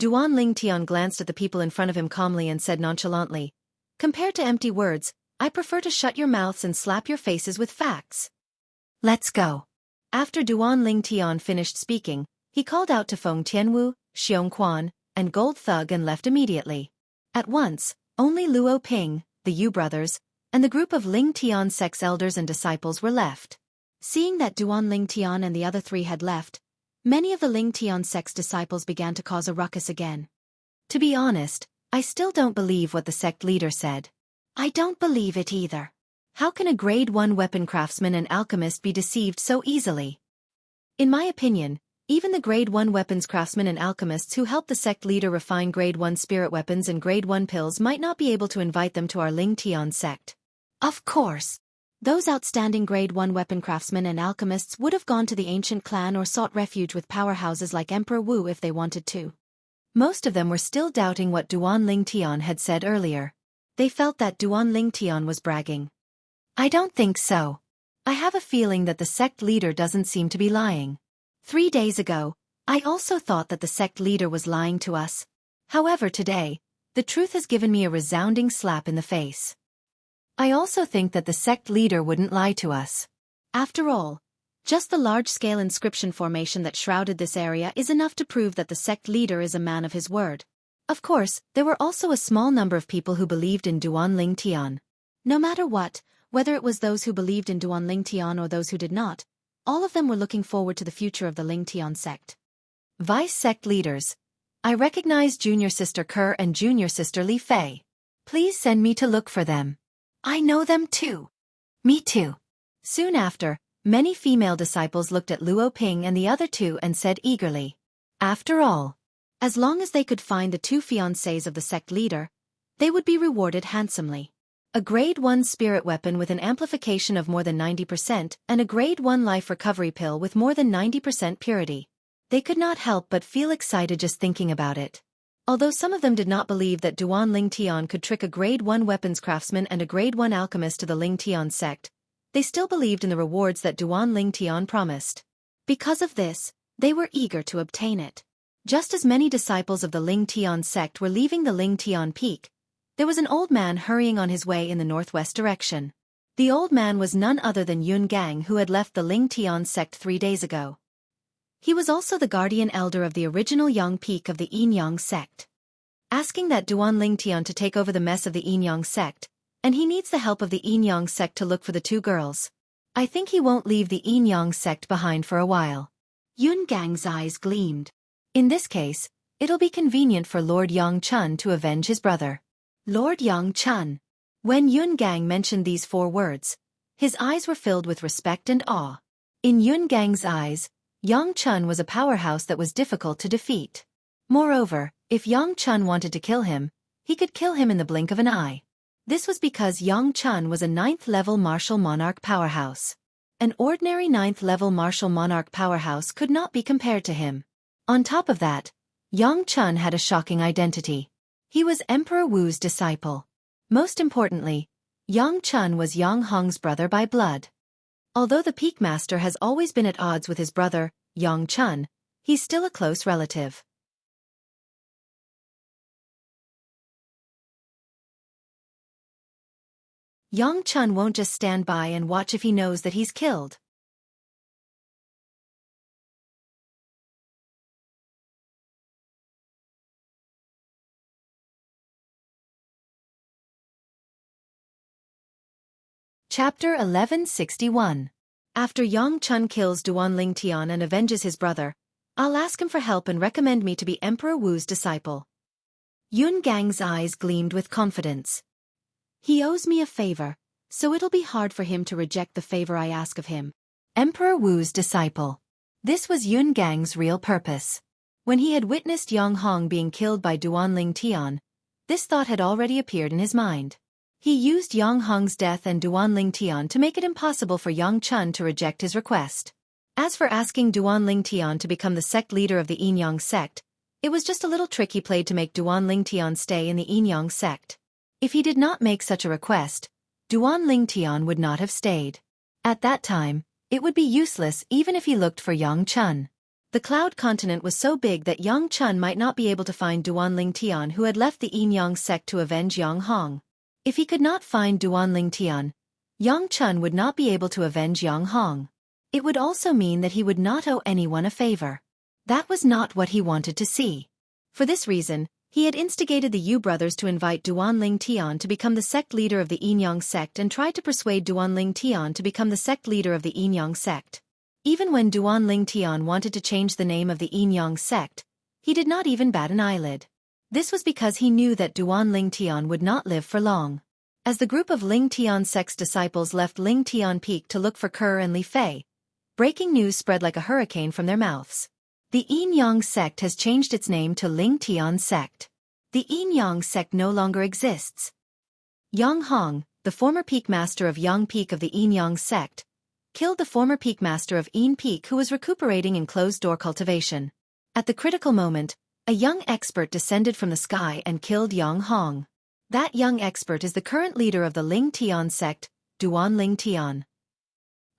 Duan Ling Tian glanced at the people in front of him calmly and said nonchalantly, compared to empty words, I prefer to shut your mouths and slap your faces with facts. Let's go. After Duan Ling Tian finished speaking, he called out to Feng Tianwu, Xiongquan, and Gold Thug and left immediately. At once, only Luo Ping, the Yu brothers, and the group of Ling Tian sect's elders and disciples were left. Seeing that Duan Ling Tian and the other three had left, many of the Ling Tian sect's disciples began to cause a ruckus again. To be honest, I still don't believe what the sect leader said. I don't believe it either. How can a grade 1 weapon craftsman and alchemist be deceived so easily? In my opinion, even the grade 1 weapons craftsmen and alchemists who helped the sect leader refine grade 1 spirit weapons and grade 1 pills might not be able to invite them to our Ling Tian sect. Of course. Those outstanding grade 1 weapon craftsmen and alchemists would have gone to the ancient clan or sought refuge with powerhouses like Emperor Wu if they wanted to. Most of them were still doubting what Duan Ling Tian had said earlier. They felt that Duan Ling Tian was bragging. I don't think so. I have a feeling that the sect leader doesn't seem to be lying. 3 days ago, I also thought that the sect leader was lying to us. However, today, the truth has given me a resounding slap in the face. I also think that the sect leader wouldn't lie to us. After all, just the large-scale inscription formation that shrouded this area is enough to prove that the sect leader is a man of his word. Of course, there were also a small number of people who believed in Duan Ling Tian. No matter what, whether it was those who believed in Duan Ling Tian or those who did not, all of them were looking forward to the future of the Ling Tian sect. Vice sect leaders. I recognize junior sister Kerr and junior sister Li Fei. Please send me to look for them. I know them too. Me too. Soon after, many female disciples looked at Luo Ping and the other two and said eagerly. After all, as long as they could find the two fiancés of the sect leader, they would be rewarded handsomely. A grade 1 spirit weapon with an amplification of more than 90% and a grade 1 life recovery pill with more than 90% purity. They could not help but feel excited just thinking about it. Although some of them did not believe that Duan Ling Tian could trick a grade 1 weapons craftsman and a grade 1 alchemist to the Ling Tian sect, they still believed in the rewards that Duan Ling Tian promised. Because of this, they were eager to obtain it. Just as many disciples of the Ling Tian sect were leaving the Ling Tian peak, there was an old man hurrying on his way in the northwest direction. The old man was none other than Yun Gang, who had left the Ling Tian sect 3 days ago. He was also the guardian elder of the original Yang peak of the Yinyang sect. Asking that Duan Ling Tian to take over the mess of the Yinyang sect, and he needs the help of the Yinyang sect to look for the 2 girls. I think he won't leave the Yinyang sect behind for a while. Yun Gang's eyes gleamed. In this case, it'll be convenient for Lord Yang Chun to avenge his brother. Lord Yang Chun. When Yun Gang mentioned these 4 words, his eyes were filled with respect and awe. In Yun Gang's eyes, Yang Chun was a powerhouse that was difficult to defeat. Moreover, if Yang Chun wanted to kill him, he could kill him in the blink of an eye. This was because Yang Chun was a 9th-level martial monarch powerhouse. An ordinary 9th-level martial monarch powerhouse could not be compared to him. On top of that, Yang Chun had a shocking identity. He was Emperor Wu's disciple. Most importantly, Yang Chun was Yang Hong's brother by blood. Although the Peak Master has always been at odds with his brother, Yang Chun, he's still a close relative. Yang Chun won't just stand by and watch if he knows that he's killed. Chapter 1161. After Yang Chun kills Duan Ling Tian and avenges his brother, I'll ask him for help and recommend me to be Emperor Wu's disciple. Yun Gang's eyes gleamed with confidence. He owes me a favor, so it'll be hard for him to reject the favor I ask of him. Emperor Wu's disciple. This was Yun Gang's real purpose. When he had witnessed Yang Hong being killed by Duan Ling Tian, this thought had already appeared in his mind. He used Yang Hong's death and Duan Ling Tian to make it impossible for Yang Chun to reject his request. As for asking Duan Ling Tian to become the sect leader of the Yinyang sect, it was just a little trick he played to make Duan Ling Tian stay in the Yinyang sect. If he did not make such a request, Duan Ling Tian would not have stayed. At that time, it would be useless even if he looked for Yang Chun. The Cloud Continent was so big that Yang Chun might not be able to find Duan Ling Tian, who had left the Yinyang sect to avenge Yang Hong. If he could not find Duan Ling Tian, Yang Chun would not be able to avenge Yang Hong. It would also mean that he would not owe anyone a favor. That was not what he wanted to see. For this reason, He had instigated the Yu brothers to invite Duan Ling Tian to become the sect leader of the Yinyang sect and tried to persuade Duan Ling Tian to become the sect leader of the Yinyang sect. Even when Duan Ling Tian wanted to change the name of the Yinyang sect, he did not even bat an eyelid. This was because he knew that Duan Ling Tian would not live for long. As the group of Ling Tian sect's disciples left Ling Tian Peak to look for Conqueror and Li Fei, breaking news spread like a hurricane from their mouths. The Yinyang sect has changed its name to Ling Tian sect. The Yinyang sect no longer exists. Yang Hong, the former peak master of Yang Peak of the Yinyang sect, killed the former peak master of Yin Peak who was recuperating in closed-door cultivation. At the critical moment, a young expert descended from the sky and killed Yang Hong. That young expert is the current leader of the Ling Tian sect, Duan Ling Tian.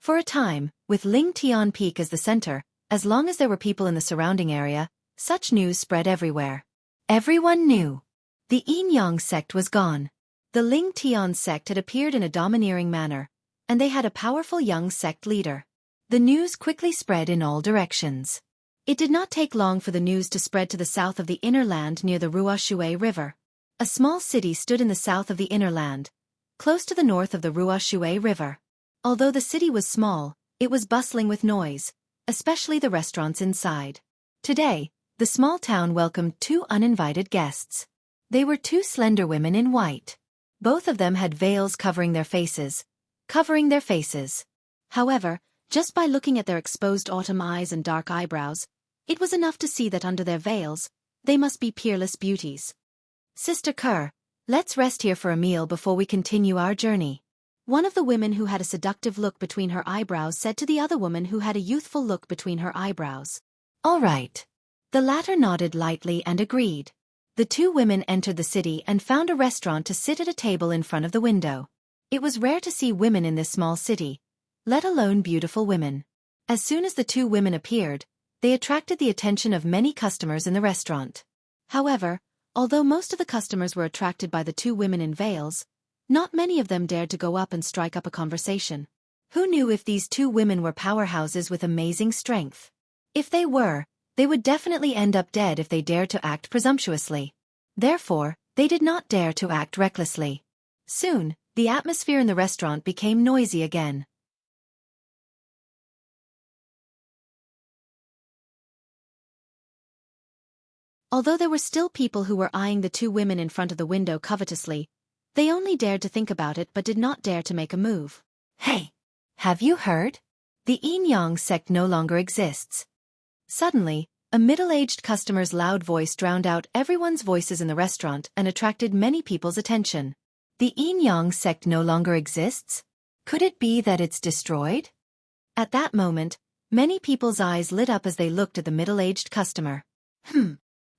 For a time, with Ling Tian Peak as the center, as long as there were people in the surrounding area, such news spread everywhere. Everyone knew. The Yinyang sect was gone. The Ling Tian sect had appeared in a domineering manner, and they had a powerful young sect leader. The news quickly spread in all directions. It did not take long for the news to spread to the south of the inner land near the Ruoshui River. A small city stood in the south of the inner land, close to the north of the Ruoshui River. Although the city was small, it was bustling with noise, especially the restaurants inside. Today, the small town welcomed two uninvited guests. They were two slender women in white. Both of them had veils covering their faces. However, just by looking at their exposed autumn eyes and dark eyebrows, it was enough to see that under their veils, they must be peerless beauties. Sister Kerr, let's rest here for a meal before we continue our journey. One of the women who had a seductive look between her eyebrows said to the other woman who had a youthful look between her eyebrows. All right. The latter nodded lightly and agreed. The two women entered the city and found a restaurant to sit at a table in front of the window. It was rare to see women in this small city, let alone beautiful women. As soon as the two women appeared, they attracted the attention of many customers in the restaurant. However, although most of the customers were attracted by the two women in veils, not many of them dared to go up and strike up a conversation. Who knew if these two women were powerhouses with amazing strength? If they were, they would definitely end up dead if they dared to act presumptuously. Therefore, they did not dare to act recklessly. Soon, the atmosphere in the restaurant became noisy again. Although there were still people who were eyeing the two women in front of the window covetously, they only dared to think about it but did not dare to make a move. Hey! Have you heard? The Yinyang sect no longer exists. Suddenly, a middle-aged customer's loud voice drowned out everyone's voices in the restaurant and attracted many people's attention. The Yinyang sect no longer exists? Could it be that it's destroyed? At that moment, many people's eyes lit up as they looked at the middle-aged customer.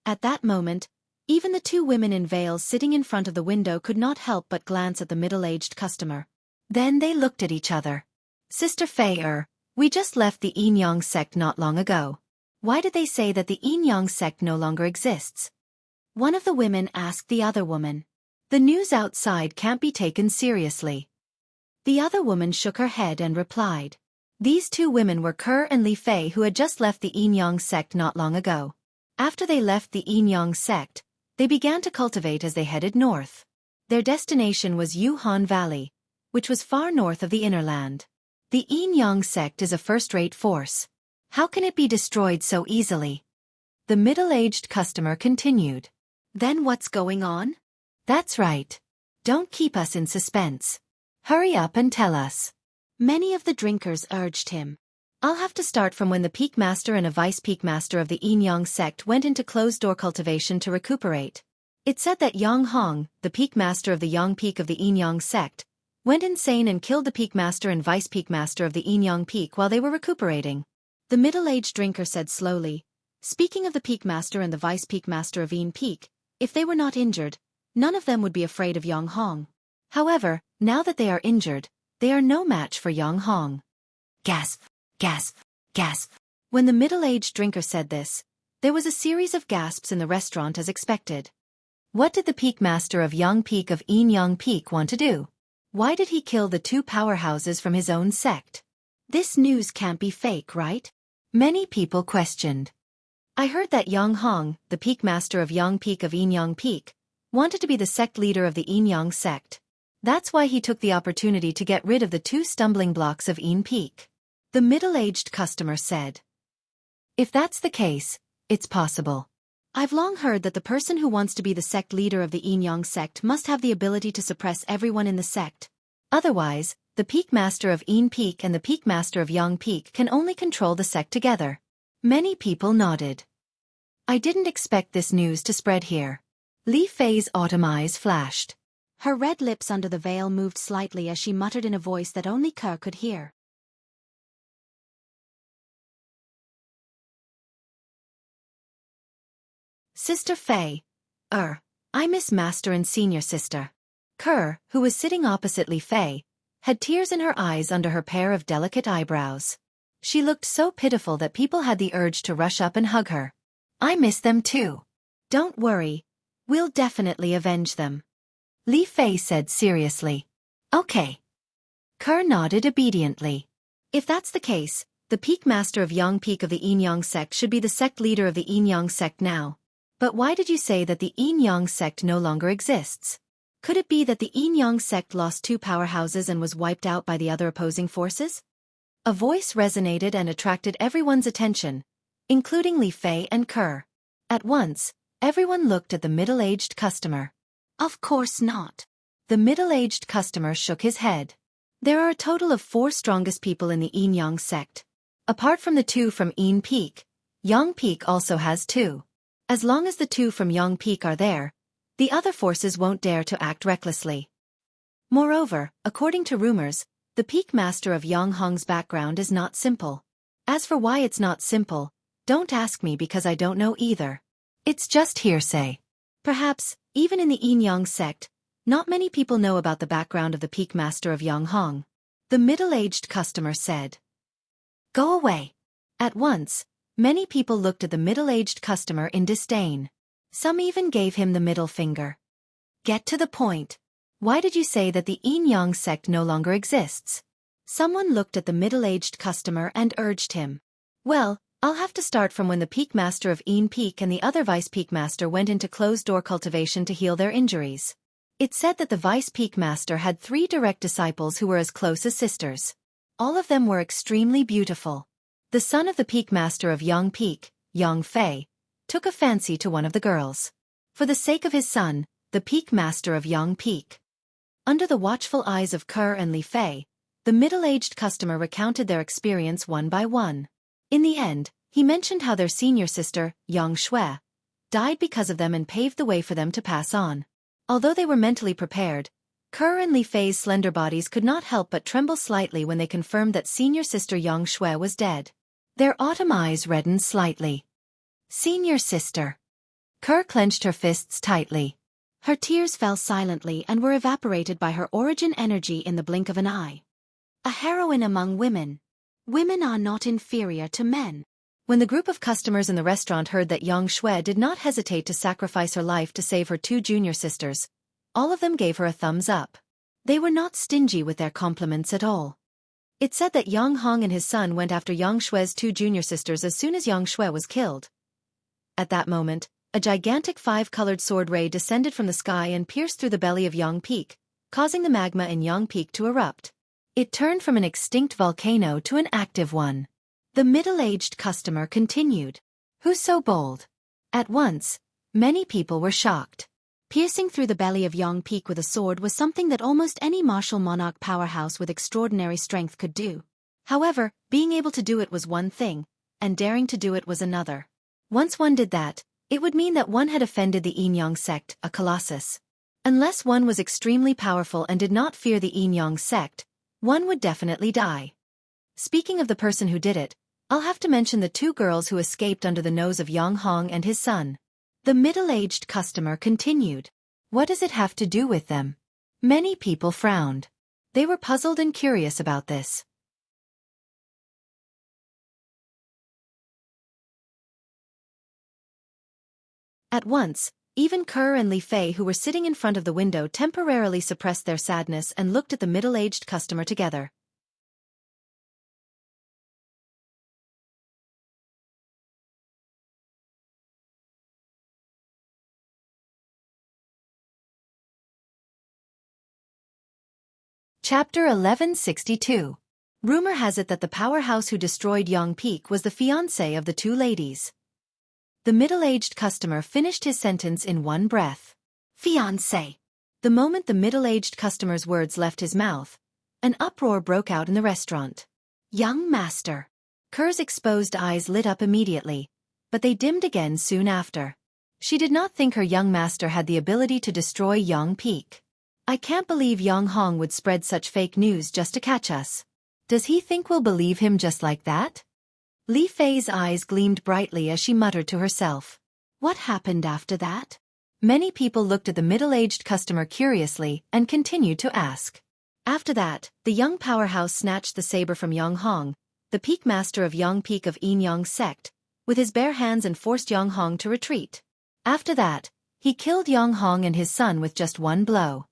At that moment, even the two women in veils sitting in front of the window could not help but glance at the middle-aged customer. Then they looked at each other. Sister Fei, we just left the Yinyang sect not long ago. Why did they say that the Yinyang sect no longer exists? One of the women asked the other woman. The news outside can't be taken seriously. The other woman shook her head and replied. These two women were Conqueror and Li Fei who had just left the Yinyang sect not long ago. After they left the Yinyang sect, they began to cultivate as they headed north. Their destination was Yuhan Valley, which was far north of the inner land. The Yinyang sect is a first-rate force. How can it be destroyed so easily? The middle-aged customer continued. Then what's going on? That's right. Don't keep us in suspense. Hurry up and tell us. Many of the drinkers urged him. I'll have to start from when the peak master and a vice peak master of the Yinyang sect went into closed-door cultivation to recuperate. It said that Yang Hong, the peak master of the Yang Peak of the Yinyang sect, went insane and killed the peak master and vice peak master of the Yinyang Peak while they were recuperating. The middle-aged drinker said slowly, speaking of the peak master and the vice peak master of Yin Peak, if they were not injured, none of them would be afraid of Yang Hong. However, now that they are injured, they are no match for Yang Hong. Gasp, gasp, gasp. When the middle-aged drinker said this, there was a series of gasps in the restaurant as expected. What did the peak master of Yang Peak of Yinyang Peak want to do? Why did he kill the two powerhouses from his own sect? This news can't be fake, right? Many people questioned. I heard that Yang Hong, the peak master of Yang Peak of Yinyang Peak, wanted to be the sect leader of the Yinyang sect. That's why he took the opportunity to get rid of the 2 stumbling blocks of Yin Peak. The middle-aged customer said. If that's the case, it's possible. I've long heard that the person who wants to be the sect leader of the Yinyang sect must have the ability to suppress everyone in the sect. Otherwise, the peak master of Yin Peak and the peak master of Yang Peak can only control the sect together. Many people nodded. I didn't expect this news to spread here. Li Fei's autumn eyes flashed. Her red lips under the veil moved slightly as she muttered in a voice that only Ke could hear. Sister Fei. I miss Master and Senior Sister. Ke, who was sitting opposite Li Fei, had tears in her eyes under her pair of delicate eyebrows. She looked so pitiful that people had the urge to rush up and hug her. I miss them too. Don't worry. We'll definitely avenge them. Li Fei said seriously. Okay. Ke nodded obediently. If that's the case, the peak master of Yang Peak of the Yinyang sect should be the sect leader of the Yinyang sect now. But why did you say that the Yinyang sect no longer exists? Could it be that the Yinyang sect lost 2 powerhouses and was wiped out by the other opposing forces? A voice resonated and attracted everyone's attention, including Li Fei and Ke. At once, everyone looked at the middle-aged customer. Of course not. The middle-aged customer shook his head. There are a total of 4 strongest people in the Yinyang sect. Apart from the 2 from Yin Peak, Yang Peak also has 2. As long as the 2 from Yang Peak are there, the other forces won't dare to act recklessly. Moreover, according to rumors, the peak master of Yang Hong's background is not simple. As for why it's not simple, don't ask me because I don't know either. It's just hearsay. Perhaps, even in the Yinyang sect, not many people know about the background of the peak master of Yang Hong. The middle-aged customer said. Go away. At once, many people looked at the middle-aged customer in disdain. Some even gave him the middle finger. Get to the point. Why did you say that the Yinyang sect no longer exists? Someone looked at the middle-aged customer and urged him. Well, I'll have to start from when the peak master of Yin Peak and the other vice peak master went into closed-door cultivation to heal their injuries. It said that the vice peak master had 3 direct disciples who were as close as sisters. All of them were extremely beautiful. The son of the peak master of Yang Peak, Yang Fei, took a fancy to one of the girls. For the sake of his son, the peak master of Yang Peak. Under the watchful eyes of Ke and Li Fei, the middle-aged customer recounted their experience one by one. In the end, he mentioned how their senior sister, Xianxia, died because of them and paved the way for them to pass on. Although they were mentally prepared, Ke and Li Fei's slender bodies could not help but tremble slightly when they confirmed that senior sister Xianxia was dead. Their autumn eyes reddened slightly. Senior sister. Ke clenched her fists tightly. Her tears fell silently and were evaporated by her origin energy in the blink of an eye. A heroine among women. Women are not inferior to men. When the group of customers in the restaurant heard that Xianxia did not hesitate to sacrifice her life to save her 2 junior sisters, all of them gave her a thumbs up. They were not stingy with their compliments at all. It said that Yang Hong and his son went after Xianxia's 2 junior sisters as soon as Xianxia was killed. At that moment, a gigantic 5-colored sword ray descended from the sky and pierced through the belly of Yang Peak, causing the magma in Yang Peak to erupt. It turned from an extinct volcano to an active one. The middle-aged customer continued. Who's so bold? At once, many people were shocked. Piercing through the belly of Yang Peak with a sword was something that almost any martial monarch powerhouse with extraordinary strength could do. However, being able to do it was one thing, and daring to do it was another. Once one did that, it would mean that one had offended the Yinyang sect, a colossus. Unless one was extremely powerful and did not fear the Yinyang sect, one would definitely die. Speaking of the person who did it, I'll have to mention the 2 girls who escaped under the nose of Yang Hong and his son. The middle-aged customer continued. What does it have to do with them? Many people frowned. They were puzzled and curious about this. At once, even Ke and Li Fei, who were sitting in front of the window, temporarily suppressed their sadness and looked at the middle-aged customer together. Chapter 1162. Rumor has it that the powerhouse who destroyed Yang Peak was the fiancé of the two ladies. The middle-aged customer finished his sentence in one breath. Fiancé. The moment the middle-aged customer's words left his mouth, an uproar broke out in the restaurant. Young master. Kerr's exposed eyes lit up immediately, but they dimmed again soon after. She did not think her young master had the ability to destroy Yang Peak. I can't believe Yang Hong would spread such fake news just to catch us. Does he think we'll believe him just like that? Li Fei's eyes gleamed brightly as she muttered to herself. What happened after that? Many people looked at the middle-aged customer curiously and continued to ask. After that, the young powerhouse snatched the saber from Yang Hong, the peak master of Yang Peak of Yin-Yang sect, with his bare hands and forced Yang Hong to retreat. After that, he killed Yang Hong and his son with just one blow.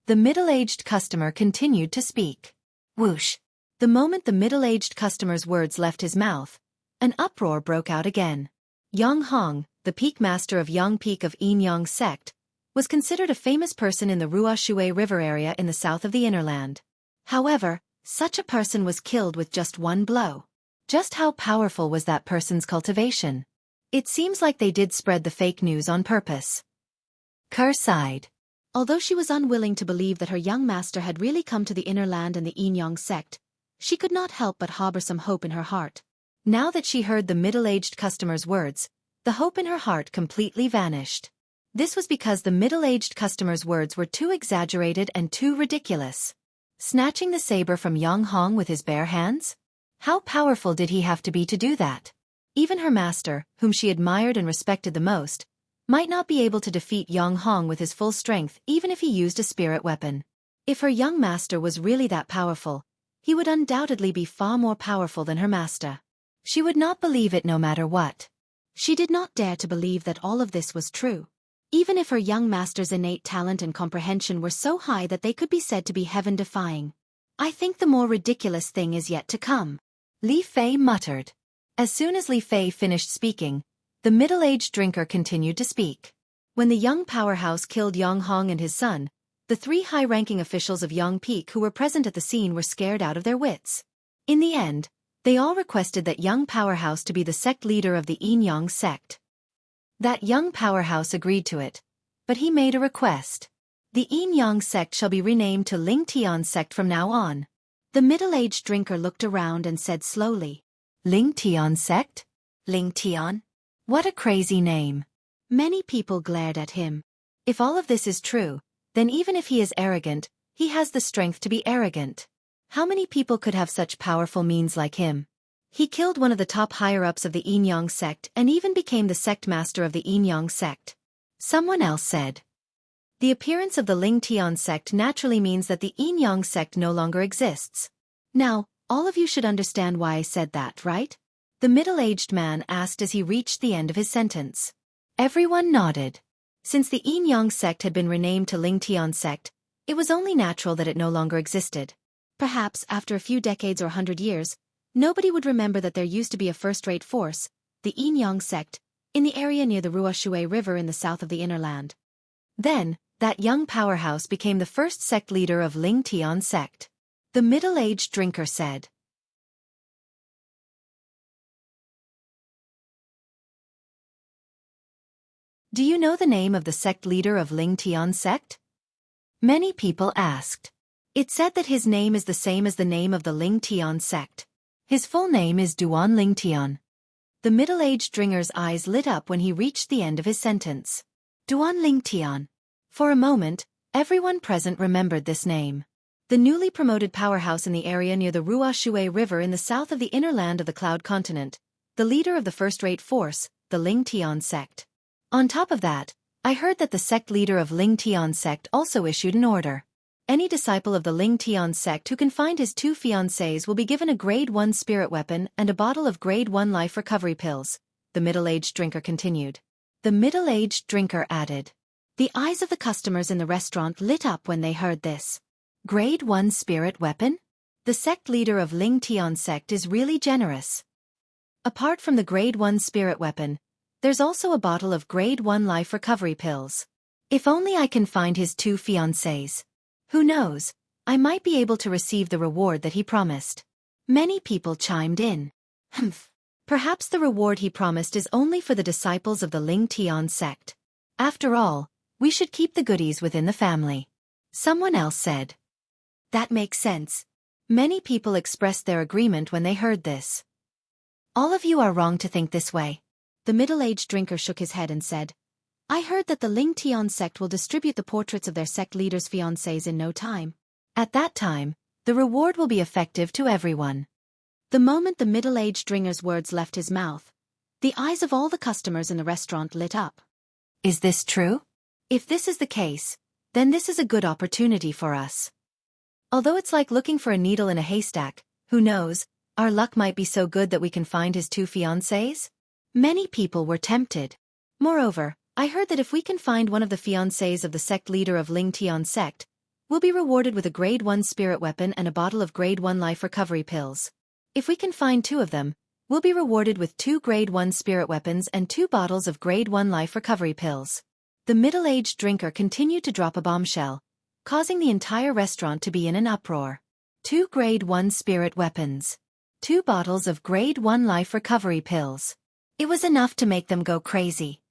The middle-aged customer continued to speak. Whoosh! The moment the middle-aged customer's words left his mouth, an uproar broke out again. Yang Hong, the peak master of Yang Peak of Yin-Yang sect, was considered a famous person in the Ruoshui River area in the south of the Inner Land. However, such a person was killed with just one blow. Just how powerful was that person's cultivation? It seems like they did spread the fake news on purpose. Kerr sighed. Although she was unwilling to believe that her young master had really come to the Inner Land and the Yin-Yang sect, she could not help but harbor some hope in her heart. Now that she heard the middle-aged customer's words, the hope in her heart completely vanished. This was because the middle-aged customer's words were too exaggerated and too ridiculous. Snatching the saber from Yang Hong with his bare hands? How powerful did he have to be to do that? Even her master, whom she admired and respected the most, might not be able to defeat Yang Hong with his full strength even if he used a spirit weapon. If her young master was really that powerful, he would undoubtedly be far more powerful than her master. She would not believe it no matter what. She did not dare to believe that all of this was true. Even if her young master's innate talent and comprehension were so high that they could be said to be heaven-defying. I think the more ridiculous thing is yet to come. Li Fei muttered. As soon as Li Fei finished speaking, the middle-aged drinker continued to speak. When the young powerhouse killed Yang Hong and his son, the three high-ranking officials of Yang Peak who were present at the scene were scared out of their wits. In the end, they all requested that young powerhouse to be the sect leader of the Yin-Yang sect. That young powerhouse agreed to it, but he made a request. The Yin-Yang sect shall be renamed to Ling-Tian sect from now on. The middle-aged drinker looked around and said slowly, Ling-Tian sect? Ling-Tian? What a crazy name. Many people glared at him. If all of this is true, then even if he is arrogant, he has the strength to be arrogant. How many people could have such powerful means like him? He killed one of the top higher-ups of the Yin-Yang sect and even became the sect master of the Yin-Yang sect. Someone else said. The appearance of the Ling-Tian sect naturally means that the Yin-Yang sect no longer exists. Now, all of you should understand why I said that, right? The middle-aged man asked as he reached the end of his sentence. Everyone nodded. Since the Yin-Yang sect had been renamed to Ling-Tian sect, it was only natural that it no longer existed. Perhaps, after a few decades or 100 years, nobody would remember that there used to be a first-rate force, the Yin-Yang sect, in the area near the Ruoshui River in the south of the Inner Land. Then, that young powerhouse became the first sect leader of Ling-Tian sect. The middle-aged drinker said. Do you know the name of the sect leader of Ling-Tian sect? Many people asked. It said that his name is the same as the name of the Ling-Tian sect. His full name is Duan Ling-Tian. The middle-aged drinker's eyes lit up when he reached the end of his sentence. Duan Ling-Tian. For a moment, everyone present remembered this name. The newly promoted powerhouse in the area near the Ruoshui River in the south of the Inner Land of the Cloud Continent, the leader of the first-rate force, the Ling-Tian sect. On top of that, I heard that the sect leader of Ling-Tian sect also issued an order. Any disciple of the Ling-Tian sect who can find his two fiancés will be given a Grade 1 spirit weapon and a bottle of Grade 1 life recovery pills, the middle-aged drinker continued. The middle-aged drinker added. The eyes of the customers in the restaurant lit up when they heard this. Grade 1 spirit weapon? The sect leader of Ling-Tian sect is really generous. Apart from the Grade 1 spirit weapon, there's also a bottle of Grade 1 life recovery pills. If only I can find his two fiancés. Who knows, I might be able to receive the reward that he promised. Many people chimed in. Humph. Perhaps the reward he promised is only for the disciples of the Ling Tian sect. After all, we should keep the goodies within the family. Someone else said. That makes sense. Many people expressed their agreement when they heard this. All of you are wrong to think this way. The middle-aged drinker shook his head and said, I heard that the Ling Tian sect will distribute the portraits of their sect leaders' fiancés in no time. At that time, the reward will be effective to everyone. The moment the middle-aged drinker's words left his mouth, the eyes of all the customers in the restaurant lit up. Is this true? If this is the case, then this is a good opportunity for us. Although it's like looking for a needle in a haystack, who knows, our luck might be so good that we can find his 2 fiancés? Many people were tempted. Moreover, I heard that if we can find one of the fiancés of the sect leader of Ling Tian sect, we'll be rewarded with a grade 1 spirit weapon and a bottle of grade 1 life recovery pills. If we can find 2 of them, we'll be rewarded with 2 grade 1 spirit weapons and 2 bottles of grade 1 life recovery pills. The middle-aged drinker continued to drop a bombshell, causing the entire restaurant to be in an uproar. 2 grade 1 spirit weapons. 2 bottles of grade 1 life recovery pills. It was enough to make them go crazy.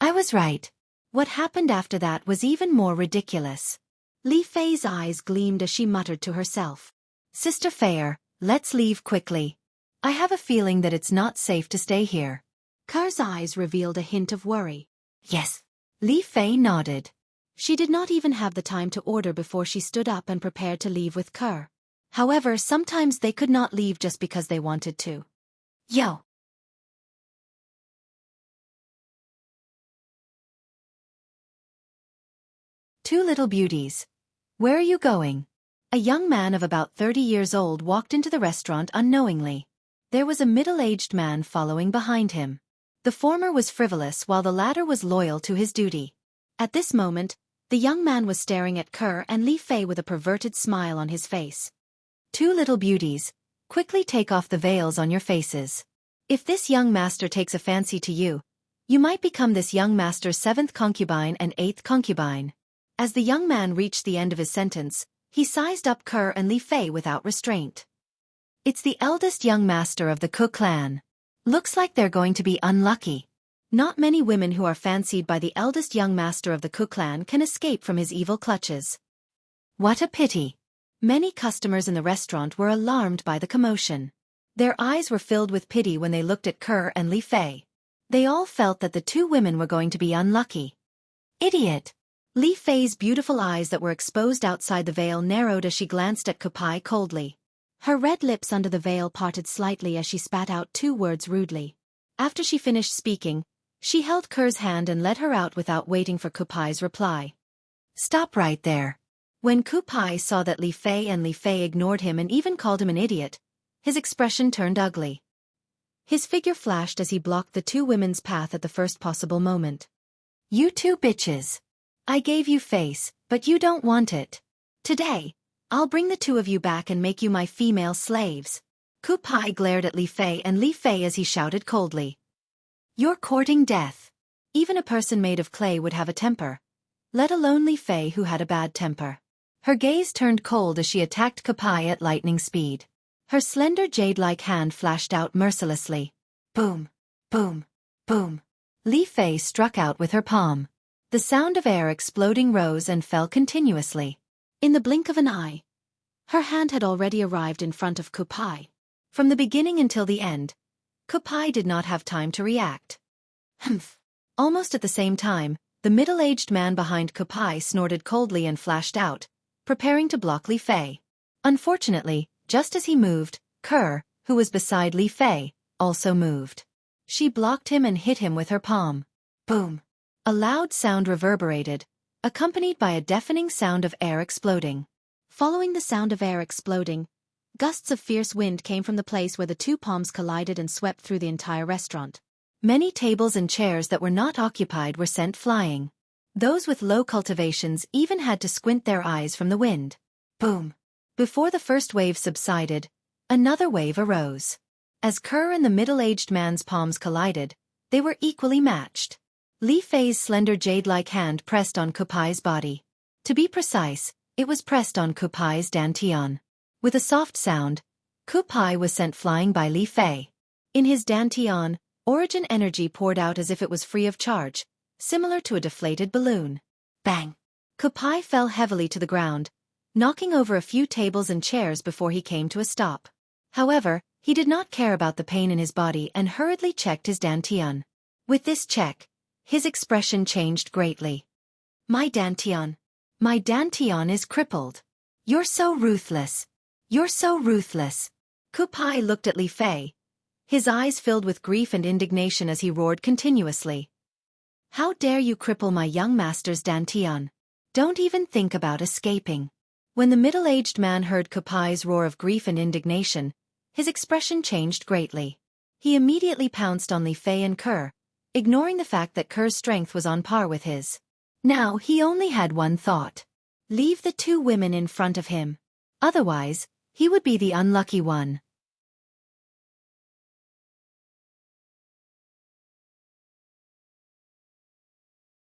I was right. What happened after that was even more ridiculous. Li Fei's eyes gleamed as she muttered to herself. Sister Fair, let's leave quickly. I have a feeling that it's not safe to stay here. Ker's eyes revealed a hint of worry. Yes. Li Fei nodded. She did not even have the time to order before she stood up and prepared to leave with Ker. However, sometimes they could not leave just because they wanted to. Yo! Two little beauties. Where are you going? A young man of about 30 years old walked into the restaurant unknowingly. There was a middle-aged man following behind him. The former was frivolous while the latter was loyal to his duty. At this moment, the young man was staring at Ker and Li Fei with a perverted smile on his face. Two little beauties, quickly take off the veils on your faces. If this young master takes a fancy to you, you might become this young master's 7th concubine and 8th concubine. As the young man reached the end of his sentence, he sized up Ker and Li Fei without restraint. It's the eldest young master of the Ku clan. Looks like they're going to be unlucky. Not many women who are fancied by the eldest young master of the Ku clan can escape from his evil clutches. What a pity. Many customers in the restaurant were alarmed by the commotion. Their eyes were filled with pity when they looked at Ker and Li Fei. They all felt that the 2 women were going to be unlucky. Idiot! Li Fei's beautiful eyes that were exposed outside the veil narrowed as she glanced at Kupai coldly. Her red lips under the veil parted slightly as she spat out 2 words rudely. After she finished speaking, she held Ker's hand and led her out without waiting for Kupai's reply. Stop right there. When Kupai saw that Li Fei and Li Fei ignored him and even called him an idiot, his expression turned ugly. His figure flashed as he blocked the 2 women's path at the first possible moment. You 2 bitches. I gave you face, but you don't want it. Today, I'll bring the 2 of you back and make you my female slaves. Kupai glared at Li Fei and Li Fei as he shouted coldly. You're courting death. Even a person made of clay would have a temper, let alone Li Fei who had a bad temper. Her gaze turned cold as she attacked Kupai at lightning speed. Her slender jade-like hand flashed out mercilessly. Boom, boom, boom. Li Fei struck out with her palm. The sound of air exploding rose and fell continuously. In the blink of an eye, her hand had already arrived in front of Kupai. From the beginning until the end, Kupai did not have time to react. Humph. Almost at the same time, the middle-aged man behind Kupai snorted coldly and flashed out, preparing to block Li Fei. Unfortunately, just as he moved, Ker, who was beside Li Fei, also moved. She blocked him and hit him with her palm. Boom. A loud sound reverberated, accompanied by a deafening sound of air exploding. Following the sound of air exploding, gusts of fierce wind came from the place where the 2 palms collided and swept through the entire restaurant. Many tables and chairs that were not occupied were sent flying. Those with low cultivations even had to squint their eyes from the wind. Boom. Before the first wave subsided, another wave arose. As Ker and the middle-aged man's palms collided, they were equally matched. Li Fei's slender jade-like hand pressed on Kupai's body. To be precise, It was pressed on Kupai's dantian. With a soft sound, Kupai was sent flying by Li Fei. In his dantian, origin energy poured out as if it was free of charge, similar to a deflated balloon. Bang! Kupai fell heavily to the ground, knocking over a few tables and chairs before he came to a stop. However, he did not care about the pain in his body and hurriedly checked his dantian. With this check, his expression changed greatly. My dantian is crippled. You're so ruthless. You're so ruthless. Kupai looked at Li Fei, his eyes filled with grief and indignation as he roared continuously. How dare you cripple my young master's dantian? Don't even think about escaping. When the middle-aged man heard Kupai's roar of grief and indignation, his expression changed greatly. He immediately pounced on Li Fei and Kerr, ignoring the fact that Kerr's strength was on par with his. Now he only had one thought. Leave the two women in front of him. Otherwise, he would be the unlucky one.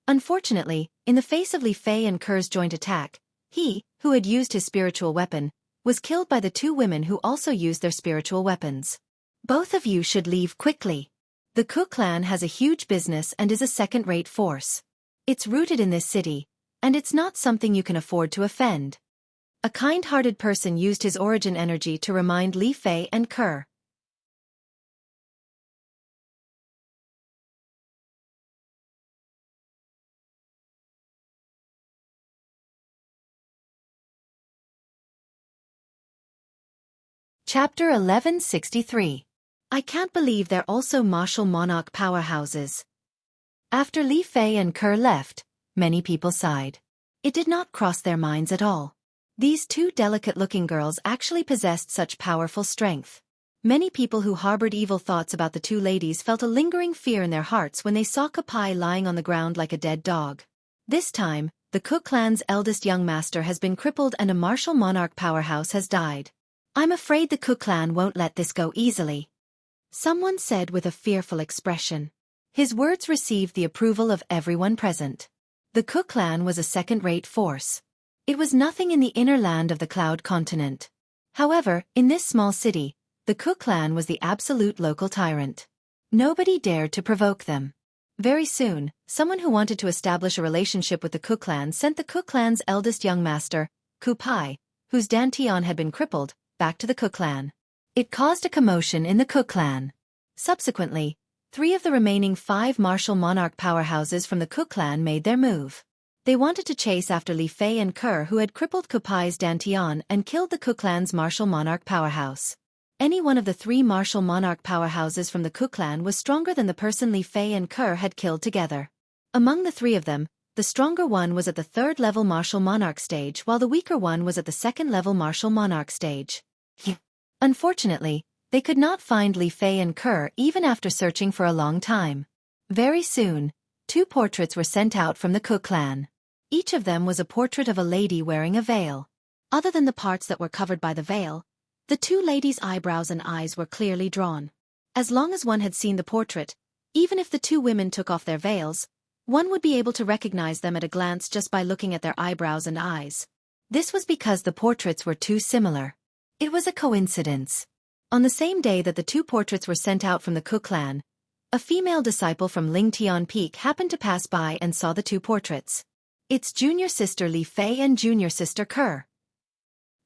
Unfortunately, in the face of Li Fei and Kerr's joint attack, he, who had used his spiritual weapon, was killed by the two women who also used their spiritual weapons. Both of you should leave quickly. The Ku clan has a huge business and is a second-rate force. It's rooted in this city, and it's not something you can afford to offend. A kind-hearted person used his origin energy to remind Li Fei and Kerr. Chapter 1163. I can't believe they're also martial monarch powerhouses. After Li Fei and Kerr left, many people sighed. It did not cross their minds at all. These two delicate-looking girls actually possessed such powerful strength. Many people who harbored evil thoughts about the two ladies felt a lingering fear in their hearts when they saw Kupai lying on the ground like a dead dog. This time, the Ku clan's eldest young master has been crippled and a martial monarch powerhouse has died. I'm afraid the Ku clan won't let this go easily. Someone said with a fearful expression. His words received the approval of everyone present. The Ku clan was a second-rate force. It was nothing in the inner land of the Cloud Continent. However, in this small city, the Ku clan was the absolute local tyrant. Nobody dared to provoke them. Very soon, someone who wanted to establish a relationship with the Ku clan sent the Ku clan's eldest young master, Kupai, whose dantian had been crippled, back to the Ku clan. It caused a commotion in the Ku clan. Subsequently, 3 of the remaining 5 martial monarch powerhouses from the Ku clan made their move. They wanted to chase after Li Fei and Kerr, who had crippled Kupai's dantian and killed the Ku clan's martial monarch powerhouse. Any one of the 3 martial monarch powerhouses from the Ku clan was stronger than the person Li Fei and Kerr had killed together. Among the 3 of them, the stronger one was at the 3rd-level martial monarch stage while the weaker one was at the 2nd-level martial monarch stage. Unfortunately, they could not find Li Fei and Kerr even after searching for a long time. Very soon, 2 portraits were sent out from the Ku clan. Each of them was a portrait of a lady wearing a veil. Other than the parts that were covered by the veil, the 2 ladies' eyebrows and eyes were clearly drawn. As long as one had seen the portrait, even if the 2 women took off their veils, one would be able to recognize them at a glance just by looking at their eyebrows and eyes. This was because the portraits were too similar. It was a coincidence. On the same day that the 2 portraits were sent out from the Ku clan, a female disciple from Lingtian Peak happened to pass by and saw the 2 portraits. It's junior sister Li Fei and junior sister Kerr.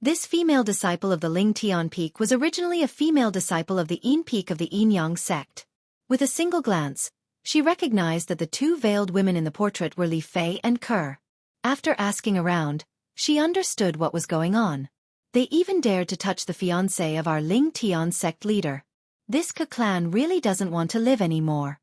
This female disciple of the Lingtian Peak was originally a female disciple of the Yin Peak of the Yin-Yang sect. With a single glance, she recognized that the 2 veiled women in the portrait were Li Fei and Kerr. After asking around, she understood what was going on. They even dared to touch the fiancé of our Lingtian sect leader. This Ku clan really doesn't want to live anymore.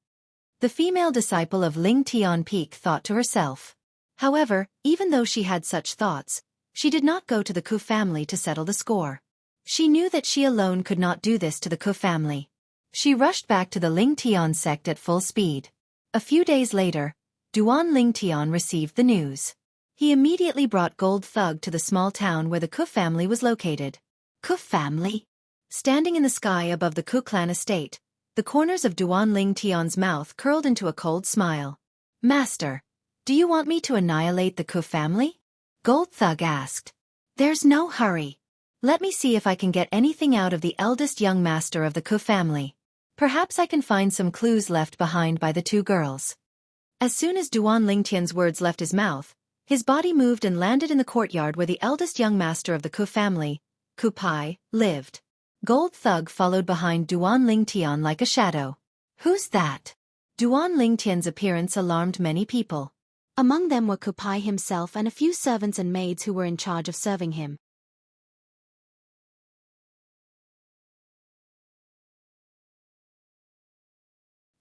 The female disciple of Lingtian Peak thought to herself. However, even though she had such thoughts, she did not go to the Ku family to settle the score. She knew that she alone could not do this to the Ku family. She rushed back to the Lingtian sect at full speed. A few days later, Duan Lingtian received the news. He immediately brought Gold Thug to the small town where the Ku family was located. Ku family? Standing in the sky above the Ku clan estate, the corners of Duan Lingtian's mouth curled into a cold smile. Master, do you want me to annihilate the Ku family? Gold Thug asked. There's no hurry. Let me see if I can get anything out of the eldest young master of the Ku family. Perhaps I can find some clues left behind by the two girls. As soon as Duan Lingtian's words left his mouth, his body moved and landed in the courtyard where the eldest young master of the Ku family, Ku Pai, lived. Gold Thug followed behind Duan Lingtian like a shadow. Who's that? Duan Lingtian's appearance alarmed many people. Among them were Ku Pai himself and a few servants and maids who were in charge of serving him.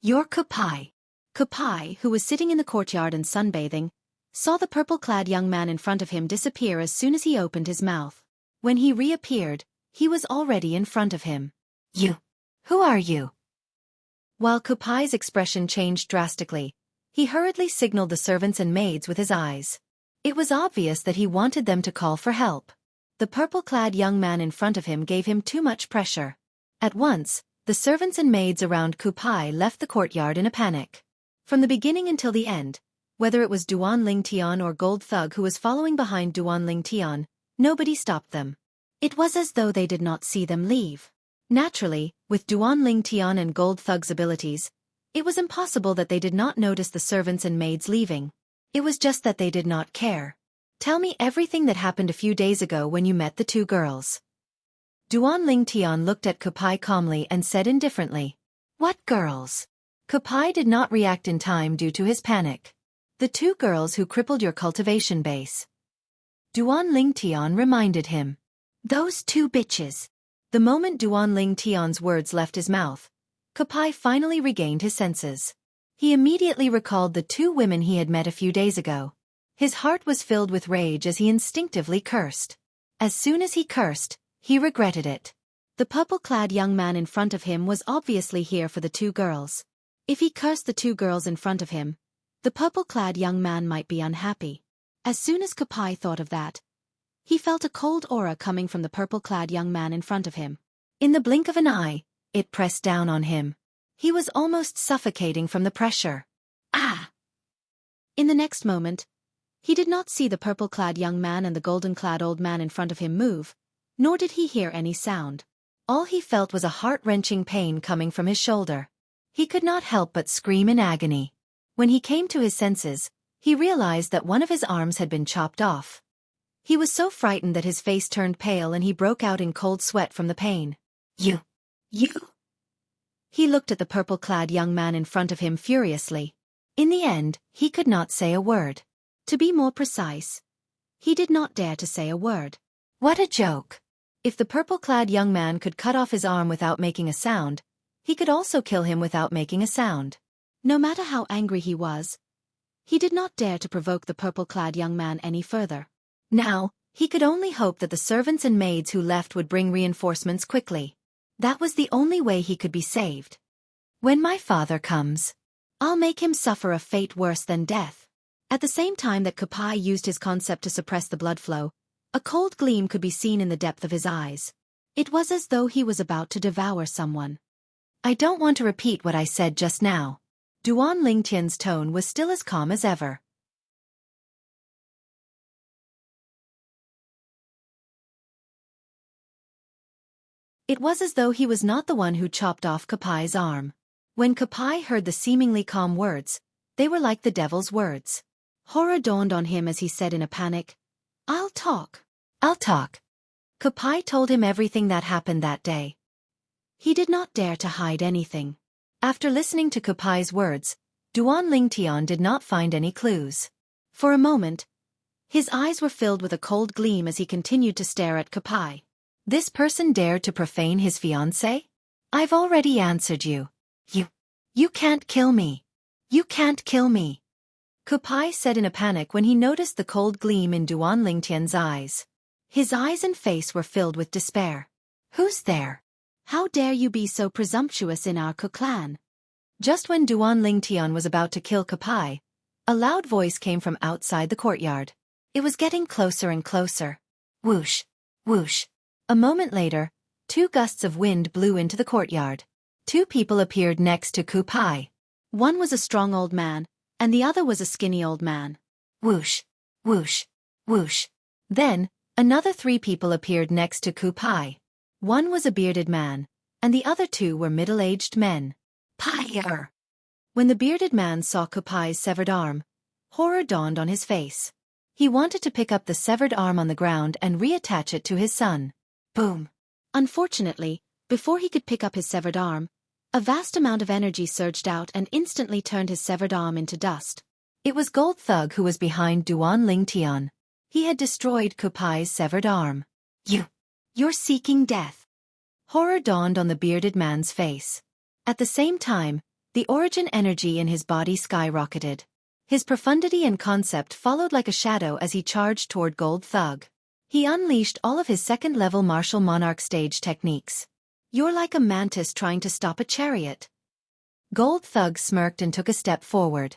You're Ku Pai. Ku Pai, who was sitting in the courtyard and sunbathing, saw the purple-clad young man in front of him disappear as soon as he opened his mouth. When he reappeared, he was already in front of him. You. Who are you? While Ku Pai's expression changed drastically, he hurriedly signaled the servants and maids with his eyes. It was obvious that he wanted them to call for help. The purple-clad young man in front of him gave him too much pressure. At once, the servants and maids around Ku Pai left the courtyard in a panic. From the beginning until the end, whether it was Duan Lingtian or Gold Thug who was following behind Duan Lingtian, nobody stopped them. It was as though they did not see them leave. Naturally, with Duan Lingtian and Gold Thug's abilities, it was impossible that they did not notice the servants and maids leaving. It was just that they did not care. Tell me everything that happened a few days ago when you met the two girls. Duan Lingtian looked at Ku Pai calmly and said indifferently. What girls? Ku Pai did not react in time due to his panic. The two girls who crippled your cultivation base. Duan Lingtian reminded him. Those two bitches. The moment Duan Lingtian's words left his mouth, Ku Pai finally regained his senses. He immediately recalled the two women he had met a few days ago. His heart was filled with rage as he instinctively cursed. As soon as he cursed, he regretted it. The purple-clad young man in front of him was obviously here for the two girls. If he cursed the two girls in front of him, the purple-clad young man might be unhappy. As soon as Ku Pai thought of that, he felt a cold aura coming from the purple-clad young man in front of him. In the blink of an eye, it pressed down on him. He was almost suffocating from the pressure. Ah! In the next moment, he did not see the purple-clad young man and the golden-clad old man in front of him move, nor did he hear any sound. All he felt was a heart-wrenching pain coming from his shoulder. He could not help but scream in agony. When he came to his senses, he realized that one of his arms had been chopped off. He was so frightened that his face turned pale and he broke out in cold sweat from the pain. You. He looked at the purple-clad young man in front of him furiously. In the end, he could not say a word. To be more precise, he did not dare to say a word. What a joke. If the purple-clad young man could cut off his arm without making a sound, he could also kill him without making a sound. No matter how angry he was, he did not dare to provoke the purple-clad young man any further. Now, he could only hope that the servants and maids who left would bring reinforcements quickly. That was the only way he could be saved. When my father comes, I'll make him suffer a fate worse than death. At the same time that Ku Pai used his concept to suppress the blood flow, a cold gleam could be seen in the depth of his eyes. It was as though he was about to devour someone. I don't want to repeat what I said just now. Duan Lingtian's tone was still as calm as ever. It was as though he was not the one who chopped off Ku Pai's arm. When Ku Pai heard the seemingly calm words, they were like the devil's words. Horror dawned on him as he said in a panic, I'll talk. Ku Pai told him everything that happened that day. He did not dare to hide anything. After listening to Ku Pai's words, Duan Lingtian did not find any clues. For a moment, his eyes were filled with a cold gleam as he continued to stare at Ku Pai. This person dared to profane his fiancée? I've already answered you. You can't kill me. You can't kill me. Ku Pai said in a panic when he noticed the cold gleam in Duan Lingtian's eyes. His eyes and face were filled with despair. Who's there? How dare you be so presumptuous in our Ku clan? Just when Duan Lingtian was about to kill Ku Pai, a loud voice came from outside the courtyard. It was getting closer and closer. Whoosh, whoosh. A moment later, two gusts of wind blew into the courtyard. Two people appeared next to Ku Pai. One was a strong old man, and the other was a skinny old man. Whoosh, whoosh, whoosh. Then, another 3 people appeared next to Kupai. One was a bearded man, and the other 2 were middle-aged men. Pyre! When the bearded man saw Kupai's severed arm, horror dawned on his face. He wanted to pick up the severed arm on the ground and reattach it to his son. Boom! Unfortunately, before he could pick up his severed arm, a vast amount of energy surged out and instantly turned his severed arm into dust. It was Gold Thug who was behind Duan Lingtian. He had destroyed Kupai's severed arm. You're seeking death. Horror dawned on the bearded man's face. At the same time, the origin energy in his body skyrocketed. His profundity and concept followed like a shadow as he charged toward Gold Thug. He unleashed all of his second-level martial monarch stage techniques. You're like a mantis trying to stop a chariot. Gold Thug smirked and took a step forward.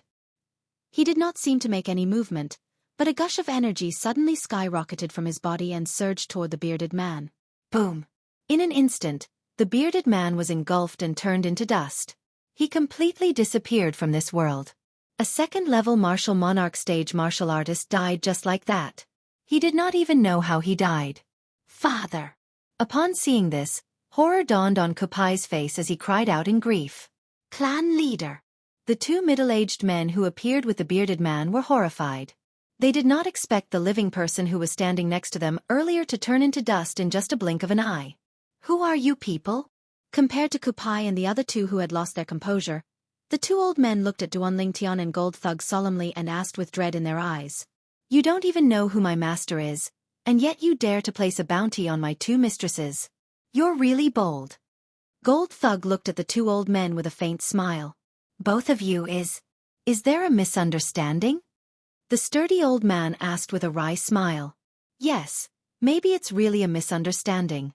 He did not seem to make any movement, but a gush of energy suddenly skyrocketed from his body and surged toward the bearded man. Boom! In an instant, the bearded man was engulfed and turned into dust. He completely disappeared from this world. A second-level martial monarch stage martial artist died just like that. He did not even know how he died. Father! Upon seeing this, horror dawned on Kupai's face as he cried out in grief. Clan leader! The 2 middle-aged men who appeared with the bearded man were horrified. They did not expect the living person who was standing next to them earlier to turn into dust in just a blink of an eye. Who are you people? Compared to Kupai and the other 2 who had lost their composure, the 2 old men looked at Duan Lingtian and Gold Thug solemnly and asked with dread in their eyes. You don't even know who my master is, and yet you dare to place a bounty on my 2 mistresses. You're really bold. Gold Thug looked at the 2 old men with a faint smile. Both of you is there a misunderstanding? The sturdy old man asked with a wry smile. Yes, maybe it's really a misunderstanding.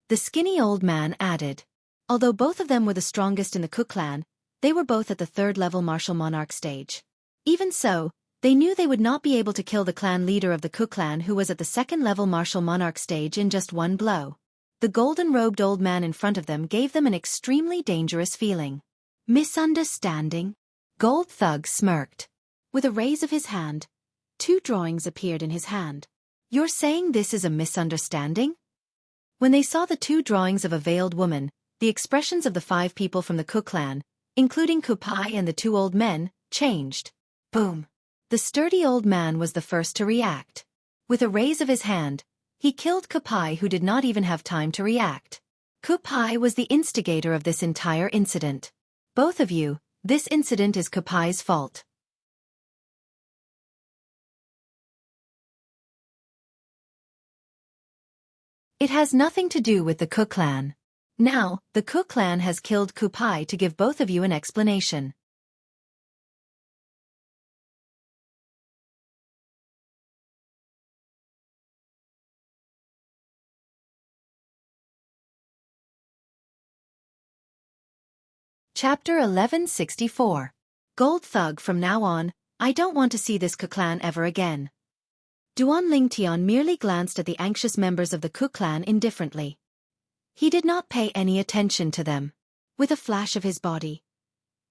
The skinny old man added. Although both of them were the strongest in the Cook clan, they were both at the 3rd-level martial monarch stage. Even so, they knew they would not be able to kill the clan leader of the Cook clan who was at the 2nd-level martial monarch stage in just one blow. The golden-robed old man in front of them gave them an extremely dangerous feeling. Misunderstanding? Gold Thug smirked. With a raise of his hand, 2 drawings appeared in his hand. You're saying this is a misunderstanding? When they saw the 2 drawings of a veiled woman, the expressions of the 5 people from the Cook clan, including Kupai and the 2 old men, changed. Boom! The sturdy old man was the first to react. With a raise of his hand, he killed Kupai who did not even have time to react. Kupai was the instigator of this entire incident. Both of you, this incident is Kupai's fault. It has nothing to do with the Cook clan. Now, the Cook clan has killed Kupai to give both of you an explanation. Chapter 1164. Gold Thug. From now on, I don't want to see this Cook clan ever again. Duan Lingtian merely glanced at the anxious members of the Cook clan indifferently. He did not pay any attention to them. With a flash of his body,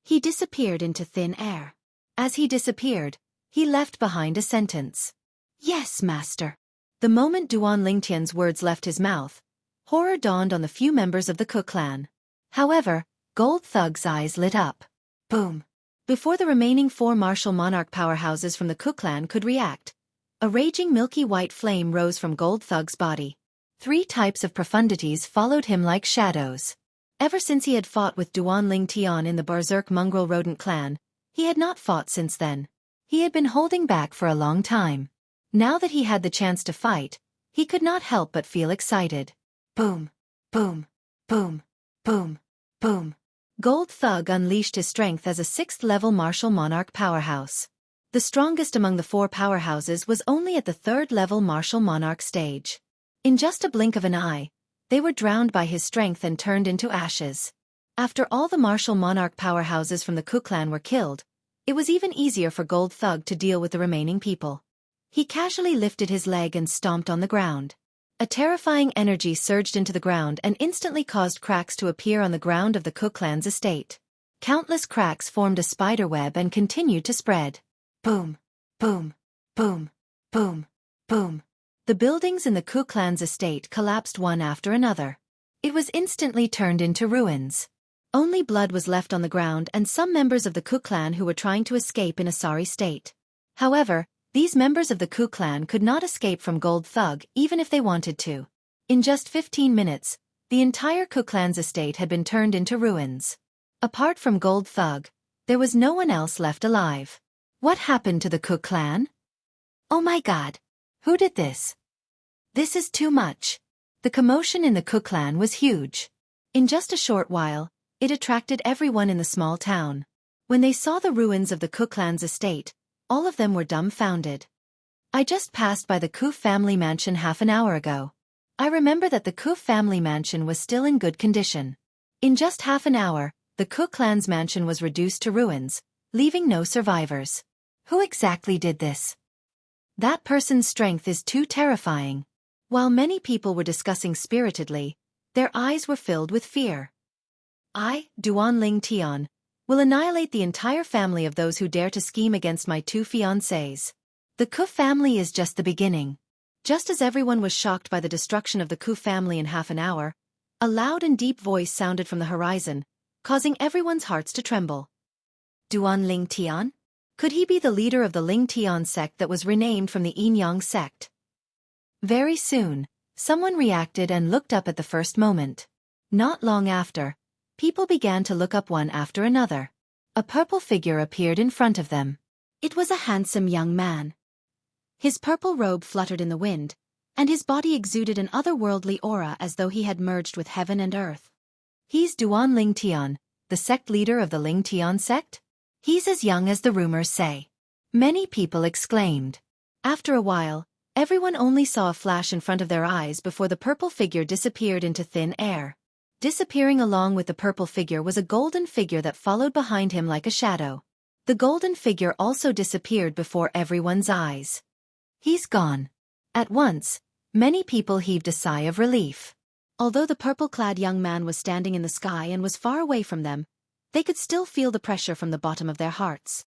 he disappeared into thin air. As he disappeared, he left behind a sentence. Yes, master. The moment Duan Lingtian's words left his mouth, horror dawned on the few members of the Cook clan. However, Gold Thug's eyes lit up. Boom! Before the remaining 4 martial monarch powerhouses from the Cook clan could react, a raging milky white flame rose from Gold Thug's body. 3 types of profundities followed him like shadows. Ever since he had fought with Duan Lingtian in the Berserk mongrel rodent clan, he had not fought since then. He had been holding back for a long time. Now that he had the chance to fight, he could not help but feel excited. Boom! Boom! Boom! Boom! Boom! Gold Thug unleashed his strength as a 6th-level martial monarch powerhouse. The strongest among the 4 powerhouses was only at the 3rd-level martial monarch stage. In just a blink of an eye, they were drowned by his strength and turned into ashes. After all the martial monarch powerhouses from the Cook clan were killed, it was even easier for Gold Thug to deal with the remaining people. He casually lifted his leg and stomped on the ground. A terrifying energy surged into the ground and instantly caused cracks to appear on the ground of the Cook clan's estate. Countless cracks formed a spiderweb and continued to spread. Boom! Boom! Boom! Boom! Boom! The buildings in the Ku clan's estate collapsed one after another. It was instantly turned into ruins. Only blood was left on the ground and some members of the Ku clan who were trying to escape in a sorry state. However, these members of the Ku clan could not escape from Gold Thug even if they wanted to. In just 15 minutes, the entire Ku clan's estate had been turned into ruins. Apart from Gold Thug, there was no one else left alive. What happened to the Ku clan? Oh my god! Who did this? This is too much. The commotion in the Ku clan was huge. In just a short while, it attracted everyone in the small town. When they saw the ruins of the Ku clan's estate, all of them were dumbfounded. I just passed by the Ku family mansion half an hour ago. I remember that the Ku family mansion was still in good condition. In just half an hour, the Ku clan's mansion was reduced to ruins, leaving no survivors. Who exactly did this? That person's strength is too terrifying. While many people were discussing spiritedly, their eyes were filled with fear. I, Duan Ling Tian, will annihilate the entire family of those who dare to scheme against my two fiancés. The Ku family is just the beginning. Just as everyone was shocked by the destruction of the Ku family in half an hour, a loud and deep voice sounded from the horizon, causing everyone's hearts to tremble. Duan Ling Tian? Could he be the leader of the Ling Tian sect that was renamed from the Yinyang sect? Very soon, someone reacted and looked up at the first moment. Not long after, people began to look up one after another. A purple figure appeared in front of them. It was a handsome young man. His purple robe fluttered in the wind, and his body exuded an otherworldly aura as though he had merged with heaven and earth. He's Duan Ling Tian, the sect leader of the Ling Tian sect? He's as young as the rumors say. Many people exclaimed. After a while, everyone only saw a flash in front of their eyes before the purple figure disappeared into thin air. Disappearing along with the purple figure was a golden figure that followed behind him like a shadow. The golden figure also disappeared before everyone's eyes. He's gone. At once, many people heaved a sigh of relief. Although the purple-clad young man was standing in the sky and was far away from them, they could still feel the pressure from the bottom of their hearts.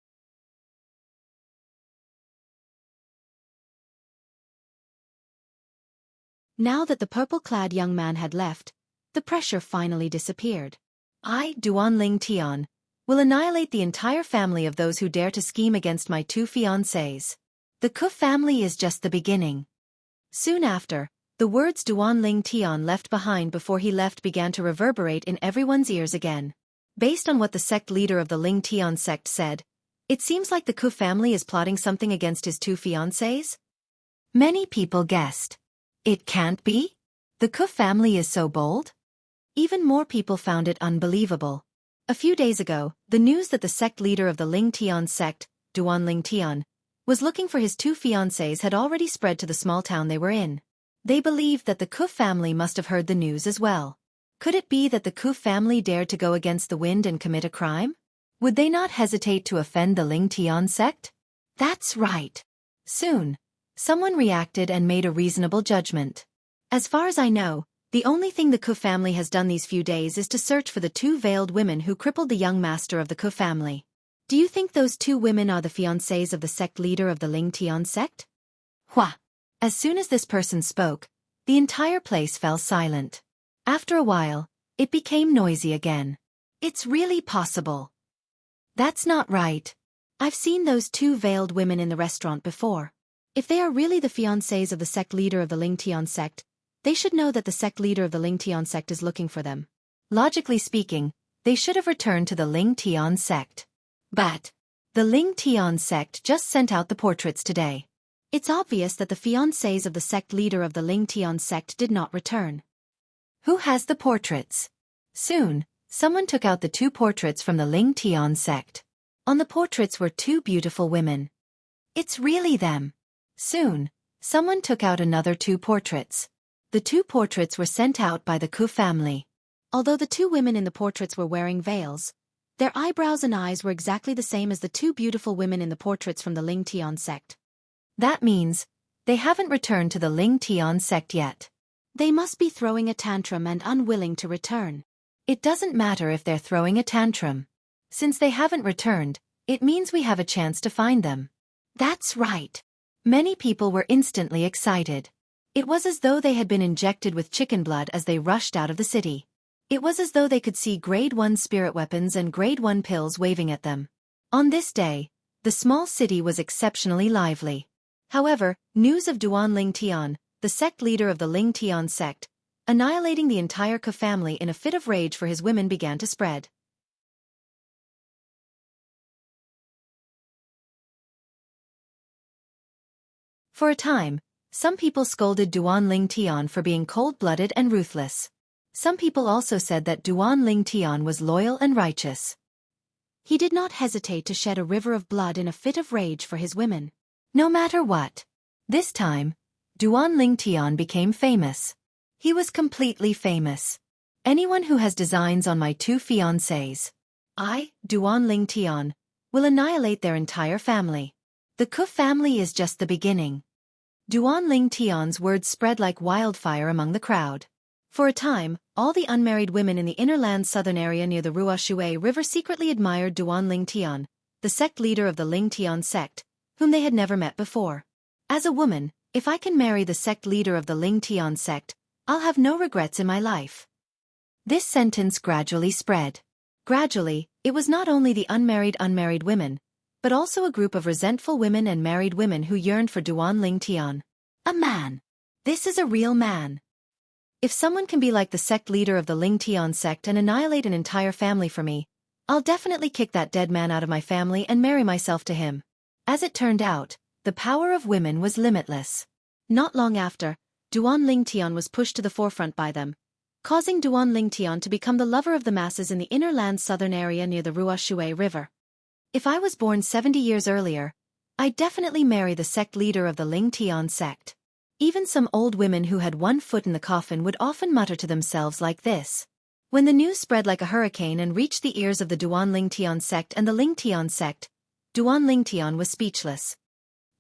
Now that the purple-clad young man had left, the pressure finally disappeared. I, Duan Ling Tian, will annihilate the entire family of those who dare to scheme against my two fiancés. The Ku family is just the beginning. Soon after, the words Duan Ling Tian left behind before he left began to reverberate in everyone's ears again. Based on what the sect leader of the Ling Tian sect said, it seems like the Ku family is plotting something against his two fiancés. Many people guessed. It can't be? The Ku family is so bold? Even more people found it unbelievable. A few days ago, the news that the sect leader of the Ling Tian sect, Duan Ling Tian, was looking for his two fiancés had already spread to the small town they were in. They believed that the Ku family must have heard the news as well. Could it be that the Ku family dared to go against the wind and commit a crime? Would they not hesitate to offend the Ling Tian sect? That's right. Soon, someone reacted and made a reasonable judgment. As far as I know, the only thing the Ku family has done these few days is to search for the two veiled women who crippled the young master of the Ku family. Do you think those two women are the fiancés of the sect leader of the Ling Tian sect? Hua! As soon as this person spoke, the entire place fell silent. After a while, it became noisy again. It's really possible. That's not right. I've seen those two veiled women in the restaurant before. If they are really the fiancés of the sect leader of the Ling Tian sect, they should know that the sect leader of the Ling Tian sect is looking for them. Logically speaking, they should have returned to the Ling Tian sect. But the Ling Tian sect just sent out the portraits today. It's obvious that the fiancés of the sect leader of the Ling Tian sect did not return. Who has the portraits? Soon, someone took out the two portraits from the Ling Tian sect. On the portraits were two beautiful women. It's really them. Soon, someone took out another two portraits. The two portraits were sent out by the Ku family. Although the two women in the portraits were wearing veils, their eyebrows and eyes were exactly the same as the two beautiful women in the portraits from the Ling Tian sect. That means, they haven't returned to the Ling Tian sect yet. They must be throwing a tantrum and unwilling to return. It doesn't matter if they're throwing a tantrum. Since they haven't returned, it means we have a chance to find them. That's right. Many people were instantly excited. It was as though they had been injected with chicken blood as they rushed out of the city. It was as though they could see Grade 1 spirit weapons and Grade 1 pills waving at them. On this day, the small city was exceptionally lively. However, news of Duan Ling Tian, the sect leader of the Ling Tian sect, annihilating the entire Ke family in a fit of rage for his women, began to spread. For a time, some people scolded Duan Ling Tian for being cold-blooded and ruthless. Some people also said that Duan Ling Tian was loyal and righteous. He did not hesitate to shed a river of blood in a fit of rage for his women. No matter what. This time, Duan Ling Tian became famous. He was completely famous. Anyone who has designs on my 2 fiancés, I, Duan Ling Tian, will annihilate their entire family. The Ke family is just the beginning. Duan Ling Tian's words spread like wildfire among the crowd. For a time, all the unmarried women in the inner land's southern area near the Ruoshui River secretly admired Duan Ling Tian, the sect leader of the Ling Tian sect, whom they had never met before. As a woman, if I can marry the sect leader of the Ling Tian sect, I'll have no regrets in my life. This sentence gradually spread. Gradually, it was not only the unmarried women, but also a group of resentful women and married women who yearned for Duan Ling Tian. A man. This is a real man. If someone can be like the sect leader of the Ling Tian sect and annihilate an entire family for me, I'll definitely kick that dead man out of my family and marry myself to him. As it turned out, the power of women was limitless. Not long after, Duan Ling Tian was pushed to the forefront by them, causing Duan Ling Tian to become the lover of the masses in the inner land's southern area near the Ruoshui River. If I was born 70 years earlier, I'd definitely marry the sect leader of the Ling Tian sect. Even some old women who had one foot in the coffin would often mutter to themselves like this. When the news spread like a hurricane and reached the ears of the Duan Ling Tian sect and the Ling Tian sect, Duan Ling Tian was speechless.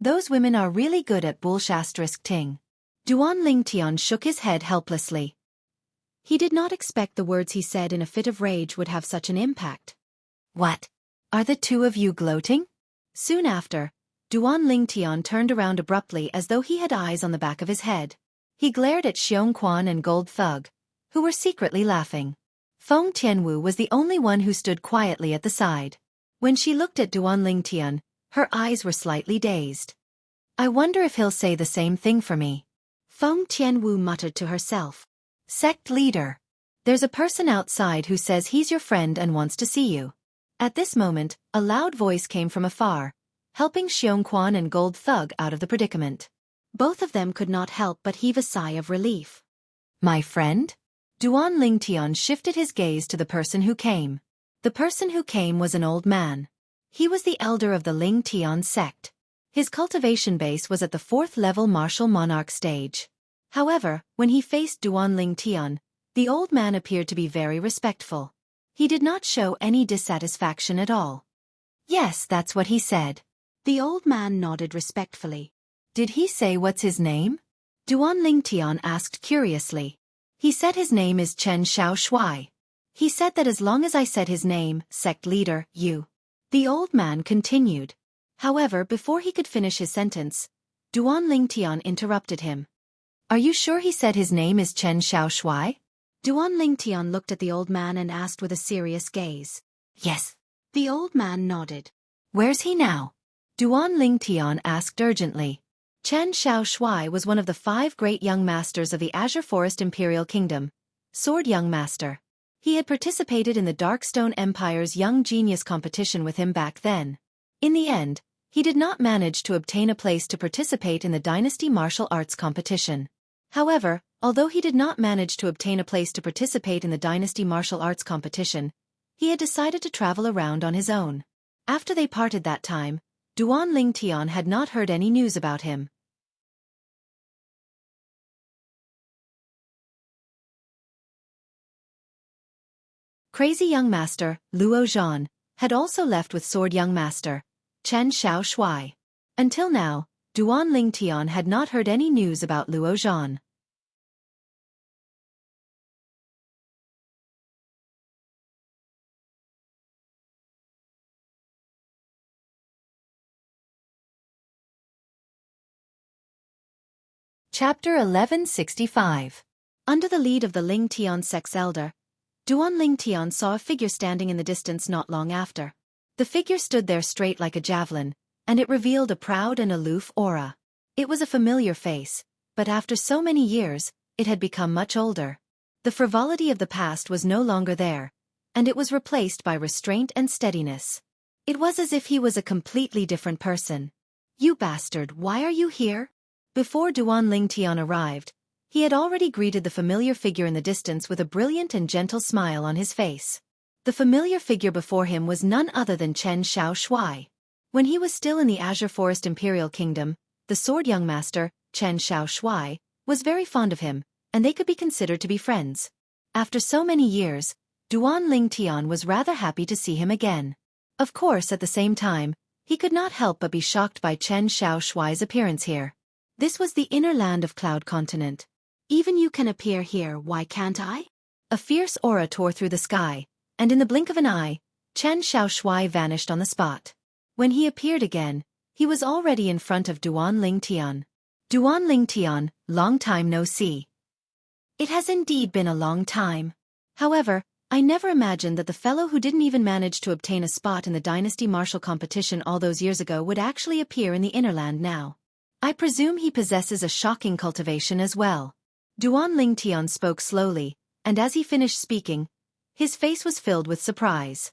Those women are really good at bullshit. Duan Ling Tian shook his head helplessly. He did not expect the words he said in a fit of rage would have such an impact. What? Are the two of you gloating? Soon after, Duan Ling Tian turned around abruptly as though he had eyes on the back of his head. He glared at Xianxia and Gold Thug, who were secretly laughing. Feng Tianwu was the only one who stood quietly at the side. When she looked at Duan Ling Tian, her eyes were slightly dazed. I wonder if he'll say the same thing for me. Feng Tianwu muttered to herself. Sect leader. There's a person outside who says he's your friend and wants to see you. At this moment, a loud voice came from afar, helping Xianxia and Gold Thug out of the predicament. Both of them could not help but heave a sigh of relief. My friend? Duan Ling Tian shifted his gaze to the person who came. The person who came was an old man. He was the elder of the Ling Tian sect. His cultivation base was at the 4th level martial monarch stage. However, when he faced Duan Ling Tian, the old man appeared to be very respectful. He did not show any dissatisfaction at all. Yes, that's what he said. The old man nodded respectfully. Did he say what's his name? Duan Ling Tian asked curiously. He said his name is Chen Xiaoshui. He said that as long as I said his name, sect leader, you. The old man continued. However, before he could finish his sentence, Duan Ling Tian interrupted him. Are you sure he said his name is Chen Xiaoshui? Duan Ling Tian looked at the old man and asked with a serious gaze. Yes. The old man nodded. Where's he now? Duan Ling Tian asked urgently. Chen Xiaoshui was one of the 5 great young masters of the Azure Forest Imperial Kingdom, Sword Young Master. He had participated in the Darkstone Empire's Young Genius competition with him back then. In the end, he did not manage to obtain a place to participate in the Dynasty Martial Arts competition. However, although he did not manage to obtain a place to participate in the Dynasty Martial Arts competition, he had decided to travel around on his own. After they parted that time, Duan Ling Tian had not heard any news about him. Crazy Young Master, Luo Zhan, had also left with Sword Young Master, Chen Xiaoshui. Until now, Duan Ling Tian had not heard any news about Luo Zhan. Chapter 1165. Under the lead of the Ling Tian sect's elder, Duan Ling Tian saw a figure standing in the distance not long after. The figure stood there straight like a javelin, and it revealed a proud and aloof aura. It was a familiar face, but after so many years, it had become much older. The frivolity of the past was no longer there, and it was replaced by restraint and steadiness. It was as if he was a completely different person. "You bastard, why are you here?" Before Duan Ling Tian arrived, he had already greeted the familiar figure in the distance with a brilliant and gentle smile on his face. The familiar figure before him was none other than Chen Xiaoshuai. When he was still in the Azure Forest Imperial Kingdom, the sword young master, Chen Xiaoshuai, was very fond of him, and they could be considered to be friends. After so many years, Duan Ling Tian was rather happy to see him again. Of course, at the same time, he could not help but be shocked by Chen Xiaoshuai's appearance here. This was the inner land of Cloud Continent. "Even you can appear here, why can't I?" A fierce aura tore through the sky, and in the blink of an eye, Chen Xiaoshuai vanished on the spot. When he appeared again, he was already in front of Duan Ling Tian. "Duan Ling Tian, long time no see." "It has indeed been a long time. However, I never imagined that the fellow who didn't even manage to obtain a spot in the Dynasty Martial competition all those years ago would actually appear in the inner land now. I presume he possesses a shocking cultivation as well." Duan Ling Tian spoke slowly, and as he finished speaking, his face was filled with surprise.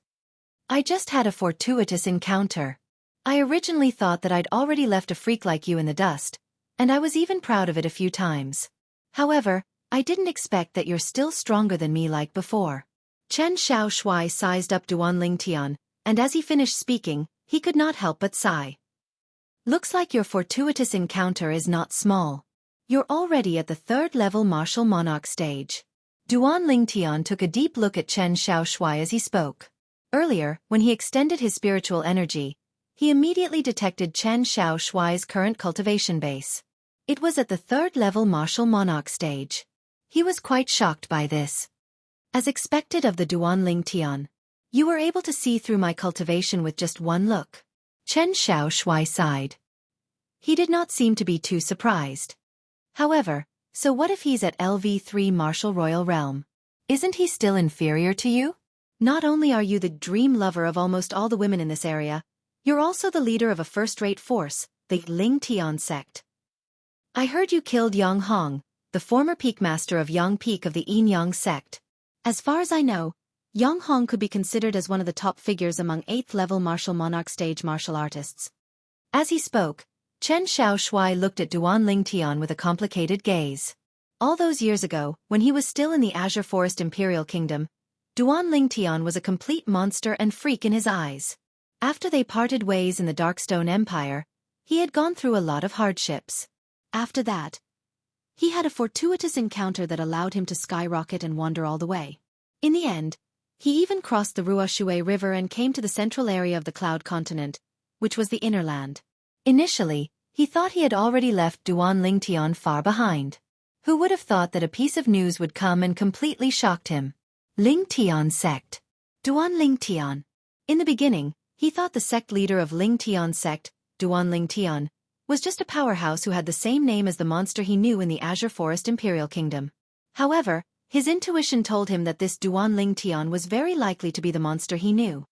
"I just had a fortuitous encounter. I originally thought that I'd already left a freak like you in the dust, and I was even proud of it a few times. However, I didn't expect that you're still stronger than me like before." Chen Xiaoshuai sized up Duan Ling Tian, and as he finished speaking, he could not help but sigh. "Looks like your fortuitous encounter is not small. You're already at the 3rd level martial monarch stage." Duan Ling Tian took a deep look at Chen Xiaoshuai as he spoke. Earlier, when he extended his spiritual energy, he immediately detected Chen Xiaoshuai's current cultivation base. It was at the 3rd level martial monarch stage. He was quite shocked by this. As expected of the Duan Ling Tian, "You were able to see through my cultivation with just one look." Chen Xiaoshuai sighed. He did not seem to be too surprised. "However, so what if he's at LV3 Martial Royal Realm? Isn't he still inferior to you? Not only are you the dream lover of almost all the women in this area, you're also the leader of a first-rate force, the Ling Tian sect. I heard you killed Yang Hong, the former peak master of Yang Peak of the Yin Yang sect. As far as I know, Yang Hong could be considered as one of the top figures among 8th-level martial monarch stage martial artists." As he spoke, Chen Xiaoshuai looked at Duan Ling Tian with a complicated gaze. All those years ago, when he was still in the Azure Forest Imperial Kingdom, Duan Ling Tian was a complete monster and freak in his eyes. After they parted ways in the Darkstone Empire, he had gone through a lot of hardships. After that, he had a fortuitous encounter that allowed him to skyrocket and wander all the way. In the end, he even crossed the Ruoshui River and came to the central area of the Cloud Continent, which was the inner land. Initially, he thought he had already left Duan Ling Tian far behind. Who would have thought that a piece of news would come and completely shocked him? Ling Tian sect. Duan Ling Tian. In the beginning, he thought the sect leader of Ling Tian sect, Duan Ling Tian, was just a powerhouse who had the same name as the monster he knew in the Azure Forest Imperial Kingdom. However, his intuition told him that this Duan Ling Tian was very likely to be the monster he knew.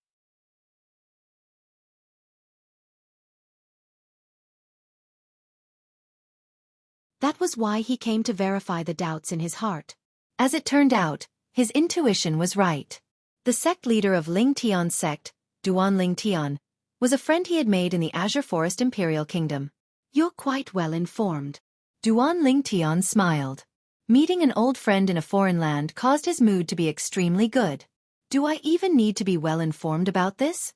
That was why he came to verify the doubts in his heart. As it turned out, his intuition was right. The sect leader of Ling Tian sect, Duan Ling Tian, was a friend he had made in the Azure Forest Imperial Kingdom. "You're quite well informed." Duan Ling Tian smiled. Meeting an old friend in a foreign land caused his mood to be extremely good. "Do I even need to be well informed about this?"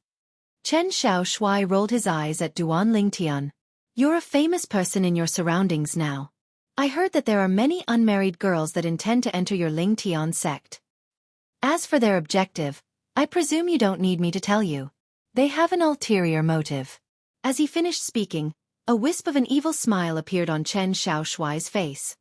Chen Xiaoshuai rolled his eyes at Duan Ling Tian. "You're a famous person in your surroundings now. I heard that there are many unmarried girls that intend to enter your Ling Tian sect. As for their objective, I presume you don't need me to tell you. They have an ulterior motive." As he finished speaking, a wisp of an evil smile appeared on Chen Xiaoshuai's face.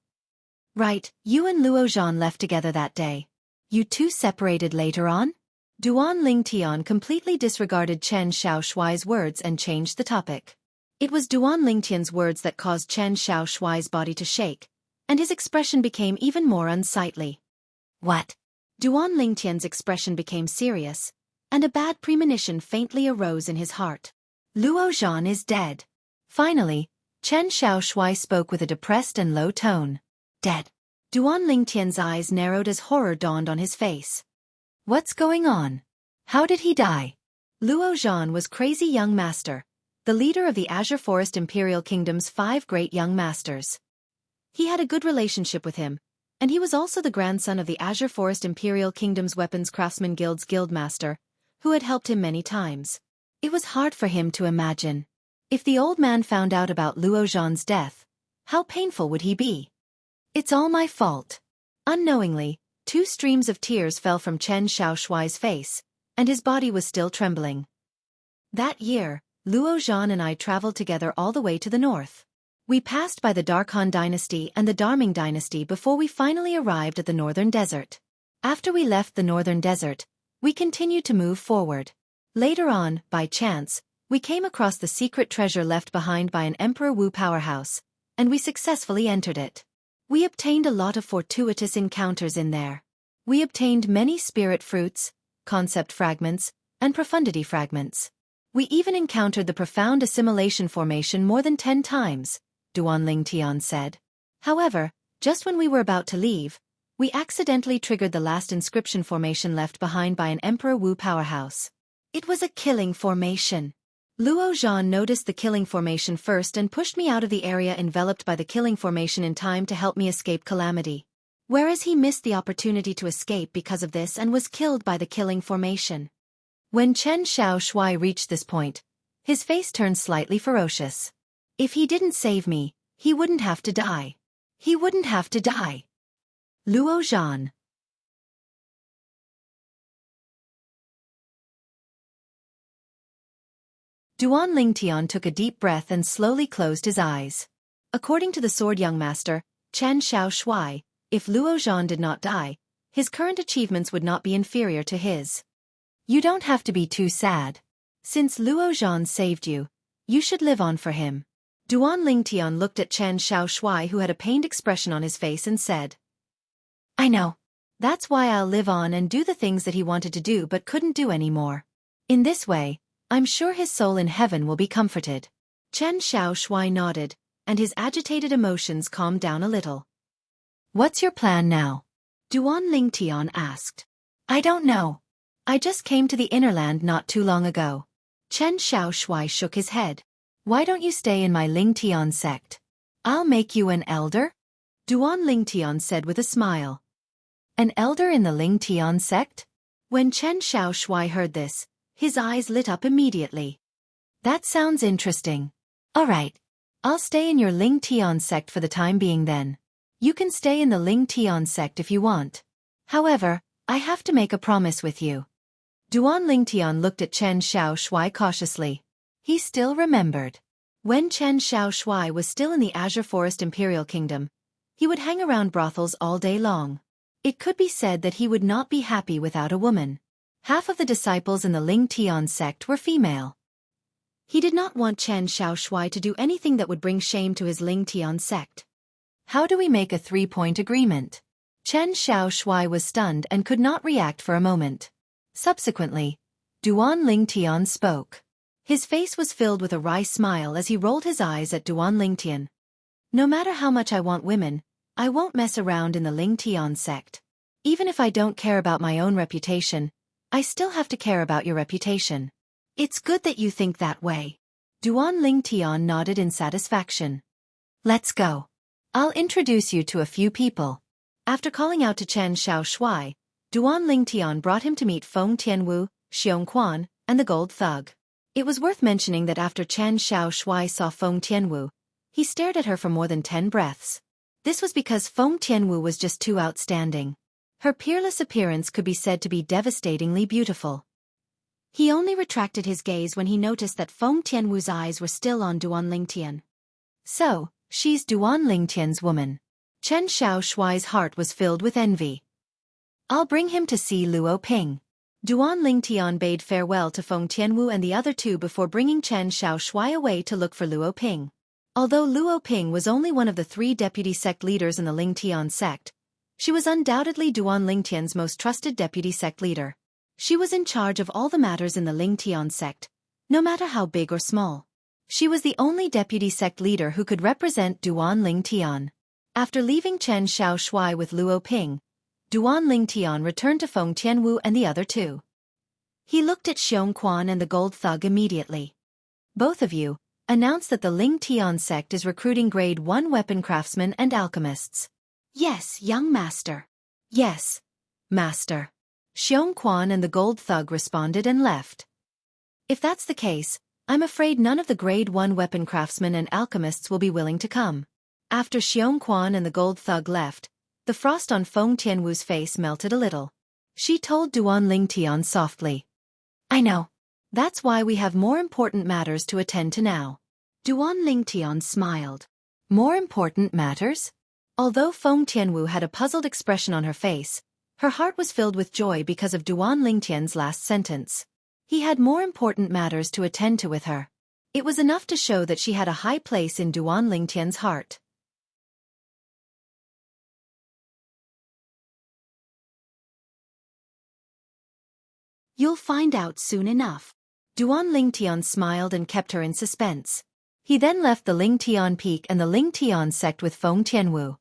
"Right, you and Luo Zhan left together that day. You two separated later on?" Duan Ling Tian completely disregarded Chen Xiaoshuai's words and changed the topic. It was Duan Lingtian's words that caused Chen Xiaoshuai's body to shake, and his expression became even more unsightly. What? Duan Lingtian's expression became serious, and a bad premonition faintly arose in his heart. Luo Zhan is dead. Finally, Chen Xiaoshuai spoke with a depressed and low tone. Dead. Duan Lingtian's eyes narrowed as horror dawned on his face. What's going on? How did he die? Luo Zhan was Crazy Young Master, the leader of the Azure Forest Imperial Kingdom's 5 great young masters. He had a good relationship with him, and he was also the grandson of the Azure Forest Imperial Kingdom's Weapons Craftsman Guild's guildmaster, who had helped him many times. It was hard for him to imagine. If the old man found out about Luo Zhan's death, how painful would he be? It's all my fault. Unknowingly, 2 streams of tears fell from Chen Xiaoshuai's face, and his body was still trembling. That year, Luo Zhan and I traveled together all the way to the north. We passed by the Darkhan dynasty and the Darming dynasty before we finally arrived at the northern desert. After we left the northern desert, we continued to move forward. Later on, by chance, we came across the secret treasure left behind by an Emperor Wu powerhouse, and we successfully entered it. We obtained a lot of fortuitous encounters in there. We obtained many spirit fruits, concept fragments, and profundity fragments. We even encountered the profound assimilation formation more than 10 times, Duan Lingtian said. However, just when we were about to leave, we accidentally triggered the last inscription formation left behind by an Emperor Wu powerhouse. It was a killing formation. Luo Zhan noticed the killing formation first and pushed me out of the area enveloped by the killing formation in time to help me escape calamity. Whereas he missed the opportunity to escape because of this and was killed by the killing formation. When Chen Xiaoshuai reached this point, his face turned slightly ferocious. If he didn't save me, he wouldn't have to die. He wouldn't have to die. Luo Zhan. Duan Lingtian took a deep breath and slowly closed his eyes. According to the sword young master, Chen Xiaoshuai, if Luo Zhan did not die, his current achievements would not be inferior to his. You don't have to be too sad. Since Luo Zhan saved you, you should live on for him. Duan Lingtian looked at Chen Xiaoshuai, who had a pained expression on his face, and said, I know. That's why I'll live on and do the things that he wanted to do but couldn't do anymore. In this way, I'm sure his soul in heaven will be comforted. Chen Xiaoshuai nodded, and his agitated emotions calmed down a little. What's your plan now? Duan Lingtian asked. I don't know. I just came to the inner land not too long ago. Chen Xiaoshuai shook his head. Why don't you stay in my Lingtian sect? I'll make you an elder? Duan Lingtian said with a smile. An elder in the Lingtian sect? When Chen Xiaoshuai heard this, his eyes lit up immediately. That sounds interesting. All right. I'll stay in your Lingtian sect for the time being then. You can stay in the Lingtian sect if you want. However, I have to make a promise with you. Duan Lingtian looked at Chen Xiaoshuai cautiously. He still remembered. When Chen Xiaoshuai was still in the Azure Forest Imperial Kingdom, he would hang around brothels all day long. It could be said that he would not be happy without a woman. Half of the disciples in the Lingtian sect were female. He did not want Chen Xiaoshuai to do anything that would bring shame to his Lingtian sect. How do we make a 3-point agreement? Chen Xiaoshuai was stunned and could not react for a moment. Subsequently, Duan Lingtian spoke. His face was filled with a wry smile as he rolled his eyes at Duan Lingtian. No matter how much I want women, I won't mess around in the Lingtian sect. Even if I don't care about my own reputation, I still have to care about your reputation. It's good that you think that way. Duan Lingtian nodded in satisfaction. Let's go. I'll introduce you to a few people. After calling out to Chen Xiaoshuai, Duan Lingtian brought him to meet Feng Tianwu, Xiongquan, and the Gold Thug. It was worth mentioning that after Chen Xiaoshuai saw Feng Tianwu, he stared at her for more than 10 breaths. This was because Feng Tianwu was just too outstanding. Her peerless appearance could be said to be devastatingly beautiful. He only retracted his gaze when he noticed that Feng Tianwu's eyes were still on Duan Lingtian. So, she's Duan Lingtian's woman. Chen Xiaoshuai's heart was filled with envy. I'll bring him to see Luo Ping. Duan Lingtian bade farewell to Feng Tianwu and the other two before bringing Chen Xiaoshui away to look for Luo Ping. Although Luo Ping was only one of the 3 deputy sect leaders in the Lingtian sect, she was undoubtedly Duan Lingtian's most trusted deputy sect leader. She was in charge of all the matters in the Lingtian sect, no matter how big or small. She was the only deputy sect leader who could represent Duan Lingtian. After leaving Chen Xiaoshui with Luo Ping, Duan Lingtian returned to Feng Tianwu and the other two. He looked at Xiongquan and the gold thug immediately. Both of you, announced that the Lingtian sect is recruiting grade 1 weapon craftsmen and alchemists. Yes, young master. Yes, master. Xiongquan and the gold thug responded and left. If that's the case, I'm afraid none of the grade 1 weapon craftsmen and alchemists will be willing to come. After Xiongquan and the gold thug left, the frost on Feng Tianwu's face melted a little. She told Duan Lingtian softly. I know. That's why we have more important matters to attend to now. Duan Lingtian smiled. More important matters? Although Feng Tianwu had a puzzled expression on her face, her heart was filled with joy because of Duan Lingtian's last sentence. He had more important matters to attend to with her. It was enough to show that she had a high place in Duan Lingtian's heart. You'll find out soon enough. Duan Lingtian smiled and kept her in suspense. He then left the Lingtian Peak and the Lingtian sect with Feng Tianwu.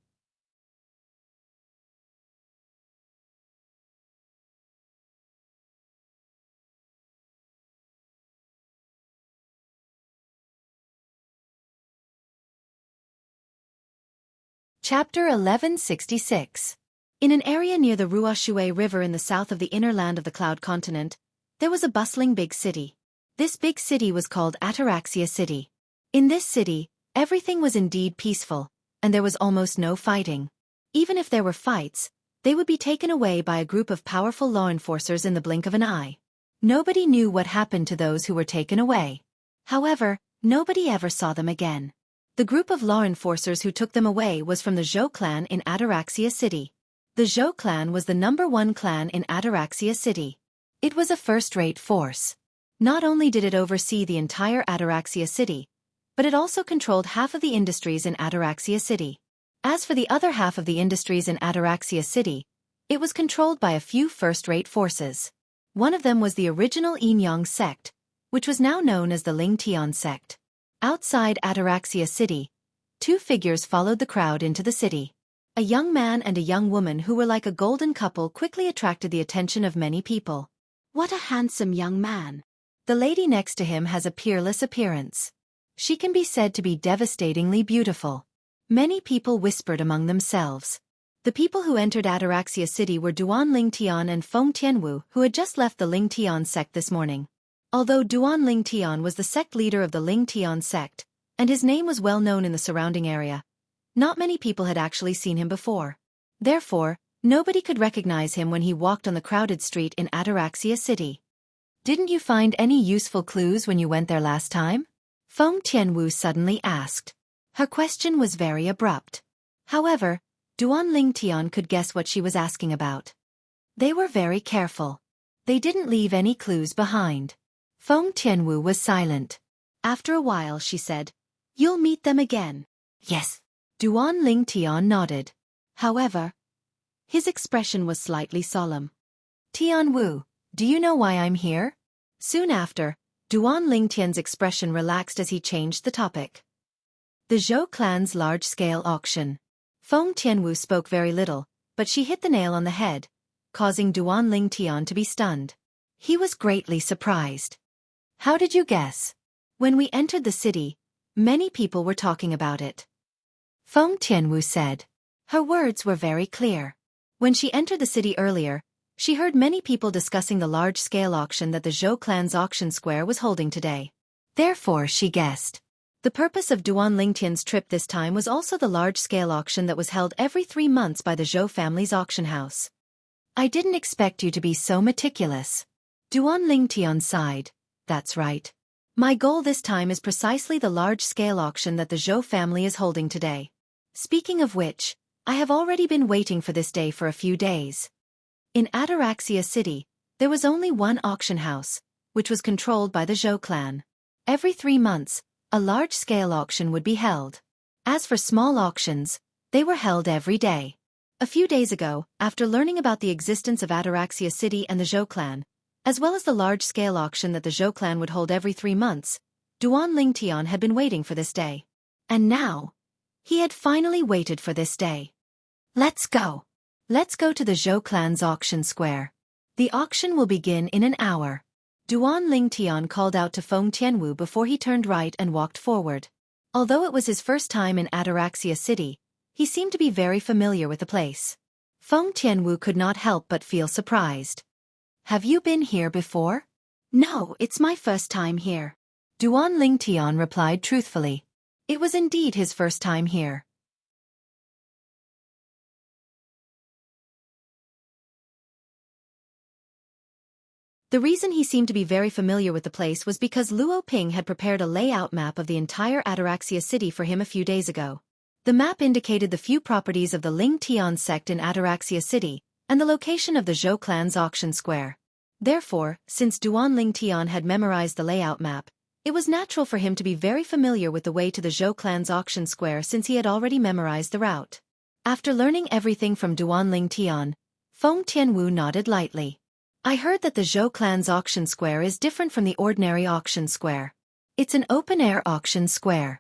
Chapter 1166. In an area near the Ruoshui River in the south of the inner land of the Cloud Continent, there was a bustling big city. This big city was called Ataraxia City. In this city, everything was indeed peaceful, and there was almost no fighting. Even if there were fights, they would be taken away by a group of powerful law enforcers in the blink of an eye. Nobody knew what happened to those who were taken away. However, nobody ever saw them again. The group of law enforcers who took them away was from the Zhou clan in Ataraxia City. The Zhou clan was the #1 clan in Ataraxia City. It was a first-rate force. Not only did it oversee the entire Ataraxia City, but it also controlled half of the industries in Ataraxia City. As for the other half of the industries in Ataraxia City, it was controlled by a few first-rate forces. One of them was the original Yinyang sect, which was now known as the Lingtian sect. Outside Ataraxia City, 2 figures followed the crowd into the city. A young man and a young woman who were like a golden couple quickly attracted the attention of many people. What a handsome young man. The lady next to him has a peerless appearance. She can be said to be devastatingly beautiful. Many people whispered among themselves. The people who entered Ataraxia City were Duan Lingtian and Feng Tianwu, who had just left the Lingtian sect this morning. Although Duan Lingtian was the sect leader of the Lingtian sect, and his name was well known in the surrounding area, not many people had actually seen him before. Therefore, nobody could recognize him when he walked on the crowded street in Ataraxia City. Didn't you find any useful clues when you went there last time? Feng Tianwu suddenly asked. Her question was very abrupt. However, Duan Lingtian could guess what she was asking about. They were very careful. They didn't leave any clues behind. Feng Tianwu was silent. After a while she said, "You'll meet them again." Yes. Duan Lingtian nodded. However, his expression was slightly solemn. "Tianwu, do you know why I'm here?" Soon after, Duan Lingtian's expression relaxed as he changed the topic. The Zhou clan's large-scale auction. Feng Tianwu spoke very little, but she hit the nail on the head, causing Duan Lingtian to be stunned. He was greatly surprised. "How did you guess?" "When we entered the city, many people were talking about it," Feng Tianwu said. Her words were very clear. When she entered the city earlier, she heard many people discussing the large-scale auction that the Zhou clan's auction square was holding today. Therefore she guessed. The purpose of Duan Lingtian's trip this time was also the large-scale auction that was held every 3 months by the Zhou family's auction house. "I didn't expect you to be so meticulous." Duan Lingtian sighed. "That's right. My goal this time is precisely the large-scale auction that the Zhou family is holding today. Speaking of which, I have already been waiting for this day for a few days." In Ataraxia City, There was only one auction house, which was controlled by the Zhou clan. Every 3 months, a large-scale auction would be held. As for small auctions, they were held every day. A few days ago, after learning about the existence of Ataraxia City and the Zhou clan, as well as the large-scale auction that the Zhou clan would hold every 3 months, Duan Lingtian had been waiting for this day. And now, he had finally waited for this day. Let's go. Let's go to the Zhou clan's auction square. The auction will begin in an hour. Duan Lingtian called out to Feng Tianwu before he turned right and walked forward. Although it was his first time in Ataraxia City, he seemed to be very familiar with the place. Feng Tianwu could not help but feel surprised. Have you been here before? No, it's my first time here. Duan Lingtian replied truthfully. It was indeed his first time here. The reason he seemed to be very familiar with the place was because Luo Ping had prepared a layout map of the entire Ataraxia City for him a few days ago. The map indicated the few properties of the Lingtian sect in Ataraxia City, and the location of the Zhou clan's auction square. Therefore, since Duan Lingtian had memorized the layout map, it was natural for him to be very familiar with the way to the Zhou clan's auction square since he had already memorized the route. After learning everything from Duan Lingtian, Feng Tianwu nodded lightly. I heard that the Zhou clan's auction square is different from the ordinary auction square. It's an open-air auction square.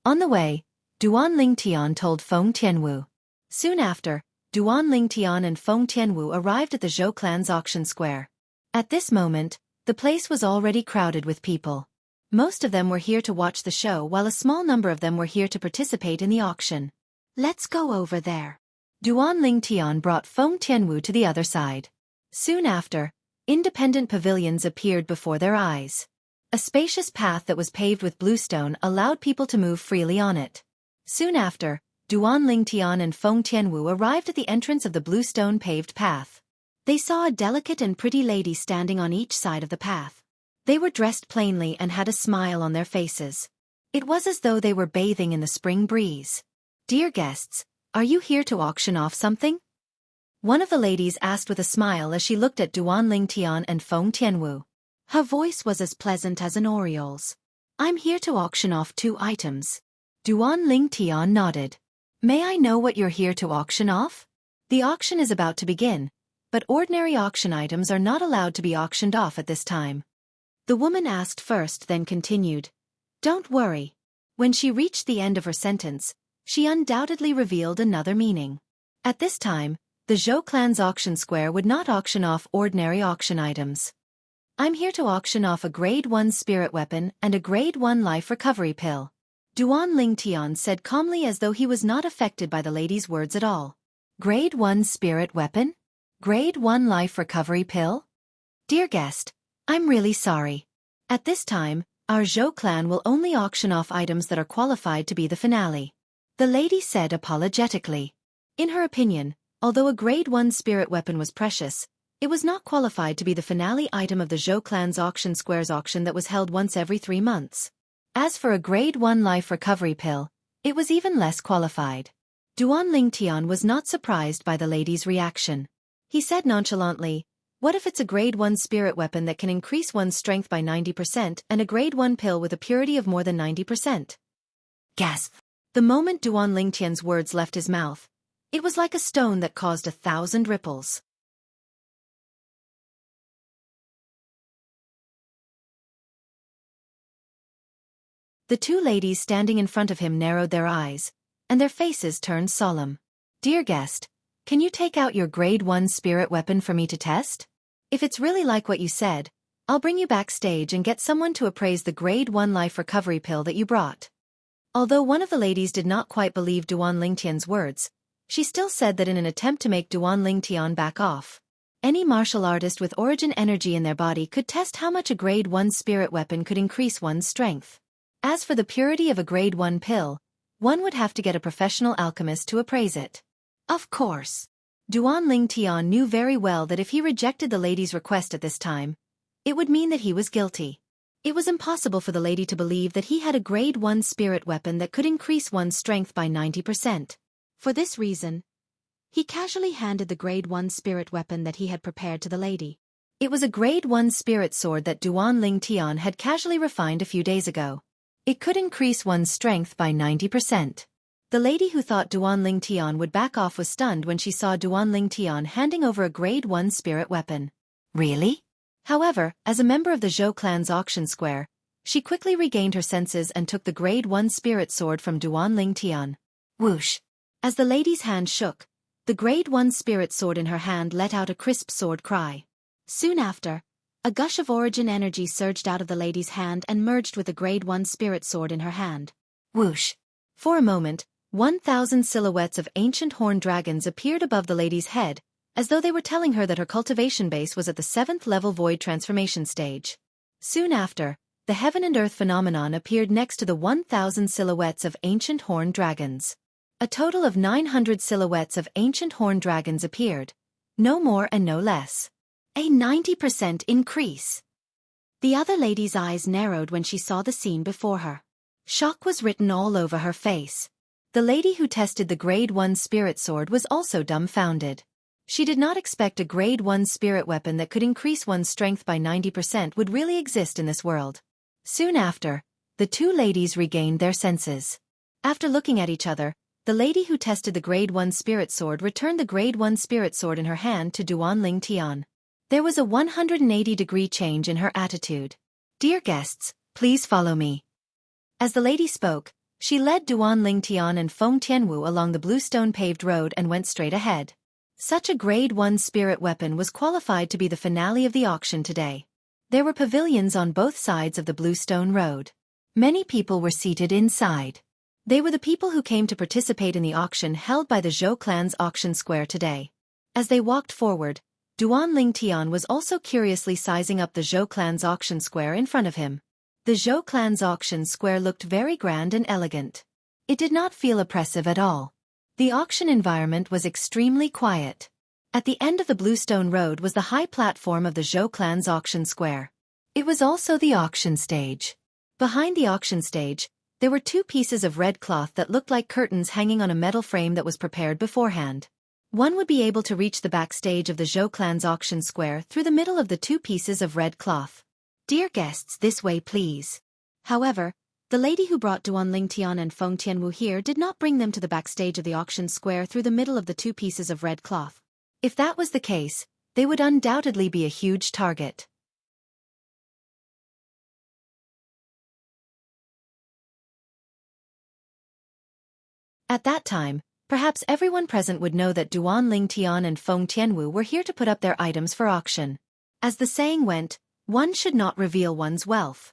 On the way, Duan Lingtian told Feng Tianwu. Soon after, Duan Lingtian and Feng Tianwu arrived at the Zhou clan's auction square. At this moment, the place was already crowded with people. Most of them were here to watch the show while a small number of them were here to participate in the auction. Let's go over there. Duan Lingtian brought Feng Tianwu to the other side. Soon after, independent pavilions appeared before their eyes. A spacious path that was paved with bluestone allowed people to move freely on it. Soon after, Duan Lingtian and Feng Tianwu arrived at the entrance of the bluestone paved path. They saw a delicate and pretty lady standing on each side of the path. They were dressed plainly and had a smile on their faces. It was as though they were bathing in the spring breeze. Dear guests, are you here to auction off something? One of the ladies asked with a smile as she looked at Duan Lingtian and Feng Tianwu. Her voice was as pleasant as an oriole's. I'm here to auction off 2 items. Duan Lingtian nodded. May I know what you're here to auction off? The auction is about to begin, but ordinary auction items are not allowed to be auctioned off at this time. The woman asked first, then continued. Don't worry. When she reached the end of her sentence, she undoubtedly revealed another meaning. At this time, the Zhou clan's auction square would not auction off ordinary auction items. I'm here to auction off a grade 1 spirit weapon and a grade 1 life recovery pill. Duan Lingtian said calmly as though he was not affected by the lady's words at all. Grade 1 spirit weapon? Grade 1 life recovery pill? Dear guest, I'm really sorry. At this time, our Zhou clan will only auction off items that are qualified to be the finale. The lady said apologetically. In her opinion, although a grade 1 spirit weapon was precious, it was not qualified to be the finale item of the Zhou clan's auction squares auction that was held once every 3 months. As for a grade 1 life recovery pill, it was even less qualified. Duan Lingtian was not surprised by the lady's reaction. He said nonchalantly, what if it's a grade 1 spirit weapon that can increase one's strength by 90% and a grade 1 pill with a purity of more than 90%? Gasp! The moment Duan Lingtian's words left his mouth, it was like a stone that caused 1,000 ripples. The 2 ladies standing in front of him narrowed their eyes, and their faces turned solemn. Dear guest, can you take out your grade 1 spirit weapon for me to test? If it's really like what you said, I'll bring you backstage and get someone to appraise the grade 1 life recovery pill that you brought. Although one of the ladies did not quite believe Duan Lingtian's words, she still said that in an attempt to make Duan Lingtian back off. Any martial artist with origin energy in their body could test how much a grade 1 spirit weapon could increase one's strength. As for the purity of a grade 1 pill, one would have to get a professional alchemist to appraise it. Of course. Duan Lingtian knew very well that if he rejected the lady's request at this time, it would mean that he was guilty. It was impossible for the lady to believe that he had a grade 1 spirit weapon that could increase one's strength by 90%. For this reason, he casually handed the grade 1 spirit weapon that he had prepared to the lady. It was a Grade 1 spirit sword that Duan Ling Tian had casually refined a few days ago. It could increase one's strength by 90%. The lady who thought Duan Ling Tian would back off was stunned when she saw Duan Ling Tian handing over a Grade 1 spirit weapon. Really? However, as a member of the Zhou clan's auction square, she quickly regained her senses and took the Grade 1 spirit sword from Duan Ling Tian. Whoosh! As the lady's hand shook, the Grade 1 spirit sword in her hand let out a crisp sword cry. Soon after, a gush of origin energy surged out of the lady's hand and merged with the Grade 1 spirit sword in her hand. Whoosh! For a moment, 1,000 silhouettes of ancient horned dragons appeared above the lady's head, as though they were telling her that her cultivation base was at the 7th level void transformation stage. Soon after, the heaven and earth phenomenon appeared next to the 1,000 silhouettes of ancient horned dragons. A total of 900 silhouettes of ancient horned dragons appeared, no more and no less. A 90% increase. The other lady's eyes narrowed when she saw the scene before her. Shock was written all over her face. The lady who tested the Grade 1 spirit sword was also dumbfounded. She did not expect a Grade 1 spirit weapon that could increase one's strength by 90% would really exist in this world. Soon after, the two ladies regained their senses. After looking at each other, the lady who tested the Grade 1 spirit sword returned the Grade 1 spirit sword in her hand to Duan Ling Tian. There was a 180-degree change in her attitude. "Dear guests, please follow me." As the lady spoke, she led Duan Ling Tian and Feng Tianwu along the bluestone paved road and went straight ahead. Such a Grade 1 spirit weapon was qualified to be the finale of the auction today. There were pavilions on both sides of the bluestone road. Many people were seated inside. They were the people who came to participate in the auction held by the Zhou clan's auction square today. As they walked forward, Duan Ling Tian was also curiously sizing up the Zhou clan's auction square in front of him. The Zhou clan's auction square looked very grand and elegant. It did not feel oppressive at all. The auction environment was extremely quiet. At the end of the bluestone road was the high platform of the Zhou clan's auction square. It was also the auction stage. Behind the auction stage, there were two pieces of red cloth that looked like curtains hanging on a metal frame that was prepared beforehand. One would be able to reach the backstage of the Zhou clan's auction square through the middle of the two pieces of red cloth. "Dear guests, this way please." However, the lady who brought Duan Ling Tian and Feng Tianwu here did not bring them to the backstage of the auction square through the middle of the two pieces of red cloth. If that was the case, they would undoubtedly be a huge target. At that time, perhaps everyone present would know that Duan Ling Tian and Feng Tianwu were here to put up their items for auction. As the saying went, one should not reveal one's wealth.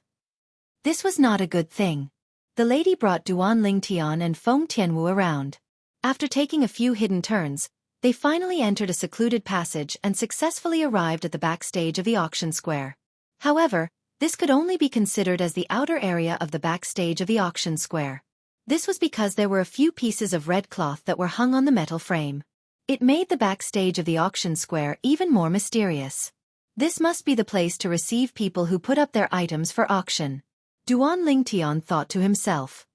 This was not a good thing. The lady brought Duan Ling Tian and Feng Tianwu around. After taking a few hidden turns, they finally entered a secluded passage and successfully arrived at the backstage of the auction square. However, this could only be considered as the outer area of the backstage of the auction square. This was because there were a few pieces of red cloth that were hung on the metal frame. It made the backstage of the auction square even more mysterious. This must be the place to receive people who put up their items for auction. Duan Ling Tian thought to himself.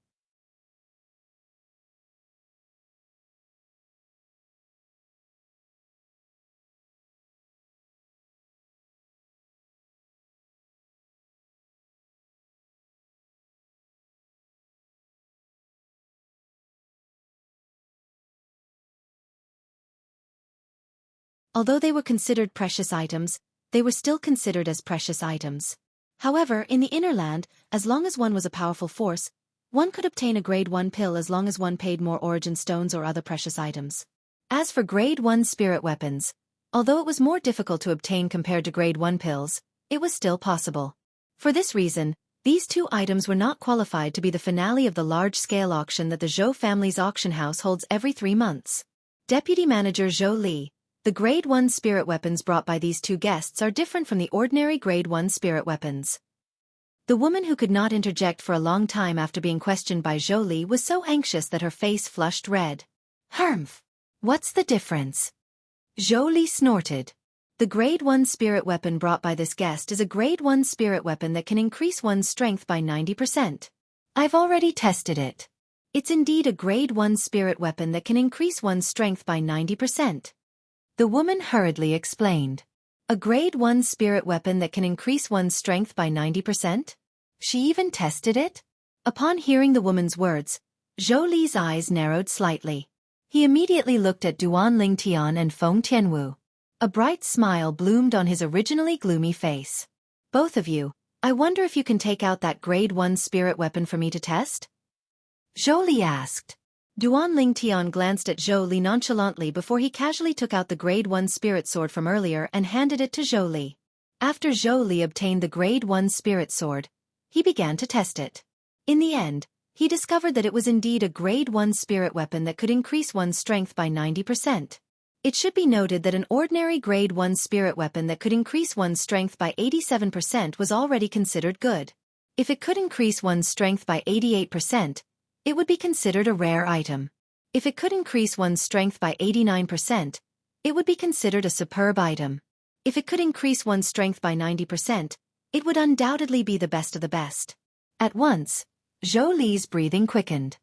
Although they were considered precious items, they were still considered as precious items. However, in the inner land, as long as one was a powerful force, one could obtain a Grade 1 pill as long as one paid more origin stones or other precious items. As for Grade 1 spirit weapons, although it was more difficult to obtain compared to Grade 1 pills, it was still possible. For this reason, these two items were not qualified to be the finale of the large-scale auction that the Zhou family's auction house holds every 3 months. Deputy Manager Zhou Li, the Grade 1 spirit weapons brought by these two guests are different from the ordinary Grade 1 spirit weapons. The woman who could not interject for a long time after being questioned by Zhou Li was so anxious that her face flushed red. "Humph! What's the difference?" Zhou Li snorted. The Grade 1 spirit weapon brought by this guest is a Grade 1 spirit weapon that can increase one's strength by 90%. I've already tested it. It's indeed a Grade 1 spirit weapon that can increase one's strength by 90%. The woman hurriedly explained. A grade 1 spirit weapon that can increase one's strength by 90%? She even tested it? Upon hearing the woman's words, Zhou Li's eyes narrowed slightly. He immediately looked at Duan Lingtian and Feng Tianwu. A bright smile bloomed on his originally gloomy face. Both of you, I wonder if you can take out that grade 1 spirit weapon for me to test? Zhou Li asked. Duan Lingtian glanced at Zhou Li nonchalantly before he casually took out the grade 1 spirit sword from earlier and handed it to Zhou Li. After Zhou Li obtained the grade 1 spirit sword, he began to test it. In the end, he discovered that it was indeed a grade 1 spirit weapon that could increase one's strength by 90%. It should be noted that an ordinary grade 1 spirit weapon that could increase one's strength by 87% was already considered good. If it could increase one's strength by 88%, it would be considered a rare item. If it could increase one's strength by 89%, it would be considered a superb item. If it could increase one's strength by 90%, it would undoubtedly be the best of the best. At once, Zhou Li's breathing quickened.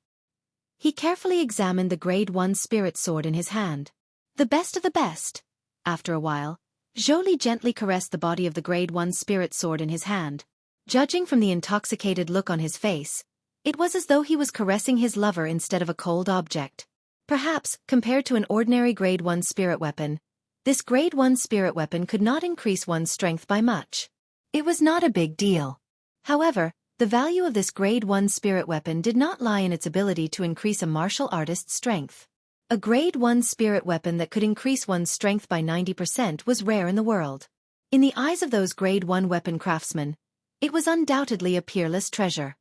He carefully examined the grade 1 spirit sword in his hand. The best of the best. After a while, Zhou Li gently caressed the body of the grade 1 spirit sword in his hand. Judging from the intoxicated look on his face, it was as though he was caressing his lover instead of a cold object. Perhaps, compared to an ordinary grade 1 spirit weapon, this grade 1 spirit weapon could not increase one's strength by much. It was not a big deal. However, the value of this grade 1 spirit weapon did not lie in its ability to increase a martial artist's strength. A grade 1 spirit weapon that could increase one's strength by 90% was rare in the world. In the eyes of those grade 1 weapon craftsmen, it was undoubtedly a peerless treasure.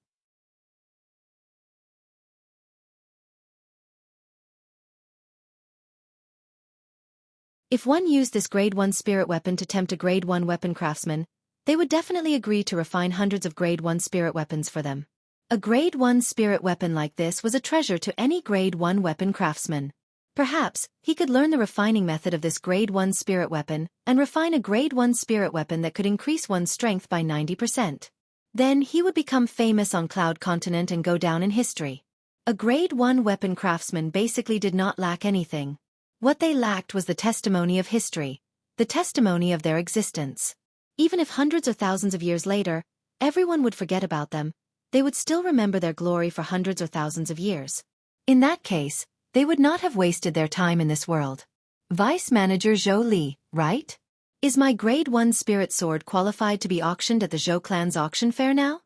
If one used this grade 1 spirit weapon to tempt a grade 1 weapon craftsman, they would definitely agree to refine hundreds of grade 1 spirit weapons for them. A grade 1 spirit weapon like this was a treasure to any grade 1 weapon craftsman. Perhaps, he could learn the refining method of this grade 1 spirit weapon and refine a grade 1 spirit weapon that could increase one's strength by 90%. Then he would become famous on Cloud Continent and go down in history. A grade 1 weapon craftsman basically did not lack anything. What they lacked was the testimony of history, the testimony of their existence. Even if hundreds or thousands of years later, everyone would forget about them, they would still remember their glory for hundreds or thousands of years. In that case, they would not have wasted their time in this world. Vice Manager Zhou Li, right? Is my grade 1 spirit sword qualified to be auctioned at the Zhou clan's auction fair now?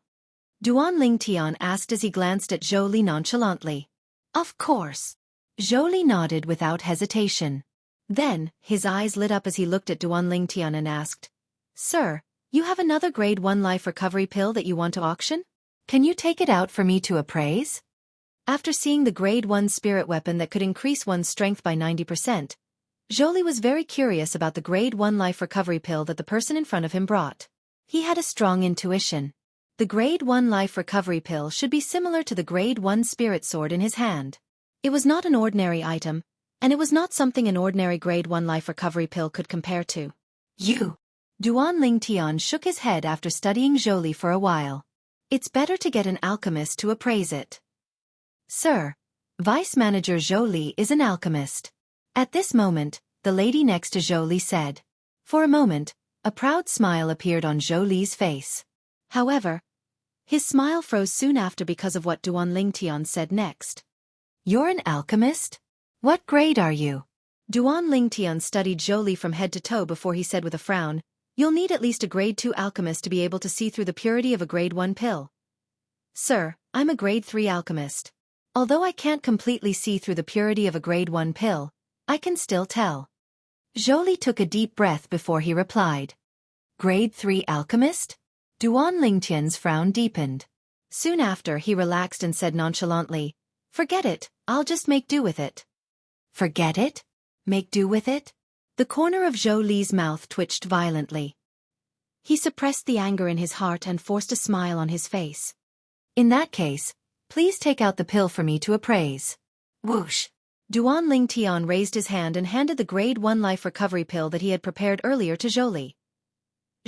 Duan Lingtian asked as he glanced at Zhou Li nonchalantly. Of course. Zhou Li nodded without hesitation. Then, his eyes lit up as he looked at Duan Lingtian and asked, Sir, you have another grade 1 life recovery pill that you want to auction? Can you take it out for me to appraise? After seeing the grade 1 spirit weapon that could increase one's strength by 90%, Zhou Li was very curious about the grade 1 life recovery pill that the person in front of him brought. He had a strong intuition. The grade 1 life recovery pill should be similar to the grade 1 spirit sword in his hand. It was not an ordinary item, and it was not something an ordinary grade 1 life recovery pill could compare to. You! Duan Lingtian shook his head after studying Zhou Li for a while. It's better to get an alchemist to appraise it. Sir, Vice Manager Zhou Li is an alchemist. At this moment, the lady next to Zhou Li said. For a moment, a proud smile appeared on Zhou Li's face. However, his smile froze soon after because of what Duan Lingtian said next. You're an alchemist? What grade are you? Duan Lingtian studied Zhou Li from head to toe before he said with a frown, You'll need at least a grade 2 alchemist to be able to see through the purity of a grade 1 pill. Sir, I'm a grade 3 alchemist. Although I can't completely see through the purity of a grade 1 pill, I can still tell. Zhou Li took a deep breath before he replied. Grade 3 alchemist? Duan Lingtian's frown deepened. Soon after he relaxed and said nonchalantly, Forget it, I'll just make do with it. Forget it? Make do with it? The corner of Zhou Li's mouth twitched violently. He suppressed the anger in his heart and forced a smile on his face. In that case, please take out the pill for me to appraise. Whoosh! Duan Lingtian raised his hand and handed the grade 1 life recovery pill that he had prepared earlier to Zhou Li.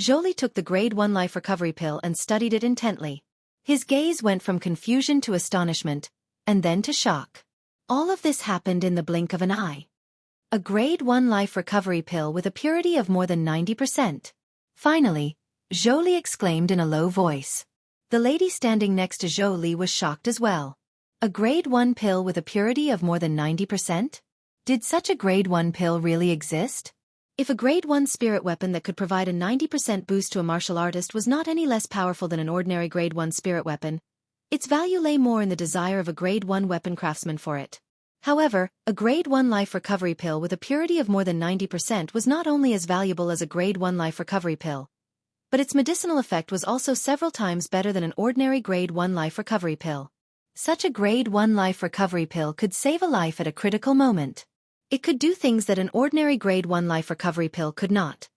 Zhou Li took the grade 1 life recovery pill and studied it intently. His gaze went from confusion to astonishment, and then to shock. All of this happened in the blink of an eye. A grade 1 life recovery pill with a purity of more than 90%. Finally, Zhou Li exclaimed in a low voice. The lady standing next to Zhou Li was shocked as well. A grade 1 pill with a purity of more than 90%? Did such a grade 1 pill really exist? If a grade 1 spirit weapon that could provide a 90% boost to a martial artist was not any less powerful than an ordinary grade 1 spirit weapon, its value lay more in the desire of a grade 1 weapon craftsman for it. However, a grade 1 life recovery pill with a purity of more than 90% was not only as valuable as a grade 1 life recovery pill, but its medicinal effect was also several times better than an ordinary grade 1 life recovery pill. Such a grade 1 life recovery pill could save a life at a critical moment. It could do things that an ordinary grade 1 life recovery pill could not.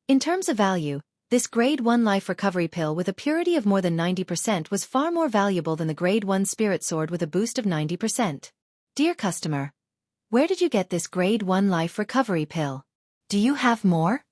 In terms of value, this grade 1 life recovery pill with a purity of more than 90% was far more valuable than the grade 1 spirit sword with a boost of 90%. Dear customer, where did you get this grade 1 life recovery pill? Do you have more?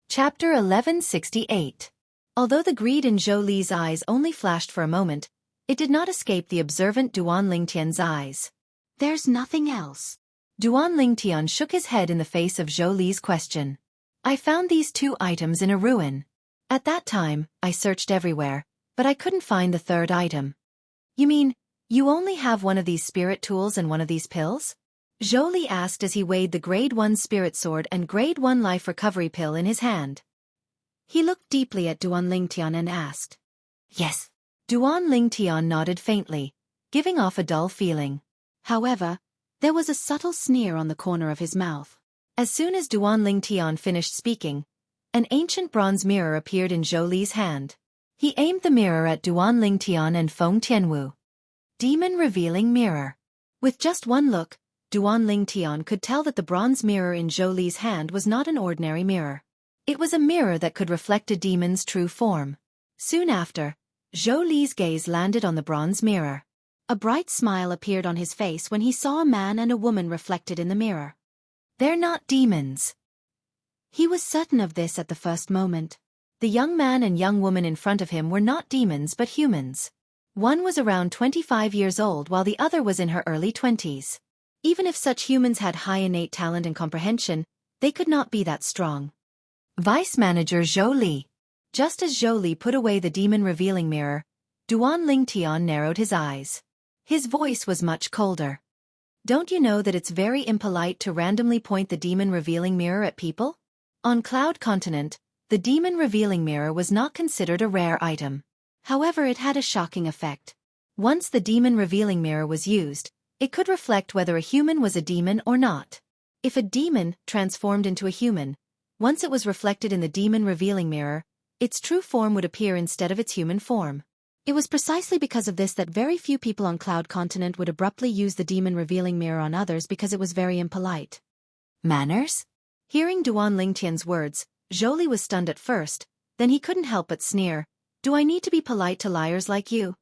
Chapter 1168. Although the greed in Zhou Li's eyes only flashed for a moment, it did not escape the observant Duan Lingtian's eyes. There's nothing else. Duan Lingtian shook his head in the face of Zhou Li's question. I found these 2 items in a ruin. At that time, I searched everywhere, but I couldn't find the 3rd item. You mean, you only have one of these spirit tools and one of these pills? Zhou Li asked as he weighed the grade 1 spirit sword and grade 1 life recovery pill in his hand. He looked deeply at Duan Lingtian and asked. Yes. Duan Lingtian nodded faintly, giving off a dull feeling. However, there was a subtle sneer on the corner of his mouth. As soon as Duan Lingtian finished speaking, an ancient bronze mirror appeared in Zhou Li's hand. He aimed the mirror at Duan Lingtian and Feng Tianwu. Demon revealing mirror. With just one look, Duan Lingtian could tell that the bronze mirror in Zhou Li's hand was not an ordinary mirror. It was a mirror that could reflect a demon's true form. Soon after, Zhou Li's gaze landed on the bronze mirror. A bright smile appeared on his face when he saw a man and a woman reflected in the mirror. They're not demons. He was certain of this at the first moment. The young man and young woman in front of him were not demons but humans. One was around 25 years old while the other was in her early 20s. Even if such humans had high innate talent and comprehension, they could not be that strong. Vice Manager Zhou Li. Just as Zhou Li put away the demon-revealing mirror, Duan Lingtian narrowed his eyes. His voice was much colder. Don't you know that it's very impolite to randomly point the demon-revealing mirror at people? On Cloud Continent, the demon-revealing mirror was not considered a rare item. However, it had a shocking effect. Once the demon-revealing mirror was used, it could reflect whether a human was a demon or not. If a demon transformed into a human, once it was reflected in the demon-revealing mirror, its true form would appear instead of its human form. It was precisely because of this that very few people on Cloud Continent would abruptly use the demon-revealing mirror on others because it was very impolite. Manners? Hearing Duan Lingtian's words, Zhou Li was stunned at first, then he couldn't help but sneer. Do I need to be polite to liars like you?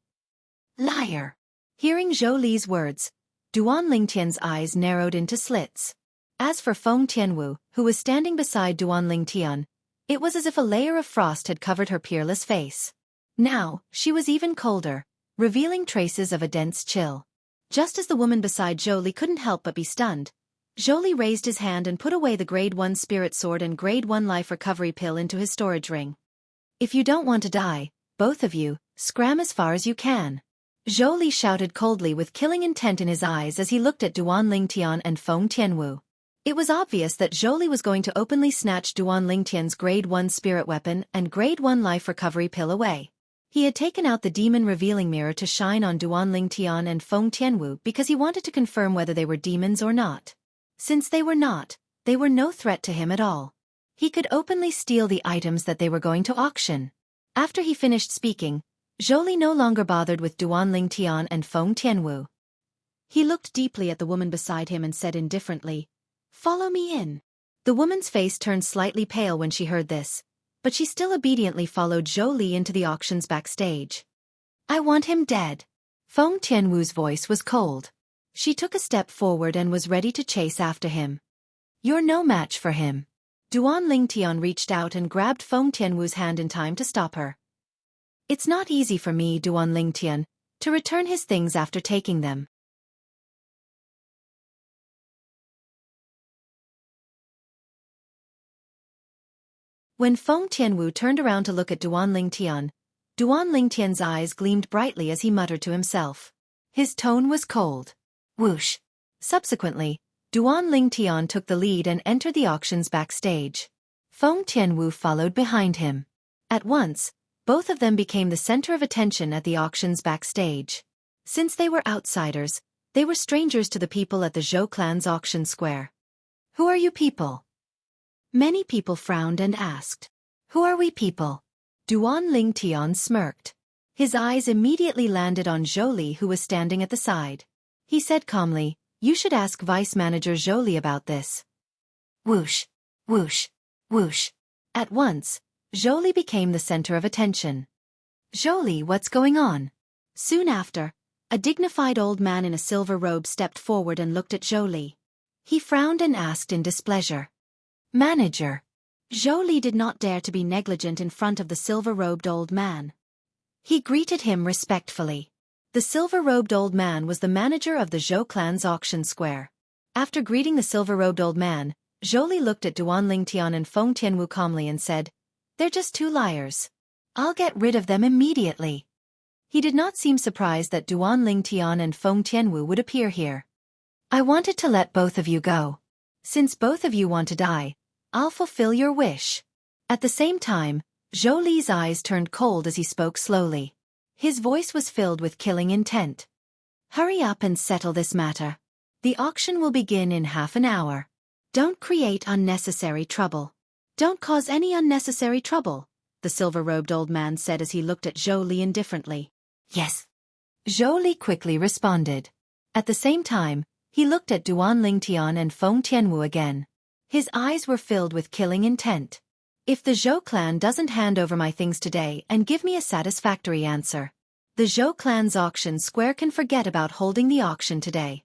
Liar. Hearing Zhou Li's words, Duan Lingtian's eyes narrowed into slits. As for Feng Tianwu, who was standing beside Duan Lingtian, it was as if a layer of frost had covered her peerless face. Now, she was even colder, revealing traces of a dense chill. Just as the woman beside Zhou Li couldn't help but be stunned, Zhou Li raised his hand and put away the grade 1 spirit sword and grade 1 life recovery pill into his storage ring. If you don't want to die, both of you, scram as far as you can. Zhou Li shouted coldly with killing intent in his eyes as he looked at Duan Lingtian and Feng Tianwu. It was obvious that Zhou Li was going to openly snatch Duan Lingtian's grade 1 spirit weapon and grade 1 life recovery pill away. He had taken out the demon-revealing mirror to shine on Duan Lingtian and Feng Tianwu because he wanted to confirm whether they were demons or not. Since they were not, they were no threat to him at all. He could openly steal the items that they were going to auction. After he finished speaking, Zhou Li no longer bothered with Duan Lingtian and Feng Tianwu. He looked deeply at the woman beside him and said indifferently, "Follow me in." The woman's face turned slightly pale when she heard this, but she still obediently followed Zhou Li into the auctions backstage. I want him dead. Feng Tianwu's voice was cold. She took a step forward and was ready to chase after him. You're no match for him. Duan Lingtian reached out and grabbed Feng Tianwu's hand in time to stop her. It's not easy for me, Duan Lingtian, to return his things after taking them. When Feng Tianwu turned around to look at Duan Lingtian's eyes gleamed brightly as he muttered to himself. His tone was cold. Whoosh. Subsequently, Duan Lingtian took the lead and entered the auction's backstage. Feng Tianwu followed behind him. At once, both of them became the center of attention at the auction's backstage. Since they were outsiders, they were strangers to the people at the Zhou clan's auction square. Who are you people? Many people frowned and asked. Who are we people? Duan Lingtian smirked. His eyes immediately landed on Zhou Li, who was standing at the side. He said calmly, you should ask Vice Manager Zhou Li about this. Whoosh, whoosh, whoosh. At once, Zhou Li became the center of attention. Zhou Li, what's going on? Soon after, a dignified old man in a silver robe stepped forward and looked at Zhou Li. He frowned and asked in displeasure. Manager. Zhou Li did not dare to be negligent in front of the silver-robed old man. He greeted him respectfully. The silver-robed old man was the manager of the Zhou clan's auction square. After greeting the silver-robed old man, Zhou Li looked at Duan Lingtian and Feng Tianwu calmly and said, they're just two liars. I'll get rid of them immediately. He did not seem surprised that Duan Lingtian and Feng Tianwu would appear here. I wanted to let both of you go. Since both of you want to die, I'll fulfill your wish. At the same time, Zhou Li's eyes turned cold as he spoke slowly. His voice was filled with killing intent. Hurry up and settle this matter. The auction will begin in half an hour. Don't create unnecessary trouble. Don't cause any unnecessary trouble, the silver-robed old man said as he looked at Zhou Li indifferently. Yes. Zhou Li quickly responded. At the same time, he looked at Duan Lingtian and Feng Tianwu again. His eyes were filled with killing intent. If the Zhou clan doesn't hand over my things today and give me a satisfactory answer, the Zhou clan's auction square can forget about holding the auction today.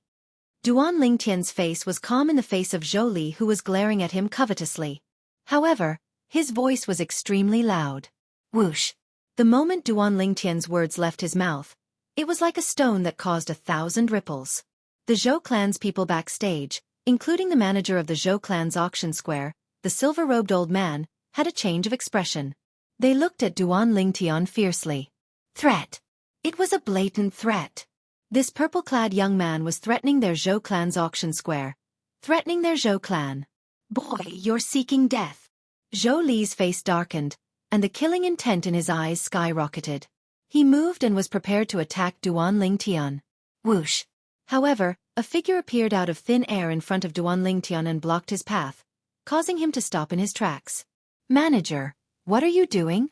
Duan Lingtian's face was calm in the face of Zhou Li, who was glaring at him covetously. However, his voice was extremely loud. Whoosh. The moment Duan Lingtian's words left his mouth, it was like a stone that caused 1,000 ripples. The Zhou clan's people backstage, including the manager of the Zhou clan's auction square, the silver-robed old man, had a change of expression. They looked at Duan Lingtian fiercely. Threat. It was a blatant threat. This purple-clad young man was threatening their Zhou clan's auction square. Threatening their Zhou clan. Boy, you're seeking death. Zhou Li's face darkened, and the killing intent in his eyes skyrocketed. He moved and was prepared to attack Duan Lingtian. Whoosh. However, a figure appeared out of thin air in front of Duan Lingtian and blocked his path, causing him to stop in his tracks. Manager, what are you doing?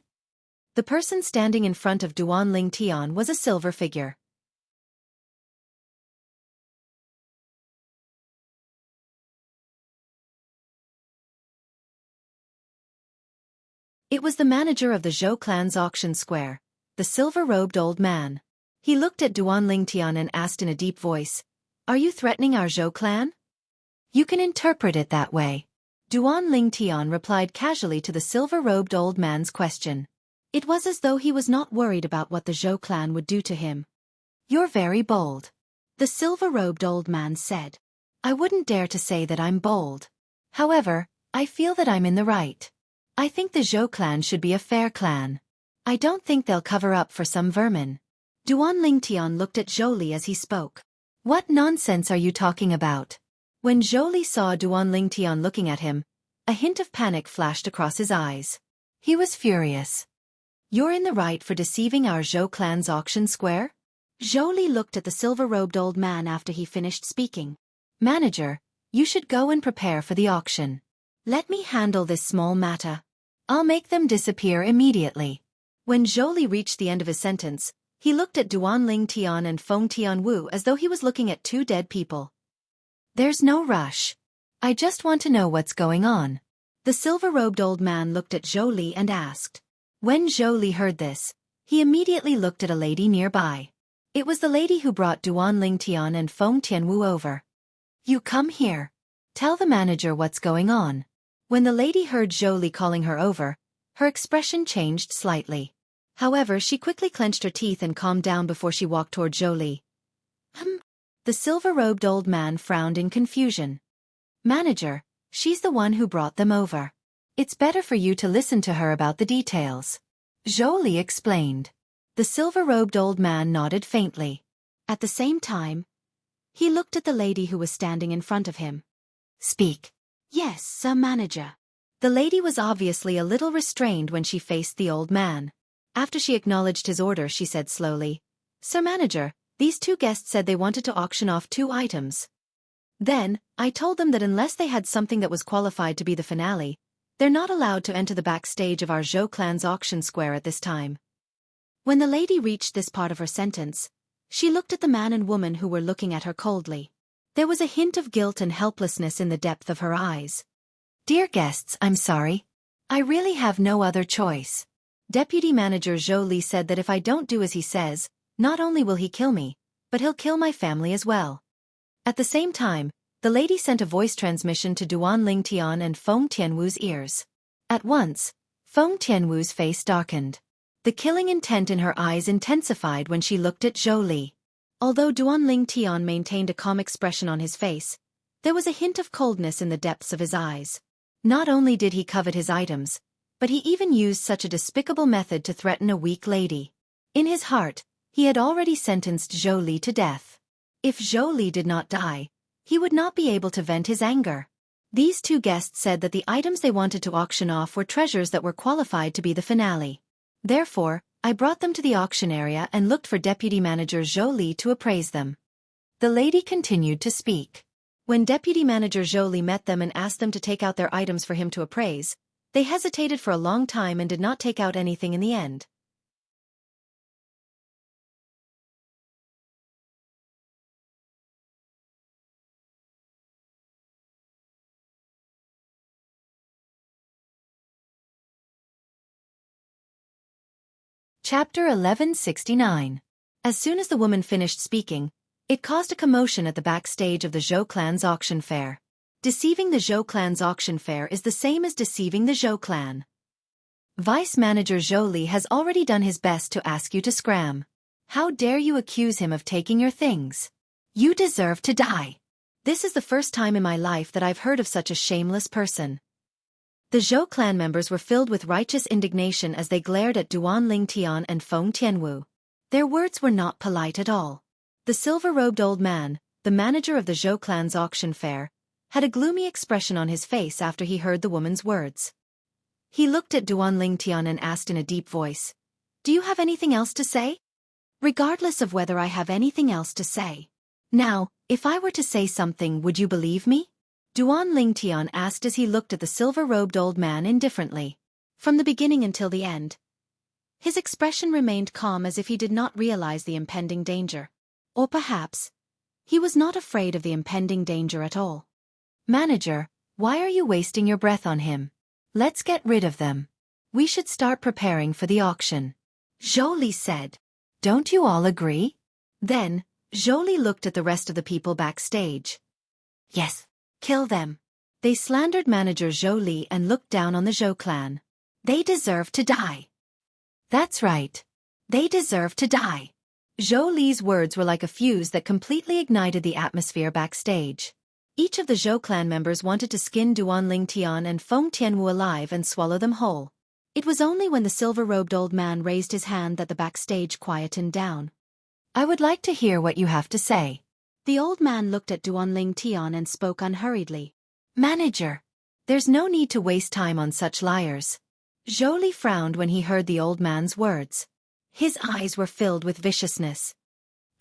The person standing in front of Duan Lingtian was a silver figure. It was the manager of the Zhou clan's auction square, the silver-robed old man. He looked at Duan Lingtian and asked in a deep voice, are you threatening our Zhou clan? You can interpret it that way. Duan Lingtian replied casually to the silver-robed old man's question. It was as though he was not worried about what the Zhou clan would do to him. You're very bold. The silver-robed old man said. I wouldn't dare to say that I'm bold. However, I feel that I'm in the right. I think the Zhou clan should be a fair clan. I don't think they'll cover up for some vermin. Duan Lingtian looked at Zhou Li as he spoke. What nonsense are you talking about? When Zhou Li saw Duan Lingtian looking at him, a hint of panic flashed across his eyes. He was furious. You're in the right for deceiving our Zhou clan's auction square? Zhou Li looked at the silver-robed old man after he finished speaking. Manager, you should go and prepare for the auction. Let me handle this small matter. I'll make them disappear immediately. When Zhou Li reached the end of his sentence, he looked at Duan Lingtian and Feng Tianwu as though he was looking at two dead people. There's no rush. I just want to know what's going on. The silver-robed old man looked at Zhou Li and asked. When Zhou Li heard this, He immediately looked at a lady nearby. It was the lady who brought Duan Lingtian and Feng Tianwu over. "You come here. Tell the manager what's going on." When the lady heard Zhou Li calling her over, her expression changed slightly. However, she quickly clenched her teeth and calmed down before she walked toward Zhou Li. The silver-robed old man frowned in confusion. "Manager, she's the one who brought them over. It's better for you to listen to her about the details," Zhou Li explained. The silver-robed old man nodded faintly. At the same time, he looked at the lady who was standing in front of him. "Speak." "Yes, sir, manager." The lady was obviously a little restrained when she faced the old man. After she acknowledged his order, she said slowly, "Sir manager, these two guests said they wanted to auction off 2 items. Then, I told them that unless they had something that was qualified to be the finale, they're not allowed to enter the backstage of our Zhou clan's auction square at this time." When the lady reached this part of her sentence, she looked at the man and woman who were looking at her coldly. There was a hint of guilt and helplessness in the depth of her eyes. "Dear guests, I'm sorry. I really have no other choice. Deputy Manager Zhou Li said that if I don't do as he says, not only will he kill me, but he'll kill my family as well." At the same time, the lady sent a voice transmission to Duan Lingtian and Feng Tianwu's ears. At once, Feng Tianwu's face darkened. The killing intent in her eyes intensified when she looked at Zhou Li. Although Duan Lingtian maintained a calm expression on his face, there was a hint of coldness in the depths of his eyes. Not only did he covet his items, but he even used such a despicable method to threaten a weak lady. In his heart, he had already sentenced Zhou Li to death. If Zhou Li did not die, he would not be able to vent his anger. These two guests said that the items they wanted to auction off were treasures that were qualified to be the finale. Therefore, I brought them to the auction area and looked for Deputy Manager Zhou Li to appraise them. The lady continued to speak. When Deputy Manager Zhou Li met them and asked them to take out their items for him to appraise, they hesitated for a long time and did not take out anything in the end. Chapter 1169. As soon as the woman finished speaking, it caused a commotion at the backstage of the Zhou clan's auction fair. Deceiving the Zhou clan's auction fair is the same as deceiving the Zhou clan. Vice Manager Zhou Li has already done his best to ask you to scram. How dare you accuse him of taking your things? You deserve to die. This is the first time in my life that I've heard of such a shameless person. The Zhou clan members were filled with righteous indignation as they glared at Duan Lingtian and Feng Tianwu. Their words were not polite at all. The silver-robed old man, the manager of the Zhou clan's auction fair, had a gloomy expression on his face after he heard the woman's words. He looked at Duan Lingtian and asked in a deep voice, "Do you have anything else to say?" "Regardless of whether I have anything else to say. Now, if I were to say something, would you believe me?" Duan Lingtian asked as he looked at the silver-robed old man indifferently. From the beginning until the end, his expression remained calm as if he did not realize the impending danger. Or perhaps, he was not afraid of the impending danger at all. "Manager, why are you wasting your breath on him? Let's get rid of them. We should start preparing for the auction," Zhou Li said. "Don't you all agree?" Then, Zhou Li looked at the rest of the people backstage. "Yes. Kill them." They slandered Manager Zhou Li and looked down on the Zhou clan. "They deserve to die." "That's right. They deserve to die." Zhou Li's words were like a fuse that completely ignited the atmosphere backstage. Each of the Zhou clan members wanted to skin Duan Lingtian and Feng Tianwu alive and swallow them whole. It was only when the silver-robed old man raised his hand that the backstage quietened down. "I would like to hear what you have to say." The old man looked at Duan Lingtian and spoke unhurriedly. "Manager, there's no need to waste time on such liars." Zhou Li frowned when he heard the old man's words. His eyes were filled with viciousness.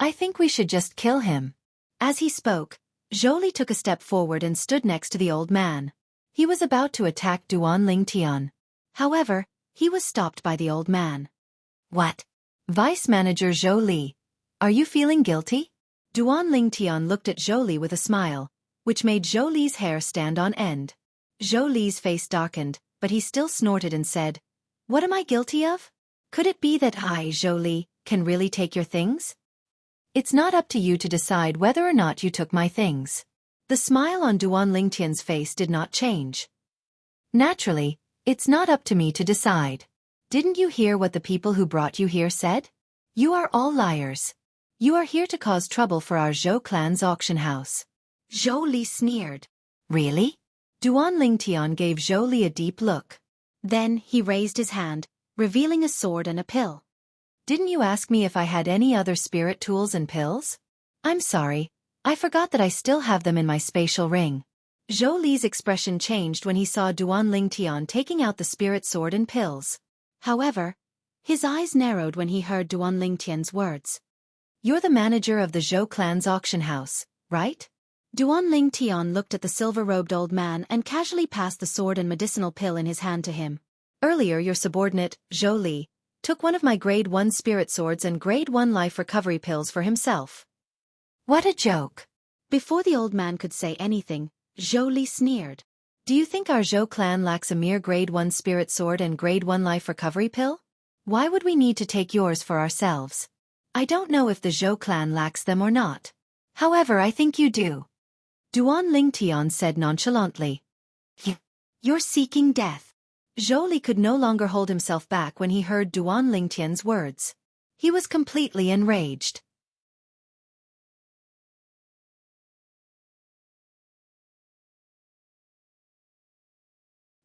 "I think we should just kill him." As he spoke, Zhou Li took a step forward and stood next to the old man. He was about to attack Duan Lingtian. However, he was stopped by the old man. "What? Vice Manager Zhou Li, are you feeling guilty?" Duan Lingtian looked at Zhou Li with a smile, which made Zhou Li's hair stand on end. Zhou Li's face darkened, but he still snorted and said, "What am I guilty of?" Could it be that I, Zhou Li, can really take your things? It's not up to you to decide whether or not you took my things. The smile on Duan Lingtian's face did not change. Naturally, it's not up to me to decide. Didn't you hear what the people who brought you here said? You are all liars. You are here to cause trouble for our Zhou clan's auction house. Zhou Li sneered. Really? Duan Lingtian gave Zhou Li a deep look. Then he raised his hand, revealing a sword and a pill. Didn't you ask me if I had any other spirit tools and pills? I'm sorry, I forgot that I still have them in my spatial ring. Zhou Li's expression changed when he saw Duan Lingtian taking out the spirit sword and pills. However, his eyes narrowed when he heard Duan Lingtian's words. You're the manager of the Zhou clan's auction house, right? Duan Lingtian looked at the silver-robed old man and casually passed the sword and medicinal pill in his hand to him. Earlier your subordinate, Zhou Li, took one of my grade 1 spirit swords and grade 1 life recovery pills for himself. What a joke. Before the old man could say anything, Zhou Li sneered. Do you think our Zhou clan lacks a mere grade 1 spirit sword and grade 1 life recovery pill? Why would we need to take yours for ourselves? I don't know if the Zhou clan lacks them or not. However, I think you do. Duan Lingtian said nonchalantly. You're seeking death. Zhou Li could no longer hold himself back when he heard Duan Lingtian's words. He was completely enraged.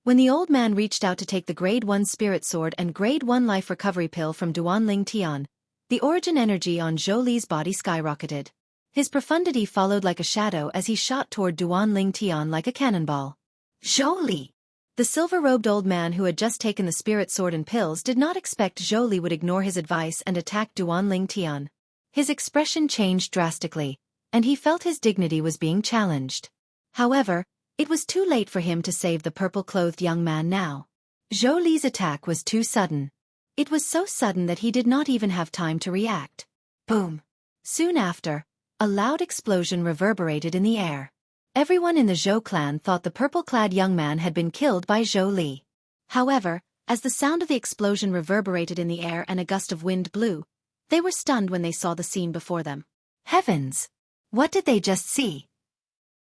When the old man reached out to take the grade 1 spirit sword and grade 1 life recovery pill from Duan Lingtian, the origin energy on Zhou Li's body skyrocketed. His profundity followed like a shadow as he shot toward Duan Lingtian like a cannonball. Zhou Li! The silver-robed old man who had just taken the spirit sword and pills did not expect Zhou Li would ignore his advice and attack Duan Lingtian. His expression changed drastically, and he felt his dignity was being challenged. However, it was too late for him to save the purple-clothed young man now. Zhou Li's attack was too sudden. It was so sudden that he did not even have time to react. Boom! Soon after, a loud explosion reverberated in the air. Everyone in the Zhou clan thought the purple-clad young man had been killed by Zhou Li. However, as the sound of the explosion reverberated in the air and a gust of wind blew, they were stunned when they saw the scene before them. Heavens! What did they just see?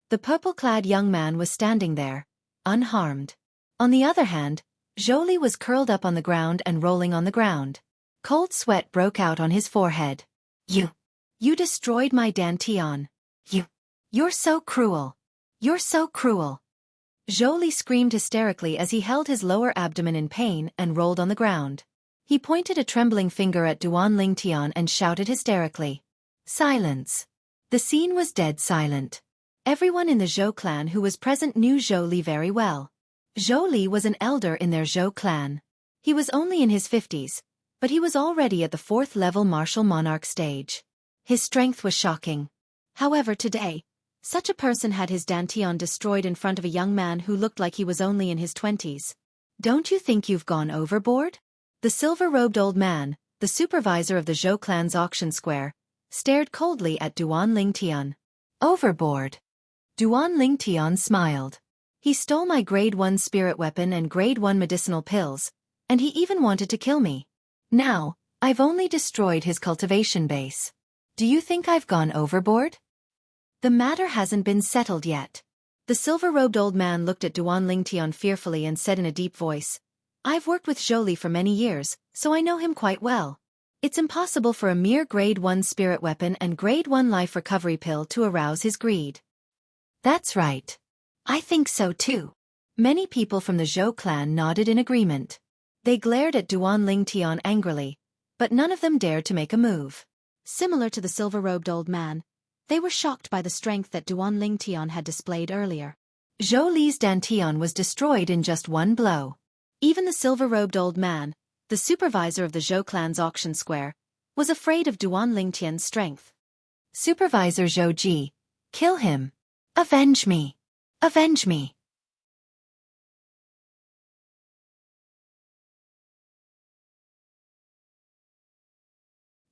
The purple-clad young man was standing there, unharmed. On the other hand, Zhou Li was curled up on the ground and rolling on the ground. Cold sweat broke out on his forehead. You destroyed my Dantian. You're so cruel. You're so cruel. Zhou Li screamed hysterically as he held his lower abdomen in pain and rolled on the ground. He pointed a trembling finger at Duan Lingtian and shouted hysterically. Silence. The scene was dead silent. Everyone in the Zhou clan who was present knew Zhou Li very well. Zhou Li was an elder in their Zhou clan. He was only in his 50s, but he was already at the 4th level martial monarch stage. His strength was shocking. However, today, such a person had his Dantian destroyed in front of a young man who looked like he was only in his 20s. Don't you think you've gone overboard? The silver-robed old man, the supervisor of the Zhou clan's auction square, stared coldly at Duan Lingtian. Overboard? Duan Lingtian smiled. He stole my grade 1 spirit weapon and grade 1 medicinal pills, and he even wanted to kill me. Now, I've only destroyed his cultivation base. Do you think I've gone overboard? The matter hasn't been settled yet. The silver-robed old man looked at Duan Lingtian fearfully and said in a deep voice, I've worked with Zhou Li for many years, so I know him quite well. It's impossible for a mere grade 1 spirit weapon and grade 1 life recovery pill to arouse his greed. That's right. I think so too. Many people from the Zhou clan nodded in agreement. They glared at Duan Lingtian angrily, but none of them dared to make a move. Similar to the silver-robed old man, they were shocked by the strength that Duan Lingtian had displayed earlier. Zhou Li's Dantian was destroyed in just one blow. Even the silver-robed old man, the supervisor of the Zhou clan's auction square, was afraid of Duan Lingtian's strength. Supervisor Zhou Ji, kill him. Avenge me. Avenge me.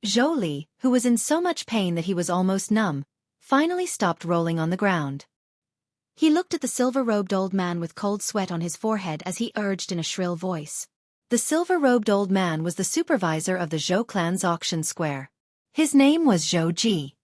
Zhou Li, who was in so much pain that he was almost numb, finally stopped rolling on the ground. He looked at the silver-robed old man with cold sweat on his forehead as he urged in a shrill voice. The silver-robed old man was the supervisor of the Zhou clan's auction square. His name was Zhou Ji.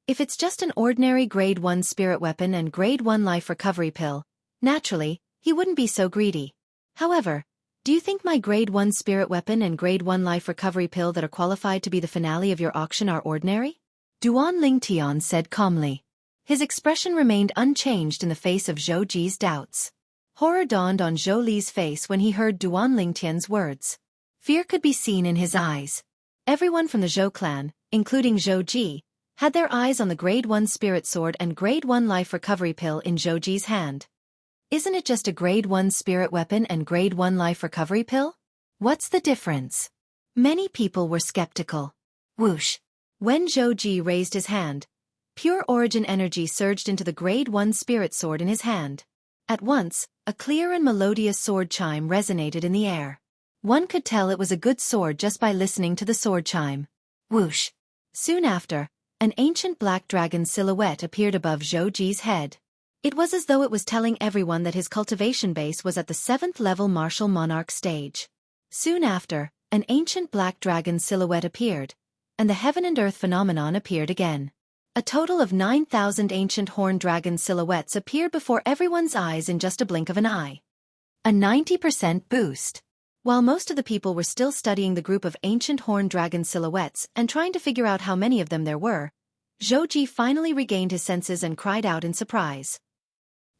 If it's just an ordinary grade 1 spirit weapon and grade 1 life recovery pill, naturally, he wouldn't be so greedy. However, do you think my grade 1 spirit weapon and grade 1 life recovery pill that are qualified to be the finale of your auction are ordinary? Duan Lingtian said calmly. His expression remained unchanged in the face of Zhou Ji's doubts. Horror dawned on Zhou Li's face when he heard Duan Lingtian's words. Fear could be seen in his eyes. Everyone from the Zhou clan, including Zhou Ji, had their eyes on the grade 1 spirit sword and grade 1 life recovery pill in Zhou Ji's hand. Isn't it just a grade 1 spirit weapon and grade 1 life recovery pill? What's the difference? Many people were skeptical. Whoosh! When Zhou Ji raised his hand, pure origin energy surged into the grade 1 spirit sword in his hand. At once, a clear and melodious sword chime resonated in the air. One could tell it was a good sword just by listening to the sword chime. Whoosh! Soon after, an ancient black dragon silhouette appeared above Zhou Ji's head. It was as though it was telling everyone that his cultivation base was at the 7th level martial monarch stage. Soon after, an ancient black dragon silhouette appeared, and the heaven and earth phenomenon appeared again. A total of 9,000 ancient horned dragon silhouettes appeared before everyone's eyes in just a blink of an eye. A 90% boost. While most of the people were still studying the group of ancient horned dragon silhouettes and trying to figure out how many of them there were, Zhou Ji finally regained his senses and cried out in surprise.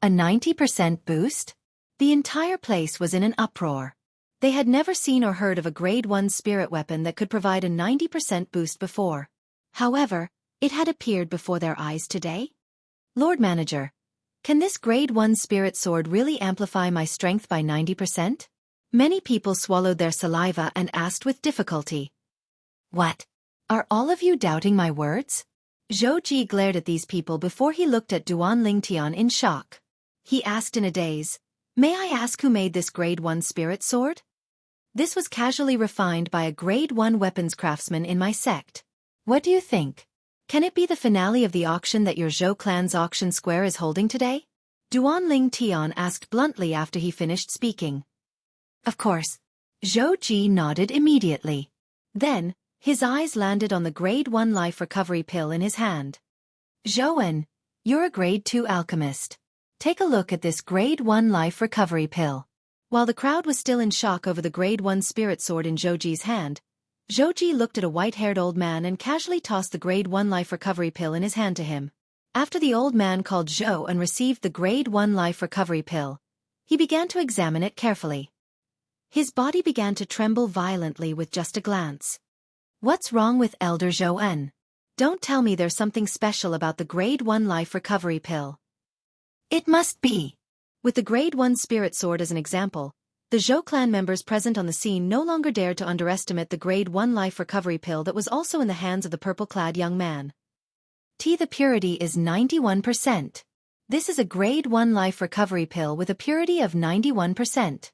A 90% boost? The entire place was in an uproar. They had never seen or heard of a grade 1 spirit weapon that could provide a 90% boost before. However, it had appeared before their eyes today. Lord Manager, can this grade 1 spirit sword really amplify my strength by 90%? Many people swallowed their saliva and asked with difficulty. What? Are all of you doubting my words? Zhou Ji glared at these people before he looked at Duan Lingtian in shock. He asked in a daze, "May I ask who made this grade 1 spirit sword?" This was casually refined by a grade 1 weapons craftsman in my sect. What do you think? Can it be the finale of the auction that your Zhou clan's auction square is holding today? Duan Lingtian asked bluntly after he finished speaking. Of course. Zhou Ji nodded immediately. Then, his eyes landed on the grade 1 life recovery pill in his hand. Zhouan, you're a grade 2 alchemist. Take a look at this grade 1 life recovery pill. While the crowd was still in shock over the grade 1 spirit sword in Zhou Ji's hand, Zhou Ji looked at a white-haired old man and casually tossed the grade 1 life recovery pill in his hand to him. After the old man called Zhou and received the grade 1 life recovery pill, he began to examine it carefully. His body began to tremble violently with just a glance. What's wrong with Elder Zhouan? Don't tell me there's something special about the grade 1 life recovery pill. It must be. With the grade 1 spirit sword as an example, the Zhou clan members present on the scene no longer dared to underestimate the grade 1 life recovery pill that was also in the hands of the purple-clad young man. The purity is 91%. This is a grade 1 life recovery pill with a purity of 91%.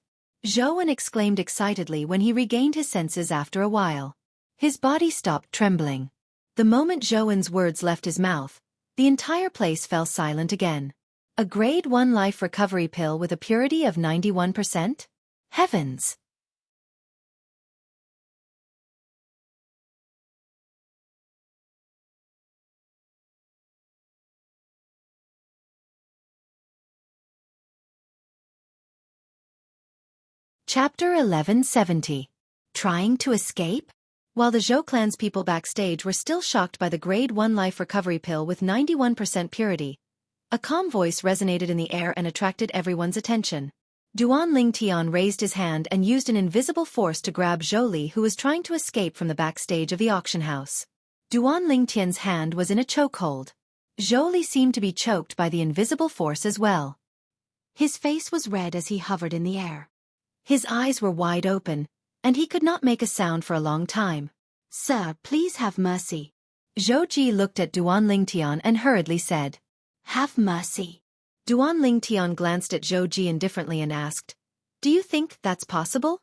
Zhouan exclaimed excitedly when he regained his senses after a while. His body stopped trembling. The moment Zhouan's words left his mouth, the entire place fell silent again. A grade 1 life recovery pill with a purity of 91%? Heavens! Chapter 1170. Trying to escape? While the Zhou clan's people backstage were still shocked by the grade 1 life recovery pill with 91% purity, a calm voice resonated in the air and attracted everyone's attention. Duan Lingtian raised his hand and used an invisible force to grab Zhou Li, who was trying to escape from the backstage of the auction house. Duan Lingtian's hand was in a chokehold. Zhou Li seemed to be choked by the invisible force as well. His face was red as he hovered in the air. His eyes were wide open, and he could not make a sound for a long time. "Sir, please have mercy." Zhou Ji looked at Duan Lingtian and hurriedly said, "Have mercy." Duan Lingtian glanced at Zhou Ji indifferently and asked, "Do you think that's possible?"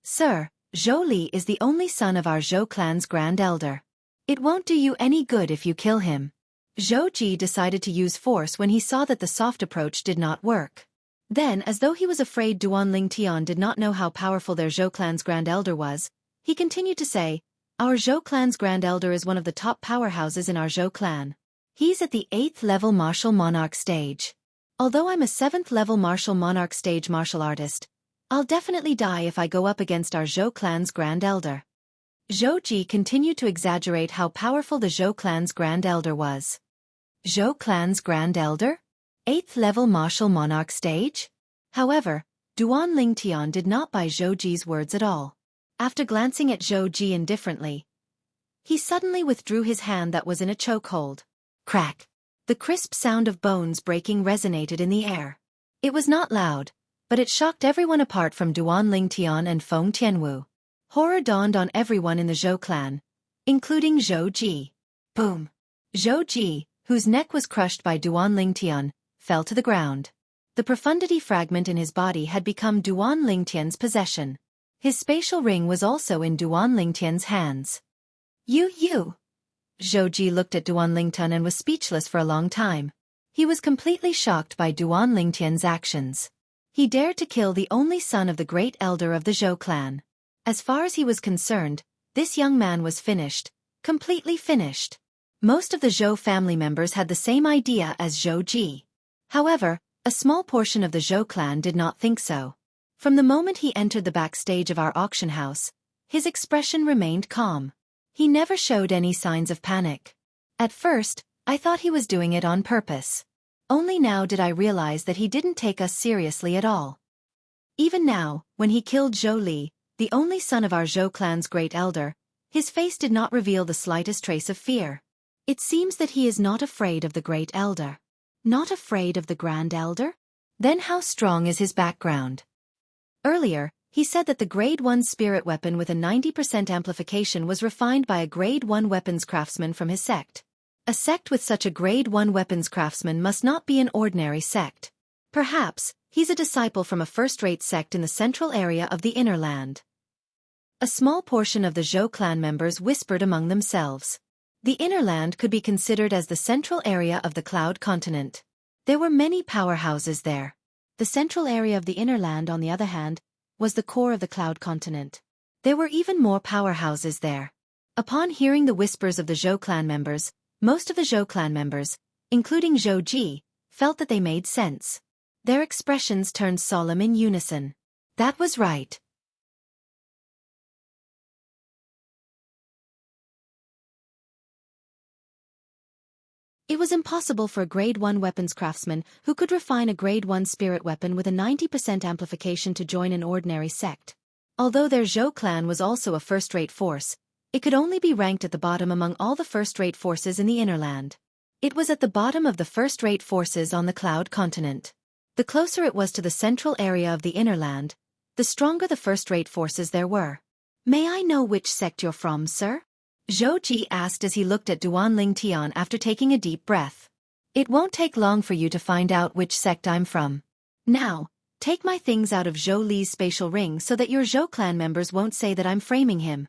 "Sir, Zhou Li is the only son of our Zhou clan's grand elder. It won't do you any good if you kill him." Zhou Ji decided to use force when he saw that the soft approach did not work. Then, as though he was afraid Duan Lingtian did not know how powerful their Zhou clan's Grand Elder was, he continued to say, "Our Zhou clan's Grand Elder is one of the top powerhouses in our Zhou clan. He's at the 8th level martial monarch stage. Although I'm a 7th level martial monarch stage martial artist, I'll definitely die if I go up against our Zhou clan's Grand Elder." Zhou Ji continued to exaggerate how powerful the Zhou clan's Grand Elder was. Zhou clan's Grand Elder? 8th level martial monarch stage? However, Duan Lingtian did not buy Zhou Ji's words at all. After glancing at Zhou Ji indifferently, he suddenly withdrew his hand that was in a chokehold. Crack! The crisp sound of bones breaking resonated in the air. It was not loud, but it shocked everyone apart from Duan Lingtian and Feng Tianwu. Horror dawned on everyone in the Zhou clan, including Zhou Ji. Boom! Zhou Ji, whose neck was crushed by Duan Lingtian, fell to the ground. The profundity fragment in his body had become Duan Lingtian's possession. His spatial ring was also in Duan Lingtian's hands. You! Zhou Ji looked at Duan Lingtian and was speechless for a long time. He was completely shocked by Duan Lingtian's actions. He dared to kill the only son of the great elder of the Zhou clan. As far as he was concerned, this young man was finished, completely finished. Most of the Zhou family members had the same idea as Zhou Ji. However, a small portion of the Zhou clan did not think so. From the moment he entered the backstage of our auction house, his expression remained calm. He never showed any signs of panic. At first, I thought he was doing it on purpose. Only now did I realize that he didn't take us seriously at all. Even now, when he killed Zhou Li, the only son of our Zhou clan's great elder, his face did not reveal the slightest trace of fear. It seems that he is not afraid of the great elder. Not afraid of the Grand Elder? Then how strong is his background? Earlier, he said that the Grade 1 spirit weapon with a 90% amplification was refined by a Grade 1 weapons craftsman from his sect. A sect with such a Grade 1 weapons craftsman must not be an ordinary sect. Perhaps, he's a disciple from a first-rate sect in the central area of the Inner Land. A small portion of the Zhou clan members whispered among themselves. The Inner Land could be considered as the central area of the Cloud Continent. There were many powerhouses there. The central area of the Inner Land, on the other hand, was the core of the Cloud Continent. There were even more powerhouses there. Upon hearing the whispers of the Zhou clan members, most of the Zhou clan members, including Zhou Ji, felt that they made sense. Their expressions turned solemn in unison. That was right. It was impossible for a Grade 1 weapons craftsman who could refine a Grade 1 spirit weapon with a 90% amplification to join an ordinary sect. Although their Zhou clan was also a first-rate force, it could only be ranked at the bottom among all the first-rate forces in the Inner Land. It was at the bottom of the first-rate forces on the Cloud Continent. The closer it was to the central area of the Inner Land, the stronger the first-rate forces there were. "May I know which sect you're from, sir?" Zhou Ji asked as he looked at Duan Lingtian after taking a deep breath. "It won't take long for you to find out which sect I'm from. Now, take my things out of Zhou Li's spatial ring so that your Zhou clan members won't say that I'm framing him."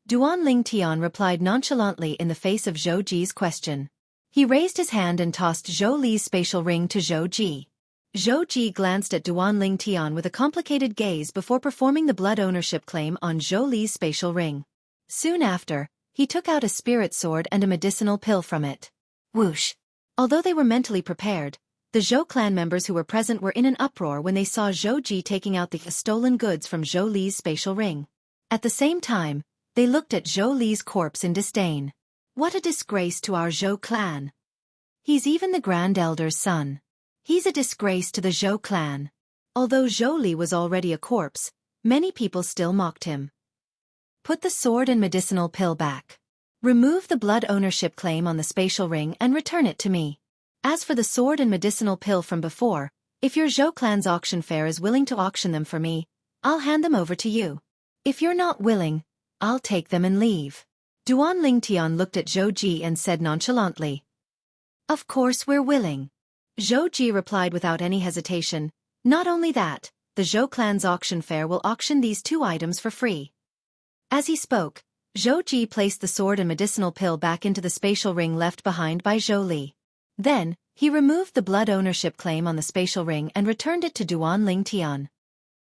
Duan Lingtian replied nonchalantly in the face of Zhou Ji's question. He raised his hand and tossed Zhou Li's spatial ring to Zhou Ji. Zhou Ji glanced at Duan Lingtian with a complicated gaze before performing the blood ownership claim on Zhou Li's spatial ring. Soon after, he took out a spirit sword and a medicinal pill from it. Whoosh! Although they were mentally prepared, the Zhou clan members who were present were in an uproar when they saw Zhou Ji taking out the stolen goods from Zhou Li's spatial ring. At the same time, they looked at Zhou Li's corpse in disdain. What a disgrace to our Zhou clan! He's even the Grand Elder's son. He's a disgrace to the Zhou clan. Although Zhou Li was already a corpse, many people still mocked him. Put the sword and medicinal pill back. Remove the blood ownership claim on the spatial ring and return it to me. As for the sword and medicinal pill from before, if your Zhou clan's auction fair is willing to auction them for me, I'll hand them over to you. If you're not willing, I'll take them and leave. Duan Lingtian looked at Zhou Ji and said nonchalantly, "Of course we're willing." Zhou Ji replied without any hesitation, "Not only that, the Zhou clan's auction fair will auction these two items for free." As he spoke, Zhou Ji placed the sword and medicinal pill back into the spatial ring left behind by Zhou Li. Then, He removed the blood ownership claim on the spatial ring and returned it to Duan Lingtian.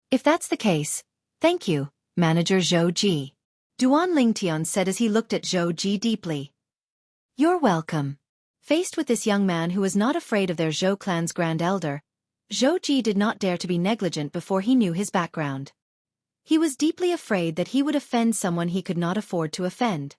If that's the case, thank you, Manager Zhou Ji. Duan Lingtian said as he looked at Zhou Ji deeply. You're welcome. Faced with this young man who was not afraid of their Zhou clan's grand elder, Zhou Ji did not dare to be negligent before he knew his background. He was deeply afraid that he would offend someone he could not afford to offend.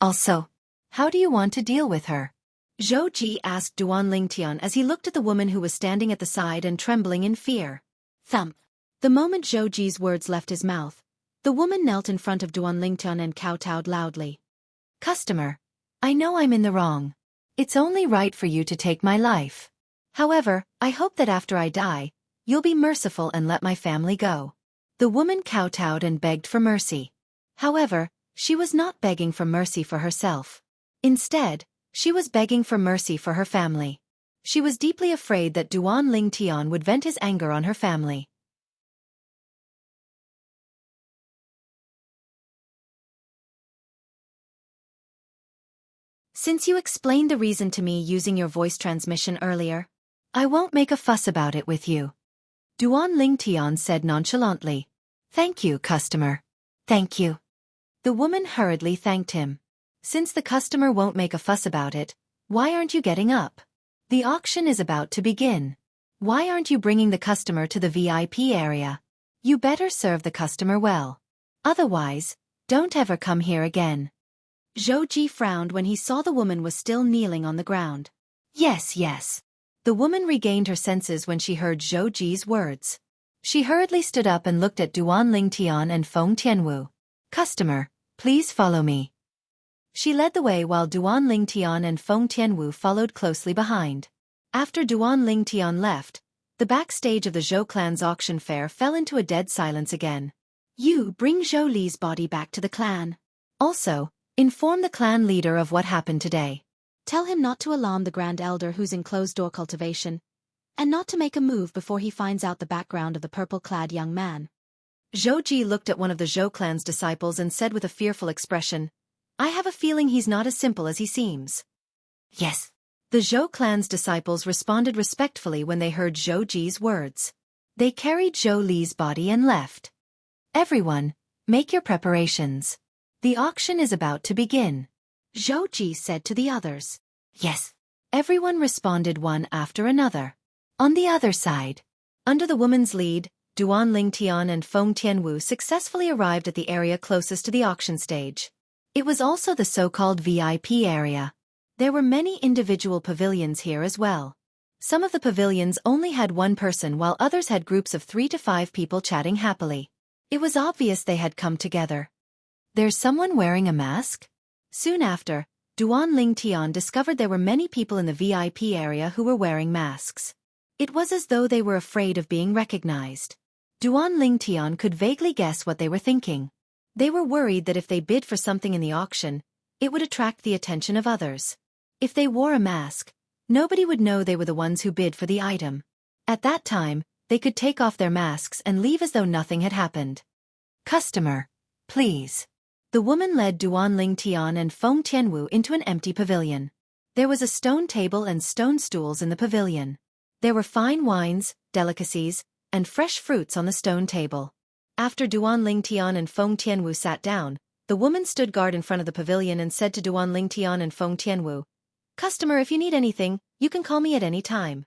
Also, how do you want to deal with her? Zhou Ji asked Duan Lingtian as he looked at the woman who was standing at the side and trembling in fear. Thump. The moment Zhou Ji's words left his mouth, the woman knelt in front of Duan Lingtian and kowtowed loudly. Customer, I know I'm in the wrong. It's only right for you to take my life. However, I hope that after I die, you'll be merciful and let my family go. The woman kowtowed and begged for mercy. However, she was not begging for mercy for herself. Instead, she was begging for mercy for her family. She was deeply afraid that Duan Lingtian would vent his anger on her family. Since you explained the reason to me using your voice transmission earlier, I won't make a fuss about it with you. Duan Lingtian said nonchalantly. Thank you, customer. Thank you. The woman hurriedly thanked him. Since the customer won't make a fuss about it, why aren't you getting up? The auction is about to begin. Why aren't you bringing the customer to the VIP area? You better serve the customer well. Otherwise, don't ever come here again. Zhou Ji frowned when he saw the woman was still kneeling on the ground. Yes, yes. The woman regained her senses when she heard Zhou Ji's words. She hurriedly stood up and looked at Duan Lingtian and Feng Tianwu. Customer, please follow me. She led the way while Duan Lingtian and Feng Tianwu followed closely behind. After Duan Lingtian left, the backstage of the Zhou clan's auction fair fell into a dead silence again. You bring Zhou Li's body back to the clan. Also, inform the clan leader of what happened today. Tell him not to alarm the Grand Elder who's in closed-door cultivation, and not to make a move before he finds out the background of the purple-clad young man. Zhou Ji looked at one of the Zhou clan's disciples and said with a fearful expression, I have a feeling he's not as simple as he seems. Yes. The Zhou clan's disciples responded respectfully when they heard Zhou Ji's words. They carried Zhou Li's body and left. Everyone, make your preparations. The auction is about to begin. Zhou Ji said to the others. Yes. Everyone responded one after another. On the other side, under the woman's lead, Duan Lingtian and Feng Tianwu successfully arrived at the area closest to the auction stage. It was also the so-called VIP area. There were many individual pavilions here as well. Some of the pavilions only had one person while others had groups of 3 to 5 people chatting happily. It was obvious they had come together. There's someone wearing a mask? Soon after, Duan Lingtian discovered there were many people in the VIP area who were wearing masks. It was as though they were afraid of being recognized. Duan Lingtian could vaguely guess what they were thinking. They were worried that if they bid for something in the auction, it would attract the attention of others. If they wore a mask, nobody would know they were the ones who bid for the item. At that time, they could take off their masks and leave as though nothing had happened. Customer, please. The woman led Duan Lingtian and Feng Tianwu into an empty pavilion. There was a stone table and stone stools in the pavilion. There were fine wines, delicacies, and fresh fruits on the stone table. After Duan Lingtian and Feng Tianwu sat down, the woman stood guard in front of the pavilion and said to Duan Lingtian and Feng Tianwu, Customer, if you need anything, you can call me at any time.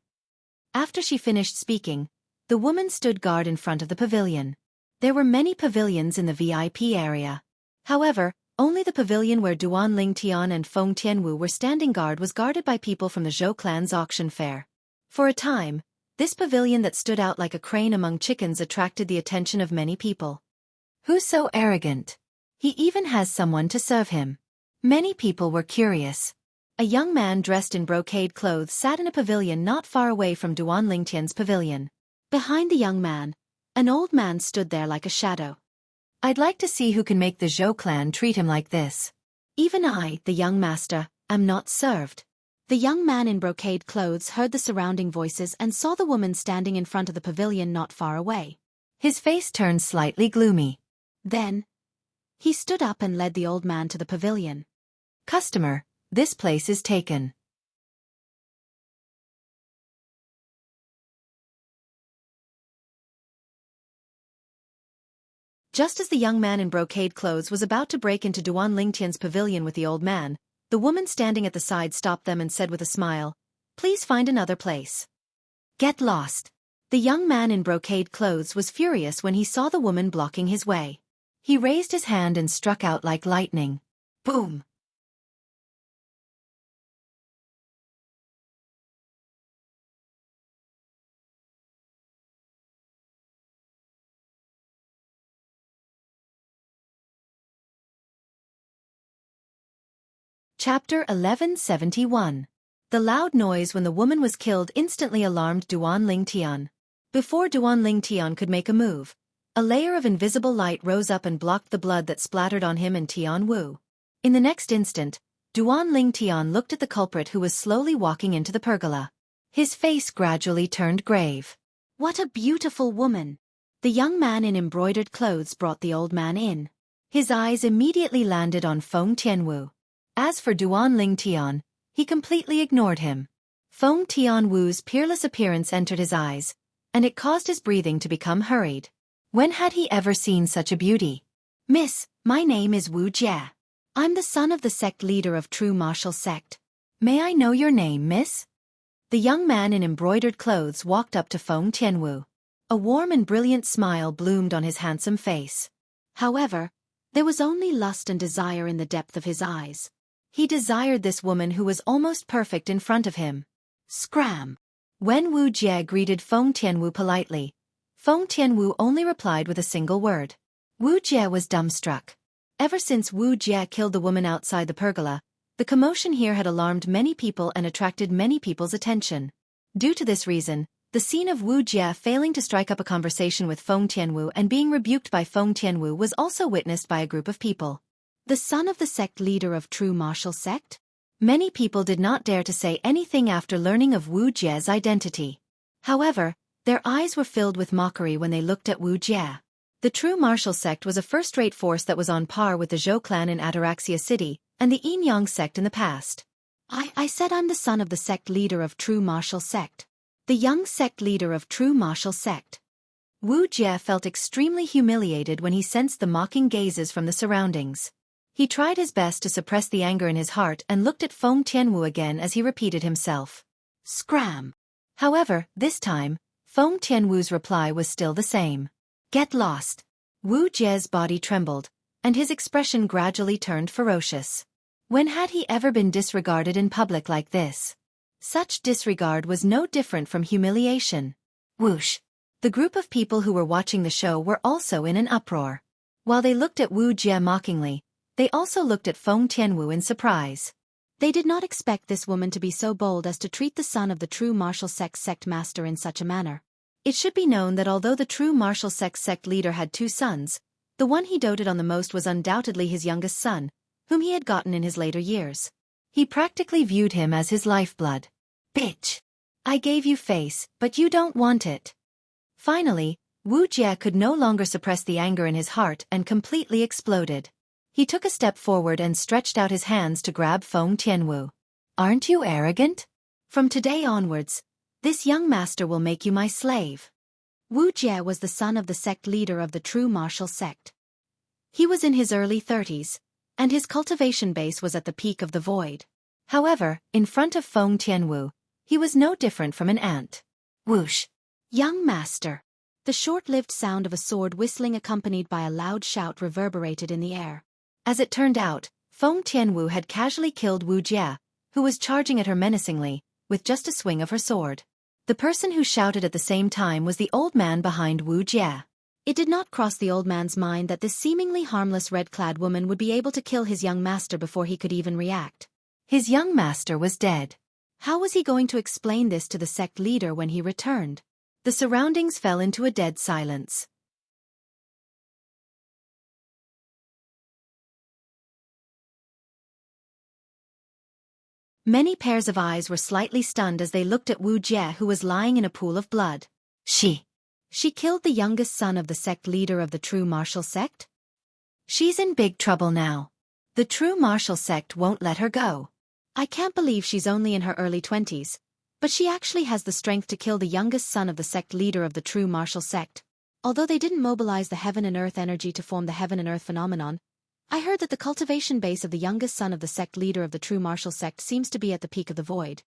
After she finished speaking, the woman stood guard in front of the pavilion. There were many pavilions in the VIP area. However, only the pavilion where Duan Lingtian and Feng Tianwu were standing guard was guarded by people from the Zhou clan's auction fair. For a time, this pavilion that stood out like a crane among chickens attracted the attention of many people. Who's so arrogant? He even has someone to serve him. Many people were curious. A young man dressed in brocade clothes sat in a pavilion not far away from Duan Lingtian's pavilion. Behind the young man, an old man stood there like a shadow. I'd like to see who can make the Zhou clan treat him like this. Even I, the young master, am not served. The young man in brocade clothes heard the surrounding voices and saw the woman standing in front of the pavilion not far away. His face turned slightly gloomy. Then, he stood up and led the old man to the pavilion. Customer, this place is taken. Just as the young man in brocade clothes was about to break into Duan Lingtian's pavilion with the old man, the woman standing at the side stopped them and said with a smile, "Please find another place." "Get lost." The young man in brocade clothes was furious when he saw the woman blocking his way. He raised his hand and struck out like lightning. Boom! Chapter 1171. The loud noise when the woman was killed instantly alarmed Duan Lingtian. Before Duan Lingtian could make a move, a layer of invisible light rose up and blocked the blood that splattered on him and Tianwu. In the next instant, Duan Lingtian looked at the culprit who was slowly walking into the pergola. His face gradually turned grave. "What a beautiful woman!" The young man in embroidered clothes brought the old man in. His eyes immediately landed on Feng Tianwu. As for Duan Lingtian, he completely ignored him. Feng Tianwu's peerless appearance entered his eyes, and it caused his breathing to become hurried. When had he ever seen such a beauty? "Miss, my name is Wuxia. I'm the son of the sect leader of True Martial Sect. May I know your name, miss?" The young man in embroidered clothes walked up to Feng Tianwu. A warm and brilliant smile bloomed on his handsome face. However, there was only lust and desire in the depth of his eyes. He desired this woman who was almost perfect in front of him. Scram! When Wu Jie greeted Feng Tianwu politely, Feng Tianwu only replied with a single word. Wu Jie was dumbstruck. Ever since Wu Jie killed the woman outside the pergola, the commotion here had alarmed many people and attracted many people's attention. Due to this reason, the scene of Wu Jie failing to strike up a conversation with Feng Tianwu and being rebuked by Feng Tianwu was also witnessed by a group of people. The son of the sect leader of True Martial Sect? Many people did not dare to say anything after learning of Wu Jie's identity. However, their eyes were filled with mockery when they looked at Wu Jie. The True Martial Sect was a first-rate force that was on par with the Zhou clan in Ataraxia City and the Yin Yang sect in the past. I said I'm the son of the sect leader of True Martial Sect. The young sect leader of True Martial Sect. Wu Jie felt extremely humiliated when he sensed the mocking gazes from the surroundings. He tried his best to suppress the anger in his heart and looked at Feng Tianwu again as he repeated himself. Scram! However, this time, Feng Tianwu's reply was still the same. Get lost. Wu Jie's body trembled, and his expression gradually turned ferocious. When had he ever been disregarded in public like this? Such disregard was no different from humiliation. Whoosh! The group of people who were watching the show were also in an uproar. While they looked at Wu Jie mockingly, they also looked at Feng Tianwu in surprise. They did not expect this woman to be so bold as to treat the son of the True Martial sect master in such a manner. It should be known that although the True Martial sect leader had 2 sons, the one he doted on the most was undoubtedly his youngest son, whom he had gotten in his later years. He practically viewed him as his lifeblood. Bitch! I gave you face, but you don't want it. Finally, Wu Jie could no longer suppress the anger in his heart and completely exploded. He took a step forward and stretched out his hands to grab Feng Tianwu. Aren't you arrogant? From today onwards, this young master will make you my slave. Wu Jie was the son of the sect leader of the True Martial Sect. He was in his early 30s, and his cultivation base was at the peak of the void. However, in front of Feng Tianwu, he was no different from an ant. Whoosh! Young master! The short-lived sound of a sword whistling accompanied by a loud shout reverberated in the air. As it turned out, Feng Tianwu had casually killed Wu Jie, who was charging at her menacingly, with just a swing of her sword. The person who shouted at the same time was the old man behind Wu Jie. It did not cross the old man's mind that this seemingly harmless red-clad woman would be able to kill his young master before he could even react. His young master was dead. How was he going to explain this to the sect leader when he returned? The surroundings fell into a dead silence. Many pairs of eyes were slightly stunned as they looked at Wu Jie, who was lying in a pool of blood. She killed the youngest son of the sect leader of the True Martial Sect? She's in big trouble now. The True Martial Sect won't let her go. I can't believe she's only in her early 20s, but she actually has the strength to kill the youngest son of the sect leader of the True Martial Sect. Although they didn't mobilize the heaven and earth energy to form the heaven and earth phenomenon, I heard that the cultivation base of the youngest son of the sect leader of the true martial sect seems to be at the peak of the void.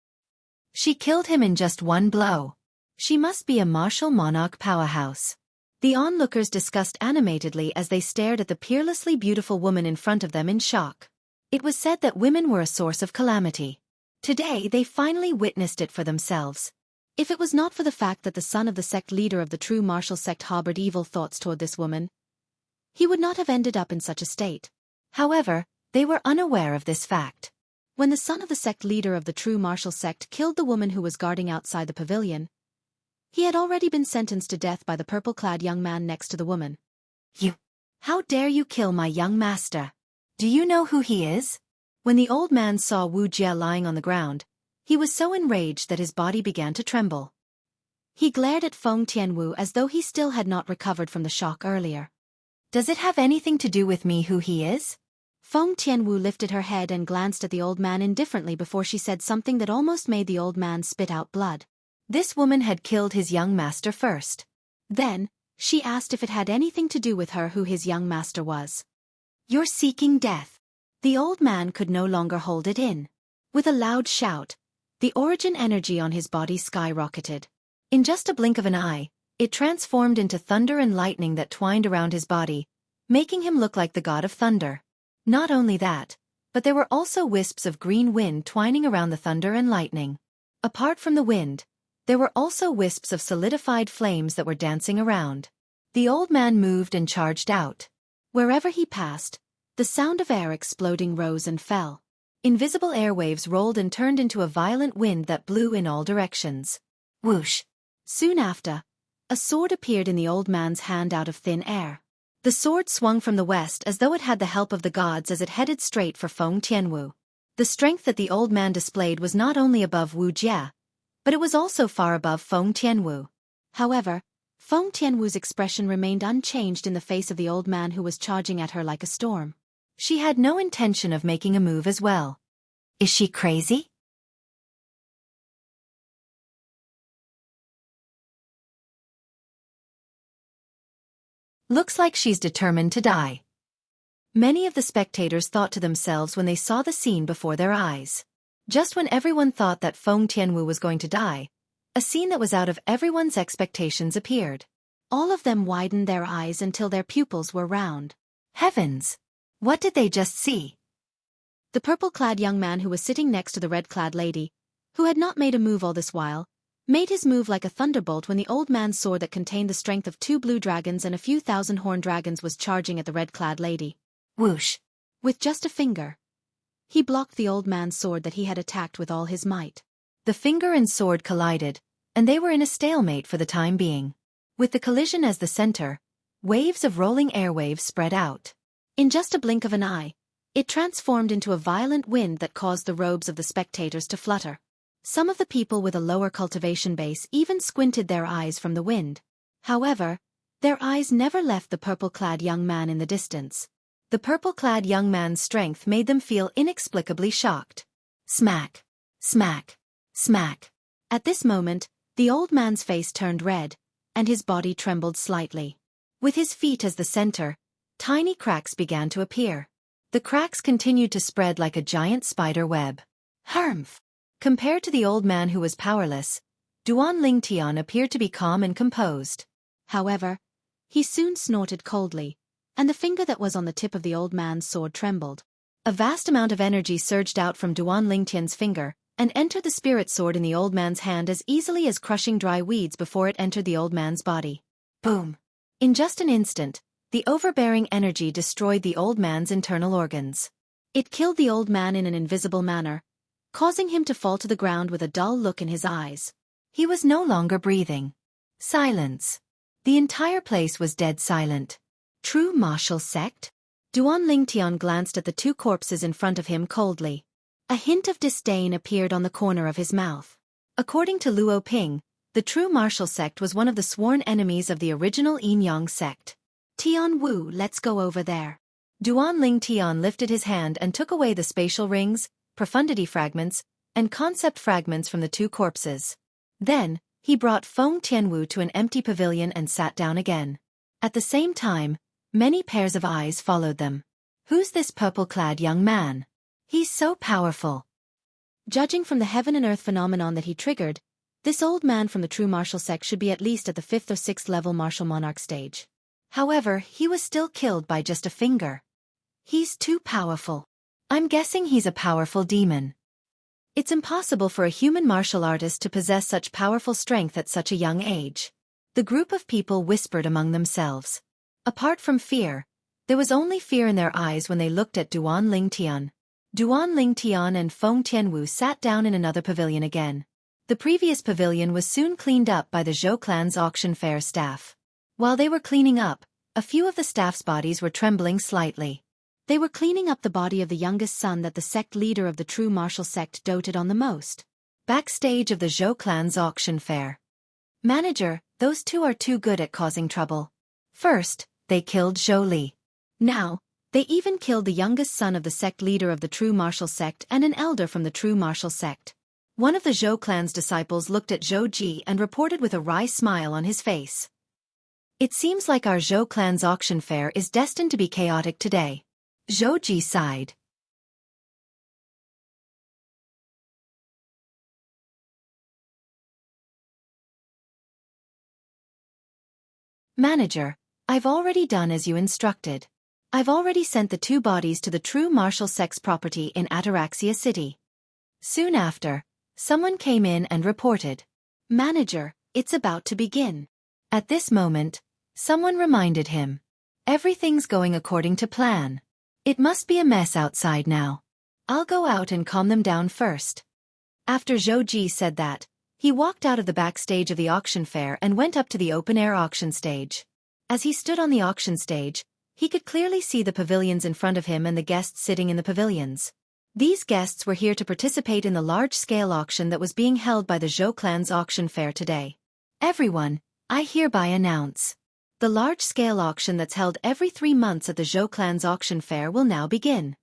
She killed him in just one blow. She must be a martial monarch powerhouse. The onlookers discussed animatedly as they stared at the peerlessly beautiful woman in front of them in shock. It was said that women were a source of calamity. Today they finally witnessed it for themselves. If it was not for the fact that the son of the sect leader of the true martial sect harbored evil thoughts toward this woman, he would not have ended up in such a state. However, they were unaware of this fact. When the son of the sect leader of the true martial sect killed the woman who was guarding outside the pavilion, he had already been sentenced to death by the purple-clad young man next to the woman. You! How dare you kill my young master? Do you know who he is? When the old man saw Wuxia lying on the ground, he was so enraged that his body began to tremble. He glared at Feng Tianwu as though he still had not recovered from the shock earlier. Does it have anything to do with me who he is? Feng Tianwu lifted her head and glanced at the old man indifferently before she said something that almost made the old man spit out blood. This woman had killed his young master first. Then, she asked if it had anything to do with her who his young master was. You're seeking death. The old man could no longer hold it in. With a loud shout, the origin energy on his body skyrocketed. In just a blink of an eye, it transformed into thunder and lightning that twined around his body, making him look like the god of thunder. Not only that, but there were also wisps of green wind twining around the thunder and lightning. Apart from the wind, there were also wisps of solidified flames that were dancing around. The old man moved and charged out. Wherever he passed, the sound of air exploding rose and fell. Invisible airwaves rolled and turned into a violent wind that blew in all directions. Whoosh! Soon after, a sword appeared in the old man's hand out of thin air. The sword swung from the west as though it had the help of the gods as it headed straight for Feng Tianwu. The strength that the old man displayed was not only above Wuxia, but it was also far above Feng Tianwu. However, Feng Tianwu's expression remained unchanged in the face of the old man who was charging at her like a storm. She had no intention of making a move as well. Is she crazy? Looks like she's determined to die. Many of the spectators thought to themselves when they saw the scene before their eyes. Just when everyone thought that Feng Tianwu was going to die, a scene that was out of everyone's expectations appeared. All of them widened their eyes until their pupils were round. Heavens! What did they just see? The purple-clad young man who was sitting next to the red-clad lady, who had not made a move all this while, made his move like a thunderbolt when the old man's sword that contained the strength of 2 blue dragons and a few thousand horned dragons was charging at the red-clad lady. Whoosh! With just a finger, he blocked the old man's sword that he had attacked with all his might. The finger and sword collided, and they were in a stalemate for the time being. With the collision as the center, waves of rolling airwaves spread out. In just a blink of an eye, it transformed into a violent wind that caused the robes of the spectators to flutter. Some of the people with a lower cultivation base even squinted their eyes from the wind. However, their eyes never left the purple-clad young man in the distance. The purple-clad young man's strength made them feel inexplicably shocked. Smack! Smack! Smack! At this moment, the old man's face turned red, and his body trembled slightly. With his feet as the center, tiny cracks began to appear. The cracks continued to spread like a giant spider web. Harmph! Compared to the old man who was powerless, Duan Lingtian appeared to be calm and composed. However, he soon snorted coldly, and the finger that was on the tip of the old man's sword trembled. A vast amount of energy surged out from Duan Lingtian's finger and entered the spirit sword in the old man's hand as easily as crushing dry weeds before it entered the old man's body. Boom! In just an instant, the overbearing energy destroyed the old man's internal organs. It killed the old man in an invisible manner, causing him to fall to the ground with a dull look in his eyes. He was no longer breathing. Silence. The entire place was dead silent. True martial sect? Duan Lingtian glanced at the 2 corpses in front of him coldly. A hint of disdain appeared on the corner of his mouth. According to Luo Ping, the true martial sect was one of the sworn enemies of the original Yin Yang sect. Tian Wu, let's go over there. Duan Lingtian lifted his hand and took away the spatial rings, profundity fragments, and concept fragments from the 2 corpses. Then, He brought Feng Tianwu to an empty pavilion and sat down again. At the same time, many pairs of eyes followed them. Who's this purple-clad young man? He's so powerful. Judging from the heaven and earth phenomenon that he triggered, this old man from the true martial sect should be at least at the 5th or 6th level martial monarch stage. However, he was still killed by just a finger. He's too powerful. I'm guessing he's a powerful demon. It's impossible for a human martial artist to possess such powerful strength at such a young age. The group of people whispered among themselves. Apart from fear, there was only fear in their eyes when they looked at Duan Lingtian. Duan Lingtian and Feng Tianwu sat down in another pavilion again. The previous pavilion was soon cleaned up by the Zhou clan's auction fair staff. While they were cleaning up, a few of the staff's bodies were trembling slightly. They were cleaning up the body of the youngest son that the sect leader of the true martial sect doted on the most. Backstage of the Zhou clan's auction fair. Manager, those two are too good at causing trouble. First, they killed Zhou Li. Now, they even killed the youngest son of the sect leader of the true martial sect and an elder from the true martial sect. One of the Zhou clan's disciples looked at Zhou Ji and reported with a wry smile on his face. It seems like our Zhou clan's auction fair is destined to be chaotic today. Zhou Ji sighed. Manager, I've already done as you instructed. I've already sent the two bodies to the true martial sect's property in Ataraxia City. Soon after, someone came in and reported. Manager, it's about to begin. At this moment, someone reminded him. Everything's going according to plan. It must be a mess outside now. I'll go out and calm them down first. After Zhou Ji said that, he walked out of the backstage of the auction fair and went up to the open-air auction stage. As he stood on the auction stage, he could clearly see the pavilions in front of him and the guests sitting in the pavilions. These guests were here to participate in the large-scale auction that was being held by the Zhou clan's auction fair today. Everyone, I hereby announce. The large-scale auction that's held every 3 months at the Zhou clan's auction fair will now begin.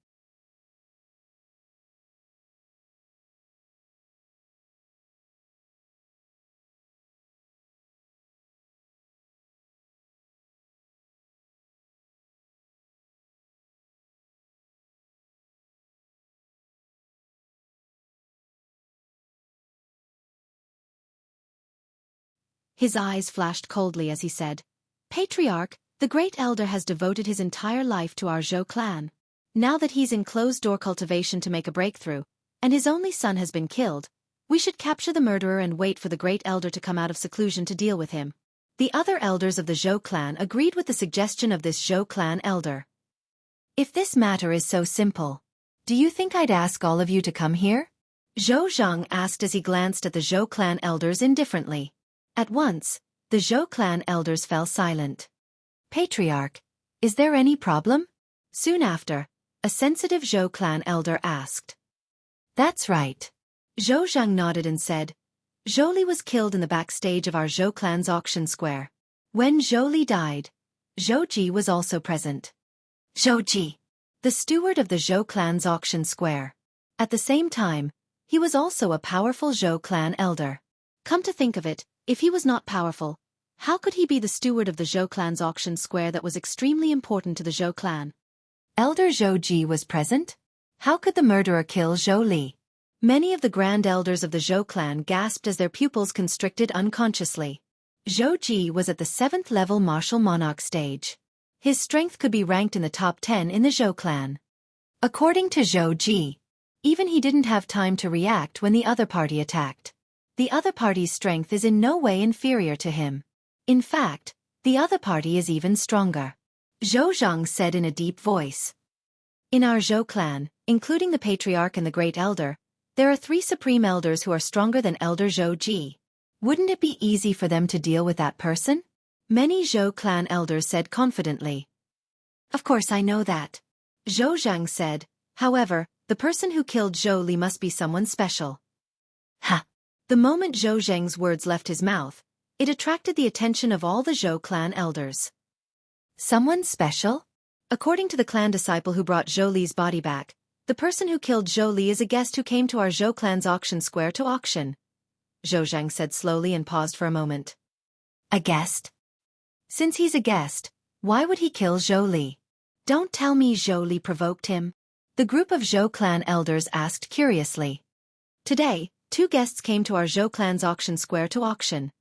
His eyes flashed coldly as he said, Patriarch, the great elder has devoted his entire life to our Zhou clan. Now that he's in closed-door cultivation to make a breakthrough, and his only son has been killed, we should capture the murderer and wait for the great elder to come out of seclusion to deal with him. The other elders of the Zhou clan agreed with the suggestion of this Zhou clan elder. If this matter is so simple, do you think I'd ask all of you to come here? Zhou Zhang asked as he glanced at the Zhou clan elders indifferently. At once, the Zhou clan elders fell silent. Patriarch, is there any problem? Soon after, a sensitive Zhou clan elder asked. That's right. Zhou Zhang nodded and said, Zhou Li was killed in the backstage of our Zhou clan's auction square. When Zhou Li died, Zhou Ji was also present. Zhou Ji, the steward of the Zhou clan's auction square. At the same time, he was also a powerful Zhou clan elder. Come to think of it, if he was not powerful, how could he be the steward of the Zhou clan's auction square that was extremely important to the Zhou clan? Elder Zhou Ji was present? How could the murderer kill Zhou Li? Many of the grand elders of the Zhou clan gasped as their pupils constricted unconsciously. Zhou Ji was at the 7th level martial monarch stage. His strength could be ranked in the top 10 in the Zhou clan. According to Zhou Ji, even he didn't have time to react when the other party attacked. The other party's strength is in no way inferior to him. In fact, the other party is even stronger. Zhou Zhang said in a deep voice. In our Zhou clan, including the Patriarch and the Great Elder, there are 3 supreme elders who are stronger than Elder Zhou Ji. Wouldn't it be easy for them to deal with that person? Many Zhou clan elders said confidently. Of course I know that. Zhou Zhang said, however, the person who killed Zhou Li must be someone special. Ha! The moment Zhou Zhang's words left his mouth, it attracted the attention of all the Zhou clan elders. Someone special? According to the clan disciple who brought Zhou Li's body back, the person who killed Zhou Li is a guest who came to our Zhou clan's auction square to auction. Zhou said slowly and paused for a moment. A guest? Since he's a guest, why would he kill Zhou Li? Don't tell me Zhou Li provoked him. The group of Zhou clan elders asked curiously. Today, 2 guests came to our Zhou clan's auction square to auction.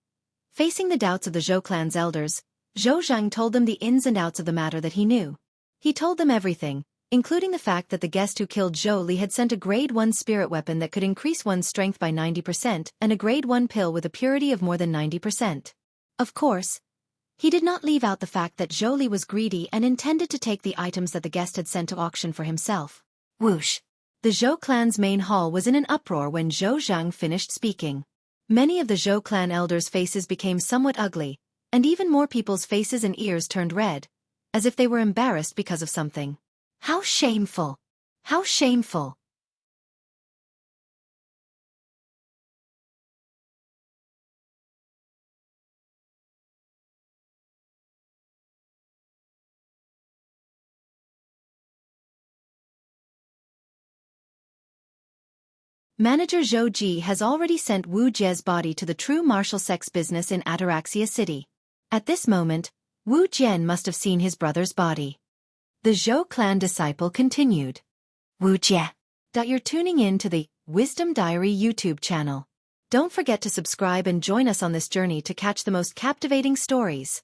Facing the doubts of the Zhou clan's elders, Zhou Zhang told them the ins and outs of the matter that he knew. He told them everything, including the fact that the guest who killed Zhou Li had sent a grade 1 spirit weapon that could increase one's strength by 90% and a grade 1 pill with a purity of more than 90%. Of course, he did not leave out the fact that Zhou Li was greedy and intended to take the items that the guest had sent to auction for himself. Whoosh! The Zhou clan's main hall was in an uproar when Zhou Zhang finished speaking. Many of the Zhou clan elders' faces became somewhat ugly, and even more people's faces and ears turned red, as if they were embarrassed because of something. How shameful! How shameful! Manager Zhou Ji has already sent Wu Jie's body to the true martial sex business in Ataraxia City. At this moment, Wu Jian must have seen his brother's body. The Zhou clan disciple continued. Wu Jie. You're tuning in to the Wisdom Diary YouTube channel. Don't forget to subscribe and join us on this journey to catch the most captivating stories.